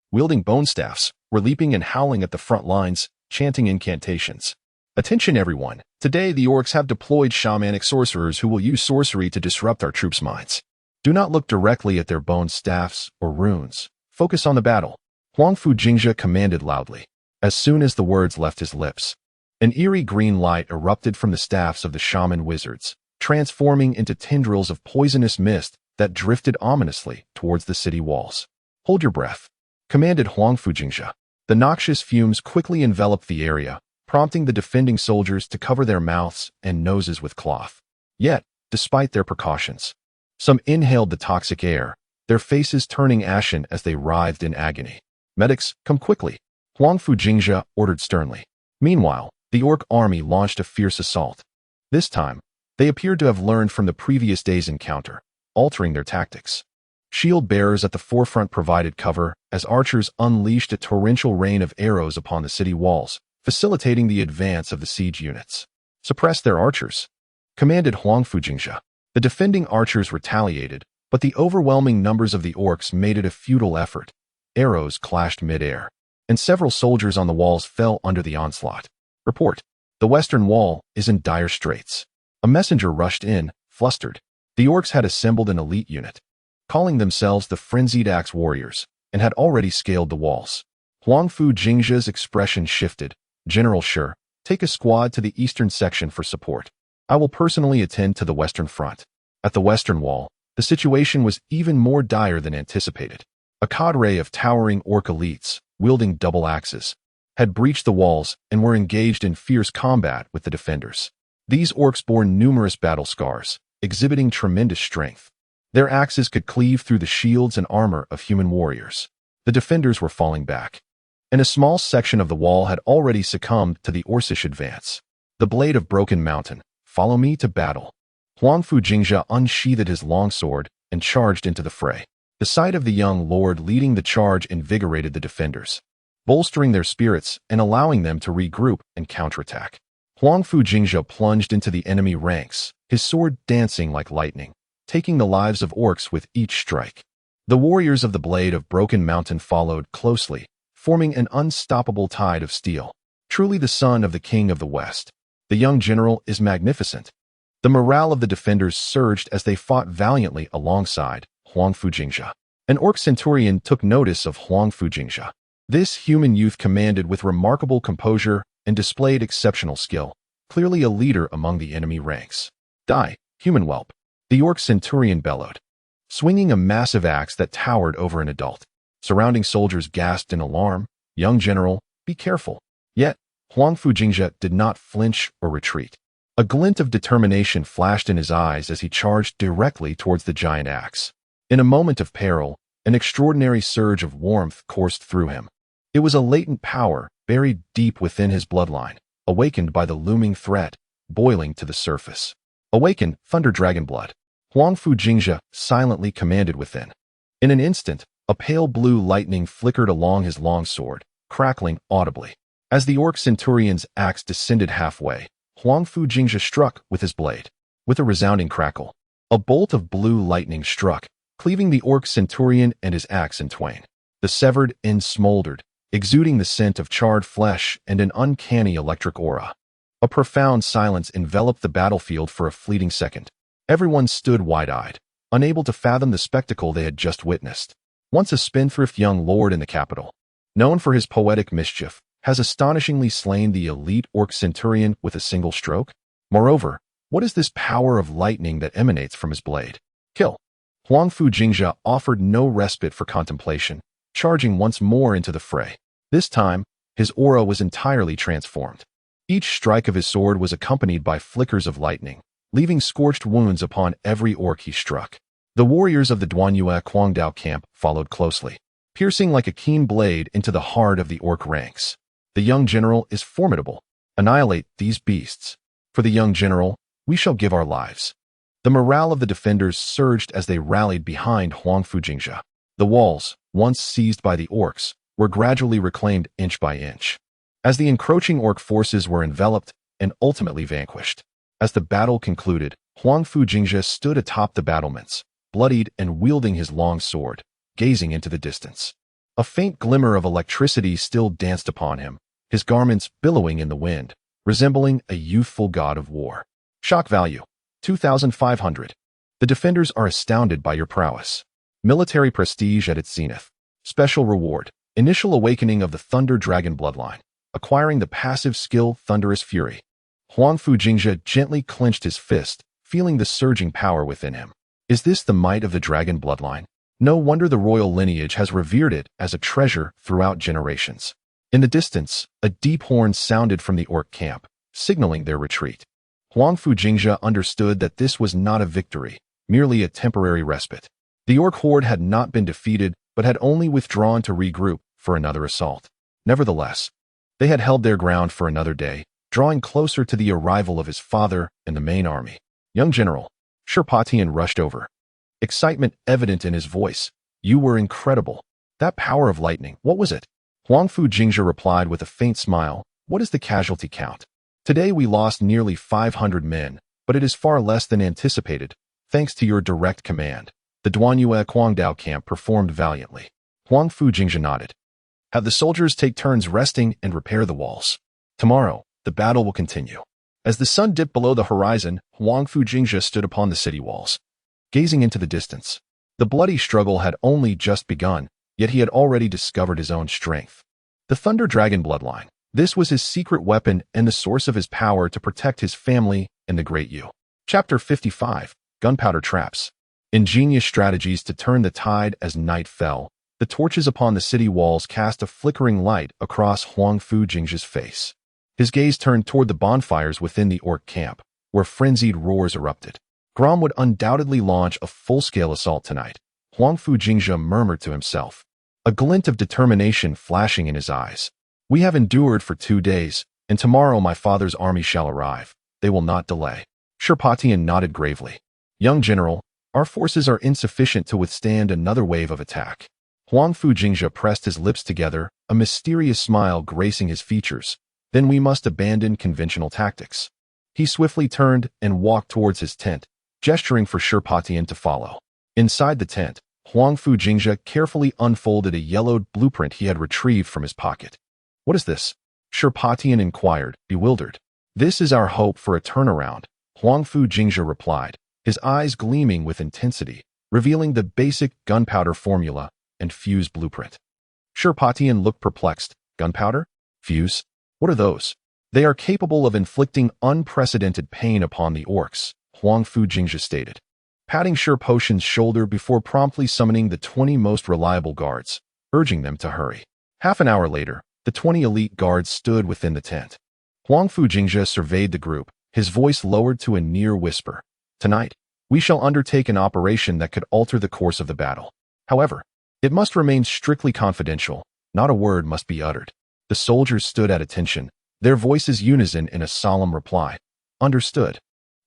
wielding bone staffs, were leaping and howling at the front lines, chanting incantations. Attention everyone, today the orcs have deployed shamanic sorcerers who will use sorcery to disrupt our troops' minds. Do not look directly at their bone staffs or runes. Focus on the battle. Huangfu Jingzhe commanded loudly. As soon as the words left his lips, an eerie green light erupted from the staffs of the shaman wizards, transforming into tendrils of poisonous mist that drifted ominously towards the city walls. Hold your breath, commanded Huangfu Jingzhe. The noxious fumes quickly enveloped the area, prompting the defending soldiers to cover their mouths and noses with cloth. Yet, despite their precautions, some inhaled the toxic air, their faces turning ashen as they writhed in agony. Medics, come quickly, Huangfu Jingzhe ordered sternly. Meanwhile, the orc army launched a fierce assault. This time, they appeared to have learned from the previous day's encounter, altering their tactics. Shield bearers at the forefront provided cover as archers unleashed a torrential rain of arrows upon the city walls, facilitating the advance of the siege units. Suppress their archers, commanded Huangfu Jingzhe. The defending archers retaliated, but the overwhelming numbers of the orcs made it a futile effort. Arrows clashed mid-air, and several soldiers on the walls fell under the onslaught. Report. The western wall is in dire straits. A messenger rushed in, flustered. The orcs had assembled an elite unit, calling themselves the Frenzied Axe Warriors, and had already scaled the walls. Huangfu Jingzhe's expression shifted. "General, sure. Take a squad to the eastern section for support. I will personally attend to the western front." At the western wall, the situation was even more dire than anticipated. A cadre of towering orc elites, wielding double axes, had breached the walls and were engaged in fierce combat with the defenders. These orcs bore numerous battle scars, exhibiting tremendous strength. Their axes could cleave through the shields and armor of human warriors. The defenders were falling back, and a small section of the wall had already succumbed to the Orcish advance. "The blade of Broken Mountain, follow me to battle." Huangfu Jingzhe unsheathed his longsword and charged into the fray. The sight of the young lord leading the charge invigorated the defenders, bolstering their spirits and allowing them to regroup and counterattack. Huangfu Jingzhe plunged into the enemy ranks, his sword dancing like lightning, taking the lives of orcs with each strike. The warriors of the Blade of Broken Mountain followed closely, forming an unstoppable tide of steel. Truly the son of the king of the West. The young general is magnificent. The morale of the defenders surged as they fought valiantly alongside Huangfu Jingzhe. An orc centurion took notice of Huangfu Jingzhe. This human youth commanded with remarkable composure and displayed exceptional skill, clearly a leader among the enemy ranks. "Die, human whelp," the orc centurion bellowed, swinging a massive axe that towered over an adult. Surrounding soldiers gasped in alarm. "Young general, be careful." Yet, Huangfu Jingzhe did not flinch or retreat. A glint of determination flashed in his eyes as he charged directly towards the giant axe. In a moment of peril, an extraordinary surge of warmth coursed through him. It was a latent power buried deep within his bloodline, awakened by the looming threat, boiling to the surface. "Awaken, Thunder Dragon Blood," Huangfu Jingzhe silently commanded within. In an instant, a pale blue lightning flickered along his longsword, crackling audibly. As the orc centurion's axe descended halfway, Huangfu Jingzhe struck with his blade. With a resounding crackle, a bolt of blue lightning struck, cleaving the orc centurion and his axe in twain. The severed end smoldered, exuding the scent of charred flesh and an uncanny electric aura. A profound silence enveloped the battlefield for a fleeting second. Everyone stood wide-eyed, unable to fathom the spectacle they had just witnessed. Once a spendthrift young lord in the capital, known for his poetic mischief, has astonishingly slain the elite orc centurion with a single stroke? Moreover, what is this power of lightning that emanates from his blade? Kill! Huangfu Jingzhe offered no respite for contemplation, charging once more into the fray. This time, his aura was entirely transformed. Each strike of his sword was accompanied by flickers of lightning, leaving scorched wounds upon every orc he struck. The warriors of the Duanyue Guangdao camp followed closely, piercing like a keen blade into the heart of the orc ranks. The young general is formidable. Annihilate these beasts. For the young general, we shall give our lives. The morale of the defenders surged as they rallied behind Huangfu Jingzhe. The walls, once seized by the orcs, were gradually reclaimed inch by inch, as the encroaching orc forces were enveloped and ultimately vanquished. As the battle concluded, Huangfu Jingzhe stood atop the battlements, bloodied and wielding his long sword, gazing into the distance. A faint glimmer of electricity still danced upon him, his garments billowing in the wind, resembling a youthful god of war. Shock value, 2,500. The defenders are astounded by your prowess. Military prestige at its zenith. Special reward, initial awakening of the Thunder Dragon bloodline, acquiring the passive skill Thunderous Fury. Huangfu Jingzhe gently clenched his fist, feeling the surging power within him. Is this the might of the dragon bloodline? No wonder the royal lineage has revered it as a treasure throughout generations. In the distance, a deep horn sounded from the orc camp, signaling their retreat. Huangfu Jingzhe understood that this was not a victory, merely a temporary respite. The orc horde had not been defeated, but had only withdrawn to regroup for another assault. Nevertheless, they had held their ground for another day, drawing closer to the arrival of his father and the main army. Young general, Sherpatian rushed over, excitement evident in his voice. You were incredible. That power of lightning, what was it? Huangfu Jingzhe replied with a faint smile. What is the casualty count? Today we lost nearly 500 men, but it is far less than anticipated, thanks to your direct command. The Duanyue Guangdao camp performed valiantly. Huangfu Jingzhe nodded. Have the soldiers take turns resting and repair the walls. Tomorrow, the battle will continue. As the sun dipped below the horizon, Huangfu Jingzhe stood upon the city walls, gazing into the distance. The bloody struggle had only just begun, yet he had already discovered his own strength. The Thunder Dragon bloodline. This was his secret weapon and the source of his power to protect his family and the Great Yu. Chapter 55. Gunpowder Traps. Ingenious strategies to turn the tide. As night fell, the torches upon the city walls cast a flickering light across Huangfu Jingzhe's face. His gaze turned toward the bonfires within the orc camp, where frenzied roars erupted. Grom would undoubtedly launch a full-scale assault tonight, Huangfu Jingzhe murmured to himself, a glint of determination flashing in his eyes. We have endured for 2 days, and tomorrow my father's army shall arrive. They will not delay. Sherpatian nodded gravely. Young general, our forces are insufficient to withstand another wave of attack. Huangfu Jingzhe pressed his lips together, a mysterious smile gracing his features. Then we must abandon conventional tactics. He swiftly turned and walked towards his tent, gesturing for Sherpatian to follow. Inside the tent, Huangfu Jingzhe carefully unfolded a yellowed blueprint he had retrieved from his pocket. What is this? Sherpatian inquired, bewildered. This is our hope for a turnaround, Huangfu Jingzhe replied, his eyes gleaming with intensity, revealing the basic gunpowder formula and fuse blueprint. Sherpatian looked perplexed. Gunpowder? Fuse? What are those? They are capable of inflicting unprecedented pain upon the orcs, Huangfu Jingzhe stated, patting Sherpatian's shoulder before promptly summoning the 20 most reliable guards, urging them to hurry. Half an hour later, the 20 elite guards stood within the tent. Huangfu Jingzhe surveyed the group, his voice lowered to a near whisper. Tonight, we shall undertake an operation that could alter the course of the battle. However, it must remain strictly confidential. Not a word must be uttered. The soldiers stood at attention, their voices unison in a solemn reply. Understood.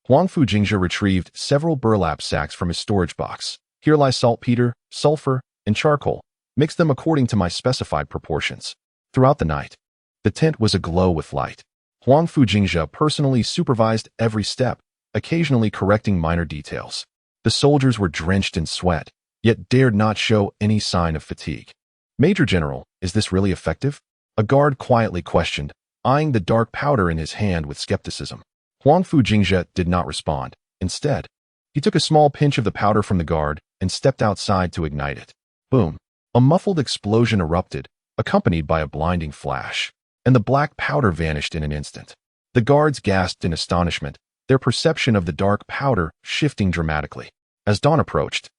Huangfu Jingzhe retrieved several burlap sacks from his storage box. Here lie saltpeter, sulfur, and charcoal. Mix them according to my specified proportions. Throughout the night, the tent was aglow with light. Huangfu Jingzhe personally supervised every step, occasionally correcting minor details. The soldiers were drenched in sweat, yet dared not show any sign of fatigue. Major General, is this really effective? A guard quietly questioned, eyeing the dark powder in his hand with skepticism. Huangfu Jingzhe did not respond. Instead, he took a small pinch of the powder from the guard and stepped outside to ignite it. Boom! A muffled explosion erupted, accompanied by a blinding flash, and the black powder vanished in an instant. The guards gasped in astonishment, their perception of the dark powder shifting dramatically. As dawn approached,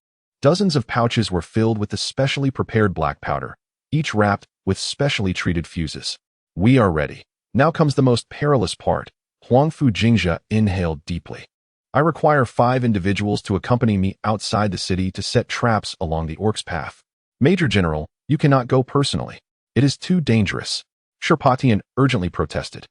dozens of pouches were filled with the specially prepared black powder, each wrapped with specially treated fuses. We are ready. Now comes the most perilous part. Huangfu Jingzhe inhaled deeply. I require 5 individuals to accompany me outside the city to set traps along the orcs' path. Major General, you cannot go personally. It is too dangerous. Sherpatian urgently protested.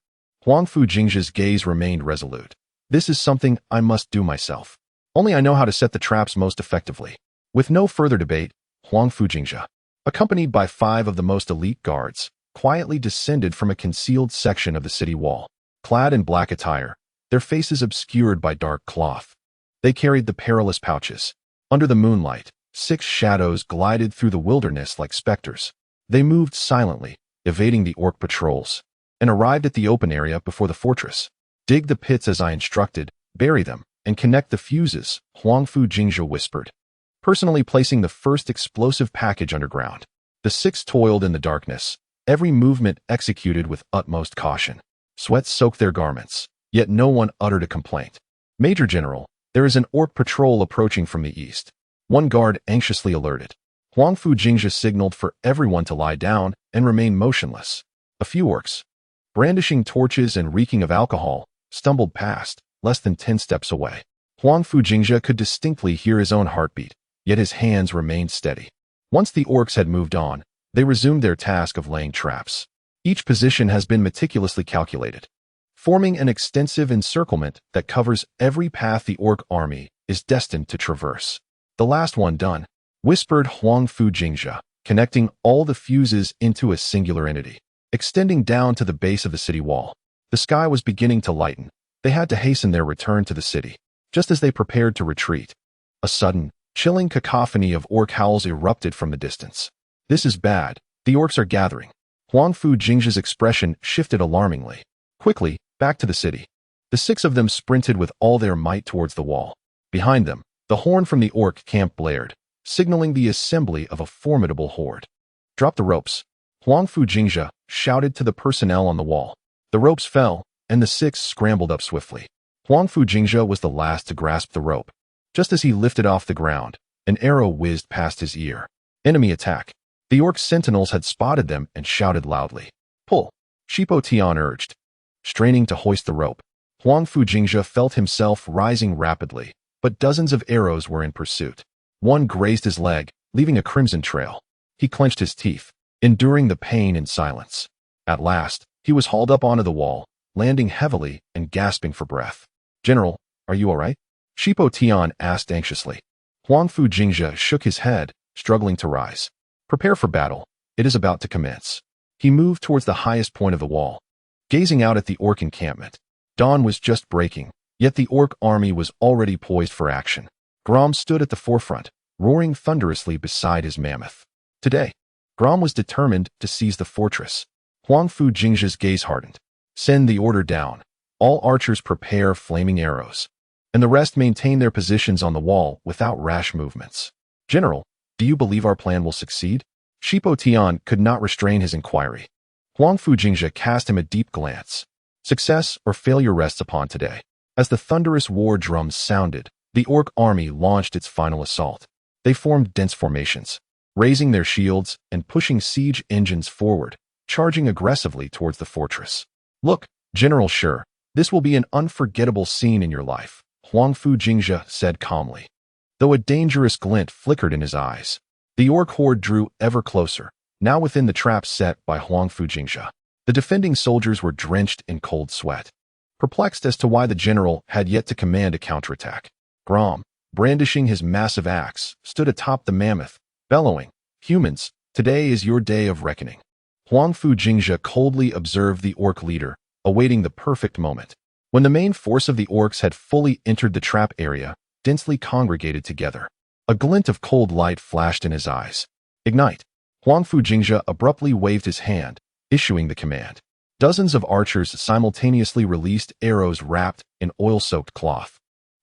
Huangfu Jingzhe's gaze remained resolute. This is something I must do myself. Only I know how to set the traps most effectively. With no further debate, Huangfu Jingzhe, accompanied by 5 of the most elite guards, quietly descended from a concealed section of the city wall. Clad in black attire, their faces obscured by dark cloth, they carried the perilous pouches. Under the moonlight, 6 shadows glided through the wilderness like specters. They moved silently, evading the orc patrols, and arrived at the open area before the fortress. Dig the pits as I instructed, bury them, and connect the fuses, Huangfu Jingzhe whispered, personally placing the first explosive package underground. The 6 toiled in the darkness, every movement executed with utmost caution. Sweat soaked their garments, yet no one uttered a complaint. Major General, there is an orc patrol approaching from the east. One guard anxiously alerted. Huangfu Jingzhe signaled for everyone to lie down and remain motionless. A few orcs, brandishing torches and reeking of alcohol, stumbled past, less than 10 steps away. Huangfu Jingzhe could distinctly hear his own heartbeat, yet his hands remained steady. Once the orcs had moved on, they resumed their task of laying traps. Each position has been meticulously calculated, forming an extensive encirclement that covers every path the orc army is destined to traverse. The last one done, whispered Huangfu Jingzhe, connecting all the fuses into a singular entity, extending down to the base of the city wall. The sky was beginning to lighten. They had to hasten their return to the city. Just as they prepared to retreat, a sudden, chilling cacophony of orc howls erupted from the distance. This is bad. The orcs are gathering. Huangfu Jingzhe's expression shifted alarmingly. Quickly, back to the city. The 6 of them sprinted with all their might towards the wall. Behind them, the horn from the orc camp blared, signaling the assembly of a formidable horde. "Drop the ropes," Huangfu Jingzhe shouted to the personnel on the wall. The ropes fell, and the six scrambled up swiftly. Huangfu Jingzhe was the last to grasp the rope. Just as he lifted off the ground, an arrow whizzed past his ear. Enemy attack. The orc sentinels had spotted them and shouted loudly. "Pull," Shipo Tian urged. Straining to hoist the rope, Huangfu Jingzhe felt himself rising rapidly, but dozens of arrows were in pursuit. One grazed his leg, leaving a crimson trail. He clenched his teeth, enduring the pain in silence. At last, he was hauled up onto the wall, landing heavily and gasping for breath. "General, are you all right?" Shipo Tian asked anxiously. Huangfu Jingzhe shook his head, struggling to rise. "Prepare for battle. It is about to commence." He moved towards the highest point of the wall, gazing out at the orc encampment. Dawn was just breaking, yet the orc army was already poised for action. Grom stood at the forefront, roaring thunderously beside his mammoth. Today, Grom was determined to seize the fortress. Huangfu Jingzhe's gaze hardened. "Send the order down. All archers prepare flaming arrows, and the rest maintain their positions on the wall without rash movements." "General, do you believe our plan will succeed?" Shipo Tian could not restrain his inquiry. Huangfu Jingzhe cast him a deep glance. Success or failure rests upon today. As the thunderous war drums sounded, the orc army launched its final assault. They formed dense formations, raising their shields and pushing siege engines forward, charging aggressively towards the fortress. "Look, General Shi, this will be an unforgettable scene in your life," Huangfu Jingzhe said calmly. Though a dangerous glint flickered in his eyes, the orc horde drew ever closer, now within the trap set by Huangfu Jingzhe. The defending soldiers were drenched in cold sweat, perplexed as to why the general had yet to command a counterattack. Grom, brandishing his massive axe, stood atop the mammoth, bellowing, "Humans, today is your day of reckoning." Huangfu Jingzhe coldly observed the orc leader, awaiting the perfect moment. When the main force of the orcs had fully entered the trap area, densely congregated together, a glint of cold light flashed in his eyes. "Ignite!" Huangfu Jingzhe abruptly waved his hand, issuing the command. Dozens of archers simultaneously released arrows wrapped in oil-soaked cloth,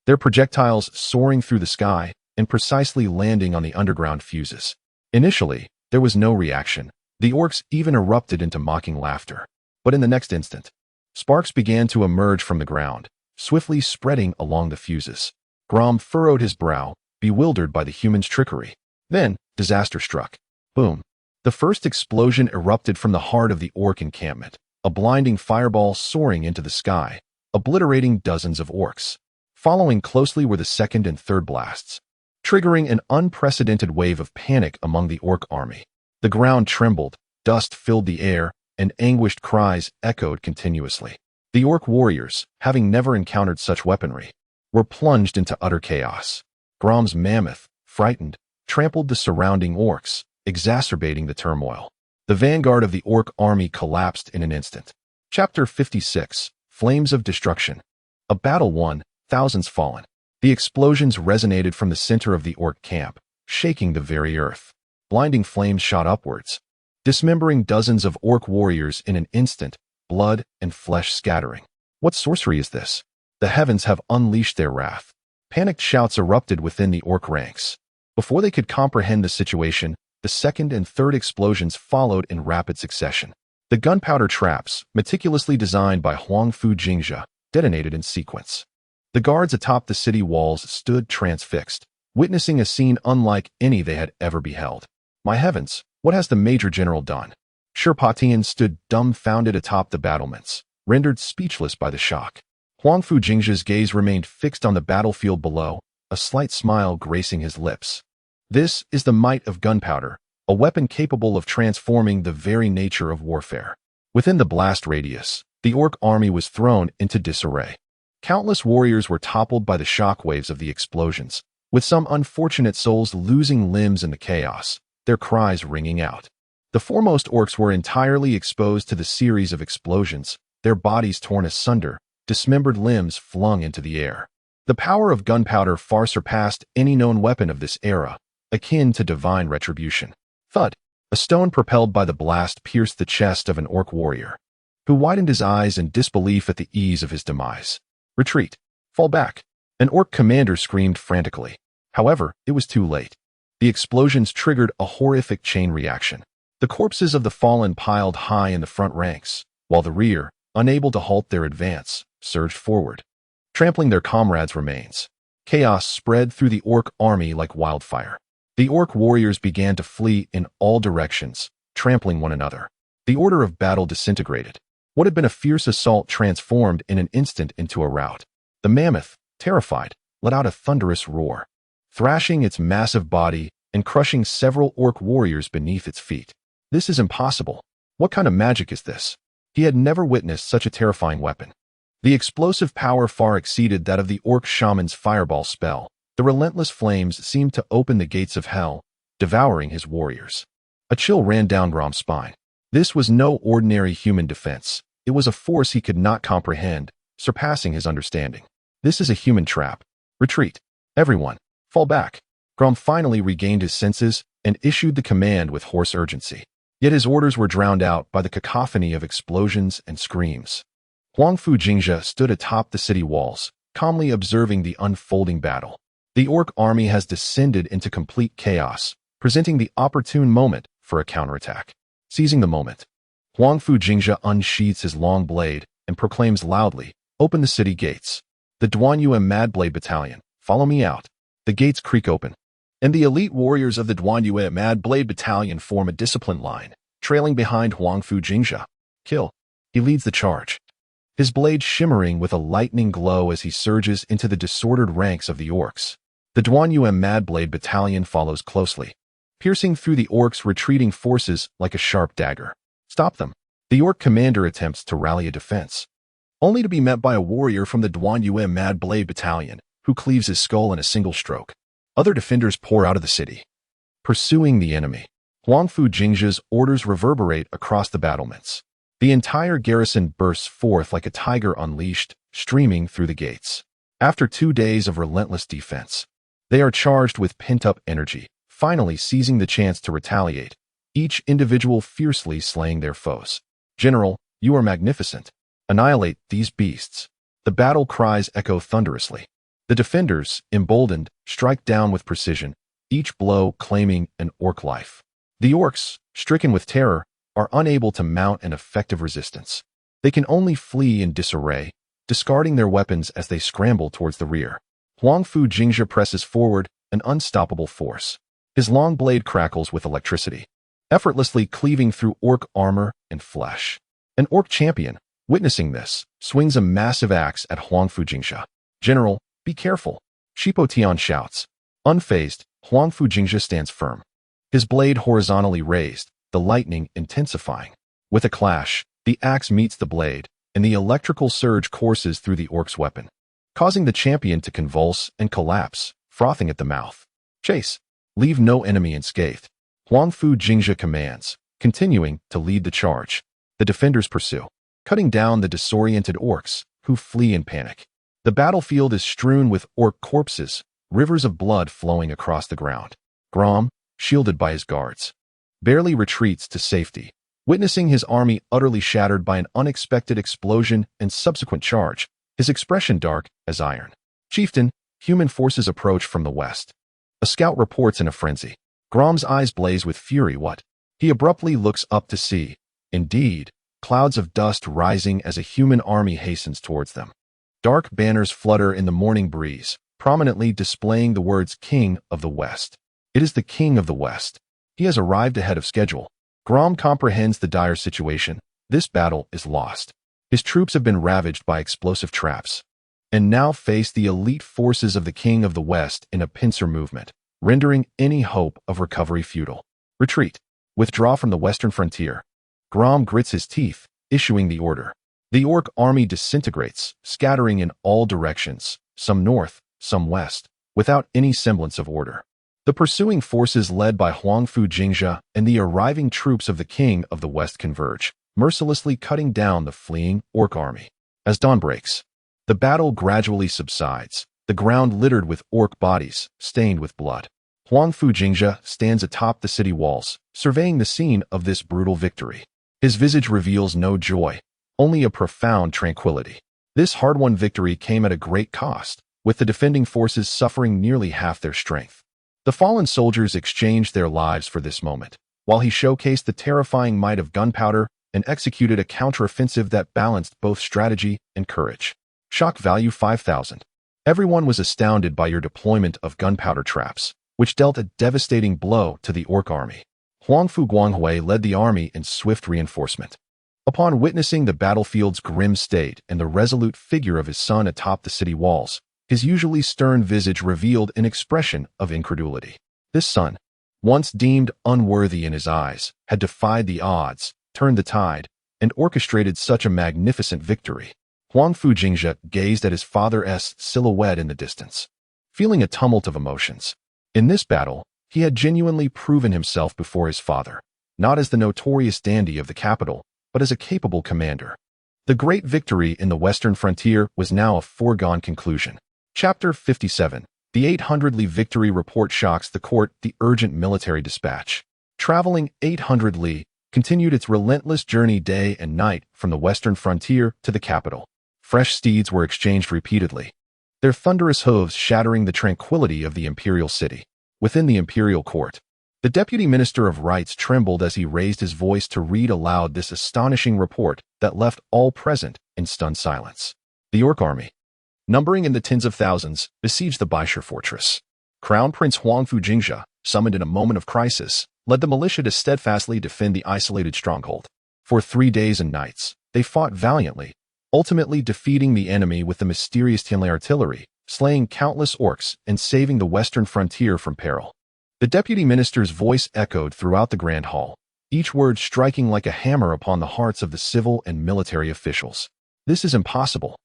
their projectiles soaring through the sky and precisely landing on the underground fuses. Initially, there was no reaction. The orcs even erupted into mocking laughter. But in the next instant, sparks began to emerge from the ground, swiftly spreading along the fuses. Grom furrowed his brow, bewildered by the humans' trickery. Then, disaster struck. Boom. The first explosion erupted from the heart of the orc encampment, a blinding fireball soaring into the sky, obliterating dozens of orcs. Following closely were the second and third blasts, triggering an unprecedented wave of panic among the orc army. The ground trembled, dust filled the air, and anguished cries echoed continuously. The orc warriors, having never encountered such weaponry, were plunged into utter chaos. Grom's mammoth, frightened, trampled the surrounding orcs, exacerbating the turmoil. The vanguard of the orc army collapsed in an instant. Chapter 56, Flames of Destruction. A battle won, thousands fallen. The explosions resonated from the center of the orc camp, shaking the very earth. Blinding flames shot upwards, dismembering dozens of orc warriors in an instant, blood and flesh scattering. What sorcery is this? The heavens have unleashed their wrath. Panicked shouts erupted within the orc ranks. Before they could comprehend the situation, the second and third explosions followed in rapid succession. The gunpowder traps, meticulously designed by Huangfu Jingzhe, detonated in sequence. The guards atop the city walls stood transfixed, witnessing a scene unlike any they had ever beheld. My heavens, what has the Major General done? Shipo Tian stood dumbfounded atop the battlements, rendered speechless by the shock. Huangfu Jingzhe's gaze remained fixed on the battlefield below, a slight smile gracing his lips. This is the might of gunpowder, a weapon capable of transforming the very nature of warfare. Within the blast radius, the orc army was thrown into disarray. Countless warriors were toppled by the shockwaves of the explosions, with some unfortunate souls losing limbs in the chaos, their cries ringing out. The foremost orcs were entirely exposed to the series of explosions, their bodies torn asunder, dismembered limbs flung into the air. The power of gunpowder far surpassed any known weapon of this era, akin to divine retribution. Thud! A stone propelled by the blast pierced the chest of an orc warrior, who widened his eyes in disbelief at the ease of his demise. Retreat! Fall back! An orc commander screamed frantically. However, it was too late. The explosions triggered a horrific chain reaction. The corpses of the fallen piled high in the front ranks, while the rear, unable to halt their advance, surged forward, trampling their comrades' remains. Chaos spread through the orc army like wildfire. The orc warriors began to flee in all directions, trampling one another. The order of battle disintegrated. What had been a fierce assault transformed in an instant into a rout. The mammoth, terrified, let out a thunderous roar, thrashing its massive body and crushing several orc warriors beneath its feet. This is impossible. What kind of magic is this? He had never witnessed such a terrifying weapon. The explosive power far exceeded that of the orc shaman's fireball spell. The relentless flames seemed to open the gates of hell, devouring his warriors. A chill ran down Grom's spine. This was no ordinary human defense. It was a force he could not comprehend, surpassing his understanding. This is a human trap. Retreat. Everyone, fall back. Grom finally regained his senses and issued the command with hoarse urgency. Yet his orders were drowned out by the cacophony of explosions and screams. Huangfu Jingzhe stood atop the city walls, calmly observing the unfolding battle. The orc army has descended into complete chaos, presenting the opportune moment for a counterattack. Seizing the moment, Huangfu Jingzhe unsheathes his long blade and proclaims loudly, "Open the city gates. The Guan Yu Blade Battalion, follow me out." The gates creak open, and the elite warriors of the Guan Yu Blade Battalion form a disciplined line, trailing behind Huangfu Jingzhe. Kill. He leads the charge, his blade shimmering with a lightning glow as he surges into the disordered ranks of the orcs. The Guan Yu Blade Battalion follows closely, piercing through the orcs' retreating forces like a sharp dagger. Stop them. The orc commander attempts to rally a defense, only to be met by a warrior from the Guan Yu Blade Battalion, who cleaves his skull in a single stroke. Other defenders pour out of the city, pursuing the enemy. Huangfu Jingzhe's orders reverberate across the battlements. The entire garrison bursts forth like a tiger unleashed, streaming through the gates. After 2 days of relentless defense, they are charged with pent-up energy, finally seizing the chance to retaliate, each individual fiercely slaying their foes. "General, you are magnificent. Annihilate these beasts." The battle cries echo thunderously. The defenders, emboldened, strike down with precision, each blow claiming an orc life. The orcs, stricken with terror, are unable to mount an effective resistance. They can only flee in disarray, discarding their weapons as they scramble towards the rear. Huangfu Jingzhe presses forward, an unstoppable force. His long blade crackles with electricity, effortlessly cleaving through orc armor and flesh. An orc champion, witnessing this, swings a massive axe at Huangfu Jingzhe. "General, be careful," Shipo Tian shouts. Unfazed, Huangfu Jingzhe stands firm, his blade horizontally raised, the lightning intensifying. With a clash, the axe meets the blade, and the electrical surge courses through the orc's weapon, causing the champion to convulse and collapse, frothing at the mouth. "Chase. Leave no enemy unscathed," Huangfu Jingzhe commands, continuing to lead the charge. The defenders pursue, cutting down the disoriented orcs, who flee in panic. The battlefield is strewn with orc corpses, rivers of blood flowing across the ground. Grom, shielded by his guards, barely retreats to safety, witnessing his army utterly shattered by an unexpected explosion and subsequent charge, his expression dark as iron. "Chieftain, human forces approach from the west." A scout reports in a frenzy. Grom's eyes blaze with fury. What? He abruptly looks up to see, indeed, clouds of dust rising as a human army hastens towards them. Dark banners flutter in the morning breeze, prominently displaying the words "King of the West." It is the King of the West. He has arrived ahead of schedule. Grom comprehends the dire situation. This battle is lost. His troops have been ravaged by explosive traps, and now face the elite forces of the King of the West in a pincer movement, rendering any hope of recovery futile. "Retreat. Withdraw from the western frontier." Grom grits his teeth, issuing the order. The orc army disintegrates, scattering in all directions, some north, some west, without any semblance of order. The pursuing forces led by Huangfu Jingzhe and the arriving troops of the King of the West converge, mercilessly cutting down the fleeing orc army. As dawn breaks, the battle gradually subsides, the ground littered with orc bodies, stained with blood. Huangfu Jingzhe stands atop the city walls, surveying the scene of this brutal victory. His visage reveals no joy, only a profound tranquility. This hard-won victory came at a great cost, with the defending forces suffering nearly half their strength. The fallen soldiers exchanged their lives for this moment, while he showcased the terrifying might of gunpowder and executed a counteroffensive that balanced both strategy and courage. Shock value 5,000. Everyone was astounded by your deployment of gunpowder traps, which dealt a devastating blow to the orc army. Huangfu Guanghui led the army in swift reinforcement. Upon witnessing the battlefield's grim state and the resolute figure of his son atop the city walls, his usually stern visage revealed an expression of incredulity. This son, once deemed unworthy in his eyes, had defied the odds, turned the tide, and orchestrated such a magnificent victory. Huangfu Jingzhe gazed at his father's silhouette in the distance, feeling a tumult of emotions. In this battle, he had genuinely proven himself before his father, not as the notorious dandy of the capital, but as a capable commander. The great victory in the western frontier was now a foregone conclusion. Chapter 57. The 800 Li victory report shocks the court. The urgent military dispatch, traveling 800 Li, continued its relentless journey day and night from the western frontier to the capital. Fresh steeds were exchanged repeatedly, their thunderous hooves shattering the tranquility of the imperial city. Within the imperial court, the deputy minister of rights trembled as he raised his voice to read aloud this astonishing report that left all present in stunned silence. The orc army, numbering in the tens of thousands, besieged the Baisher fortress. Crown Prince Huangfu Jingzhe, summoned in a moment of crisis, led the militia to steadfastly defend the isolated stronghold. For 3 days and nights, they fought valiantly, ultimately defeating the enemy with the mysterious Tianlai artillery, slaying countless orcs and saving the western frontier from peril. The deputy minister's voice echoed throughout the grand hall, each word striking like a hammer upon the hearts of the civil and military officials. This is impossible.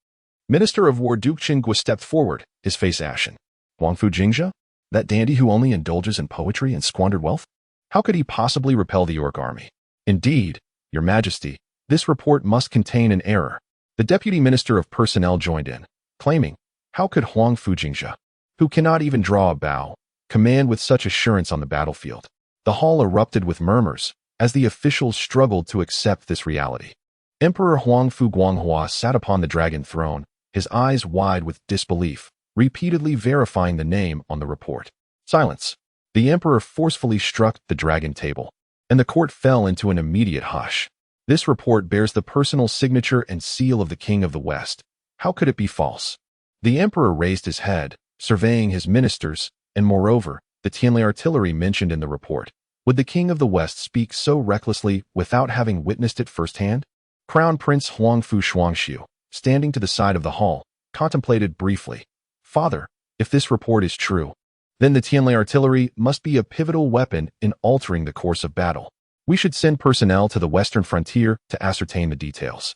Minister of War Duke Qingguo stepped forward, his face ashen. Huangfu Jingzhe? That dandy who only indulges in poetry and squandered wealth? How could he possibly repel the orc army? Indeed, Your Majesty, this report must contain an error. The deputy minister of personnel joined in, claiming, how could Huangfu Jingzhe, who cannot even draw a bow, command with such assurance on the battlefield? The hall erupted with murmurs, as the officials struggled to accept this reality. Emperor Huangfu Guanghua sat upon the dragon throne, his eyes wide with disbelief, repeatedly verifying the name on the report. Silence. The emperor forcefully struck the dragon table, and the court fell into an immediate hush. This report bears the personal signature and seal of the King of the West. How could it be false? The emperor raised his head, surveying his ministers, and moreover, the Tianlai artillery mentioned in the report. Would the King of the West speak so recklessly without having witnessed it firsthand? Crown Prince Huangfu Shuangxiu, standing to the side of the hall, contemplated briefly. Father, if this report is true, then the Tianlai artillery must be a pivotal weapon in altering the course of battle. We should send personnel to the western frontier to ascertain the details.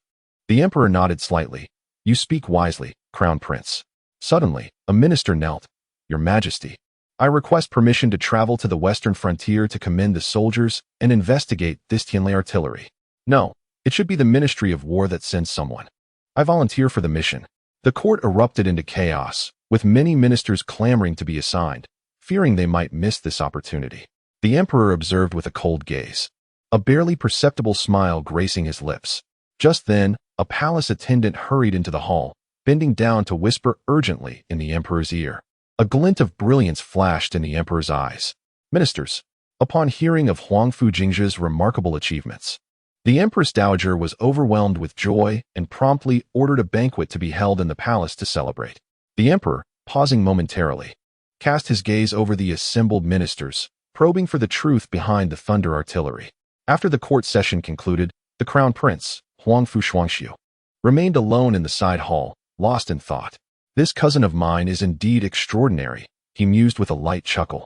The emperor nodded slightly. You speak wisely, Crown Prince. Suddenly, a minister knelt. Your Majesty, I request permission to travel to the western frontier to commend the soldiers and investigate this Tianlai artillery. No, it should be the Ministry of War that sends someone. I volunteer for the mission. The court erupted into chaos, with many ministers clamoring to be assigned, fearing they might miss this opportunity. The emperor observed with a cold gaze, a barely perceptible smile gracing his lips. Just then, a palace attendant hurried into the hall, bending down to whisper urgently in the emperor's ear. A glint of brilliance flashed in the emperor's eyes. Ministers, upon hearing of Huangfu Jingzhe's remarkable achievements, the Empress Dowager was overwhelmed with joy and promptly ordered a banquet to be held in the palace to celebrate. The emperor, pausing momentarily, cast his gaze over the assembled ministers, probing for the truth behind the thunder artillery. After the court session concluded, the crown prince, Huangfu Shuangxiu, remained alone in the side hall, lost in thought. This cousin of mine is indeed extraordinary, he mused with a light chuckle.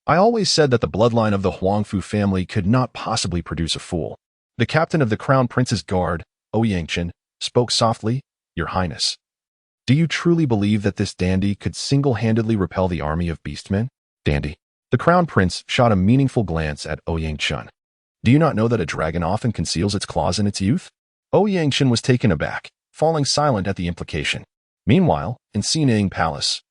I always said that the bloodline of the Huangfu family could not possibly produce a fool. The captain of the crown prince's guard, Ouyangchen, spoke softly. Your Highness, do you truly believe that this dandy could single-handedly repel the army of beastmen? Dandy. The crown prince shot a meaningful glance at Ouyangchen. Do you not know that a dragon often conceals its claws in its youth? Ouyangchen was taken aback, falling silent at the implication. Meanwhile, in Xineng Palace,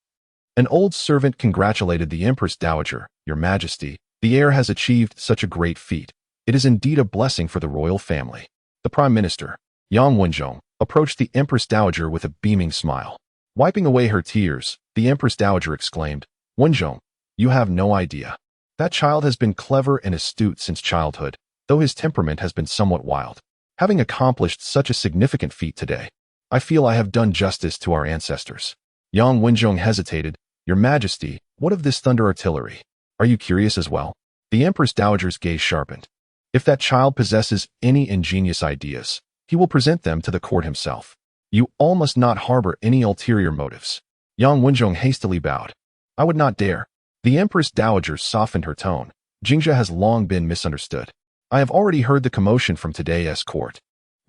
an old servant congratulated the Empress Dowager. Your Majesty, the heir has achieved such a great feat. It is indeed a blessing for the royal family. The Prime Minister, Yang Wenzhong, approached the Empress Dowager with a beaming smile. Wiping away her tears, the Empress Dowager exclaimed, Wenzhong, You have no idea. That child has been clever and astute since childhood, though his temperament has been somewhat wild. Having accomplished such a significant feat today, I feel I have done justice to our ancestors. Yang Wenzhong hesitated. Your Majesty, what of this thunder artillery? Are you curious as well? The Empress Dowager's gaze sharpened. If that child possesses any ingenious ideas, he will present them to the court himself. You all must not harbor any ulterior motives. Yang Wenzhong hastily bowed. I would not dare. The Empress Dowager softened her tone. Jingzhe has long been misunderstood. I have already heard the commotion from today's court.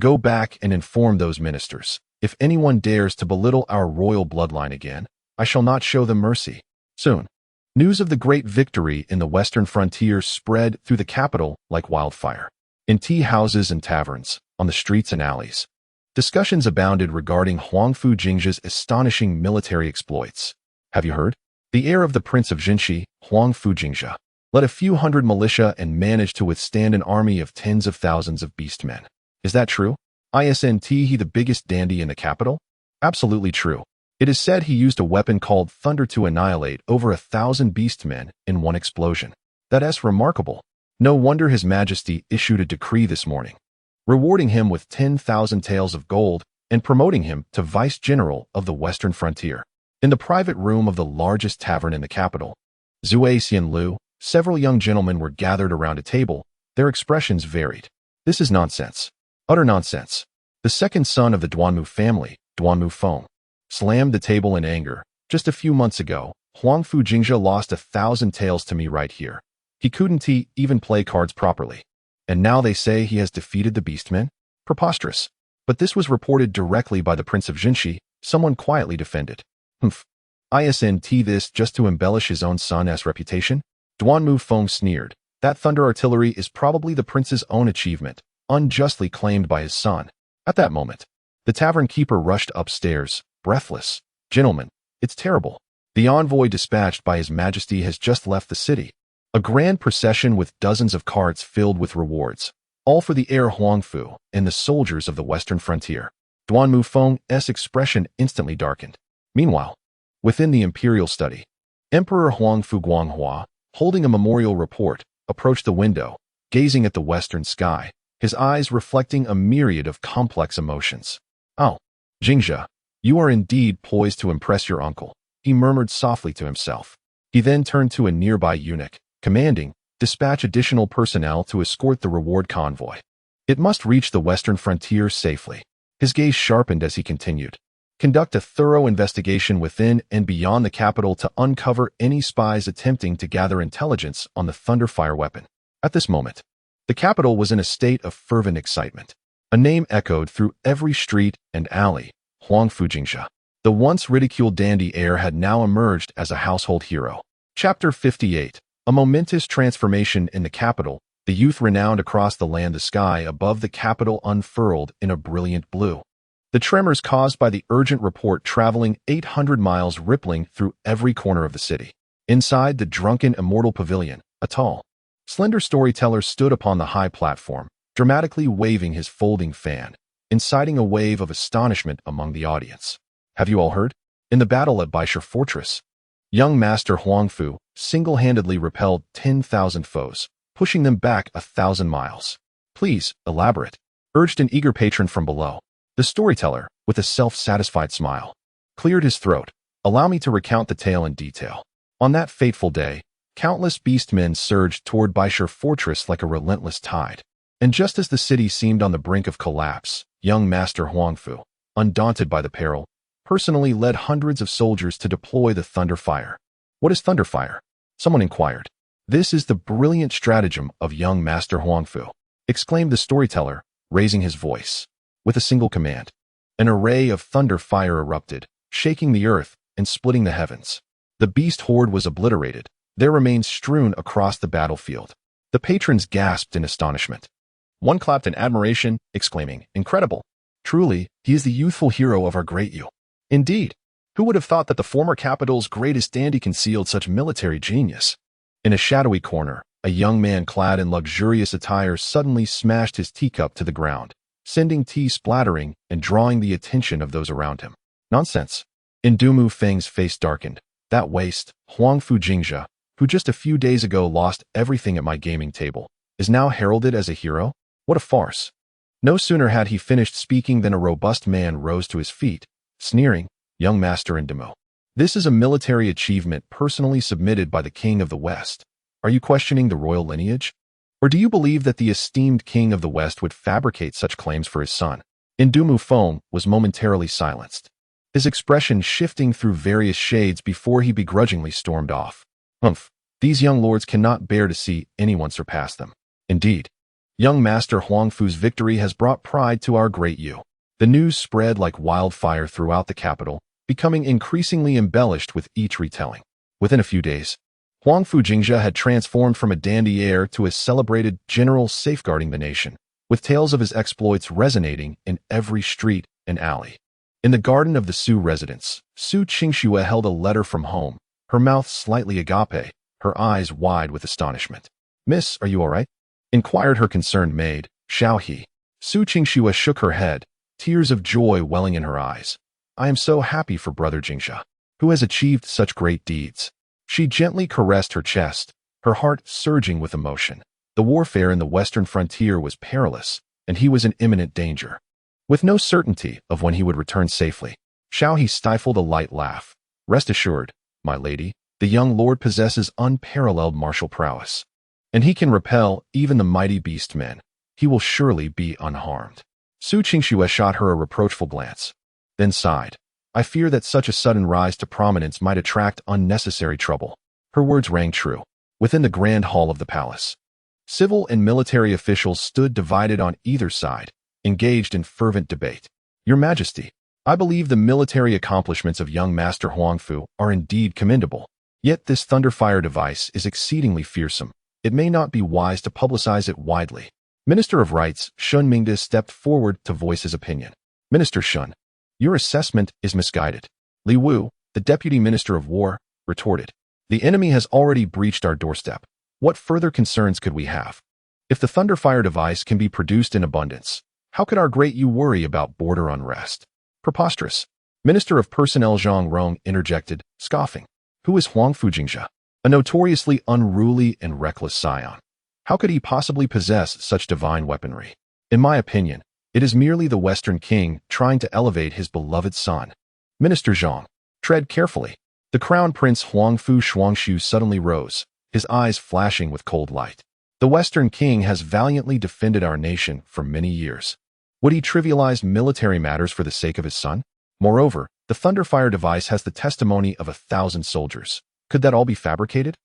Go back and inform those ministers. If anyone dares to belittle our royal bloodline again, I shall not show them mercy. Soon, news of the great victory in the western frontier spread through the capital like wildfire. In tea houses and taverns, on the streets and alleys, discussions abounded regarding Huangfu Jingzhe's astonishing military exploits. Have you heard? The heir of the Prince of Jinshi, Huangfu Jingzhe, led a few hundred militia and managed to withstand an army of tens of thousands of beastmen. Is that true? Isn't he the biggest dandy in the capital? Absolutely true. It is said he used a weapon called Thunder to annihilate over 1,000 beastmen in one explosion. That's remarkable. No wonder His Majesty issued a decree this morning, rewarding him with 10,000 taels of gold and promoting him to Vice-General of the Western Frontier. In the private room of the largest tavern in the capital, Zui Xianlu, several young gentlemen were gathered around a table. Their expressions varied. This is nonsense. Utter nonsense. The second son of the Duanmu family, Duanmu Feng, slammed the table in anger. Just a few months ago, Huangfu Jingzhe lost 1,000 taels to me right here. He couldn't even play cards properly. And now they say he has defeated the beastmen? Preposterous. But this was reported directly by the Prince of Jinshi, someone quietly defended. Isn't this just to embellish his own son's reputation? Duanmu Feng sneered. That thunder artillery is probably the prince's own achievement, unjustly claimed by his son. At that moment, the tavern keeper rushed upstairs, breathless. Gentlemen, it's terrible. The envoy dispatched by His Majesty has just left the city. A grand procession with dozens of carts filled with rewards, all for the heir Huangfu and the soldiers of the western frontier. Duanmu Feng's expression instantly darkened. Meanwhile, within the imperial study, Emperor Huangfu Guanghua, holding a memorial report, approached the window, gazing at the western sky, his eyes reflecting a myriad of complex emotions. Oh, Jingzhe, you are indeed poised to impress your uncle, he murmured softly to himself. He then turned to a nearby eunuch, commanding, dispatch additional personnel to escort the reward convoy. It must reach the western frontier safely. His gaze sharpened as he continued. Conduct a thorough investigation within and beyond the capital to uncover any spies attempting to gather intelligence on the Thunderfire weapon. At this moment, the capital was in a state of fervent excitement. A name echoed through every street and alley, Huangfu Jingzhe. The once ridiculed dandy heir had now emerged as a household hero. Chapter 58. A momentous transformation in the capital, the youth renowned across the land. The sky above the capital unfurled in a brilliant blue. The tremors caused by the urgent report traveling 800 miles rippling through every corner of the city. Inside the drunken immortal pavilion, a tall, slender storyteller stood upon the high platform, dramatically waving his folding fan, inciting a wave of astonishment among the audience. Have you all heard? In the battle at Baisha Fortress, young Master Huangfu single-handedly repelled 10,000 foes, pushing them back 1,000 miles. Please, elaborate, urged an eager patron from below. The storyteller, with a self-satisfied smile, cleared his throat. Allow me to recount the tale in detail. On that fateful day, countless beastmen surged toward Baisha Fortress like a relentless tide. And just as the city seemed on the brink of collapse, young Master Huangfu, undaunted by the peril, personally led hundreds of soldiers to deploy the Thunderfire. What is Thunderfire? Someone inquired. This is the brilliant stratagem of young Master Huangfu, exclaimed the storyteller, raising his voice. With a single command, an array of thunder fire erupted, shaking the earth and splitting the heavens. The beast horde was obliterated, their remains strewn across the battlefield. The patrons gasped in astonishment. One clapped in admiration, exclaiming, "Incredible! Truly, he is the youthful hero of our Great Yu." Indeed, who would have thought that the former capital's greatest dandy concealed such military genius? In a shadowy corner, a young man clad in luxurious attire suddenly smashed his teacup to the ground, sending tea splattering and drawing the attention of those around him. Nonsense. In Dumu Feng's face darkened. That waste, Huangfu Jingzhe, who just a few days ago lost everything at my gaming table, is now heralded as a hero? What a farce. No sooner had he finished speaking than a robust man rose to his feet, sneering, "Young master and demo. This is a military achievement personally submitted by the King of the West. Are you questioning the royal lineage? Or do you believe that the esteemed King of the West would fabricate such claims for his son?" Indumu Fong was momentarily silenced, his expression shifting through various shades before he begrudgingly stormed off. "Humph, these young lords cannot bear to see anyone surpass them. Indeed, young Master Huangfu's victory has brought pride to our Great Yu." The news spread like wildfire throughout the capital, becoming increasingly embellished with each retelling. Within a few days, Huangfu Jingzhe had transformed from a dandy heir to a celebrated general safeguarding the nation, with tales of his exploits resonating in every street and alley. In the garden of the Su residence, Su Qingxue held a letter from home, her mouth slightly agape, her eyes wide with astonishment. "Miss, are you all right?" inquired her concerned maid, Xiao He. Su Qingxue shook her head, tears of joy welling in her eyes. "I am so happy for brother Jingzhe, who has achieved such great deeds." She gently caressed her chest, her heart surging with emotion. The warfare in the western frontier was perilous, and he was in imminent danger. With no certainty of when he would return safely, Xiao He stifled a light laugh. "Rest assured, my lady, the young lord possesses unparalleled martial prowess, and he can repel even the mighty beast men. He will surely be unharmed." Su Qingxue shot her a reproachful glance, then sighed. "I fear that such a sudden rise to prominence might attract unnecessary trouble." Her words rang true. Within the grand hall of the palace, civil and military officials stood divided on either side, engaged in fervent debate. "Your Majesty, I believe the military accomplishments of young Master Huangfu are indeed commendable. Yet this thunderfire device is exceedingly fearsome. It may not be wise to publicize it widely." Minister of Rights Shun Mingde stepped forward to voice his opinion. "Minister Shun, your assessment is misguided." Li Wu, the Deputy Minister of War, retorted. "The enemy has already breached our doorstep. What further concerns could we have? If the thunderfire device can be produced in abundance, how could our Great Yu worry about border unrest?" "Preposterous." Minister of Personnel Zhang Rong interjected, scoffing. "Who is Huangfu Jingzhe? A notoriously unruly and reckless scion. How could he possibly possess such divine weaponry? In my opinion, it is merely the Western king trying to elevate his beloved son." Minister Zhang, tread carefully. The Crown Prince Huangfu Shuangshu suddenly rose, his eyes flashing with cold light. "The Western king has valiantly defended our nation for many years. Would he trivialize military matters for the sake of his son? Moreover, the thunderfire device has the testimony of 1,000 soldiers. Could that all be fabricated?"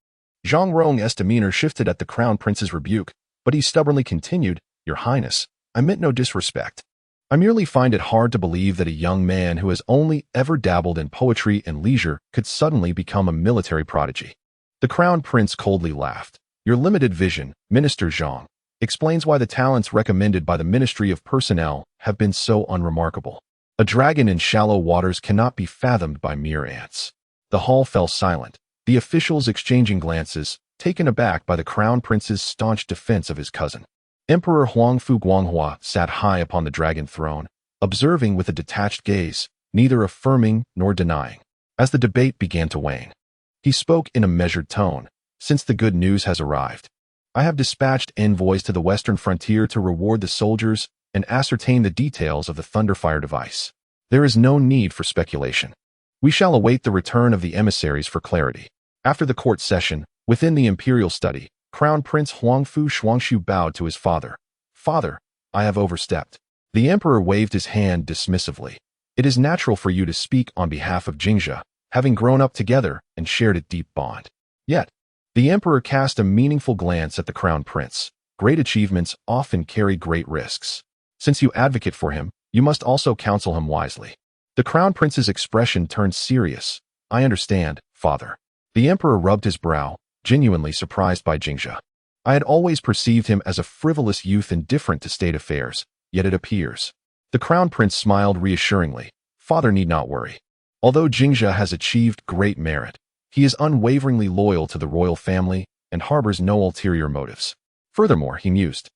Zhang Rong's demeanor shifted at the Crown Prince's rebuke, but he stubbornly continued, "Your Highness, I meant no disrespect. I merely find it hard to believe that a young man who has only ever dabbled in poetry and leisure could suddenly become a military prodigy." The Crown Prince coldly laughed. "Your limited vision, Minister Zhang, explains why the talents recommended by the Ministry of Personnel have been so unremarkable. A dragon in shallow waters cannot be fathomed by mere ants." The hall fell silent, the officials exchanging glances, taken aback by the Crown Prince's staunch defense of his cousin. Emperor Huangfu Guanghua sat high upon the dragon throne, observing with a detached gaze, neither affirming nor denying. As the debate began to wane, he spoke in a measured tone. "Since the good news has arrived, I have dispatched envoys to the western frontier to reward the soldiers and ascertain the details of the thunderfire device. There is no need for speculation. We shall await the return of the emissaries for clarity." After the court session, within the imperial study, Crown Prince Huangfu Shuangshu bowed to his father. "Father, I have overstepped." The emperor waved his hand dismissively. "It is natural for you to speak on behalf of Jingzhe, having grown up together and shared a deep bond." Yet, the emperor cast a meaningful glance at the Crown Prince. "Great achievements often carry great risks. Since you advocate for him, you must also counsel him wisely." The Crown Prince's expression turned serious. "I understand, father." The emperor rubbed his brow, genuinely surprised by Jingzhe. "I had always perceived him as a frivolous youth indifferent to state affairs, yet it appears." The Crown Prince smiled reassuringly. "Father need not worry. Although Jingzhe has achieved great merit, he is unwaveringly loyal to the royal family and harbors no ulterior motives." Furthermore, he mused,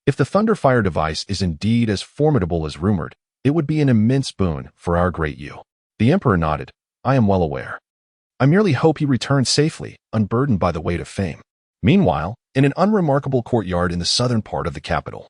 "If the thunderfire device is indeed as formidable as rumored, it would be an immense boon for our Great Yu." The emperor nodded. "I am well aware." I merely hope he returns safely, unburdened by the weight of fame. Meanwhile, in an unremarkable courtyard in the southern part of the capital,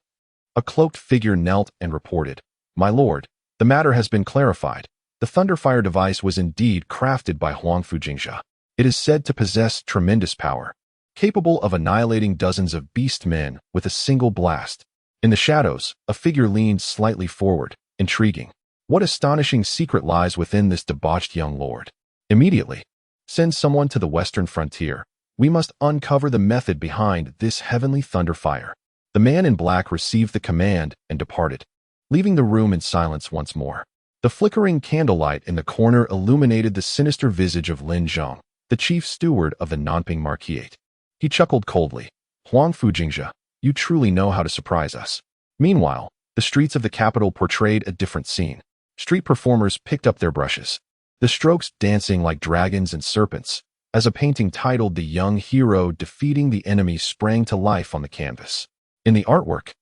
a cloaked figure knelt and reported, "My lord, the matter has been clarified. The Thunderfire device was indeed crafted by Huangfu Jingzhe. It is said to possess tremendous power, capable of annihilating dozens of beast men with a single blast." In the shadows, a figure leaned slightly forward, intriguing. What astonishing secret lies within this debauched young lord? Immediately, send someone to the western frontier. We must uncover the method behind this heavenly thunderfire. The man in black received the command and departed, leaving the room in silence once more. The flickering candlelight in the corner illuminated the sinister visage of Lin Zhong, the chief steward of the Nanping Marquisate. He chuckled coldly. "Huangfu Jingzhe, you truly know how to surprise us." Meanwhile, the streets of the capital portrayed a different scene. Street performers picked up their brushes, the strokes dancing like dragons and serpents, as a painting titled "The Young Hero Defeating the Enemy" sprang to life on the canvas. In the artwork,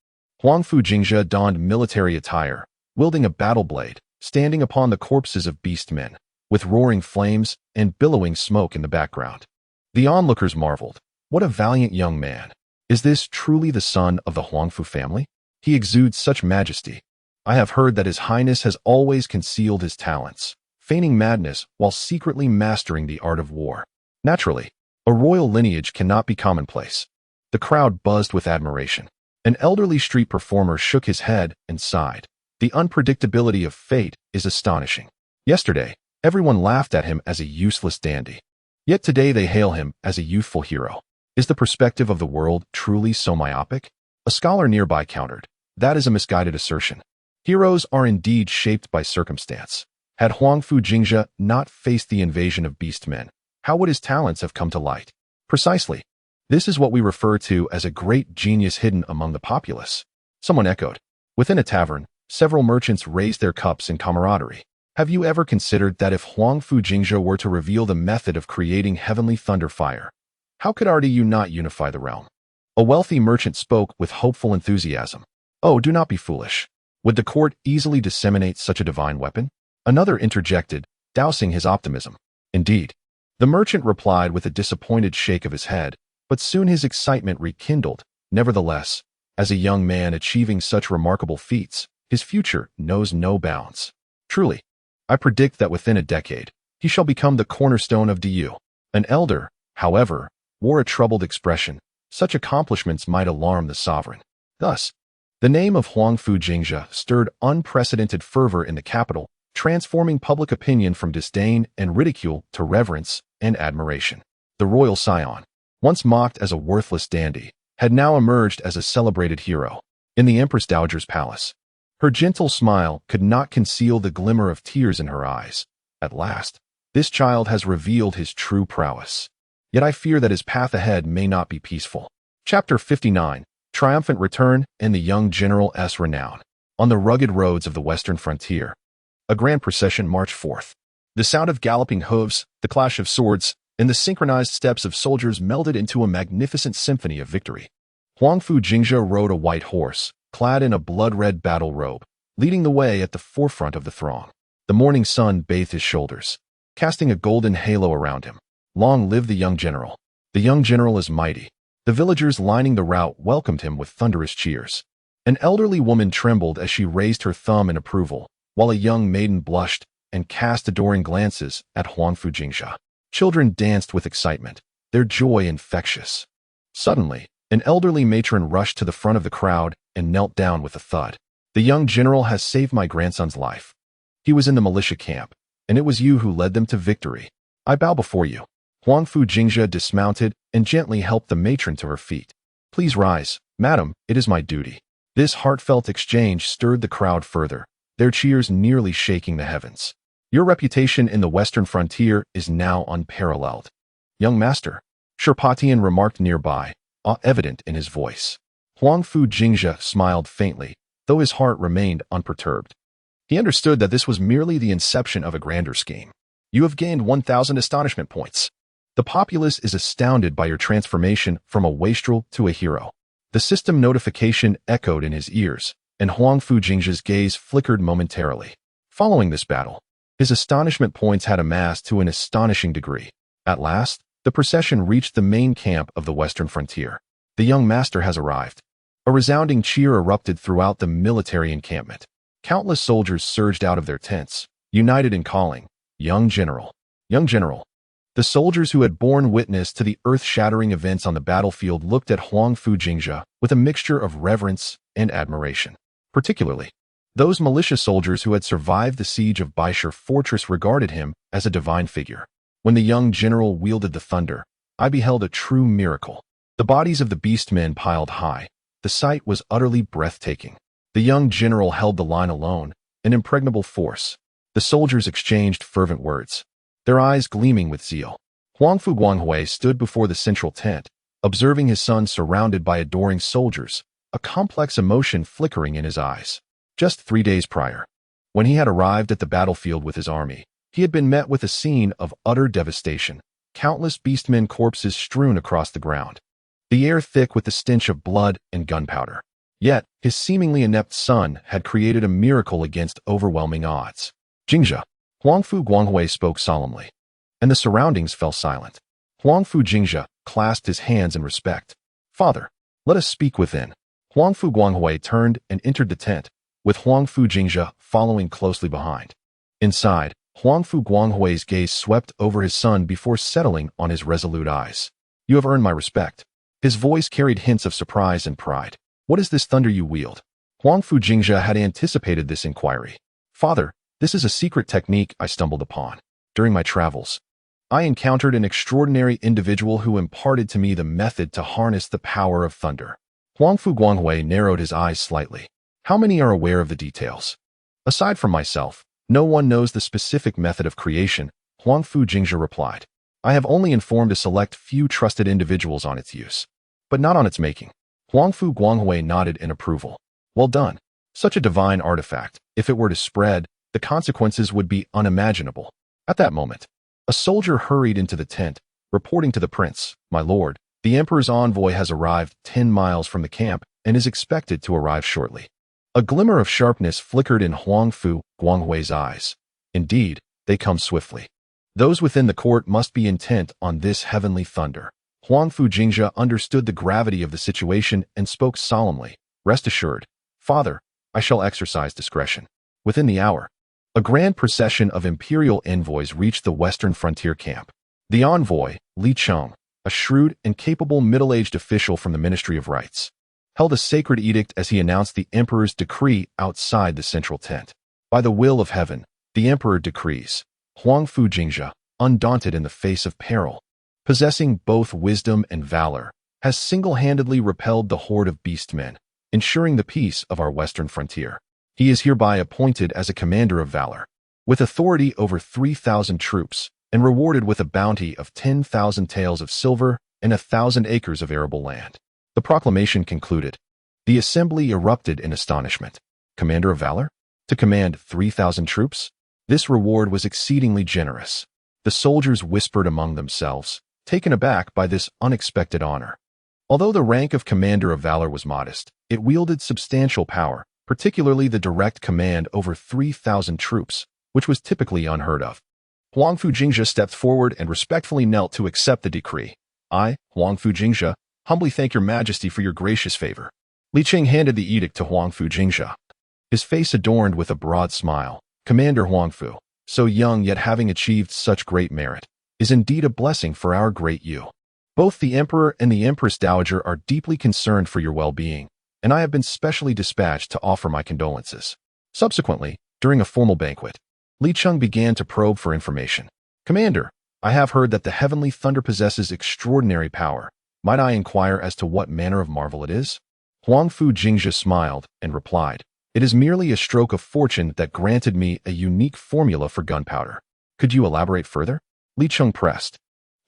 Huangfu Jingzhe donned military attire, wielding a battle blade, standing upon the corpses of beast men, with roaring flames and billowing smoke in the background. The onlookers marveled. What a valiant young man. Is this truly the son of the Huangfu family? He exudes such majesty. I have heard that His Highness has always concealed his talents, feigning madness while secretly mastering the art of war. Naturally, a royal lineage cannot be commonplace. The crowd buzzed with admiration. An elderly street performer shook his head and sighed. The unpredictability of fate is astonishing. Yesterday, everyone laughed at him as a useless dandy. Yet today they hail him as a youthful hero. Is the perspective of the world truly so myopic? A scholar nearby countered. That is a misguided assertion. Heroes are indeed shaped by circumstance. Had Huangfu Jingzhe not faced the invasion of beast men, how would his talents have come to light? Precisely. This is what we refer to as a great genius hidden among the populace. Someone echoed. Within a tavern, several merchants raised their cups in camaraderie. Have you ever considered that if Huangfu Jingzhe were to reveal the method of creating heavenly thunderfire, how could RDU not unify the realm? A wealthy merchant spoke with hopeful enthusiasm. Oh, do not be foolish. Would the court easily disseminate such a divine weapon? Another interjected, dousing his optimism. Indeed. The merchant replied with a disappointed shake of his head, but soon his excitement rekindled. Nevertheless, as a young man achieving such remarkable feats, his future knows no bounds. Truly, I predict that within a decade, he shall become the cornerstone of DU. An elder, however, wore a troubled expression. Such accomplishments might alarm the sovereign. Thus, the name of Huangfu Jingzhe stirred unprecedented fervor in the capital, transforming public opinion from disdain and ridicule to reverence and admiration. The royal scion, once mocked as a worthless dandy, had now emerged as a celebrated hero. In the Empress Dowager's palace, her gentle smile could not conceal the glimmer of tears in her eyes. At last, this child has revealed his true prowess. Yet I fear that his path ahead may not be peaceful. Chapter 59, Triumphant Return and the Young General's Renown. On the rugged roads of the western frontier, a grand procession marched forth. The sound of galloping hooves, the clash of swords, and the synchronized steps of soldiers melded into a magnificent symphony of victory. Huangfu Jingzhe rode a white horse, clad in a blood-red battle robe, leading the way at the forefront of the throng. The morning sun bathed his shoulders, casting a golden halo around him. Long live the young general. The young general is mighty. The villagers lining the route welcomed him with thunderous cheers. An elderly woman trembled as she raised her thumb in approval, while a young maiden blushed and cast adoring glances at Huangfu Jingzhe. Children danced with excitement, their joy infectious. Suddenly, an elderly matron rushed to the front of the crowd and knelt down with a thud. The young general has saved my grandson's life. He was in the militia camp, and it was you who led them to victory. I bow before you. Huangfu Jingzhe dismounted and gently helped the matron to her feet. Please rise, madam, it is my duty. This heartfelt exchange stirred the crowd further, their cheers nearly shaking the heavens. Your reputation in the western frontier is now unparalleled. Young master, Sherpatian remarked nearby, awe evident in his voice. Huangfu Jingzhe smiled faintly, though his heart remained unperturbed. He understood that this was merely the inception of a grander scheme. You have gained 1,000 astonishment points. The populace is astounded by your transformation from a wastrel to a hero. The system notification echoed in his ears, and Huangfu Jingzhe's gaze flickered momentarily. Following this battle, His astonishment points had amassed to an astonishing degree. At last, the procession reached the main camp of the western frontier. The young master has arrived. A resounding cheer erupted throughout the military encampment. Countless soldiers surged out of their tents, united in calling, "Young General! Young General!" The soldiers who had borne witness to the earth-shattering events on the battlefield looked at Huangfu Jingzhe with a mixture of reverence and admiration. Particularly, those militia soldiers who had survived the siege of Baishur Fortress regarded him as a divine figure. When the young general wielded the thunder, I beheld a true miracle. The bodies of the beastmen piled high. The sight was utterly breathtaking. The young general held the line alone, an impregnable force. The soldiers exchanged fervent words, their eyes gleaming with zeal. Huangfu Guanghui stood before the central tent, observing his son surrounded by adoring soldiers, a complex emotion flickering in his eyes. Just 3 days prior, when he had arrived at the battlefield with his army, he had been met with a scene of utter devastation, countless beastmen corpses strewn across the ground, the air thick with the stench of blood and gunpowder. Yet, his seemingly inept son had created a miracle against overwhelming odds. "Jingzhe," Huangfu Guanghui spoke solemnly, and the surroundings fell silent. Huangfu Jingzhe clasped his hands in respect. "Father, let us speak within." Huangfu Guanghui turned and entered the tent, with Huangfu Jingzhe following closely behind. Inside, Huangfu Guanghui's gaze swept over his son before settling on his resolute eyes. "You have earned my respect." His voice carried hints of surprise and pride. "What is this thunder you wield?" Huangfu Jingzhe had anticipated this inquiry. "Father, this is a secret technique I stumbled upon. During my travels, I encountered an extraordinary individual who imparted to me the method to harness the power of thunder." Huangfu Guanghui narrowed his eyes slightly. "How many are aware of the details?" "Aside from myself, no one knows the specific method of creation," Huangfu Jingzhe replied. "I have only informed a select few trusted individuals on its use, but not on its making." Huangfu Guanghui nodded in approval. "Well done. Such a divine artifact, if it were to spread, the consequences would be unimaginable." At that moment, a soldier hurried into the tent, reporting to the prince, "My lord, the emperor's envoy has arrived 10 miles from the camp and is expected to arrive shortly." A glimmer of sharpness flickered in Huangfu Guanghui's eyes. "Indeed, they come swiftly. Those within the court must be intent on this heavenly thunder." Huangfu Jingzhe understood the gravity of the situation and spoke solemnly. "Rest assured, father, I shall exercise discretion." Within the hour, a grand procession of imperial envoys reached the western frontier camp. The envoy, Li Cheng, a shrewd and capable middle-aged official from the Ministry of Rites, held a sacred edict as he announced the emperor's decree outside the central tent. "By the will of heaven, the emperor decrees." Huangfu Jingzhe, undaunted in the face of peril, possessing both wisdom and valor, has single-handedly repelled the horde of beastmen, ensuring the peace of our western frontier. He is hereby appointed as a commander of valor, with authority over 3,000 troops, and rewarded with a bounty of 10,000 taels of silver and 1,000 acres of arable land. The proclamation concluded. The assembly erupted in astonishment. Commander of valor? To command 3,000 troops? This reward was exceedingly generous. The soldiers whispered among themselves, taken aback by this unexpected honor. Although the rank of commander of valor was modest, it wielded substantial power, particularly the direct command over 3,000 troops, which was typically unheard of. Huangfu Jingzhe stepped forward and respectfully knelt to accept the decree. "I, Huangfu Jingzhe, humbly thank your majesty for your gracious favor." Li Cheng handed the edict to Huangfu Jingzhe, his face adorned with a broad smile. "Commander Huangfu, so young yet having achieved such great merit, is indeed a blessing for our Great Yu. Both the emperor and the empress dowager are deeply concerned for your well-being, and I have been specially dispatched to offer my condolences." Subsequently, during a formal banquet, Li Cheng began to probe for information. "Commander, I have heard that the heavenly thunder possesses extraordinary power. Might I inquire as to what manner of marvel it is?" Huangfu Jingzhe smiled and replied, "It is merely a stroke of fortune that granted me a unique formula for gunpowder. Could you elaborate further?" Li Cheng pressed.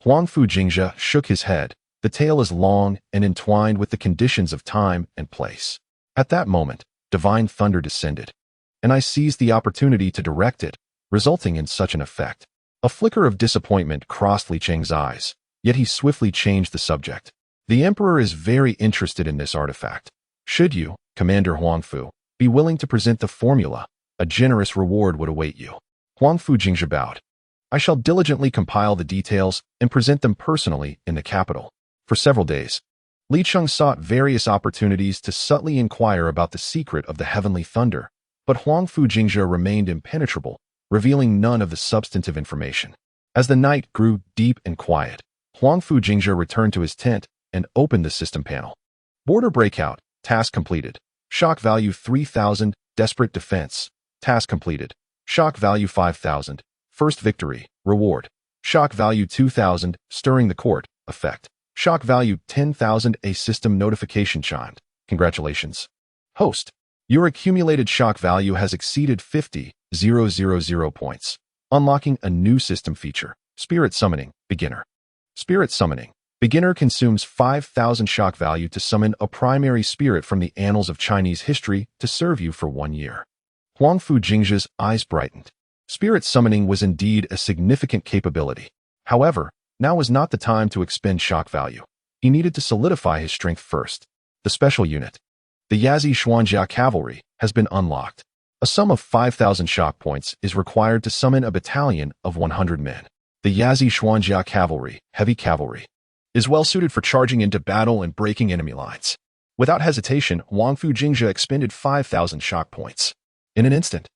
Huangfu Jingzhe shook his head. "The tale is long and entwined with the conditions of time and place. At that moment, divine thunder descended, and I seized the opportunity to direct it, resulting in such an effect." A flicker of disappointment crossed Li Cheng's eyes, yet he swiftly changed the subject. "The emperor is very interested in this artifact. Should you, Commander Huangfu, be willing to present the formula, a generous reward would await you." Huangfu Jingzhe bowed. I shall diligently compile the details and present them personally in the capital. For several days, Li Cheng sought various opportunities to subtly inquire about the secret of the heavenly thunder, but Huangfu Jingzhe remained impenetrable, revealing none of the substantive information. As the night grew deep and quiet, Huangfu Jingzhe returned to his tent and opened the system panel. Border breakout, task completed. Shock value 3,000, desperate defense, task completed. Shock value 5,000, first victory, reward. Shock value 2,000, stirring the court, effect. Shock value 10,000, a system notification chimed. Congratulations. Host. Your accumulated shock value has exceeded 50,000 points. Unlocking a new system feature. Spirit Summoning, Beginner. Spirit Summoning. Beginner consumes 5,000 shock value to summon a primary spirit from the annals of Chinese history to serve you for 1 year. Huangfu Jingzhe's eyes brightened. Spirit summoning was indeed a significant capability. However, now was not the time to expend shock value. He needed to solidify his strength first. The special unit. The Yazi Xuanjia Cavalry has been unlocked. A sum of 5,000 shock points is required to summon a battalion of 100 men. The Yazi Xuanjia Cavalry, heavy cavalry, is well suited for charging into battle and breaking enemy lines. Without hesitation, Huangfu Jingzhe expended 5,000 shock points. In an instant,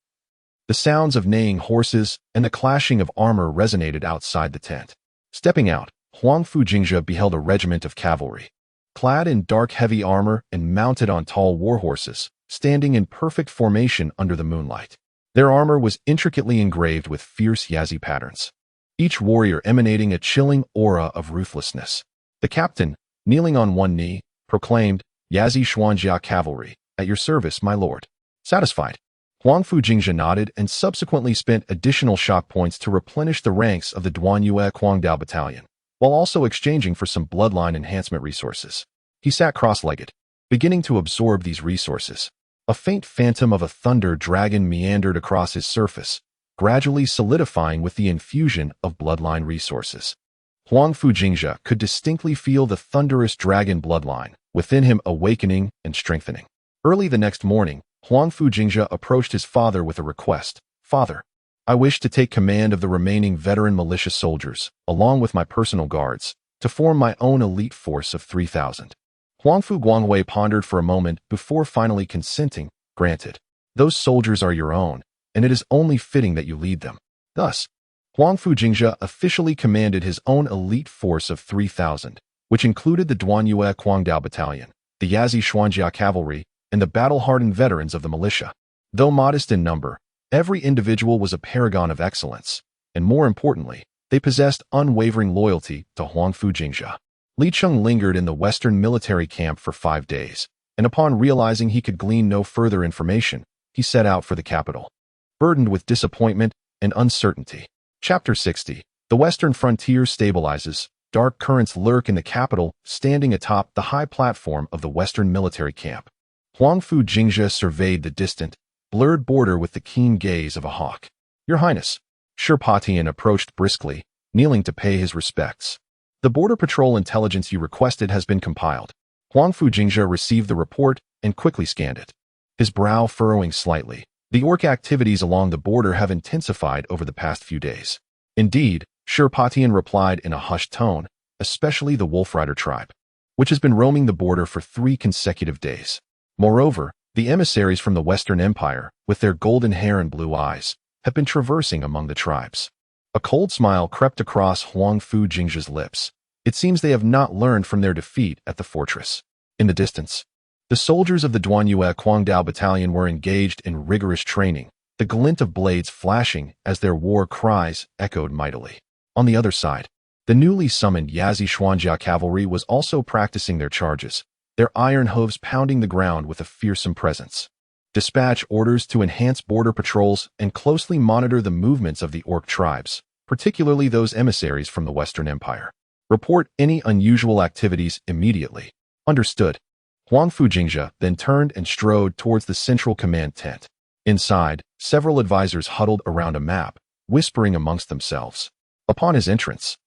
the sounds of neighing horses and the clashing of armor resonated outside the tent. Stepping out, Huangfu Jingzhe beheld a regiment of cavalry, clad in dark heavy armor and mounted on tall war horses, standing in perfect formation under the moonlight. Their armor was intricately engraved with fierce Yazi patterns, each warrior emanating a chilling aura of ruthlessness. The captain, kneeling on one knee, proclaimed, Yazi Xuanjia Cavalry, at your service, my lord. Satisfied, Huangfu Jingzhe nodded and subsequently spent additional shock points to replenish the ranks of the Duanyue Guangdao Battalion, while also exchanging for some bloodline enhancement resources. He sat cross-legged, beginning to absorb these resources. A faint phantom of a thunder dragon meandered across his surface, gradually solidifying with the infusion of bloodline resources. Huangfu Jingzhe could distinctly feel the thunderous dragon bloodline within him awakening and strengthening. Early the next morning, Huangfu Jingzhe approached his father with a request. Father, I wish to take command of the remaining veteran militia soldiers, along with my personal guards, to form my own elite force of 3,000. Huangfu Guangwei pondered for a moment before finally consenting. Granted. Those soldiers are your own, and it is only fitting that you lead them. Thus, Huangfu Jingzhe officially commanded his own elite force of 3,000, which included the Duanyue Guangdao Battalion, the Yazi Xuanjia Cavalry, and the battle-hardened veterans of the militia. Though modest in number, every individual was a paragon of excellence, and more importantly, they possessed unwavering loyalty to Huangfu Jingzhe. Li Cheng lingered in the western military camp for 5 days, and upon realizing he could glean no further information, he set out for the capital, burdened with disappointment and uncertainty. Chapter 60. The Western Frontier stabilizes. Dark currents lurk in the capital, standing atop the high platform of the western military camp. Huangfu Jingzhe surveyed the distant, blurred border with the keen gaze of a hawk. Your Highness. Shirpatian approached briskly, kneeling to pay his respects. The border patrol intelligence you requested has been compiled. Huangfu Jingzhe received the report and quickly scanned it, his brow furrowing slightly. The orc activities along the border have intensified over the past few days. Indeed, Shirpatian replied in a hushed tone, especially the Wolf Rider tribe, which has been roaming the border for 3 consecutive days. Moreover, the emissaries from the Western Empire, with their golden hair and blue eyes, have been traversing among the tribes. A cold smile crept across Huangfu Jingzhe's lips. It seems they have not learned from their defeat at the fortress. In the distance, the soldiers of the Duanyue Guangdao Battalion were engaged in rigorous training, the glint of blades flashing as their war cries echoed mightily. On the other side, the newly summoned Yazi Xuanjia Cavalry was also practicing their charges, their iron hooves pounding the ground with a fearsome presence. Dispatch orders to enhance border patrols and closely monitor the movements of the orc tribes, particularly those emissaries from the Western Empire. Report any unusual activities immediately. Understood. Huangfu Jingzhe then turned and strode towards the central command tent. Inside, several advisors huddled around a map, whispering amongst themselves. Upon his entrance,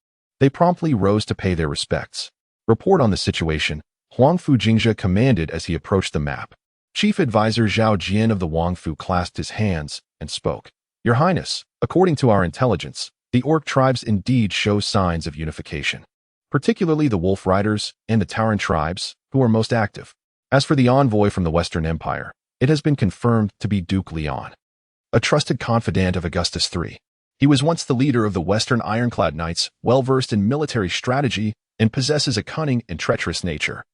they promptly rose to pay their respects. Report on the situation, Huangfu Jingzhe commanded as he approached the map. Chief Advisor Zhao Jian of the Huangfu clasped his hands and spoke. Your Highness, according to our intelligence, the orc tribes indeed show signs of unification, particularly the Wolf Riders and the Tauren tribes, who are most active. As for the envoy from the Western Empire, it has been confirmed to be Duke Leon, a trusted confidant of Augustus III. He was once the leader of the Western Ironclad Knights, well-versed in military strategy, and possesses a cunning and treacherous nature.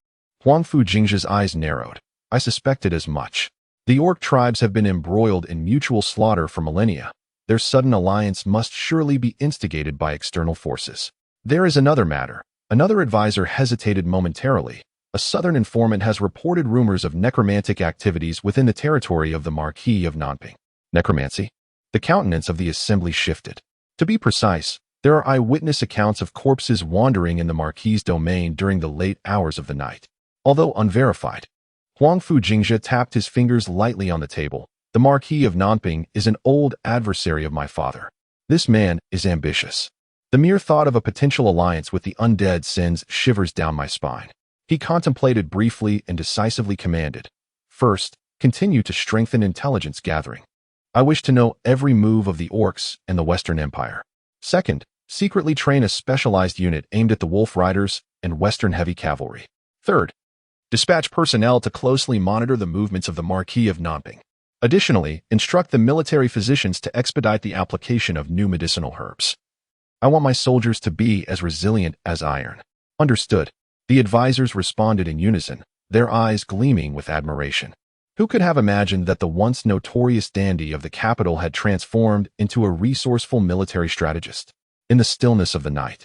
Huangfu Jingzhe's eyes narrowed. I suspected as much. The orc tribes have been embroiled in mutual slaughter for millennia. Their sudden alliance must surely be instigated by external forces. There is another matter. Another advisor hesitated momentarily. A southern informant has reported rumors of necromantic activities within the territory of the Marquis of Nanping. Necromancy? The countenance of the assembly shifted. To be precise, there are eyewitness accounts of corpses wandering in the Marquis's domain during the late hours of the night. Although unverified, Huangfu Jingzhe tapped his fingers lightly on the table. The Marquis of Nanping is an old adversary of my father. This man is ambitious. The mere thought of a potential alliance with the undead sends shivers down my spine. He contemplated briefly and decisively commanded. First, continue to strengthen intelligence gathering. I wish to know every move of the orcs and the Western Empire. Second, secretly train a specialized unit aimed at the Wolf Riders and Western Heavy Cavalry. Third, dispatch personnel to closely monitor the movements of the Marquis of Nanping. Additionally, instruct the military physicians to expedite the application of new medicinal herbs. I want my soldiers to be as resilient as iron. Understood. The advisors responded in unison, their eyes gleaming with admiration. Who could have imagined that the once notorious dandy of the capital had transformed into a resourceful military strategist? In the stillness of the night,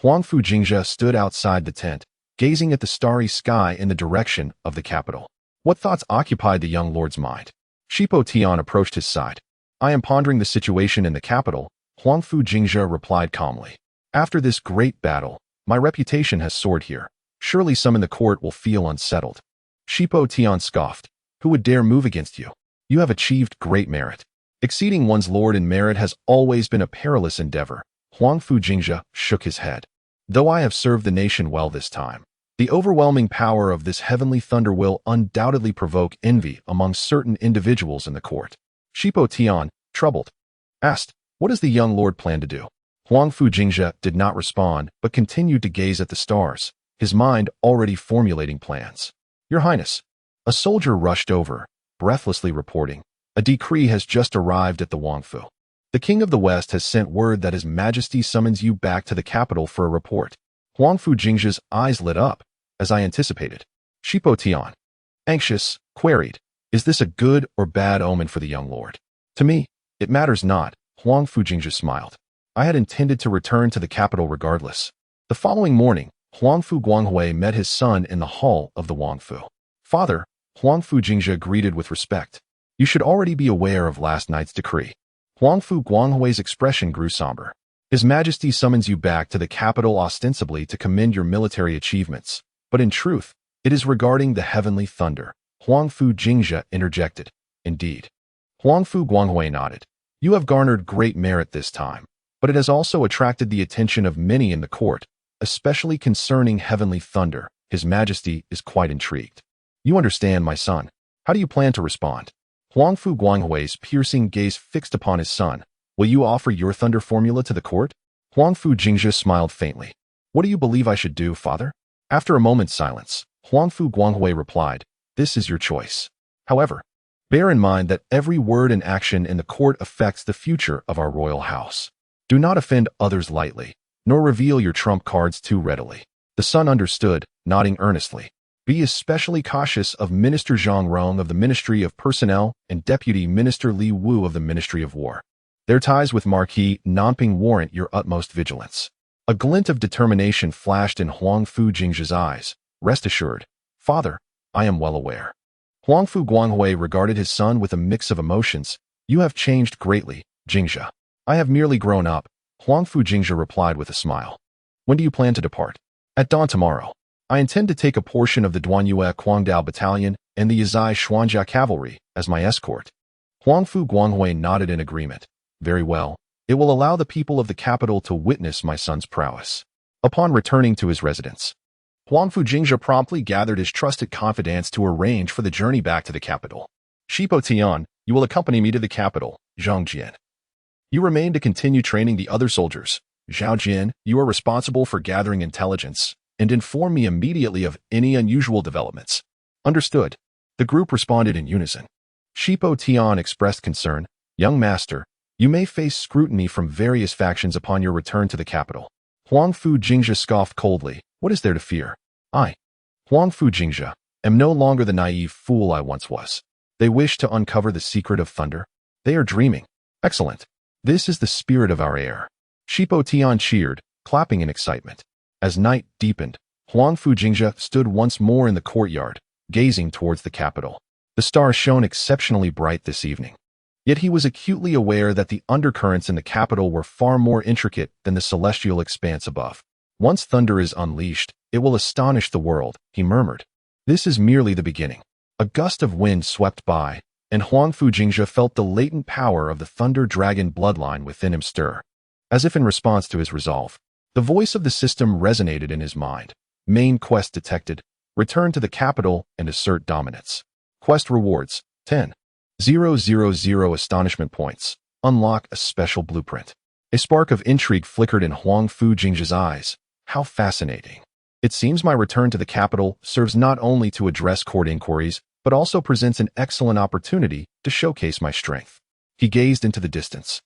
Huangfu Jingzhe stood outside the tent, gazing at the starry sky in the direction of the capital. What thoughts occupied the young lord's mind? Shipo Tian approached his side. I am pondering the situation in the capital, Huangfu Jingzhe replied calmly. After this great battle, my reputation has soared here. Surely some in the court will feel unsettled. Shipo Tian scoffed. Who would dare move against you? You have achieved great merit. Exceeding one's lord in merit has always been a perilous endeavor. Huangfu Jingzhe shook his head. Though I have served the nation well this time, the overwhelming power of this heavenly thunder will undoubtedly provoke envy among certain individuals in the court. Shipo Tian, troubled, asked, what does the young lord plan to do? Huangfu Jingzhe did not respond, but continued to gaze at the stars, his mind already formulating plans. Your Highness. A soldier rushed over, breathlessly reporting, a decree has just arrived at the Huangfu. The King of the West has sent word that His Majesty summons you back to the capital for a report. Huangfu Jingzhe's eyes lit up, as I anticipated. Shipo Tian, anxious, queried, is this a good or bad omen for the young lord? To me, it matters not, Huangfu Jingzhe smiled. I had intended to return to the capital regardless. The following morning, Huangfu Guanghui met his son in the hall of the Huangfu. Father, Huangfu Jingzhe greeted with respect. You should already be aware of last night's decree. Huangfu Guanghui's expression grew somber. His Majesty summons you back to the capital ostensibly to commend your military achievements, but in truth, it is regarding the heavenly thunder. Huangfu Jingzhe interjected. Indeed. Huangfu Guanghui nodded. You have garnered great merit this time, but it has also attracted the attention of many in the court, especially concerning heavenly thunder. His Majesty is quite intrigued. You understand, my son. How do you plan to respond? Huangfu Guanghui's piercing gaze fixed upon his son. Will you offer your thunder formula to the court? Huangfu Jingzhe smiled faintly. What do you believe I should do, father? After a moment's silence, Huangfu Guanghui replied, this is your choice. However, bear in mind that every word and action in the court affects the future of our royal house. Do not offend others lightly, nor reveal your trump cards too readily. The son understood, nodding earnestly. Be especially cautious of Minister Zhang Rong of the Ministry of Personnel and Deputy Minister Li Wu of the Ministry of War. Their ties with Marquis Nanping warrant your utmost vigilance. A glint of determination flashed in Huangfu Jingzhe's eyes. Rest assured, father, I am well aware. Huangfu Guanghui regarded his son with a mix of emotions. You have changed greatly, Jingzhe. I have merely grown up, Huangfu Jingzhe replied with a smile. When do you plan to depart? At dawn tomorrow. I intend to take a portion of the Duanyue Guangdao Battalion and the Yazai Xuanjia Cavalry as my escort. Huangfu Guanghui nodded in agreement. Very well. It will allow the people of the capital to witness my son's prowess. Upon returning to his residence, Huangfu Jingzhe promptly gathered his trusted confidants to arrange for the journey back to the capital. Shipo Tian, you will accompany me to the capital, Zhang Jian. You remain to continue training the other soldiers. Zhao Jin, you are responsible for gathering intelligence and inform me immediately of any unusual developments. Understood. The group responded in unison. Shipo Tian expressed concern. Young master, you may face scrutiny from various factions upon your return to the capital. Huangfu Jingzhe scoffed coldly. What is there to fear? I, Huangfu Jingzhe, am no longer the naive fool I once was. They wish to uncover the secret of thunder. They are dreaming. Excellent. This is the spirit of our air. Shipo Tian cheered, clapping in excitement. As night deepened, Huangfu Jingzhe stood once more in the courtyard, gazing towards the capital. The stars shone exceptionally bright this evening. Yet he was acutely aware that the undercurrents in the capital were far more intricate than the celestial expanse above. Once thunder is unleashed, it will astonish the world, he murmured. This is merely the beginning. A gust of wind swept by, and Huangfu Jingzhe felt the latent power of the thunder dragon bloodline within him stir. As if in response to his resolve, the voice of the system resonated in his mind. Main quest detected. Return to the capital and assert dominance. Quest rewards, 10,000 astonishment points. Unlock a special blueprint. A spark of intrigue flickered in Huangfu Jingzhe's eyes. How fascinating. It seems my return to the capital serves not only to address court inquiries, but also presents an excellent opportunity to showcase my strength. He gazed into the distance,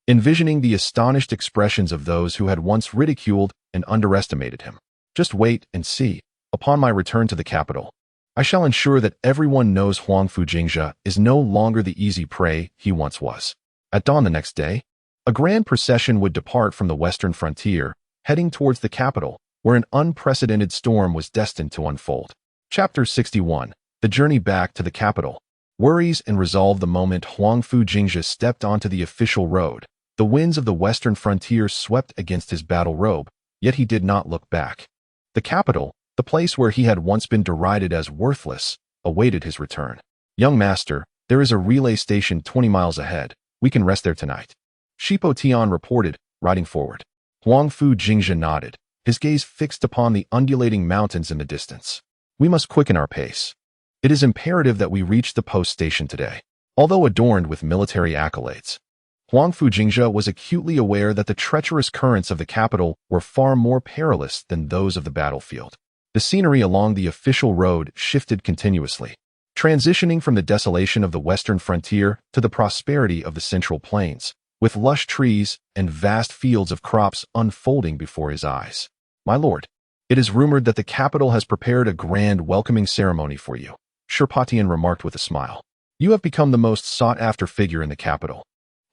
envisioning the astonished expressions of those who had once ridiculed and underestimated him. Just wait and see. Upon my return to the capital, I shall ensure that everyone knows Huangfu Jingzhe is no longer the easy prey he once was. At dawn the next day, a grand procession would depart from the western frontier, heading towards the capital, where an unprecedented storm was destined to unfold. Chapter 61. The journey back to the capital. Worries and resolve. The moment Huangfu Jingzhe stepped onto the official road, the winds of the western frontier swept against his battle robe, yet he did not look back. The capital, the place where he had once been derided as worthless, awaited his return. Young master, there is a relay station 20 miles ahead. We can rest there tonight. Shipo Tian reported, riding forward. Huangfu Jingzhe nodded, his gaze fixed upon the undulating mountains in the distance. We must quicken our pace. It is imperative that we reach the post station today. Although adorned with military accolades, Huangfu Jingzhe was acutely aware that the treacherous currents of the capital were far more perilous than those of the battlefield. The scenery along the official road shifted continuously, transitioning from the desolation of the western frontier to the prosperity of the central plains, with lush trees and vast fields of crops unfolding before his eyes. My lord, it is rumored that the capital has prepared a grand welcoming ceremony for you, Shirpatian remarked with a smile. You have become the most sought-after figure in the capital.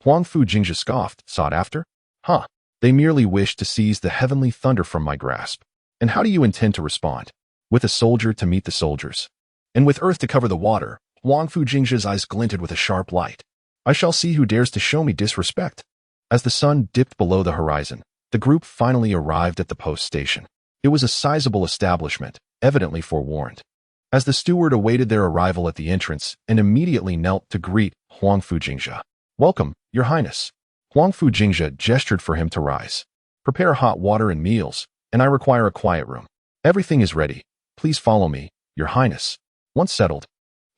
Huangfu Jingzhe scoffed. Sought after? Huh. They merely wish to seize the heavenly thunder from my grasp. And how do you intend to respond? With a soldier to meet the soldiers, and with earth to cover the water. Huangfu Jingzhe's eyes glinted with a sharp light. I shall see who dares to show me disrespect. As the sun dipped below the horizon, the group finally arrived at the post station. It was a sizable establishment, evidently forewarned. As the steward awaited their arrival at the entrance and immediately knelt to greet Huangfu Jingzhe. Welcome, Your Highness. Huangfu Jingzhe gestured for him to rise. Prepare hot water and meals, and I require a quiet room. Everything is ready. Please follow me, Your Highness. Once settled,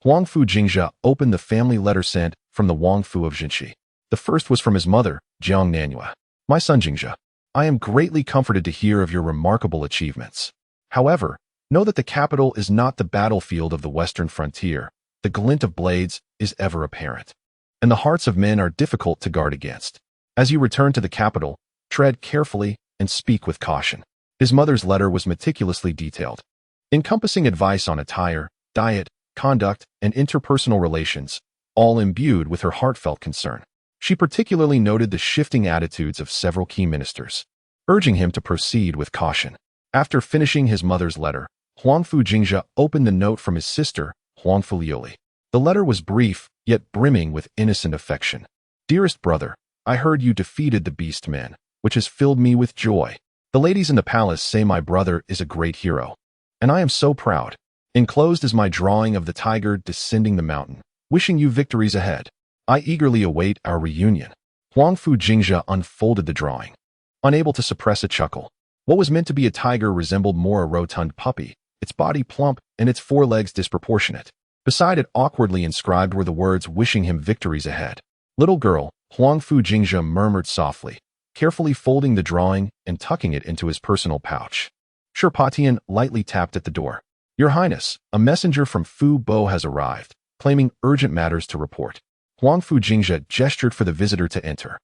Huangfu Jingzhe opened the family letter sent from the Huangfu of Jingzhe. The first was from his mother, Jiang Nanyue. My son Jingzhe, I am greatly comforted to hear of your remarkable achievements. However, know that the capital is not the battlefield of the western frontier. The glint of blades is ever apparent, and the hearts of men are difficult to guard against. As you return to the capital, tread carefully and speak with caution. His mother's letter was meticulously detailed, encompassing advice on attire, diet, conduct, and interpersonal relations, all imbued with her heartfelt concern. She particularly noted the shifting attitudes of several key ministers, urging him to proceed with caution. After finishing his mother's letter, Huangfu Jingzhe opened the note from his sister, Huangfu Liuli. The letter was brief, yet brimming with innocent affection. Dearest brother, I heard you defeated the beast men, which has filled me with joy. The ladies in the palace say my brother is a great hero, and I am so proud. Enclosed is my drawing of the tiger descending the mountain, wishing you victories ahead. I eagerly await our reunion. Huangfu Jingzhe unfolded the drawing, unable to suppress a chuckle. What was meant to be a tiger resembled more a rotund puppy, its body plump and its forelegs disproportionate. Beside it, awkwardly inscribed, were the words wishing him victories ahead. Little girl, Huangfu Jingzhe murmured softly, carefully folding the drawing and tucking it into his personal pouch. Sherpatian lightly tapped at the door. Your Highness, a messenger from Fu Bo has arrived, claiming urgent matters to report. Huangfu Jingzhe gestured for the visitor to enter.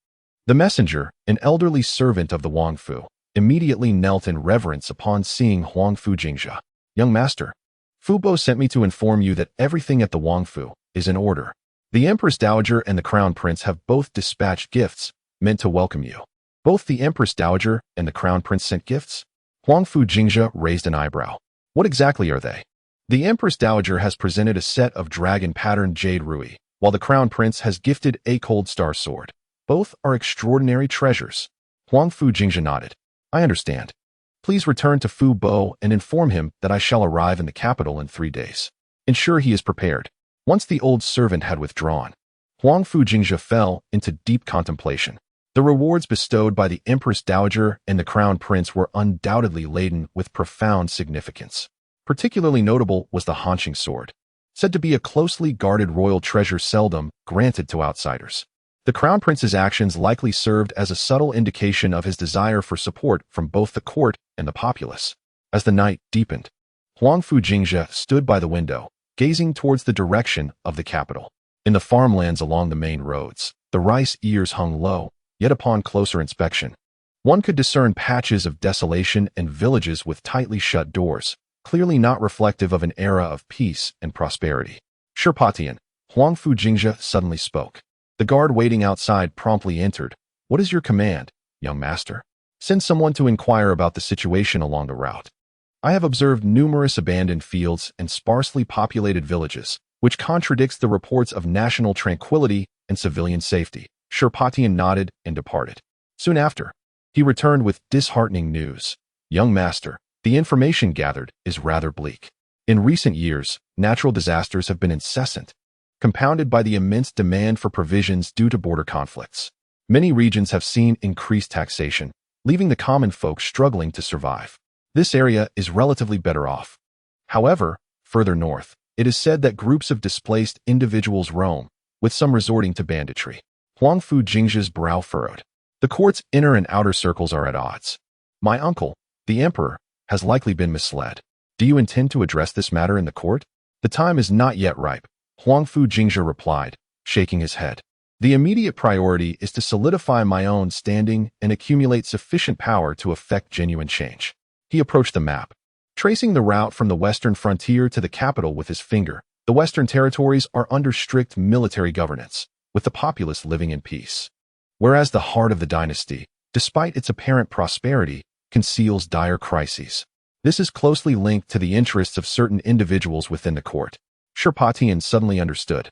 The messenger, an elderly servant of the Huangfu, immediately knelt in reverence upon seeing Huangfu Jingzhe. Young master, Fu Bo sent me to inform you that everything at the Huangfu is in order. The Empress Dowager and the Crown Prince have both dispatched gifts meant to welcome you. Both the Empress Dowager and the Crown Prince sent gifts? Huangfu Jingzhe raised an eyebrow. What exactly are they? The Empress Dowager has presented a set of dragon-patterned jade rui, while the Crown Prince has gifted a cold star sword. Both are extraordinary treasures. Huangfu Jingzhe nodded. I understand. Please return to Fu Bo and inform him that I shall arrive in the capital in 3 days. Ensure he is prepared. Once the old servant had withdrawn, Huangfu Jingzhe fell into deep contemplation. The rewards bestowed by the Empress Dowager and the Crown Prince were undoubtedly laden with profound significance. Particularly notable was the Hanqing sword, said to be a closely guarded royal treasure seldom granted to outsiders. The Crown Prince's actions likely served as a subtle indication of his desire for support from both the court and the populace. As the night deepened, Huangfu Jingzhe stood by the window, gazing towards the direction of the capital. In the farmlands along the main roads, the rice ears hung low, yet upon closer inspection, one could discern patches of desolation and villages with tightly shut doors, clearly not reflective of an era of peace and prosperity. Sherpatian, Huangfu Jingzhe suddenly spoke. The guard waiting outside promptly entered. What is your command, young master? Send someone to inquire about the situation along the route. I have observed numerous abandoned fields and sparsely populated villages, which contradicts the reports of national tranquility and civilian safety. Sherpatian nodded and departed. Soon after, he returned with disheartening news. Young master, the information gathered is rather bleak. In recent years, natural disasters have been incessant, compounded by the immense demand for provisions due to border conflicts. Many regions have seen increased taxation, leaving the common folk struggling to survive. This area is relatively better off. However, further north, it is said that groups of displaced individuals roam, with some resorting to banditry. Huangfu Jingzhe's brow furrowed. The court's inner and outer circles are at odds. My uncle, the emperor, has likely been misled. Do you intend to address this matter in the court? The time is not yet ripe, Huangfu Jingzhe replied, shaking his head. The immediate priority is to solidify my own standing and accumulate sufficient power to effect genuine change. He approached the map, tracing the route from the western frontier to the capital with his finger. The western territories are under strict military governance, with the populace living in peace. Whereas the heart of the dynasty, despite its apparent prosperity, conceals dire crises. This is closely linked to the interests of certain individuals within the court. Sherpatian suddenly understood.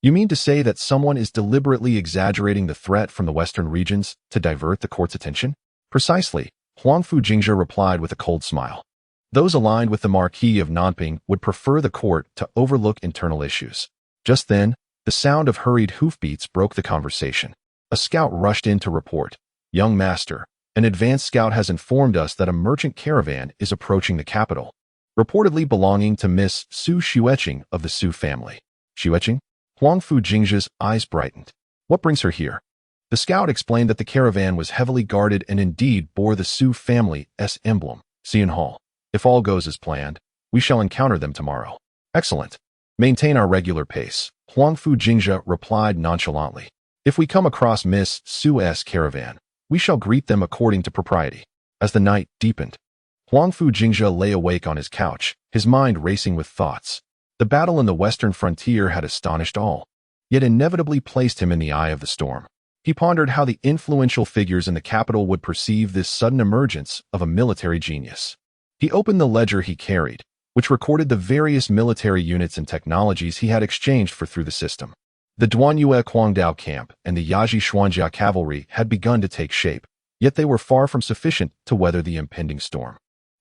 You mean to say that someone is deliberately exaggerating the threat from the western regions to divert the court's attention? Precisely, Huangfu Jingzhe replied with a cold smile. Those aligned with the Marquis of Nanping would prefer the court to overlook internal issues. Just then, the sound of hurried hoofbeats broke the conversation. A scout rushed in to report. Young master, an advanced scout has informed us that a merchant caravan is approaching the capital, reportedly belonging to Miss Su Xueqing of the Su family. Xueqing? Huangfu Jingzhe's eyes brightened. What brings her here? The scout explained that the caravan was heavily guarded and indeed bore the Su family's emblem, Xian Hall. If all goes as planned, we shall encounter them tomorrow. Excellent. Maintain our regular pace, Huangfu Jingzhe replied nonchalantly. If we come across Miss Su's caravan, we shall greet them according to propriety. As the night deepened, Huangfu Jingzhe lay awake on his couch, his mind racing with thoughts. The battle in the western frontier had astonished all, yet inevitably placed him in the eye of the storm. He pondered how the influential figures in the capital would perceive this sudden emergence of a military genius. He opened the ledger he carried, which recorded the various military units and technologies he had exchanged for through the system. The Duanyue Quangdao camp and the Yaji Xuanjia cavalry had begun to take shape, yet they were far from sufficient to weather the impending storm.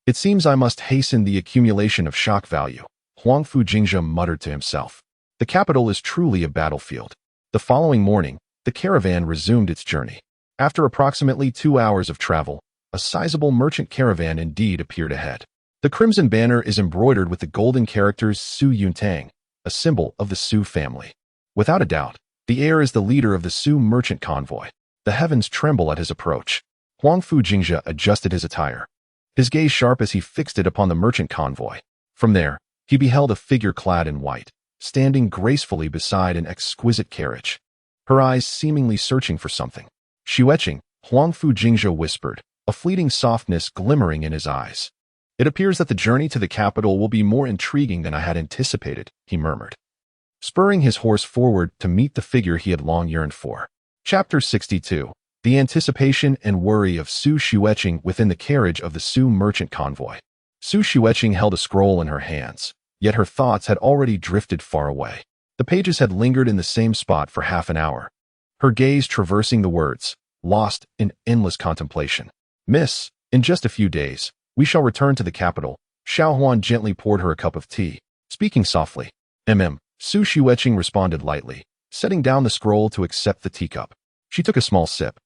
It seems I must hasten the accumulation of shock value, Huangfu Jingzhe muttered to himself. The capital is truly a battlefield. The following morning, the caravan resumed its journey. After approximately 2 hours of travel, a sizable merchant caravan indeed appeared ahead. The crimson banner is embroidered with the golden characters Su Yuntang, a symbol of the Su family. Without a doubt, The air is the leader of the Su merchant convoy. The heavens tremble at his approach. Huangfu Jingzhe adjusted his attire, his gaze sharp as he fixed it upon the merchant convoy. From there, he beheld a figure clad in white, standing gracefully beside an exquisite carriage, her eyes seemingly searching for something. Xueqing, Huangfu Jingzhe whispered, a fleeting softness glimmering in his eyes. It appears that the journey to the capital will be more intriguing than I had anticipated, he murmured, spurring his horse forward to meet the figure he had long yearned for. Chapter 62. The anticipation and worry of Su Xueqing within the carriage of the Su merchant convoy. Su Xueqing held a scroll in her hands, yet her thoughts had already drifted far away. The pages had lingered in the same spot for half an hour, her gaze traversing the words, lost in endless contemplation. Miss, in just a few days, we shall return to the capital. Xiaohuan gently poured her a cup of tea, speaking softly. Su Xueqing responded lightly, setting down the scroll to accept the teacup. She took a small sip,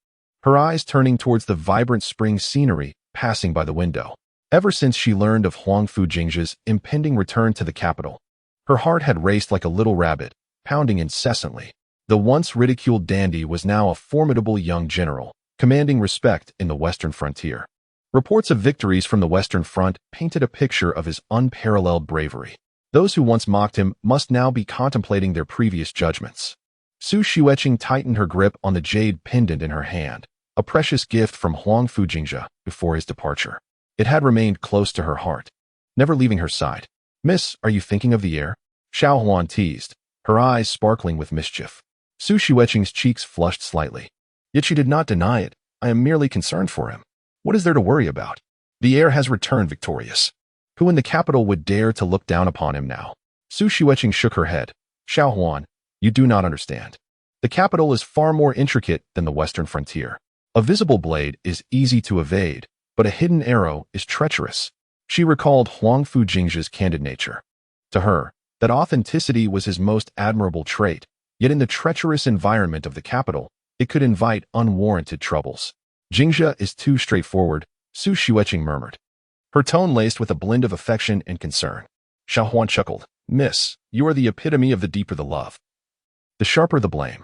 her eyes turning towards the vibrant spring scenery passing by the window. Ever since she learned of Huangfu Jingzhe's impending return to the capital, her heart had raced like a little rabbit, pounding incessantly. The once ridiculed dandy was now a formidable young general, commanding respect in the western frontier. Reports of victories from the Western Front painted a picture of his unparalleled bravery. Those who once mocked him must now be contemplating their previous judgments. Su Xueqing tightened her grip on the jade pendant in her hand, a precious gift from Huangfu Jingzhe before his departure. It had remained close to her heart, never leaving her side. Miss, are you thinking of the heir? Xiaohuan teased, her eyes sparkling with mischief. Su Xueqing's cheeks flushed slightly. Yet she did not deny it. I am merely concerned for him. What is there to worry about? The heir has returned victorious. Who in the capital would dare to look down upon him now? Su Xueqing shook her head. Xiaohuan, you do not understand. The capital is far more intricate than the western frontier. A visible blade is easy to evade, but a hidden arrow is treacherous. She recalled Huangfu Jingzhe's candid nature. To her, that authenticity was his most admirable trait, yet in the treacherous environment of the capital, it could invite unwarranted troubles. Jingzhe is too straightforward, Su Xueqing murmured, her tone laced with a blend of affection and concern. Xiaohuan chuckled. Miss, you are the epitome of the deeper the love, the sharper the blame.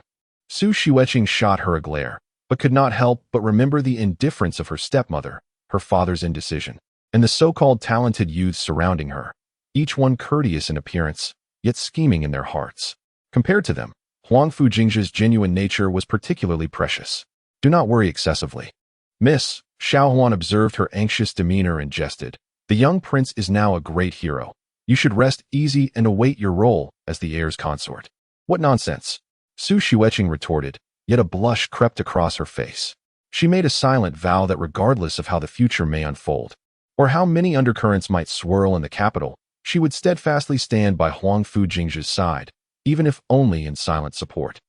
Su Xueqing shot her a glare, but could not help but remember the indifference of her stepmother, her father's indecision, and the so-called talented youths surrounding her, each one courteous in appearance, yet scheming in their hearts. Compared to them, Huangfu Jingzhe's genuine nature was particularly precious. Do not worry excessively. Miss, Xiaohuan observed her anxious demeanor and jested. The young prince is now a great hero. You should rest easy and await your role as the heir's consort. What nonsense! Su Xueqing retorted, yet a blush crept across her face. She made a silent vow that regardless of how the future may unfold, or how many undercurrents might swirl in the capital, she would steadfastly stand by Huangfu Jingzhe's side, even if only in silent support.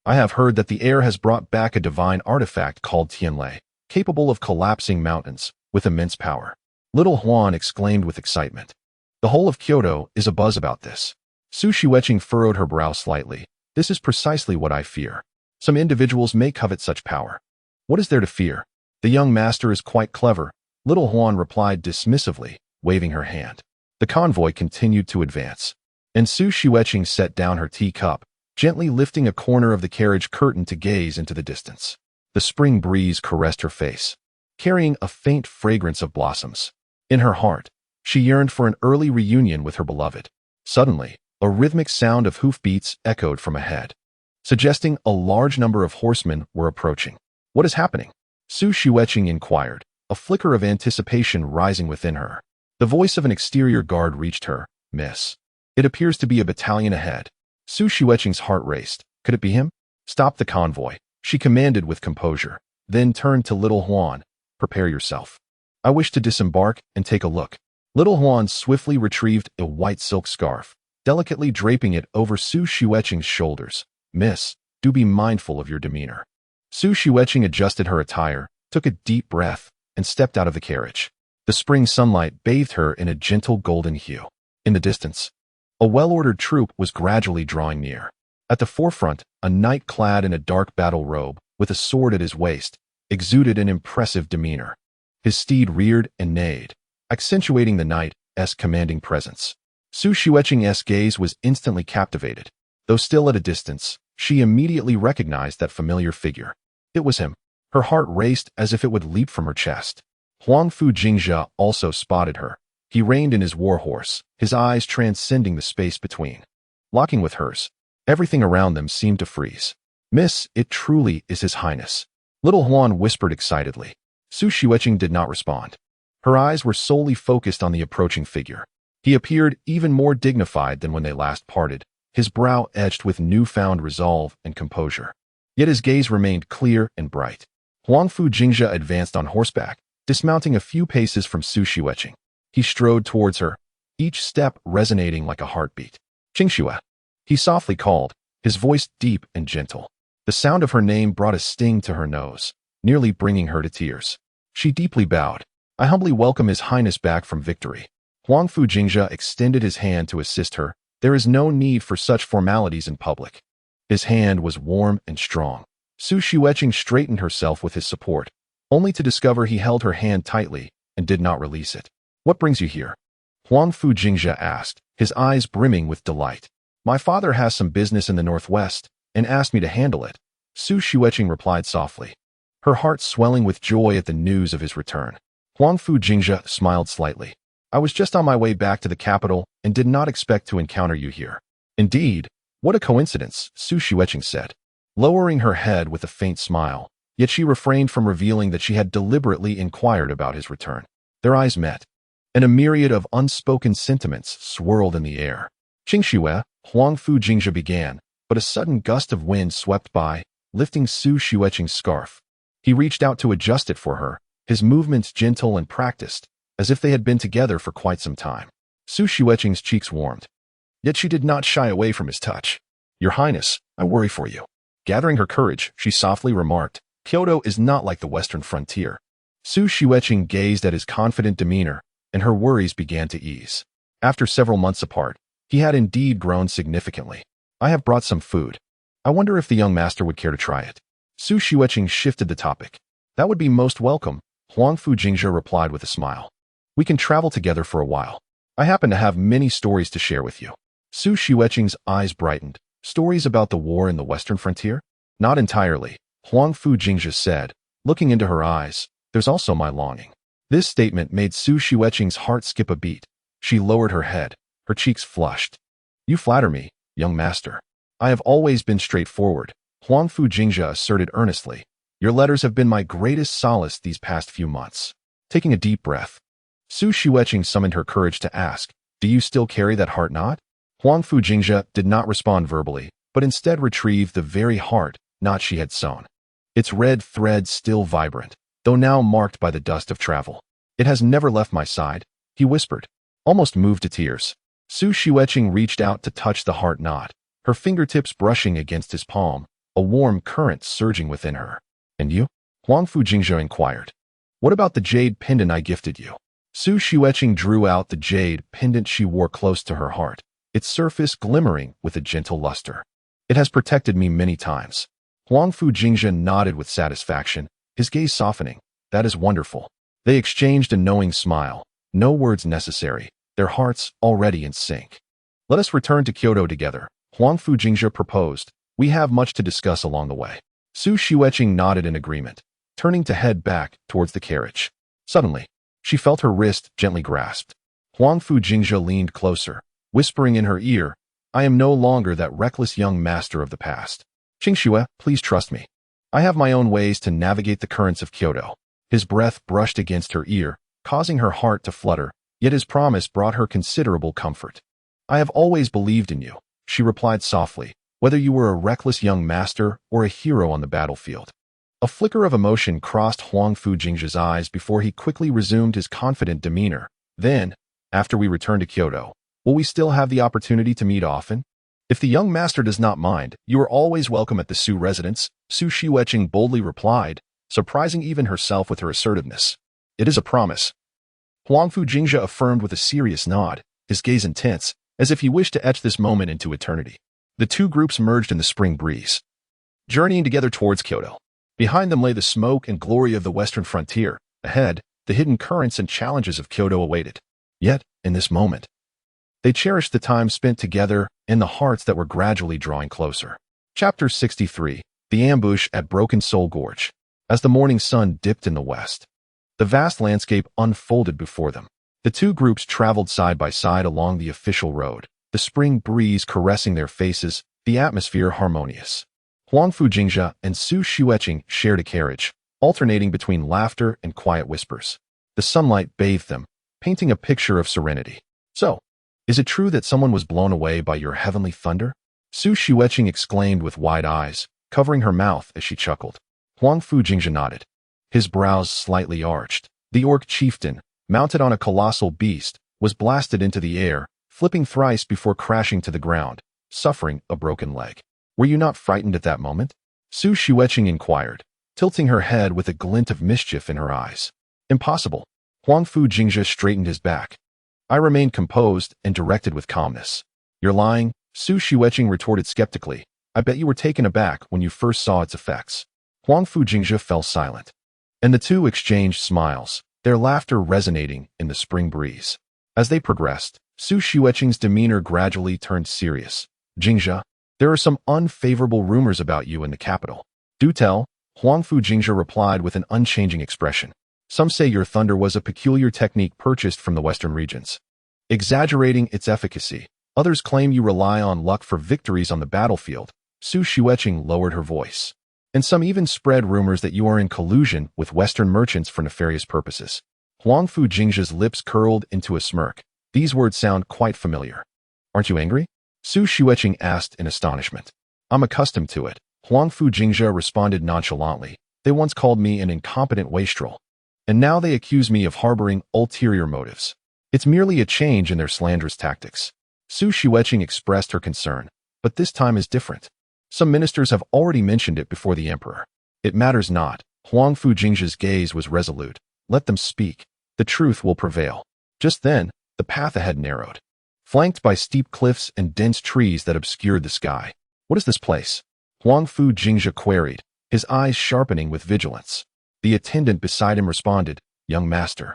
I have heard that the heir has brought back a divine artifact called Tianlei, capable of collapsing mountains with immense power. Little Huan exclaimed with excitement. The whole of Kyoto is abuzz about this. Su Xueqing furrowed her brow slightly. This is precisely what I fear. Some individuals may covet such power. What is there to fear? The young master is quite clever, Little Huan replied dismissively, waving her hand. The convoy continued to advance, and Su Xueqing set down her teacup, gently lifting a corner of the carriage curtain to gaze into the distance. The spring breeze caressed her face, carrying a faint fragrance of blossoms. In her heart, she yearned for an early reunion with her beloved. Suddenly, a rhythmic sound of hoofbeats echoed from ahead, suggesting a large number of horsemen were approaching. What is happening? Su Xueqing inquired, a flicker of anticipation rising within her. The voice of an exterior guard reached her. Miss, it appears to be a battalion ahead. Su Xueqing's heart raced. Could it be him? Stop the convoy, she commanded with composure, then turned to Little Huan. Prepare yourself. I wish to disembark and take a look. Little Huan swiftly retrieved a white silk scarf, delicately draping it over Su Xueqing's shoulders. Miss, do be mindful of your demeanor. Su Xueqing adjusted her attire, took a deep breath, and stepped out of the carriage. The spring sunlight bathed her in a gentle golden hue. In the distance, a well-ordered troop was gradually drawing near. At the forefront, a knight clad in a dark battle robe, with a sword at his waist, exuded an impressive demeanor. His steed reared and neighed, accentuating the knight's commanding presence. Su Xueqing's gaze was instantly captivated. Though still at a distance, She immediately recognized that familiar figure. It was him. Her heart raced as if it would leap from her chest. Huangfu Jingzhe also spotted her. He reined in his warhorse, his eyes transcending the space between. Locking with hers, everything around them seemed to freeze. "Miss, it truly is His Highness," little Huan whispered excitedly. Su Xueqing did not respond. Her eyes were solely focused on the approaching figure. He appeared even more dignified than when they last parted, his brow edged with newfound resolve and composure. Yet his gaze remained clear and bright. Huangfu Jingzhe advanced on horseback, dismounting a few paces from Su Xueqing. He strode towards her, each step resonating like a heartbeat. "Qingxue," he softly called, his voice deep and gentle. The sound of her name brought a sting to her nose, nearly bringing her to tears. She deeply bowed. "I humbly welcome His Highness back from victory." Huangfu Jingzhe extended his hand to assist her. There is no need for such formalities in public. His hand was warm and strong. Su Xueqing straightened herself with his support, only to discover he held her hand tightly and did not release it. "What brings you here?" Huangfu Jingzhe asked, his eyes brimming with delight. "My father has some business in the northwest and asked me to handle it," Su Xueqing replied softly, her heart swelling with joy at the news of his return. Huangfu Jingzhe smiled slightly. "I was just on my way back to the capital and did not expect to encounter you here." "Indeed, what a coincidence," Su Xueqing said, lowering her head with a faint smile, yet she refrained from revealing that she had deliberately inquired about his return. Their eyes met, and a myriad of unspoken sentiments swirled in the air. "Qingxue," Huangfu Jingzhe began, but a sudden gust of wind swept by, lifting Su Xueqing's scarf. He reached out to adjust it for her, his movements gentle and practiced, as if they had been together for quite some time. Su Xueqing's cheeks warmed. Yet she did not shy away from his touch. "Your Highness, I worry for you." Gathering her courage, she softly remarked, "Kyoto is not like the western frontier." Su Xueqing gazed at his confident demeanor, and her worries began to ease. After several months apart, he had indeed grown significantly. "I have brought some food. I wonder if the young master would care to try it." Su Xueqing shifted the topic. "That would be most welcome," Huangfu Jingzhe replied with a smile. "We can travel together for a while. I happen to have many stories to share with you." Su Xueqing's eyes brightened. "Stories about the war in the western frontier?" "Not entirely," Huangfu Jingzhe said, looking into her eyes. "There's also my longing." This statement made Su Xueqing's heart skip a beat. She lowered her head, her cheeks flushed. "You flatter me, young master. I have always been straightforward," Huangfu Jingzhe asserted earnestly. "Your letters have been my greatest solace these past few months." Taking a deep breath, Su Xueqing summoned her courage to ask, "Do you still carry that heart knot?" Huangfu Jingzhe did not respond verbally, but instead retrieved the very heart knot she had sewn. Its red thread still vibrant, though now marked by the dust of travel. "It has never left my side," he whispered, almost moved to tears. Su Xueqing reached out to touch the heart knot, her fingertips brushing against his palm, a warm current surging within her. "And you?" Huangfu Jingzhe inquired. "What about the jade pendant I gifted you?" Su Xueqing drew out the jade pendant she wore close to her heart, its surface glimmering with a gentle luster. "It has protected me many times." Huangfu Jingzhe nodded with satisfaction, his gaze softening. "That is wonderful." They exchanged a knowing smile, no words necessary, their hearts already in sync. "Let us return to Kyoto together," Huangfu Jingzhe proposed. "We have much to discuss along the way." Su Xueqing nodded in agreement, turning to head back towards the carriage. Suddenly, she felt her wrist gently grasped. Huangfu Jingzhe leaned closer, whispering in her ear, "I am no longer that reckless young master of the past. Qingxue, please trust me. I have my own ways to navigate the currents of Kyoto." His breath brushed against her ear, causing her heart to flutter, yet his promise brought her considerable comfort. "I have always believed in you," she replied softly, "whether you were a reckless young master or a hero on the battlefield." A flicker of emotion crossed Huangfu Jingzhe's eyes before he quickly resumed his confident demeanor. "Then, after we return to Kyoto, will we still have the opportunity to meet often? If the young master does not mind, you are always welcome at the Su residence," Su Xueqing boldly replied, surprising even herself with her assertiveness. "It is a promise." Huangfu Jingzhe affirmed with a serious nod, his gaze intense, as if he wished to etch this moment into eternity. The two groups merged in the spring breeze, journeying together towards Kyoto. Behind them lay the smoke and glory of the western frontier. Ahead, the hidden currents and challenges of Kyoto awaited. Yet, in this moment, they cherished the time spent together and the hearts that were gradually drawing closer. Chapter 63. The Ambush at Broken Soul Gorge. As the morning sun dipped in the west, the vast landscape unfolded before them. The two groups traveled side by side along the official road, the spring breeze caressing their faces, the atmosphere harmonious. Huangfu Jingzhe and Su Xueqing shared a carriage, alternating between laughter and quiet whispers. The sunlight bathed them, painting a picture of serenity. So, is it true that someone was blown away by your heavenly thunder? Su Xueqing exclaimed with wide eyes, covering her mouth as she chuckled. Huangfu Jingzhe nodded, his brows slightly arched. The orc chieftain, mounted on a colossal beast, was blasted into the air, flipping thrice before crashing to the ground, suffering a broken leg. Were you not frightened at that moment? Su Xueqing inquired, tilting her head with a glint of mischief in her eyes. Impossible. Huangfu Jingzhe straightened his back. I remained composed and directed with calmness. You're lying, Su Xueqing retorted skeptically. I bet you were taken aback when you first saw its effects. Huangfu Jingzhe fell silent, and the two exchanged smiles, their laughter resonating in the spring breeze. As they progressed, Su Xueqing's demeanor gradually turned serious. Jingzhe, there are some unfavorable rumors about you in the capital. Do tell, Huangfu Jingzhe replied with an unchanging expression. Some say your thunder was a peculiar technique purchased from the western regions, exaggerating its efficacy. Others claim you rely on luck for victories on the battlefield. Su Xueqing lowered her voice. And some even spread rumors that you are in collusion with Western merchants for nefarious purposes. Huangfu Jingzhe's lips curled into a smirk. These words sound quite familiar. Aren't you angry? Su Xueqing asked in astonishment. I'm accustomed to it. Huangfu Jingzhe responded nonchalantly. They once called me an incompetent wastrel, and now they accuse me of harboring ulterior motives. It's merely a change in their slanderous tactics. Su Xueqing expressed her concern, but this time is different. Some ministers have already mentioned it before the emperor. It matters not. Huangfu Jingzhe's gaze was resolute. Let them speak. The truth will prevail. Just then, the path ahead narrowed, flanked by steep cliffs and dense trees that obscured the sky. What is this place? Huangfu Jingzhe queried, his eyes sharpening with vigilance. The attendant beside him responded, Young master,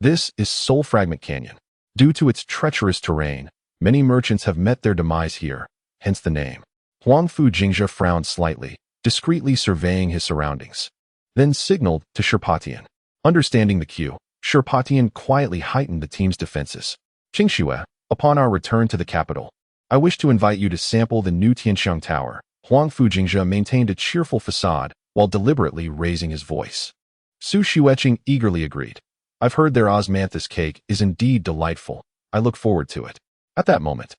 this is Soul Fragment Canyon. Due to its treacherous terrain, many merchants have met their demise here, hence the name. Huangfu Jingzhe frowned slightly, discreetly surveying his surroundings, then signaled to Shirpatian. Understanding the cue, Shirpatian quietly heightened the team's defenses. Qingxue, upon our return to the capital, I wish to invite you to sample the new Tianxiang Tower. Huangfu Jingzhe maintained a cheerful facade while deliberately raising his voice. Su Xueqing eagerly agreed. I've heard their osmanthus cake is indeed delightful. I look forward to it. At that moment,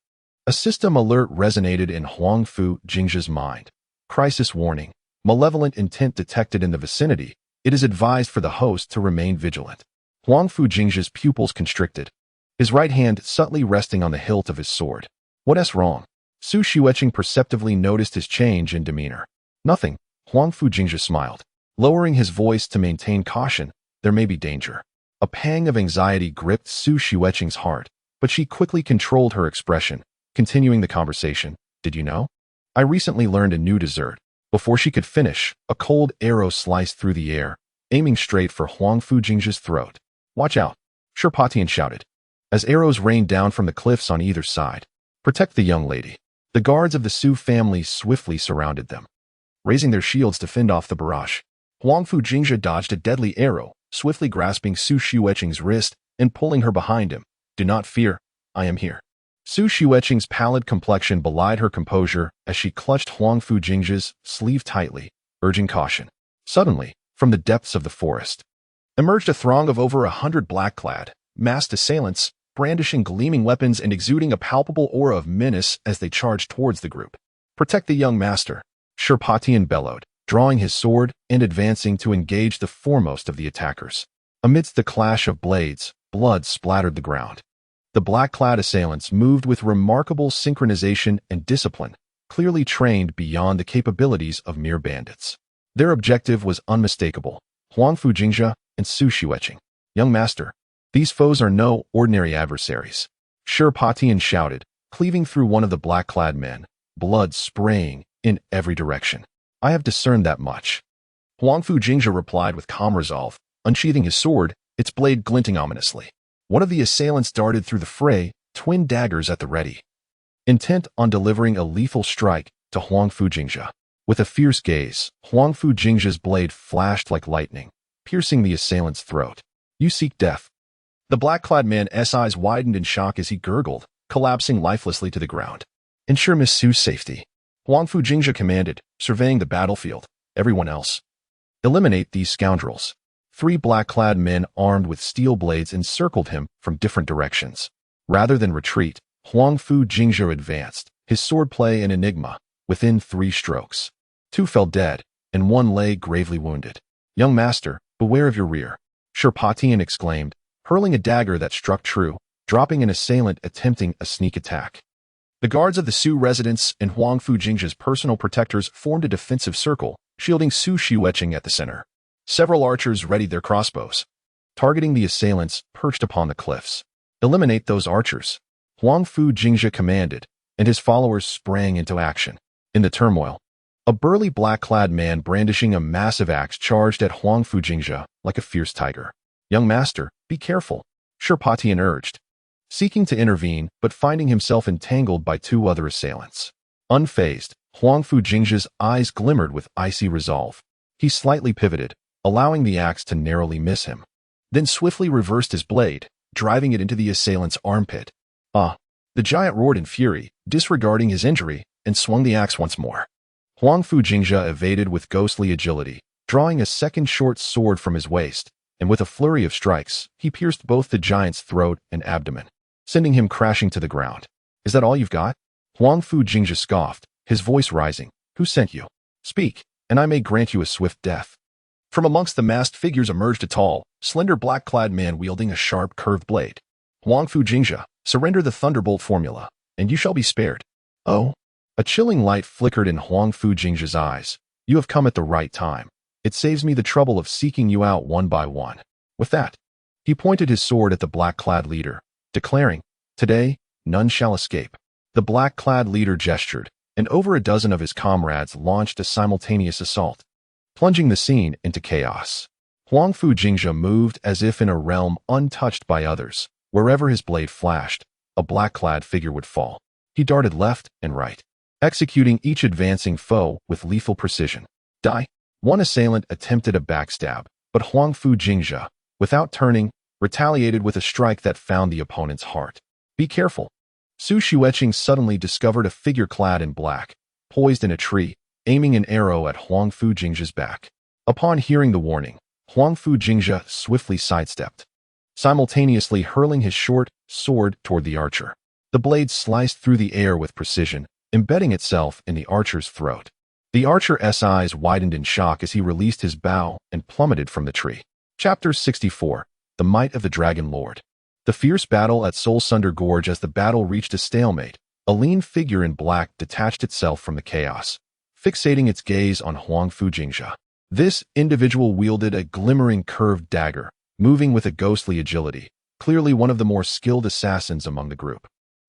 a system alert resonated in Huangfu Jingzhe's mind. Crisis warning. Malevolent intent detected in the vicinity. It is advised for the host to remain vigilant. Huangfu Jingzhe's pupils constricted, his right hand subtly resting on the hilt of his sword. What's wrong? Su Xueqing perceptively noticed his change in demeanor. Nothing. Huangfu Jingzhe smiled, lowering his voice to maintain caution. There may be danger. A pang of anxiety gripped Su Xueqing's heart, but she quickly controlled her expression, continuing the conversation. Did you know? I recently learned a new dessert. Before she could finish, a cold arrow sliced through the air, aiming straight for Huangfu Jingzhe's throat. Watch out, Shirpatian shouted, as arrows rained down from the cliffs on either side. Protect the young lady. The guards of the Su family swiftly surrounded them, raising their shields to fend off the barrage. Huangfu Jingzhe dodged a deadly arrow, swiftly grasping Su Xueqing's wrist and pulling her behind him. Do not fear, I am here. Su Xueqing's pallid complexion belied her composure as she clutched Huangfu Jingzhe's sleeve tightly, urging caution. Suddenly, from the depths of the forest, emerged a throng of over 100 black-clad, masked assailants, brandishing gleaming weapons and exuding a palpable aura of menace as they charged towards the group. Protect the young master, Shirpatian bellowed, drawing his sword and advancing to engage the foremost of the attackers. Amidst the clash of blades, blood splattered the ground. The black-clad assailants moved with remarkable synchronization and discipline, clearly trained beyond the capabilities of mere bandits. Their objective was unmistakable. Huangfu Jingzhe and Su Xueqing. Young master, these foes are no ordinary adversaries. Shirpatian shouted, cleaving through one of the black-clad men, blood spraying in every direction. I have discerned that much. Huangfu Jingzhe replied with calm resolve, unsheathing his sword, its blade glinting ominously. One of the assailants darted through the fray, twin daggers at the ready. Intent on delivering a lethal strike, to Huangfu Jingzhe. With a fierce gaze, Huangfu Jingzhe's blade flashed like lightning, piercing the assailant's throat. You seek death. The black-clad man's eyes widened in shock as he gurgled, collapsing lifelessly to the ground. Ensure Miss Su's safety. Huangfu Jingzhe commanded, surveying the battlefield. Everyone else. Eliminate these scoundrels. 3 black-clad men armed with steel blades encircled him from different directions. Rather than retreat, Huangfu Jingzhe advanced, his swordplay an enigma, within 3 strokes. 2 fell dead, and 1 lay gravely wounded. Young master, beware of your rear, Sherpatian exclaimed, hurling a dagger that struck true, dropping an assailant attempting a sneak attack. The guards of the Su residence and Huangfu Jingzhe's personal protectors formed a defensive circle, shielding Su Shiueching at the center. Several archers readied their crossbows, targeting the assailants perched upon the cliffs. Eliminate those archers, Huangfu Jingzhe commanded, and his followers sprang into action. In the turmoil, a burly black-clad man brandishing a massive axe charged at Huangfu Jingzhe like a fierce tiger. Young master, be careful, Sherpatian urged, seeking to intervene but finding himself entangled by 2 other assailants. Unfazed, Huangfu Jingzhe's eyes glimmered with icy resolve. He slightly pivoted, allowing the axe to narrowly miss him, then swiftly reversed his blade, driving it into the assailant's armpit. Ah! The giant roared in fury, disregarding his injury, and swung the axe once more. Huangfu Jingzhe evaded with ghostly agility, drawing a second short sword from his waist, and with a flurry of strikes, he pierced both the giant's throat and abdomen, sending him crashing to the ground. Is that all you've got? Huangfu Jingzhe scoffed, his voice rising. Who sent you? Speak, and I may grant you a swift death. From amongst the masked figures emerged a tall, slender black-clad man wielding a sharp, curved blade. Huangfu Jingzhe, surrender the Thunderbolt formula, and you shall be spared. Oh? A chilling light flickered in Huangfu Jingzhe's eyes. You have come at the right time. It saves me the trouble of seeking you out one by one. With that, he pointed his sword at the black-clad leader, declaring, Today, none shall escape. The black-clad leader gestured, and over a dozen of his comrades launched a simultaneous assault, plunging the scene into chaos. Huangfu Jingzhe moved as if in a realm untouched by others. Wherever his blade flashed, a black-clad figure would fall. He darted left and right, executing each advancing foe with lethal precision. Die! One assailant attempted a backstab, but Huangfu Jingzhe, without turning, retaliated with a strike that found the opponent's heart. Be careful! Su Shiueching suddenly discovered a figure clad in black, poised in a tree, aiming an arrow at Huangfu Jingzhe's back. Upon hearing the warning, Huangfu Jingzhe swiftly sidestepped, simultaneously hurling his short sword toward the archer. The blade sliced through the air with precision, embedding itself in the archer's throat. The archer's eyes widened in shock as he released his bow and plummeted from the tree. Chapter 64. The Might of the Dragon Lord. The fierce battle at Soul Sunder Gorge. As the battle reached a stalemate, a lean figure in black detached itself from the chaos, fixating its gaze on Huangfu Jingzhe. This individual wielded a glimmering curved dagger, moving with a ghostly agility, clearly one of the more skilled assassins among the group.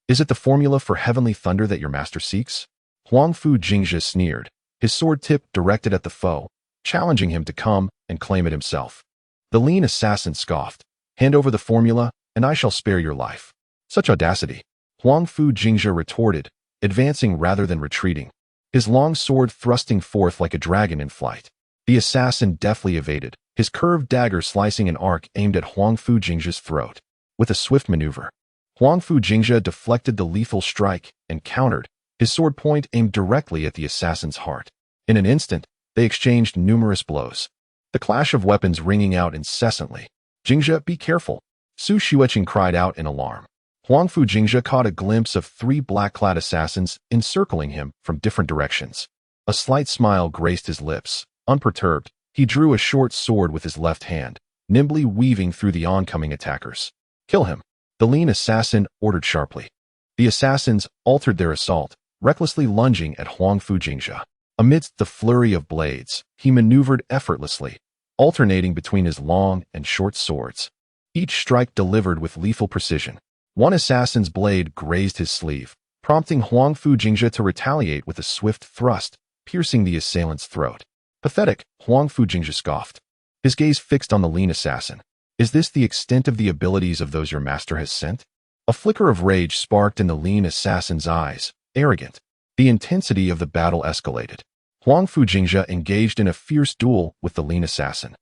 Is it the formula for heavenly thunder that your master seeks? Huangfu Jingzhe sneered, his sword tip directed at the foe, challenging him to come and claim it himself. The lean assassin scoffed, hand over the formula, and I shall spare your life. Such audacity! Huangfu Jingzhe retorted, advancing rather than retreating, his long sword thrusting forth like a dragon in flight. The assassin deftly evaded, his curved dagger slicing an arc aimed at Huangfu Jingzhe's throat. With a swift maneuver, Huangfu Jingzhe deflected the lethal strike and countered, his sword point aimed directly at the assassin's heart. In an instant, they exchanged numerous blows, the clash of weapons ringing out incessantly. Jingzhe, be careful! Su Shiueching cried out in alarm. Huangfu Jingzhe caught a glimpse of 3 black-clad assassins encircling him from different directions. A slight smile graced his lips. Unperturbed, he drew a short sword with his left hand, nimbly weaving through the oncoming attackers. Kill him! The lean assassin ordered sharply. The assassins altered their assault, recklessly lunging at Huangfu Jingzhe. Amidst the flurry of blades, he maneuvered effortlessly, alternating between his long and short swords. Each strike delivered with lethal precision. One assassin's blade grazed his sleeve, prompting Huangfu Jingzhe to retaliate with a swift thrust, piercing the assailant's throat. Pathetic, Huangfu Jingzhe scoffed, his gaze fixed on the lean assassin. Is this the extent of the abilities of those your master has sent? A flicker of rage sparked in the lean assassin's eyes. Arrogant. The intensity of the battle escalated. Huangfu Jingzhe engaged in a fierce duel with the lean assassin.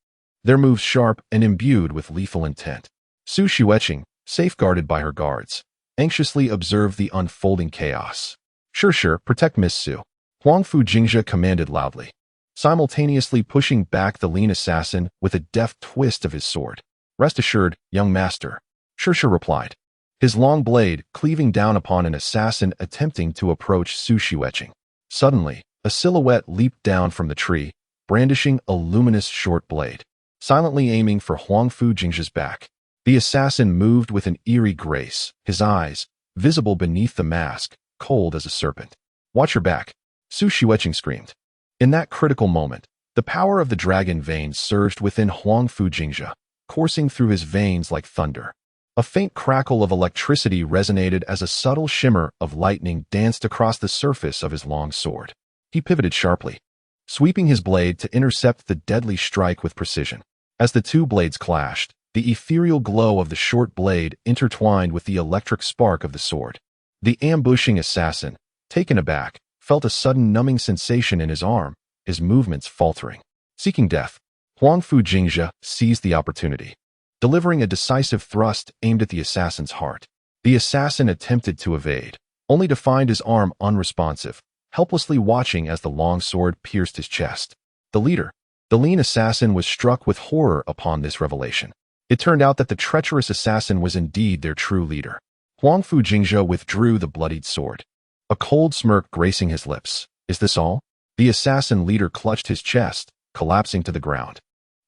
Their moves sharp and imbued with lethal intent. Su Xueqing, safeguarded by her guards, anxiously observed the unfolding chaos. Sure, protect Miss Su. Huangfu Jingzhe commanded loudly, simultaneously pushing back the lean assassin with a deft twist of his sword. Rest assured, young master, Sure replied, his long blade cleaving down upon an assassin attempting to approach Su Xueqing. Suddenly, a silhouette leaped down from the tree, brandishing a luminous short blade, silently aiming for Huangfu Jingzhe's back. The assassin moved with an eerie grace, his eyes, visible beneath the mask, cold as a serpent. Watch your back, Su Xueqing screamed. In that critical moment, the power of the dragon veins surged within Huangfu Jingzhe, coursing through his veins like thunder. A faint crackle of electricity resonated as a subtle shimmer of lightning danced across the surface of his long sword. He pivoted sharply, sweeping his blade to intercept the deadly strike with precision. As the two blades clashed, the ethereal glow of the short blade intertwined with the electric spark of the sword. The ambushing assassin, taken aback, felt a sudden numbing sensation in his arm, his movements faltering. Seeking death, Huangfu Jingzhe seized the opportunity, delivering a decisive thrust aimed at the assassin's heart. The assassin attempted to evade, only to find his arm unresponsive, helplessly watching as the long sword pierced his chest. The lean assassin was struck with horror upon this revelation. It turned out that the treacherous assassin was indeed their true leader. Huangfu Jingzhe withdrew the bloodied sword, a cold smirk gracing his lips. Is this all? The assassin leader clutched his chest, collapsing to the ground,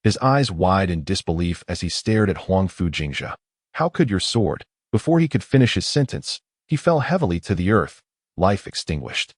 his eyes wide in disbelief as he stared at Huangfu Jingzhe. How could your sword? Before he could finish his sentence, he fell heavily to the earth, life extinguished.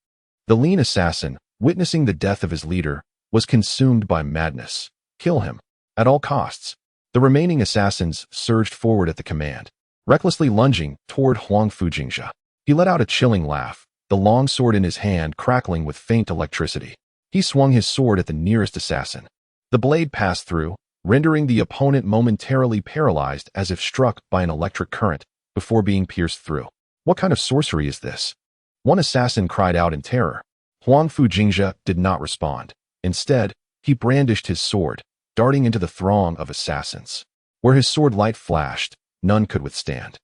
The lean assassin, witnessing the death of his leader, was consumed by madness. Kill him, at all costs. The remaining assassins surged forward at the command, recklessly lunging toward Huangfu Jingzhe. He let out a chilling laugh, the long sword in his hand crackling with faint electricity. He swung his sword at the nearest assassin. The blade passed through, rendering the opponent momentarily paralyzed as if struck by an electric current, before being pierced through. What kind of sorcery is this? One assassin cried out in terror. Huangfu Jingzhe did not respond. Instead, he brandished his sword, darting into the throng of assassins. Where his sword light flashed, none could withstand.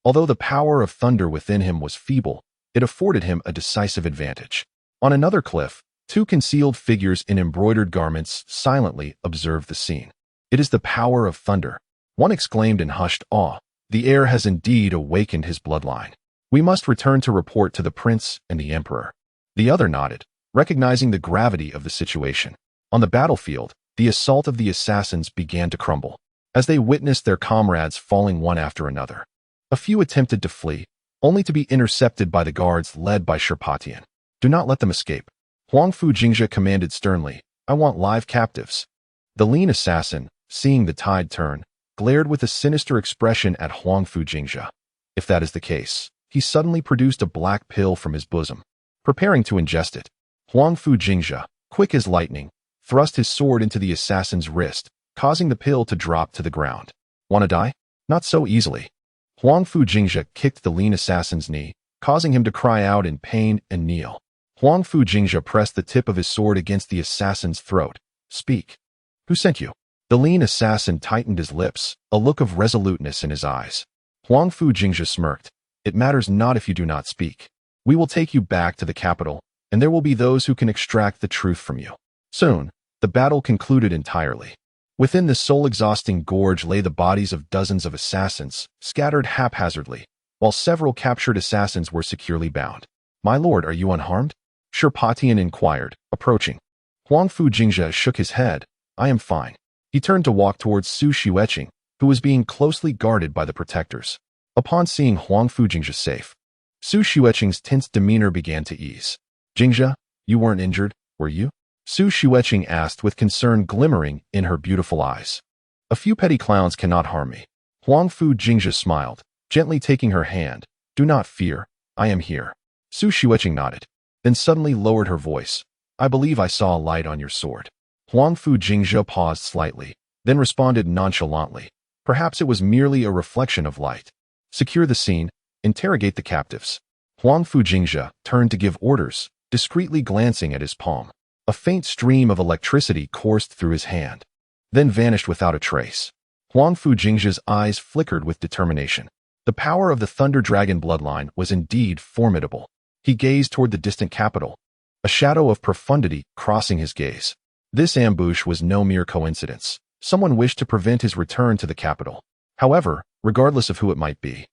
Although the power of thunder within him was feeble, it afforded him a decisive advantage. On another cliff, two concealed figures in embroidered garments silently observed the scene. It is the power of thunder, one exclaimed in hushed awe. The heir has indeed awakened his bloodline. We must return to report to the prince and the emperor. The other nodded, recognizing the gravity of the situation. On the battlefield, the assault of the assassins began to crumble, as they witnessed their comrades falling one after another. A few attempted to flee, only to be intercepted by the guards led by Sherpatian. Do not let them escape, Huangfu Jingzhe commanded sternly. I want live captives. The lean assassin, seeing the tide turn, glared with a sinister expression at Huangfu Jingzhe. If that is the case, he suddenly produced a black pill from his bosom, preparing to ingest it. Huangfu Jingzhe, quick as lightning, thrust his sword into the assassin's wrist, causing the pill to drop to the ground. Wanna die? Not so easily. Huangfu Jingzhe kicked the lean assassin's knee, causing him to cry out in pain and kneel. Huangfu Jingzhe pressed the tip of his sword against the assassin's throat. Speak. Who sent you? The lean assassin tightened his lips, a look of resoluteness in his eyes. Huangfu Jingzhe smirked. It matters not if you do not speak. We will take you back to the capital, and there will be those who can extract the truth from you. Soon, the battle concluded entirely. Within the soul-exhausting gorge lay the bodies of dozens of assassins, scattered haphazardly, while several captured assassins were securely bound. My lord, are you unharmed? Sherpatian inquired, approaching. Huangfu Jingzhe shook his head. I am fine. He turned to walk towards Su Xueqing, who was being closely guarded by the protectors. Upon seeing Huangfu Jingzhe safe, Su Xueqing's tense demeanor began to ease. Jingzhe, you weren't injured, were you? Su Xueqing asked with concern glimmering in her beautiful eyes. A few petty clowns cannot harm me. Huangfu Jingzhe smiled, gently taking her hand. Do not fear, I am here. Su Xueqing nodded, then suddenly lowered her voice. I believe I saw a light on your sword. Huangfu Jingzhe paused slightly, then responded nonchalantly. Perhaps it was merely a reflection of light. Secure the scene, interrogate the captives. Huangfu Jingzhe turned to give orders, discreetly glancing at his palm. A faint stream of electricity coursed through his hand, then vanished without a trace. Huangfu Jingzhe's eyes flickered with determination. The power of the Thunder Dragon bloodline was indeed formidable. He gazed toward the distant capital, a shadow of profundity crossing his gaze. This ambush was no mere coincidence. Someone wished to prevent his return to the capital. However, regardless of who it might be,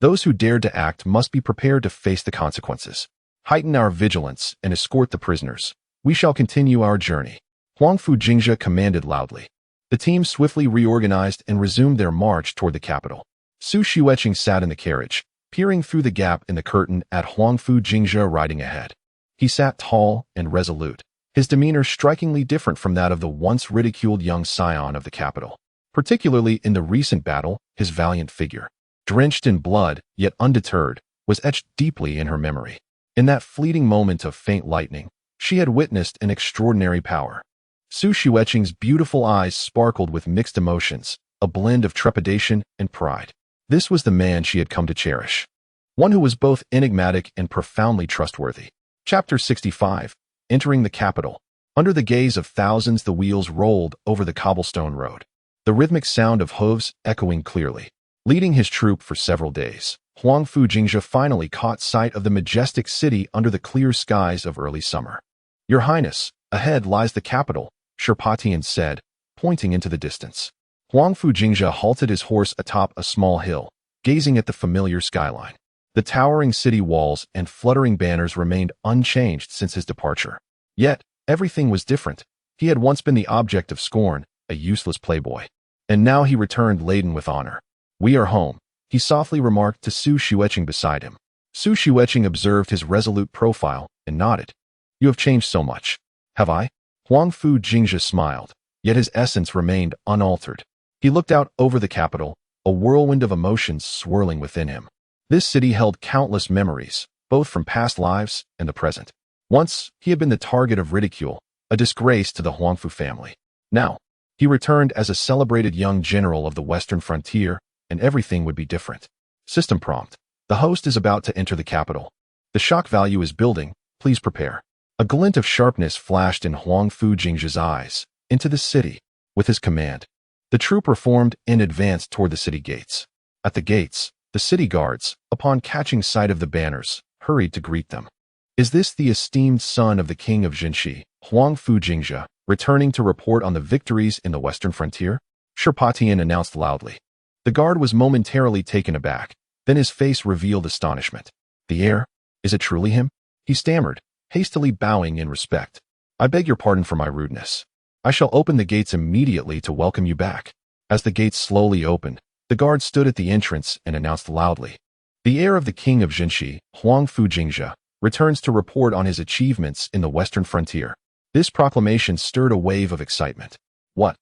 those who dared to act must be prepared to face the consequences. Heighten our vigilance and escort the prisoners. We shall continue our journey. Huangfu Jingzhe commanded loudly. The team swiftly reorganized and resumed their march toward the capital. Su Xueqing sat in the carriage, peering through the gap in the curtain at Huangfu Jingzhe riding ahead. He sat tall and resolute, his demeanor strikingly different from that of the once ridiculed young scion of the capital. Particularly in the recent battle, his valiant figure, drenched in blood yet undeterred, was etched deeply in her memory. In that fleeting moment of faint lightning, she had witnessed an extraordinary power. Su Xueqing's beautiful eyes sparkled with mixed emotions, a blend of trepidation and pride. This was the man she had come to cherish, one who was both enigmatic and profoundly trustworthy. Chapter 65. Entering the capital. Under the gaze of thousands, the wheels rolled over the cobblestone road, the rhythmic sound of hooves echoing clearly. Leading his troop for several days, Huangfu Jingzhe finally caught sight of the majestic city under the clear skies of early summer. "Your Highness, ahead lies the capital," Sherpatian said, pointing into the distance. Huangfu Jingzhe halted his horse atop a small hill, gazing at the familiar skyline. The towering city walls and fluttering banners remained unchanged since his departure. Yet, everything was different. He had once been the object of scorn, a useless playboy. And now he returned laden with honor. "We are home," he softly remarked to Su Xueqing beside him. Su Xueqing observed his resolute profile and nodded. "You have changed so much." "Have I?" Huangfu Jingzhe smiled, yet his essence remained unaltered. He looked out over the capital, a whirlwind of emotions swirling within him. This city held countless memories, both from past lives and the present. Once, he had been the target of ridicule, a disgrace to the Huangfu family. Now, he returned as a celebrated young general of the western frontier, and everything would be different. System prompt. The host is about to enter the capital. The shock value is building. Please prepare. A glint of sharpness flashed in Huangfu Jingzhe's eyes. Into the city. With his command, the trooper formed and advanced toward the city gates. At the gates, the city guards, upon catching sight of the banners, hurried to greet them. "Is this the esteemed son of the king of Jingzhe, Huangfu Jingzhe, returning to report on the victories in the western frontier?" Sherpatian announced loudly. The guard was momentarily taken aback, then his face revealed astonishment. "The heir? Is it truly him?" he stammered, hastily bowing in respect. "I beg your pardon for my rudeness. I shall open the gates immediately to welcome you back." As the gates slowly opened, the guard stood at the entrance and announced loudly, "The heir of the king of Jingzhe, Huangfu Jingzhe, returns to report on his achievements in the western frontier." This proclamation stirred a wave of excitement. What?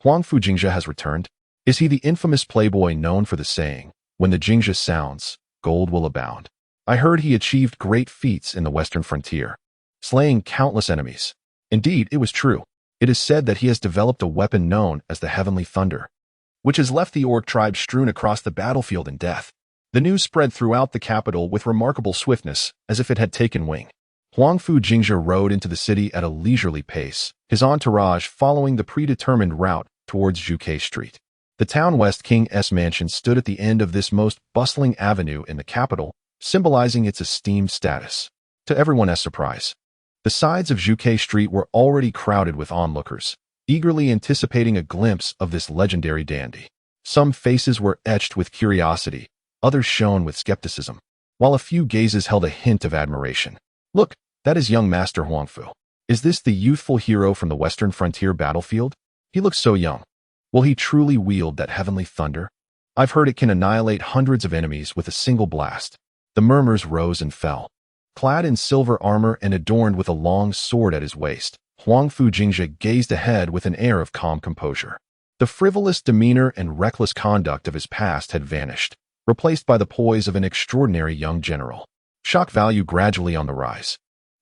Huangfu Jingzhe has returned? Is he the infamous playboy known for the saying, "When the Jingzhe sounds, gold will abound"? I heard he achieved great feats in the western frontier, slaying countless enemies. Indeed, it was true. It is said that he has developed a weapon known as the Heavenly Thunder, which has left the orc tribe strewn across the battlefield in death. The news spread throughout the capital with remarkable swiftness, as if it had taken wing. Huangfu Jingzhe rode into the city at a leisurely pace, his entourage following the predetermined route towards Zhuke Street. The Town West King's mansion stood at the end of this most bustling avenue in the capital, symbolizing its esteemed status. To everyone's surprise, the sides of Zhuke Street were already crowded with onlookers, eagerly anticipating a glimpse of this legendary dandy. Some faces were etched with curiosity, others shone with skepticism, while a few gazes held a hint of admiration. "Look, that is young Master Huangfu. Is this the youthful hero from the western frontier battlefield? He looks so young. Will he truly wield that heavenly thunder? I've heard it can annihilate hundreds of enemies with a single blast." The murmurs rose and fell. Clad in silver armor and adorned with a long sword at his waist, Huangfu Jingzhe gazed ahead with an air of calm composure. The frivolous demeanor and reckless conduct of his past had vanished, replaced by the poise of an extraordinary young general. Shock value gradually on the rise.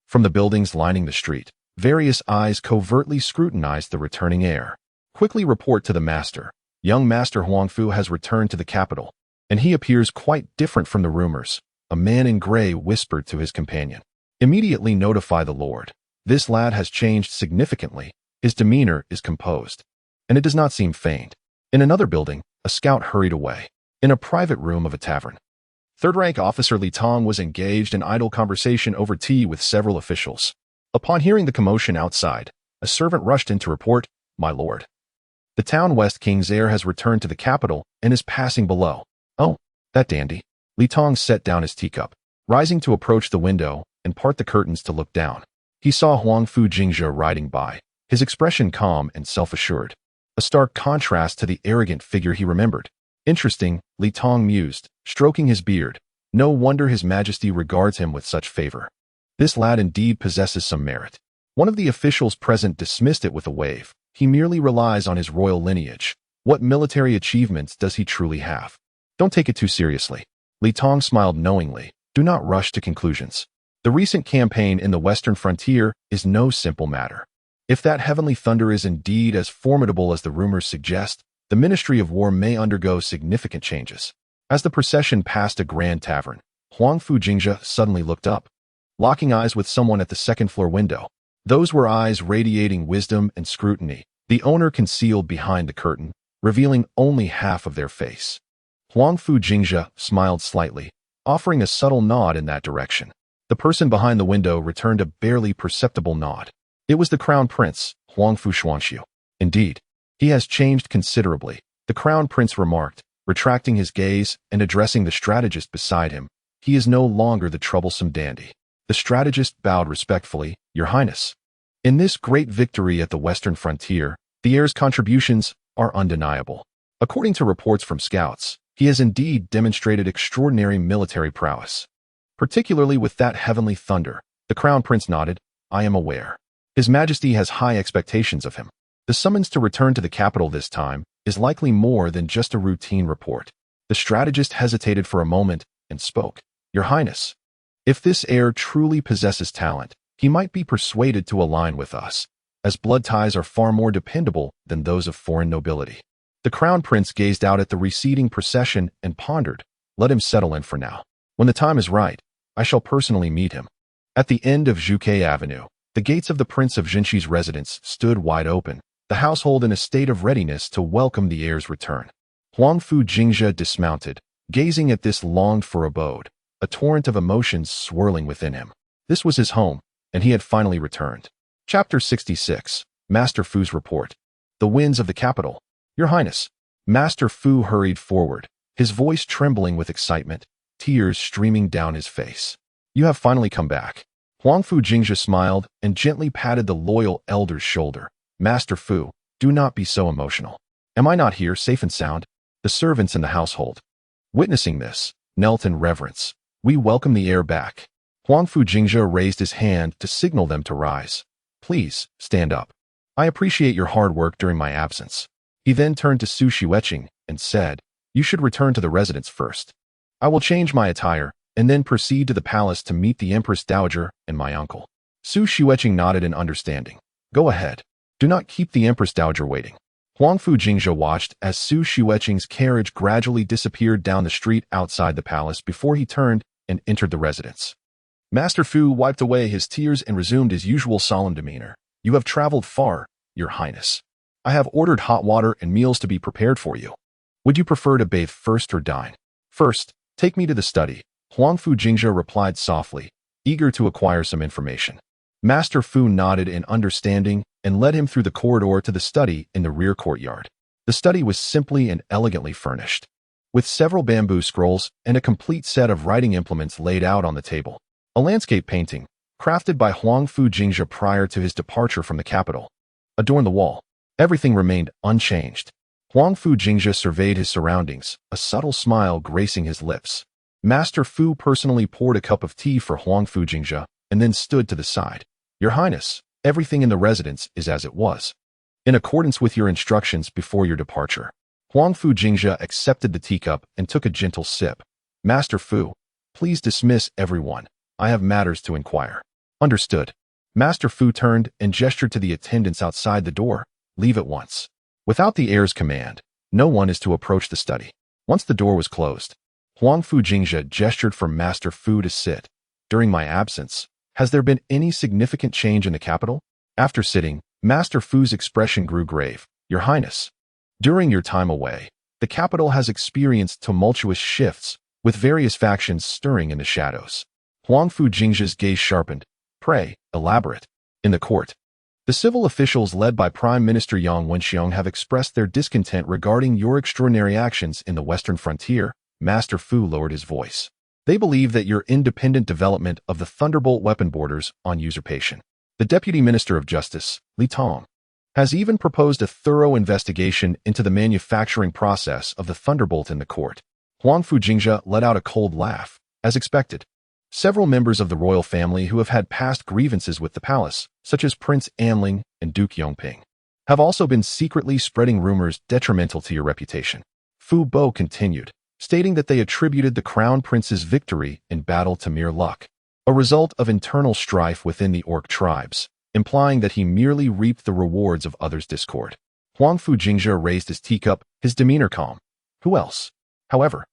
From the buildings lining the street, various eyes covertly scrutinized the returning heir. "Quickly report to the master. Young Master Huangfu has returned to the capital, and he appears quite different from the rumors," a man in gray whispered to his companion. Immediately notify the Lord. This lad has changed significantly. His demeanor is composed, and it does not seem feigned. In another building, a scout hurried away. In a private room of a tavern, third-rank officer Li Tong was engaged in idle conversation over tea with several officials. Upon hearing the commotion outside, a servant rushed in to report, "My lord, the town west king's heir has returned to the capital and is passing below." "Oh, that dandy." Li Tong set down his teacup, rising to approach the window and part the curtains to look down. He saw Huangfu Jingzhe riding by, his expression calm and self-assured, a stark contrast to the arrogant figure he remembered. "Interesting," Li Tong mused, stroking his beard. "No wonder His Majesty regards him with such favor. This lad indeed possesses some merit." One of the officials present dismissed it with a wave. "He merely relies on his royal lineage. What military achievements does he truly have?" "Don't take it too seriously." Li Tong smiled knowingly. "Do not rush to conclusions. The recent campaign in the western frontier is no simple matter. If that heavenly thunder is indeed as formidable as the rumors suggest, the Ministry of War may undergo significant changes." As the procession passed a grand tavern, Huangfu Jingzhe suddenly looked up, locking eyes with someone at the second-floor window. Those were eyes radiating wisdom and scrutiny, the owner concealed behind the curtain, revealing only half of their face. Huangfu Jingzhe smiled slightly, offering a subtle nod in that direction. The person behind the window returned a barely perceptible nod. It was the Crown Prince, Huangfu Xuanxiu. "Indeed, he has changed considerably," the Crown Prince remarked, retracting his gaze and addressing the strategist beside him. "He is no longer the troublesome dandy." The strategist bowed respectfully. "Your Highness, in this great victory at the western frontier, the heir's contributions are undeniable. According to reports from scouts, he has indeed demonstrated extraordinary military prowess, particularly with that heavenly thunder." The Crown Prince nodded. "I am aware. His Majesty has high expectations of him. The summons to return to the capital this time is likely more than just a routine report." The strategist hesitated for a moment and spoke. "Your Highness, if this heir truly possesses talent, he might be persuaded to align with us, as blood ties are far more dependable than those of foreign nobility." The Crown Prince gazed out at the receding procession and pondered. "Let him settle in for now. When the time is right, I shall personally meet him." At the end of Zhuke Avenue, the gates of the Prince of Jinxi's residence stood wide open, the household in a state of readiness to welcome the heir's return. Huangfu Jingzhe dismounted, gazing at this longed-for abode, a torrent of emotions swirling within him. This was his home, and he had finally returned. Chapter 66, Master Fu's Report. The winds of the capital. "Your Highness." Master Fu hurried forward, his voice trembling with excitement, tears streaming down his face. "You have finally come back." Huangfu Jingzhe smiled and gently patted the loyal elder's shoulder. "Master Fu, do not be so emotional. Am I not here safe and sound?" The servants in the household, witnessing this, knelt in reverence. "We welcome the heir back." Huangfu Jingzhe raised his hand to signal them to rise. "Please, stand up. I appreciate your hard work during my absence." He then turned to Su Xueqing and said, "You should return to the residence first. I will change my attire and then proceed to the palace to meet the Empress Dowager and my uncle." Su Xueqing nodded in understanding. "Go ahead. Do not keep the Empress Dowager waiting." Huangfu Jingzhe watched as Su Xueqing's carriage gradually disappeared down the street outside the palace before he turned and entered the residence. Master Fu wiped away his tears and resumed his usual solemn demeanor. "You have traveled far, Your Highness. I have ordered hot water and meals to be prepared for you. Would you prefer to bathe first or dine?" "First, take me to the study," Huangfu Jingzhe replied softly, eager to acquire some information. Master Fu nodded in understanding and led him through the corridor to the study in the rear courtyard. The study was simply and elegantly furnished, with several bamboo scrolls and a complete set of writing implements laid out on the table. A landscape painting, crafted by Huangfu Jingzhe prior to his departure from the capital, adorned the wall. Everything remained unchanged. Huangfu Jingzhe surveyed his surroundings, a subtle smile gracing his lips. Master Fu personally poured a cup of tea for Huangfu Jingzhe and then stood to the side. "Your Highness, everything in the residence is as it was, in accordance with your instructions before your departure." Huangfu Jingzhe accepted the teacup and took a gentle sip. "Master Fu, please dismiss everyone. I have matters to inquire." "Understood." Master Fu turned and gestured to the attendants outside the door. "Leave at once." Without the heir's command, no one is to approach the study. Once the door was closed, Huangfu Jingzhe gestured for Master Fu to sit. "During my absence, Has there been any significant change in the capital? After sitting, Master Fu's expression grew grave. Your Highness, during your time away, the capital has experienced tumultuous shifts, with various factions stirring in the shadows. Huangfu Jingzhe's gaze sharpened. Pray, elaborate. In the court, the civil officials led by Prime Minister Yang Wenxiang have expressed their discontent regarding your extraordinary actions in the western frontier. Master Fu lowered his voice. They believe that your independent development of the Thunderbolt weapon borders on usurpation. The Deputy Minister of Justice, Li Tong, has even proposed a thorough investigation into the manufacturing process of the Thunderbolt in the court. Huangfu Jingzhe let out a cold laugh, as expected. Several members of the royal family who have had past grievances with the palace, such as Prince Anling and Duke Yongping, have also been secretly spreading rumors detrimental to your reputation. Fu Bo continued, stating that they attributed the Crown Prince's victory in battle to mere luck, a result of internal strife within the orc tribes, implying that he merely reaped the rewards of others' discord. Huangfu Jingzhe raised his teacup, his demeanor calm. Who else? However,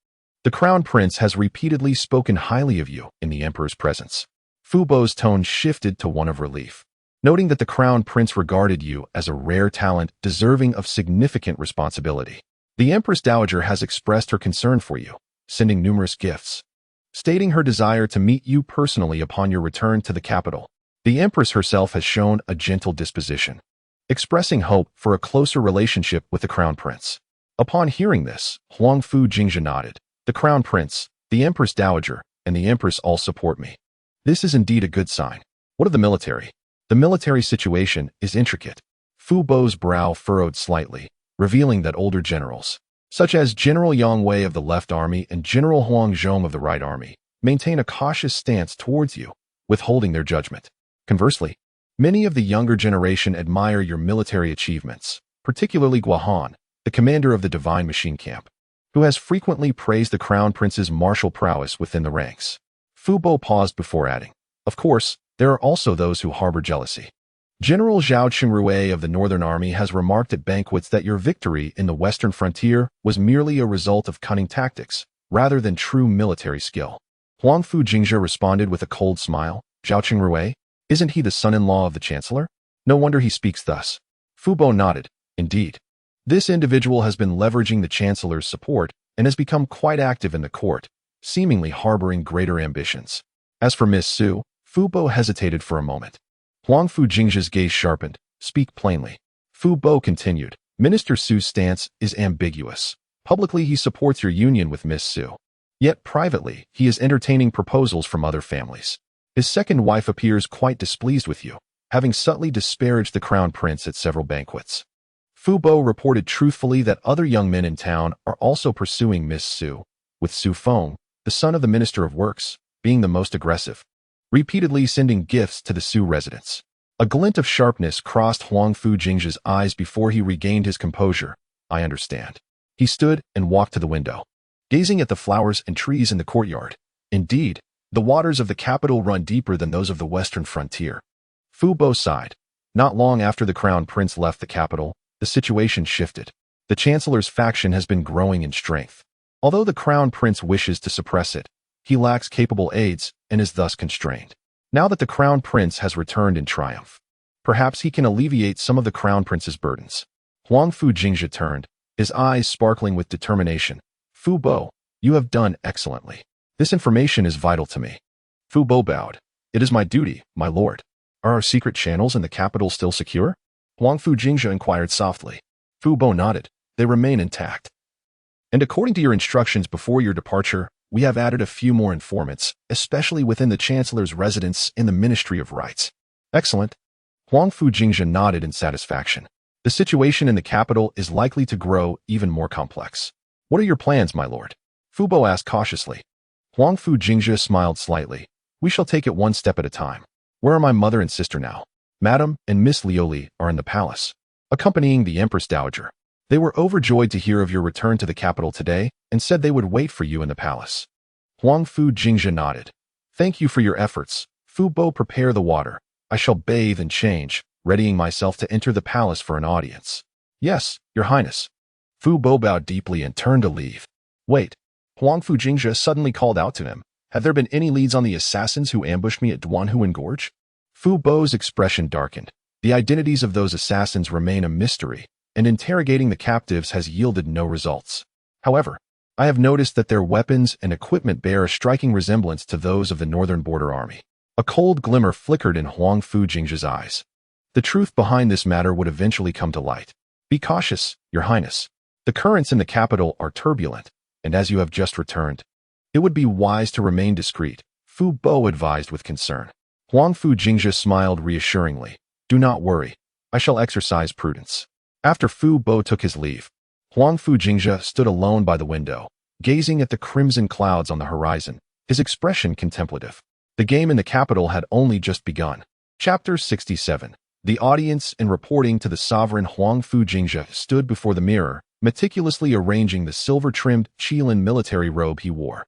the Crown Prince has repeatedly spoken highly of you in the Emperor's presence. Fu Bo's tone shifted to one of relief, noting that the Crown Prince regarded you as a rare talent deserving of significant responsibility. The Empress Dowager has expressed her concern for you, sending numerous gifts, stating her desire to meet you personally upon your return to the capital. The Empress herself has shown a gentle disposition, expressing hope for a closer relationship with the Crown Prince. Upon hearing this, Huangfu Jingzhe nodded. The Crown Prince, the Empress Dowager, and the Empress all support me. This is indeed a good sign. What of the military? The military situation is intricate. Fu Bo's brow furrowed slightly, revealing that older generals, such as General Yang Wei of the Left Army and General Huang Zhong of the Right Army, maintain a cautious stance towards you, withholding their judgment. Conversely, many of the younger generation admire your military achievements, particularly Guahan, the commander of the Divine Machine Camp, who has frequently praised the Crown Prince's martial prowess within the ranks. Fu Bo paused before adding, of course, there are also those who harbor jealousy. General Zhao Qingrui of the Northern Army has remarked at banquets that your victory in the western frontier was merely a result of cunning tactics, rather than true military skill. Huangfu Jingzhe responded with a cold smile. Zhao Qingrui? Isn't he the son-in-law of the Chancellor? No wonder he speaks thus. Fu Bo nodded. Indeed. This individual has been leveraging the Chancellor's support and has become quite active in the court, seemingly harboring greater ambitions. As for Miss Su, Fu Bo hesitated for a moment. Huangfu Jingzhe's gaze sharpened. Speak plainly. Fu Bo continued. Minister Su's stance is ambiguous. Publicly, he supports your union with Miss Su. Yet privately, he is entertaining proposals from other families. His second wife appears quite displeased with you, having subtly disparaged the Crown Prince at several banquets. Fu Bo reported truthfully that other young men in town are also pursuing Miss Su, with Su Feng, the son of the Minister of Works, being the most aggressive, repeatedly sending gifts to the Su residents. A glint of sharpness crossed Huangfu Jingzhe's eyes before he regained his composure. I understand. He stood and walked to the window, gazing at the flowers and trees in the courtyard. Indeed, the waters of the capital run deeper than those of the western frontier. Fu Bo sighed. Not long after the Crown Prince left the capital, the situation shifted. The Chancellor's faction has been growing in strength. Although the Crown Prince wishes to suppress it, he lacks capable aides and is thus constrained. Now that the Crown Prince has returned in triumph, perhaps he can alleviate some of the Crown Prince's burdens. Huangfu Jingzhe turned, his eyes sparkling with determination. Fu Bo, you have done excellently. This information is vital to me. Fu Bo bowed. It is my duty, my lord. Are our secret channels in the capital still secure? Huangfu Jingzhe inquired softly. Fu Bo nodded. They remain intact. And according to your instructions before your departure, we have added a few more informants, especially within the Chancellor's residence in the Ministry of Rights. Excellent. Huangfu Jingzhe nodded in satisfaction. The situation in the capital is likely to grow even more complex. What are your plans, my lord? Fu Bo asked cautiously. Huangfu Jingzhe smiled slightly. We shall take it one step at a time. Where are my mother and sister now? Madame and Miss Lioli are in the palace, accompanying the Empress Dowager. They were overjoyed to hear of your return to the capital today and said they would wait for you in the palace. Huangfu Jingzhe nodded. Thank you for your efforts. Fu Bo, prepare the water. I shall bathe and change, readying myself to enter the palace for an audience. Yes, your highness. Fu Bo bowed deeply and turned to leave. Wait. Huangfu Jingzhe suddenly called out to him. Have there been any leads on the assassins who ambushed me at Duanhuan Gorge? Fu Bo's expression darkened. The identities of those assassins remain a mystery, and interrogating the captives has yielded no results. However, I have noticed that their weapons and equipment bear a striking resemblance to those of the Northern Border Army. A cold glimmer flickered in Huangfu Jingzhe's eyes. The truth behind this matter would eventually come to light. Be cautious, Your Highness. The currents in the capital are turbulent, and as you have just returned, it would be wise to remain discreet, Fu Bo advised with concern. Huangfu Jingzhe smiled reassuringly. Do not worry. I shall exercise prudence. After Fu Bo took his leave, Huangfu Jingzhe stood alone by the window, gazing at the crimson clouds on the horizon, his expression contemplative. The game in the capital had only just begun. Chapter 67. The audience and reporting to the sovereign Huangfu Jingzhe stood before the mirror, meticulously arranging the silver-trimmed Qilin military robe he wore.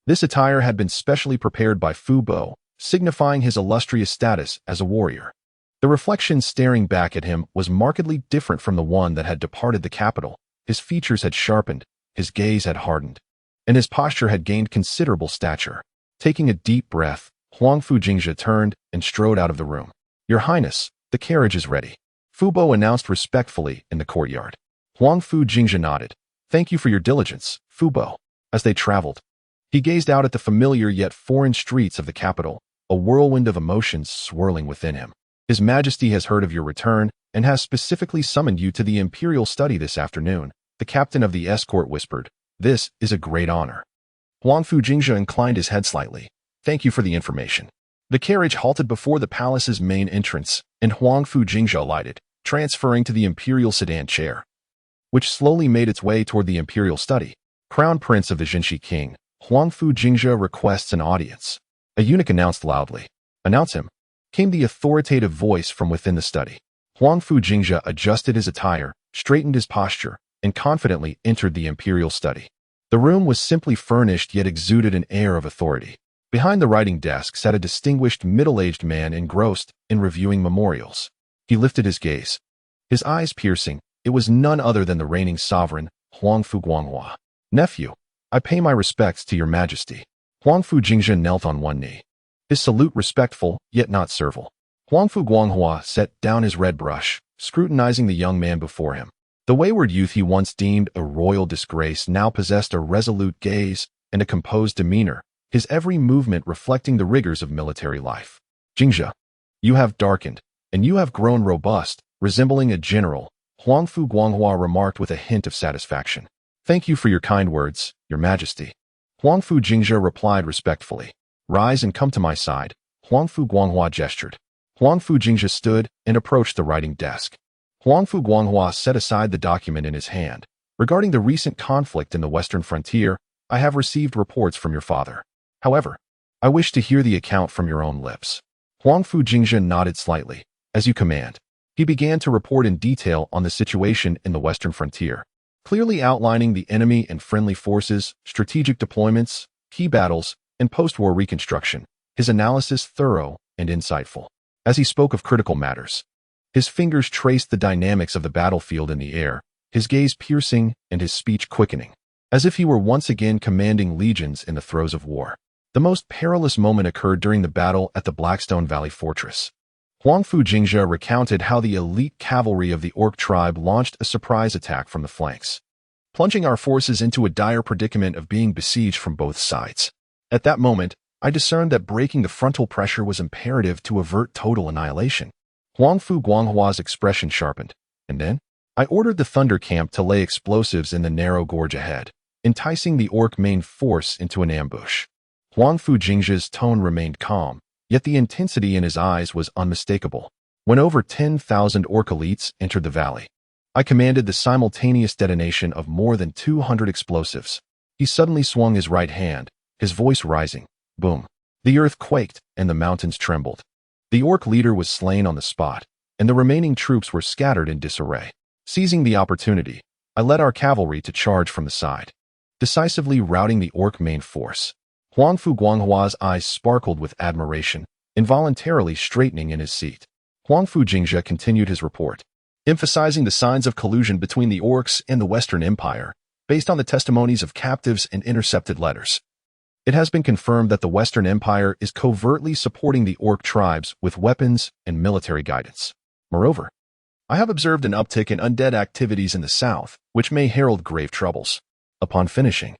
This attire had been specially prepared by Fu Bo, signifying his illustrious status as a warrior. The reflection staring back at him was markedly different from the one that had departed the capital. His features had sharpened, his gaze had hardened, and his posture had gained considerable stature. Taking a deep breath, Huangfu Jingzhe turned and strode out of the room. Your Highness, the carriage is ready, Fu Bo announced respectfully in the courtyard. Huangfu Jingzhe nodded. Thank you for your diligence, Fu Bo. As they traveled, he gazed out at the familiar yet foreign streets of the capital, a whirlwind of emotions swirling within him. His Majesty has heard of your return and has specifically summoned you to the imperial study this afternoon, the captain of the escort whispered. This is a great honor. Huangfu Jingzhe inclined his head slightly. Thank you for the information. The carriage halted before the palace's main entrance, and Huangfu Jingzhe alighted, transferring to the imperial sedan chair, which slowly made its way toward the imperial study. Crown Prince of the Jinshi King, Huangfu Jingzhe requests an audience. A eunuch announced loudly. Announce him, came the authoritative voice from within the study. Huangfu Jingzhe adjusted his attire, straightened his posture, and confidently entered the imperial study. The room was simply furnished yet exuded an air of authority. Behind the writing desk sat a distinguished middle-aged man engrossed in reviewing memorials. He lifted his gaze, his eyes piercing. It was none other than the reigning sovereign, Huangfu Guanghua. Nephew, I pay my respects to your majesty. Huangfu Jingzhe knelt on one knee, his salute respectful, yet not servile. Huangfu Guanghua set down his red brush, scrutinizing the young man before him. The wayward youth he once deemed a royal disgrace now possessed a resolute gaze and a composed demeanor, his every movement reflecting the rigors of military life. Jingzhe, you have darkened, and you have grown robust, resembling a general, Huangfu Guanghua remarked with a hint of satisfaction. Thank you for your kind words, your majesty. Huangfu Jingzhe replied respectfully. Rise and come to my side, Huangfu Guanghua gestured. Huangfu Jingzhe stood and approached the writing desk. Huangfu Guanghua set aside the document in his hand. Regarding the recent conflict in the western frontier, I have received reports from your father. However, I wish to hear the account from your own lips. Huangfu Jingzhe nodded slightly. As you command. He began to report in detail on the situation in the western frontier, clearly outlining the enemy and friendly forces, strategic deployments, key battles, and post-war reconstruction. His analysis thorough and insightful. As he spoke of critical matters, his fingers traced the dynamics of the battlefield in the air, his gaze piercing and his speech quickening, as if he were once again commanding legions in the throes of war. The most perilous moment occurred during the battle at the Blackstone Valley Fortress. Huangfu Jingzhe recounted how the elite cavalry of the Orc tribe launched a surprise attack from the flanks, plunging our forces into a dire predicament of being besieged from both sides. At that moment, I discerned that breaking the frontal pressure was imperative to avert total annihilation. Huangfu Guanghua's expression sharpened, and then, I ordered the Thunder Camp to lay explosives in the narrow gorge ahead, enticing the Orc main force into an ambush. Huangfu Jingzhe's tone remained calm, yet the intensity in his eyes was unmistakable. When over 10,000 Orc elites entered the valley, I commanded the simultaneous detonation of more than 200 explosives. He suddenly swung his right hand, his voice rising. Boom. The earth quaked, and the mountains trembled. The Orc leader was slain on the spot, and the remaining troops were scattered in disarray. Seizing the opportunity, I led our cavalry to charge from the side, decisively routing the Orc main force. Huangfu Guanghua's eyes sparkled with admiration, involuntarily straightening in his seat. Huangfu Jingzhe continued his report, emphasizing the signs of collusion between the Orcs and the Western Empire, based on the testimonies of captives and intercepted letters. It has been confirmed that the Western Empire is covertly supporting the orc tribes with weapons and military guidance. Moreover, I have observed an uptick in undead activities in the south, which may herald grave troubles. Upon finishing,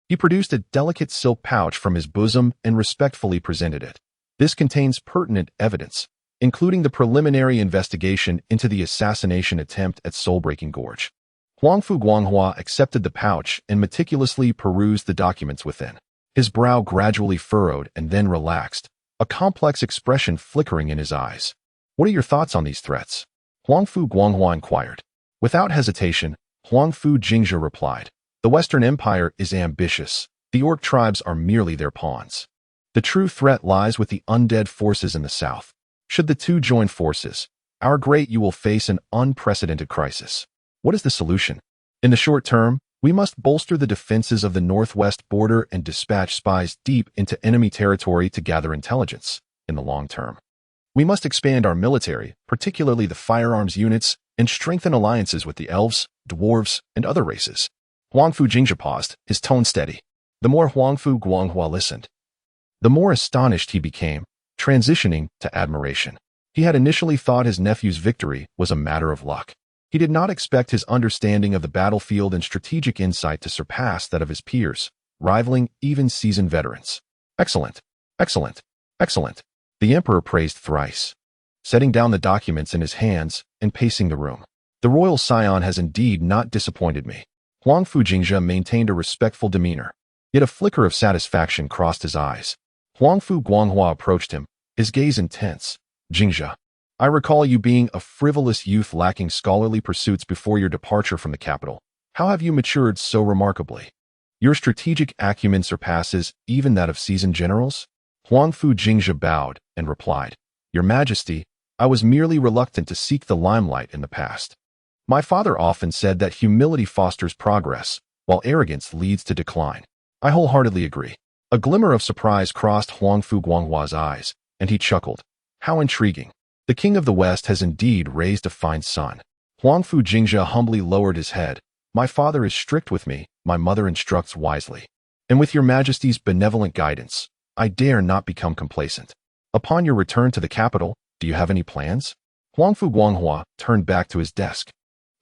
he produced a delicate silk pouch from his bosom and respectfully presented it. This contains pertinent evidence, including the preliminary investigation into the assassination attempt at Soul-Breaking Gorge. Huangfu Guanghua accepted the pouch and meticulously perused the documents within. His brow gradually furrowed and then relaxed, a complex expression flickering in his eyes. What are your thoughts on these threats? Huangfu Guanghua inquired. Without hesitation, Huangfu Jingzhe replied. The Western Empire is ambitious. The orc tribes are merely their pawns. The true threat lies with the undead forces in the south. Should the two join forces, our Great Yu will face an unprecedented crisis. What is the solution? In the short term, we must bolster the defenses of the northwest border and dispatch spies deep into enemy territory to gather intelligence. In the long term, we must expand our military, particularly the firearms units, and strengthen alliances with the elves, dwarves, and other races. Huangfu Jingzhe paused, his tone steady. The more Huangfu Guanghua listened, the more astonished he became, transitioning to admiration. He had initially thought his nephew's victory was a matter of luck. He did not expect his understanding of the battlefield and strategic insight to surpass that of his peers, rivaling even seasoned veterans. Excellent, excellent, excellent. The emperor praised thrice, setting down the documents in his hands and pacing the room. The royal scion has indeed not disappointed me. Huangfu Jingzhe maintained a respectful demeanor, yet a flicker of satisfaction crossed his eyes. Huangfu Guanghua approached him, his gaze intense. Jingzhe, I recall you being a frivolous youth lacking scholarly pursuits before your departure from the capital. How have you matured so remarkably? Your strategic acumen surpasses even that of seasoned generals? Huangfu Jingzhe bowed and replied, Your Majesty, I was merely reluctant to seek the limelight in the past. My father often said that humility fosters progress, while arrogance leads to decline. I wholeheartedly agree. A glimmer of surprise crossed Huangfu Guanghua's eyes, and he chuckled. How intriguing. The king of the West has indeed raised a fine son. Huangfu Jingzhe humbly lowered his head. My father is strict with me, my mother instructs wisely. And with your Majesty's benevolent guidance, I dare not become complacent. Upon your return to the capital, do you have any plans? Huangfu Guanghua turned back to his desk.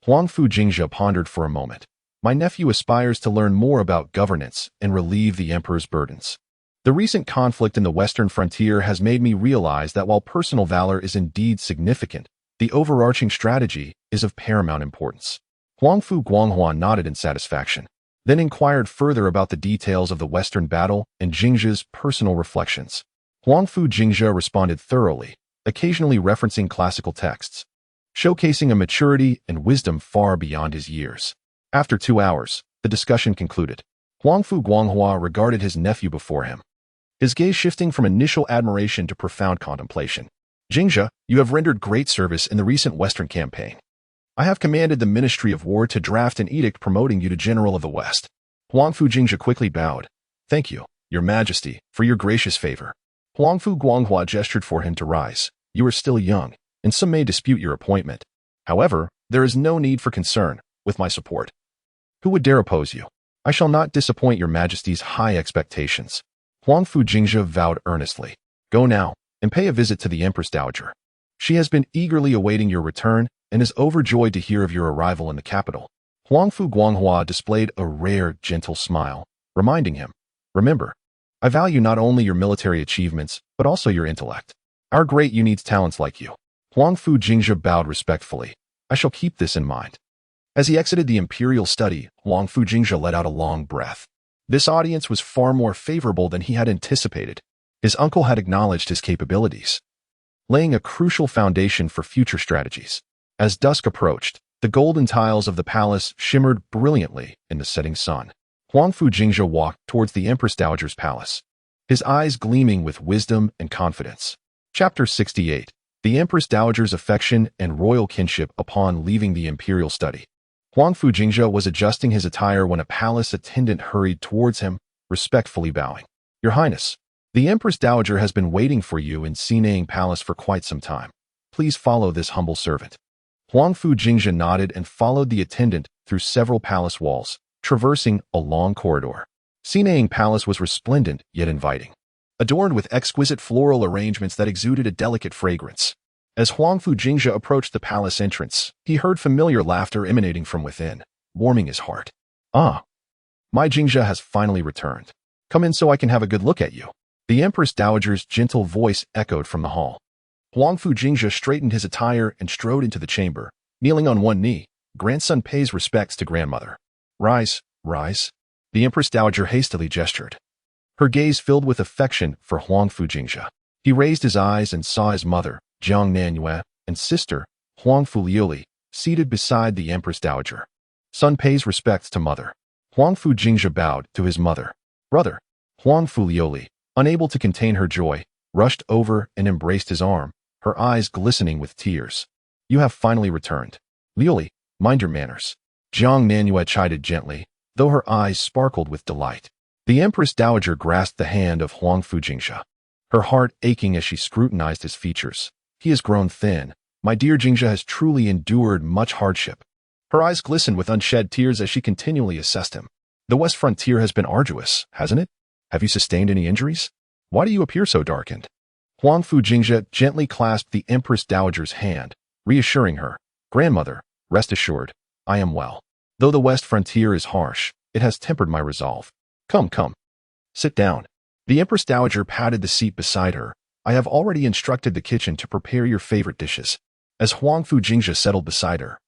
Huangfu Jingzhe pondered for a moment. My nephew aspires to learn more about governance and relieve the emperor's burdens. The recent conflict in the western frontier has made me realize that while personal valor is indeed significant, the overarching strategy is of paramount importance. Huangfu Guanghua nodded in satisfaction, then inquired further about the details of the western battle and Jingzhe's personal reflections. Huangfu Jingzhe responded thoroughly, occasionally referencing classical texts, showcasing a maturity and wisdom far beyond his years. After 2 hours, the discussion concluded. Huangfu Guanghua regarded his nephew before him, his gaze shifting from initial admiration to profound contemplation. Jingzhe, you have rendered great service in the recent Western campaign. I have commanded the Ministry of War to draft an edict promoting you to General of the West. Huangfu Jingzhe quickly bowed. Thank you, Your Majesty, for your gracious favor. Huangfu Guanghua gestured for him to rise. You are still young, and some may dispute your appointment. However, there is no need for concern, with my support. Who would dare oppose you? I shall not disappoint Your Majesty's high expectations. Huangfu Jingzhe vowed earnestly. Go now, and pay a visit to the Empress Dowager. She has been eagerly awaiting your return and is overjoyed to hear of your arrival in the capital. Huangfu Guanghua displayed a rare, gentle smile, reminding him, Remember, I value not only your military achievements, but also your intellect. Our Great Yu needs talents like you. Huangfu Jingzhe bowed respectfully. I shall keep this in mind. As he exited the imperial study, Huangfu Jingzhe let out a long breath. This audience was far more favorable than he had anticipated. His uncle had acknowledged his capabilities, laying a crucial foundation for future strategies. As dusk approached, the golden tiles of the palace shimmered brilliantly in the setting sun. Huangfu Jingzhe walked towards the Empress Dowager's palace, his eyes gleaming with wisdom and confidence. Chapter 68. The Empress Dowager's affection and royal kinship upon leaving the imperial study. Huangfu Jingzhe was adjusting his attire when a palace attendant hurried towards him, respectfully bowing. Your Highness, the Empress Dowager has been waiting for you in Xinang Palace for quite some time. Please follow this humble servant. Huangfu Jingzhe nodded and followed the attendant through several palace walls, traversing a long corridor. Xinang Palace was resplendent yet inviting, adorned with exquisite floral arrangements that exuded a delicate fragrance. As Huangfu Jingzhe approached the palace entrance, he heard familiar laughter emanating from within, warming his heart. Ah, my Jingzhe has finally returned. Come in so I can have a good look at you. The Empress Dowager's gentle voice echoed from the hall. Huangfu Jingzhe straightened his attire and strode into the chamber, kneeling on one knee. Grandson pays respects to grandmother. Rise, rise. The Empress Dowager hastily gestured. Her gaze filled with affection for Huangfu Jingzhe. He raised his eyes and saw his mother, Jiang Nanyue, and sister, Huangfu Liuli, seated beside the Empress Dowager. Son pays respects to mother. Huangfu Jingzhe bowed to his mother. Brother, Huangfu Liuli, unable to contain her joy, rushed over and embraced his arm, her eyes glistening with tears. You have finally returned. Liuli, mind your manners. Jiang Nanyue chided gently, though her eyes sparkled with delight. The Empress Dowager grasped the hand of Huangfu Jingzhe, her heart aching as she scrutinized his features. He has grown thin. My dear Jingzhe has truly endured much hardship. Her eyes glistened with unshed tears as she continually assessed him. The West Frontier has been arduous, hasn't it? Have you sustained any injuries? Why do you appear so darkened? Huangfu Jingzhe gently clasped the Empress Dowager's hand, reassuring her. Grandmother, rest assured, I am well. Though the West Frontier is harsh, it has tempered my resolve. Come, come. Sit down. The Empress Dowager patted the seat beside her. I have already instructed the kitchen to prepare your favorite dishes. As Huangfu Jingzhe settled beside her,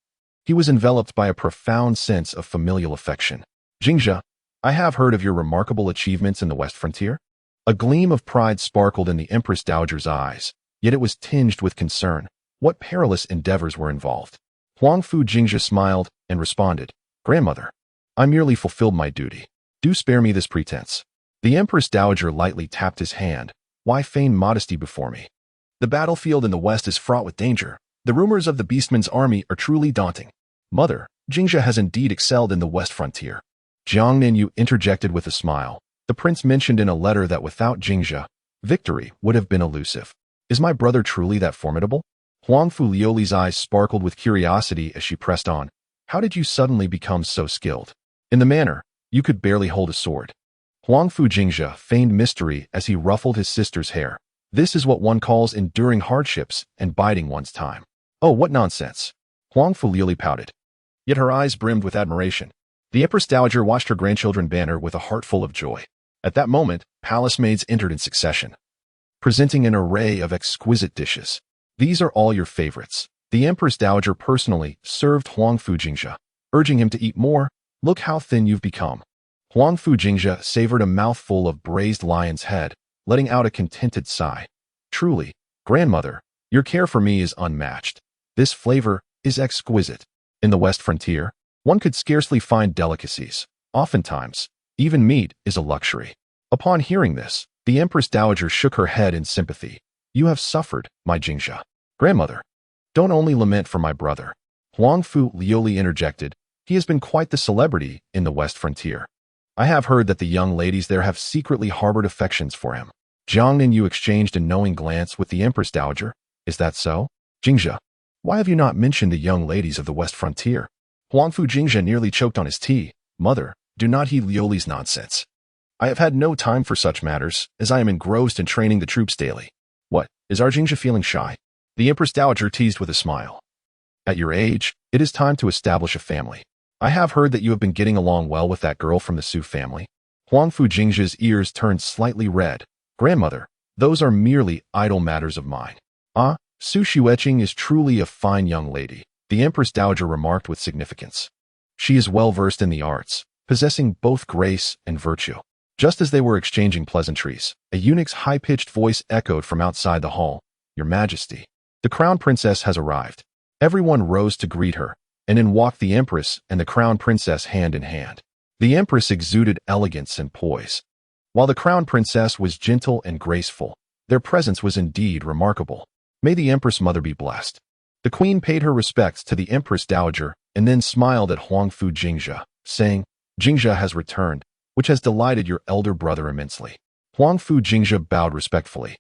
he was enveloped by a profound sense of familial affection. Jingzhe, I have heard of your remarkable achievements in the West Frontier. A gleam of pride sparkled in the Empress Dowager's eyes, yet it was tinged with concern. What perilous endeavors were involved? Huangfu Jingzhe smiled and responded, Grandmother, I merely fulfilled my duty. Do spare me this pretense. The Empress Dowager lightly tapped his hand. Why feign modesty before me? The battlefield in the West is fraught with danger. The rumors of the Beastman's army are truly daunting. Mother, Jingzhe has indeed excelled in the West Frontier. Jiang Nanyue interjected with a smile. The prince mentioned in a letter that without Jingzhe, victory would have been elusive. Is my brother truly that formidable? Huangfu Liuli's eyes sparkled with curiosity as she pressed on. How did you suddenly become so skilled? In the manner, you could barely hold a sword. Huangfu Jingzhe feigned mystery as he ruffled his sister's hair. This is what one calls enduring hardships and biding one's time. Oh, what nonsense. Huangfu Liuli pouted. Yet her eyes brimmed with admiration. The Empress Dowager watched her grandchildren banter with a heart full of joy. At that moment, palace maids entered in succession, presenting an array of exquisite dishes. These are all your favorites. The Empress Dowager personally served Huangfu Jingzhe, urging him to eat more. Look how thin you've become. Huangfu Jingzhe savored a mouthful of braised lion's head, letting out a contented sigh. Truly, grandmother, your care for me is unmatched. This flavor is exquisite. In the West Frontier, one could scarcely find delicacies. Oftentimes, even meat is a luxury. Upon hearing this, the Empress Dowager shook her head in sympathy. You have suffered, my Jingzhe. Grandmother, don't only lament for my brother. Huangfu Liuli interjected. He has been quite the celebrity in the West Frontier. I have heard that the young ladies there have secretly harbored affections for him. Jiang Nanyue exchanged a knowing glance with the Empress Dowager. Is that so? Jingzhe, why have you not mentioned the young ladies of the West Frontier? Huangfu Jingzhe nearly choked on his tea. Mother, do not heed Liuli's nonsense. I have had no time for such matters, as I am engrossed in training the troops daily. What, is our Jingzhe feeling shy? The Empress Dowager teased with a smile. At your age, it is time to establish a family. I have heard that you have been getting along well with that girl from the Su family. Huangfu Jingzhe's ears turned slightly red. Grandmother, those are merely idle matters of mine. Ah, Su Xueqing is truly a fine young lady, the Empress Dowager remarked with significance. She is well versed in the arts, possessing both grace and virtue. Just as they were exchanging pleasantries, a eunuch's high-pitched voice echoed from outside the hall. Your Majesty, the Crown Princess has arrived. Everyone rose to greet her, and in walked the Empress and the Crown Princess hand in hand. The Empress exuded elegance and poise, while the Crown Princess was gentle and graceful. Their presence was indeed remarkable. May the Empress Mother be blessed. The Queen paid her respects to the Empress Dowager and then smiled at Huangfu Jingzhe, saying, Jingzhe has returned, which has delighted your elder brother immensely. Huangfu Jingzhe bowed respectfully,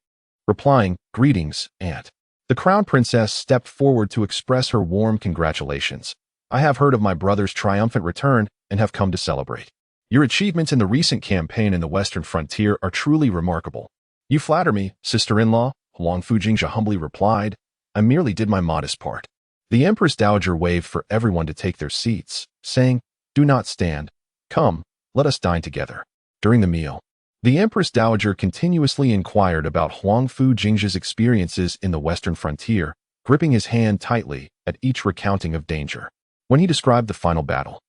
replying, Greetings, Aunt. The Crown Princess stepped forward to express her warm congratulations. I have heard of my brother's triumphant return and have come to celebrate. Your achievements in the recent campaign in the Western Frontier are truly remarkable. You flatter me, sister-in-law, Huangfu Jingzhe humbly replied. I merely did my modest part. The Empress Dowager waved for everyone to take their seats, saying, Do not stand. Come, let us dine together. During the meal, the Empress Dowager continuously inquired about Huangfu Jingzhe's experiences in the Western Frontier, gripping his hand tightly at each recounting of danger. When he described the final battle,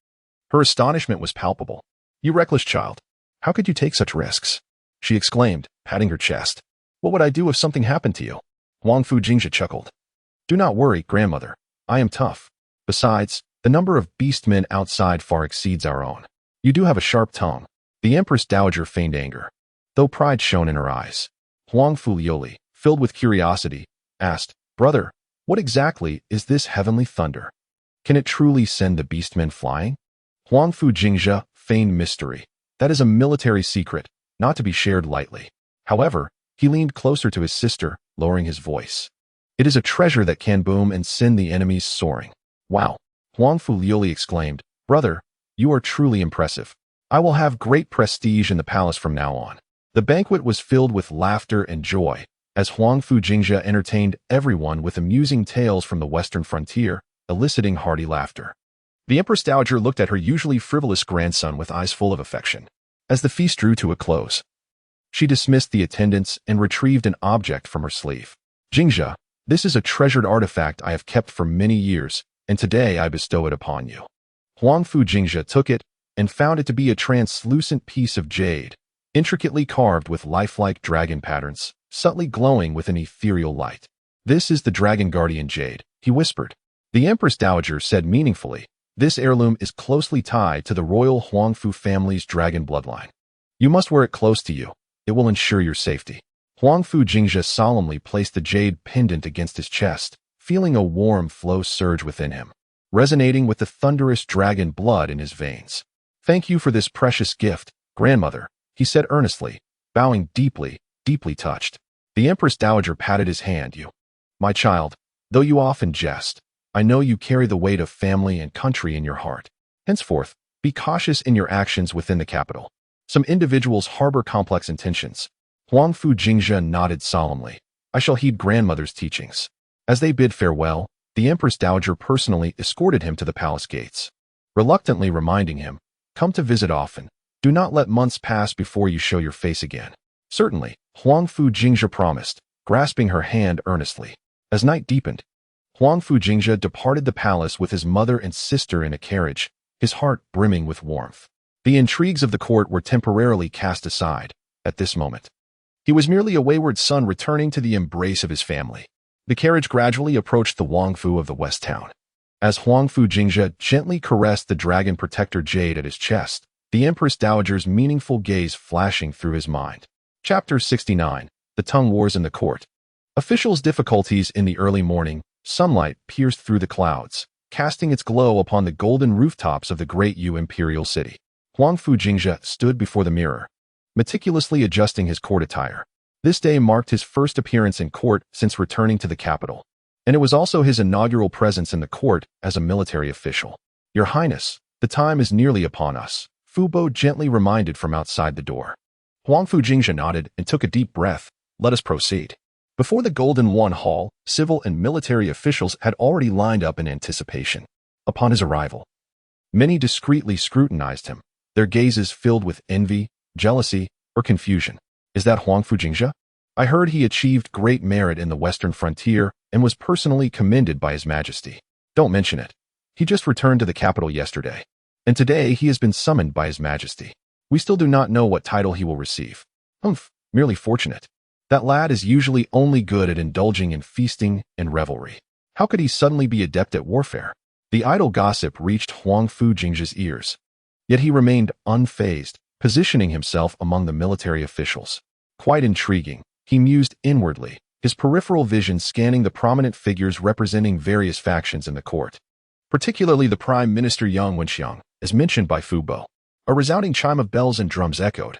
her astonishment was palpable. You reckless child, how could you take such risks? She exclaimed, patting her chest. What would I do if something happened to you? Huangfu Jingzhe chuckled. Do not worry, grandmother. I am tough. Besides, the number of beastmen outside far exceeds our own. You do have a sharp tongue. The Empress Dowager feigned anger, though pride shone in her eyes. Huangfu Liuli, filled with curiosity, asked, Brother, what exactly is this heavenly thunder? Can it truly send the beastmen flying? Huangfu Jingzhe feigned mystery. That is a military secret, not to be shared lightly. However, he leaned closer to his sister, lowering his voice. It is a treasure that can boom and send the enemies soaring. Wow! Huangfu Liuli exclaimed, Brother, you are truly impressive. I will have great prestige in the palace from now on. The banquet was filled with laughter and joy, as Huangfu Jingzhe entertained everyone with amusing tales from the Western Frontier, eliciting hearty laughter. The Empress Dowager looked at her usually frivolous grandson with eyes full of affection. As the feast drew to a close, she dismissed the attendants and retrieved an object from her sleeve. Jingzhe, this is a treasured artifact I have kept for many years, and today I bestow it upon you. Huangfu Jingzhe took it and found it to be a translucent piece of jade, intricately carved with lifelike dragon patterns, subtly glowing with an ethereal light. This is the Dragon Guardian Jade, he whispered. The Empress Dowager said meaningfully, this heirloom is closely tied to the royal Huangfu family's dragon bloodline. You must wear it close to you. It will ensure your safety. Huangfu Jingzhe solemnly placed the jade pendant against his chest, feeling a warm flow surge within him, resonating with the thunderous dragon blood in his veins. Thank you for this precious gift, grandmother, he said earnestly, bowing deeply, deeply touched. The Empress Dowager patted his hand. You, my child, though you often jest, I know you carry the weight of family and country in your heart. Henceforth, be cautious in your actions within the capital. Some individuals harbor complex intentions. Huangfu Jingzhe nodded solemnly. I shall heed grandmother's teachings. As they bid farewell, the Empress Dowager personally escorted him to the palace gates, reluctantly reminding him, come to visit often. Do not let months pass before you show your face again. Certainly, Huangfu Jingzhe promised, grasping her hand earnestly. As night deepened, Huangfu Jingzhe departed the palace with his mother and sister in a carriage, his heart brimming with warmth. The intrigues of the court were temporarily cast aside at this moment. He was merely a wayward son returning to the embrace of his family. The carriage gradually approached the Huangfu of the West Town. As Huangfu Jingzhe gently caressed the dragon protector jade at his chest, the Empress Dowager's meaningful gaze flashing through his mind. Chapter 69. The Tongue Wars in the Court. Officials' difficulties in the early morning. Sunlight pierced through the clouds, casting its glow upon the golden rooftops of the Great Yu imperial city. Huangfu Jingzhe stood before the mirror, meticulously adjusting his court attire. This day marked his first appearance in court since returning to the capital, and it was also his inaugural presence in the court as a military official. Your Highness, the time is nearly upon us, Fu Bo gently reminded from outside the door. Huangfu Jingzhe nodded and took a deep breath. Let us proceed. Before the Golden One Hall, civil and military officials had already lined up in anticipation. Upon his arrival, many discreetly scrutinized him, their gazes filled with envy, jealousy, or confusion. Is that Huangfu Jingzhe? I heard he achieved great merit in the Western Frontier and was personally commended by His Majesty. Don't mention it. He just returned to the capital yesterday, and today he has been summoned by His Majesty. We still do not know what title he will receive. Merely fortunate. That lad is usually only good at indulging in feasting and revelry. How could he suddenly be adept at warfare? The idle gossip reached Huangfu Jingzhe's ears. Yet he remained unfazed, positioning himself among the military officials. Quite intriguing, he mused inwardly, his peripheral vision scanning the prominent figures representing various factions in the court. Particularly the Prime Minister Yang Wenxiang, as mentioned by Fu Bo. A resounding chime of bells and drums echoed,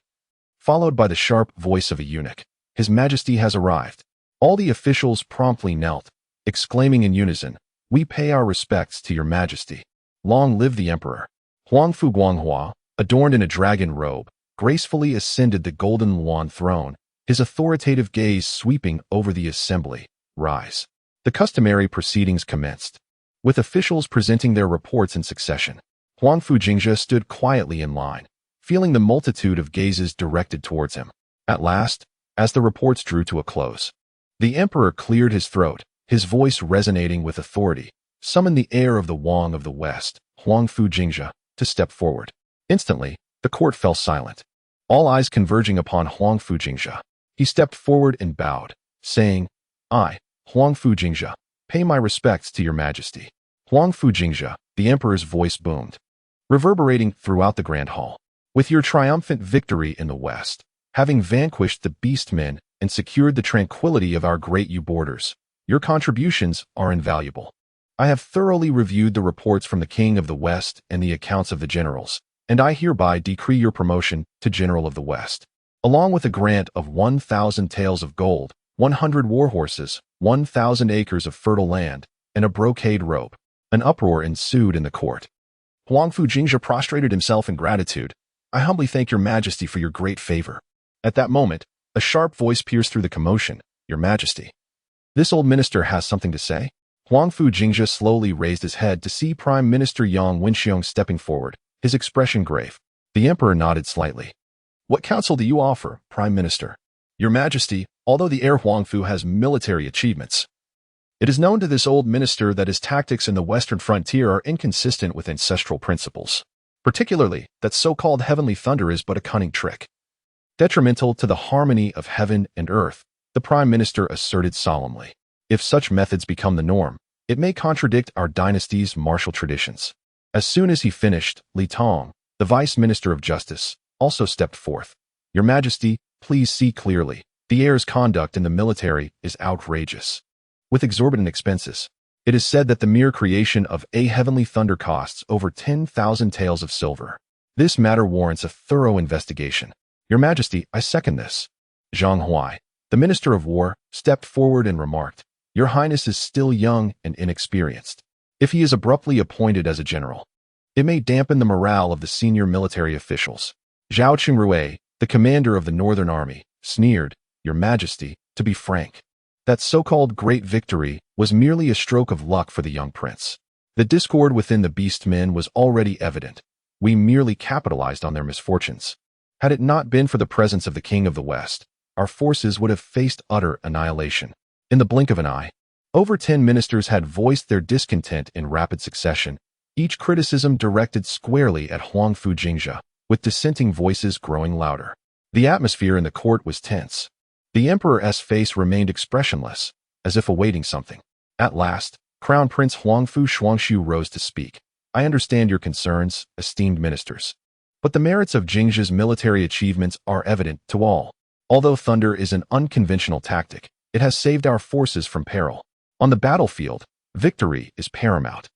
followed by the sharp voice of a eunuch. His Majesty has arrived. All the officials promptly knelt, exclaiming in unison, We pay our respects to your Majesty. Long live the Emperor. Huangfu Guanghua, adorned in a dragon robe, gracefully ascended the golden Luan throne, his authoritative gaze sweeping over the assembly. Rise. The customary proceedings commenced, with officials presenting their reports in succession. Huangfu Jingzhe stood quietly in line, feeling the multitude of gazes directed towards him. At last, as the reports drew to a close, the emperor cleared his throat, his voice resonating with authority, summoned the heir of the Wang of the West, Huangfu Jingzhe, to step forward. Instantly, the court fell silent, all eyes converging upon Huangfu Jingzhe. He stepped forward and bowed, saying, "I, Huangfu Jingzhe, pay my respects to your majesty." Huangfu Jingzhe, the emperor's voice boomed, reverberating throughout the grand hall. "With your triumphant victory in the west, having vanquished the beastmen and secured the tranquility of our Great Yu borders, your contributions are invaluable. I have thoroughly reviewed the reports from the king of the west and the accounts of the generals, and I hereby decree your promotion to general of the west, along with a grant of 1,000 taels of gold, 100 war horses, 1,000 acres of fertile land, and a brocade robe." An uproar ensued in the court. Huangfu Jingzhe prostrated himself in gratitude. "I humbly thank your majesty for your great favor." At that moment, a sharp voice pierced through the commotion. "Your majesty." This old minister has something to say? Huangfu Jingzhe slowly raised his head to see Prime Minister Yang Wenxiong stepping forward, his expression grave. The emperor nodded slightly. "What counsel do you offer, Prime Minister?" "Your majesty, although the heir Huangfu has military achievements, it is known to this old minister that his tactics in the western frontier are inconsistent with ancestral principles, particularly that so-called heavenly thunder is but a cunning trick, detrimental to the harmony of heaven and earth," the prime minister asserted solemnly. "If such methods become the norm, it may contradict our dynasty's martial traditions." As soon as he finished, Li Tong, the vice minister of justice, also stepped forth. "Your majesty, please see clearly. The heir's conduct in the military is outrageous, with exorbitant expenses. It is said that the mere creation of a heavenly thunder costs over 10,000 taels of silver. This matter warrants a thorough investigation." "Your majesty, I second this." Zhang Huai, the minister of war, stepped forward and remarked, "Your highness is still young and inexperienced. If he is abruptly appointed as a general, it may dampen the morale of the senior military officials." Zhao Qingrui, the commander of the Northern Army, sneered, "Your majesty, to be frank, that so-called great victory was merely a stroke of luck for the young prince. The discord within the beastmen was already evident. We merely capitalized on their misfortunes. Had it not been for the presence of the king of the West, our forces would have faced utter annihilation." In the blink of an eye, over 10 ministers had voiced their discontent in rapid succession, each criticism directed squarely at Huangfu Jingzhe, with dissenting voices growing louder. The atmosphere in the court was tense. The emperor's face remained expressionless, as if awaiting something. At last, Crown Prince Huangfu Shuangshu rose to speak. "I understand your concerns, esteemed ministers, but the merits of Jingzhe's military achievements are evident to all. Although thunder is an unconventional tactic, it has saved our forces from peril. On the battlefield, victory is paramount.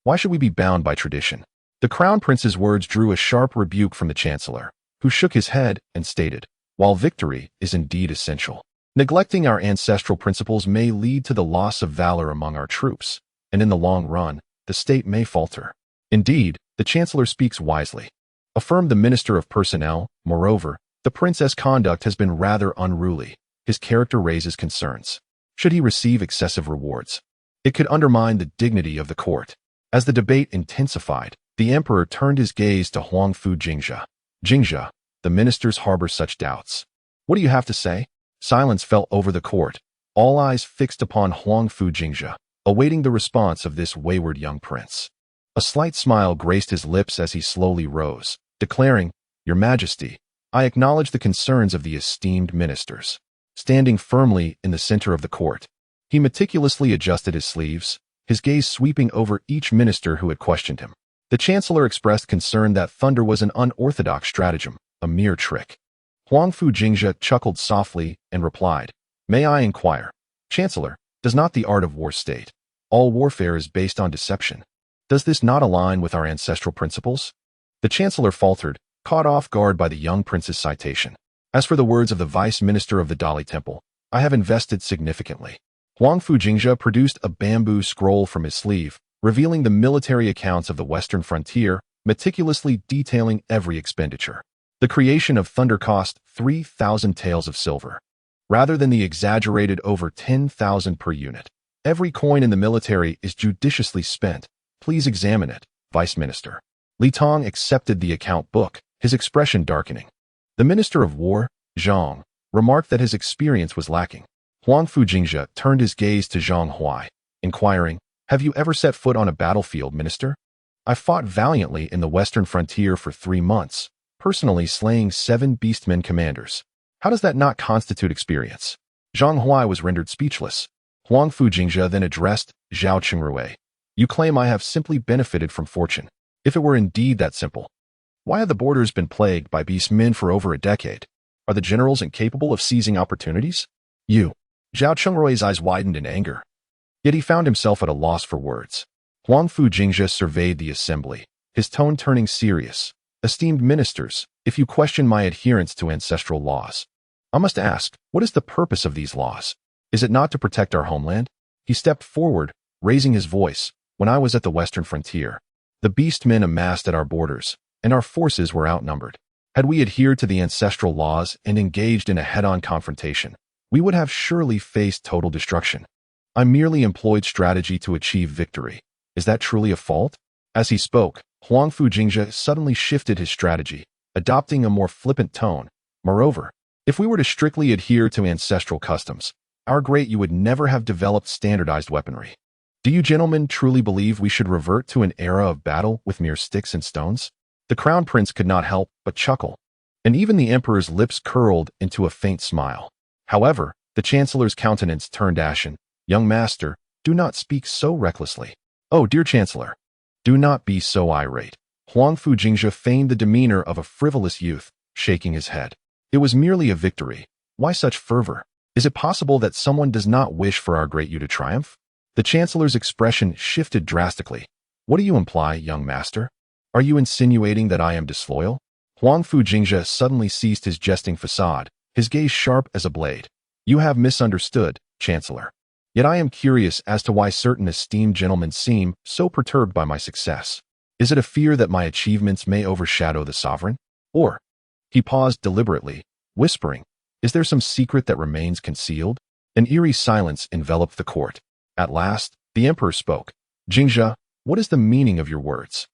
Why should we be bound by tradition?" The Crown Prince's words drew a sharp rebuke from the Chancellor, who shook his head and stated, "While victory is indeed essential, neglecting our ancestral principles may lead to the loss of valor among our troops, and in the long run, the state may falter." "Indeed, the Chancellor speaks wisely," affirmed the Minister of Personnel. "Moreover, the prince's conduct has been rather unruly. His character raises concerns. Should he receive excessive rewards, it could undermine the dignity of the court." As the debate intensified, the emperor turned his gaze to Huangfu Jingzhe. "Jingzhe, the ministers harbor such doubts. What do you have to say?" Silence fell over the court, all eyes fixed upon Huangfu Jingzhe, awaiting the response of this wayward young prince. A slight smile graced his lips as he slowly rose, declaring, "Your Majesty, I acknowledge the concerns of the esteemed ministers." Standing firmly in the center of the court, he meticulously adjusted his sleeves, his gaze sweeping over each minister who had questioned him. The Chancellor expressed concern that thunder was an unorthodox stratagem, a mere trick. Huangfu Jingzhe chuckled softly and replied, "May I inquire, Chancellor, does not the art of war state all warfare is based on deception? Does this not align with our ancestral principles?" The Chancellor faltered, caught off guard by the young prince's citation. "As for the words of the Vice Minister of the Dali Temple, I have invested significantly." Huangfu Jingzhe produced a bamboo scroll from his sleeve, revealing the military accounts of the western frontier, meticulously detailing every expenditure. The creation of thunder cost 3,000 taels of silver, rather than the exaggerated over 10,000 per unit. Every coin in the military is judiciously spent. Please examine it, Vice Minister. Li Tong accepted the account book, his expression darkening. The Minister of War, Zhang, remarked that his experience was lacking. Huangfu Jingzhe turned his gaze to Zhang Huai, inquiring, "Have you ever set foot on a battlefield, Minister?" "I fought valiantly in the western frontier for 3 months, personally slaying 7 beastmen commanders. How does that not constitute experience?" Zhang Huai was rendered speechless. Huangfu Jingzhe then addressed Zhao Qingrui. "You claim I have simply benefited from fortune. If it were indeed that simple, why have the borders been plagued by beastmen for over a decade? Are the generals incapable of seizing opportunities?" "You." Zhao Qingrui's eyes widened in anger. Yet he found himself at a loss for words. Huangfu Jingzhe surveyed the assembly, his tone turning serious. "Esteemed ministers, if you question my adherence to ancestral laws, I must ask, what is the purpose of these laws? Is it not to protect our homeland?" He stepped forward, raising his voice. "When I was at the western frontier, the beastmen amassed at our borders, and our forces were outnumbered. Had we adhered to the ancestral laws and engaged in a head-on confrontation, we would have surely faced total destruction. I merely employed strategy to achieve victory. Is that truly a fault?" As he spoke, Huangfu Jingzhe suddenly shifted his strategy, adopting a more flippant tone. "Moreover, if we were to strictly adhere to ancestral customs, our Great Yu would never have developed standardized weaponry. Do you gentlemen truly believe we should revert to an era of battle with mere sticks and stones?" The crown prince could not help but chuckle, and even the emperor's lips curled into a faint smile. However, the chancellor's countenance turned ashen. "Young master, do not speak so recklessly." "Oh, dear chancellor, do not be so irate." Huangfu Jingzhe feigned the demeanor of a frivolous youth, shaking his head. "It was merely a victory. Why such fervor? Is it possible that someone does not wish for our Great Yu to triumph?" The chancellor's expression shifted drastically. "What do you imply, young master? Are you insinuating that I am disloyal?" Huangfu Jingzhe suddenly ceased his jesting facade, his gaze sharp as a blade. "You have misunderstood, Chancellor. Yet I am curious as to why certain esteemed gentlemen seem so perturbed by my success. Is it a fear that my achievements may overshadow the sovereign? Or—" He paused deliberately, whispering, "Is there some secret that remains concealed?" An eerie silence enveloped the court. At last, the emperor spoke. "Jingzhe, what is the meaning of your words?"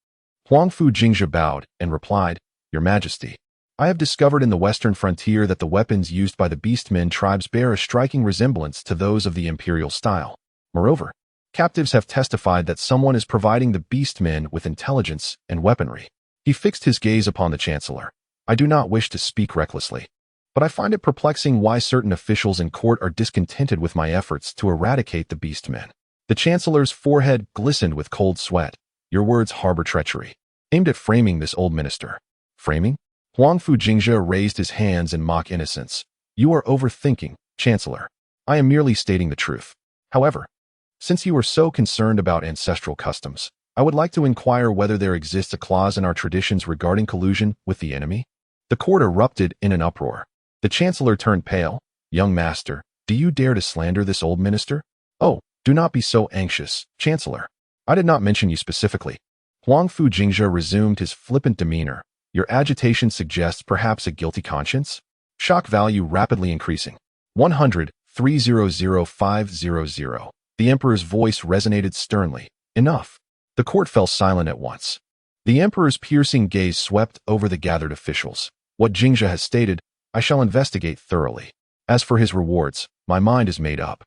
Huangfu Jingzhe bowed and replied, "Your Majesty, I have discovered in the western frontier that the weapons used by the beastmen tribes bear a striking resemblance to those of the imperial style. Moreover, captives have testified that someone is providing the beastmen with intelligence and weaponry." He fixed his gaze upon the chancellor. "I do not wish to speak recklessly, but I find it perplexing why certain officials in court are discontented with my efforts to eradicate the beastmen." The chancellor's forehead glistened with cold sweat. "Your words harbor treachery, aimed at framing this old minister." "Framing?" Huangfu Jingzhe raised his hands in mock innocence. "You are overthinking, Chancellor. I am merely stating the truth. However, since you are so concerned about ancestral customs, I would like to inquire whether there exists a clause in our traditions regarding collusion with the enemy." The court erupted in an uproar. The chancellor turned pale. "Young master, do you dare to slander this old minister?" "Oh, do not be so anxious, Chancellor. I did not mention you specifically." Huangfu Jingzhe resumed his flippant demeanor. "Your agitation suggests perhaps a guilty conscience?" Shock value rapidly increasing. 100,300,500. The emperor's voice resonated sternly. "Enough." The court fell silent at once. The emperor's piercing gaze swept over the gathered officials. "What Jingzhe has stated, I shall investigate thoroughly. As for his rewards, my mind is made up,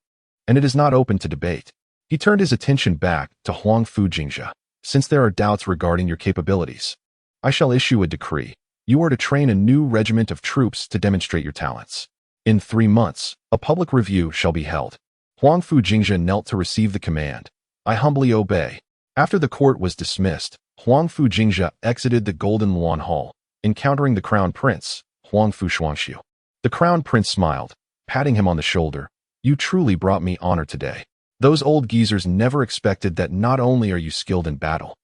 and it is not open to debate." He turned his attention back to Huangfu Jingzhe. "Since there are doubts regarding your capabilities, I shall issue a decree. You are to train a new regiment of troops to demonstrate your talents. In 3 months, a public review shall be held." Huangfu Jingzhe knelt to receive the command. "I humbly obey." After the court was dismissed, Huangfu Jingzhe exited the Golden Luan Hall, encountering the crown prince, Huangfu Shuangxiu. The crown prince smiled, patting him on the shoulder. "You truly brought me honor today. Those old geezers never expected that not only are you skilled in battle,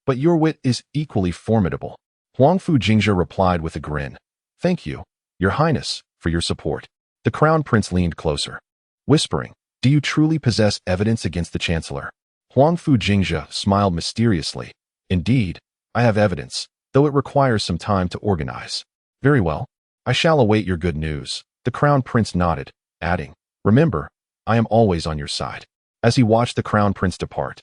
but your wit is equally formidable." Huangfu Jingzhe replied with a grin. "Thank you, Your Highness, for your support." The crown prince leaned closer, whispering, "Do you truly possess evidence against the chancellor?" Huangfu Jingzhe smiled mysteriously. "Indeed, I have evidence, though it requires some time to organize. Very well. I shall await your good news. The Crown Prince nodded, adding, remember, I am always on your side. As he watched the Crown Prince depart,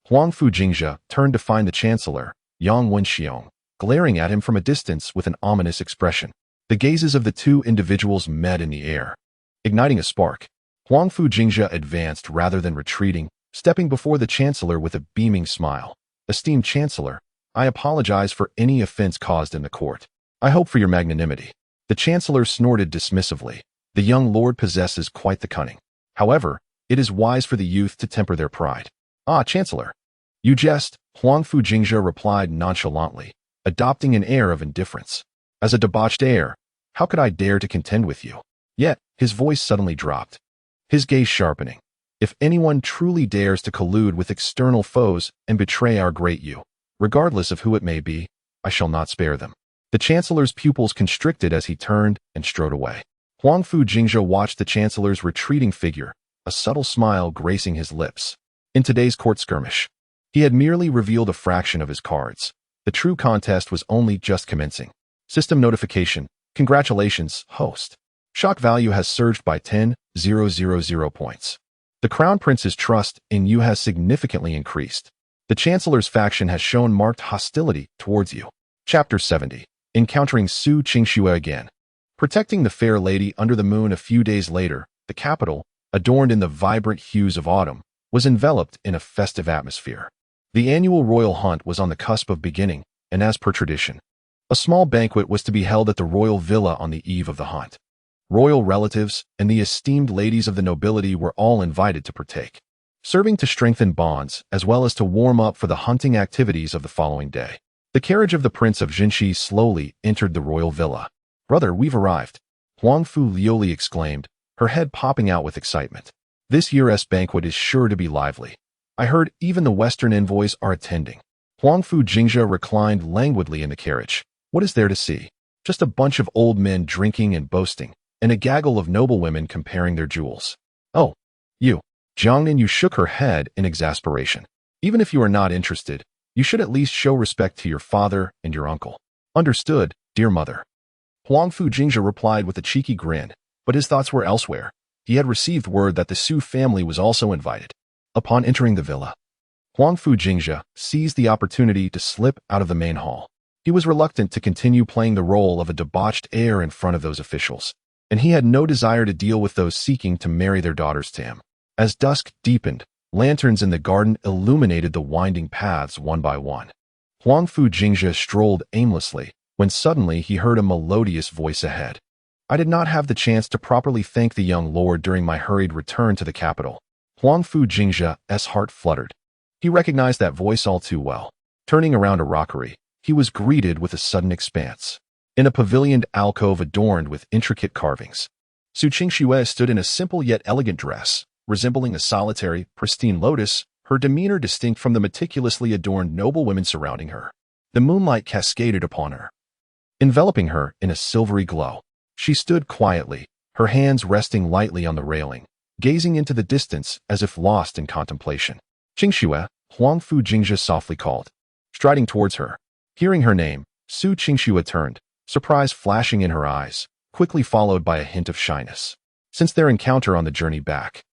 Huangfu Jingzhe turned to find the Chancellor, Yang Wenxiong, glaring at him from a distance with an ominous expression. The gazes of the two individuals met in the air, igniting a spark. Huangfu Jingzhe advanced rather than retreating, stepping before the Chancellor with a beaming smile. Esteemed Chancellor, I apologize for any offense caused in the court. I hope for your magnanimity. The Chancellor snorted dismissively. The young lord possesses quite the cunning. However, it is wise for the youth to temper their pride. Ah, Chancellor. You jest, Huangfu Jingzhe replied nonchalantly, adopting an air of indifference. As a debauched heir, how could I dare to contend with you? Yet, his voice suddenly dropped, his gaze sharpening. If anyone truly dares to collude with external foes and betray our Great Yu, regardless of who it may be, I shall not spare them. The Chancellor's pupils constricted as he turned and strode away. Huangfu Jingzhe watched the Chancellor's retreating figure, a subtle smile gracing his lips. In today's court skirmish, he had merely revealed a fraction of his cards. The true contest was only just commencing. System notification. Congratulations, host. Shock value has surged by 10,000 points. The Crown Prince's trust in you has significantly increased. The Chancellor's faction has shown marked hostility towards you. Chapter 70. Encountering Su Qingxue again. Protecting the fair lady under the moon. A few days later, the capital, adorned in the vibrant hues of autumn, was enveloped in a festive atmosphere. The annual royal hunt was on the cusp of beginning, and as per tradition, a small banquet was to be held at the royal villa on the eve of the hunt. Royal relatives and the esteemed ladies of the nobility were all invited to partake, serving to strengthen bonds as well as to warm up for the hunting activities of the following day. The carriage of the Prince of Jingzhe slowly entered the royal villa. Brother, we've arrived, Huangfu Liuli exclaimed, her head popping out with excitement. This year's banquet is sure to be lively. I heard even the Western envoys are attending. Huangfu Jingzhe reclined languidly in the carriage. What is there to see? Just a bunch of old men drinking and boasting, and a gaggle of noblewomen comparing their jewels. Oh, you. Jiangnan Yu shook her head in exasperation. Even if you are not interested, you should at least show respect to your father and your uncle. Understood, dear mother. Huangfu Jingzhe replied with a cheeky grin, but his thoughts were elsewhere. He had received word that the Su family was also invited. Upon entering the villa, Huangfu Jingzhe seized the opportunity to slip out of the main hall. He was reluctant to continue playing the role of a debauched heir in front of those officials, and he had no desire to deal with those seeking to marry their daughters to him. As dusk deepened, lanterns in the garden illuminated the winding paths one by one. Huangfu Jingzhe strolled aimlessly when suddenly he heard a melodious voice ahead. I did not have the chance to properly thank the young lord during my hurried return to the capital. Huangfu Jingzhe's heart fluttered. He recognized that voice all too well. Turning around a rockery, he was greeted with a sudden expanse. In a pavilioned alcove adorned with intricate carvings, Su Qingxue stood in a simple yet elegant dress, resembling a solitary, pristine lotus, her demeanor distinct from the meticulously adorned noblewomen surrounding her. The moonlight cascaded upon her, enveloping her in a silvery glow. She stood quietly, her hands resting lightly on the railing, gazing into the distance as if lost in contemplation. Qingxue, Huangfu Jingzhe softly called. Striding towards her, hearing her name, Su Qingxue turned, surprise flashing in her eyes, quickly followed by a hint of shyness. Since their encounter on the journey back,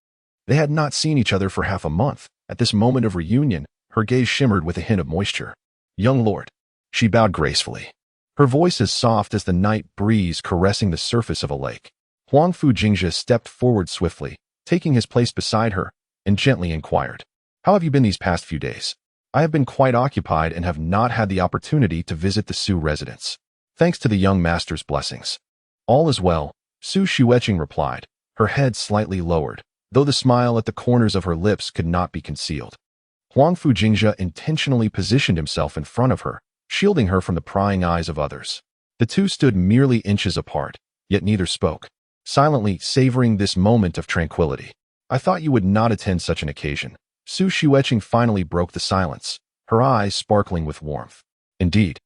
they had not seen each other for half a month. At this moment of reunion, her gaze shimmered with a hint of moisture. Young lord. She bowed gracefully, her voice as soft as the night breeze caressing the surface of a lake. Huangfu Jingzhe stepped forward swiftly, taking his place beside her, and gently inquired, how have you been these past few days? I have been quite occupied and have not had the opportunity to visit the Su residence. Thanks to the young master's blessings. All is well, Su Xueqing replied, her head slightly lowered, though the smile at the corners of her lips could not be concealed. Huangfu Jingzhe intentionally positioned himself in front of her, shielding her from the prying eyes of others. The two stood merely inches apart, yet neither spoke, silently savoring this moment of tranquility. I thought you would not attend such an occasion. Su Xueqing finally broke the silence, her eyes sparkling with warmth. Indeed.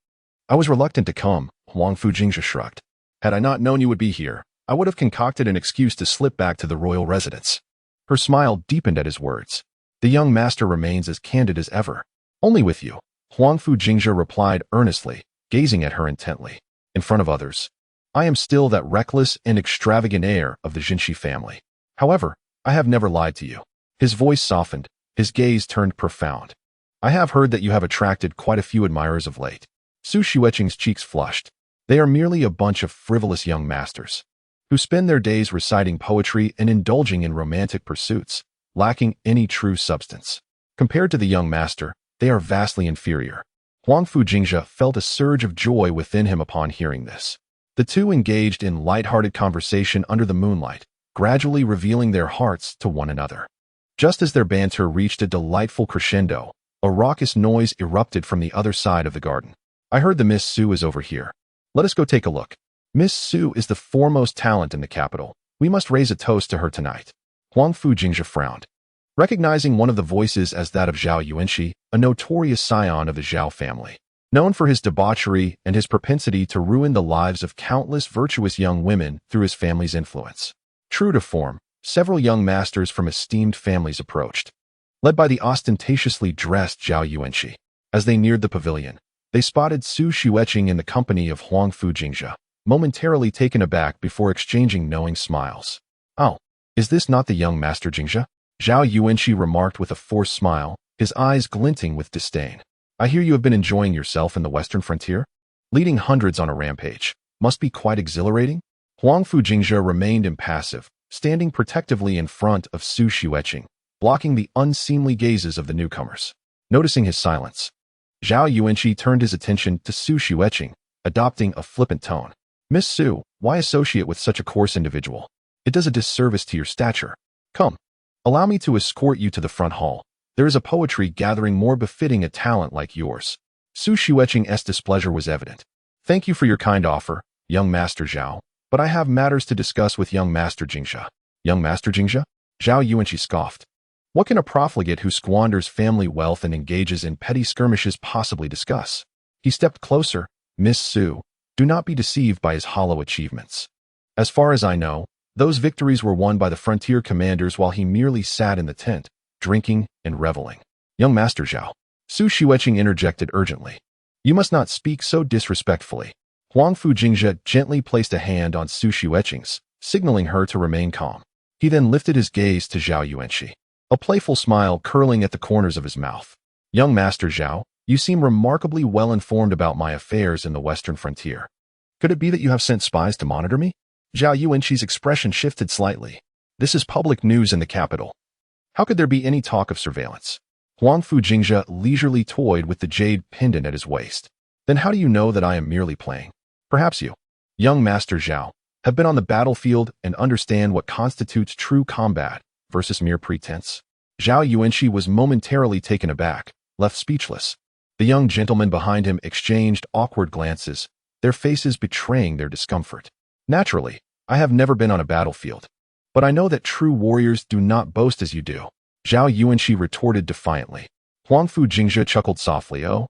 I was reluctant to come, Huangfu Jingzhe shrugged. Had I not known you would be here, I would have concocted an excuse to slip back to the royal residence. Her smile deepened at his words. The young master remains as candid as ever. Only with you. Huangfu Jingzhe replied earnestly, gazing at her intently. In front of others, I am still that reckless and extravagant heir of the Jingzhe family. However, I have never lied to you. His voice softened, his gaze turned profound. I have heard that you have attracted quite a few admirers of late. Su Xueqing's cheeks flushed. They are merely a bunch of frivolous young masters who spend their days reciting poetry and indulging in romantic pursuits, lacking any true substance. Compared to the young master, they are vastly inferior. Huangfu Jingzhe felt a surge of joy within him upon hearing this. The two engaged in light-hearted conversation under the moonlight, gradually revealing their hearts to one another. Just as their banter reached a delightful crescendo, a raucous noise erupted from the other side of the garden. I heard the Miss Su is over here. Let us go take a look. Miss Su is the foremost talent in the capital. We must raise a toast to her tonight. Huangfu Jingzhe frowned. Recognizing one of the voices as that of Zhao Yuanxi, a notorious scion of the Zhao family, known for his debauchery and his propensity to ruin the lives of countless virtuous young women through his family's influence. True to form, several young masters from esteemed families approached, led by the ostentatiously dressed Zhao Yuanxi. As they neared the pavilion, they spotted Su Xueqing in the company of Huangfu Jingzhe, momentarily taken aback before exchanging knowing smiles. Oh, is this not the young master Jingzhe? Zhao Yuanxi remarked with a forced smile, his eyes glinting with disdain. I hear you have been enjoying yourself in the western frontier? Leading hundreds on a rampage must be quite exhilarating? Huangfu Jingzhe remained impassive, standing protectively in front of Su Xueqing, blocking the unseemly gazes of the newcomers. Noticing his silence, Zhao Yuanxi turned his attention to Su Xueqing, adopting a flippant tone. Miss Su, why associate with such a coarse individual? It does a disservice to your stature. Come, allow me to escort you to the front hall. There is a poetry gathering more befitting a talent like yours. Su Xueqing's displeasure was evident. Thank you for your kind offer, young Master Zhao, but I have matters to discuss with young Master Jingzhe. Young Master Jingzhe? Zhao Yuanxi scoffed. What can a profligate who squanders family wealth and engages in petty skirmishes possibly discuss? He stepped closer. Miss Su, do not be deceived by his hollow achievements. As far as I know, those victories were won by the frontier commanders while he merely sat in the tent, drinking and reveling. Young Master Zhao, Su Xueqing interjected urgently. You must not speak so disrespectfully. Huangfu Jingzhe gently placed a hand on Su Xueqing's, signaling her to remain calm. He then lifted his gaze to Zhao Yuanxi, a playful smile curling at the corners of his mouth. Young Master Zhao, you seem remarkably well informed about my affairs in the western frontier. Could it be that you have sent spies to monitor me? Zhao Yuanxi's expression shifted slightly. This is public news in the capital. How could there be any talk of surveillance? Huangfu Jingzhe leisurely toyed with the jade pendant at his waist. Then how do you know that I am merely playing? Perhaps you, young Master Zhao, have been on the battlefield and understand what constitutes true combat versus mere pretense. Zhao Yuanxi was momentarily taken aback, left speechless. The young gentlemen behind him exchanged awkward glances, their faces betraying their discomfort. Naturally, I have never been on a battlefield, but I know that true warriors do not boast as you do. Zhao Yuanxi retorted defiantly. Huangfu Jingzhe chuckled softly. Oh,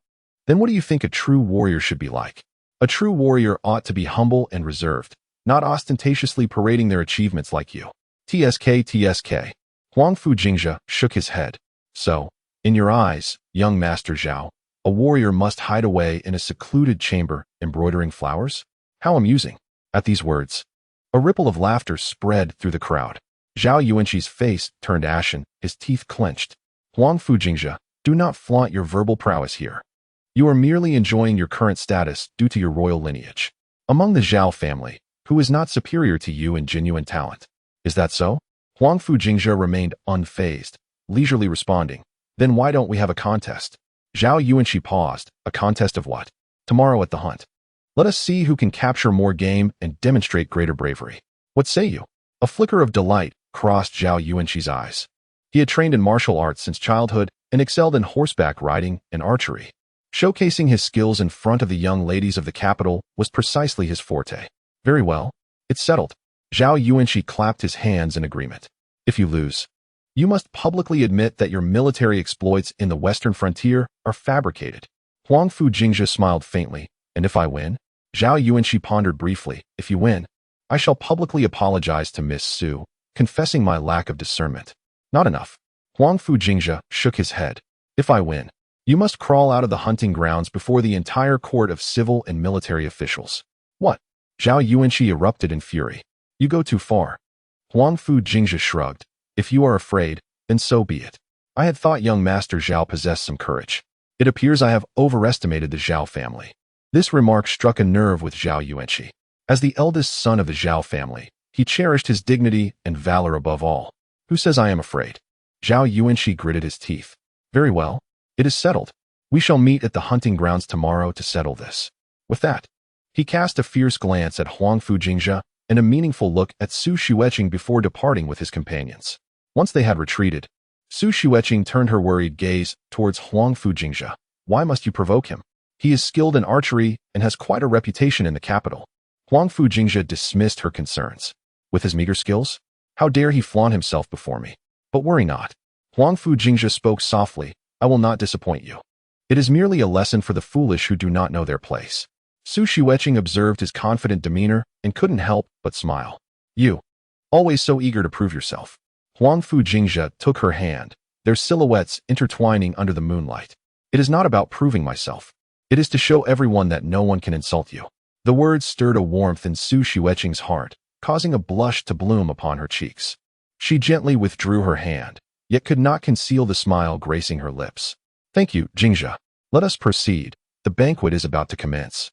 then what do you think a true warrior should be like? A true warrior ought to be humble and reserved, not ostentatiously parading their achievements like you. TSK. Huangfu Jingzhe shook his head. So, in your eyes, young Master Zhao, a warrior must hide away in a secluded chamber, embroidering flowers? How amusing. At these words, a ripple of laughter spread through the crowd. Zhao Yuanxi's face turned ashen, his teeth clenched. Huangfu Jingzhe, do not flaunt your verbal prowess here. You are merely enjoying your current status due to your royal lineage. Among the Zhao family, who is not superior to you in genuine talent. Is that so? Huangfu Jingzhe remained unfazed, leisurely responding. Then why don't we have a contest? Zhao Yuanxi paused. A contest of what? Tomorrow at the hunt. Let us see who can capture more game and demonstrate greater bravery. What say you? A flicker of delight crossed Zhao Yuanxi's eyes. He had trained in martial arts since childhood and excelled in horseback riding and archery. Showcasing his skills in front of the young ladies of the capital was precisely his forte. Very well. It's settled. Zhao Yuanxi clapped his hands in agreement. If you lose, you must publicly admit that your military exploits in the western frontier are fabricated. Huangfu Jingzhe smiled faintly. And if I win? Zhao Yuanxi pondered briefly. If you win, I shall publicly apologize to Miss Su, confessing my lack of discernment. Not enough. Huangfu Jingzhe shook his head. If I win, You must crawl out of the hunting grounds before the entire court of civil and military officials. What? Zhao Yuanqi erupted in fury. You go too far. Huangfu Jingzhe shrugged. If you are afraid, then so be it. I had thought young Master Zhao possessed some courage. It appears I have overestimated the Zhao family. This remark struck a nerve with Zhao Yuanqi. As the eldest son of the Zhao family, he cherished his dignity and valor above all. Who says I am afraid? Zhao Yuanqi gritted his teeth. Very well. It is settled. We shall meet at the hunting grounds tomorrow to settle this. With that, he cast a fierce glance at Huangfu Jingzhe and a meaningful look at Su Xueqing before departing with his companions. Once they had retreated, Su Xueqing turned her worried gaze towards Huangfu Jingzhe. Why must you provoke him? He is skilled in archery and has quite a reputation in the capital. Huangfu Jingzhe dismissed her concerns. With his meager skills? How dare he flaunt himself before me? But worry not. Huangfu Jingzhe spoke softly. I will not disappoint you. It is merely a lesson for the foolish who do not know their place. Su Xueqing observed his confident demeanor and couldn't help but smile. You, always so eager to prove yourself. Huangfu Jingzhe took her hand, their silhouettes intertwining under the moonlight. It is not about proving myself. It is to show everyone that no one can insult you. The words stirred a warmth in Su Xueqing's heart, causing a blush to bloom upon her cheeks. She gently withdrew her hand, yet could not conceal the smile gracing her lips. Thank you, Jingzhe. Let us proceed. The banquet is about to commence.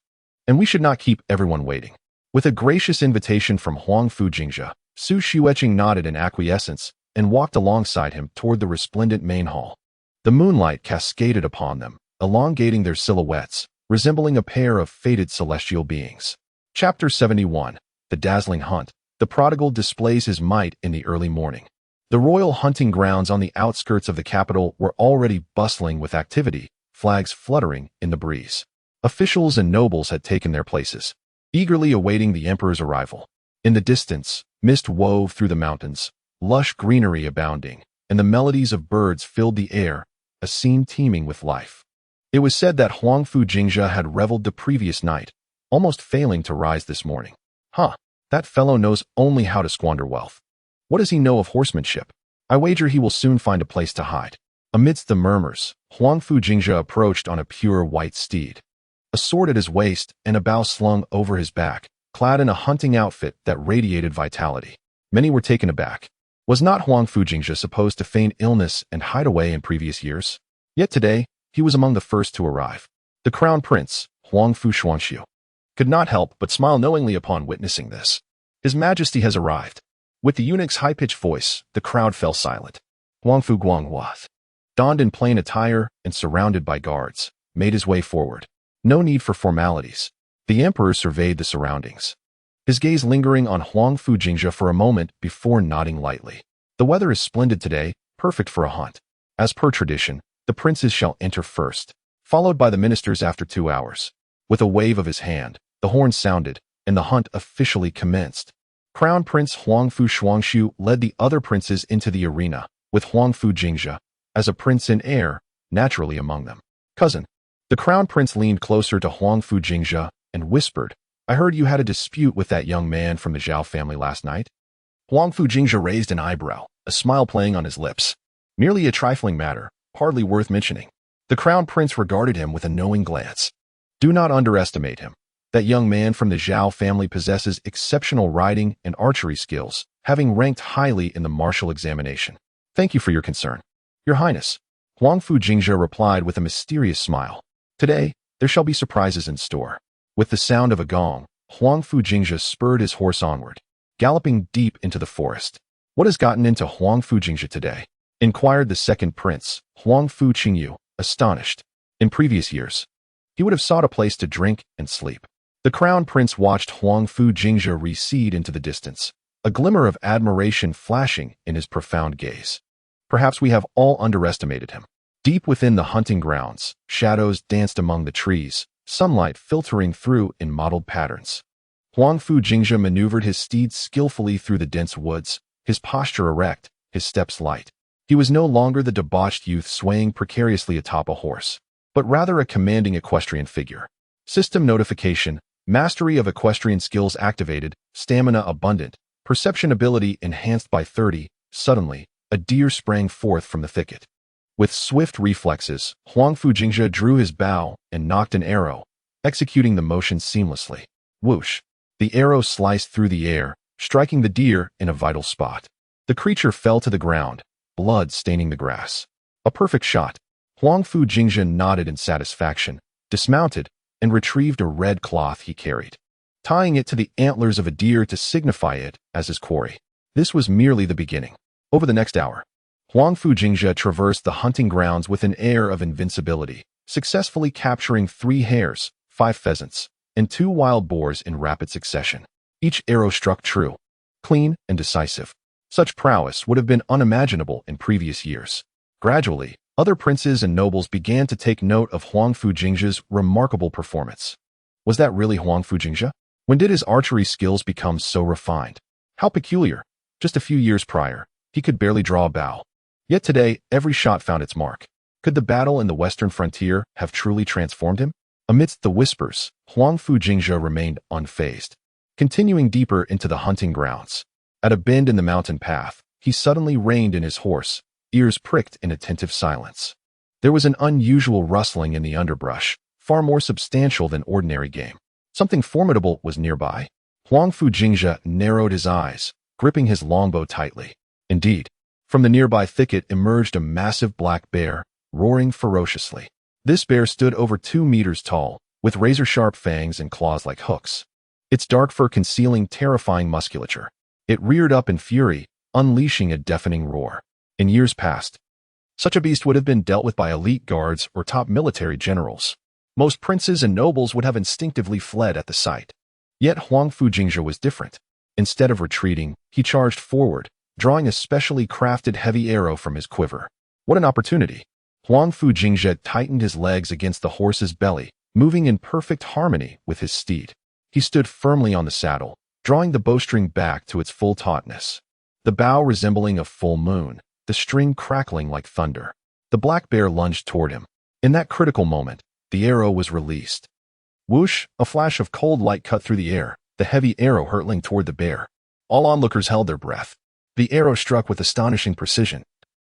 And we should not keep everyone waiting. With a gracious invitation from Huangfu Jingzhe, Su Xueqing nodded in acquiescence and walked alongside him toward the resplendent main hall. The moonlight cascaded upon them, elongating their silhouettes, resembling a pair of fated celestial beings. Chapter 71. The Dazzling Hunt. The Prodigal displays his might in the early morning. The royal hunting grounds on the outskirts of the capital were already bustling with activity, flags fluttering in the breeze. Officials and nobles had taken their places, eagerly awaiting the emperor's arrival. In the distance, mist wove through the mountains, lush greenery abounding, and the melodies of birds filled the air, a scene teeming with life. It was said that Huangfu Jingzhe had reveled the previous night, almost failing to rise this morning. That fellow knows only how to squander wealth. What does he know of horsemanship? I wager he will soon find a place to hide. Amidst the murmurs, Huangfu Jingzhe approached on a pure white steed, a sword at his waist and a bow slung over his back, clad in a hunting outfit that radiated vitality. Many were taken aback. Was not Huangfu Jingzhe supposed to feign illness and hide away in previous years? Yet today, he was among the first to arrive. The crown prince, Huangfu Shuangxiu, could not help but smile knowingly upon witnessing this. His Majesty has arrived. With the eunuch's high-pitched voice, the crowd fell silent. Huangfu Guanghua, donned in plain attire and surrounded by guards, made his way forward. No need for formalities. The emperor surveyed the surroundings, his gaze lingering on Huangfu Jingzhe for a moment before nodding lightly. The weather is splendid today, perfect for a hunt. As per tradition, the princes shall enter first, followed by the ministers after 2 hours. With a wave of his hand, the horn sounded, and the hunt officially commenced. Crown Prince Huangfu Shuangxiu led the other princes into the arena, with Huangfu Jingzhe, as a prince and heir, naturally among them. Cousin. The crown prince leaned closer to Huangfu Jingzhe and whispered, I heard you had a dispute with that young man from the Zhao family last night. Huangfu Jingzhe raised an eyebrow, a smile playing on his lips. Merely a trifling matter, hardly worth mentioning. The crown prince regarded him with a knowing glance. Do not underestimate him. That young man from the Zhao family possesses exceptional riding and archery skills, having ranked highly in the martial examination. Thank you for your concern. Your Highness. Huangfu Jingzhe replied with a mysterious smile. Today, there shall be surprises in store. With the sound of a gong, Huangfu Jingzhe spurred his horse onward, galloping deep into the forest. What has gotten into Huangfu Jingzhe today? Inquired the second prince, Huangfu Qingyu, astonished. In previous years, he would have sought a place to drink and sleep. The crown prince watched Huangfu Jingzhe recede into the distance, a glimmer of admiration flashing in his profound gaze. Perhaps we have all underestimated him. Deep within the hunting grounds, shadows danced among the trees, sunlight filtering through in mottled patterns. Huangfu Jingzhe maneuvered his steed skillfully through the dense woods, his posture erect, his steps light. He was no longer the debauched youth swaying precariously atop a horse, but rather a commanding equestrian figure. System notification. Mastery of equestrian skills activated, stamina abundant, perception ability enhanced by 30. Suddenly, a deer sprang forth from the thicket. With swift reflexes, Huangfu Jingzhe drew his bow and nocked an arrow, executing the motion seamlessly. Whoosh! The arrow sliced through the air, striking the deer in a vital spot. The creature fell to the ground, blood staining the grass. A perfect shot. Huangfu Jingzhe nodded in satisfaction, dismounted, and retrieved a red cloth he carried, tying it to the antlers of a deer to signify it as his quarry. This was merely the beginning. Over the next hour, Huangfu Jingzhe traversed the hunting grounds with an air of invincibility, successfully capturing 3 hares, 5 pheasants, and 2 wild boars in rapid succession. Each arrow struck true, clean, and decisive. Such prowess would have been unimaginable in previous years. Gradually, other princes and nobles began to take note of Huangfu Jingzhe's remarkable performance. Was that really Huangfu Jingzhe? When did his archery skills become so refined? How peculiar. Just a few years prior, he could barely draw a bow. Yet today, every shot found its mark. Could the battle in the western frontier have truly transformed him? Amidst the whispers, Huangfu Jingzhe remained unfazed. Continuing deeper into the hunting grounds, at a bend in the mountain path, he suddenly reined in his horse, ears pricked in attentive silence. There was an unusual rustling in the underbrush, far more substantial than ordinary game. Something formidable was nearby. Huangfu Jingzhe narrowed his eyes, gripping his longbow tightly. Indeed, from the nearby thicket emerged a massive black bear, roaring ferociously. This bear stood over 2 meters tall, with razor-sharp fangs and claws like hooks, its dark fur concealing terrifying musculature. It reared up in fury, unleashing a deafening roar. In years past, such a beast would have been dealt with by elite guards or top military generals. Most princes and nobles would have instinctively fled at the sight. Yet Huangfu Jingzhe was different. Instead of retreating, he charged forward, drawing a specially crafted heavy arrow from his quiver. What an opportunity! Huangfu Jingzhe tightened his legs against the horse's belly, moving in perfect harmony with his steed. He stood firmly on the saddle, drawing the bowstring back to its full tautness, the bow resembling a full moon, the string crackling like thunder. The black bear lunged toward him. In that critical moment, the arrow was released. Whoosh! A flash of cold light cut through the air, the heavy arrow hurtling toward the bear. All onlookers held their breath. The arrow struck with astonishing precision,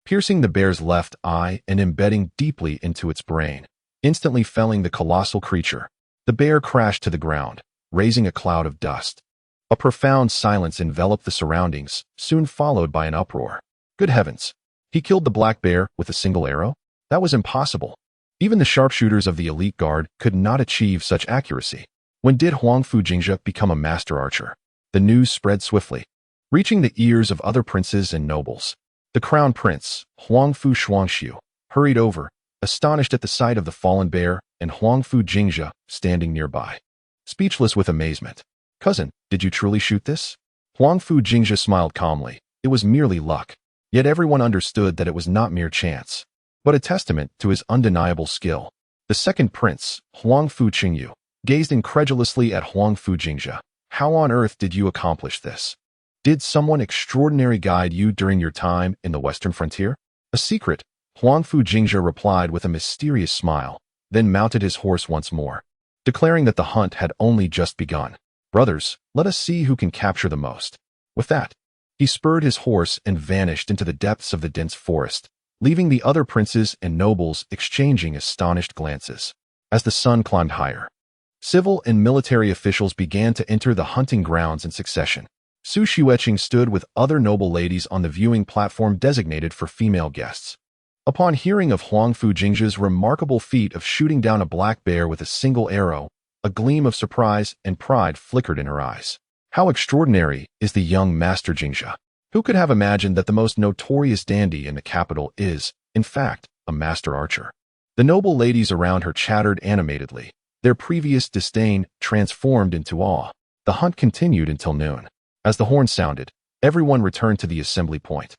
piercing the bear's left eye and embedding deeply into its brain, instantly felling the colossal creature. The bear crashed to the ground, raising a cloud of dust. A profound silence enveloped the surroundings, soon followed by an uproar. Good heavens! He killed the black bear with a single arrow? That was impossible. Even the sharpshooters of the elite guard could not achieve such accuracy. When did Huangfu Jingzhe become a master archer? The news spread swiftly, reaching the ears of other princes and nobles. The crown prince, Huangfu Shuangxiu, hurried over, astonished at the sight of the fallen bear and Huangfu Jingzhe standing nearby, speechless with amazement. Cousin, did you truly shoot this? Huangfu Jingzhe smiled calmly. It was merely luck. Yet everyone understood that it was not mere chance, but a testament to his undeniable skill. The second prince, Huangfu Qingyu, gazed incredulously at Huangfu Jingzhe. How on earth did you accomplish this? Did someone extraordinary guide you during your time in the western frontier? A secret, Huangfu Jingzhe replied with a mysterious smile, then mounted his horse once more, declaring that the hunt had only just begun. Brothers, let us see who can capture the most. With that, he spurred his horse and vanished into the depths of the dense forest, leaving the other princes and nobles exchanging astonished glances. As the sun climbed higher, civil and military officials began to enter the hunting grounds in succession. Su Xueqing stood with other noble ladies on the viewing platform designated for female guests. Upon hearing of Huangfu Jingzhe's remarkable feat of shooting down a black bear with a single arrow, a gleam of surprise and pride flickered in her eyes. How extraordinary is the young Master Jingzhe! Who could have imagined that the most notorious dandy in the capital is, in fact, a master archer? The noble ladies around her chattered animatedly, their previous disdain transformed into awe. The hunt continued until noon. As the horn sounded, everyone returned to the assembly point,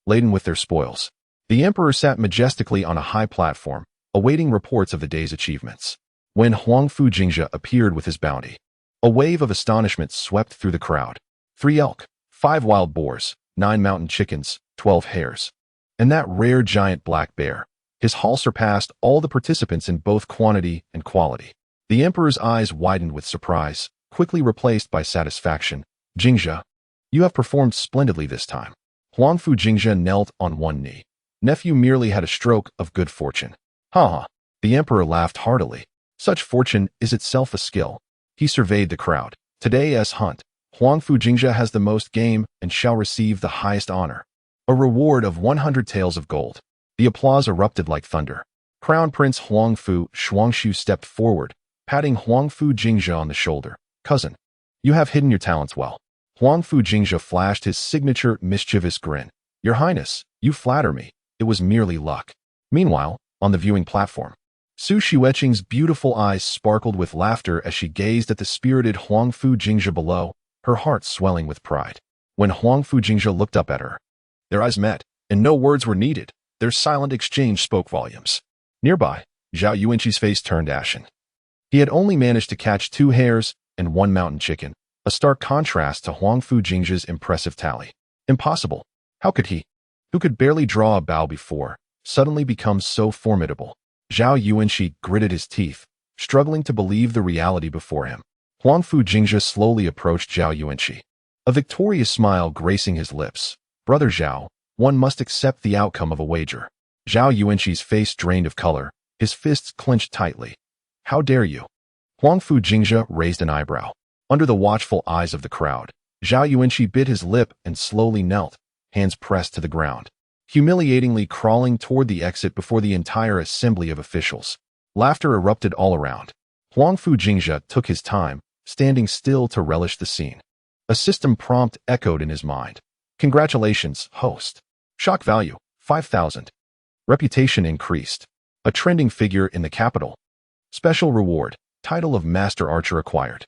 laden with their spoils. The emperor sat majestically on a high platform, awaiting reports of the day's achievements. When Huangfu Jingzhe appeared with his bounty, a wave of astonishment swept through the crowd. 3 elk, 5 wild boars, 9 mountain chickens, 12 hares, and that rare giant black bear. His haul surpassed all the participants in both quantity and quality. The emperor's eyes widened with surprise, quickly replaced by satisfaction. Jingzhe, you have performed splendidly this time. Huangfu Jingzhe knelt on one knee, Nephew merely had a stroke of good fortune. Ha ha. The emperor laughed heartily. Such fortune is itself a skill. He surveyed the crowd. Today's hunt. Huangfu Jingzhe has the most game and shall receive the highest honor. A reward of 100 taels of gold. The applause erupted like thunder. Crown Prince Huangfu Shuangshu stepped forward, patting Huangfu Jingzhe on the shoulder. Cousin, you have hidden your talents well. Huangfu Jingzhe flashed his signature mischievous grin. Your Highness, you flatter me. It was merely luck. Meanwhile, on the viewing platform, Su Xueqing's beautiful eyes sparkled with laughter as she gazed at the spirited Huangfu Jingzhe below, her heart swelling with pride. When Huangfu Jingzhe looked up at her, their eyes met, and no words were needed. Their silent exchange spoke volumes. Nearby, Zhao Yuanqi's face turned ashen. He had only managed to catch 2 hares and 1 mountain chicken, a stark contrast to Huangfu Jingzhe's impressive tally. Impossible. How could he, who could barely draw a bow before, suddenly become so formidable? Zhao Yuanqi gritted his teeth, struggling to believe the reality before him. Huangfu Jingzhe slowly approached Zhao Yuanqi, a victorious smile gracing his lips. Brother Zhao, one must accept the outcome of a wager. Zhao Yuanqi's face drained of color, his fists clenched tightly. How dare you? Huangfu Jingzhe raised an eyebrow. Under the watchful eyes of the crowd, Zhao Yuanqi bit his lip and slowly knelt, hands pressed to the ground, humiliatingly crawling toward the exit before the entire assembly of officials. Laughter erupted all around. Huangfu Jingzhe took his time, standing still to relish the scene. A system prompt echoed in his mind. Congratulations, host. Shock value, 5,000. Reputation increased. A trending figure in the capital. Special reward, title of Master Archer acquired.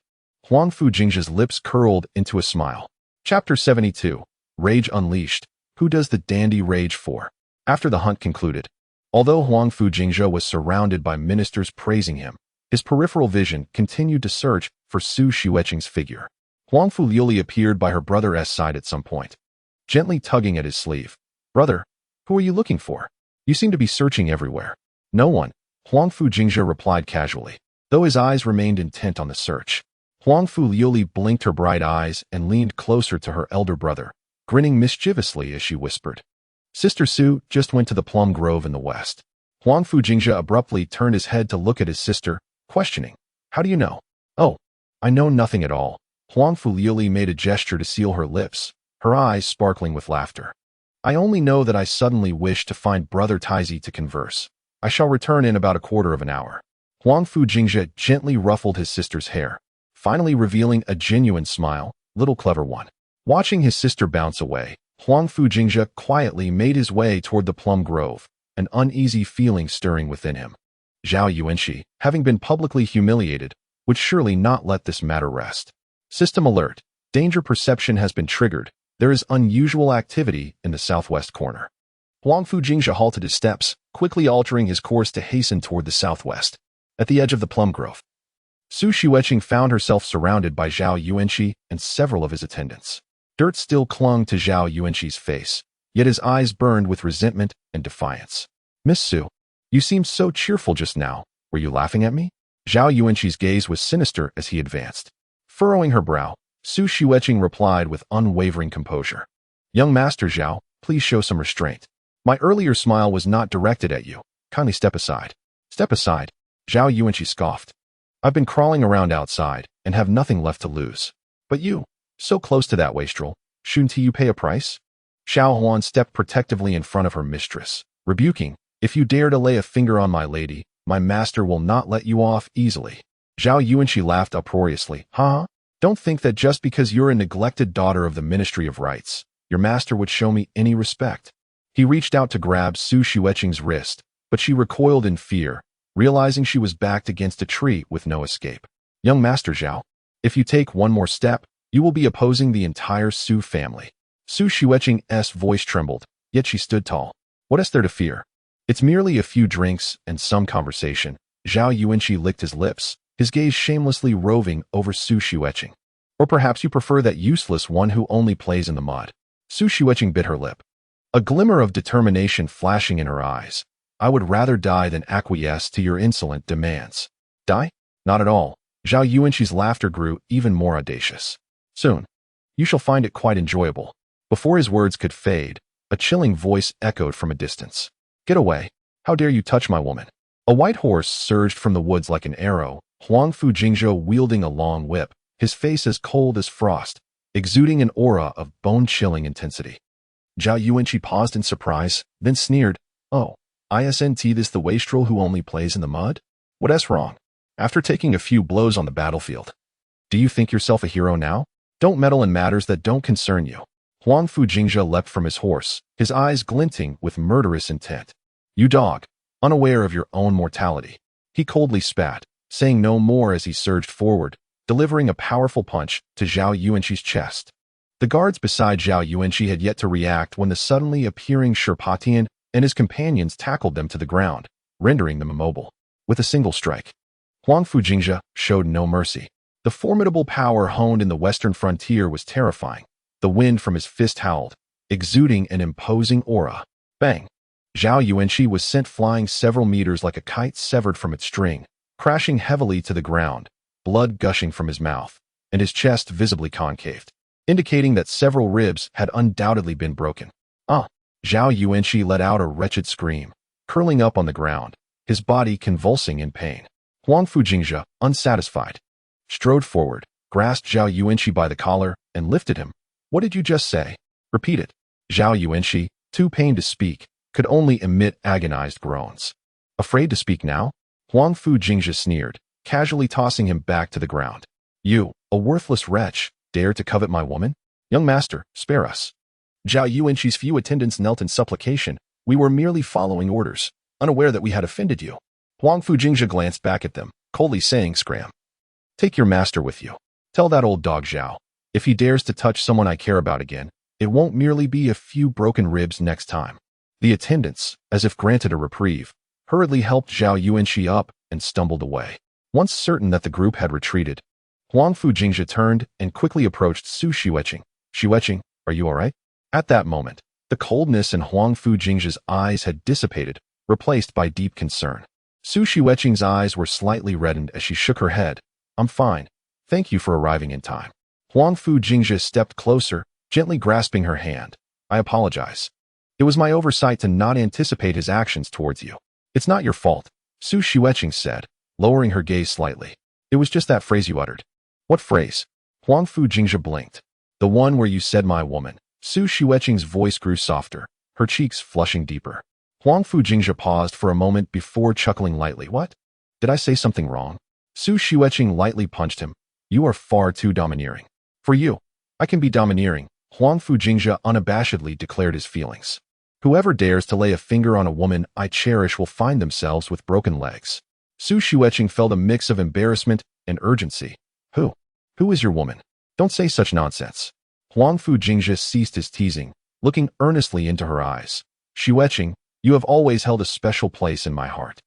Huangfu Jingzhe's lips curled into a smile. Chapter 72. Rage Unleashed. Who does the dandy rage for? After the hunt concluded, although Huangfu Jingzhe was surrounded by ministers praising him, his peripheral vision continued to search for Su Xueqing's figure. Huangfu Liuli appeared by her brother's side at some point, gently tugging at his sleeve. Brother, who are you looking for? You seem to be searching everywhere. No one, Huangfu Jingzhe replied casually, though his eyes remained intent on the search. Huangfu Liuli blinked her bright eyes and leaned closer to her elder brother, grinning mischievously as she whispered. Sister Su just went to the plum grove in the west. Huangfu Jingzhe abruptly turned his head to look at his sister, questioning, How do you know? Oh, I know nothing at all. Huangfu Liuli made a gesture to seal her lips, her eyes sparkling with laughter. I only know that I suddenly wish to find Brother Taizi to converse. I shall return in about a quarter of an hour. Huangfu Jingzhe gently ruffled his sister's hair, finally revealing a genuine smile, little clever one. Watching his sister bounce away, Huangfu Jingzhe quietly made his way toward the plum grove, an uneasy feeling stirring within him. Zhao Yuanqi, having been publicly humiliated, would surely not let this matter rest. System alert. Danger perception has been triggered. There is unusual activity in the southwest corner. Huangfu Jingzhe halted his steps, quickly altering his course to hasten toward the southwest. At the edge of the plum grove, Su Xueqing found herself surrounded by Zhao Yuanqi and several of his attendants. Dirt still clung to Zhao Yuanqi's face, yet his eyes burned with resentment and defiance. Miss Su, you seemed so cheerful just now. Were you laughing at me? Zhao Yuanqi's gaze was sinister as he advanced. Furrowing her brow, Su Xueqing replied with unwavering composure. Young Master Zhao, please show some restraint. My earlier smile was not directed at you. Kindly step aside. Step aside. Zhao Yuanqi scoffed. I've been crawling around outside and have nothing left to lose. But you, so close to that wastrel, shouldn't you pay a price? Xiao Huan stepped protectively in front of her mistress, rebuking, If you dare to lay a finger on my lady, my master will not let you off easily. Zhao Yuanqi laughed uproariously. Huh? Don't think that just because you're a neglected daughter of the Ministry of Rights, your master would show me any respect. He reached out to grab Su Xueqing's wrist, but she recoiled in fear, realizing she was backed against a tree with no escape. Young Master Zhao, if you take one more step, you will be opposing the entire Su family. Su Xueqing's voice trembled, yet she stood tall. What is there to fear? It's merely a few drinks and some conversation. Zhao Yuanqi licked his lips, his gaze shamelessly roving over Su Xueqing. Or perhaps you prefer that useless one who only plays in the mud. Su Xueqing bit her lip, a glimmer of determination flashing in her eyes. I would rather die than acquiesce to your insolent demands. Die? Not at all. Zhao Yuanqi's laughter grew even more audacious. Soon, you shall find it quite enjoyable. Before his words could fade, A chilling voice echoed from a distance. Get away. How dare you touch my woman? A white horse surged from the woods like an arrow, Huangfu Jingzhe wielding a long whip, his face as cold as frost, exuding an aura of bone-chilling intensity. Zhao Yuanqi paused in surprise, then sneered, Oh, isn't this the wastrel who only plays in the mud? What's wrong? After taking a few blows on the battlefield. Do you think yourself a hero now? Don't meddle in matters that don't concern you. Huangfu Jingzhe leapt from his horse, his eyes glinting with murderous intent. You dog, unaware of your own mortality. He coldly spat, saying no more as he surged forward, delivering a powerful punch to Zhao Yuanqi's chest. The guards beside Zhao Yuanqi had yet to react when the suddenly appearing Sherpatian and his companions tackled them to the ground, rendering them immobile. With a single strike, Huangfu Jingzhe showed no mercy. The formidable power honed in the western frontier was terrifying. The wind from his fist howled, exuding an imposing aura. Bang! Zhao Yuanqi was sent flying several meters like a kite severed from its string, crashing heavily to the ground, blood gushing from his mouth, and his chest visibly concaved, indicating that several ribs had undoubtedly been broken. Zhao Yuanqi let out a wretched scream, curling up on the ground, his body convulsing in pain. Huangfu Jingzhe, unsatisfied, strode forward, grasped Zhao Yuanqi by the collar, and lifted him. What did you just say? Repeat it. Zhao Yuanqi, too pained to speak, could only emit agonized groans. Afraid to speak now? Huangfu Jingzhe sneered, casually tossing him back to the ground. You, a worthless wretch, dare to covet my woman? Young master, spare us. Zhao Yuanqi's few attendants knelt in supplication. We were merely following orders, unaware that we had offended you. Huangfu Jingzhe glanced back at them, coldly saying, Scram. Take your master with you. Tell that old dog Zhao, if he dares to touch someone I care about again, it won't merely be a few broken ribs next time. The attendants, as if granted a reprieve, hurriedly helped Zhao Yuanqi up and stumbled away. Once certain that the group had retreated, Huangfu Jingzhe turned and quickly approached Su Xueqing. Xueqing, are you all right? At that moment, the coldness in Huangfu Jingzhe's eyes had dissipated, replaced by deep concern. Su Xueqing's eyes were slightly reddened as she shook her head. I'm fine. Thank you for arriving in time. Huangfu Jingzhe stepped closer, gently grasping her hand. I apologize. It was my oversight to not anticipate his actions towards you. It's not your fault, Su Xueqing said, lowering her gaze slightly. It was just that phrase you uttered. What phrase? Huangfu Jingzhe blinked. The one where you said my woman. Su Xueqing's voice grew softer, her cheeks flushing deeper. Huangfu Jingzhe paused for a moment before chuckling lightly. What? Did I say something wrong? Su Xueqing lightly punched him. You are far too domineering. For you, I can be domineering, Huangfu Jingzhe unabashedly declared his feelings. Whoever dares to lay a finger on a woman I cherish will find themselves with broken legs. Su Xueqing felt a mix of embarrassment and urgency. Who is your woman? Don't say such nonsense. Huangfu Jingzhe ceased his teasing, looking earnestly into her eyes. Xueqing, you have always held a special place in my heart.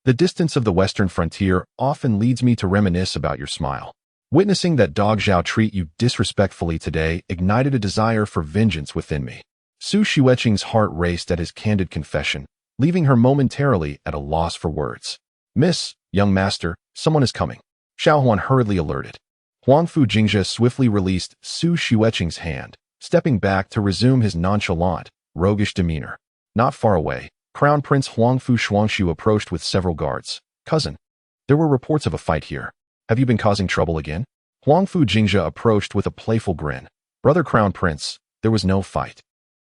The distance of the western frontier often leads me to reminisce about your smile. Witnessing that dog Zhao treat you disrespectfully today ignited a desire for vengeance within me. Su Xueqing's heart raced at his candid confession, leaving her momentarily at a loss for words. Miss, young master, someone is coming. Xiaohuan hurriedly alerted. Huangfu Jingzhe swiftly released Su Xueqing's hand, stepping back to resume his nonchalant, roguish demeanor. Not far away, Crown Prince Huangfu Shuangshu approached with several guards. Cousin, there were reports of a fight here. Have you been causing trouble again? Huangfu Jingzhe approached with a playful grin. Brother Crown Prince, there was no fight.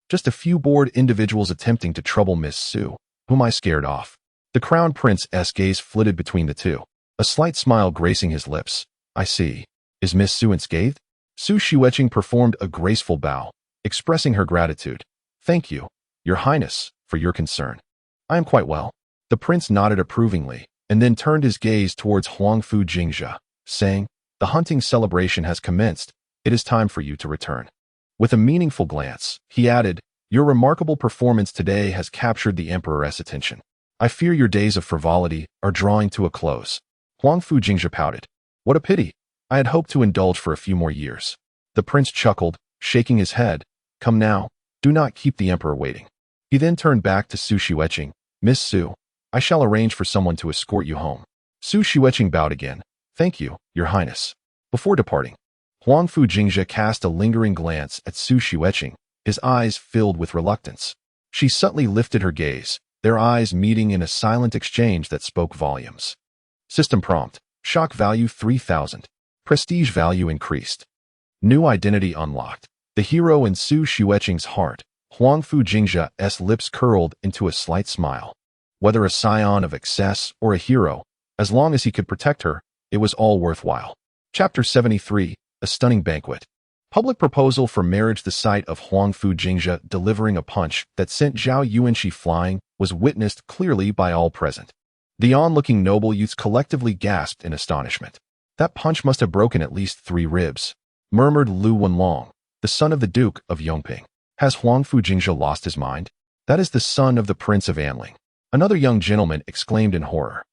Just a few bored individuals attempting to trouble Miss Su, whom I scared off. The Crown Prince's gaze flitted between the two, a slight smile gracing his lips. I see. Is Miss Su unscathed? Su Xueqing performed a graceful bow, expressing her gratitude. Thank you, Your Highness, for your concern. I am quite well. The prince nodded approvingly, and then turned his gaze towards Huangfu Jingzhe, saying, The hunting celebration has commenced. It is time for you to return. With a meaningful glance, he added, Your remarkable performance today has captured the Emperor's attention. I fear your days of frivolity are drawing to a close. Huangfu Jingzhe pouted. What a pity. I had hoped to indulge for a few more years. The prince chuckled, shaking his head. Come now, do not keep the Emperor waiting. He then turned back to Su Xueqing. Miss Su, I shall arrange for someone to escort you home. Su Xueqing bowed again. Thank you, Your Highness. Before departing, Huangfu Jingzhe cast a lingering glance at Su Xueqing, his eyes filled with reluctance. She subtly lifted her gaze, their eyes meeting in a silent exchange that spoke volumes. System prompt: shock value 3000. Prestige value increased. New identity unlocked. The hero in Su Xueqing's heart, Huangfu Jingzhe's lips curled into a slight smile. Whether a scion of excess or a hero, as long as he could protect her, it was all worthwhile. Chapter 73, A Stunning Banquet. Public proposal for marriage. The sight of Huangfu Jingzhe delivering a punch that sent Zhao Yuanxi flying was witnessed clearly by all present. The onlooking noble youths collectively gasped in astonishment. That punch must have broken at least 3 ribs, murmured Lu Wenlong, the son of the Duke of Yongping. Has Huangfu Jingzhe lost his mind? That is the son of the Prince of Anling. Another young gentleman exclaimed in horror.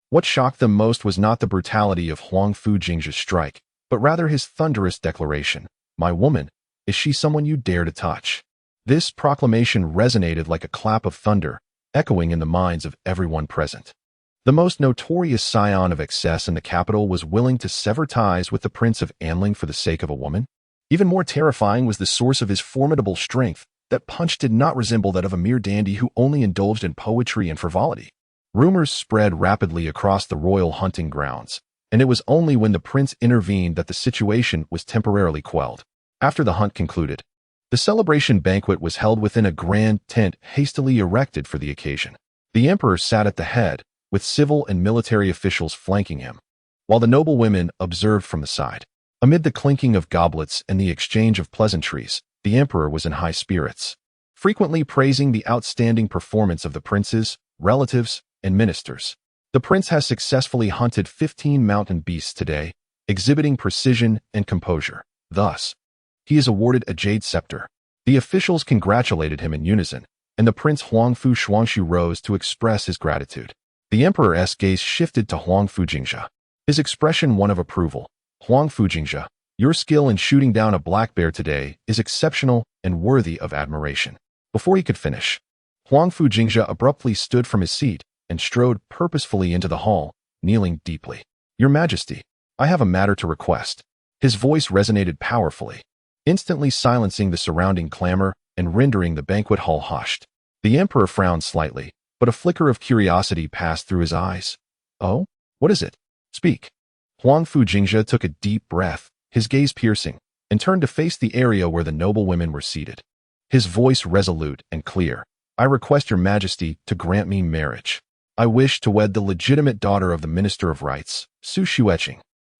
What shocked them most was not the brutality of Huangfu Jingzhe's strike, but rather his thunderous declaration. My woman, is she someone you dare to touch? This proclamation resonated like a clap of thunder, echoing in the minds of everyone present. The most notorious scion of excess in the capital was willing to sever ties with the Prince of Anling for the sake of a woman? Even more terrifying was the source of his formidable strength. That punch did not resemble that of a mere dandy who only indulged in poetry and frivolity. Rumors spread rapidly across the royal hunting grounds, and it was only when the prince intervened that the situation was temporarily quelled. After the hunt concluded, the celebration banquet was held within a grand tent hastily erected for the occasion. The emperor sat at the head, with civil and military officials flanking him, while the noble women observed from the side. Amid the clinking of goblets and the exchange of pleasantries, the emperor was in high spirits, frequently praising the outstanding performance of the princes, relatives, and ministers. The prince has successfully hunted 15 mountain beasts today, exhibiting precision and composure. Thus, he is awarded a jade scepter. The officials congratulated him in unison, and the Prince Huangfu Shuangshu rose to express his gratitude. The emperor's gaze shifted to Huangfu Jingzhe, his expression one of approval. Huangfu Jingzhe, your skill in shooting down a black bear today is exceptional and worthy of admiration. Before he could finish, Huangfu Jingzhe abruptly stood from his seat and strode purposefully into the hall, kneeling deeply. Your Majesty, I have a matter to request. His voice resonated powerfully, instantly silencing the surrounding clamor and rendering the banquet hall hushed. The emperor frowned slightly, but a flicker of curiosity passed through his eyes. Oh? What is it? Speak. Huangfu Jingzhe took a deep breath, his gaze piercing, and turned to face the area where the noble women were seated. His voice resolute and clear. I request your Majesty to grant me marriage. I wish to wed the legitimate daughter of the Minister of Rights, Su Xueqing.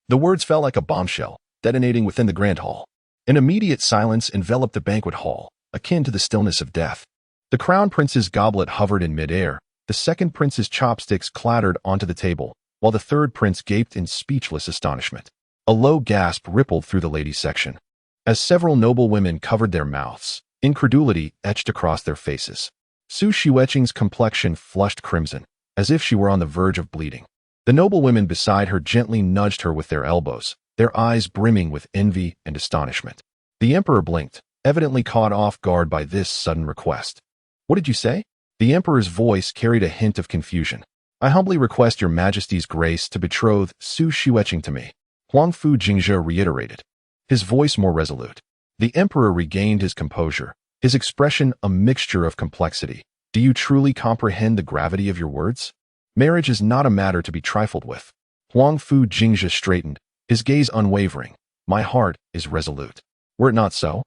The words fell like a bombshell, detonating within the grand hall. An immediate silence enveloped the banquet hall, akin to the stillness of death. The crown prince's goblet hovered in midair, the second prince's chopsticks clattered onto the table, while the third prince gaped in speechless astonishment. A low gasp rippled through the ladies' section. As several noble women covered their mouths, incredulity etched across their faces. Su Xueqing's complexion flushed crimson, as if she were on the verge of bleeding. The noble women beside her gently nudged her with their elbows, their eyes brimming with envy and astonishment. The emperor blinked, evidently caught off guard by this sudden request. What did you say? The emperor's voice carried a hint of confusion. I humbly request your Majesty's grace to betroth Su Xueqing to me. Huangfu Jingzhe reiterated, his voice more resolute. The emperor regained his composure, his expression a mixture of complexity. Do you truly comprehend the gravity of your words? Marriage is not a matter to be trifled with. Huangfu Jingzhe straightened, his gaze unwavering. My heart is resolute. Were it not so,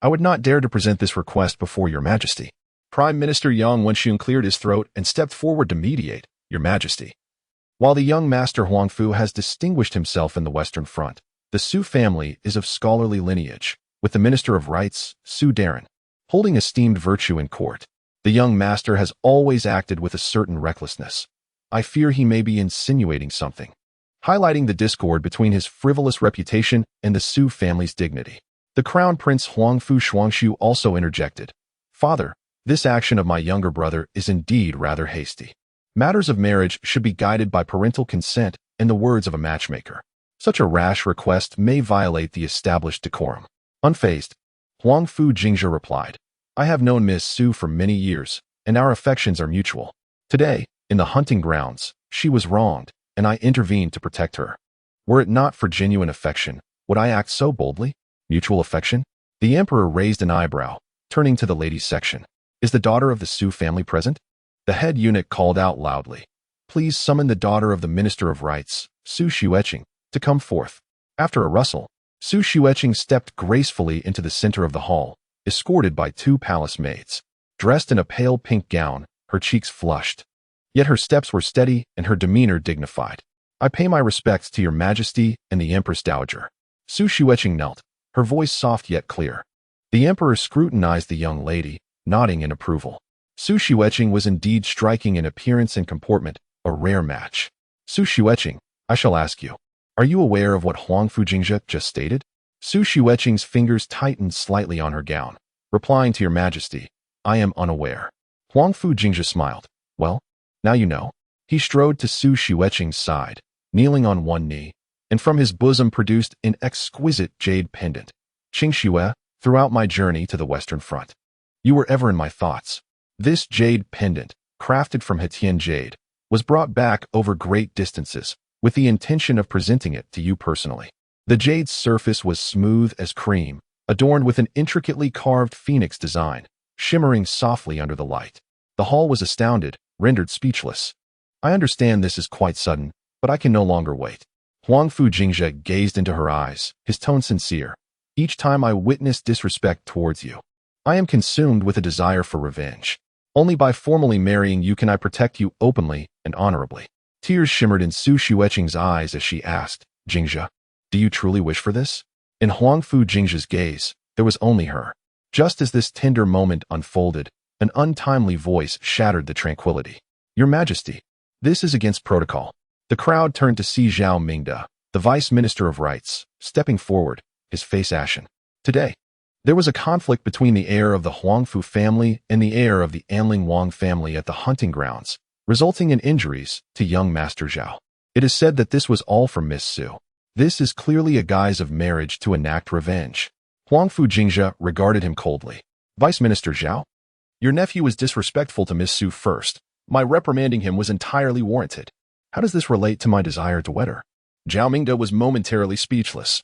I would not dare to present this request before your Majesty. Prime Minister Yang Wenxun cleared his throat and stepped forward to mediate. Your Majesty. While the young master Huangfu has distinguished himself in the Western Front, the Su family is of scholarly lineage, with the Minister of Rights, Su Darren, holding esteemed virtue in court. The young master has always acted with a certain recklessness. I fear he may be insinuating something, highlighting the discord between his frivolous reputation and the Su family's dignity. The Crown Prince Huangfu Shuangshu also interjected. Father, this action of my younger brother is indeed rather hasty. Matters of marriage should be guided by parental consent and the words of a matchmaker. Such a rash request may violate the established decorum. Unfazed, Huangfu Jingzhe replied, I have known Miss Su for many years, and our affections are mutual. Today, in the hunting grounds, she was wronged, and I intervened to protect her. Were it not for genuine affection, would I act so boldly? Mutual affection? The emperor raised an eyebrow, turning to the ladies' section. Is the daughter of the Su family present? The head eunuch called out loudly. Please summon the daughter of the Minister of Rights, Su Xueqing, to come forth. After a rustle, Su Xueqing stepped gracefully into the center of the hall, escorted by 2 palace maids. Dressed in a pale pink gown, her cheeks flushed. Yet her steps were steady and her demeanor dignified. I pay my respects to your majesty and the Empress Dowager. Su Xueqing knelt, her voice soft yet clear. The emperor scrutinized the young lady, nodding in approval. Su Xueqing was indeed striking in appearance and comportment, a rare match. Su Xueqing, I shall ask you, are you aware of what Huangfu Jingzhe just stated? Su Xueqing's fingers tightened slightly on her gown, replying to your majesty, I am unaware. Huangfu Jingzhe smiled. Well, now you know. He strode to Su Xueqing's side, kneeling on one knee, and from his bosom produced an exquisite jade pendant. Qingxue, throughout my journey to the Western Front, you were ever in my thoughts. This jade pendant, crafted from Hetian jade, was brought back over great distances, with the intention of presenting it to you personally. The jade's surface was smooth as cream, adorned with an intricately carved phoenix design, shimmering softly under the light. The hall was astounded, rendered speechless. I understand this is quite sudden, but I can no longer wait. Huangfu Jingzhe gazed into her eyes, his tone sincere. Each time I witness disrespect towards you, I am consumed with a desire for revenge. Only by formally marrying you can I protect you openly and honorably. Tears shimmered in Su Xueqing's eyes as she asked, Jingzhe, do you truly wish for this? In Huangfu Jingzhe's gaze, there was only her. Just as this tender moment unfolded, an untimely voice shattered the tranquility. Your Majesty, this is against protocol. The crowd turned to see Zhao Mingde, the Vice Minister of Rights, stepping forward, his face ashen. Today, there was a conflict between the heir of the Huangfu family and the heir of the Anling Wang family at the hunting grounds, resulting in injuries to young Master Zhao. It is said that this was all for Miss Su. This is clearly a guise of marriage to enact revenge. Huangfu Jingzhe regarded him coldly. Vice Minister Zhao, your nephew was disrespectful to Miss Su first. My reprimanding him was entirely warranted. How does this relate to my desire to wed her? Zhao Mingde was momentarily speechless,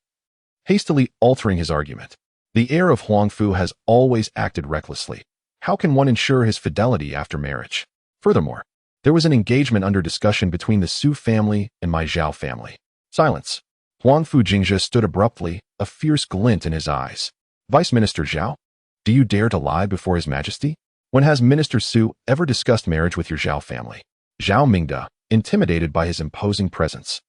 hastily altering his argument. The heir of Huangfu has always acted recklessly. How can one ensure his fidelity after marriage? Furthermore, there was an engagement under discussion between the Su family and my Zhao family. Silence. Huangfu Jingzhe stood abruptly, a fierce glint in his eyes. Vice Minister Zhao, do you dare to lie before His Majesty? When has Minister Su ever discussed marriage with your Zhao family? Zhao Mingde, intimidated by his imposing presence,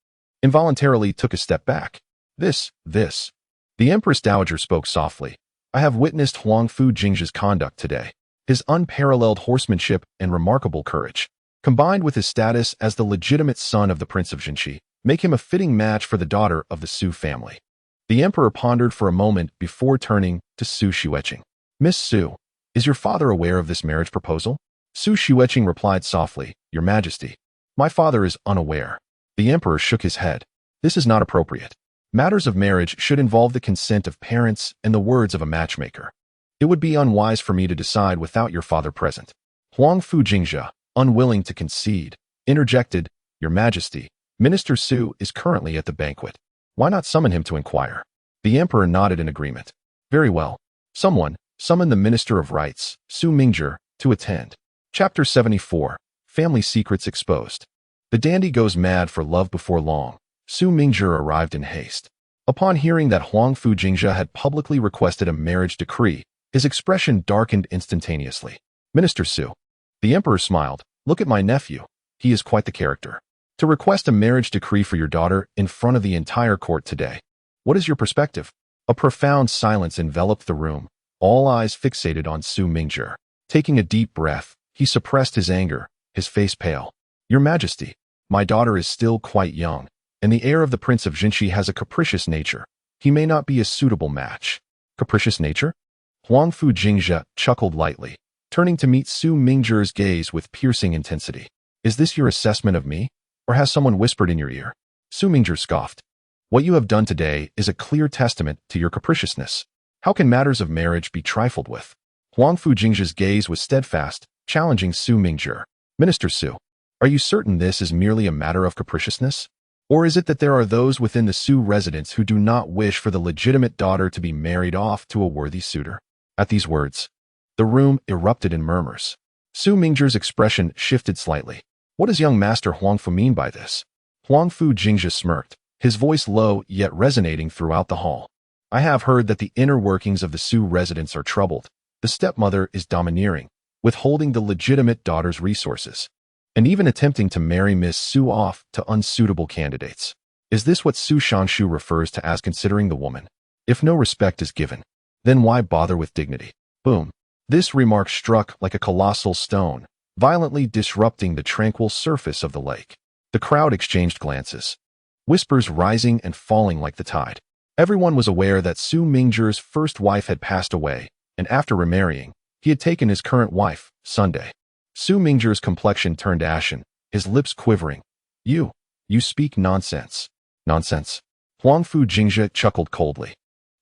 involuntarily took a step back. This. The Empress Dowager spoke softly. I have witnessed Huangfu Jingzhe's conduct today. His unparalleled horsemanship and remarkable courage, combined with his status as the legitimate son of the Prince of Jingzhe, make him a fitting match for the daughter of the Su family. The Emperor pondered for a moment before turning to Su Xueqing. Miss Su, is your father aware of this marriage proposal? Su Xueqing replied softly, Your Majesty, my father is unaware. The Emperor shook his head. This is not appropriate. Matters of marriage should involve the consent of parents and the words of a matchmaker. It would be unwise for me to decide without your father present. Huangfu Jingzhe, unwilling to concede, interjected, Your Majesty, Minister Su is currently at the banquet. Why not summon him to inquire? The Emperor nodded in agreement. Very well. Someone, summon the Minister of Rights, Su Mingzhe, to attend. Chapter 74, Family Secrets Exposed. The dandy goes mad for love before long. Su Mingzhe arrived in haste. Upon hearing that Huangfu Jingzhe had publicly requested a marriage decree, his expression darkened instantaneously. Minister Su. The Emperor smiled. Look at my nephew. He is quite the character. To request a marriage decree for your daughter in front of the entire court today. What is your perspective? A profound silence enveloped the room, all eyes fixated on Su Mingzhe. Taking a deep breath, he suppressed his anger, his face pale. Your Majesty, my daughter is still quite young, and the heir of the Prince of Jingzhe has a capricious nature. He may not be a suitable match. Capricious nature? Huangfu Jingzhe chuckled lightly, turning to meet Su Mingzhe's gaze with piercing intensity. Is this your assessment of me? Or has someone whispered in your ear? Su Mingzhe scoffed. What you have done today is a clear testament to your capriciousness. How can matters of marriage be trifled with? Huangfu Jingzhe's gaze was steadfast, challenging Su Mingzhe. Minister Su, are you certain this is merely a matter of capriciousness? Or is it that there are those within the Su residence who do not wish for the legitimate daughter to be married off to a worthy suitor? At these words, The room erupted in murmurs. Su Mingzhe's expression shifted slightly. What does young Master Huangfu mean by this? Huangfu Jingzhe smirked, his voice low yet resonating throughout the hall. I have heard that the inner workings of the Su residence are troubled. The stepmother is domineering, withholding the legitimate daughter's resources, and even attempting to marry Miss Su off to unsuitable candidates. Is this what Su Shangshu refers to as considering the woman? If no respect is given, then why bother with dignity? Boom. This remark struck like a colossal stone, violently disrupting the tranquil surface of the lake. The crowd exchanged glances, whispers rising and falling like the tide. Everyone was aware that Su Mingzhe's first wife had passed away, and after remarrying, he had taken his current wife, Sunday. Su Mingzhe's complexion turned ashen, his lips quivering. You speak nonsense. Nonsense. Huangfu Jingzhe chuckled coldly.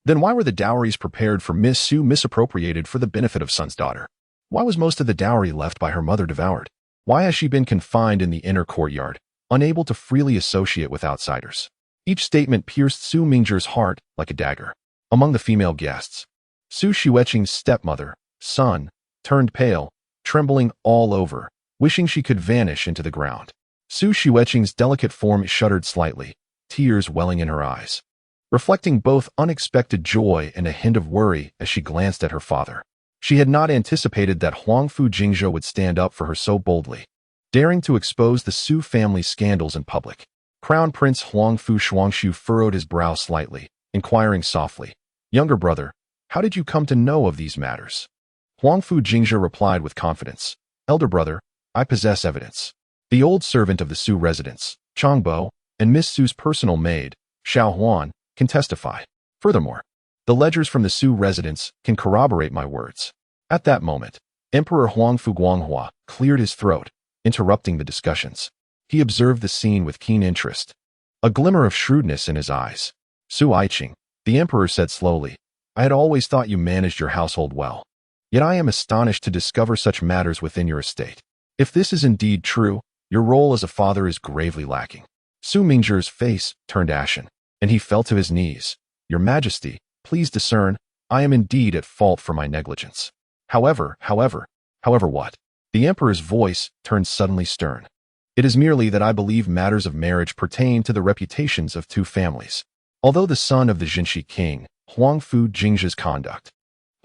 Then why were the dowries prepared for Miss Su misappropriated for the benefit of Sun's daughter? Why was most of the dowry left by her mother devoured? Why has she been confined in the inner courtyard, unable to freely associate with outsiders? Each statement pierced Su Mingzhe's heart like a dagger. Among the female guests, Su Xueqing's stepmother, Sun, turned pale, trembling all over, wishing she could vanish into the ground. Su Xueqing's delicate form shuddered slightly, tears welling in her eyes, reflecting both unexpected joy and a hint of worry as she glanced at her father. She had not anticipated that Huangfu Jingzhe would stand up for her so boldly, daring to expose the Su family's scandals in public. Crown Prince Huangfu Shuangshu furrowed his brow slightly, inquiring softly, "Younger brother, how did you come to know of these matters?" Huangfu Jingzhe replied with confidence, "Elder brother, I possess evidence. The old servant of the Su residence, Changbo, and Miss Su's personal maid, Xiao Huan, can testify. Furthermore, the ledgers from the Su residence can corroborate my words." At that moment, Emperor Huangfu Guanghua cleared his throat, interrupting the discussions. He observed the scene with keen interest, a glimmer of shrewdness in his eyes. "Su Aiqing," the emperor said slowly, "I had always thought you managed your household well. Yet I am astonished to discover such matters within your estate. If this is indeed true, your role as a father is gravely lacking." Su Mingzhe's face turned ashen, and he fell to his knees. "Your Majesty, please discern, I am indeed at fault for my negligence. However what?" The emperor's voice turned suddenly stern. "It is merely that I believe matters of marriage pertain to the reputations of two families. Although the son of the Jingzhe king, Huangfu Jingzhe's conduct."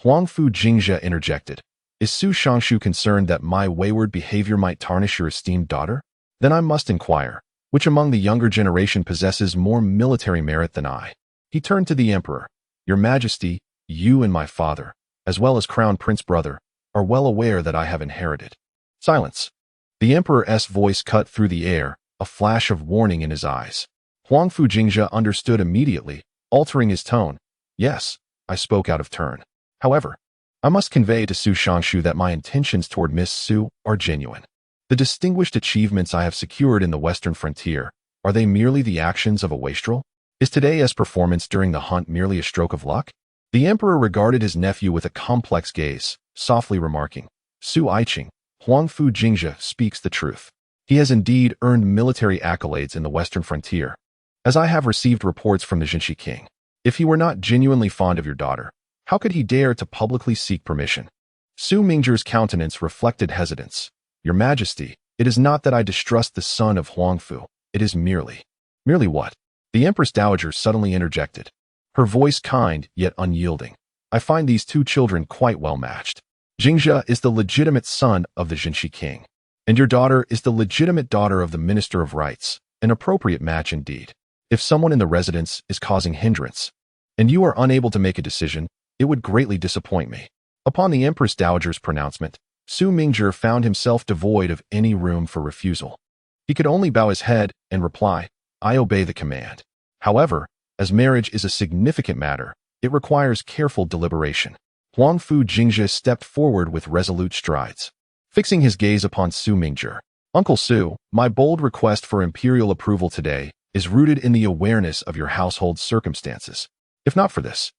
Huangfu Jingzhe interjected, "Is Su Shangshu concerned that my wayward behavior might tarnish your esteemed daughter? Then I must inquire, which among the younger generation possesses more military merit than I?" He turned to the emperor. "Your Majesty, you and my father, as well as Crown Prince brother, are well aware that I have inherited." Silence. The emperor's voice cut through the air, a flash of warning in his eyes. Huangfu Jingzhe understood immediately, altering his tone. "Yes, I spoke out of turn. However, I must convey to Su Shangshu that my intentions toward Miss Su are genuine. The distinguished achievements I have secured in the western frontier, are they merely the actions of a wastrel? Is today's performance during the hunt merely a stroke of luck?" The emperor regarded his nephew with a complex gaze, softly remarking, "Su Aiqing, Huangfu Jingzhe speaks the truth. He has indeed earned military accolades in the western frontier, as I have received reports from the Jingzhe king. If he were not genuinely fond of your daughter, how could he dare to publicly seek permission?" Su Mingzhe's countenance reflected hesitance. "Your Majesty, it is not that I distrust the son of Huangfu, it is merely..." "Merely what?" The Empress Dowager suddenly interjected, her voice kind yet unyielding. "I find these two children quite well matched. Jingzhe is the legitimate son of the Jingzhe king, and your daughter is the legitimate daughter of the Minister of Rights, an appropriate match indeed. If someone in the residence is causing hindrance, and you are unable to make a decision, it would greatly disappoint me." Upon the Empress Dowager's pronouncement, Su Mingzhe found himself devoid of any room for refusal. He could only bow his head and reply, "I obey the command. However, as marriage is a significant matter, it requires careful deliberation." Huangfu Jingzhe stepped forward with resolute strides, fixing his gaze upon Su Mingzhe. "Uncle Su, my bold request for imperial approval today is rooted in the awareness of your household circumstances. If not for this,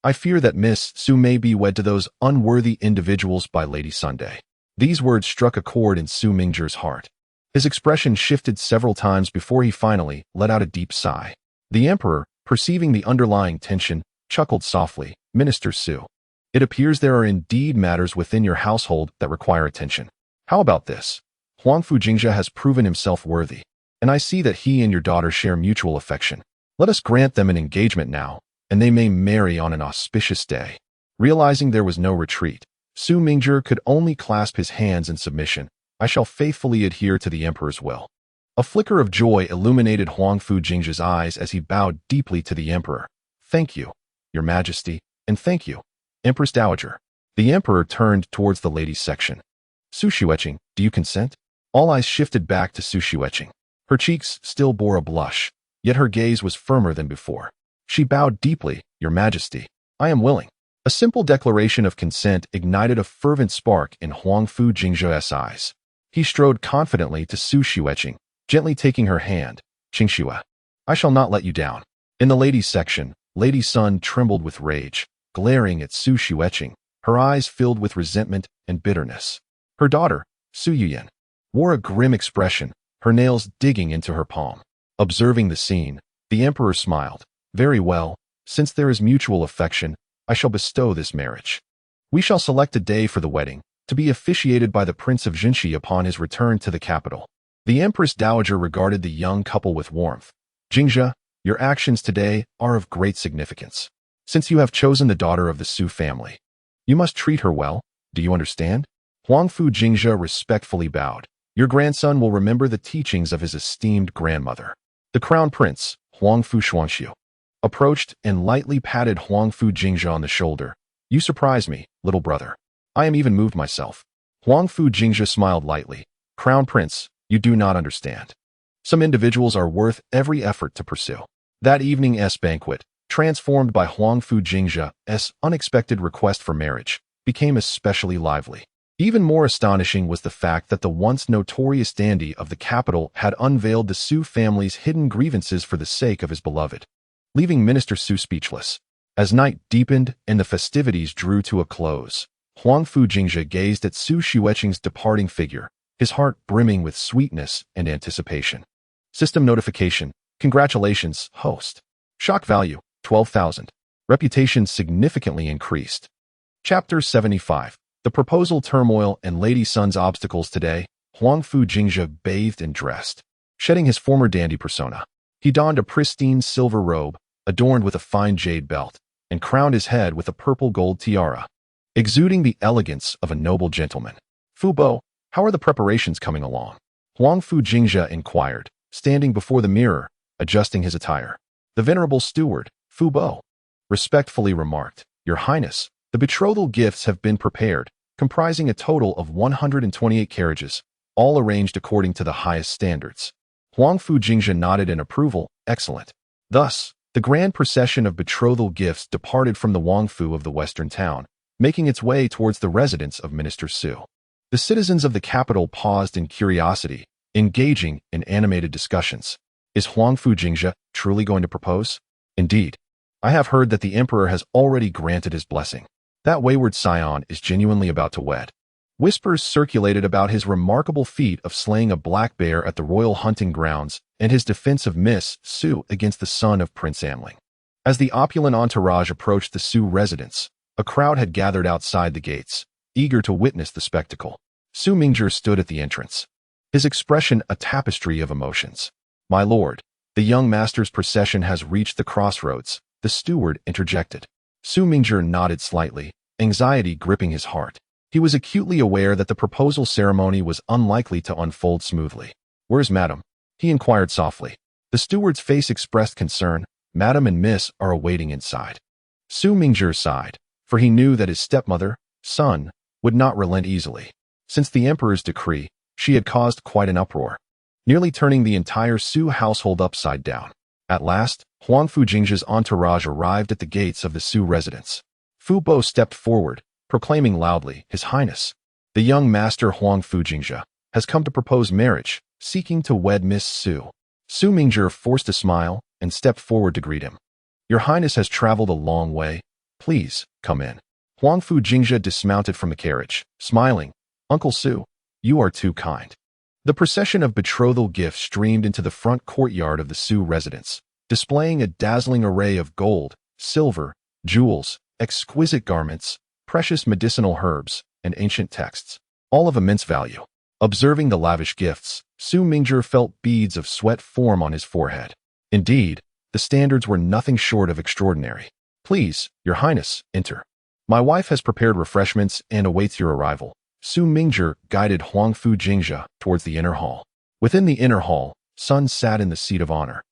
I fear that Miss Su may be wed to those unworthy individuals by Lady Sunday." These words struck a chord in Su Mingzhe's heart. His expression shifted several times before he finally let out a deep sigh. The emperor, perceiving the underlying tension, chuckled softly, "Minister Su, It appears there are indeed matters within your household that require attention. How about this? Huangfu Jingzhe has proven himself worthy, and I see that he and your daughter share mutual affection. Let us grant them an engagement now, and they may marry on an auspicious day. Realizing there was no retreat, Su Mingzhe could only clasp his hands in submission. I shall faithfully adhere to the emperor's will. A flicker of joy illuminated Huangfu Jingzhe's eyes as he bowed deeply to the emperor. Thank you, your majesty, and thank you, Empress Dowager. The emperor turned towards the ladies' section. Su Xueqing, do you consent? All eyes shifted back to Su Xueqing. Her cheeks still bore a blush, yet her gaze was firmer than before. She bowed deeply, your majesty. I am willing. A simple declaration of consent ignited a fervent spark in Huangfu Jingzhe's eyes. He strode confidently to Su Xueqing, gently taking her hand. Qingxue, I shall not let you down. In the ladies' section, Lady Sun trembled with rage, glaring at Su Xueqing, her eyes filled with resentment and bitterness. Her daughter, Su Yuyan, wore a grim expression, her nails digging into her palm. Observing the scene, the emperor smiled. Very well, since there is mutual affection, I shall bestow this marriage. We shall select a day for the wedding, to be officiated by the Prince of Jingzhe upon his return to the capital. The Empress Dowager regarded the young couple with warmth. Jingzhe, your actions today are of great significance. Since you have chosen the daughter of the Su family, you must treat her well, do you understand? Huangfu Jingzhe respectfully bowed. Your grandson will remember the teachings of his esteemed grandmother. The crown prince, Huangfu Shuangxiu, approached and lightly patted Huangfu Jingzhe on the shoulder. You surprise me, little brother. I am even moved myself. Huangfu Jingzhe smiled lightly. Crown prince, you do not understand. Some individuals are worth every effort to pursue. That evening's banquet, transformed by Huangfu Jingzhe's unexpected request for marriage, became especially lively. Even more astonishing was the fact that the once notorious dandy of the capital had unveiled the Su family's hidden grievances for the sake of his beloved, leaving Minister Su speechless. As night deepened and the festivities drew to a close, Huangfu Jingzhe gazed at Su Xueqing's departing figure, his heart brimming with sweetness and anticipation. System notification. Congratulations, host. Shock value, 12,000. Reputation significantly increased. Chapter 75. The proposal turmoil and Lady Sun's obstacles today. Huangfu Jingzhe bathed and dressed, shedding his former dandy persona. He donned a pristine silver robe, adorned with a fine jade belt, and crowned his head with a purple gold tiara, exuding the elegance of a noble gentleman. Fu Bo, how are the preparations coming along? Huangfu Jingzhe inquired, standing before the mirror, adjusting his attire. The venerable steward, Fu Bo, respectfully remarked, Your Highness, the betrothal gifts have been prepared, comprising a total of 128 carriages, all arranged according to the highest standards. Huangfu Jingzhe nodded in approval. Excellent. Thus, the grand procession of betrothal gifts departed from the Huangfu of the western town, making its way towards the residence of Minister Su. The citizens of the capital paused in curiosity, engaging in animated discussions. Is Huangfu Jingzhe truly going to propose? Indeed. I have heard that the emperor has already granted his blessing. That wayward scion is genuinely about to wed. Whispers circulated about his remarkable feat of slaying a black bear at the royal hunting grounds and his defense of Miss Su against the son of Prince Amling. As the opulent entourage approached the Su residence, a crowd had gathered outside the gates, eager to witness the spectacle. Su Mingzhe stood at the entrance, his expression a tapestry of emotions. My lord, the young master's procession has reached the crossroads, the steward interjected. Su Mingzhe nodded slightly, anxiety gripping his heart. He was acutely aware that the proposal ceremony was unlikely to unfold smoothly. Where's Madam? He inquired softly. The steward's face expressed concern. Madam and Miss are awaiting inside. Su Mingzhe sighed, for he knew that his stepmother, Sun, would not relent easily. Since the emperor's decree, she had caused quite an uproar, nearly turning the entire Su household upside down. At last, Huangfu Jingzhe's entourage arrived at the gates of the Su residence. Fu Bo stepped forward, proclaiming loudly, His Highness, the young master Huangfu Jingzhe, has come to propose marriage, seeking to wed Miss Su. Su Mingzhe forced a smile and stepped forward to greet him. Your Highness has traveled a long way. Please, come in. Huangfu Jingzhe dismounted from the carriage, smiling. Uncle Su, you are too kind. The procession of betrothal gifts streamed into the front courtyard of the Su residence, displaying a dazzling array of gold, silver, jewels, exquisite garments, precious medicinal herbs, and ancient texts, all of immense value. Observing the lavish gifts, Su Mingzhe felt beads of sweat form on his forehead. Indeed, the standards were nothing short of extraordinary. Please, Your Highness, enter. My wife has prepared refreshments and awaits your arrival. Su Mingzhe guided Huangfu Jingzhe towards the inner hall. Within the inner hall, Sun sat in the seat of honor,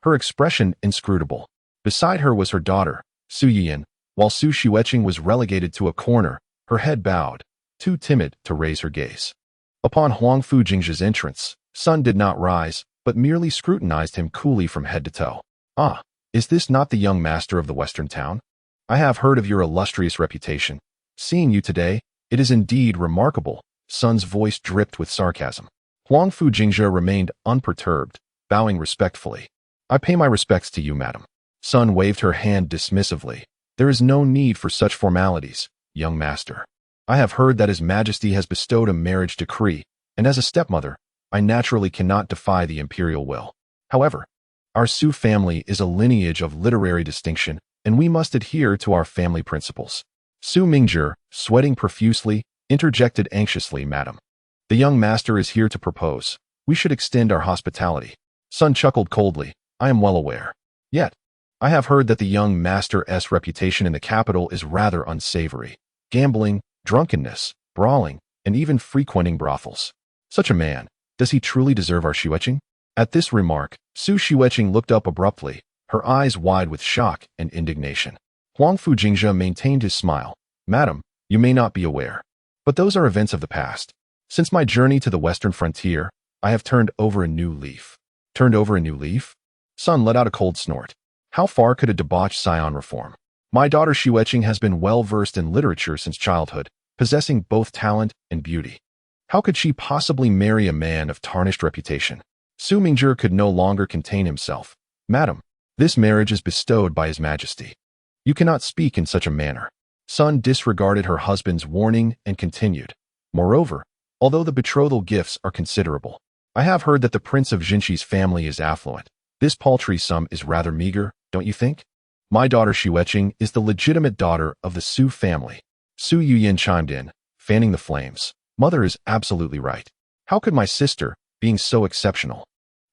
her expression inscrutable. Beside her was her daughter, Su Yiyan, while Su Xueqing was relegated to a corner, her head bowed, too timid to raise her gaze. Upon Huangfu Jingzhe's entrance, Sun did not rise, but merely scrutinized him coolly from head to toe. Ah, is this not the young master of the western town? I have heard of your illustrious reputation. Seeing you today, it is indeed remarkable. Sun's voice dripped with sarcasm. Huangfu Jingzhe remained unperturbed, bowing respectfully. I pay my respects to you, madam. Sun waved her hand dismissively. There is no need for such formalities, young master. I have heard that His Majesty has bestowed a marriage decree, and as a stepmother, I naturally cannot defy the imperial will. However, our Su family is a lineage of literary distinction, and we must adhere to our family principles. Su Mingzhe, sweating profusely, interjected anxiously, madam. The young master is here to propose. We should extend our hospitality. Sun chuckled coldly. I am well aware. Yet, I have heard that the young master's reputation in the capital is rather unsavory. Gambling, drunkenness, brawling, and even frequenting brothels. Such a man, does he truly deserve our Xueqing? At this remark, Su Xueqing looked up abruptly, her eyes wide with shock and indignation. Huangfu Jingzhe maintained his smile. Madam, you may not be aware, but those are events of the past. Since my journey to the western frontier, I have turned over a new leaf. Turned over a new leaf? Sun let out a cold snort. How far could a debauched scion reform? My daughter Xueqing has been well versed in literature since childhood, possessing both talent and beauty. How could she possibly marry a man of tarnished reputation? Su Mingzhe could no longer contain himself. Madam, this marriage is bestowed by His Majesty. You cannot speak in such a manner. Sun disregarded her husband's warning and continued. Moreover, although the betrothal gifts are considerable, I have heard that the Prince of Jinqi's family is affluent. This paltry sum is rather meager, don't you think? My daughter Xueqing is the legitimate daughter of the Su family. Su Yuyan chimed in, fanning the flames. Mother is absolutely right. How could my sister, being so exceptional,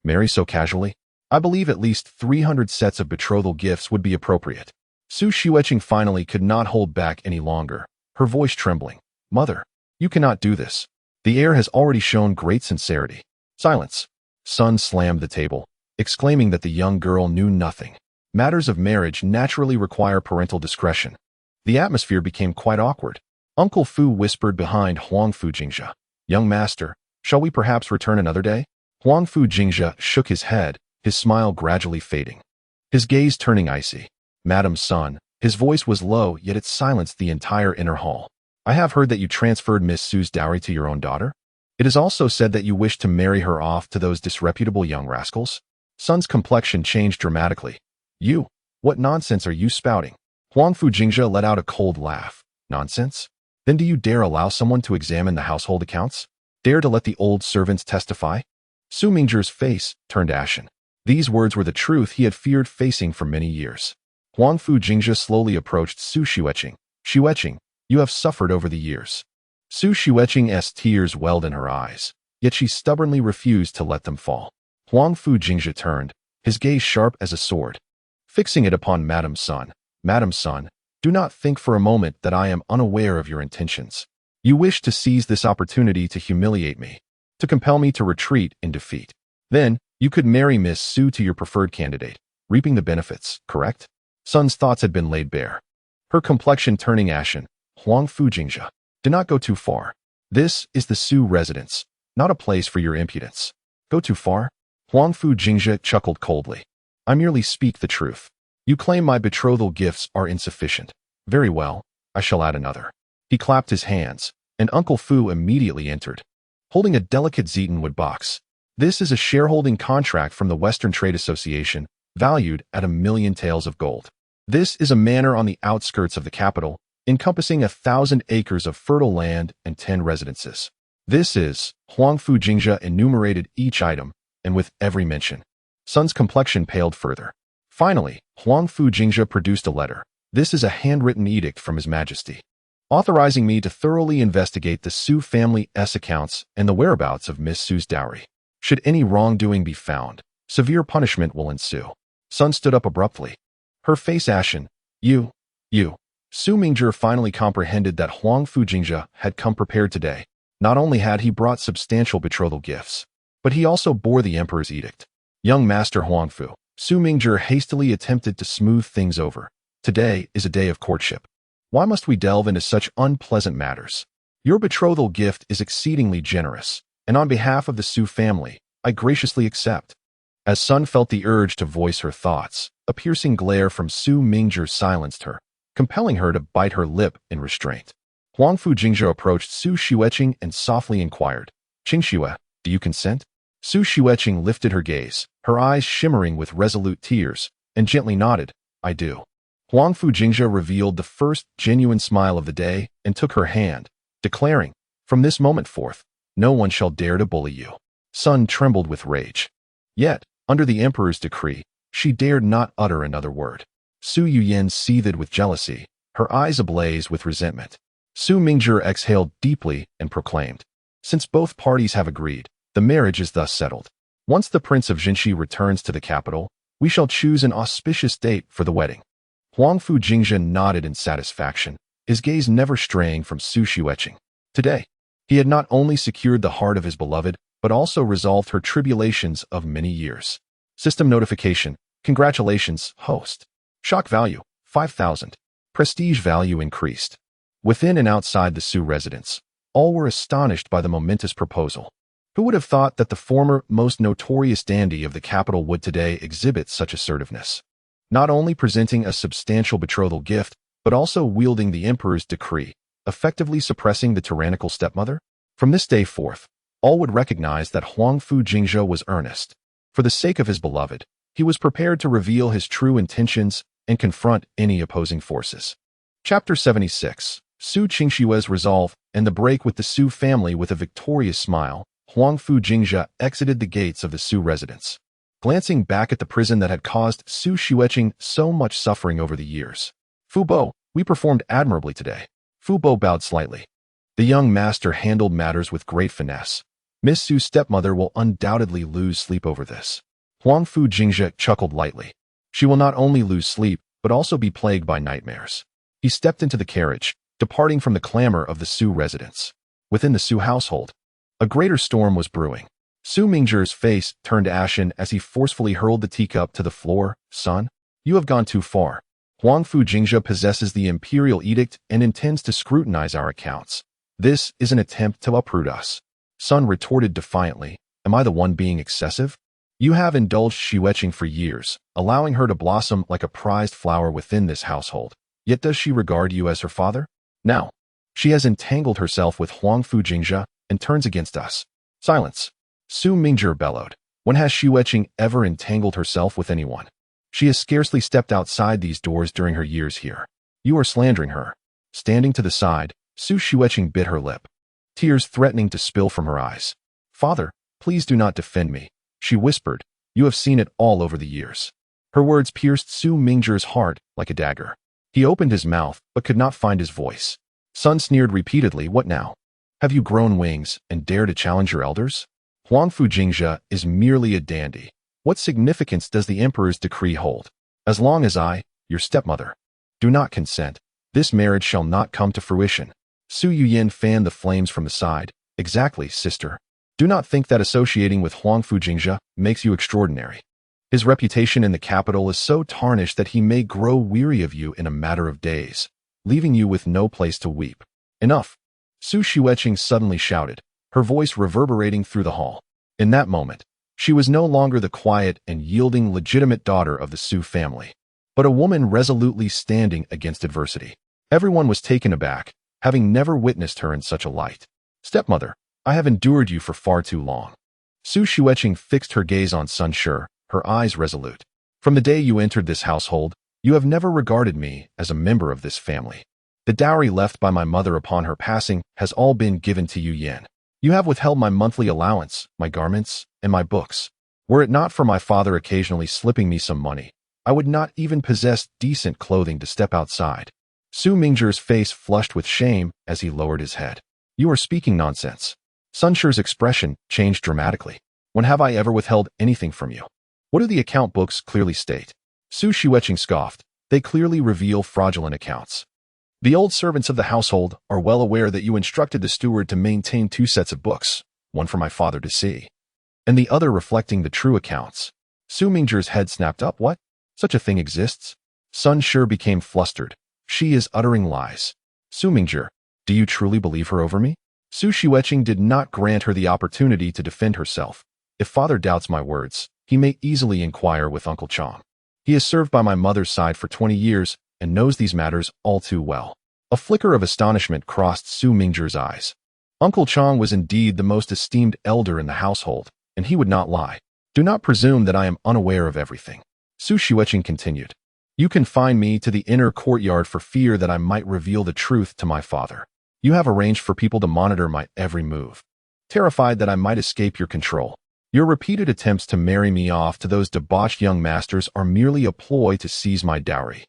marry so casually? I believe at least 300 sets of betrothal gifts would be appropriate. Su Xueqing finally could not hold back any longer, her voice trembling. Mother, you cannot do this. The heir has already shown great sincerity. Silence. Sun slammed the table, exclaiming that the young girl knew nothing. Matters of marriage naturally require parental discretion. The atmosphere became quite awkward. Uncle Fu whispered behind Huangfu Jingzhe. Young master, shall we perhaps return another day? Huangfu Jingzhe shook his head, his smile gradually fading, his gaze turning icy. Madam Sun, his voice was low, yet it silenced the entire inner hall. I have heard that you transferred Miss Su's dowry to your own daughter. It is also said that you wish to marry her off to those disreputable young rascals. Sun's complexion changed dramatically. You, what nonsense are you spouting? Huangfu Jingzhe let out a cold laugh. Nonsense? Then do you dare allow someone to examine the household accounts? Dare to let the old servants testify? Su Mingzhe's face turned ashen. These words were the truth he had feared facing for many years. Huangfu Jingzhe slowly approached Su Xueqing. Xueqing, you have suffered over the years. Su Xueqing's tears welled in her eyes, yet she stubbornly refused to let them fall. Huangfu Jingzhe turned, his gaze sharp as a sword, fixing it upon Madam Sun. Madam Sun, do not think for a moment that I am unaware of your intentions. You wish to seize this opportunity to humiliate me, to compel me to retreat in defeat. Then, you could marry Miss Su to your preferred candidate, reaping the benefits, correct? Sun's thoughts had been laid bare, her complexion turning ashen. Huangfu Jingzhe, do not go too far. This is the Su residence, not a place for your impudence. Go too far? Huangfu Jingzhe chuckled coldly. I merely speak the truth. You claim my betrothal gifts are insufficient. Very well, I shall add another. He clapped his hands, and Uncle Fu immediately entered, holding a delicate Zetenwood box. This is a shareholding contract from the Western Trade Association, valued at 1,000,000 taels of gold. This is a manor on the outskirts of the capital, encompassing 1,000 acres of fertile land and 10 residences. This is, Huangfu Jingzhe enumerated each item, and with every mention, Sun's complexion paled further. Finally, Huangfu Jingzhe produced a letter. This is a handwritten edict from His Majesty. authorizing me to thoroughly investigate the Su family's accounts and the whereabouts of Miss Su's dowry. Should any wrongdoing be found, severe punishment will ensue. Sun stood up abruptly, her face ashen. You. Su Mingzhe finally comprehended that Huangfu Jingzhe had come prepared today. Not only had he brought substantial betrothal gifts, but he also bore the emperor's edict. Young Master Huangfu, Su Mingzhe hastily attempted to smooth things over. Today is a day of courtship. Why must we delve into such unpleasant matters? Your betrothal gift is exceedingly generous, and on behalf of the Su family, I graciously accept. As Sun felt the urge to voice her thoughts, a piercing glare from Su Mingzhe silenced her, compelling her to bite her lip in restraint. Huangfu Jingzhe approached Su Xueqing and softly inquired, "Qingxue, do you consent?" Su Xueqing lifted her gaze, her eyes shimmering with resolute tears, and gently nodded, "I do." Huangfu Jingzhe revealed the first genuine smile of the day and took her hand, declaring, "From this moment forth, no one shall dare to bully you." Sun trembled with rage. Yet, under the emperor's decree, she dared not utter another word. Su Yuyan seethed with jealousy, her eyes ablaze with resentment. Su Mingzhe exhaled deeply and proclaimed, "Since both parties have agreed, the marriage is thus settled. Once the Prince of Jingzhe returns to the capital, we shall choose an auspicious date for the wedding." Huangfu Jingzhe nodded in satisfaction, his gaze never straying from Su Xueqing. Today, he had not only secured the heart of his beloved, but also resolved her tribulations of many years. System notification: Congratulations, host. Shock value: 5,000. Prestige value increased. Within and outside the Su residence, all were astonished by the momentous proposal. Who would have thought that the former most notorious dandy of the capital would today exhibit such assertiveness? Not only presenting a substantial betrothal gift, but also wielding the emperor's decree, effectively suppressing the tyrannical stepmother? From this day forth, all would recognize that Huangfu Jingzhe was earnest. For the sake of his beloved, he was prepared to reveal his true intentions and confront any opposing forces. Chapter 76. Su Qingshue's resolve and the break with the Su family. With a victorious smile, Huangfu Jingzhe exited the gates of the Su residence, glancing back at the prison that had caused Su Xueqing so much suffering over the years. "Fu Bo, we performed admirably today." Fu Bo bowed slightly. The young master handled matters with great finesse. Miss Su's stepmother will undoubtedly lose sleep over this. Huangfu Jingzhe chuckled lightly. She will not only lose sleep, but also be plagued by nightmares. He stepped into the carriage, departing from the clamor of the Su residence. Within the Su household, a greater storm was brewing. Su Mingzhe's face turned ashen as he forcefully hurled the teacup to the floor. "Son, you have gone too far. Huangfu Jingzhe possesses the imperial edict and intends to scrutinize our accounts. This is an attempt to uproot us." Sun retorted defiantly, "Am I the one being excessive? You have indulged Xueqing for years, allowing her to blossom like a prized flower within this household. Yet does she regard you as her father? Now, she has entangled herself with Huangfu Jingzhe and turns against us." "Silence!" Su Mingzhe bellowed. "When has Xueqing ever entangled herself with anyone? She has scarcely stepped outside these doors during her years here. You are slandering her." Standing to the side, Su Xueqing bit her lip, tears threatening to spill from her eyes. "Father, please do not defend me," she whispered. "You have seen it all over the years." Her words pierced Su Mingzhe's heart like a dagger. He opened his mouth, but could not find his voice. Sun sneered repeatedly. "What now? Have you grown wings and dare to challenge your elders? Huangfu Jingzhe is merely a dandy. What significance does the emperor's decree hold? As long as I, your stepmother, do not consent, this marriage shall not come to fruition." Su Yuyan fanned the flames from the side. "Exactly, sister. Do not think that associating with Huangfu Jingzhe makes you extraordinary. His reputation in the capital is so tarnished that he may grow weary of you in a matter of days, leaving you with no place to weep." "Enough!" Su Xueqing suddenly shouted, her voice reverberating through the hall. In that moment, she was no longer the quiet and yielding legitimate daughter of the Su family, but a woman resolutely standing against adversity. Everyone was taken aback, having never witnessed her in such a light. "Stepmother, I have endured you for far too long." Su Xueqing fixed her gaze on Sun Shi, her eyes resolute. "From the day you entered this household, you have never regarded me as a member of this family. The dowry left by my mother upon her passing has all been given to Yu Yan. You have withheld my monthly allowance, my garments, and my books. Were it not for my father occasionally slipping me some money, I would not even possess decent clothing to step outside." Su Mingzhe's face flushed with shame as he lowered his head. You are speaking nonsense. Sun Shi's expression changed dramatically. When have I ever withheld anything from you? What do the account books clearly state? Su Shiweching scoffed. They clearly reveal fraudulent accounts. The old servants of the household are well aware that you instructed the steward to maintain 2 sets of books, one for my father to see, and the other reflecting the true accounts. Su Mingzhe's head snapped up. What? Such a thing exists? Sun Shi became flustered. She is uttering lies. Su Mingzhe, do you truly believe her over me? Su Shiweching did not grant her the opportunity to defend herself. If father doubts my words, he may easily inquire with Uncle Chong. He has served by my mother's side for 20 years and knows these matters all too well. A flicker of astonishment crossed Su Mingzhe's eyes. Uncle Chong was indeed the most esteemed elder in the household, and he would not lie. Do not presume that I am unaware of everything. Su Shiweching continued. You confined me to the inner courtyard for fear that I might reveal the truth to my father. You have arranged for people to monitor my every move, terrified that I might escape your control. Your repeated attempts to marry me off to those debauched young masters are merely a ploy to seize my dowry.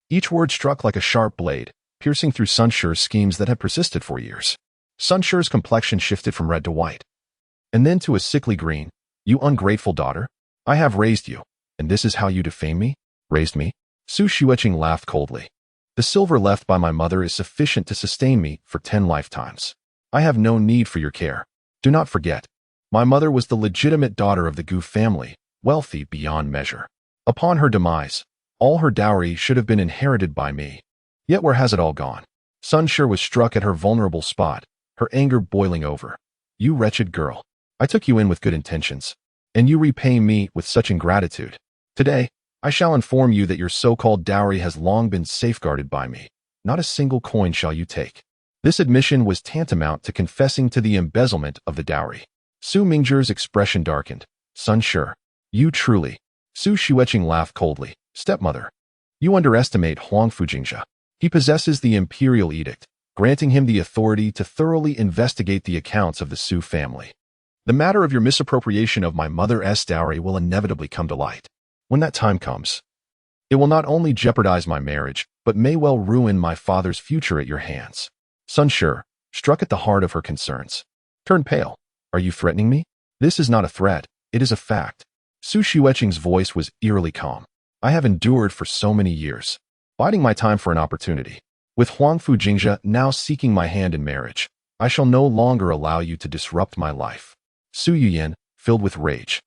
Each word struck like a sharp blade, piercing through Sun Shi's schemes that had persisted for years. Sun Shi's complexion shifted from red to white, and then to a sickly green. You ungrateful daughter! I have raised you, and this is how you defame me? Raised me? Su Shiweching laughed coldly. The silver left by my mother is sufficient to sustain me for 10 lifetimes. I have no need for your care. Do not forget, my mother was the legitimate daughter of the Gu family, wealthy beyond measure. Upon her demise, all her dowry should have been inherited by me. Yet where has it all gone? Sun Shi was struck at her vulnerable spot, her anger boiling over. You wretched girl. I took you in with good intentions, and you repay me with such ingratitude. Today, I shall inform you that your so-called dowry has long been safeguarded by me. Not a single coin shall you take. This admission was tantamount to confessing to the embezzlement of the dowry. Su Mingzhe's expression darkened. Sun Shi, you truly. Su Shiweching laughed coldly. Stepmother, you underestimate Huangfu Jingzhe. He possesses the imperial edict, granting him the authority to thoroughly investigate the accounts of the Su family. The matter of your misappropriation of my mother's dowry will inevitably come to light. When that time comes, it will not only jeopardize my marriage, but may well ruin my father's future at your hands. Sun Shi, struck at the heart of her concerns, turned pale. Are you threatening me? This is not a threat, it is a fact. Su Shiweching's voice was eerily calm. I have endured for so many years, biding my time for an opportunity. With Huangfu Jingzhe now seeking my hand in marriage, I shall no longer allow you to disrupt my life. Su Yuyan, filled with rage,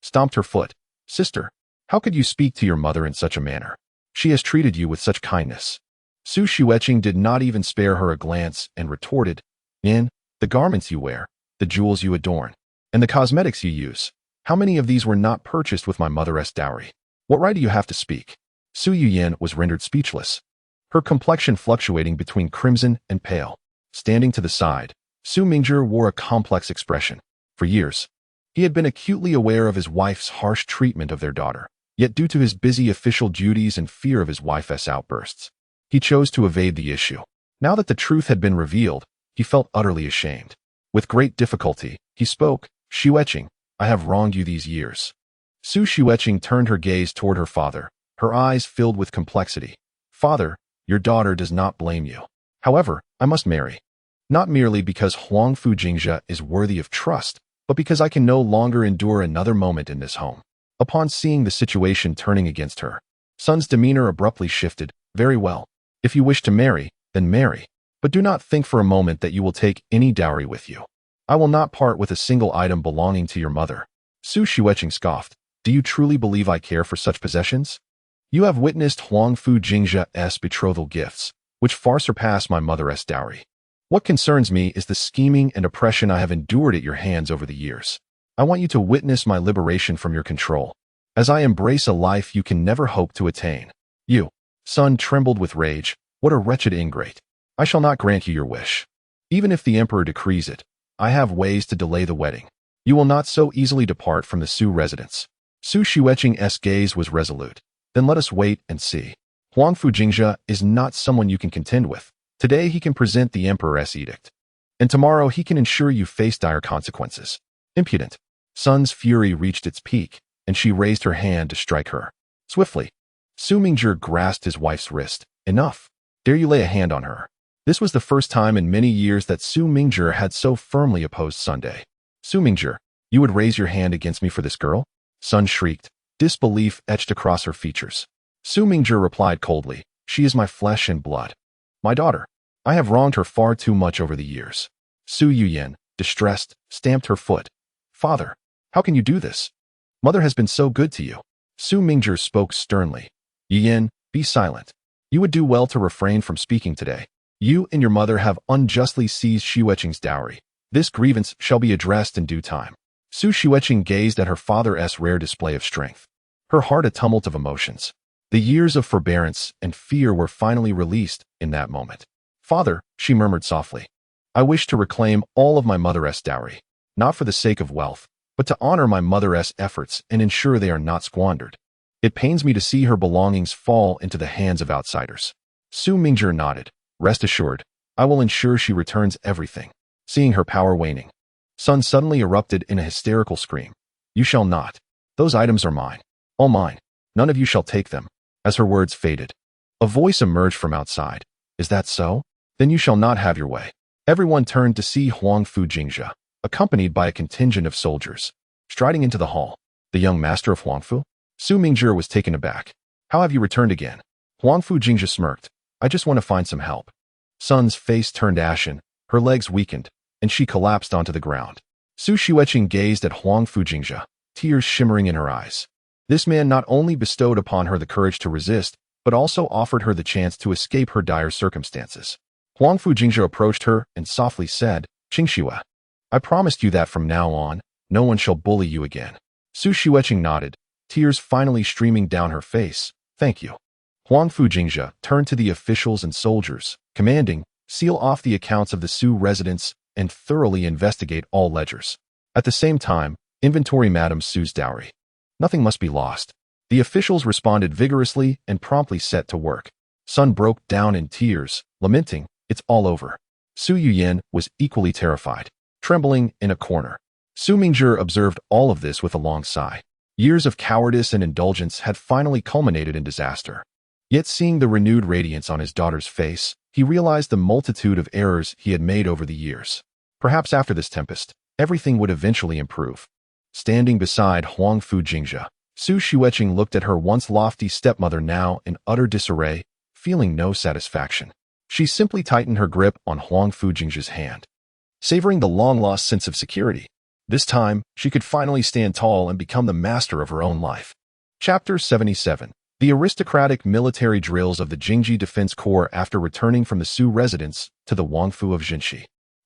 stomped her foot. Sister, how could you speak to your mother in such a manner? She has treated you with such kindness. Su Shiweching did not even spare her a glance and retorted, In, the garments you wear, the jewels you adorn, and the cosmetics you use, how many of these were not purchased with my mother's dowry? What right do you have to speak? Su Yuyan was rendered speechless, her complexion fluctuating between crimson and pale. Standing to the side, Su Mingzhe wore a complex expression. For years, he had been acutely aware of his wife's harsh treatment of their daughter, yet due to his busy official duties and fear of his wife's outbursts, he chose to evade the issue. Now that the truth had been revealed, he felt utterly ashamed. With great difficulty, he spoke. Shiweching, I have wronged you these years. Su Shiweching turned her gaze toward her father, her eyes filled with complexity. Father, your daughter does not blame you. However, I must marry. Not merely because Huangfu Jingzhe is worthy of trust, but because I can no longer endure another moment in this home. Upon seeing the situation turning against her, Sun's demeanor abruptly shifted. Very well. If you wish to marry, then marry. But do not think for a moment that you will take any dowry with you. I will not part with a single item belonging to your mother. Su Shiweching scoffed. Do you truly believe I care for such possessions? You have witnessed Huangfu Jingzhe's betrothal gifts, which far surpass my mother's dowry. What concerns me is the scheming and oppression I have endured at your hands over the years. I want you to witness my liberation from your control, as I embrace a life you can never hope to attain. You, Sun, trembled with rage. What a wretched ingrate. I shall not grant you your wish. Even if the emperor decrees it, I have ways to delay the wedding. You will not so easily depart from the Su residence. Su Shiweching's gaze was resolute. Then let us wait and see. Huangfu Jingzhe is not someone you can contend with. Today he can present the emperor's edict, and tomorrow he can ensure you face dire consequences. Impudent. Sun's fury reached its peak, and she raised her hand to strike her. Swiftly, Su Mingzhe grasped his wife's wrist. Enough. Dare you lay a hand on her? This was the first time in many years that Su Mingzhe had so firmly opposed Sunday. Su Mingzhe, you would raise your hand against me for this girl? Sun shrieked, disbelief etched across her features. Su Mingzhe replied coldly, she is my flesh and blood. My daughter. I have wronged her far too much over the years. Su Yuyan, distressed, stamped her foot. Father, how can you do this? Mother has been so good to you. Su Mingzhe spoke sternly. Yuyan, be silent. You would do well to refrain from speaking today. You and your mother have unjustly seized Xueqing's dowry. This grievance shall be addressed in due time. Su Xueqing gazed at her father's rare display of strength. Her heart a tumult of emotions. The years of forbearance and fear were finally released in that moment. Father, she murmured softly, I wish to reclaim all of my mother's dowry, not for the sake of wealth, but to honor my mother's efforts and ensure they are not squandered. It pains me to see her belongings fall into the hands of outsiders. Su Mingzhe nodded. Rest assured, I will ensure she returns everything. Seeing her power waning, Sun suddenly erupted in a hysterical scream. You shall not. Those items are mine. All mine. None of you shall take them. As her words faded, a voice emerged from outside. Is that so? Then you shall not have your way. Everyone turned to see Huangfu Jingzhe, accompanied by a contingent of soldiers, striding into the hall. The young master of Huangfu? Su Mingzhe was taken aback. How have you returned again? Huangfu Jingzhe smirked. I just want to find some help. Sun's face turned ashen, her legs weakened, and she collapsed onto the ground. Su Xueqing gazed at Huangfu Jingzhe, tears shimmering in her eyes. This man not only bestowed upon her the courage to resist, but also offered her the chance to escape her dire circumstances. Huangfu Jingzhe approached her and softly said, Qingxue, I promised you that from now on, no one shall bully you again. Su Xueqing nodded, tears finally streaming down her face. Thank you. Huangfu Jingzhe turned to the officials and soldiers, commanding, seal off the accounts of the Su residents and thoroughly investigate all ledgers. At the same time, inventory Madame Su's dowry. Nothing must be lost. The officials responded vigorously and promptly set to work. Sun broke down in tears, lamenting, it's all over. Su Yuyan was equally terrified, trembling in a corner. Su Mingzhe observed all of this with a long sigh. Years of cowardice and indulgence had finally culminated in disaster. Yet seeing the renewed radiance on his daughter's face, he realized the multitude of errors he had made over the years. Perhaps after this tempest, everything would eventually improve. Standing beside Huangfu Jingzhe, Su Xueqing looked at her once lofty stepmother now in utter disarray, feeling no satisfaction. She simply tightened her grip on Huangfu Jingzhe's hand, savoring the long-lost sense of security. This time, she could finally stand tall and become the master of her own life. Chapter 77. The aristocratic military drills of the Jingzhe Defense Corps after returning from the Su residence to the Huangfu of Jinshi.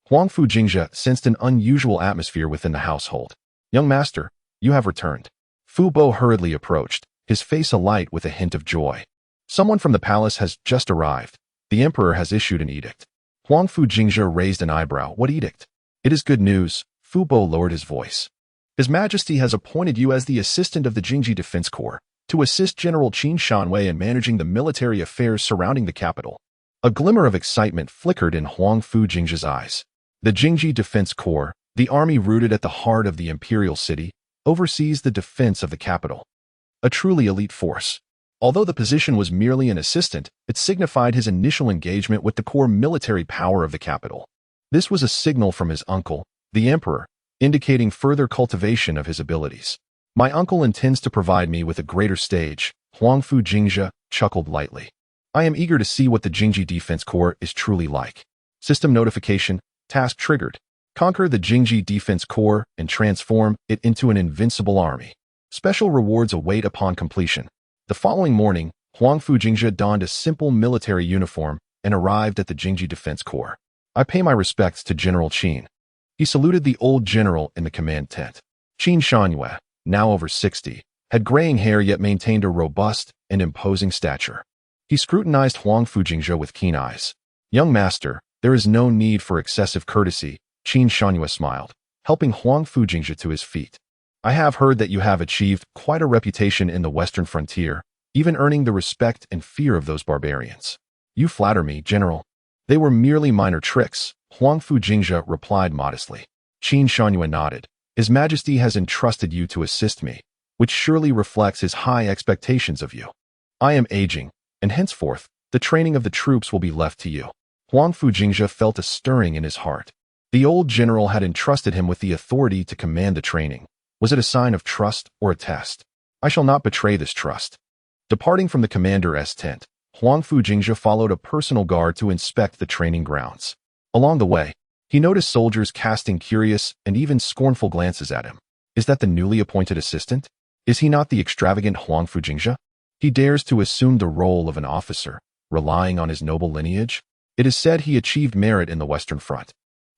Huangfu Jingzhe sensed an unusual atmosphere within the household. Young master, you have returned. Fu Bo hurriedly approached, his face alight with a hint of joy. Someone from the palace has just arrived. The emperor has issued an edict. Huangfu Jingzhe raised an eyebrow. What edict? It is good news. Fu Bo lowered his voice. His Majesty has appointed you as the assistant of the Jingzhe Defense Corps to assist General Qin Shanwei in managing the military affairs surrounding the capital. A glimmer of excitement flickered in Huangfu Jingzhe's eyes. The Jingzhe Defense Corps, the army rooted at the heart of the imperial city, oversees the defense of the capital. A truly elite force. Although the position was merely an assistant, it signified his initial engagement with the core military power of the capital. This was a signal from his uncle, the emperor, indicating further cultivation of his abilities. My uncle intends to provide me with a greater stage, Huangfu Jingzhe chuckled lightly. I am eager to see what the Jingzhe Defense Corps is truly like. System notification, task triggered. Conquer the Jingzhe Defense Corps and transform it into an invincible army. Special rewards await upon completion. The following morning, Huangfu Jingzhe donned a simple military uniform and arrived at the Jingzhe Defense Corps. I pay my respects to General Qin. He saluted the old general in the command tent. Qin Shanwei, now over 60, had graying hair yet maintained a robust and imposing stature. He scrutinized Huangfu Jingzhe with keen eyes. Young master, there is no need for excessive courtesy, Qin Shanwei smiled, helping Huangfu Jingzhe to his feet. I have heard that you have achieved quite a reputation in the western frontier, even earning the respect and fear of those barbarians. You flatter me, General. They were merely minor tricks, Huangfu Jingzhe replied modestly. Qin Shanwei nodded. His Majesty has entrusted you to assist me, which surely reflects his high expectations of you. I am aging, and henceforth, The training of the troops will be left to you. Huangfu Jingzhe felt a stirring in his heart. The old general had entrusted him with the authority to command the training. Was it a sign of trust or a test? I shall not betray this trust. Departing from the commander's tent, Huangfu Jingzhe followed a personal guard to inspect the training grounds. Along the way, he noticed soldiers casting curious and even scornful glances at him. Is that the newly appointed assistant? Is he not the extravagant Huangfu Jingzhe? He dares to assume the role of an officer, relying on his noble lineage? It is said he achieved merit in the Western Front.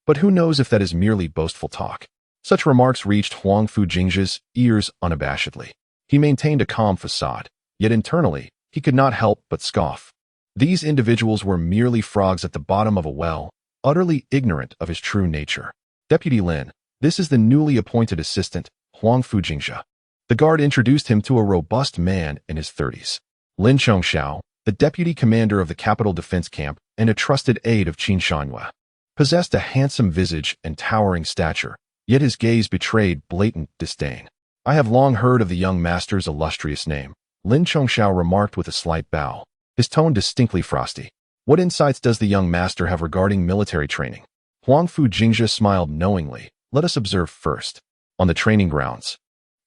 But who knows if that is merely boastful talk? Such remarks reached Huangfu Jingzhe's ears unabashedly. He maintained a calm facade, yet internally, he could not help but scoff. These individuals were merely frogs at the bottom of a well, utterly ignorant of his true nature. Deputy Lin, this is the newly appointed assistant, Huangfu Jingzhe. The guard introduced him to a robust man in his 30s. Lin Chongxiao, the deputy commander of the capital defense camp and a trusted aide of Qin Shanhua, possessed a handsome visage and towering stature, yet his gaze betrayed blatant disdain. I have long heard of the young master's illustrious name, Lin Chongxiao remarked with a slight bow, his tone distinctly frosty. What insights does the young master have regarding military training? Huangfu Jingzhe smiled knowingly. Let us observe first. On the training grounds,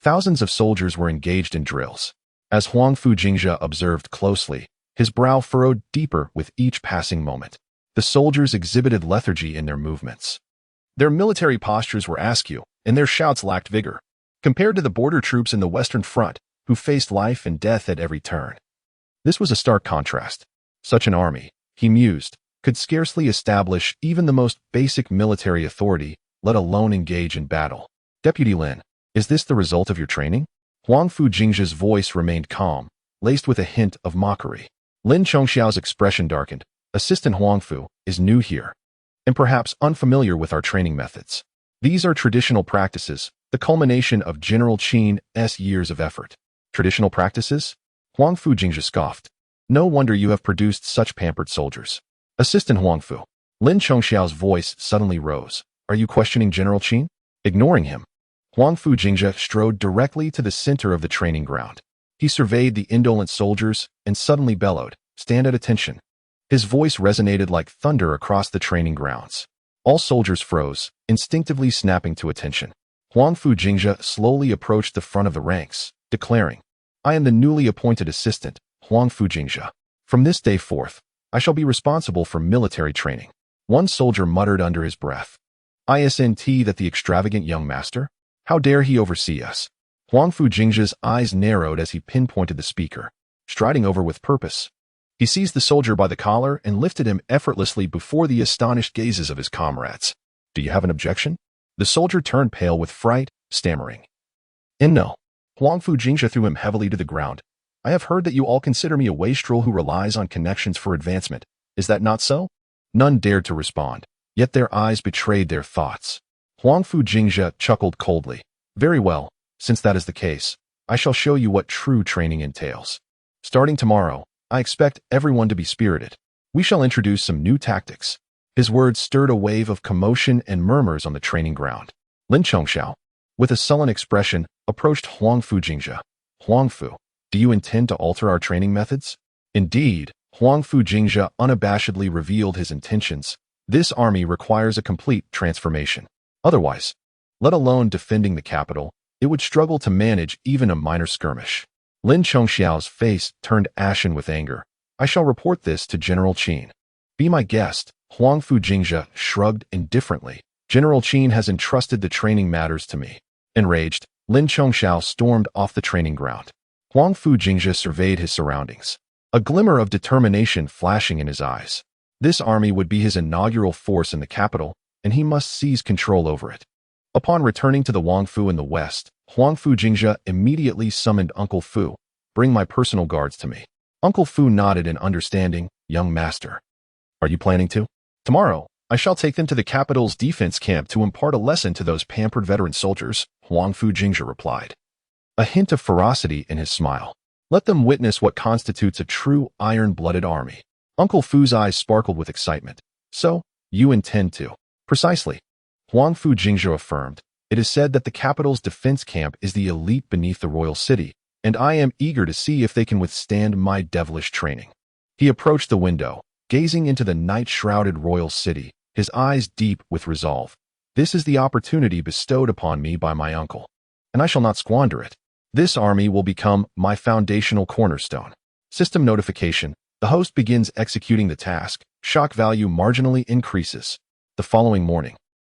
thousands of soldiers were engaged in drills. As Huangfu Jingzhe observed closely, his brow furrowed deeper with each passing moment. The soldiers exhibited lethargy in their movements. Their military postures were askew, and their shouts lacked vigor, compared to the border troops in the Western Front, who faced life and death at every turn. This was a stark contrast. Such an army, he mused, could scarcely establish even the most basic military authority, let alone engage in battle. Deputy Lin, is this the result of your training? Huangfu Jingzhe's voice remained calm, laced with a hint of mockery. Lin Chongxiao's expression darkened. Assistant Huangfu is new here, and perhaps unfamiliar with our training methods. These are traditional practices, the culmination of General Qin's years of effort. Traditional practices? Huangfu Jingzhe scoffed. No wonder you have produced such pampered soldiers. Assistant Huangfu. Lin Chongxiao's voice suddenly rose. Are you questioning General Qin? Ignoring him, Huangfu Jingzhe strode directly to the center of the training ground. He surveyed the indolent soldiers and suddenly bellowed, "Stand at attention." His voice resonated like thunder across the training grounds. All soldiers froze, instinctively snapping to attention. Huangfu Jingzhe slowly approached the front of the ranks, declaring, "I am the newly appointed assistant, Huangfu Jingzhe. From this day forth, I shall be responsible for military training." One soldier muttered under his breath, "Isn't that the extravagant young master? How dare he oversee us?" Huangfu Jingzhe's eyes narrowed as he pinpointed the speaker, striding over with purpose. He seized the soldier by the collar and lifted him effortlessly before the astonished gazes of his comrades. "Do you have an objection?" The soldier turned pale with fright, stammering, "No." Huangfu Jingzhe threw him heavily to the ground. "I have heard that you all consider me a wastrel who relies on connections for advancement. Is that not so?" None dared to respond, yet their eyes betrayed their thoughts. Huangfu Jingzhe chuckled coldly. "Very well, since that is the case, I shall show you what true training entails. Starting tomorrow, I expect everyone to be spirited. We shall introduce some new tactics." His words stirred a wave of commotion and murmurs on the training ground. Lin Chongxiao, with a sullen expression, approached Huangfu Jingzhe. "Huangfu, do you intend to alter our training methods?" Indeed, Huangfu Jingzhe unabashedly revealed his intentions. This army requires a complete transformation. Otherwise, let alone defending the capital, it would struggle to manage even a minor skirmish. Lin Chongxiao's face turned ashen with anger. "I shall report this to General Qin." "Be my guest." Huangfu Jingzhe shrugged indifferently. "General Qin has entrusted the training matters to me." Enraged, Lin Chongxiao stormed off the training ground. Huangfu Jingzhe surveyed his surroundings, a glimmer of determination flashing in his eyes. This army would be his inaugural force in the capital, and he must seize control over it. Upon returning to the Huangfu in the west, Huangfu Jingzhe immediately summoned Uncle Fu. "Bring my personal guards to me." Uncle Fu nodded in understanding. "Young master." "Are you planning to?" "Tomorrow, I shall take them to the capital's defense camp to impart a lesson to those pampered veteran soldiers," Huangfu Jingzhe replied, a hint of ferocity in his smile. "Let them witness what constitutes a true iron-blooded army." Uncle Fu's eyes sparkled with excitement. "So, you intend to?" "Precisely." Huangfu Jingzhe affirmed. "It is said that the capital's defense camp is the elite beneath the royal city, and I am eager to see if they can withstand my devilish training." He approached the window, gazing into the night-shrouded royal city, his eyes deep with resolve. This is the opportunity bestowed upon me by my uncle, and I shall not squander it. This army will become my foundational cornerstone. System notification. The host begins executing the task. Shock value marginally increases. The following morning,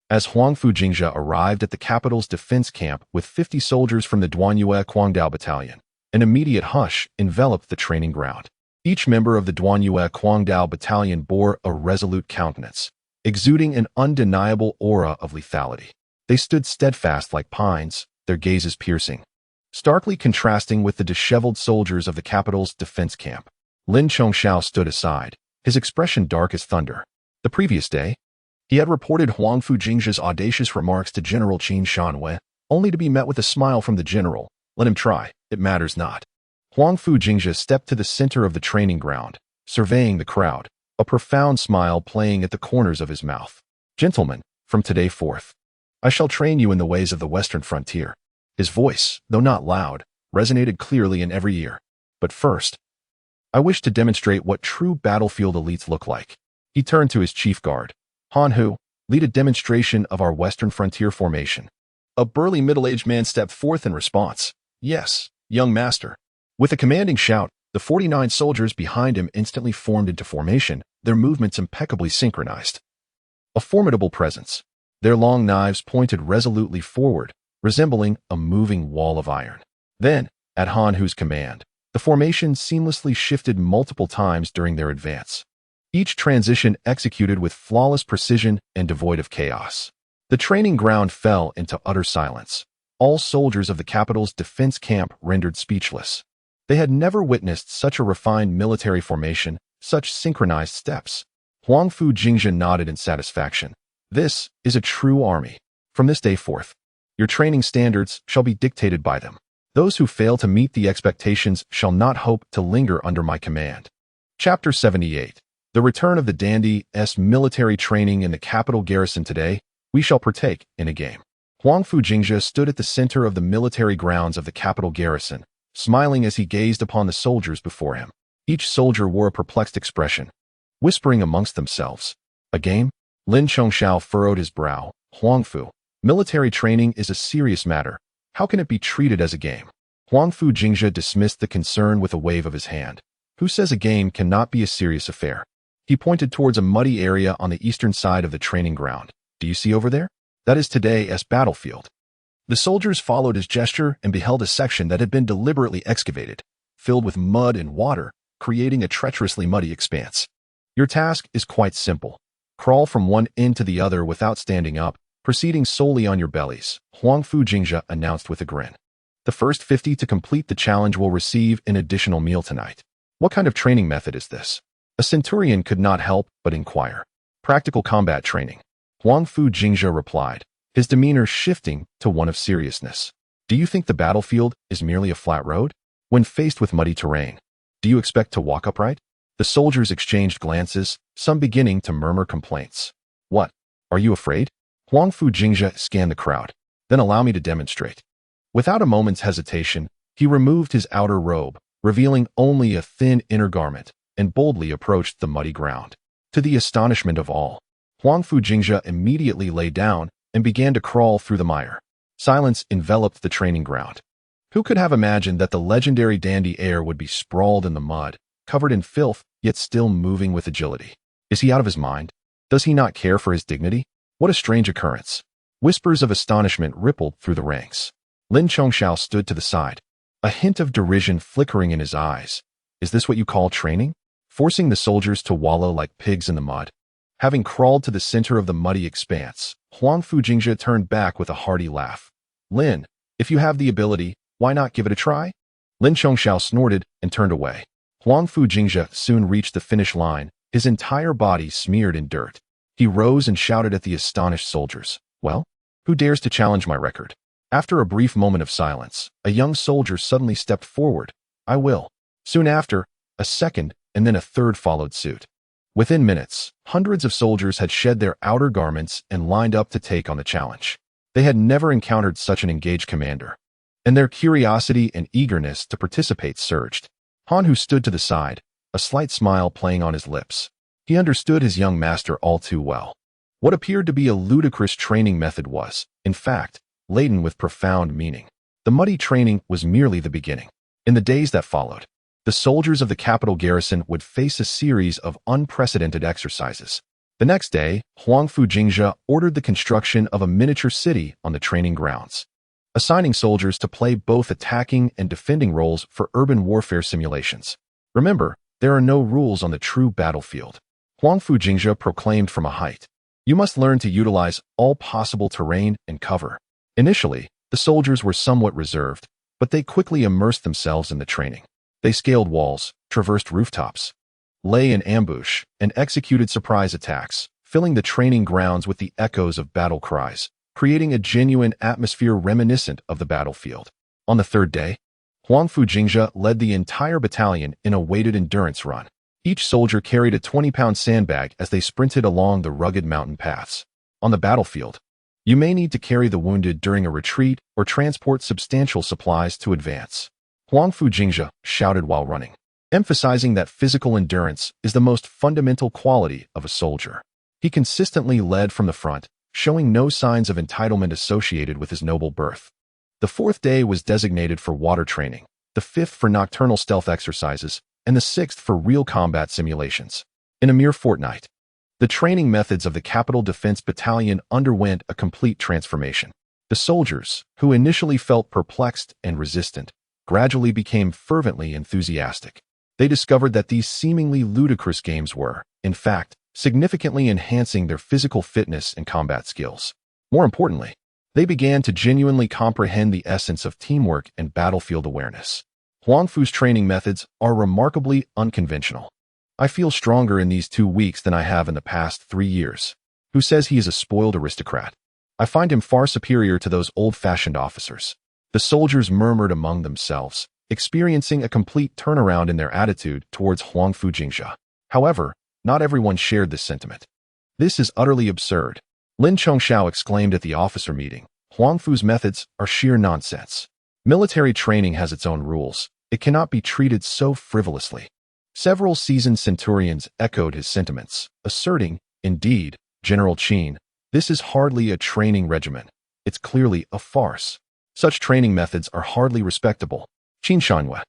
as Huangfu Jingzhe arrived at the capital's defense camp with 50 soldiers from the Duanyue Guangdao Battalion, an immediate hush enveloped the training ground. Each member of the Duanyue Guangdao Battalion bore a resolute countenance, exuding an undeniable aura of lethality. They stood steadfast like pines, their gazes piercing, starkly contrasting with the disheveled soldiers of the capital's defense camp. Lin Chongxiao stood aside, his expression dark as thunder. The previous day, he had reported Huangfu Jingzhe's audacious remarks to General Qin Shanwei, only to be met with a smile from the general. Let him try, it matters not. Huangfu Jingzhe stepped to the center of the training ground, surveying the crowd, a profound smile playing at the corners of his mouth. Gentlemen, from today forth, I shall train you in the ways of the western frontier. His voice, though not loud, resonated clearly in every ear. But first, I wish to demonstrate what true battlefield elites look like. He turned to his chief guard. Han Hu, lead a demonstration of our western frontier formation. A burly middle-aged man stepped forth in response. Yes, young master. With a commanding shout, the 49 soldiers behind him instantly formed into formation, their movements impeccably synchronized. A formidable presence. Their long knives pointed resolutely forward, resembling a moving wall of iron. Then, at Han Hu's command, the formation seamlessly shifted multiple times during their advance. Each transition executed with flawless precision and devoid of chaos. The training ground fell into utter silence. All soldiers of the capital's defense camp rendered speechless. They had never witnessed such a refined military formation, such synchronized steps. Huangfu Jingzhe nodded in satisfaction. This is a true army. From this day forth, your training standards shall be dictated by them. Those who fail to meet the expectations shall not hope to linger under my command. Chapter 78. The return of the dandy's military training in the capital garrison. Today, we shall partake in a game. Huangfu Jingzhe stood at the center of the military grounds of the capital garrison, smiling as he gazed upon the soldiers before him. Each soldier wore a perplexed expression, whispering amongst themselves. A game? Lin Chongxiao furrowed his brow. Huangfu, military training is a serious matter. How can it be treated as a game? Huangfu Jingzhe dismissed the concern with a wave of his hand. Who says a game cannot be a serious affair? He pointed towards a muddy area on the eastern side of the training ground. Do you see over there? That is today's battlefield. The soldiers followed his gesture and beheld a section that had been deliberately excavated, filled with mud and water, creating a treacherously muddy expanse. Your task is quite simple. Crawl from one end to the other without standing up, proceeding solely on your bellies, Huangfu Jingzhe announced with a grin. The first 50 to complete the challenge will receive an additional meal tonight. What kind of training method is this? A centurion could not help but inquire. Practical combat training. Huangfu Jingzhe replied, his demeanor shifting to one of seriousness. Do you think the battlefield is merely a flat road? When faced with muddy terrain, do you expect to walk upright? The soldiers exchanged glances, some beginning to murmur complaints. What? Are you afraid? Huangfu Jingzhe scanned the crowd. Then allow me to demonstrate. Without a moment's hesitation, he removed his outer robe, revealing only a thin inner garment, and boldly approached the muddy ground. To the astonishment of all, Huangfu Jingzhe immediately lay down and began to crawl through the mire. Silence enveloped the training ground. Who could have imagined that the legendary dandy heir would be sprawled in the mud, covered in filth, yet still moving with agility? Is he out of his mind? Does he not care for his dignity? What a strange occurrence. Whispers of astonishment rippled through the ranks. Lin Chongxiao stood to the side, a hint of derision flickering in his eyes. Is this what you call training? Forcing the soldiers to wallow like pigs in the mud? Having crawled to the center of the muddy expanse, Huangfu Jingzhe turned back with a hearty laugh. Lin, if you have the ability, why not give it a try? Lin Chongxiao snorted and turned away. Huangfu Jingzhe soon reached the finish line, his entire body smeared in dirt. He rose and shouted at the astonished soldiers. Well, who dares to challenge my record? After a brief moment of silence, a young soldier suddenly stepped forward. I will. Soon after, a second and then a third followed suit. Within minutes, hundreds of soldiers had shed their outer garments and lined up to take on the challenge. They had never encountered such an engaged commander, and their curiosity and eagerness to participate surged. Han Hu stood to the side, a slight smile playing on his lips. He understood his young master all too well. What appeared to be a ludicrous training method was, in fact, laden with profound meaning. The muddy training was merely the beginning. In the days that followed, the soldiers of the capital garrison would face a series of unprecedented exercises. The next day, Huangfu Jingzhe ordered the construction of a miniature city on the training grounds, assigning soldiers to play both attacking and defending roles for urban warfare simulations. Remember, there are no rules on the true battlefield. Huangfu Jingzhe proclaimed from a height. You must learn to utilize all possible terrain and cover. Initially, the soldiers were somewhat reserved, but they quickly immersed themselves in the training. They scaled walls, traversed rooftops, lay in ambush, and executed surprise attacks, filling the training grounds with the echoes of battle cries, creating a genuine atmosphere reminiscent of the battlefield. On the third day, Huangfu Jingzhe led the entire battalion in a weighted endurance run. Each soldier carried a 20-pound sandbag as they sprinted along the rugged mountain paths. On the battlefield, you may need to carry the wounded during a retreat or transport substantial supplies to advance. Huangfu Jingzhe shouted while running, emphasizing that physical endurance is the most fundamental quality of a soldier. He consistently led from the front, showing no signs of entitlement associated with his noble birth. The fourth day was designated for water training, the fifth for nocturnal stealth exercises, and the sixth for real combat simulations. In a mere fortnight, the training methods of the Capital Defense Battalion underwent a complete transformation. The soldiers, who initially felt perplexed and resistant, gradually became fervently enthusiastic. They discovered that these seemingly ludicrous games were, in fact, significantly enhancing their physical fitness and combat skills. More importantly, they began to genuinely comprehend the essence of teamwork and battlefield awareness. Huangfu's training methods are remarkably unconventional. I feel stronger in these 2 weeks than I have in the past 3 years. Who says he is a spoiled aristocrat? I find him far superior to those old-fashioned officers. The soldiers murmured among themselves, experiencing a complete turnaround in their attitude towards Huangfu Jingzhe. However, not everyone shared this sentiment. This is utterly absurd. Lin Chongxiao exclaimed at the officer meeting. Huangfu's methods are sheer nonsense. Military training has its own rules. It cannot be treated so frivolously. Several seasoned centurions echoed his sentiments, asserting, indeed, General Qin, this is hardly a training regimen. It's clearly a farce. Such training methods are hardly respectable. Qin Shanhue,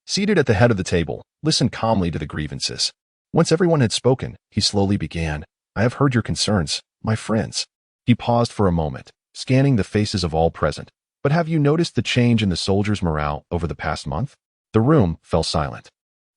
seated at the head of the table, listened calmly to the grievances. Once everyone had spoken, he slowly began. I have heard your concerns, my friends. He paused for a moment, scanning the faces of all present. But have you noticed the change in the soldiers' morale over the past month? The room fell silent.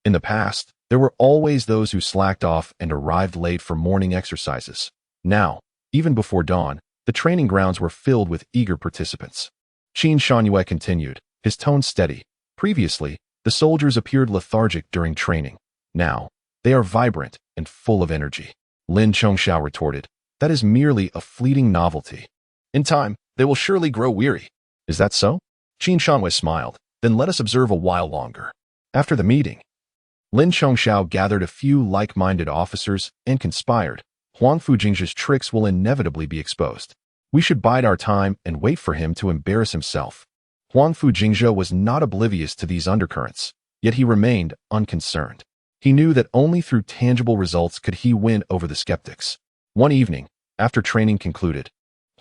In the past, there were always those who slacked off and arrived late for morning exercises. Now, even before dawn, the training grounds were filled with eager participants. Qin Shanhue continued, his tone steady. Previously, the soldiers appeared lethargic during training. Now, they are vibrant and full of energy. Lin Chongxiao retorted, that is merely a fleeting novelty. In time, they will surely grow weary. Is that so? Qin Shanhue smiled. Then let us observe a while longer. After the meeting, Lin Chongxiao gathered a few like-minded officers and conspired. Huangfu Jingzhe's tricks will inevitably be exposed. We should bide our time and wait for him to embarrass himself. Huangfu Jingzhe was not oblivious to these undercurrents, yet he remained unconcerned. He knew that only through tangible results could he win over the skeptics. One evening, after training concluded,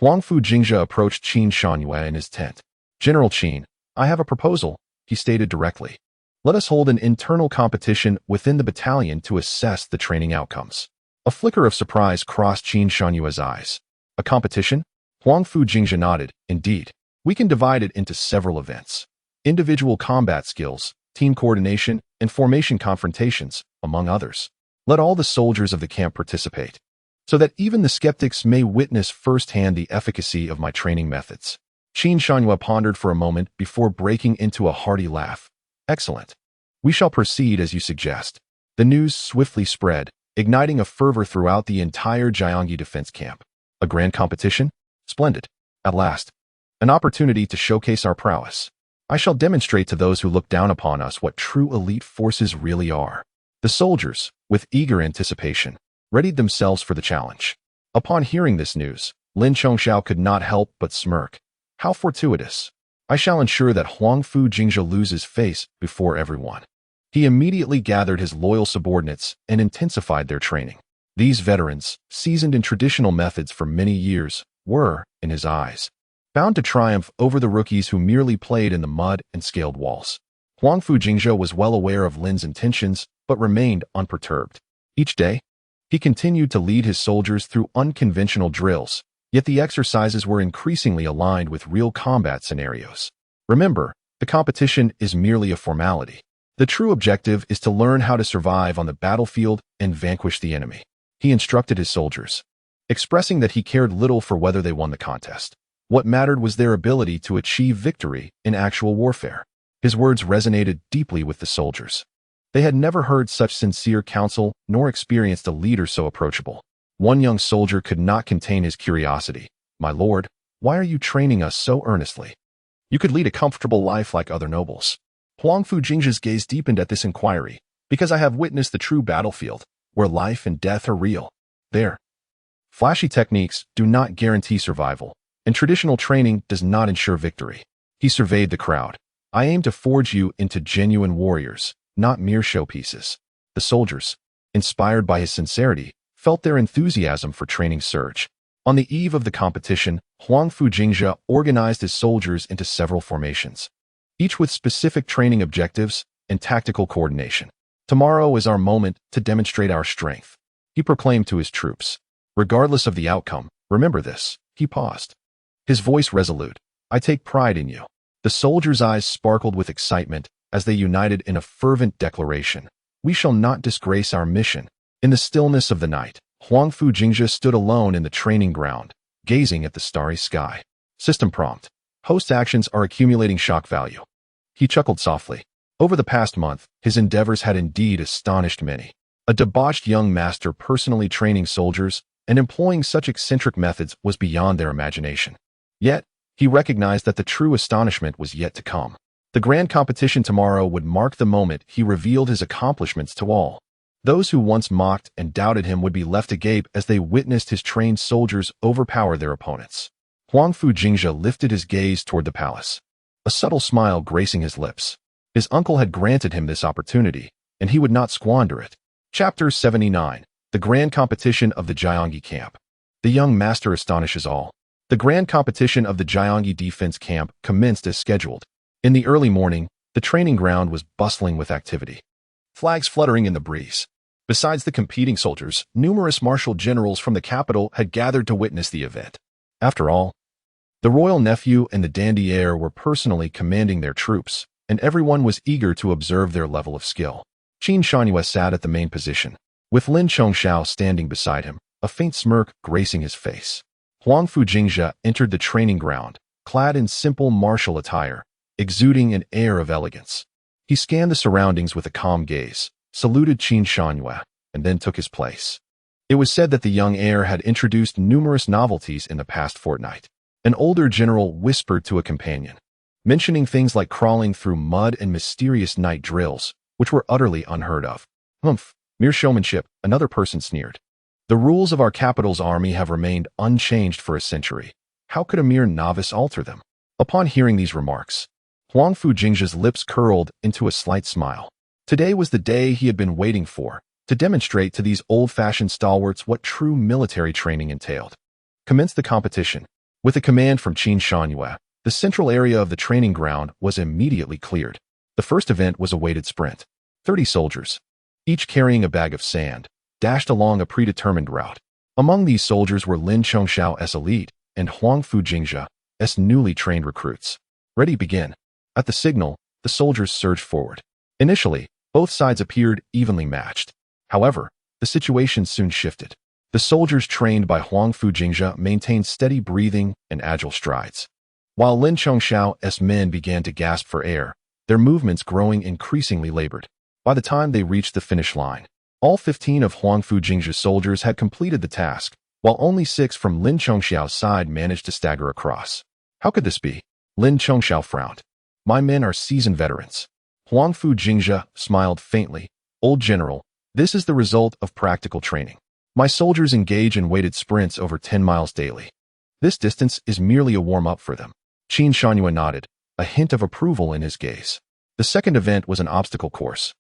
Huangfu Jingzhe approached Qin Shanhue in his tent. General Qin, I have a proposal, he stated directly. Let us hold an internal competition within the battalion to assess the training outcomes. A flicker of surprise crossed Qin Shanhue's eyes. A competition? Huangfu Jingzhe nodded. Indeed. We can divide it into several events. Individual combat skills, team coordination, and formation confrontations, among others. Let all the soldiers of the camp participate, so that even the skeptics may witness firsthand the efficacy of my training methods. Qin Shanhue pondered for a moment before breaking into a hearty laugh. Excellent. We shall proceed as you suggest. The news swiftly spread, igniting a fervor throughout the entire Jiangyi defense camp. A grand competition? Splendid. At last, an opportunity to showcase our prowess. I shall demonstrate to those who look down upon us what true elite forces really are. The soldiers, with eager anticipation, readied themselves for the challenge. Upon hearing this news, Lin Chongxiao could not help but smirk. How fortuitous. I shall ensure that Huangfu Jingzhe loses face before everyone. He immediately gathered his loyal subordinates and intensified their training. These veterans, seasoned in traditional methods for many years, were, in his eyes, bound to triumph over the rookies who merely played in the mud and scaled walls. Huangfu Jingzhe was well aware of Lin's intentions, but remained unperturbed. Each day, he continued to lead his soldiers through unconventional drills, yet the exercises were increasingly aligned with real combat scenarios. Remember, the competition is merely a formality. The true objective is to learn how to survive on the battlefield and vanquish the enemy. He instructed his soldiers, expressing that he cared little for whether they won the contest. What mattered was their ability to achieve victory in actual warfare. His words resonated deeply with the soldiers. They had never heard such sincere counsel nor experienced a leader so approachable. One young soldier could not contain his curiosity. "My lord, why are you training us so earnestly? You could lead a comfortable life like other nobles." Huangfu Jingzhe's gaze deepened at this inquiry. "Because I have witnessed the true battlefield, where life and death are real. There, flashy techniques do not guarantee survival, and traditional training does not ensure victory." He surveyed the crowd. "I aim to forge you into genuine warriors, not mere showpieces." The soldiers, inspired by his sincerity, felt their enthusiasm for training surge. On the eve of the competition, Huangfu Jingzhe organized his soldiers into several formations, each with specific training objectives and tactical coordination. "Tomorrow is our moment to demonstrate our strength," he proclaimed to his troops. "Regardless of the outcome, remember this." He paused, his voice resolute. "I take pride in you." The soldiers' eyes sparkled with excitement as they united in a fervent declaration. "We shall not disgrace our mission." In the stillness of the night, Huangfu Jingzhe stood alone in the training ground, gazing at the starry sky. System prompt. Host actions are accumulating shock value. He chuckled softly. Over the past month, his endeavors had indeed astonished many. A debauched young master personally training soldiers and employing such eccentric methods was beyond their imagination. Yet, he recognized that the true astonishment was yet to come. The grand competition tomorrow would mark the moment he revealed his accomplishments to all. Those who once mocked and doubted him would be left agape as they witnessed his trained soldiers overpower their opponents. Huangfu Jingzhe lifted his gaze toward the palace, a subtle smile gracing his lips. His uncle had granted him this opportunity, and he would not squander it. Chapter 79. The Grand Competition of the Jiangyi Camp. The young master astonishes all. The grand competition of the Jiangyi defense camp commenced as scheduled. In the early morning, the training ground was bustling with activity, flags fluttering in the breeze. Besides the competing soldiers, numerous martial generals from the capital had gathered to witness the event. After all, the royal nephew and the dandy heir were personally commanding their troops, and everyone was eager to observe their level of skill. Qin Shanhue sat at the main position, with Lin Chongxiao standing beside him, a faint smirk gracing his face. Huangfu Jingzhe entered the training ground, clad in simple martial attire, exuding an air of elegance. He scanned the surroundings with a calm gaze, saluted Qin Shanhue, and then took his place. It was said that the young heir had introduced numerous novelties in the past fortnight. An older general whispered to a companion, mentioning things like crawling through mud and mysterious night drills, which were utterly unheard of. "Humph, mere showmanship," another person sneered. "The rules of our capital's army have remained unchanged for a century. How could a mere novice alter them?" Upon hearing these remarks, Huangfu Jingzhe's lips curled into a slight smile. Today was the day he had been waiting for, to demonstrate to these old-fashioned stalwarts what true military training entailed. Commence the competition. With a command from Qin Shanhue, the central area of the training ground was immediately cleared. The first event was a weighted sprint. 30 soldiers, each carrying a bag of sand, dashed along a predetermined route. Among these soldiers were Lin Chongxiao's elite and Huangfu Jingzhe's newly trained recruits. "Ready, begin." At the signal, the soldiers surged forward. Initially, both sides appeared evenly matched. However, the situation soon shifted. The soldiers trained by Huangfu Jingzhe maintained steady breathing and agile strides, while Lin Chongxiao's men began to gasp for air, their movements growing increasingly labored. By the time they reached the finish line, all 15 of Huangfu Jingzhe's soldiers had completed the task, while only 6 from Lin Chongxiao's side managed to stagger across. How could this be? Lin Chongxiao frowned. "My men are seasoned veterans." Huangfu Jingzhe smiled faintly. "Old general, this is the result of practical training. My soldiers engage in weighted sprints over 10 miles daily. This distance is merely a warm-up for them." Qin Shanhue nodded, a hint of approval in his gaze. The second event was an obstacle course.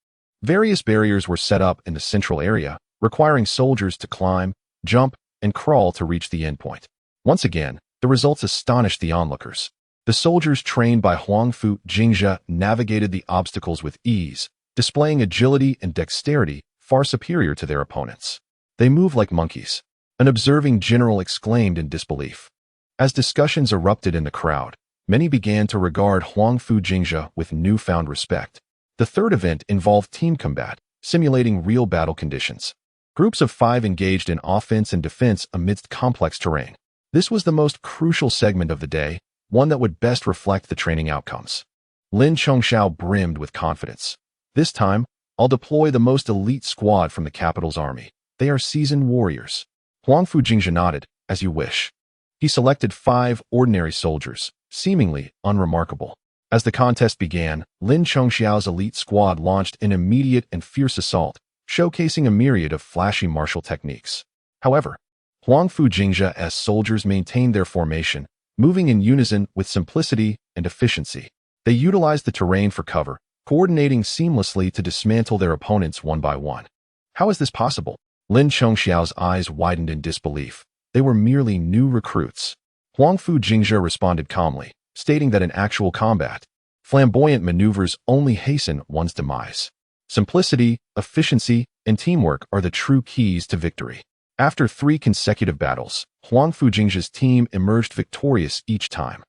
Various barriers were set up in the central area, requiring soldiers to climb, jump, and crawl to reach the endpoint. Once again, the results astonished the onlookers. The soldiers trained by Huangfu Jingzhe navigated the obstacles with ease, displaying agility and dexterity far superior to their opponents. They move like monkeys. An observing general exclaimed in disbelief. As discussions erupted in the crowd, many began to regard Huangfu Jingzhe with newfound respect. The third event involved team combat, simulating real battle conditions. Groups of 5 engaged in offense and defense amidst complex terrain. This was the most crucial segment of the day, one that would best reflect the training outcomes. Lin Chongxiao brimmed with confidence. This time, I'll deploy the most elite squad from the capital's army. They are seasoned warriors. Huangfu Jingzhe nodded, as you wish. He selected 5 ordinary soldiers, seemingly unremarkable. As the contest began, Lin Chongxiao's elite squad launched an immediate and fierce assault, showcasing a myriad of flashy martial techniques. However, Huangfu Jingzhe's soldiers maintained their formation, moving in unison with simplicity and efficiency. They utilized the terrain for cover, coordinating seamlessly to dismantle their opponents one by one. How is this possible? Lin Chongxiao's eyes widened in disbelief. They were merely new recruits. Huangfu Jingzhe responded calmly, stating that in actual combat, flamboyant maneuvers only hasten one's demise. Simplicity, efficiency, and teamwork are the true keys to victory. After 3 consecutive battles, Huangfu Jingzhe's team emerged victorious each time,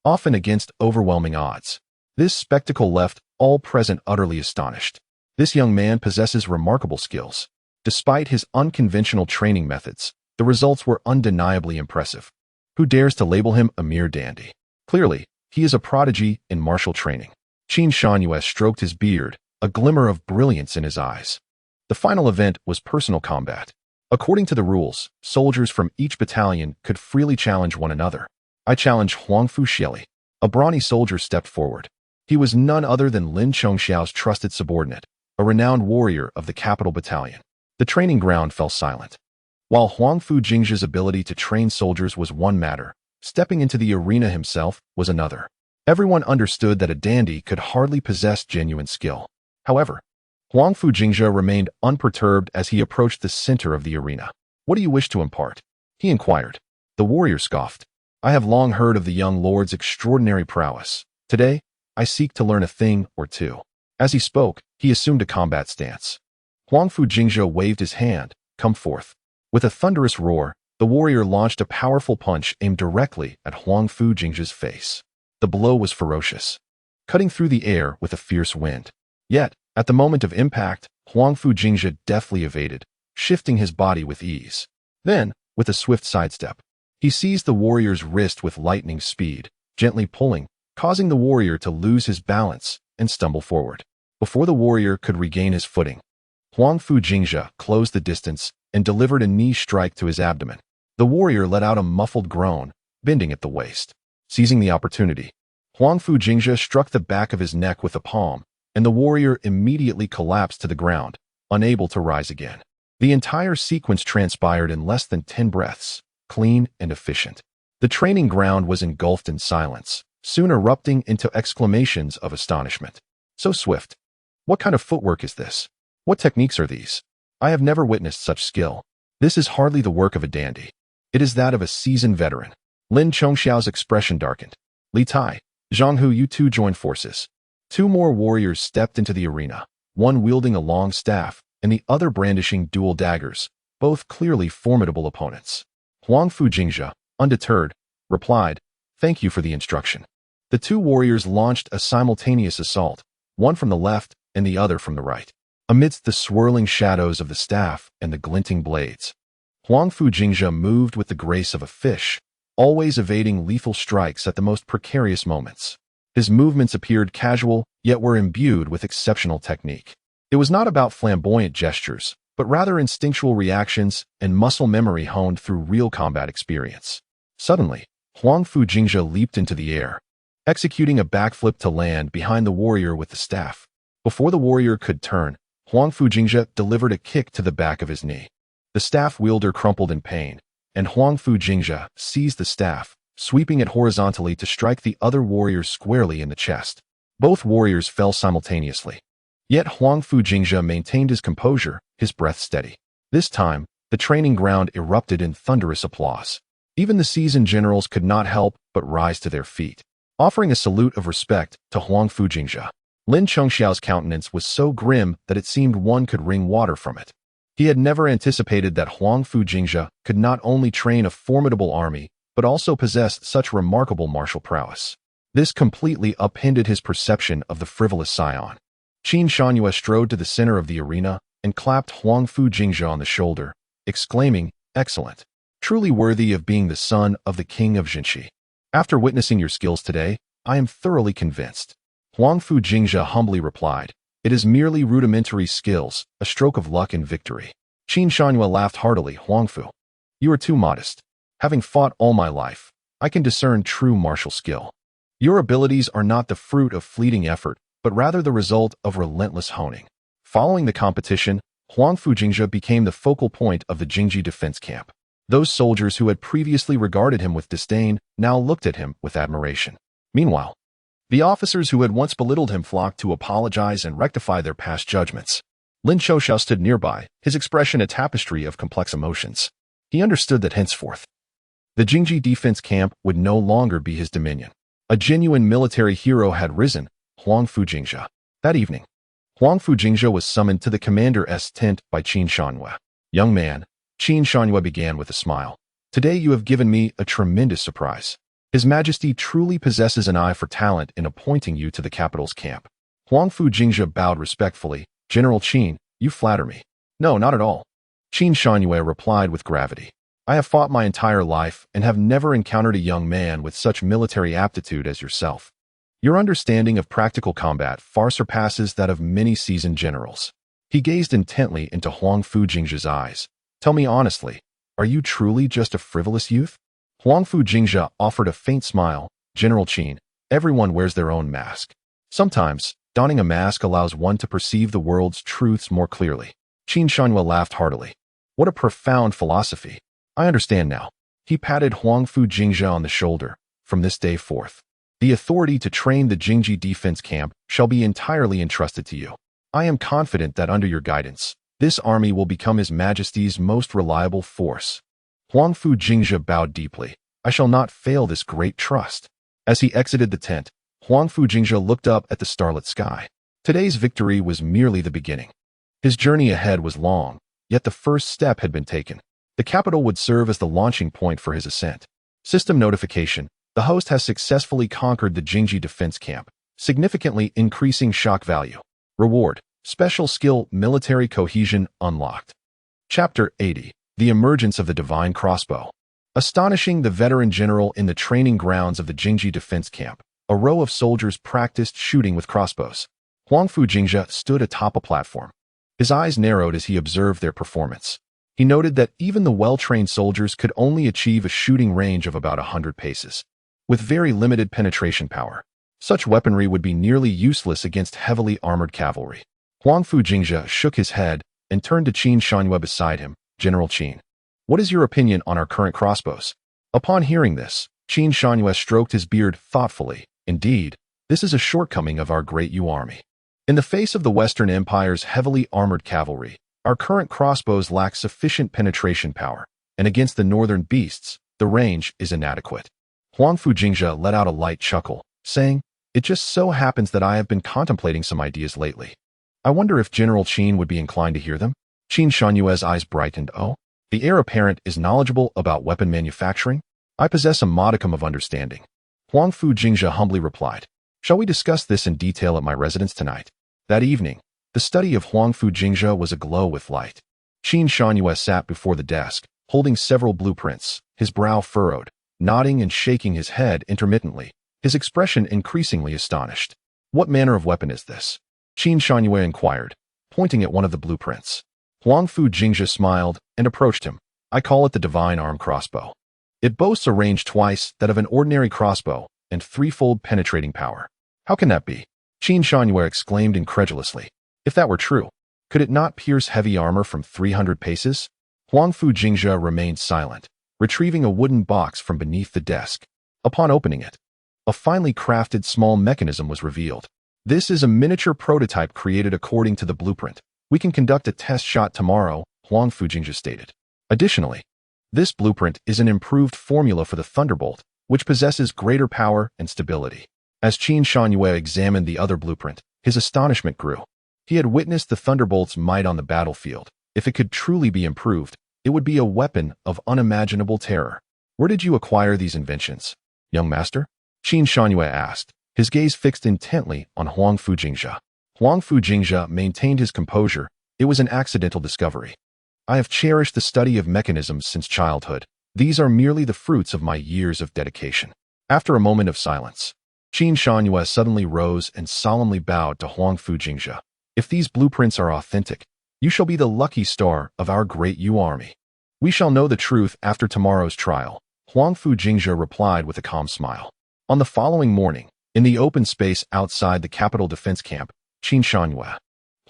often against overwhelming odds. This spectacle left all present utterly astonished. This young man possesses remarkable skills. Despite his unconventional training methods, the results were undeniably impressive. Who dares to label him a mere dandy? Clearly, he is a prodigy in martial training. Qin Shanyu stroked his beard, a glimmer of brilliance in his eyes. The final event was personal combat. According to the rules, soldiers from each battalion could freely challenge one another. I challenge Huangfu Xieli. A brawny soldier stepped forward. He was none other than Lin Chongxiao's trusted subordinate, a renowned warrior of the capital battalion. The training ground fell silent. While Huangfu Jingzhe's ability to train soldiers was one matter, stepping into the arena himself was another. Everyone understood that a dandy could hardly possess genuine skill. However, Huangfu Jingzhe remained unperturbed as he approached the center of the arena. What do you wish to impart? He inquired. The warrior scoffed. I have long heard of the young lord's extraordinary prowess. Today, I seek to learn a thing or two. As he spoke, he assumed a combat stance. Huangfu Jingzhe waved his hand. Come forth. With a thunderous roar, the warrior launched a powerful punch aimed directly at Huangfu Jingzhe's face. The blow was ferocious, cutting through the air with a fierce wind. Yet, at the moment of impact, Huangfu Jingzhe deftly evaded, shifting his body with ease. Then, with a swift sidestep, he seized the warrior's wrist with lightning speed, gently pulling, causing the warrior to lose his balance and stumble forward. Before the warrior could regain his footing, Huangfu Jingzhe closed the distance and delivered a knee strike to his abdomen. The warrior let out a muffled groan, bending at the waist. Seizing the opportunity, Huangfu Jingzhe struck the back of his neck with a palm, and the warrior immediately collapsed to the ground, unable to rise again. The entire sequence transpired in less than 10 breaths, clean and efficient. The training ground was engulfed in silence, soon erupting into exclamations of astonishment. So swift. What kind of footwork is this? What techniques are these? I have never witnessed such skill. This is hardly the work of a dandy. It is that of a seasoned veteran. Lin Chongxiao's expression darkened. Li Tai, Zhang Hu, you two joined forces. 2 more warriors stepped into the arena, one wielding a long staff and the other brandishing dual daggers, both clearly formidable opponents. Huangfu Jingzhe, undeterred, replied, Thank you for the instruction. The 2 warriors launched a simultaneous assault, one from the left and the other from the right. Amidst the swirling shadows of the staff and the glinting blades, Huangfu Jingzhe moved with the grace of a fish, always evading lethal strikes at the most precarious moments. His movements appeared casual, yet were imbued with exceptional technique. It was not about flamboyant gestures, but rather instinctual reactions and muscle memory honed through real combat experience. Suddenly, Huangfu Jingzhe leaped into the air, executing a backflip to land behind the warrior with the staff. Before the warrior could turn, Huangfu Jingzhe delivered a kick to the back of his knee. The staff wielder crumpled in pain, and Huangfu Jingzhe seized the staff, sweeping it horizontally to strike the other warrior squarely in the chest. Both warriors fell simultaneously. Yet Huangfu Jingzhe maintained his composure, his breath steady. This time, the training ground erupted in thunderous applause. Even the seasoned generals could not help but rise to their feet, offering a salute of respect to Huangfu Jingzhe. Lin Chengxiao's countenance was so grim that it seemed one could wring water from it. He had never anticipated that Huangfu Jingzhe could not only train a formidable army, but also possess such remarkable martial prowess. This completely upended his perception of the frivolous scion. Qin Shunyue strode to the center of the arena and clapped Huangfu Jingzhe on the shoulder, exclaiming, "Excellent! Truly worthy of being the son of the king of Jingzhe. After witnessing your skills today, I am thoroughly convinced." Huangfu Jingzhe humbly replied, "It is merely rudimentary skills, a stroke of luck and victory." Qin Shunyue laughed heartily. "Huangfu, you are too modest. Having fought all my life, I can discern true martial skill. Your abilities are not the fruit of fleeting effort, but rather the result of relentless honing." Following the competition, Huangfu Jingzhe became the focal point of the Jingzhe defense camp. Those soldiers who had previously regarded him with disdain now looked at him with admiration. Meanwhile, the officers who had once belittled him flocked to apologize and rectify their past judgments. Lin Chouxiao stood nearby, his expression a tapestry of complex emotions. He understood that henceforth, the Jingzhe defense camp would no longer be his dominion. A genuine military hero had risen, Huangfu Jingzhe. That evening, Huangfu Jingzhe was summoned to the commander's tent by Qin Shunyue. "Young man," Qin Shunyue began with a smile, "today you have given me a tremendous surprise. His Majesty truly possesses an eye for talent in appointing you to the capital's camp." Huangfu Jingzhe bowed respectfully. "General Qin, you flatter me." "No, not at all," Qin Shunyue replied with gravity. "I have fought my entire life and have never encountered a young man with such military aptitude as yourself. Your understanding of practical combat far surpasses that of many seasoned generals." He gazed intently into Huangfu Jingzhe's eyes. "Tell me honestly, are you truly just a frivolous youth?" Huangfu Jingzhe offered a faint smile. "General Qin, everyone wears their own mask. Sometimes, donning a mask allows one to perceive the world's truths more clearly." Qin Shunyue laughed heartily. "What a profound philosophy. I understand now." He patted Huangfu Jingzhe on the shoulder. "From this day forth, the authority to train the Jingzhe defense camp shall be entirely entrusted to you. I am confident that under your guidance, this army will become His Majesty's most reliable force." Huangfu Jingzhe bowed deeply. "I shall not fail this great trust." As he exited the tent, Huangfu Jingzhe looked up at the starlit sky. Today's victory was merely the beginning. His journey ahead was long, yet the first step had been taken. The capital would serve as the launching point for his ascent. System notification: the host has successfully conquered the Jingzhe defense camp, significantly increasing shock value. Reward: special skill military cohesion unlocked. Chapter 80: the emergence of the divine crossbow. Astonishing the veteran general in the training grounds of the Jingzhe defense camp, a row of soldiers practiced shooting with crossbows. Huangfu Jingzhe stood atop a platform. His eyes narrowed as he observed their performance. He noted that even the well-trained soldiers could only achieve a shooting range of about 100 paces, with very limited penetration power. Such weaponry would be nearly useless against heavily armored cavalry. Huangfu Jingzhe shook his head and turned to Qin Shunyue beside him. "General Qin, what is your opinion on our current crossbows?" Upon hearing this, Qin Shunyue stroked his beard thoughtfully. "Indeed, this is a shortcoming of our Great Yu army. In the face of the Western Empire's heavily armored cavalry, our current crossbows lack sufficient penetration power, and against the northern beasts, the range is inadequate." Huangfu Jingzhe let out a light chuckle, saying, "It just so happens that I have been contemplating some ideas lately. I wonder if General Qin would be inclined to hear them?" Qin Shunyue's eyes brightened. "Oh, the heir apparent is knowledgeable about weapon manufacturing? I possess a modicum of understanding." Huangfu Jingzhe humbly replied, "Shall we discuss this in detail at my residence tonight?" That evening, the study of Huangfu Jingzhe was aglow with light. Qin Shunyue sat before the desk, holding several blueprints, his brow furrowed, nodding and shaking his head intermittently, his expression increasingly astonished. "What manner of weapon is this?" Qin Shunyue inquired, pointing at one of the blueprints. Huangfu Jingzhe smiled and approached him. "I call it the Divine Arm Crossbow. It boasts a range twice that of an ordinary crossbow and threefold penetrating power." "How can that be?" Qin Shunyue exclaimed incredulously. "If that were true, could it not pierce heavy armor from 300 paces?" Huangfu Jingzhe remained silent, retrieving a wooden box from beneath the desk. Upon opening it, a finely crafted small mechanism was revealed. This is a miniature prototype created according to the blueprint. We can conduct a test shot tomorrow, Huangfu Jingzhe stated. Additionally, this blueprint is an improved formula for the Thunderbolt, which possesses greater power and stability. As Qin Shunyue examined the other blueprint, his astonishment grew. He had witnessed the Thunderbolt's might on the battlefield. If it could truly be improved, it would be a weapon of unimaginable terror. Where did you acquire these inventions, young master? Qin Shunyue asked, his gaze fixed intently on Huangfu Jingzhe. Huangfu Jingzhe maintained his composure. It was an accidental discovery. I have cherished the study of mechanisms since childhood. These are merely the fruits of my years of dedication. After a moment of silence, Qin Shunyue suddenly rose and solemnly bowed to Huangfu Jingzhe. If these blueprints are authentic, you shall be the lucky star of our Great Yu army. We shall know the truth after tomorrow's trial, Huangfu Jingzhe replied with a calm smile. On the following morning, in the open space outside the capital defense camp, Qin Shunyue,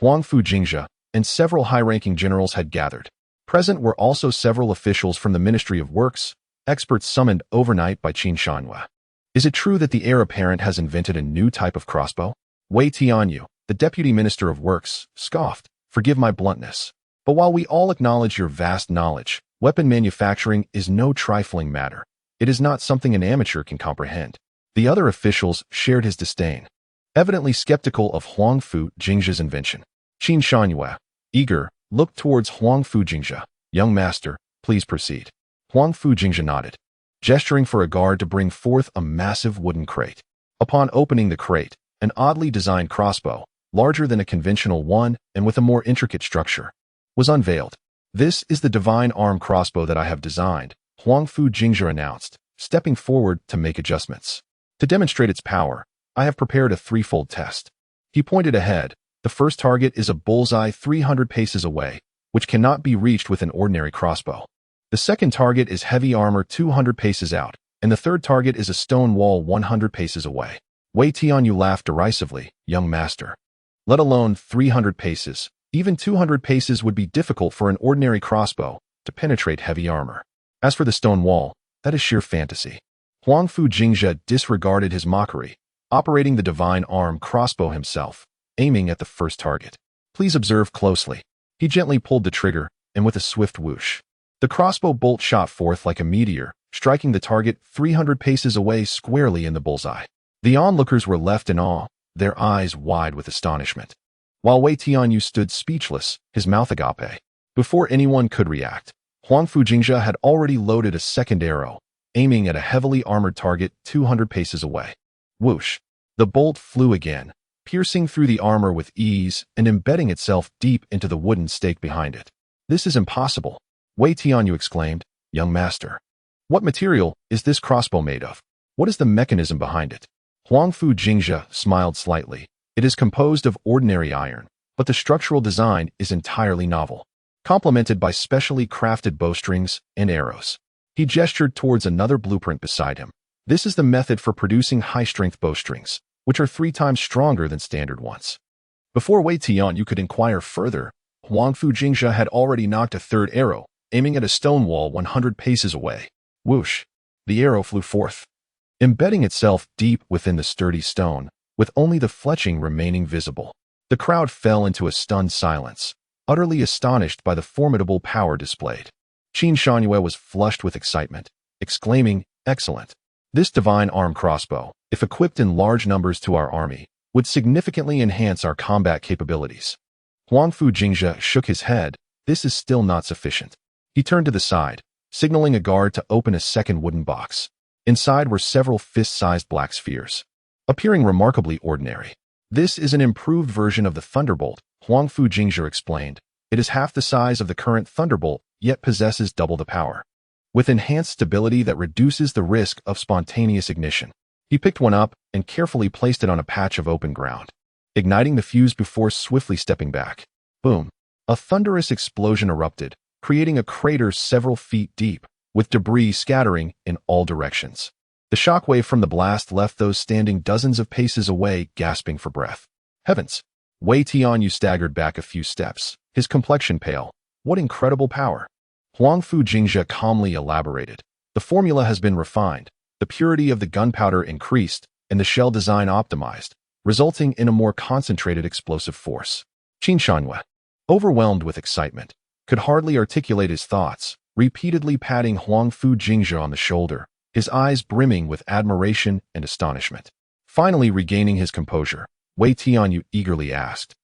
Huangfu Jingzhe, and several high-ranking generals had gathered. Present were also several officials from the Ministry of Works, experts summoned overnight by Qin Shunyue. Is it true that the heir apparent has invented a new type of crossbow? Wei Tianyu, the Deputy Minister of Works, scoffed. Forgive my bluntness, but while we all acknowledge your vast knowledge, weapon manufacturing is no trifling matter. It is not something an amateur can comprehend. The other officials shared his disdain, evidently skeptical of Huangfu Jingzhe's invention. Qin Shunyue, eager, looked towards Huangfu Jingzhe. Young master, please proceed. Huangfu Jingzhe nodded, gesturing for a guard to bring forth a massive wooden crate. Upon opening the crate, an oddly designed crossbow, larger than a conventional one and with a more intricate structure, was unveiled. This is the divine arm crossbow that I have designed, Huangfu Jingzhe announced, stepping forward to make adjustments. To demonstrate its power, I have prepared a threefold test. He pointed ahead. The first target is a bullseye 300 paces away, which cannot be reached with an ordinary crossbow. The second target is heavy armor 200 paces out, and the third target is a stone wall 100 paces away. Wei Tianyu laughed derisively. Young master, let alone 300 paces, even 200 paces would be difficult for an ordinary crossbow to penetrate heavy armor. As for the stone wall, that is sheer fantasy. Huangfu Jingzhe disregarded his mockery, operating the divine arm crossbow himself, aiming at the first target. Please observe closely. He gently pulled the trigger, and with a swift whoosh, the crossbow bolt shot forth like a meteor, striking the target 300 paces away squarely in the bullseye. The onlookers were left in awe, their eyes wide with astonishment, while Wei Tianyu stood speechless, his mouth agape. Before anyone could react, Huangfu Jingzhe had already loaded a second arrow, aiming at a heavily armored target 200 paces away. Whoosh! The bolt flew again, piercing through the armor with ease and embedding itself deep into the wooden stake behind it. This is impossible, Wei Tianyu exclaimed. Young master, what material is this crossbow made of? What is the mechanism behind it? Huangfu Jingzhe smiled slightly. It is composed of ordinary iron, but the structural design is entirely novel, complemented by specially crafted bowstrings and arrows. He gestured towards another blueprint beside him. This is the method for producing high-strength bowstrings, which are 3 times stronger than standard ones. Before Wei Tianyu could inquire further, Huangfu Jingzhe had already knocked a third arrow, aiming at a stone wall 100 paces away. Whoosh! The arrow flew forth, embedding itself deep within the sturdy stone, with only the fletching remaining visible. The crowd fell into a stunned silence, utterly astonished by the formidable power displayed. Qin Shunyue was flushed with excitement, exclaiming, "Excellent! This divine arm crossbow, if equipped in large numbers to our army, would significantly enhance our combat capabilities." Huangfu Jingzhe shook his head. This is still not sufficient. He turned to the side, signaling a guard to open a second wooden box. Inside were several fist-sized black spheres, appearing remarkably ordinary. This is an improved version of the Thunderbolt, Huangfu Jingzhe explained. It is half the size of the current Thunderbolt, yet possesses double the power, with enhanced stability that reduces the risk of spontaneous ignition. He picked one up and carefully placed it on a patch of open ground, igniting the fuse before swiftly stepping back. Boom! A thunderous explosion erupted, creating a crater several feet deep, with debris scattering in all directions. The shockwave from the blast left those standing dozens of paces away gasping for breath. Heavens! Wei Tianyu staggered back a few steps, his complexion pale. What incredible power! Huangfu Jingzhe calmly elaborated. The formula has been refined, the purity of the gunpowder increased, and the shell design optimized. resulting in a more concentrated explosive force. Qin Shanhua, overwhelmed with excitement, could hardly articulate his thoughts, repeatedly patting Huangfu Jingzhe on the shoulder, his eyes brimming with admiration and astonishment. Finally regaining his composure, Wei Tianyu eagerly asked,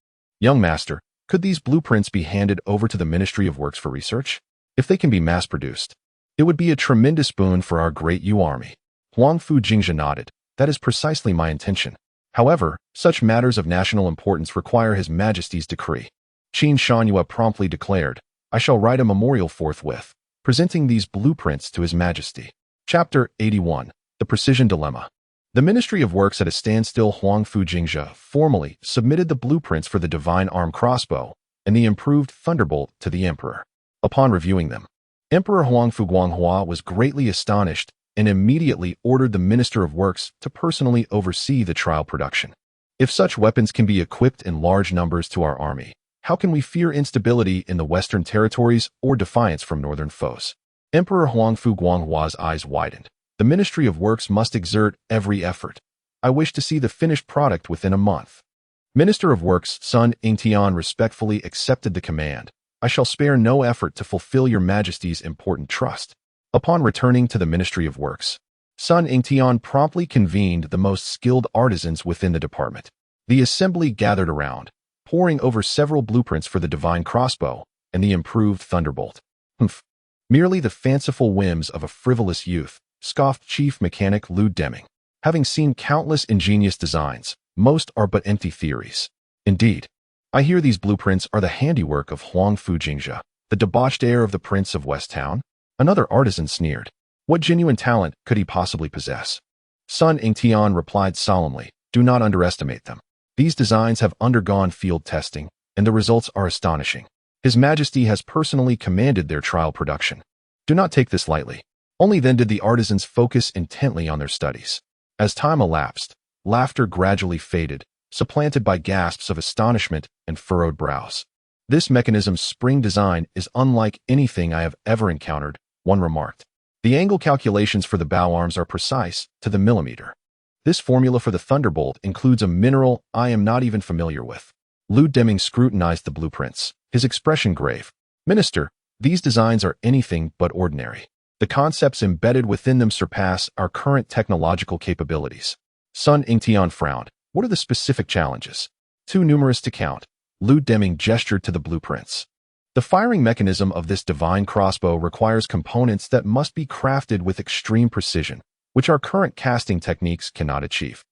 "Young master, could these blueprints be handed over to the Ministry of Works for research? If they can be mass-produced, it would be a tremendous boon for our Great Yu army." Huangfu Jingzhe nodded. "That is precisely my intention. However, such matters of national importance require His Majesty's decree." Qin Shanhua promptly declared, "I shall write a memorial forthwith, presenting these blueprints to His Majesty." Chapter 81. The Precision Dilemma. The Ministry of Works at a standstill. Huangfu Jingzhe formally submitted the blueprints for the Divine Arm Crossbow and the improved Thunderbolt to the Emperor. Upon reviewing them, Emperor Huangfu Guanghua was greatly astonished and immediately ordered the Minister of Works to personally oversee the trial production. If such weapons can be equipped in large numbers to our army, how can we fear instability in the Western territories or defiance from northern foes? Emperor Huangfu Guanghua's eyes widened. The Ministry of Works must exert every effort. I wish to see the finished product within a month. Minister of Works Sun Yingtian respectfully accepted the command. "I shall spare no effort to fulfill Your Majesty's important trust." Upon returning to the Ministry of Works, Sun Yingtian promptly convened the most skilled artisans within the department. The assembly gathered around, poring over several blueprints for the Divine Crossbow and the improved Thunderbolt. Merely the fanciful whims of a frivolous youth, scoffed Chief Mechanic Lu Deming. "Having seen countless ingenious designs, most are but empty theories. Indeed, I hear these blueprints are the handiwork of Huangfu Jingzhe, the debauched heir of the Prince of West Town." Another artisan sneered. What genuine talent could he possibly possess? Sun Yingtian replied solemnly, "Do not underestimate them. These designs have undergone field testing, and the results are astonishing. His Majesty has personally commanded their trial production. Do not take this lightly." Only then did the artisans focus intently on their studies. As time elapsed, laughter gradually faded, supplanted by gasps of astonishment and furrowed brows. "This mechanism's spring design is unlike anything I have ever encountered," one remarked. "The angle calculations for the bow arms are precise to the millimeter. This formula for the Thunderbolt includes a mineral I am not even familiar with." Lu Deming scrutinized the blueprints, his expression grave. "Minister, these designs are anything but ordinary. The concepts embedded within them surpass our current technological capabilities." Sun Yingtian frowned. "What are the specific challenges?" "Too numerous to count." Lu Deming gestured to the blueprints. "The firing mechanism of this divine crossbow requires components that must be crafted with extreme precision, which our current casting techniques cannot achieve.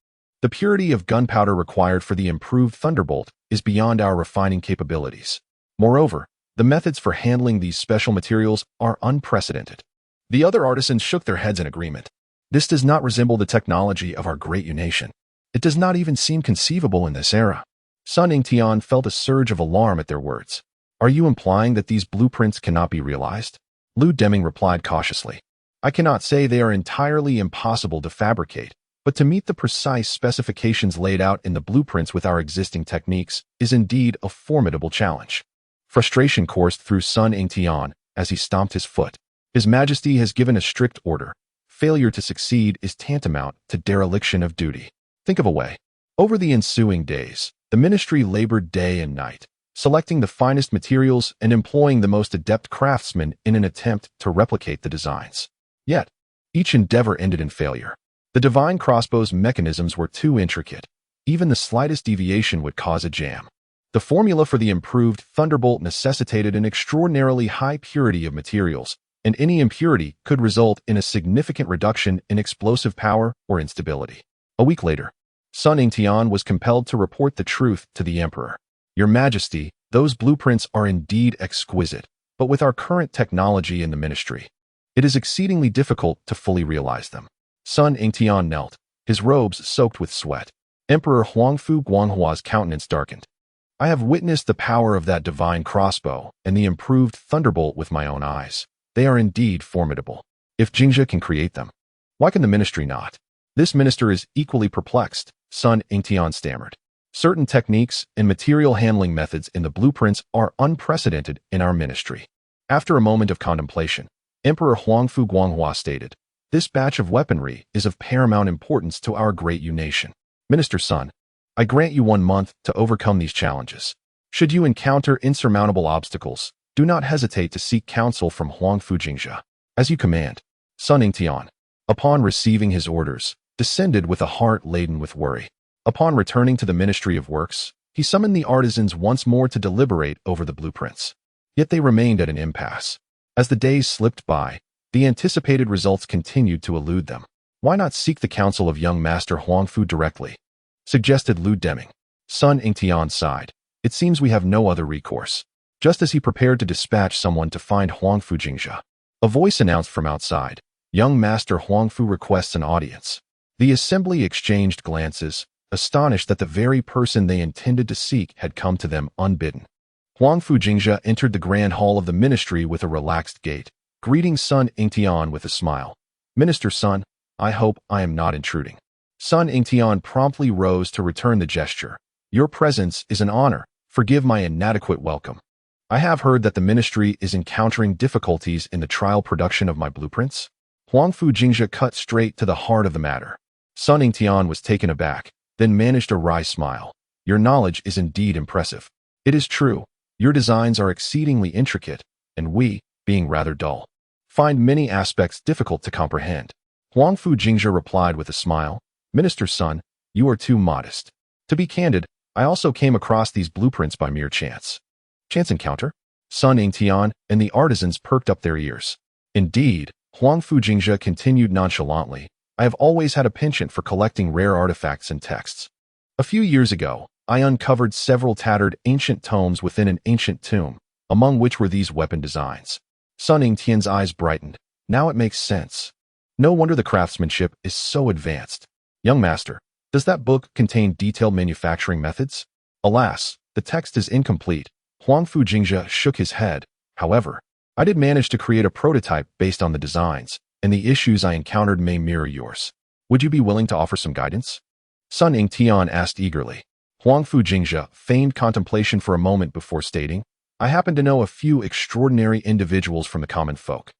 The purity of gunpowder required for the improved Thunderbolt is beyond our refining capabilities. Moreover, the methods for handling these special materials are unprecedented." The other artisans shook their heads in agreement. "This does not resemble the technology of our Great Yu nation. It does not even seem conceivable in this era." Sun Yingtian felt a surge of alarm at their words. "Are you implying that these blueprints cannot be realized?" Lu Deming replied cautiously. "I cannot say they are entirely impossible to fabricate, but to meet the precise specifications laid out in the blueprints with our existing techniques is indeed a formidable challenge." Frustration coursed through Sun Yingtian as he stomped his foot. His Majesty has given a strict order. Failure to succeed is tantamount to dereliction of duty. Think of a way. Over the ensuing days, the ministry labored day and night, selecting the finest materials and employing the most adept craftsmen in an attempt to replicate the designs. Yet, each endeavor ended in failure. The Divine Crossbow's mechanisms were too intricate. Even the slightest deviation would cause a jam. The formula for the improved Thunderbolt necessitated an extraordinarily high purity of materials, and any impurity could result in a significant reduction in explosive power or instability. A week later, Sun Yingtian was compelled to report the truth to the Emperor. "Your Majesty, those blueprints are indeed exquisite, but with our current technology in the ministry, it is exceedingly difficult to fully realize them." Sun Yingtian knelt, his robes soaked with sweat. Emperor Huangfu Guanghua's countenance darkened. "I have witnessed the power of that divine crossbow and the improved Thunderbolt with my own eyes. They are indeed formidable. If Jingzhe can create them, why can the ministry not?" "This minister is equally perplexed," Sun Yingtian stammered. "Certain techniques and material handling methods in the blueprints are unprecedented in our ministry." After a moment of contemplation, Emperor Huangfu Guanghua stated, "This batch of weaponry is of paramount importance to our Great Yu nation. Minister Sun, I grant you 1 month to overcome these challenges. Should you encounter insurmountable obstacles, do not hesitate to seek counsel from Huangfu Jingzhe. As you command. Sun Yingtian, upon receiving his orders, descended with a heart laden with worry. Upon returning to the Ministry of Works, he summoned the artisans once more to deliberate over the blueprints. Yet they remained at an impasse. As the days slipped by, the anticipated results continued to elude them. Why not seek the counsel of young Master Huangfu directly? Suggested Lu Deming. Sun Yingtian sighed. It seems we have no other recourse. Just as he prepared to dispatch someone to find Huangfu Jingzhe, a voice announced from outside, "Young Master Huangfu requests an audience." The assembly exchanged glances, astonished that the very person they intended to seek had come to them unbidden. Huangfu Jingzhe entered the grand hall of the ministry with a relaxed gait, greeting Sun Yingtian with a smile. "Minister Sun, I hope I am not intruding." Sun Yingtian promptly rose to return the gesture. "Your presence is an honor. Forgive my inadequate welcome. I have heard that the ministry is encountering difficulties in the trial production of my blueprints." Huangfu Jingzhe cut straight to the heart of the matter. Sun Yingtian was taken aback, then managed a wry smile. "Your knowledge is indeed impressive. It is true, your designs are exceedingly intricate, and we, being rather dull, find many aspects difficult to comprehend." Huangfu Jingzhe replied with a smile, "Minister Sun, you are too modest. To be candid, I also came across these blueprints by mere chance." "Chance encounter?" Sun Yingtian and the artisans perked up their ears. "Indeed," Huangfu Jingzhe continued nonchalantly, "I have always had a penchant for collecting rare artifacts and texts. A few years ago, I uncovered several tattered ancient tomes within an ancient tomb, among which were these weapon designs." Sun Yingtian's eyes brightened. "Now it makes sense. No wonder the craftsmanship is so advanced. Young master, does that book contain detailed manufacturing methods?" "Alas, the text is incomplete." Huangfu Jingzhe shook his head. "However, I did manage to create a prototype based on the designs, and the issues I encountered may mirror yours. Would you be willing to offer some guidance?" Sun Yingtian asked eagerly. Huangfu Jingzhe feigned contemplation for a moment before stating, "I happen to know a few extraordinary individuals from the common folk,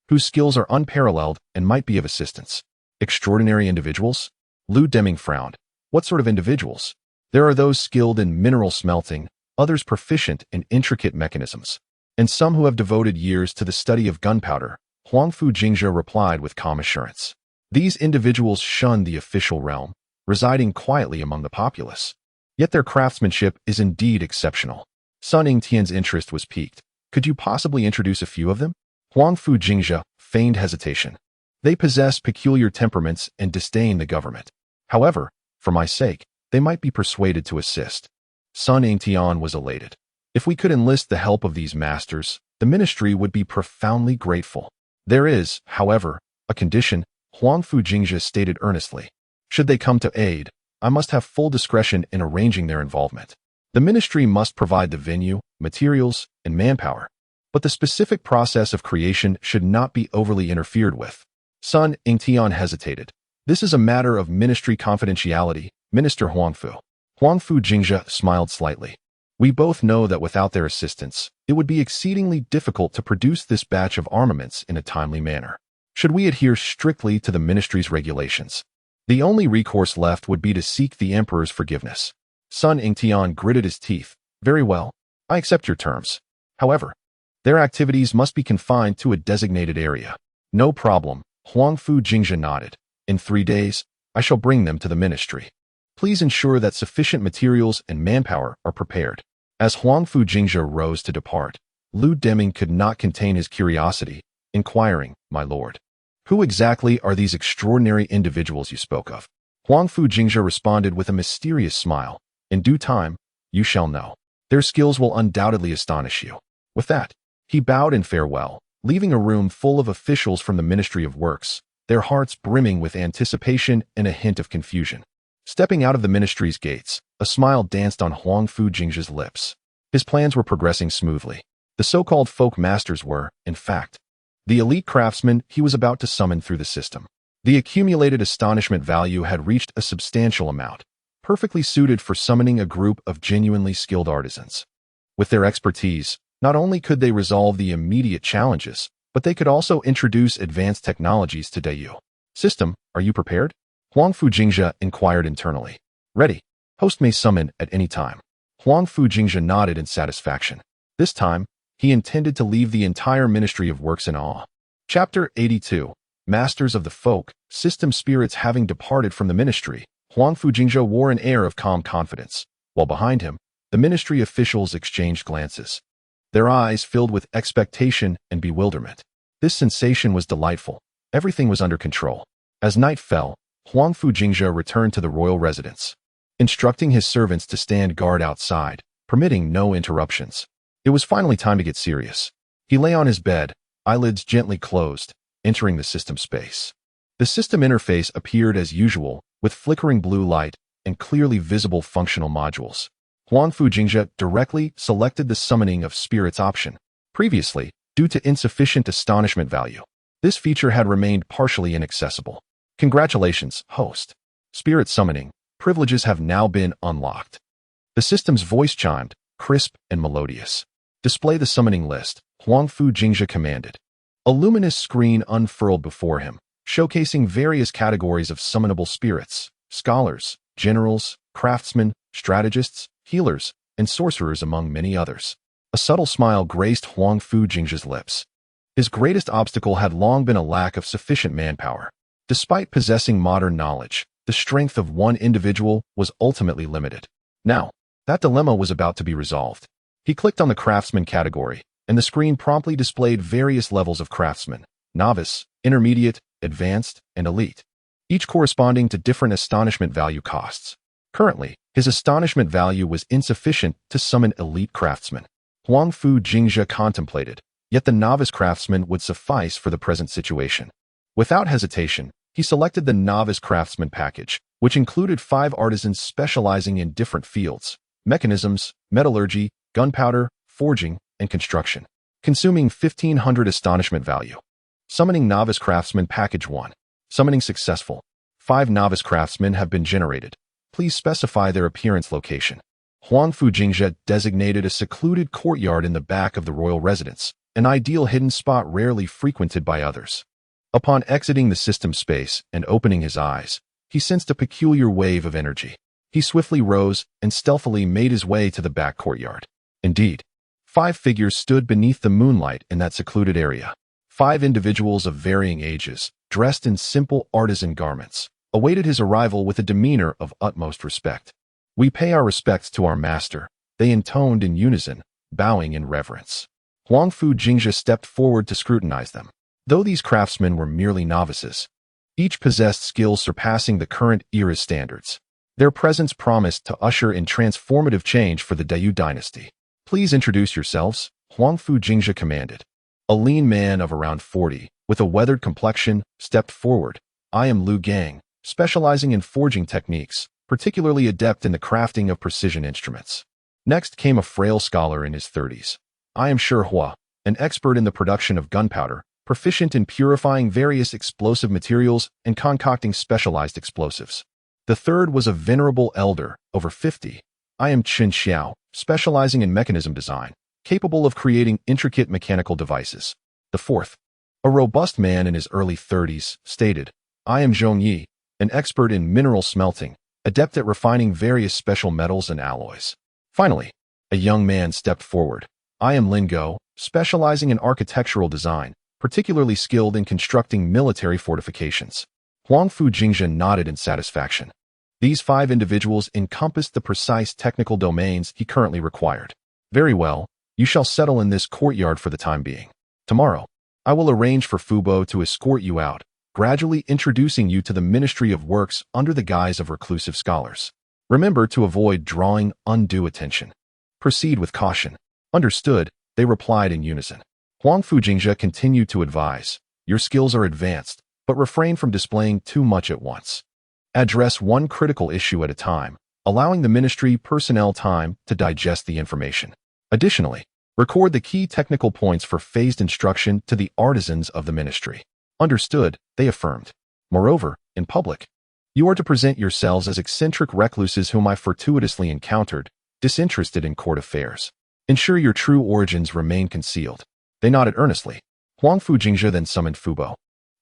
whose skills are unparalleled and might be of assistance." "Extraordinary individuals?" Lu Deming frowned. "What sort of individuals?" "There are those skilled in mineral smelting, others proficient in intricate mechanisms, and some who have devoted years to the study of gunpowder," Huangfu Jingzhe replied with calm assurance. "These individuals shun the official realm, residing quietly among the populace. Yet their craftsmanship is indeed exceptional." Sun Yingtian's interest was piqued. "Could you possibly introduce a few of them?" Huangfu Jingzhe feigned hesitation. "They possess peculiar temperaments and disdain the government. However, for my sake, they might be persuaded to assist." Sun Yingtian was elated. "If we could enlist the help of these masters, the ministry would be profoundly grateful." "There is, however, a condition," Huangfu Jingzhe stated earnestly. "Should they come to aid, I must have full discretion in arranging their involvement. The ministry must provide the venue, materials, and manpower, but the specific process of creation should not be overly interfered with." Sun Yingtian hesitated. "This is a matter of ministry confidentiality, Minister Huangfu." Huangfu Jingzhe smiled slightly. "We both know that without their assistance, it would be exceedingly difficult to produce this batch of armaments in a timely manner. Should we adhere strictly to the ministry's regulations, the only recourse left would be to seek the emperor's forgiveness." Sun Yingtian gritted his teeth. "Very well, I accept your terms. However, their activities must be confined to a designated area." "No problem," Huangfu Jingzhe nodded. "In 3 days, I shall bring them to the ministry. Please ensure that sufficient materials and manpower are prepared." As Huangfu Jingzhe rose to depart, Lu Deming could not contain his curiosity, inquiring, "My lord, who exactly are these extraordinary individuals you spoke of?" Huangfu Jingzhe responded with a mysterious smile. "In due time, you shall know. Their skills will undoubtedly astonish you." With that, he bowed in farewell, leaving a room full of officials from the Ministry of Works, their hearts brimming with anticipation and a hint of confusion. Stepping out of the ministry's gates, a smile danced on Huangfu Jingzhe's lips. His plans were progressing smoothly. The so-called folk masters were, in fact, the elite craftsmen he was about to summon through the system. The accumulated astonishment value had reached a substantial amount, perfectly suited for summoning a group of genuinely skilled artisans. With their expertise, not only could they resolve the immediate challenges, but they could also introduce advanced technologies to Yu. "System, are you prepared?" Huangfu Jingzhe inquired internally. "Ready." Host may summon at any time. Huangfu Jingzhe nodded in satisfaction. This time, he intended to leave the entire Ministry of Works in awe. Chapter 82. Masters of the Folk, System Spirits. Having departed from the ministry, Huangfu Jingzhe wore an air of calm confidence, while behind him, the ministry officials exchanged glances. Their eyes filled with expectation and bewilderment. This sensation was delightful. Everything was under control. As night fell, Huangfu Jingzhe returned to the royal residence, instructing his servants to stand guard outside, permitting no interruptions. It was finally time to get serious. He lay on his bed, eyelids gently closed, entering the system space. The system interface appeared as usual, with flickering blue light and clearly visible functional modules. Huangfu Jingzhe directly selected the summoning of spirits option. Previously, due to insufficient astonishment value, this feature had remained partially inaccessible. Congratulations, host. Spirit summoning privileges have now been unlocked. The system's voice chimed, crisp and melodious. Display the summoning list, Huangfu Jingzhe commanded. A luminous screen unfurled before him, showcasing various categories of summonable spirits: scholars, generals, craftsmen, strategists, healers, and sorcerers, among many others. A subtle smile graced Huangfu Jingzhe's lips. His greatest obstacle had long been a lack of sufficient manpower. Despite possessing modern knowledge, the strength of one individual was ultimately limited. Now, that dilemma was about to be resolved. He clicked on the craftsman category, and the screen promptly displayed various levels of craftsman: novice, intermediate, advanced, and elite, each corresponding to different astonishment value costs. Currently, his astonishment value was insufficient to summon elite craftsmen. Huangfu Jingzhe contemplated, yet the novice craftsman would suffice for the present situation. Without hesitation, he selected the novice craftsman package, which included 5 artisans specializing in different fields: mechanisms, metallurgy, gunpowder, forging, and construction, consuming 1,500 astonishment value. Summoning Novice Craftsman Package 1. Summoning successful. 5 novice craftsmen have been generated. Please specify their appearance location. Huangfu Jingzhe designated a secluded courtyard in the back of the royal residence, an ideal hidden spot rarely frequented by others. Upon exiting the system space and opening his eyes, he sensed a peculiar wave of energy. He swiftly rose and stealthily made his way to the back courtyard. Indeed, 5 figures stood beneath the moonlight in that secluded area. 5 individuals of varying ages, dressed in simple artisan garments, awaited his arrival with a demeanor of utmost respect. "We pay our respects to our master," they intoned in unison, bowing in reverence. Huangfu Jingzhe stepped forward to scrutinize them. Though these craftsmen were merely novices, each possessed skills surpassing the current era's standards. Their presence promised to usher in transformative change for the Great Yu Dynasty. "Please introduce yourselves," Huangfu Jingzhe commanded. A lean man of around 40, with a weathered complexion, stepped forward. "I am Lu Gang, specializing in forging techniques, particularly adept in the crafting of precision instruments." Next came a frail scholar in his 30s. "I am Shi Hua, an expert in the production of gunpowder, proficient in purifying various explosive materials and concocting specialized explosives." The third was a venerable elder, over 50. "I am Chen Xiao, specializing in mechanism design, capable of creating intricate mechanical devices." The fourth, a robust man in his early 30s, stated, "I am Zhong Yi, an expert in mineral smelting, adept at refining various special metals and alloys." Finally, a young man stepped forward. "I am Lin Go, specializing in architectural design, particularly skilled in constructing military fortifications." Huangfu Jingzhe nodded in satisfaction. These 5 individuals encompassed the precise technical domains he currently required. "Very well, you shall settle in this courtyard for the time being. Tomorrow, I will arrange for Fubo to escort you out, gradually introducing you to the Ministry of Works under the guise of reclusive scholars. Remember to avoid drawing undue attention. Proceed with caution." "Understood," they replied in unison. Huangfu Jingzhe continued to advise, "Your skills are advanced, but refrain from displaying too much at once. Address one critical issue at a time, allowing the ministry personnel time to digest the information. Additionally, record the key technical points for phased instruction to the artisans of the ministry." "Understood," they affirmed. "Moreover, in public, you are to present yourselves as eccentric recluses whom I fortuitously encountered, disinterested in court affairs. Ensure your true origins remain concealed." They nodded earnestly. Huangfu Jingzhe then summoned Fubo,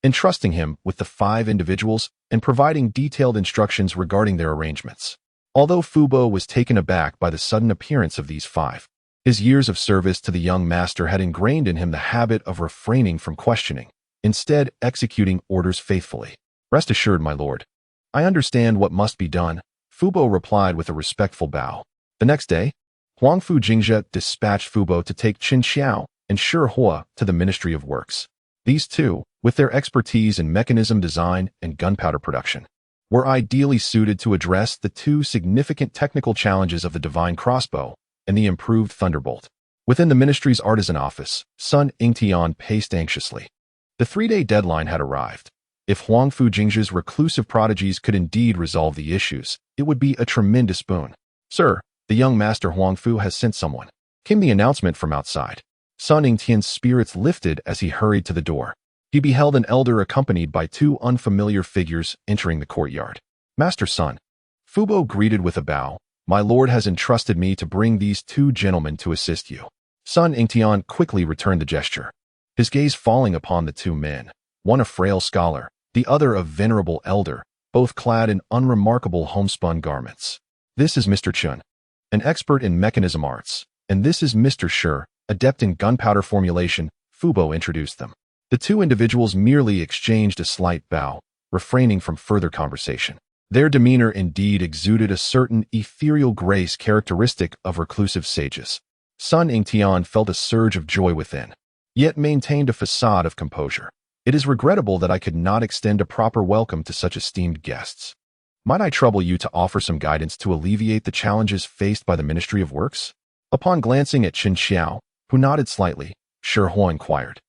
entrusting him with the 5 individuals and providing detailed instructions regarding their arrangements. Although Fubo was taken aback by the sudden appearance of these five, his years of service to the young master had ingrained in him the habit of refraining from questioning, instead executing orders faithfully. "Rest assured, my lord. I understand what must be done," Fubo replied with a respectful bow. The next day, Huangfu Jingzhe dispatched Fubo to take Qin Xiao and Shi Hua to the Ministry of Works. These two, with their expertise in mechanism design and gunpowder production, were ideally suited to address the two significant technical challenges of the divine crossbow and the improved thunderbolt. Within the ministry's artisan office, Sun Yingtian paced anxiously. The 3-day deadline had arrived. If Huangfu Jingzhe's reclusive prodigies could indeed resolve the issues, it would be a tremendous boon. "Sir, the young master Huangfu has sent someone," came the announcement from outside. Sun Yingtian's spirits lifted as he hurried to the door. He beheld an elder accompanied by two unfamiliar figures entering the courtyard. "Master Sun," Fubo greeted with a bow, "my lord has entrusted me to bring these two gentlemen to assist you." Sun Yingtian quickly returned the gesture, his gaze falling upon the two men, one a frail scholar, the other a venerable elder, both clad in unremarkable homespun garments. "This is Mr. Chun, an expert in mechanism arts, and this is Mr. Shi, adept in gunpowder formulation," Fubo introduced them. The two individuals merely exchanged a slight bow, refraining from further conversation. Their demeanor indeed exuded a certain ethereal grace characteristic of reclusive sages. Sun Yingtian felt a surge of joy within, yet maintained a facade of composure. "It is regrettable that I could not extend a proper welcome to such esteemed guests. Might I trouble you to offer some guidance to alleviate the challenges faced by the Ministry of Works?" Upon glancing at Qin Xiao, who nodded slightly, Shi Hua inquired.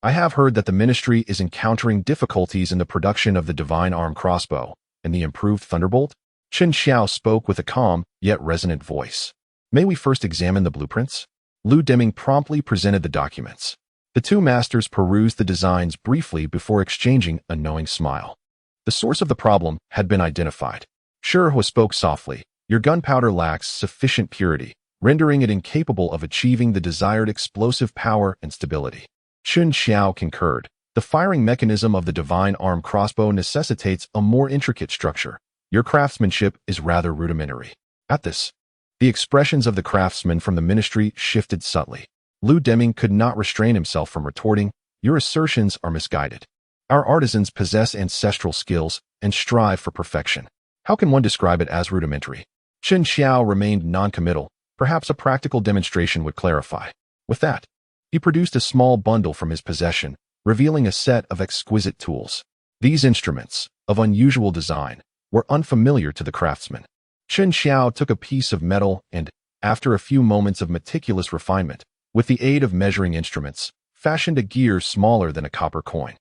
"I have heard that the ministry is encountering difficulties in the production of the divine arm crossbow and the improved thunderbolt." Qin Xiao spoke with a calm yet resonant voice. "May we first examine the blueprints?" Lu Deming promptly presented the documents. The two masters perused the designs briefly before exchanging a knowing smile. The source of the problem had been identified. Shi Hua spoke softly. "Your gunpowder lacks sufficient purity, rendering it incapable of achieving the desired explosive power and stability." Qin Xiao concurred. "The firing mechanism of the divine arm crossbow necessitates a more intricate structure. Your craftsmanship is rather rudimentary." At this, the expressions of the craftsmen from the ministry shifted subtly. Lu Deming could not restrain himself from retorting, "Your assertions are misguided. Our artisans possess ancestral skills and strive for perfection. How can one describe it as rudimentary?" Qin Xiao remained non-committal. Perhaps a practical demonstration would clarify. With that, he produced a small bundle from his possession, revealing a set of exquisite tools. These instruments, of unusual design, were unfamiliar to the craftsman. Qin Xiao took a piece of metal and, after a few moments of meticulous refinement, with the aid of measuring instruments, fashioned a gear smaller than a copper coin,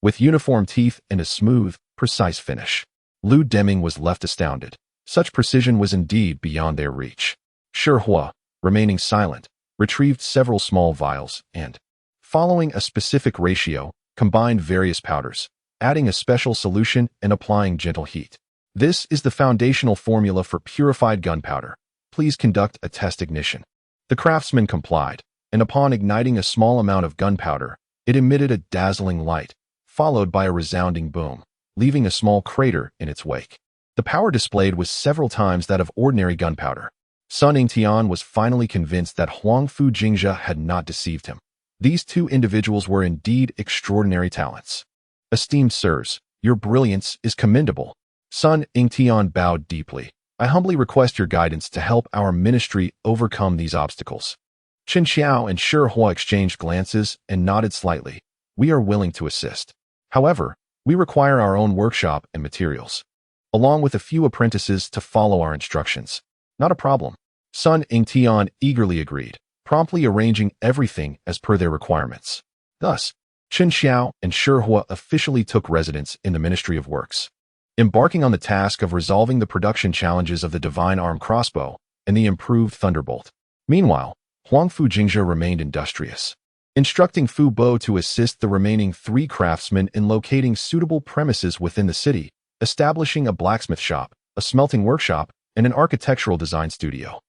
with uniform teeth and a smooth, precise finish. Lu Deming was left astounded. Such precision was indeed beyond their reach. Shi Hua, remaining silent, retrieved several small vials and, following a specific ratio, combined various powders, adding a special solution and applying gentle heat. "This is the foundational formula for purified gunpowder. Please conduct a test ignition." The craftsman complied, and upon igniting a small amount of gunpowder, it emitted a dazzling light, followed by a resounding boom, leaving a small crater in its wake. The power displayed was several times that of ordinary gunpowder. Sun Yingtian was finally convinced that Huangfu Jingzhe had not deceived him. These two individuals were indeed extraordinary talents. "Esteemed sirs, your brilliance is commendable." Sun Yingtian bowed deeply. "I humbly request your guidance to help our ministry overcome these obstacles." Qin Xiao and Shi Hua exchanged glances and nodded slightly. "We are willing to assist. However, we require our own workshop and materials, along with a few apprentices to follow our instructions." "Not a problem." Sun Yingtian eagerly agreed, promptly arranging everything as per their requirements. Thus, Qin Xiao and Shi Hua officially took residence in the Ministry of Works, embarking on the task of resolving the production challenges of the divine arm crossbow and the improved thunderbolt. Meanwhile, Huangfu Jingzhe remained industrious, instructing Fu Bo to assist the remaining 3 craftsmen in locating suitable premises within the city, establishing a blacksmith shop, a smelting workshop, and an architectural design studio.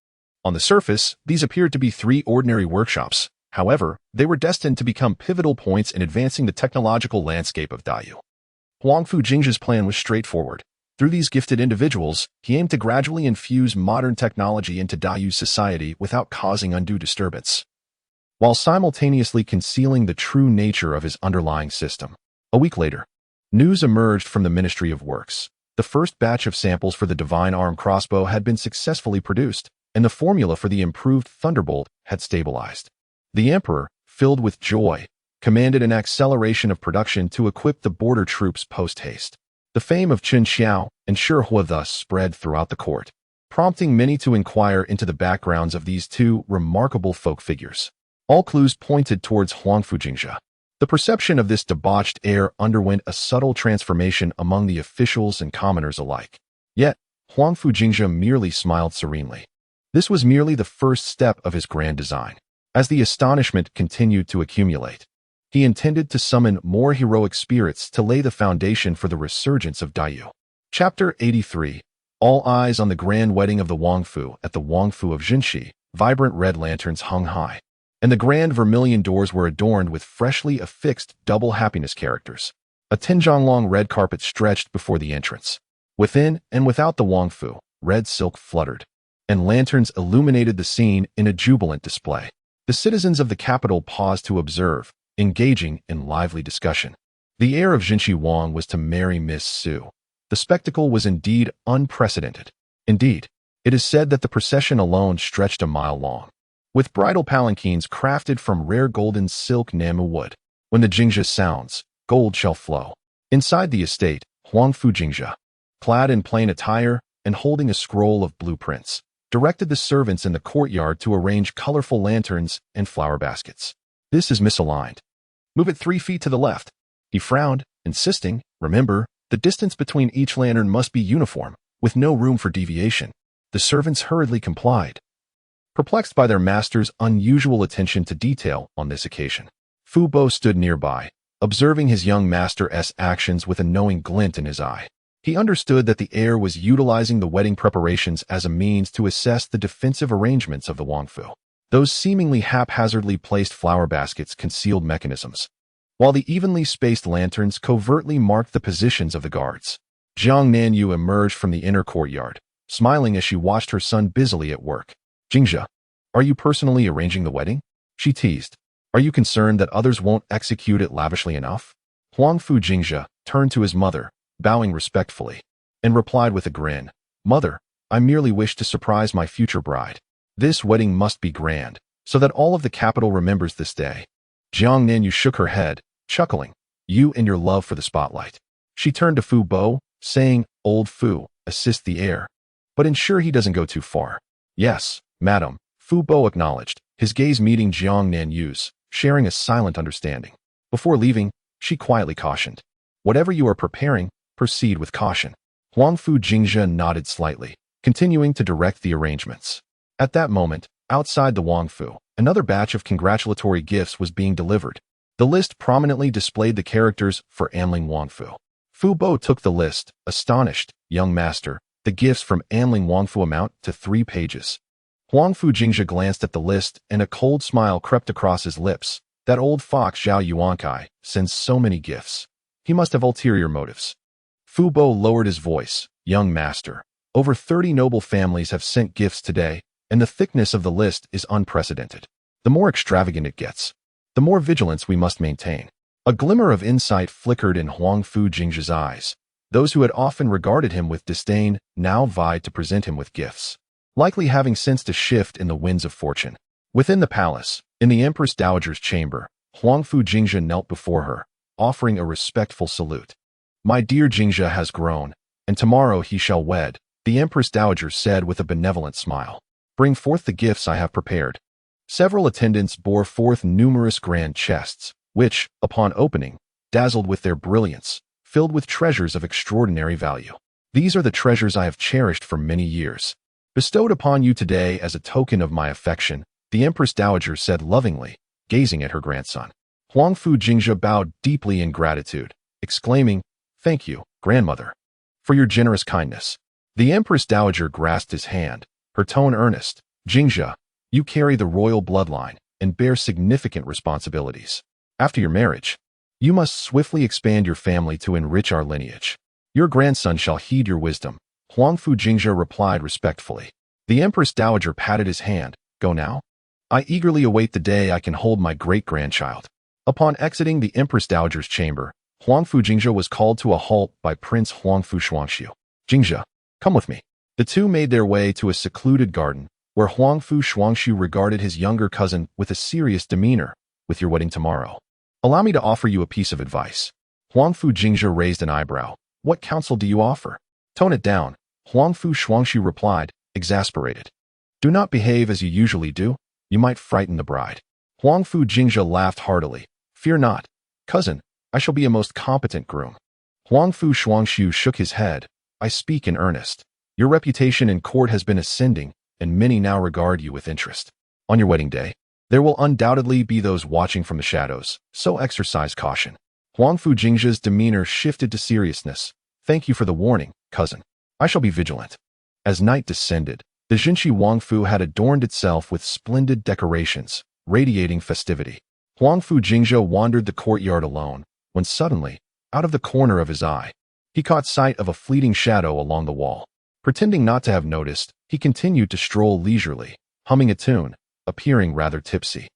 On the surface, these appeared to be 3 ordinary workshops. However, they were destined to become pivotal points in advancing the technological landscape of Daiyu. Huangfu Jingzhe's plan was straightforward: Through these gifted individuals, he aimed to gradually infuse modern technology into Daiyu's society without causing undue disturbance, while simultaneously concealing the true nature of his underlying system. A week later, news emerged from the Ministry of Works. The first batch of samples for the Divine Arm crossbow had been successfully produced, and the formula for the improved Thunderbolt had stabilized. The Emperor, filled with joy, commanded an acceleration of production to equip the border troops post-haste. The fame of Qin Xiao and Shi Hua thus spread throughout the court, prompting many to inquire into the backgrounds of these two remarkable folk figures. All clues pointed towards Huangfu Jingzhe. The perception of this debauched heir underwent a subtle transformation among the officials and commoners alike. Yet, Huangfu Jingzhe merely smiled serenely. This was merely the first step of his grand design. As the astonishment continued to accumulate, he intended to summon more heroic spirits to lay the foundation for the resurgence of Daiyu. Chapter 83. All eyes on the grand wedding of the Huangfu at the Huangfu of Jinshi. Vibrant red lanterns hung high, and the grand vermilion doors were adorned with freshly affixed double happiness characters. A 10-zhang-long red carpet stretched before the entrance. Within and without the Huangfu, red silk fluttered, and lanterns illuminated the scene in a jubilant display. The citizens of the capital paused to observe, engaging in lively discussion. The heir of Jinshi Wang was to marry Miss Su. The spectacle was indeed unprecedented. Indeed, it is said that the procession alone stretched a mile long, with bridal palanquins crafted from rare golden silk Namu wood. When the Jingzhe sounds, gold shall flow. Inside the estate, Huangfu Jingzhe, clad in plain attire and holding a scroll of blueprints, directed the servants in the courtyard to arrange colorful lanterns and flower baskets. This is misaligned. Move it 3 feet to the left. He frowned, insisting, remember, the distance between each lantern must be uniform, with no room for deviation. The servants hurriedly complied, perplexed by their master's unusual attention to detail on this occasion. Fu Bo stood nearby, observing his young master's actions with a knowing glint in his eye. He understood that the heir was utilizing the wedding preparations as a means to assess the defensive arrangements of the Huangfu. Those seemingly haphazardly placed flower baskets concealed mechanisms, while the evenly spaced lanterns covertly marked the positions of the guards. Jiang Nanyu emerged from the inner courtyard, smiling as she watched her son busily at work. Jingzhe, are you personally arranging the wedding? She teased. Are you concerned that others won't execute it lavishly enough? Huangfu Jingzhe turned to his mother, bowing respectfully, and replied with a grin. Mother, I merely wish to surprise my future bride. This wedding must be grand, so that all of the capital remembers this day. Jiang Nanyu shook her head, chuckling. You and your love for the spotlight. She turned to Fu Bo, saying, Old Fu, assist the heir, but ensure he doesn't go too far. Yes, madam, Fu Bo acknowledged, his gaze meeting Jiang Nanyu's, sharing a silent understanding. Before leaving, she quietly cautioned. Whatever you are preparing, proceed with caution. Huangfu Jingzhe nodded slightly, continuing to direct the arrangements. At that moment, outside the Huangfu, another batch of congratulatory gifts was being delivered. The list prominently displayed the characters for Anling Huangfu. Fu Bo took the list, astonished. Young master, the gifts from Anling Huangfu amount to 3 pages. Huangfu Jingzhe glanced at the list and a cold smile crept across his lips. That old fox Zhao Yuankai sends so many gifts. He must have ulterior motives. Fu Bo lowered his voice. Young master, over 30 noble families have sent gifts today, and the thickness of the list is unprecedented. The more extravagant it gets, the more vigilance we must maintain. A glimmer of insight flickered in Huangfu Jingzhe's eyes. Those who had often regarded him with disdain now vied to present him with gifts, likely having sensed a shift in the winds of fortune. Within the palace, in the Empress Dowager's chamber, Huangfu Jingzhe knelt before her, offering a respectful salute. My dear Jingzhe has grown, and tomorrow he shall wed, the Empress Dowager said with a benevolent smile. Bring forth the gifts I have prepared. Several attendants bore forth numerous grand chests, which, upon opening, dazzled with their brilliance, filled with treasures of extraordinary value. These are the treasures I have cherished for many years. Bestowed upon you today as a token of my affection, the Empress Dowager said lovingly, gazing at her grandson. Huangfu Jingzhe bowed deeply in gratitude, exclaiming, Thank you, grandmother, for your generous kindness. The Empress Dowager grasped his hand, her tone earnest. Jingzhe, you carry the royal bloodline and bear significant responsibilities. After your marriage, you must swiftly expand your family to enrich our lineage. Your grandson shall heed your wisdom, Huangfu Jingzhe replied respectfully. The Empress Dowager patted his hand. Go now? I eagerly await the day I can hold my great-grandchild. Upon exiting the Empress Dowager's chamber, Huangfu Jingzhe was called to a halt by Prince Huangfu Shuangxiu. Jingzhe, come with me. The two made their way to a secluded garden, where Huangfu Shuangxiu regarded his younger cousin with a serious demeanor. With your wedding tomorrow, allow me to offer you a piece of advice. Huangfu Jingzhe raised an eyebrow. What counsel do you offer? Tone it down, Huangfu Shuangxiu replied, exasperated. Do not behave as you usually do. You might frighten the bride. Huangfu Jingzhe laughed heartily. Fear not, cousin, I shall be a most competent groom. Huangfu Shuangxiu shook his head. I speak in earnest. Your reputation in court has been ascending, and many now regard you with interest. On your wedding day, there will undoubtedly be those watching from the shadows, so exercise caution. Huangfu Jingzhe's demeanor shifted to seriousness. Thank you for the warning, cousin. I shall be vigilant. As night descended, the Jingzhe Huangfu had adorned itself with splendid decorations, radiating festivity. Huangfu Jingzhe wandered the courtyard alone, when suddenly, out of the corner of his eye, he caught sight of a fleeting shadow along the wall. Pretending not to have noticed, he continued to stroll leisurely, humming a tune, appearing rather tipsy.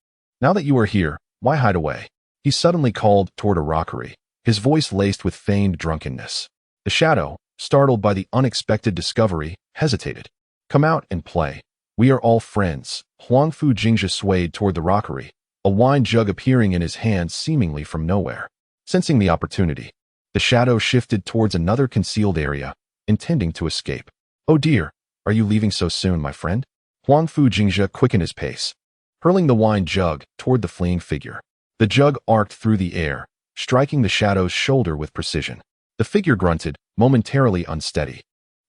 Now that you are here, why hide away? He suddenly called toward a rockery, his voice laced with feigned drunkenness. The shadow, startled by the unexpected discovery, hesitated. Come out and play. We are all friends. Huangfu Jingzhe swayed toward the rockery, a wine jug appearing in his hand seemingly from nowhere. Sensing the opportunity, the shadow shifted towards another concealed area, intending to escape. Oh dear, are you leaving so soon, my friend? Huangfu Jingzhe quickened his pace, hurling the wine jug toward the fleeing figure. The jug arced through the air, striking the shadow's shoulder with precision. The figure grunted, momentarily unsteady,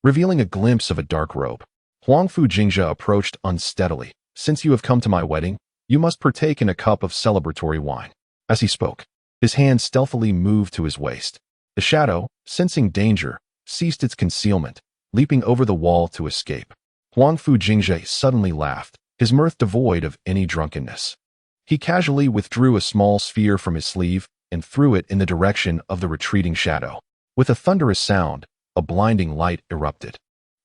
revealing a glimpse of a dark robe. Huangfu Jingzhe approached unsteadily. Since you have come to my wedding, you must partake in a cup of celebratory wine. As he spoke, his hand stealthily moved to his waist. The shadow, sensing danger, ceased its concealment, leaping over the wall to escape. Huangfu Jingzhe suddenly laughed, his mirth devoid of any drunkenness. He casually withdrew a small sphere from his sleeve and threw it in the direction of the retreating shadow. With a thunderous sound, a blinding light erupted.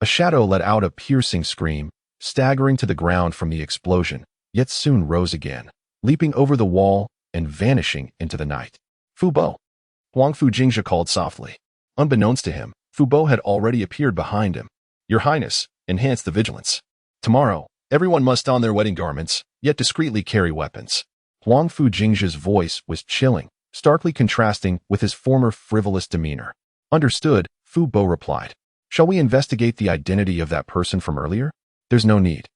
A shadow let out a piercing scream, staggering to the ground from the explosion, yet soon rose again, leaping over the wall and vanishing into the night. Fu Bo! Huangfu Jingzhe called softly. Unbeknownst to him, Fu Bo had already appeared behind him. Your Highness, enhance the vigilance. Tomorrow, everyone must don their wedding garments, yet discreetly carry weapons. Huangfu Jingzhe's voice was chilling, starkly contrasting with his former frivolous demeanor. Understood, Fu Bo replied. Shall we investigate the identity of that person from earlier? There's no need.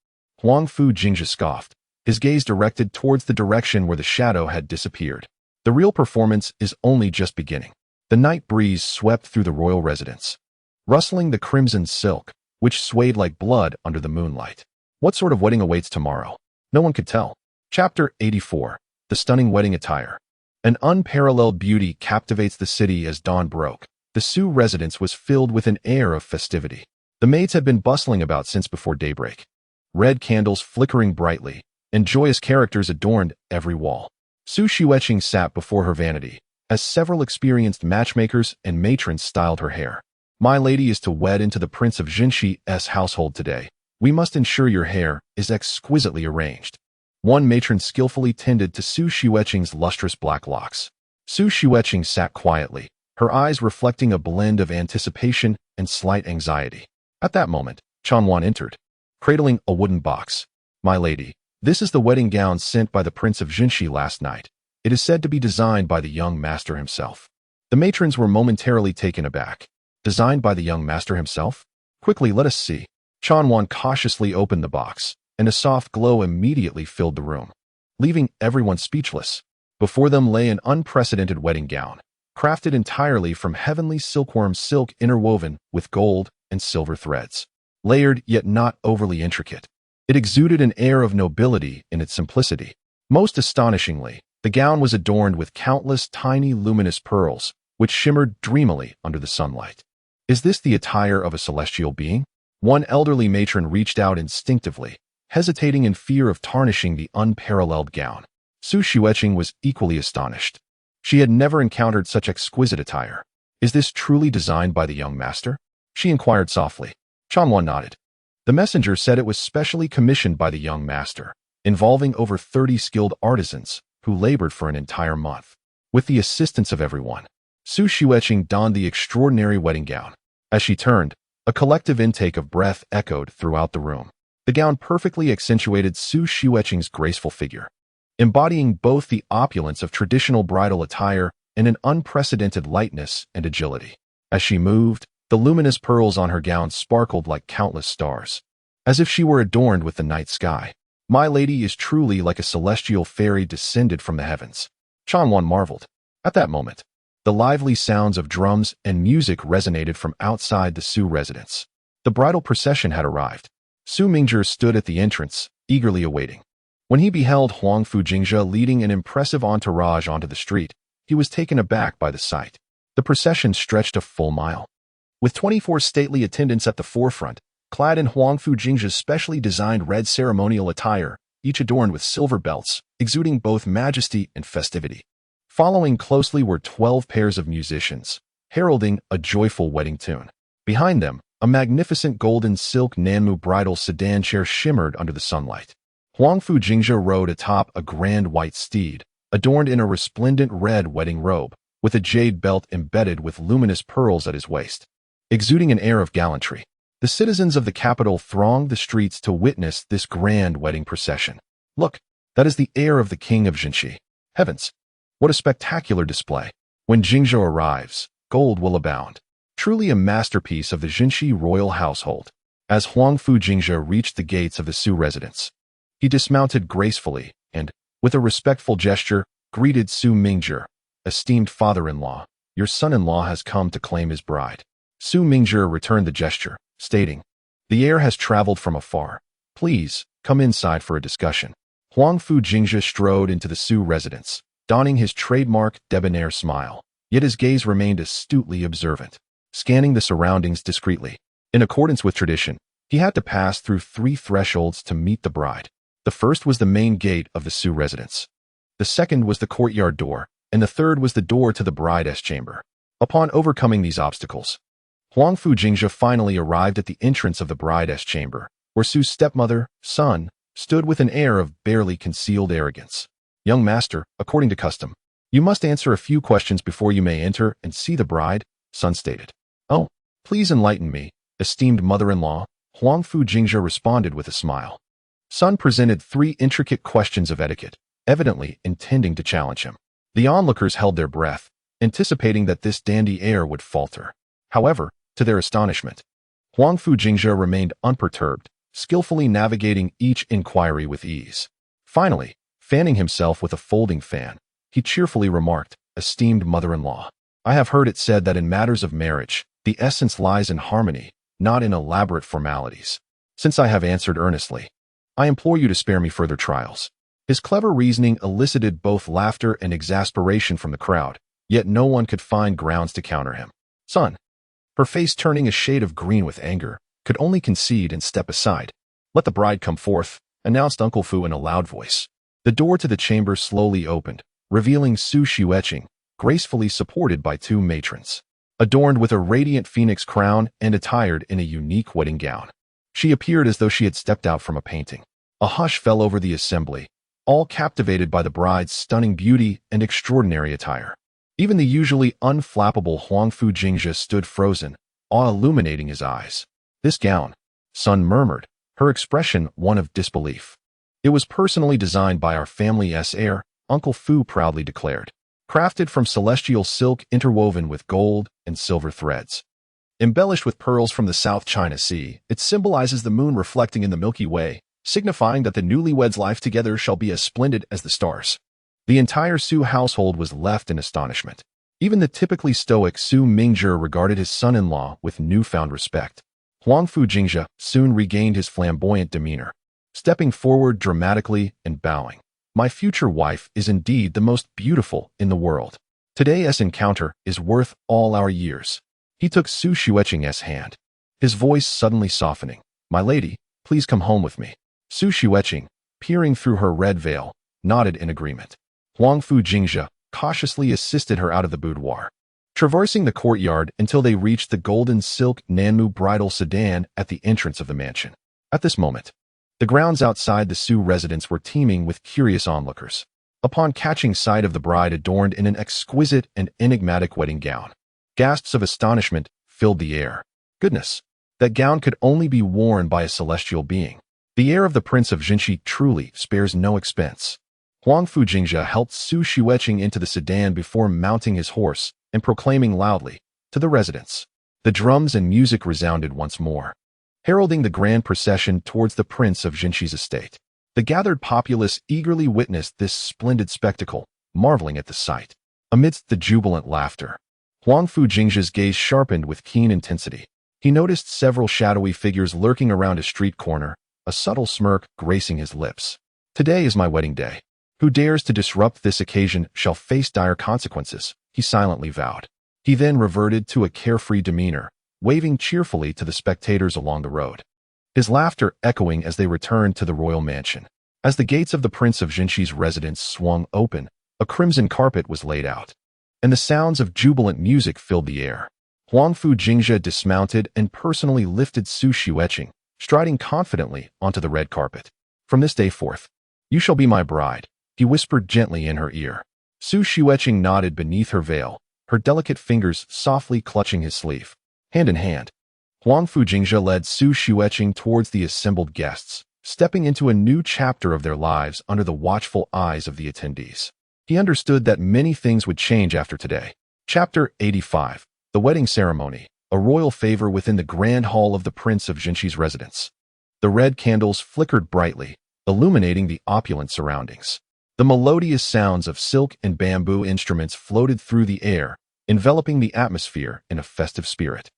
Huangfu Jingzhe scoffed, his gaze directed towards the direction where the shadow had disappeared. The real performance is only just beginning. The night breeze swept through the royal residence, rustling the crimson silk, which swayed like blood under the moonlight. What sort of wedding awaits tomorrow? No one could tell. Chapter 84. The stunning wedding attire. An unparalleled beauty captivates the city as dawn broke. The Su residence was filled with an air of festivity. The maids had been bustling about since before daybreak. Red candles flickering brightly, and joyous characters adorned every wall. Su Xueqing sat before her vanity, as several experienced matchmakers and matrons styled her hair. My lady is to wed into the Prince of Jingzhe's household today. We must ensure your hair is exquisitely arranged. One matron skillfully tended to Su Xueqing's lustrous black locks. Su Xueqing sat quietly, her eyes reflecting a blend of anticipation and slight anxiety. At that moment, Chanwan entered, cradling a wooden box. My lady, this is the wedding gown sent by the Prince of Jingzhe last night. It is said to be designed by the young master himself. The matrons were momentarily taken aback. Designed by the young master himself? Quickly, let us see. Chanwan cautiously opened the box, and a soft glow immediately filled the room, leaving everyone speechless. Before them lay an unprecedented wedding gown, crafted entirely from heavenly silkworm silk interwoven with gold and silver threads. Layered yet not overly intricate, it exuded an air of nobility in its simplicity. Most astonishingly, the gown was adorned with countless tiny luminous pearls, which shimmered dreamily under the sunlight. Is this the attire of a celestial being? One elderly matron reached out instinctively, hesitating in fear of tarnishing the unparalleled gown. Su Xueqing was equally astonished. She had never encountered such exquisite attire. Is this truly designed by the young master? She inquired softly. Chanwan nodded. The messenger said it was specially commissioned by the young master, involving over 30 skilled artisans who labored for an entire month. With the assistance of everyone, Su Xueqing donned the extraordinary wedding gown. As she turned, a collective intake of breath echoed throughout the room. The gown perfectly accentuated Su Xueqing's graceful figure, embodying both the opulence of traditional bridal attire and an unprecedented lightness and agility. As she moved, the luminous pearls on her gown sparkled like countless stars, as if she were adorned with the night sky. My lady is truly like a celestial fairy descended from the heavens. Chanwan marveled. At that moment, the lively sounds of drums and music resonated from outside the Su residence. The bridal procession had arrived. Su Mingzhe stood at the entrance, eagerly awaiting. When he beheld Huangfu Jingzhe leading an impressive entourage onto the street, he was taken aback by the sight. The procession stretched a full mile, with 24 stately attendants at the forefront, clad in Huangfu Jingzhe's specially designed red ceremonial attire, each adorned with silver belts, exuding both majesty and festivity. Following closely were 12 pairs of musicians, heralding a joyful wedding tune. Behind them, a magnificent golden silk Nanmu bridal sedan chair shimmered under the sunlight. Huangfu Jingzhe rode atop a grand white steed, adorned in a resplendent red wedding robe, with a jade belt embedded with luminous pearls at his waist. Exuding an air of gallantry, the citizens of the capital thronged the streets to witness this grand wedding procession. Look, that is the heir of the king of Jingzhe. Heavens, what a spectacular display! When Jingzhe arrives, gold will abound. Truly a masterpiece of the Jingzhe royal household. As Huangfu Jingzhe reached the gates of the Su residence, he dismounted gracefully and, with a respectful gesture, greeted Su Mingzhe. Esteemed father-in-law, your son-in-law has come to claim his bride. Su Mingzhe returned the gesture, stating, the heir has traveled from afar. Please, come inside for a discussion. Huangfu Jingzhe strode into the Su residence, donning his trademark debonair smile, yet his gaze remained astutely observant, scanning the surroundings discreetly. In accordance with tradition, he had to pass through 3 thresholds to meet the bride. The first was the main gate of the Su residence. The second was the courtyard door, and the third was the door to the bride's chamber. Upon overcoming these obstacles, Huangfu Jingzhe finally arrived at the entrance of the bride's chamber, where Su's stepmother, son, stood with an air of barely concealed arrogance. Young master, according to custom, you must answer a few questions before you may enter and see the bride, son stated. Oh, please enlighten me, esteemed mother-in-law, Huangfu Jingzhe responded with a smile. Sun presented 3 intricate questions of etiquette, evidently intending to challenge him. The onlookers held their breath, anticipating that this dandy heir would falter. However, to their astonishment, Huangfu Jingzhe remained unperturbed, skillfully navigating each inquiry with ease. Finally, fanning himself with a folding fan, he cheerfully remarked, esteemed mother-in-law, I have heard it said that in matters of marriage, the essence lies in harmony, not in elaborate formalities. Since I have answered earnestly, I implore you to spare me further trials. His clever reasoning elicited both laughter and exasperation from the crowd, yet no one could find grounds to counter him. Son, her face turning a shade of green with anger, could only concede and step aside. Let the bride come forth, announced Uncle Fu in a loud voice. The door to the chamber slowly opened, revealing Su Xueqing, gracefully supported by 2 matrons, adorned with a radiant phoenix crown and attired in a unique wedding gown. She appeared as though she had stepped out from a painting. A hush fell over the assembly, all captivated by the bride's stunning beauty and extraordinary attire. Even the usually unflappable Huangfu Jingzhe stood frozen, awe illuminating his eyes. This gown, Sun murmured, her expression one of disbelief. It was personally designed by our family's heir, Uncle Fu proudly declared. Crafted from celestial silk interwoven with gold and silver threads. Embellished with pearls from the South China Sea, it symbolizes the moon reflecting in the Milky Way, signifying that the newlyweds' life together shall be as splendid as the stars. The entire Su household was left in astonishment. Even the typically stoic Su Mingzhe regarded his son-in-law with newfound respect. Huangfu Jingzhe soon regained his flamboyant demeanor, stepping forward dramatically and bowing. My future wife is indeed the most beautiful in the world. Today's encounter is worth all our years. He took Su Xueqing's hand, his voice suddenly softening. My lady, please come home with me. Su Xueqing, peering through her red veil, nodded in agreement. Huangfu Jingzhe cautiously assisted her out of the boudoir. traversing the courtyard until they reached the golden silk Nanmu bridal sedan at the entrance of the mansion. At this moment, the grounds outside the Su residence were teeming with curious onlookers. Upon catching sight of the bride adorned in an exquisite and enigmatic wedding gown, gasps of astonishment filled the air. Goodness, that gown could only be worn by a celestial being. The heir of the Prince of Jingzhe truly spares no expense. Huangfu Jingzhe helped Su Xueqing into the sedan before mounting his horse and proclaiming loudly, "To the residence." The drums and music resounded once more, heralding the grand procession towards the Prince of Jingzhe's estate. The gathered populace eagerly witnessed this splendid spectacle, marveling at the sight. Amidst the jubilant laughter, Huangfu Jingzhe's gaze sharpened with keen intensity. He noticed several shadowy figures lurking around a street corner, a subtle smirk gracing his lips. "Today is my wedding day. Who dares to disrupt this occasion shall face dire consequences," he silently vowed. He then reverted to a carefree demeanor, waving cheerfully to the spectators along the road, his laughter echoing as they returned to the royal mansion. As the gates of the Prince of Jingzhe's residence swung open, a crimson carpet was laid out, and the sounds of jubilant music filled the air. Huangfu Jingzhe dismounted and personally lifted Su Xueqing, striding confidently onto the red carpet. "From this day forth, you shall be my bride," he whispered gently in her ear. Su Xueqing nodded beneath her veil, her delicate fingers softly clutching his sleeve. Hand in hand, Huangfu Jingzhe led Su Xueqing towards the assembled guests, stepping into a new chapter of their lives under the watchful eyes of the attendees. He understood that many things would change after today. Chapter 85. The Wedding Ceremony, a royal favor within the grand hall of the Prince of Jingzhe's residence. The red candles flickered brightly, illuminating the opulent surroundings. The melodious sounds of silk and bamboo instruments floated through the air, enveloping the atmosphere in a festive spirit.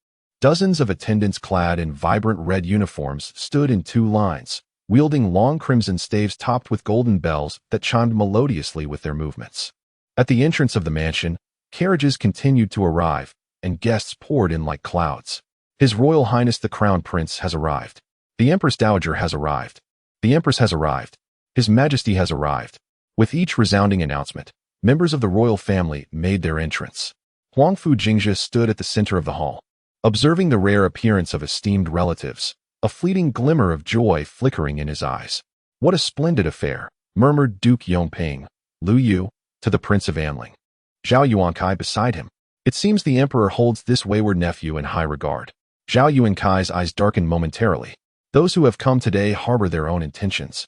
Dozens of attendants clad in vibrant red uniforms stood in two lines, wielding long crimson staves topped with golden bells that chimed melodiously with their movements. At the entrance of the mansion, carriages continued to arrive, and guests poured in like clouds. His Royal Highness the Crown Prince has arrived. The Empress Dowager has arrived. The Empress has arrived. His Majesty has arrived. With each resounding announcement, members of the royal family made their entrance. Huangfu Jingzhe stood at the center of the hall, observing the rare appearance of esteemed relatives, a fleeting glimmer of joy flickering in his eyes. "What a splendid affair," murmured Duke Yongping, Lu Yu, to the Prince of Anling. Zhao Yuankai beside him. "It seems the emperor holds this wayward nephew in high regard." Zhao Yuankai's eyes darkened momentarily. Those who have come today harbor their own intentions.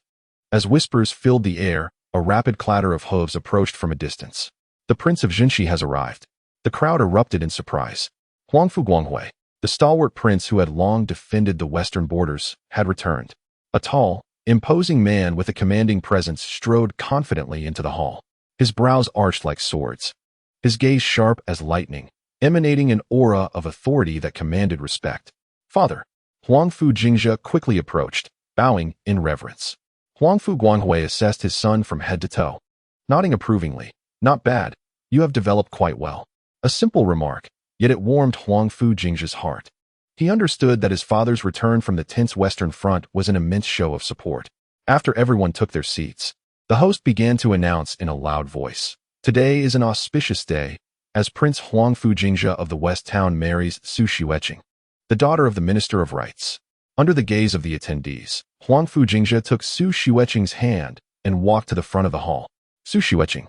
As whispers filled the air, a rapid clatter of hooves approached from a distance. "The Prince of Jingzhe has arrived." The crowd erupted in surprise. Huangfu Guanghui, the stalwart prince who had long defended the western borders, had returned. A tall, imposing man with a commanding presence strode confidently into the hall, his brows arched like swords, his gaze sharp as lightning, emanating an aura of authority that commanded respect. "Father." Huangfu Jingzhe quickly approached, bowing in reverence. Huangfu Guanghui assessed his son from head to toe, nodding approvingly. "Not bad. You have developed quite well." A simple remark, yet it warmed Huangfu Jingzhe's heart. He understood that his father's return from the tense Western Front was an immense show of support. After everyone took their seats, the host began to announce in a loud voice, "Today is an auspicious day, as Prince Huangfu Jingzhe of the West Town marries Su Xueqing, the daughter of the Minister of Rights." Under the gaze of the attendees, Huangfu Jingzhe took Su Xueqing's hand and walked to the front of the hall. Su Xueqing,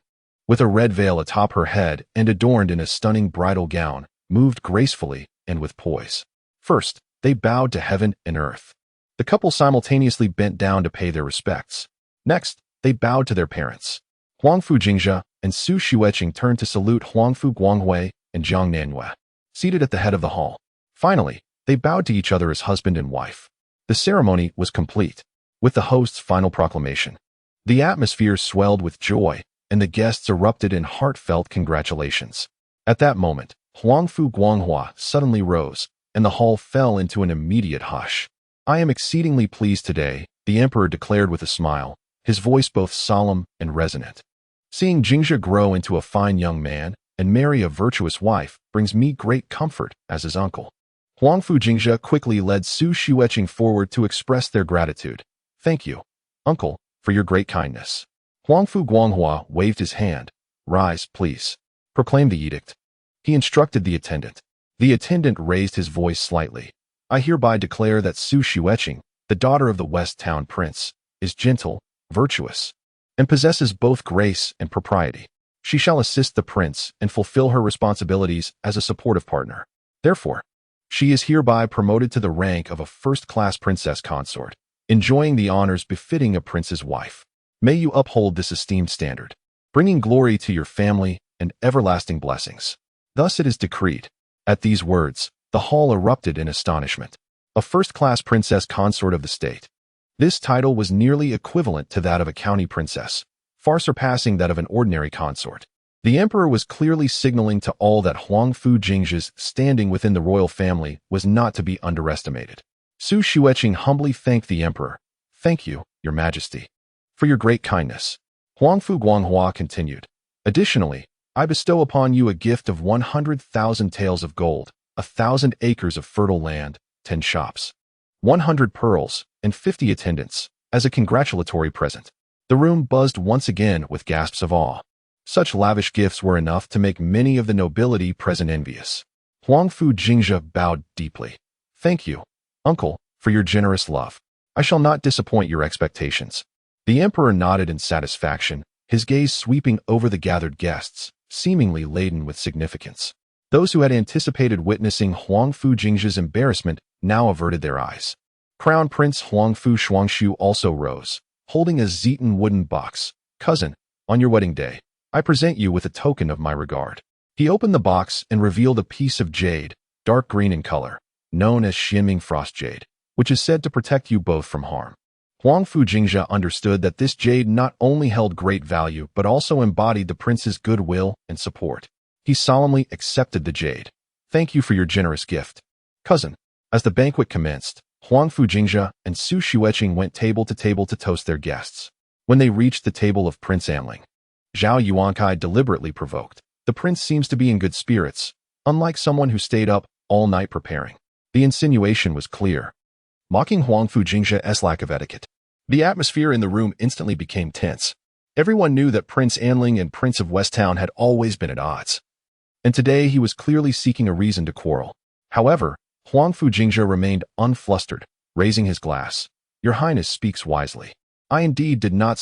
with a red veil atop her head and adorned in a stunning bridal gown, moved gracefully and with poise. First, they bowed to heaven and earth. The couple simultaneously bent down to pay their respects. Next, they bowed to their parents. Huangfu Jingzhe and Su Xueqing turned to salute Huangfu Guanghui and Jiang Nanyue, seated at the head of the hall. Finally, they bowed to each other as husband and wife. The ceremony was complete, with the host's final proclamation. The atmosphere swelled with joy, and the guests erupted in heartfelt congratulations. At that moment, Huangfu Guanghua suddenly rose, and the hall fell into an immediate hush. "I am exceedingly pleased today," the emperor declared with a smile, his voice both solemn and resonant. "Seeing Jingzhe grow into a fine young man and marry a virtuous wife brings me great comfort as his uncle." Huangfu Jingzhe quickly led Su Xueqing forward to express their gratitude. "Thank you, uncle, for your great kindness." Huangfu Guanghua waved his hand. "Rise, please," proclaimed the edict. he instructed the attendant. The attendant raised his voice slightly. I hereby declare that Su Xueqing, the daughter of the West Town Prince, is gentle, virtuous, and possesses both grace and propriety. She shall assist the prince and fulfill her responsibilities as a supportive partner. Therefore, she is hereby promoted to the rank of a first-class princess consort, enjoying the honors befitting a prince's wife. May you uphold this esteemed standard, bringing glory to your family and everlasting blessings. Thus it is decreed. At these words, the hall erupted in astonishment. A first-class princess consort of the state. This title was nearly equivalent to that of a county princess, far surpassing that of an ordinary consort. The emperor was clearly signaling to all that Huangfu Jingzhe's standing within the royal family was not to be underestimated. Su Xueqing humbly thanked the emperor. Thank you, your majesty, for your great kindness. Huangfu Guanghua continued. Additionally, I bestow upon you a gift of 100,000 taels of gold, 1,000 acres of fertile land, 10 shops, 100 pearls, and 50 attendants, as a congratulatory present. The room buzzed once again with gasps of awe. Such lavish gifts were enough to make many of the nobility present envious. Huangfu Jingzhe bowed deeply. Thank you, uncle, for your generous love. I shall not disappoint your expectations. The emperor nodded in satisfaction, his gaze sweeping over the gathered guests, seemingly laden with significance. Those who had anticipated witnessing Huangfu Jingzhe's embarrassment now averted their eyes. Crown Prince Huangfu Shuangshu also rose, holding a Zetan wooden box. Cousin, on your wedding day, I present you with a token of my regard. He opened the box and revealed a piece of jade, dark green in color, known as Xianming Frost Jade, which is said to protect you both from harm. Huangfu Jingzhe understood that this jade not only held great value but also embodied the prince's goodwill and support. He solemnly accepted the jade. Thank you for your generous gift, cousin. As the banquet commenced, Huangfu Jingzhe and Su Xueqing went table to toast their guests. When they reached the table of Prince Anling, Zhao Yuankai deliberately provoked. The prince seems to be in good spirits, unlike someone who stayed up all night preparing. The insinuation was clear, mocking Huangfu Jingzhe's lack of etiquette. The atmosphere in the room instantly became tense. Everyone knew that Prince Anling and Prince of West Town had always been at odds, and today he was clearly seeking a reason to quarrel. However, Huangfu Jingzhe remained unflustered, raising his glass. Your Highness speaks wisely. I indeed did not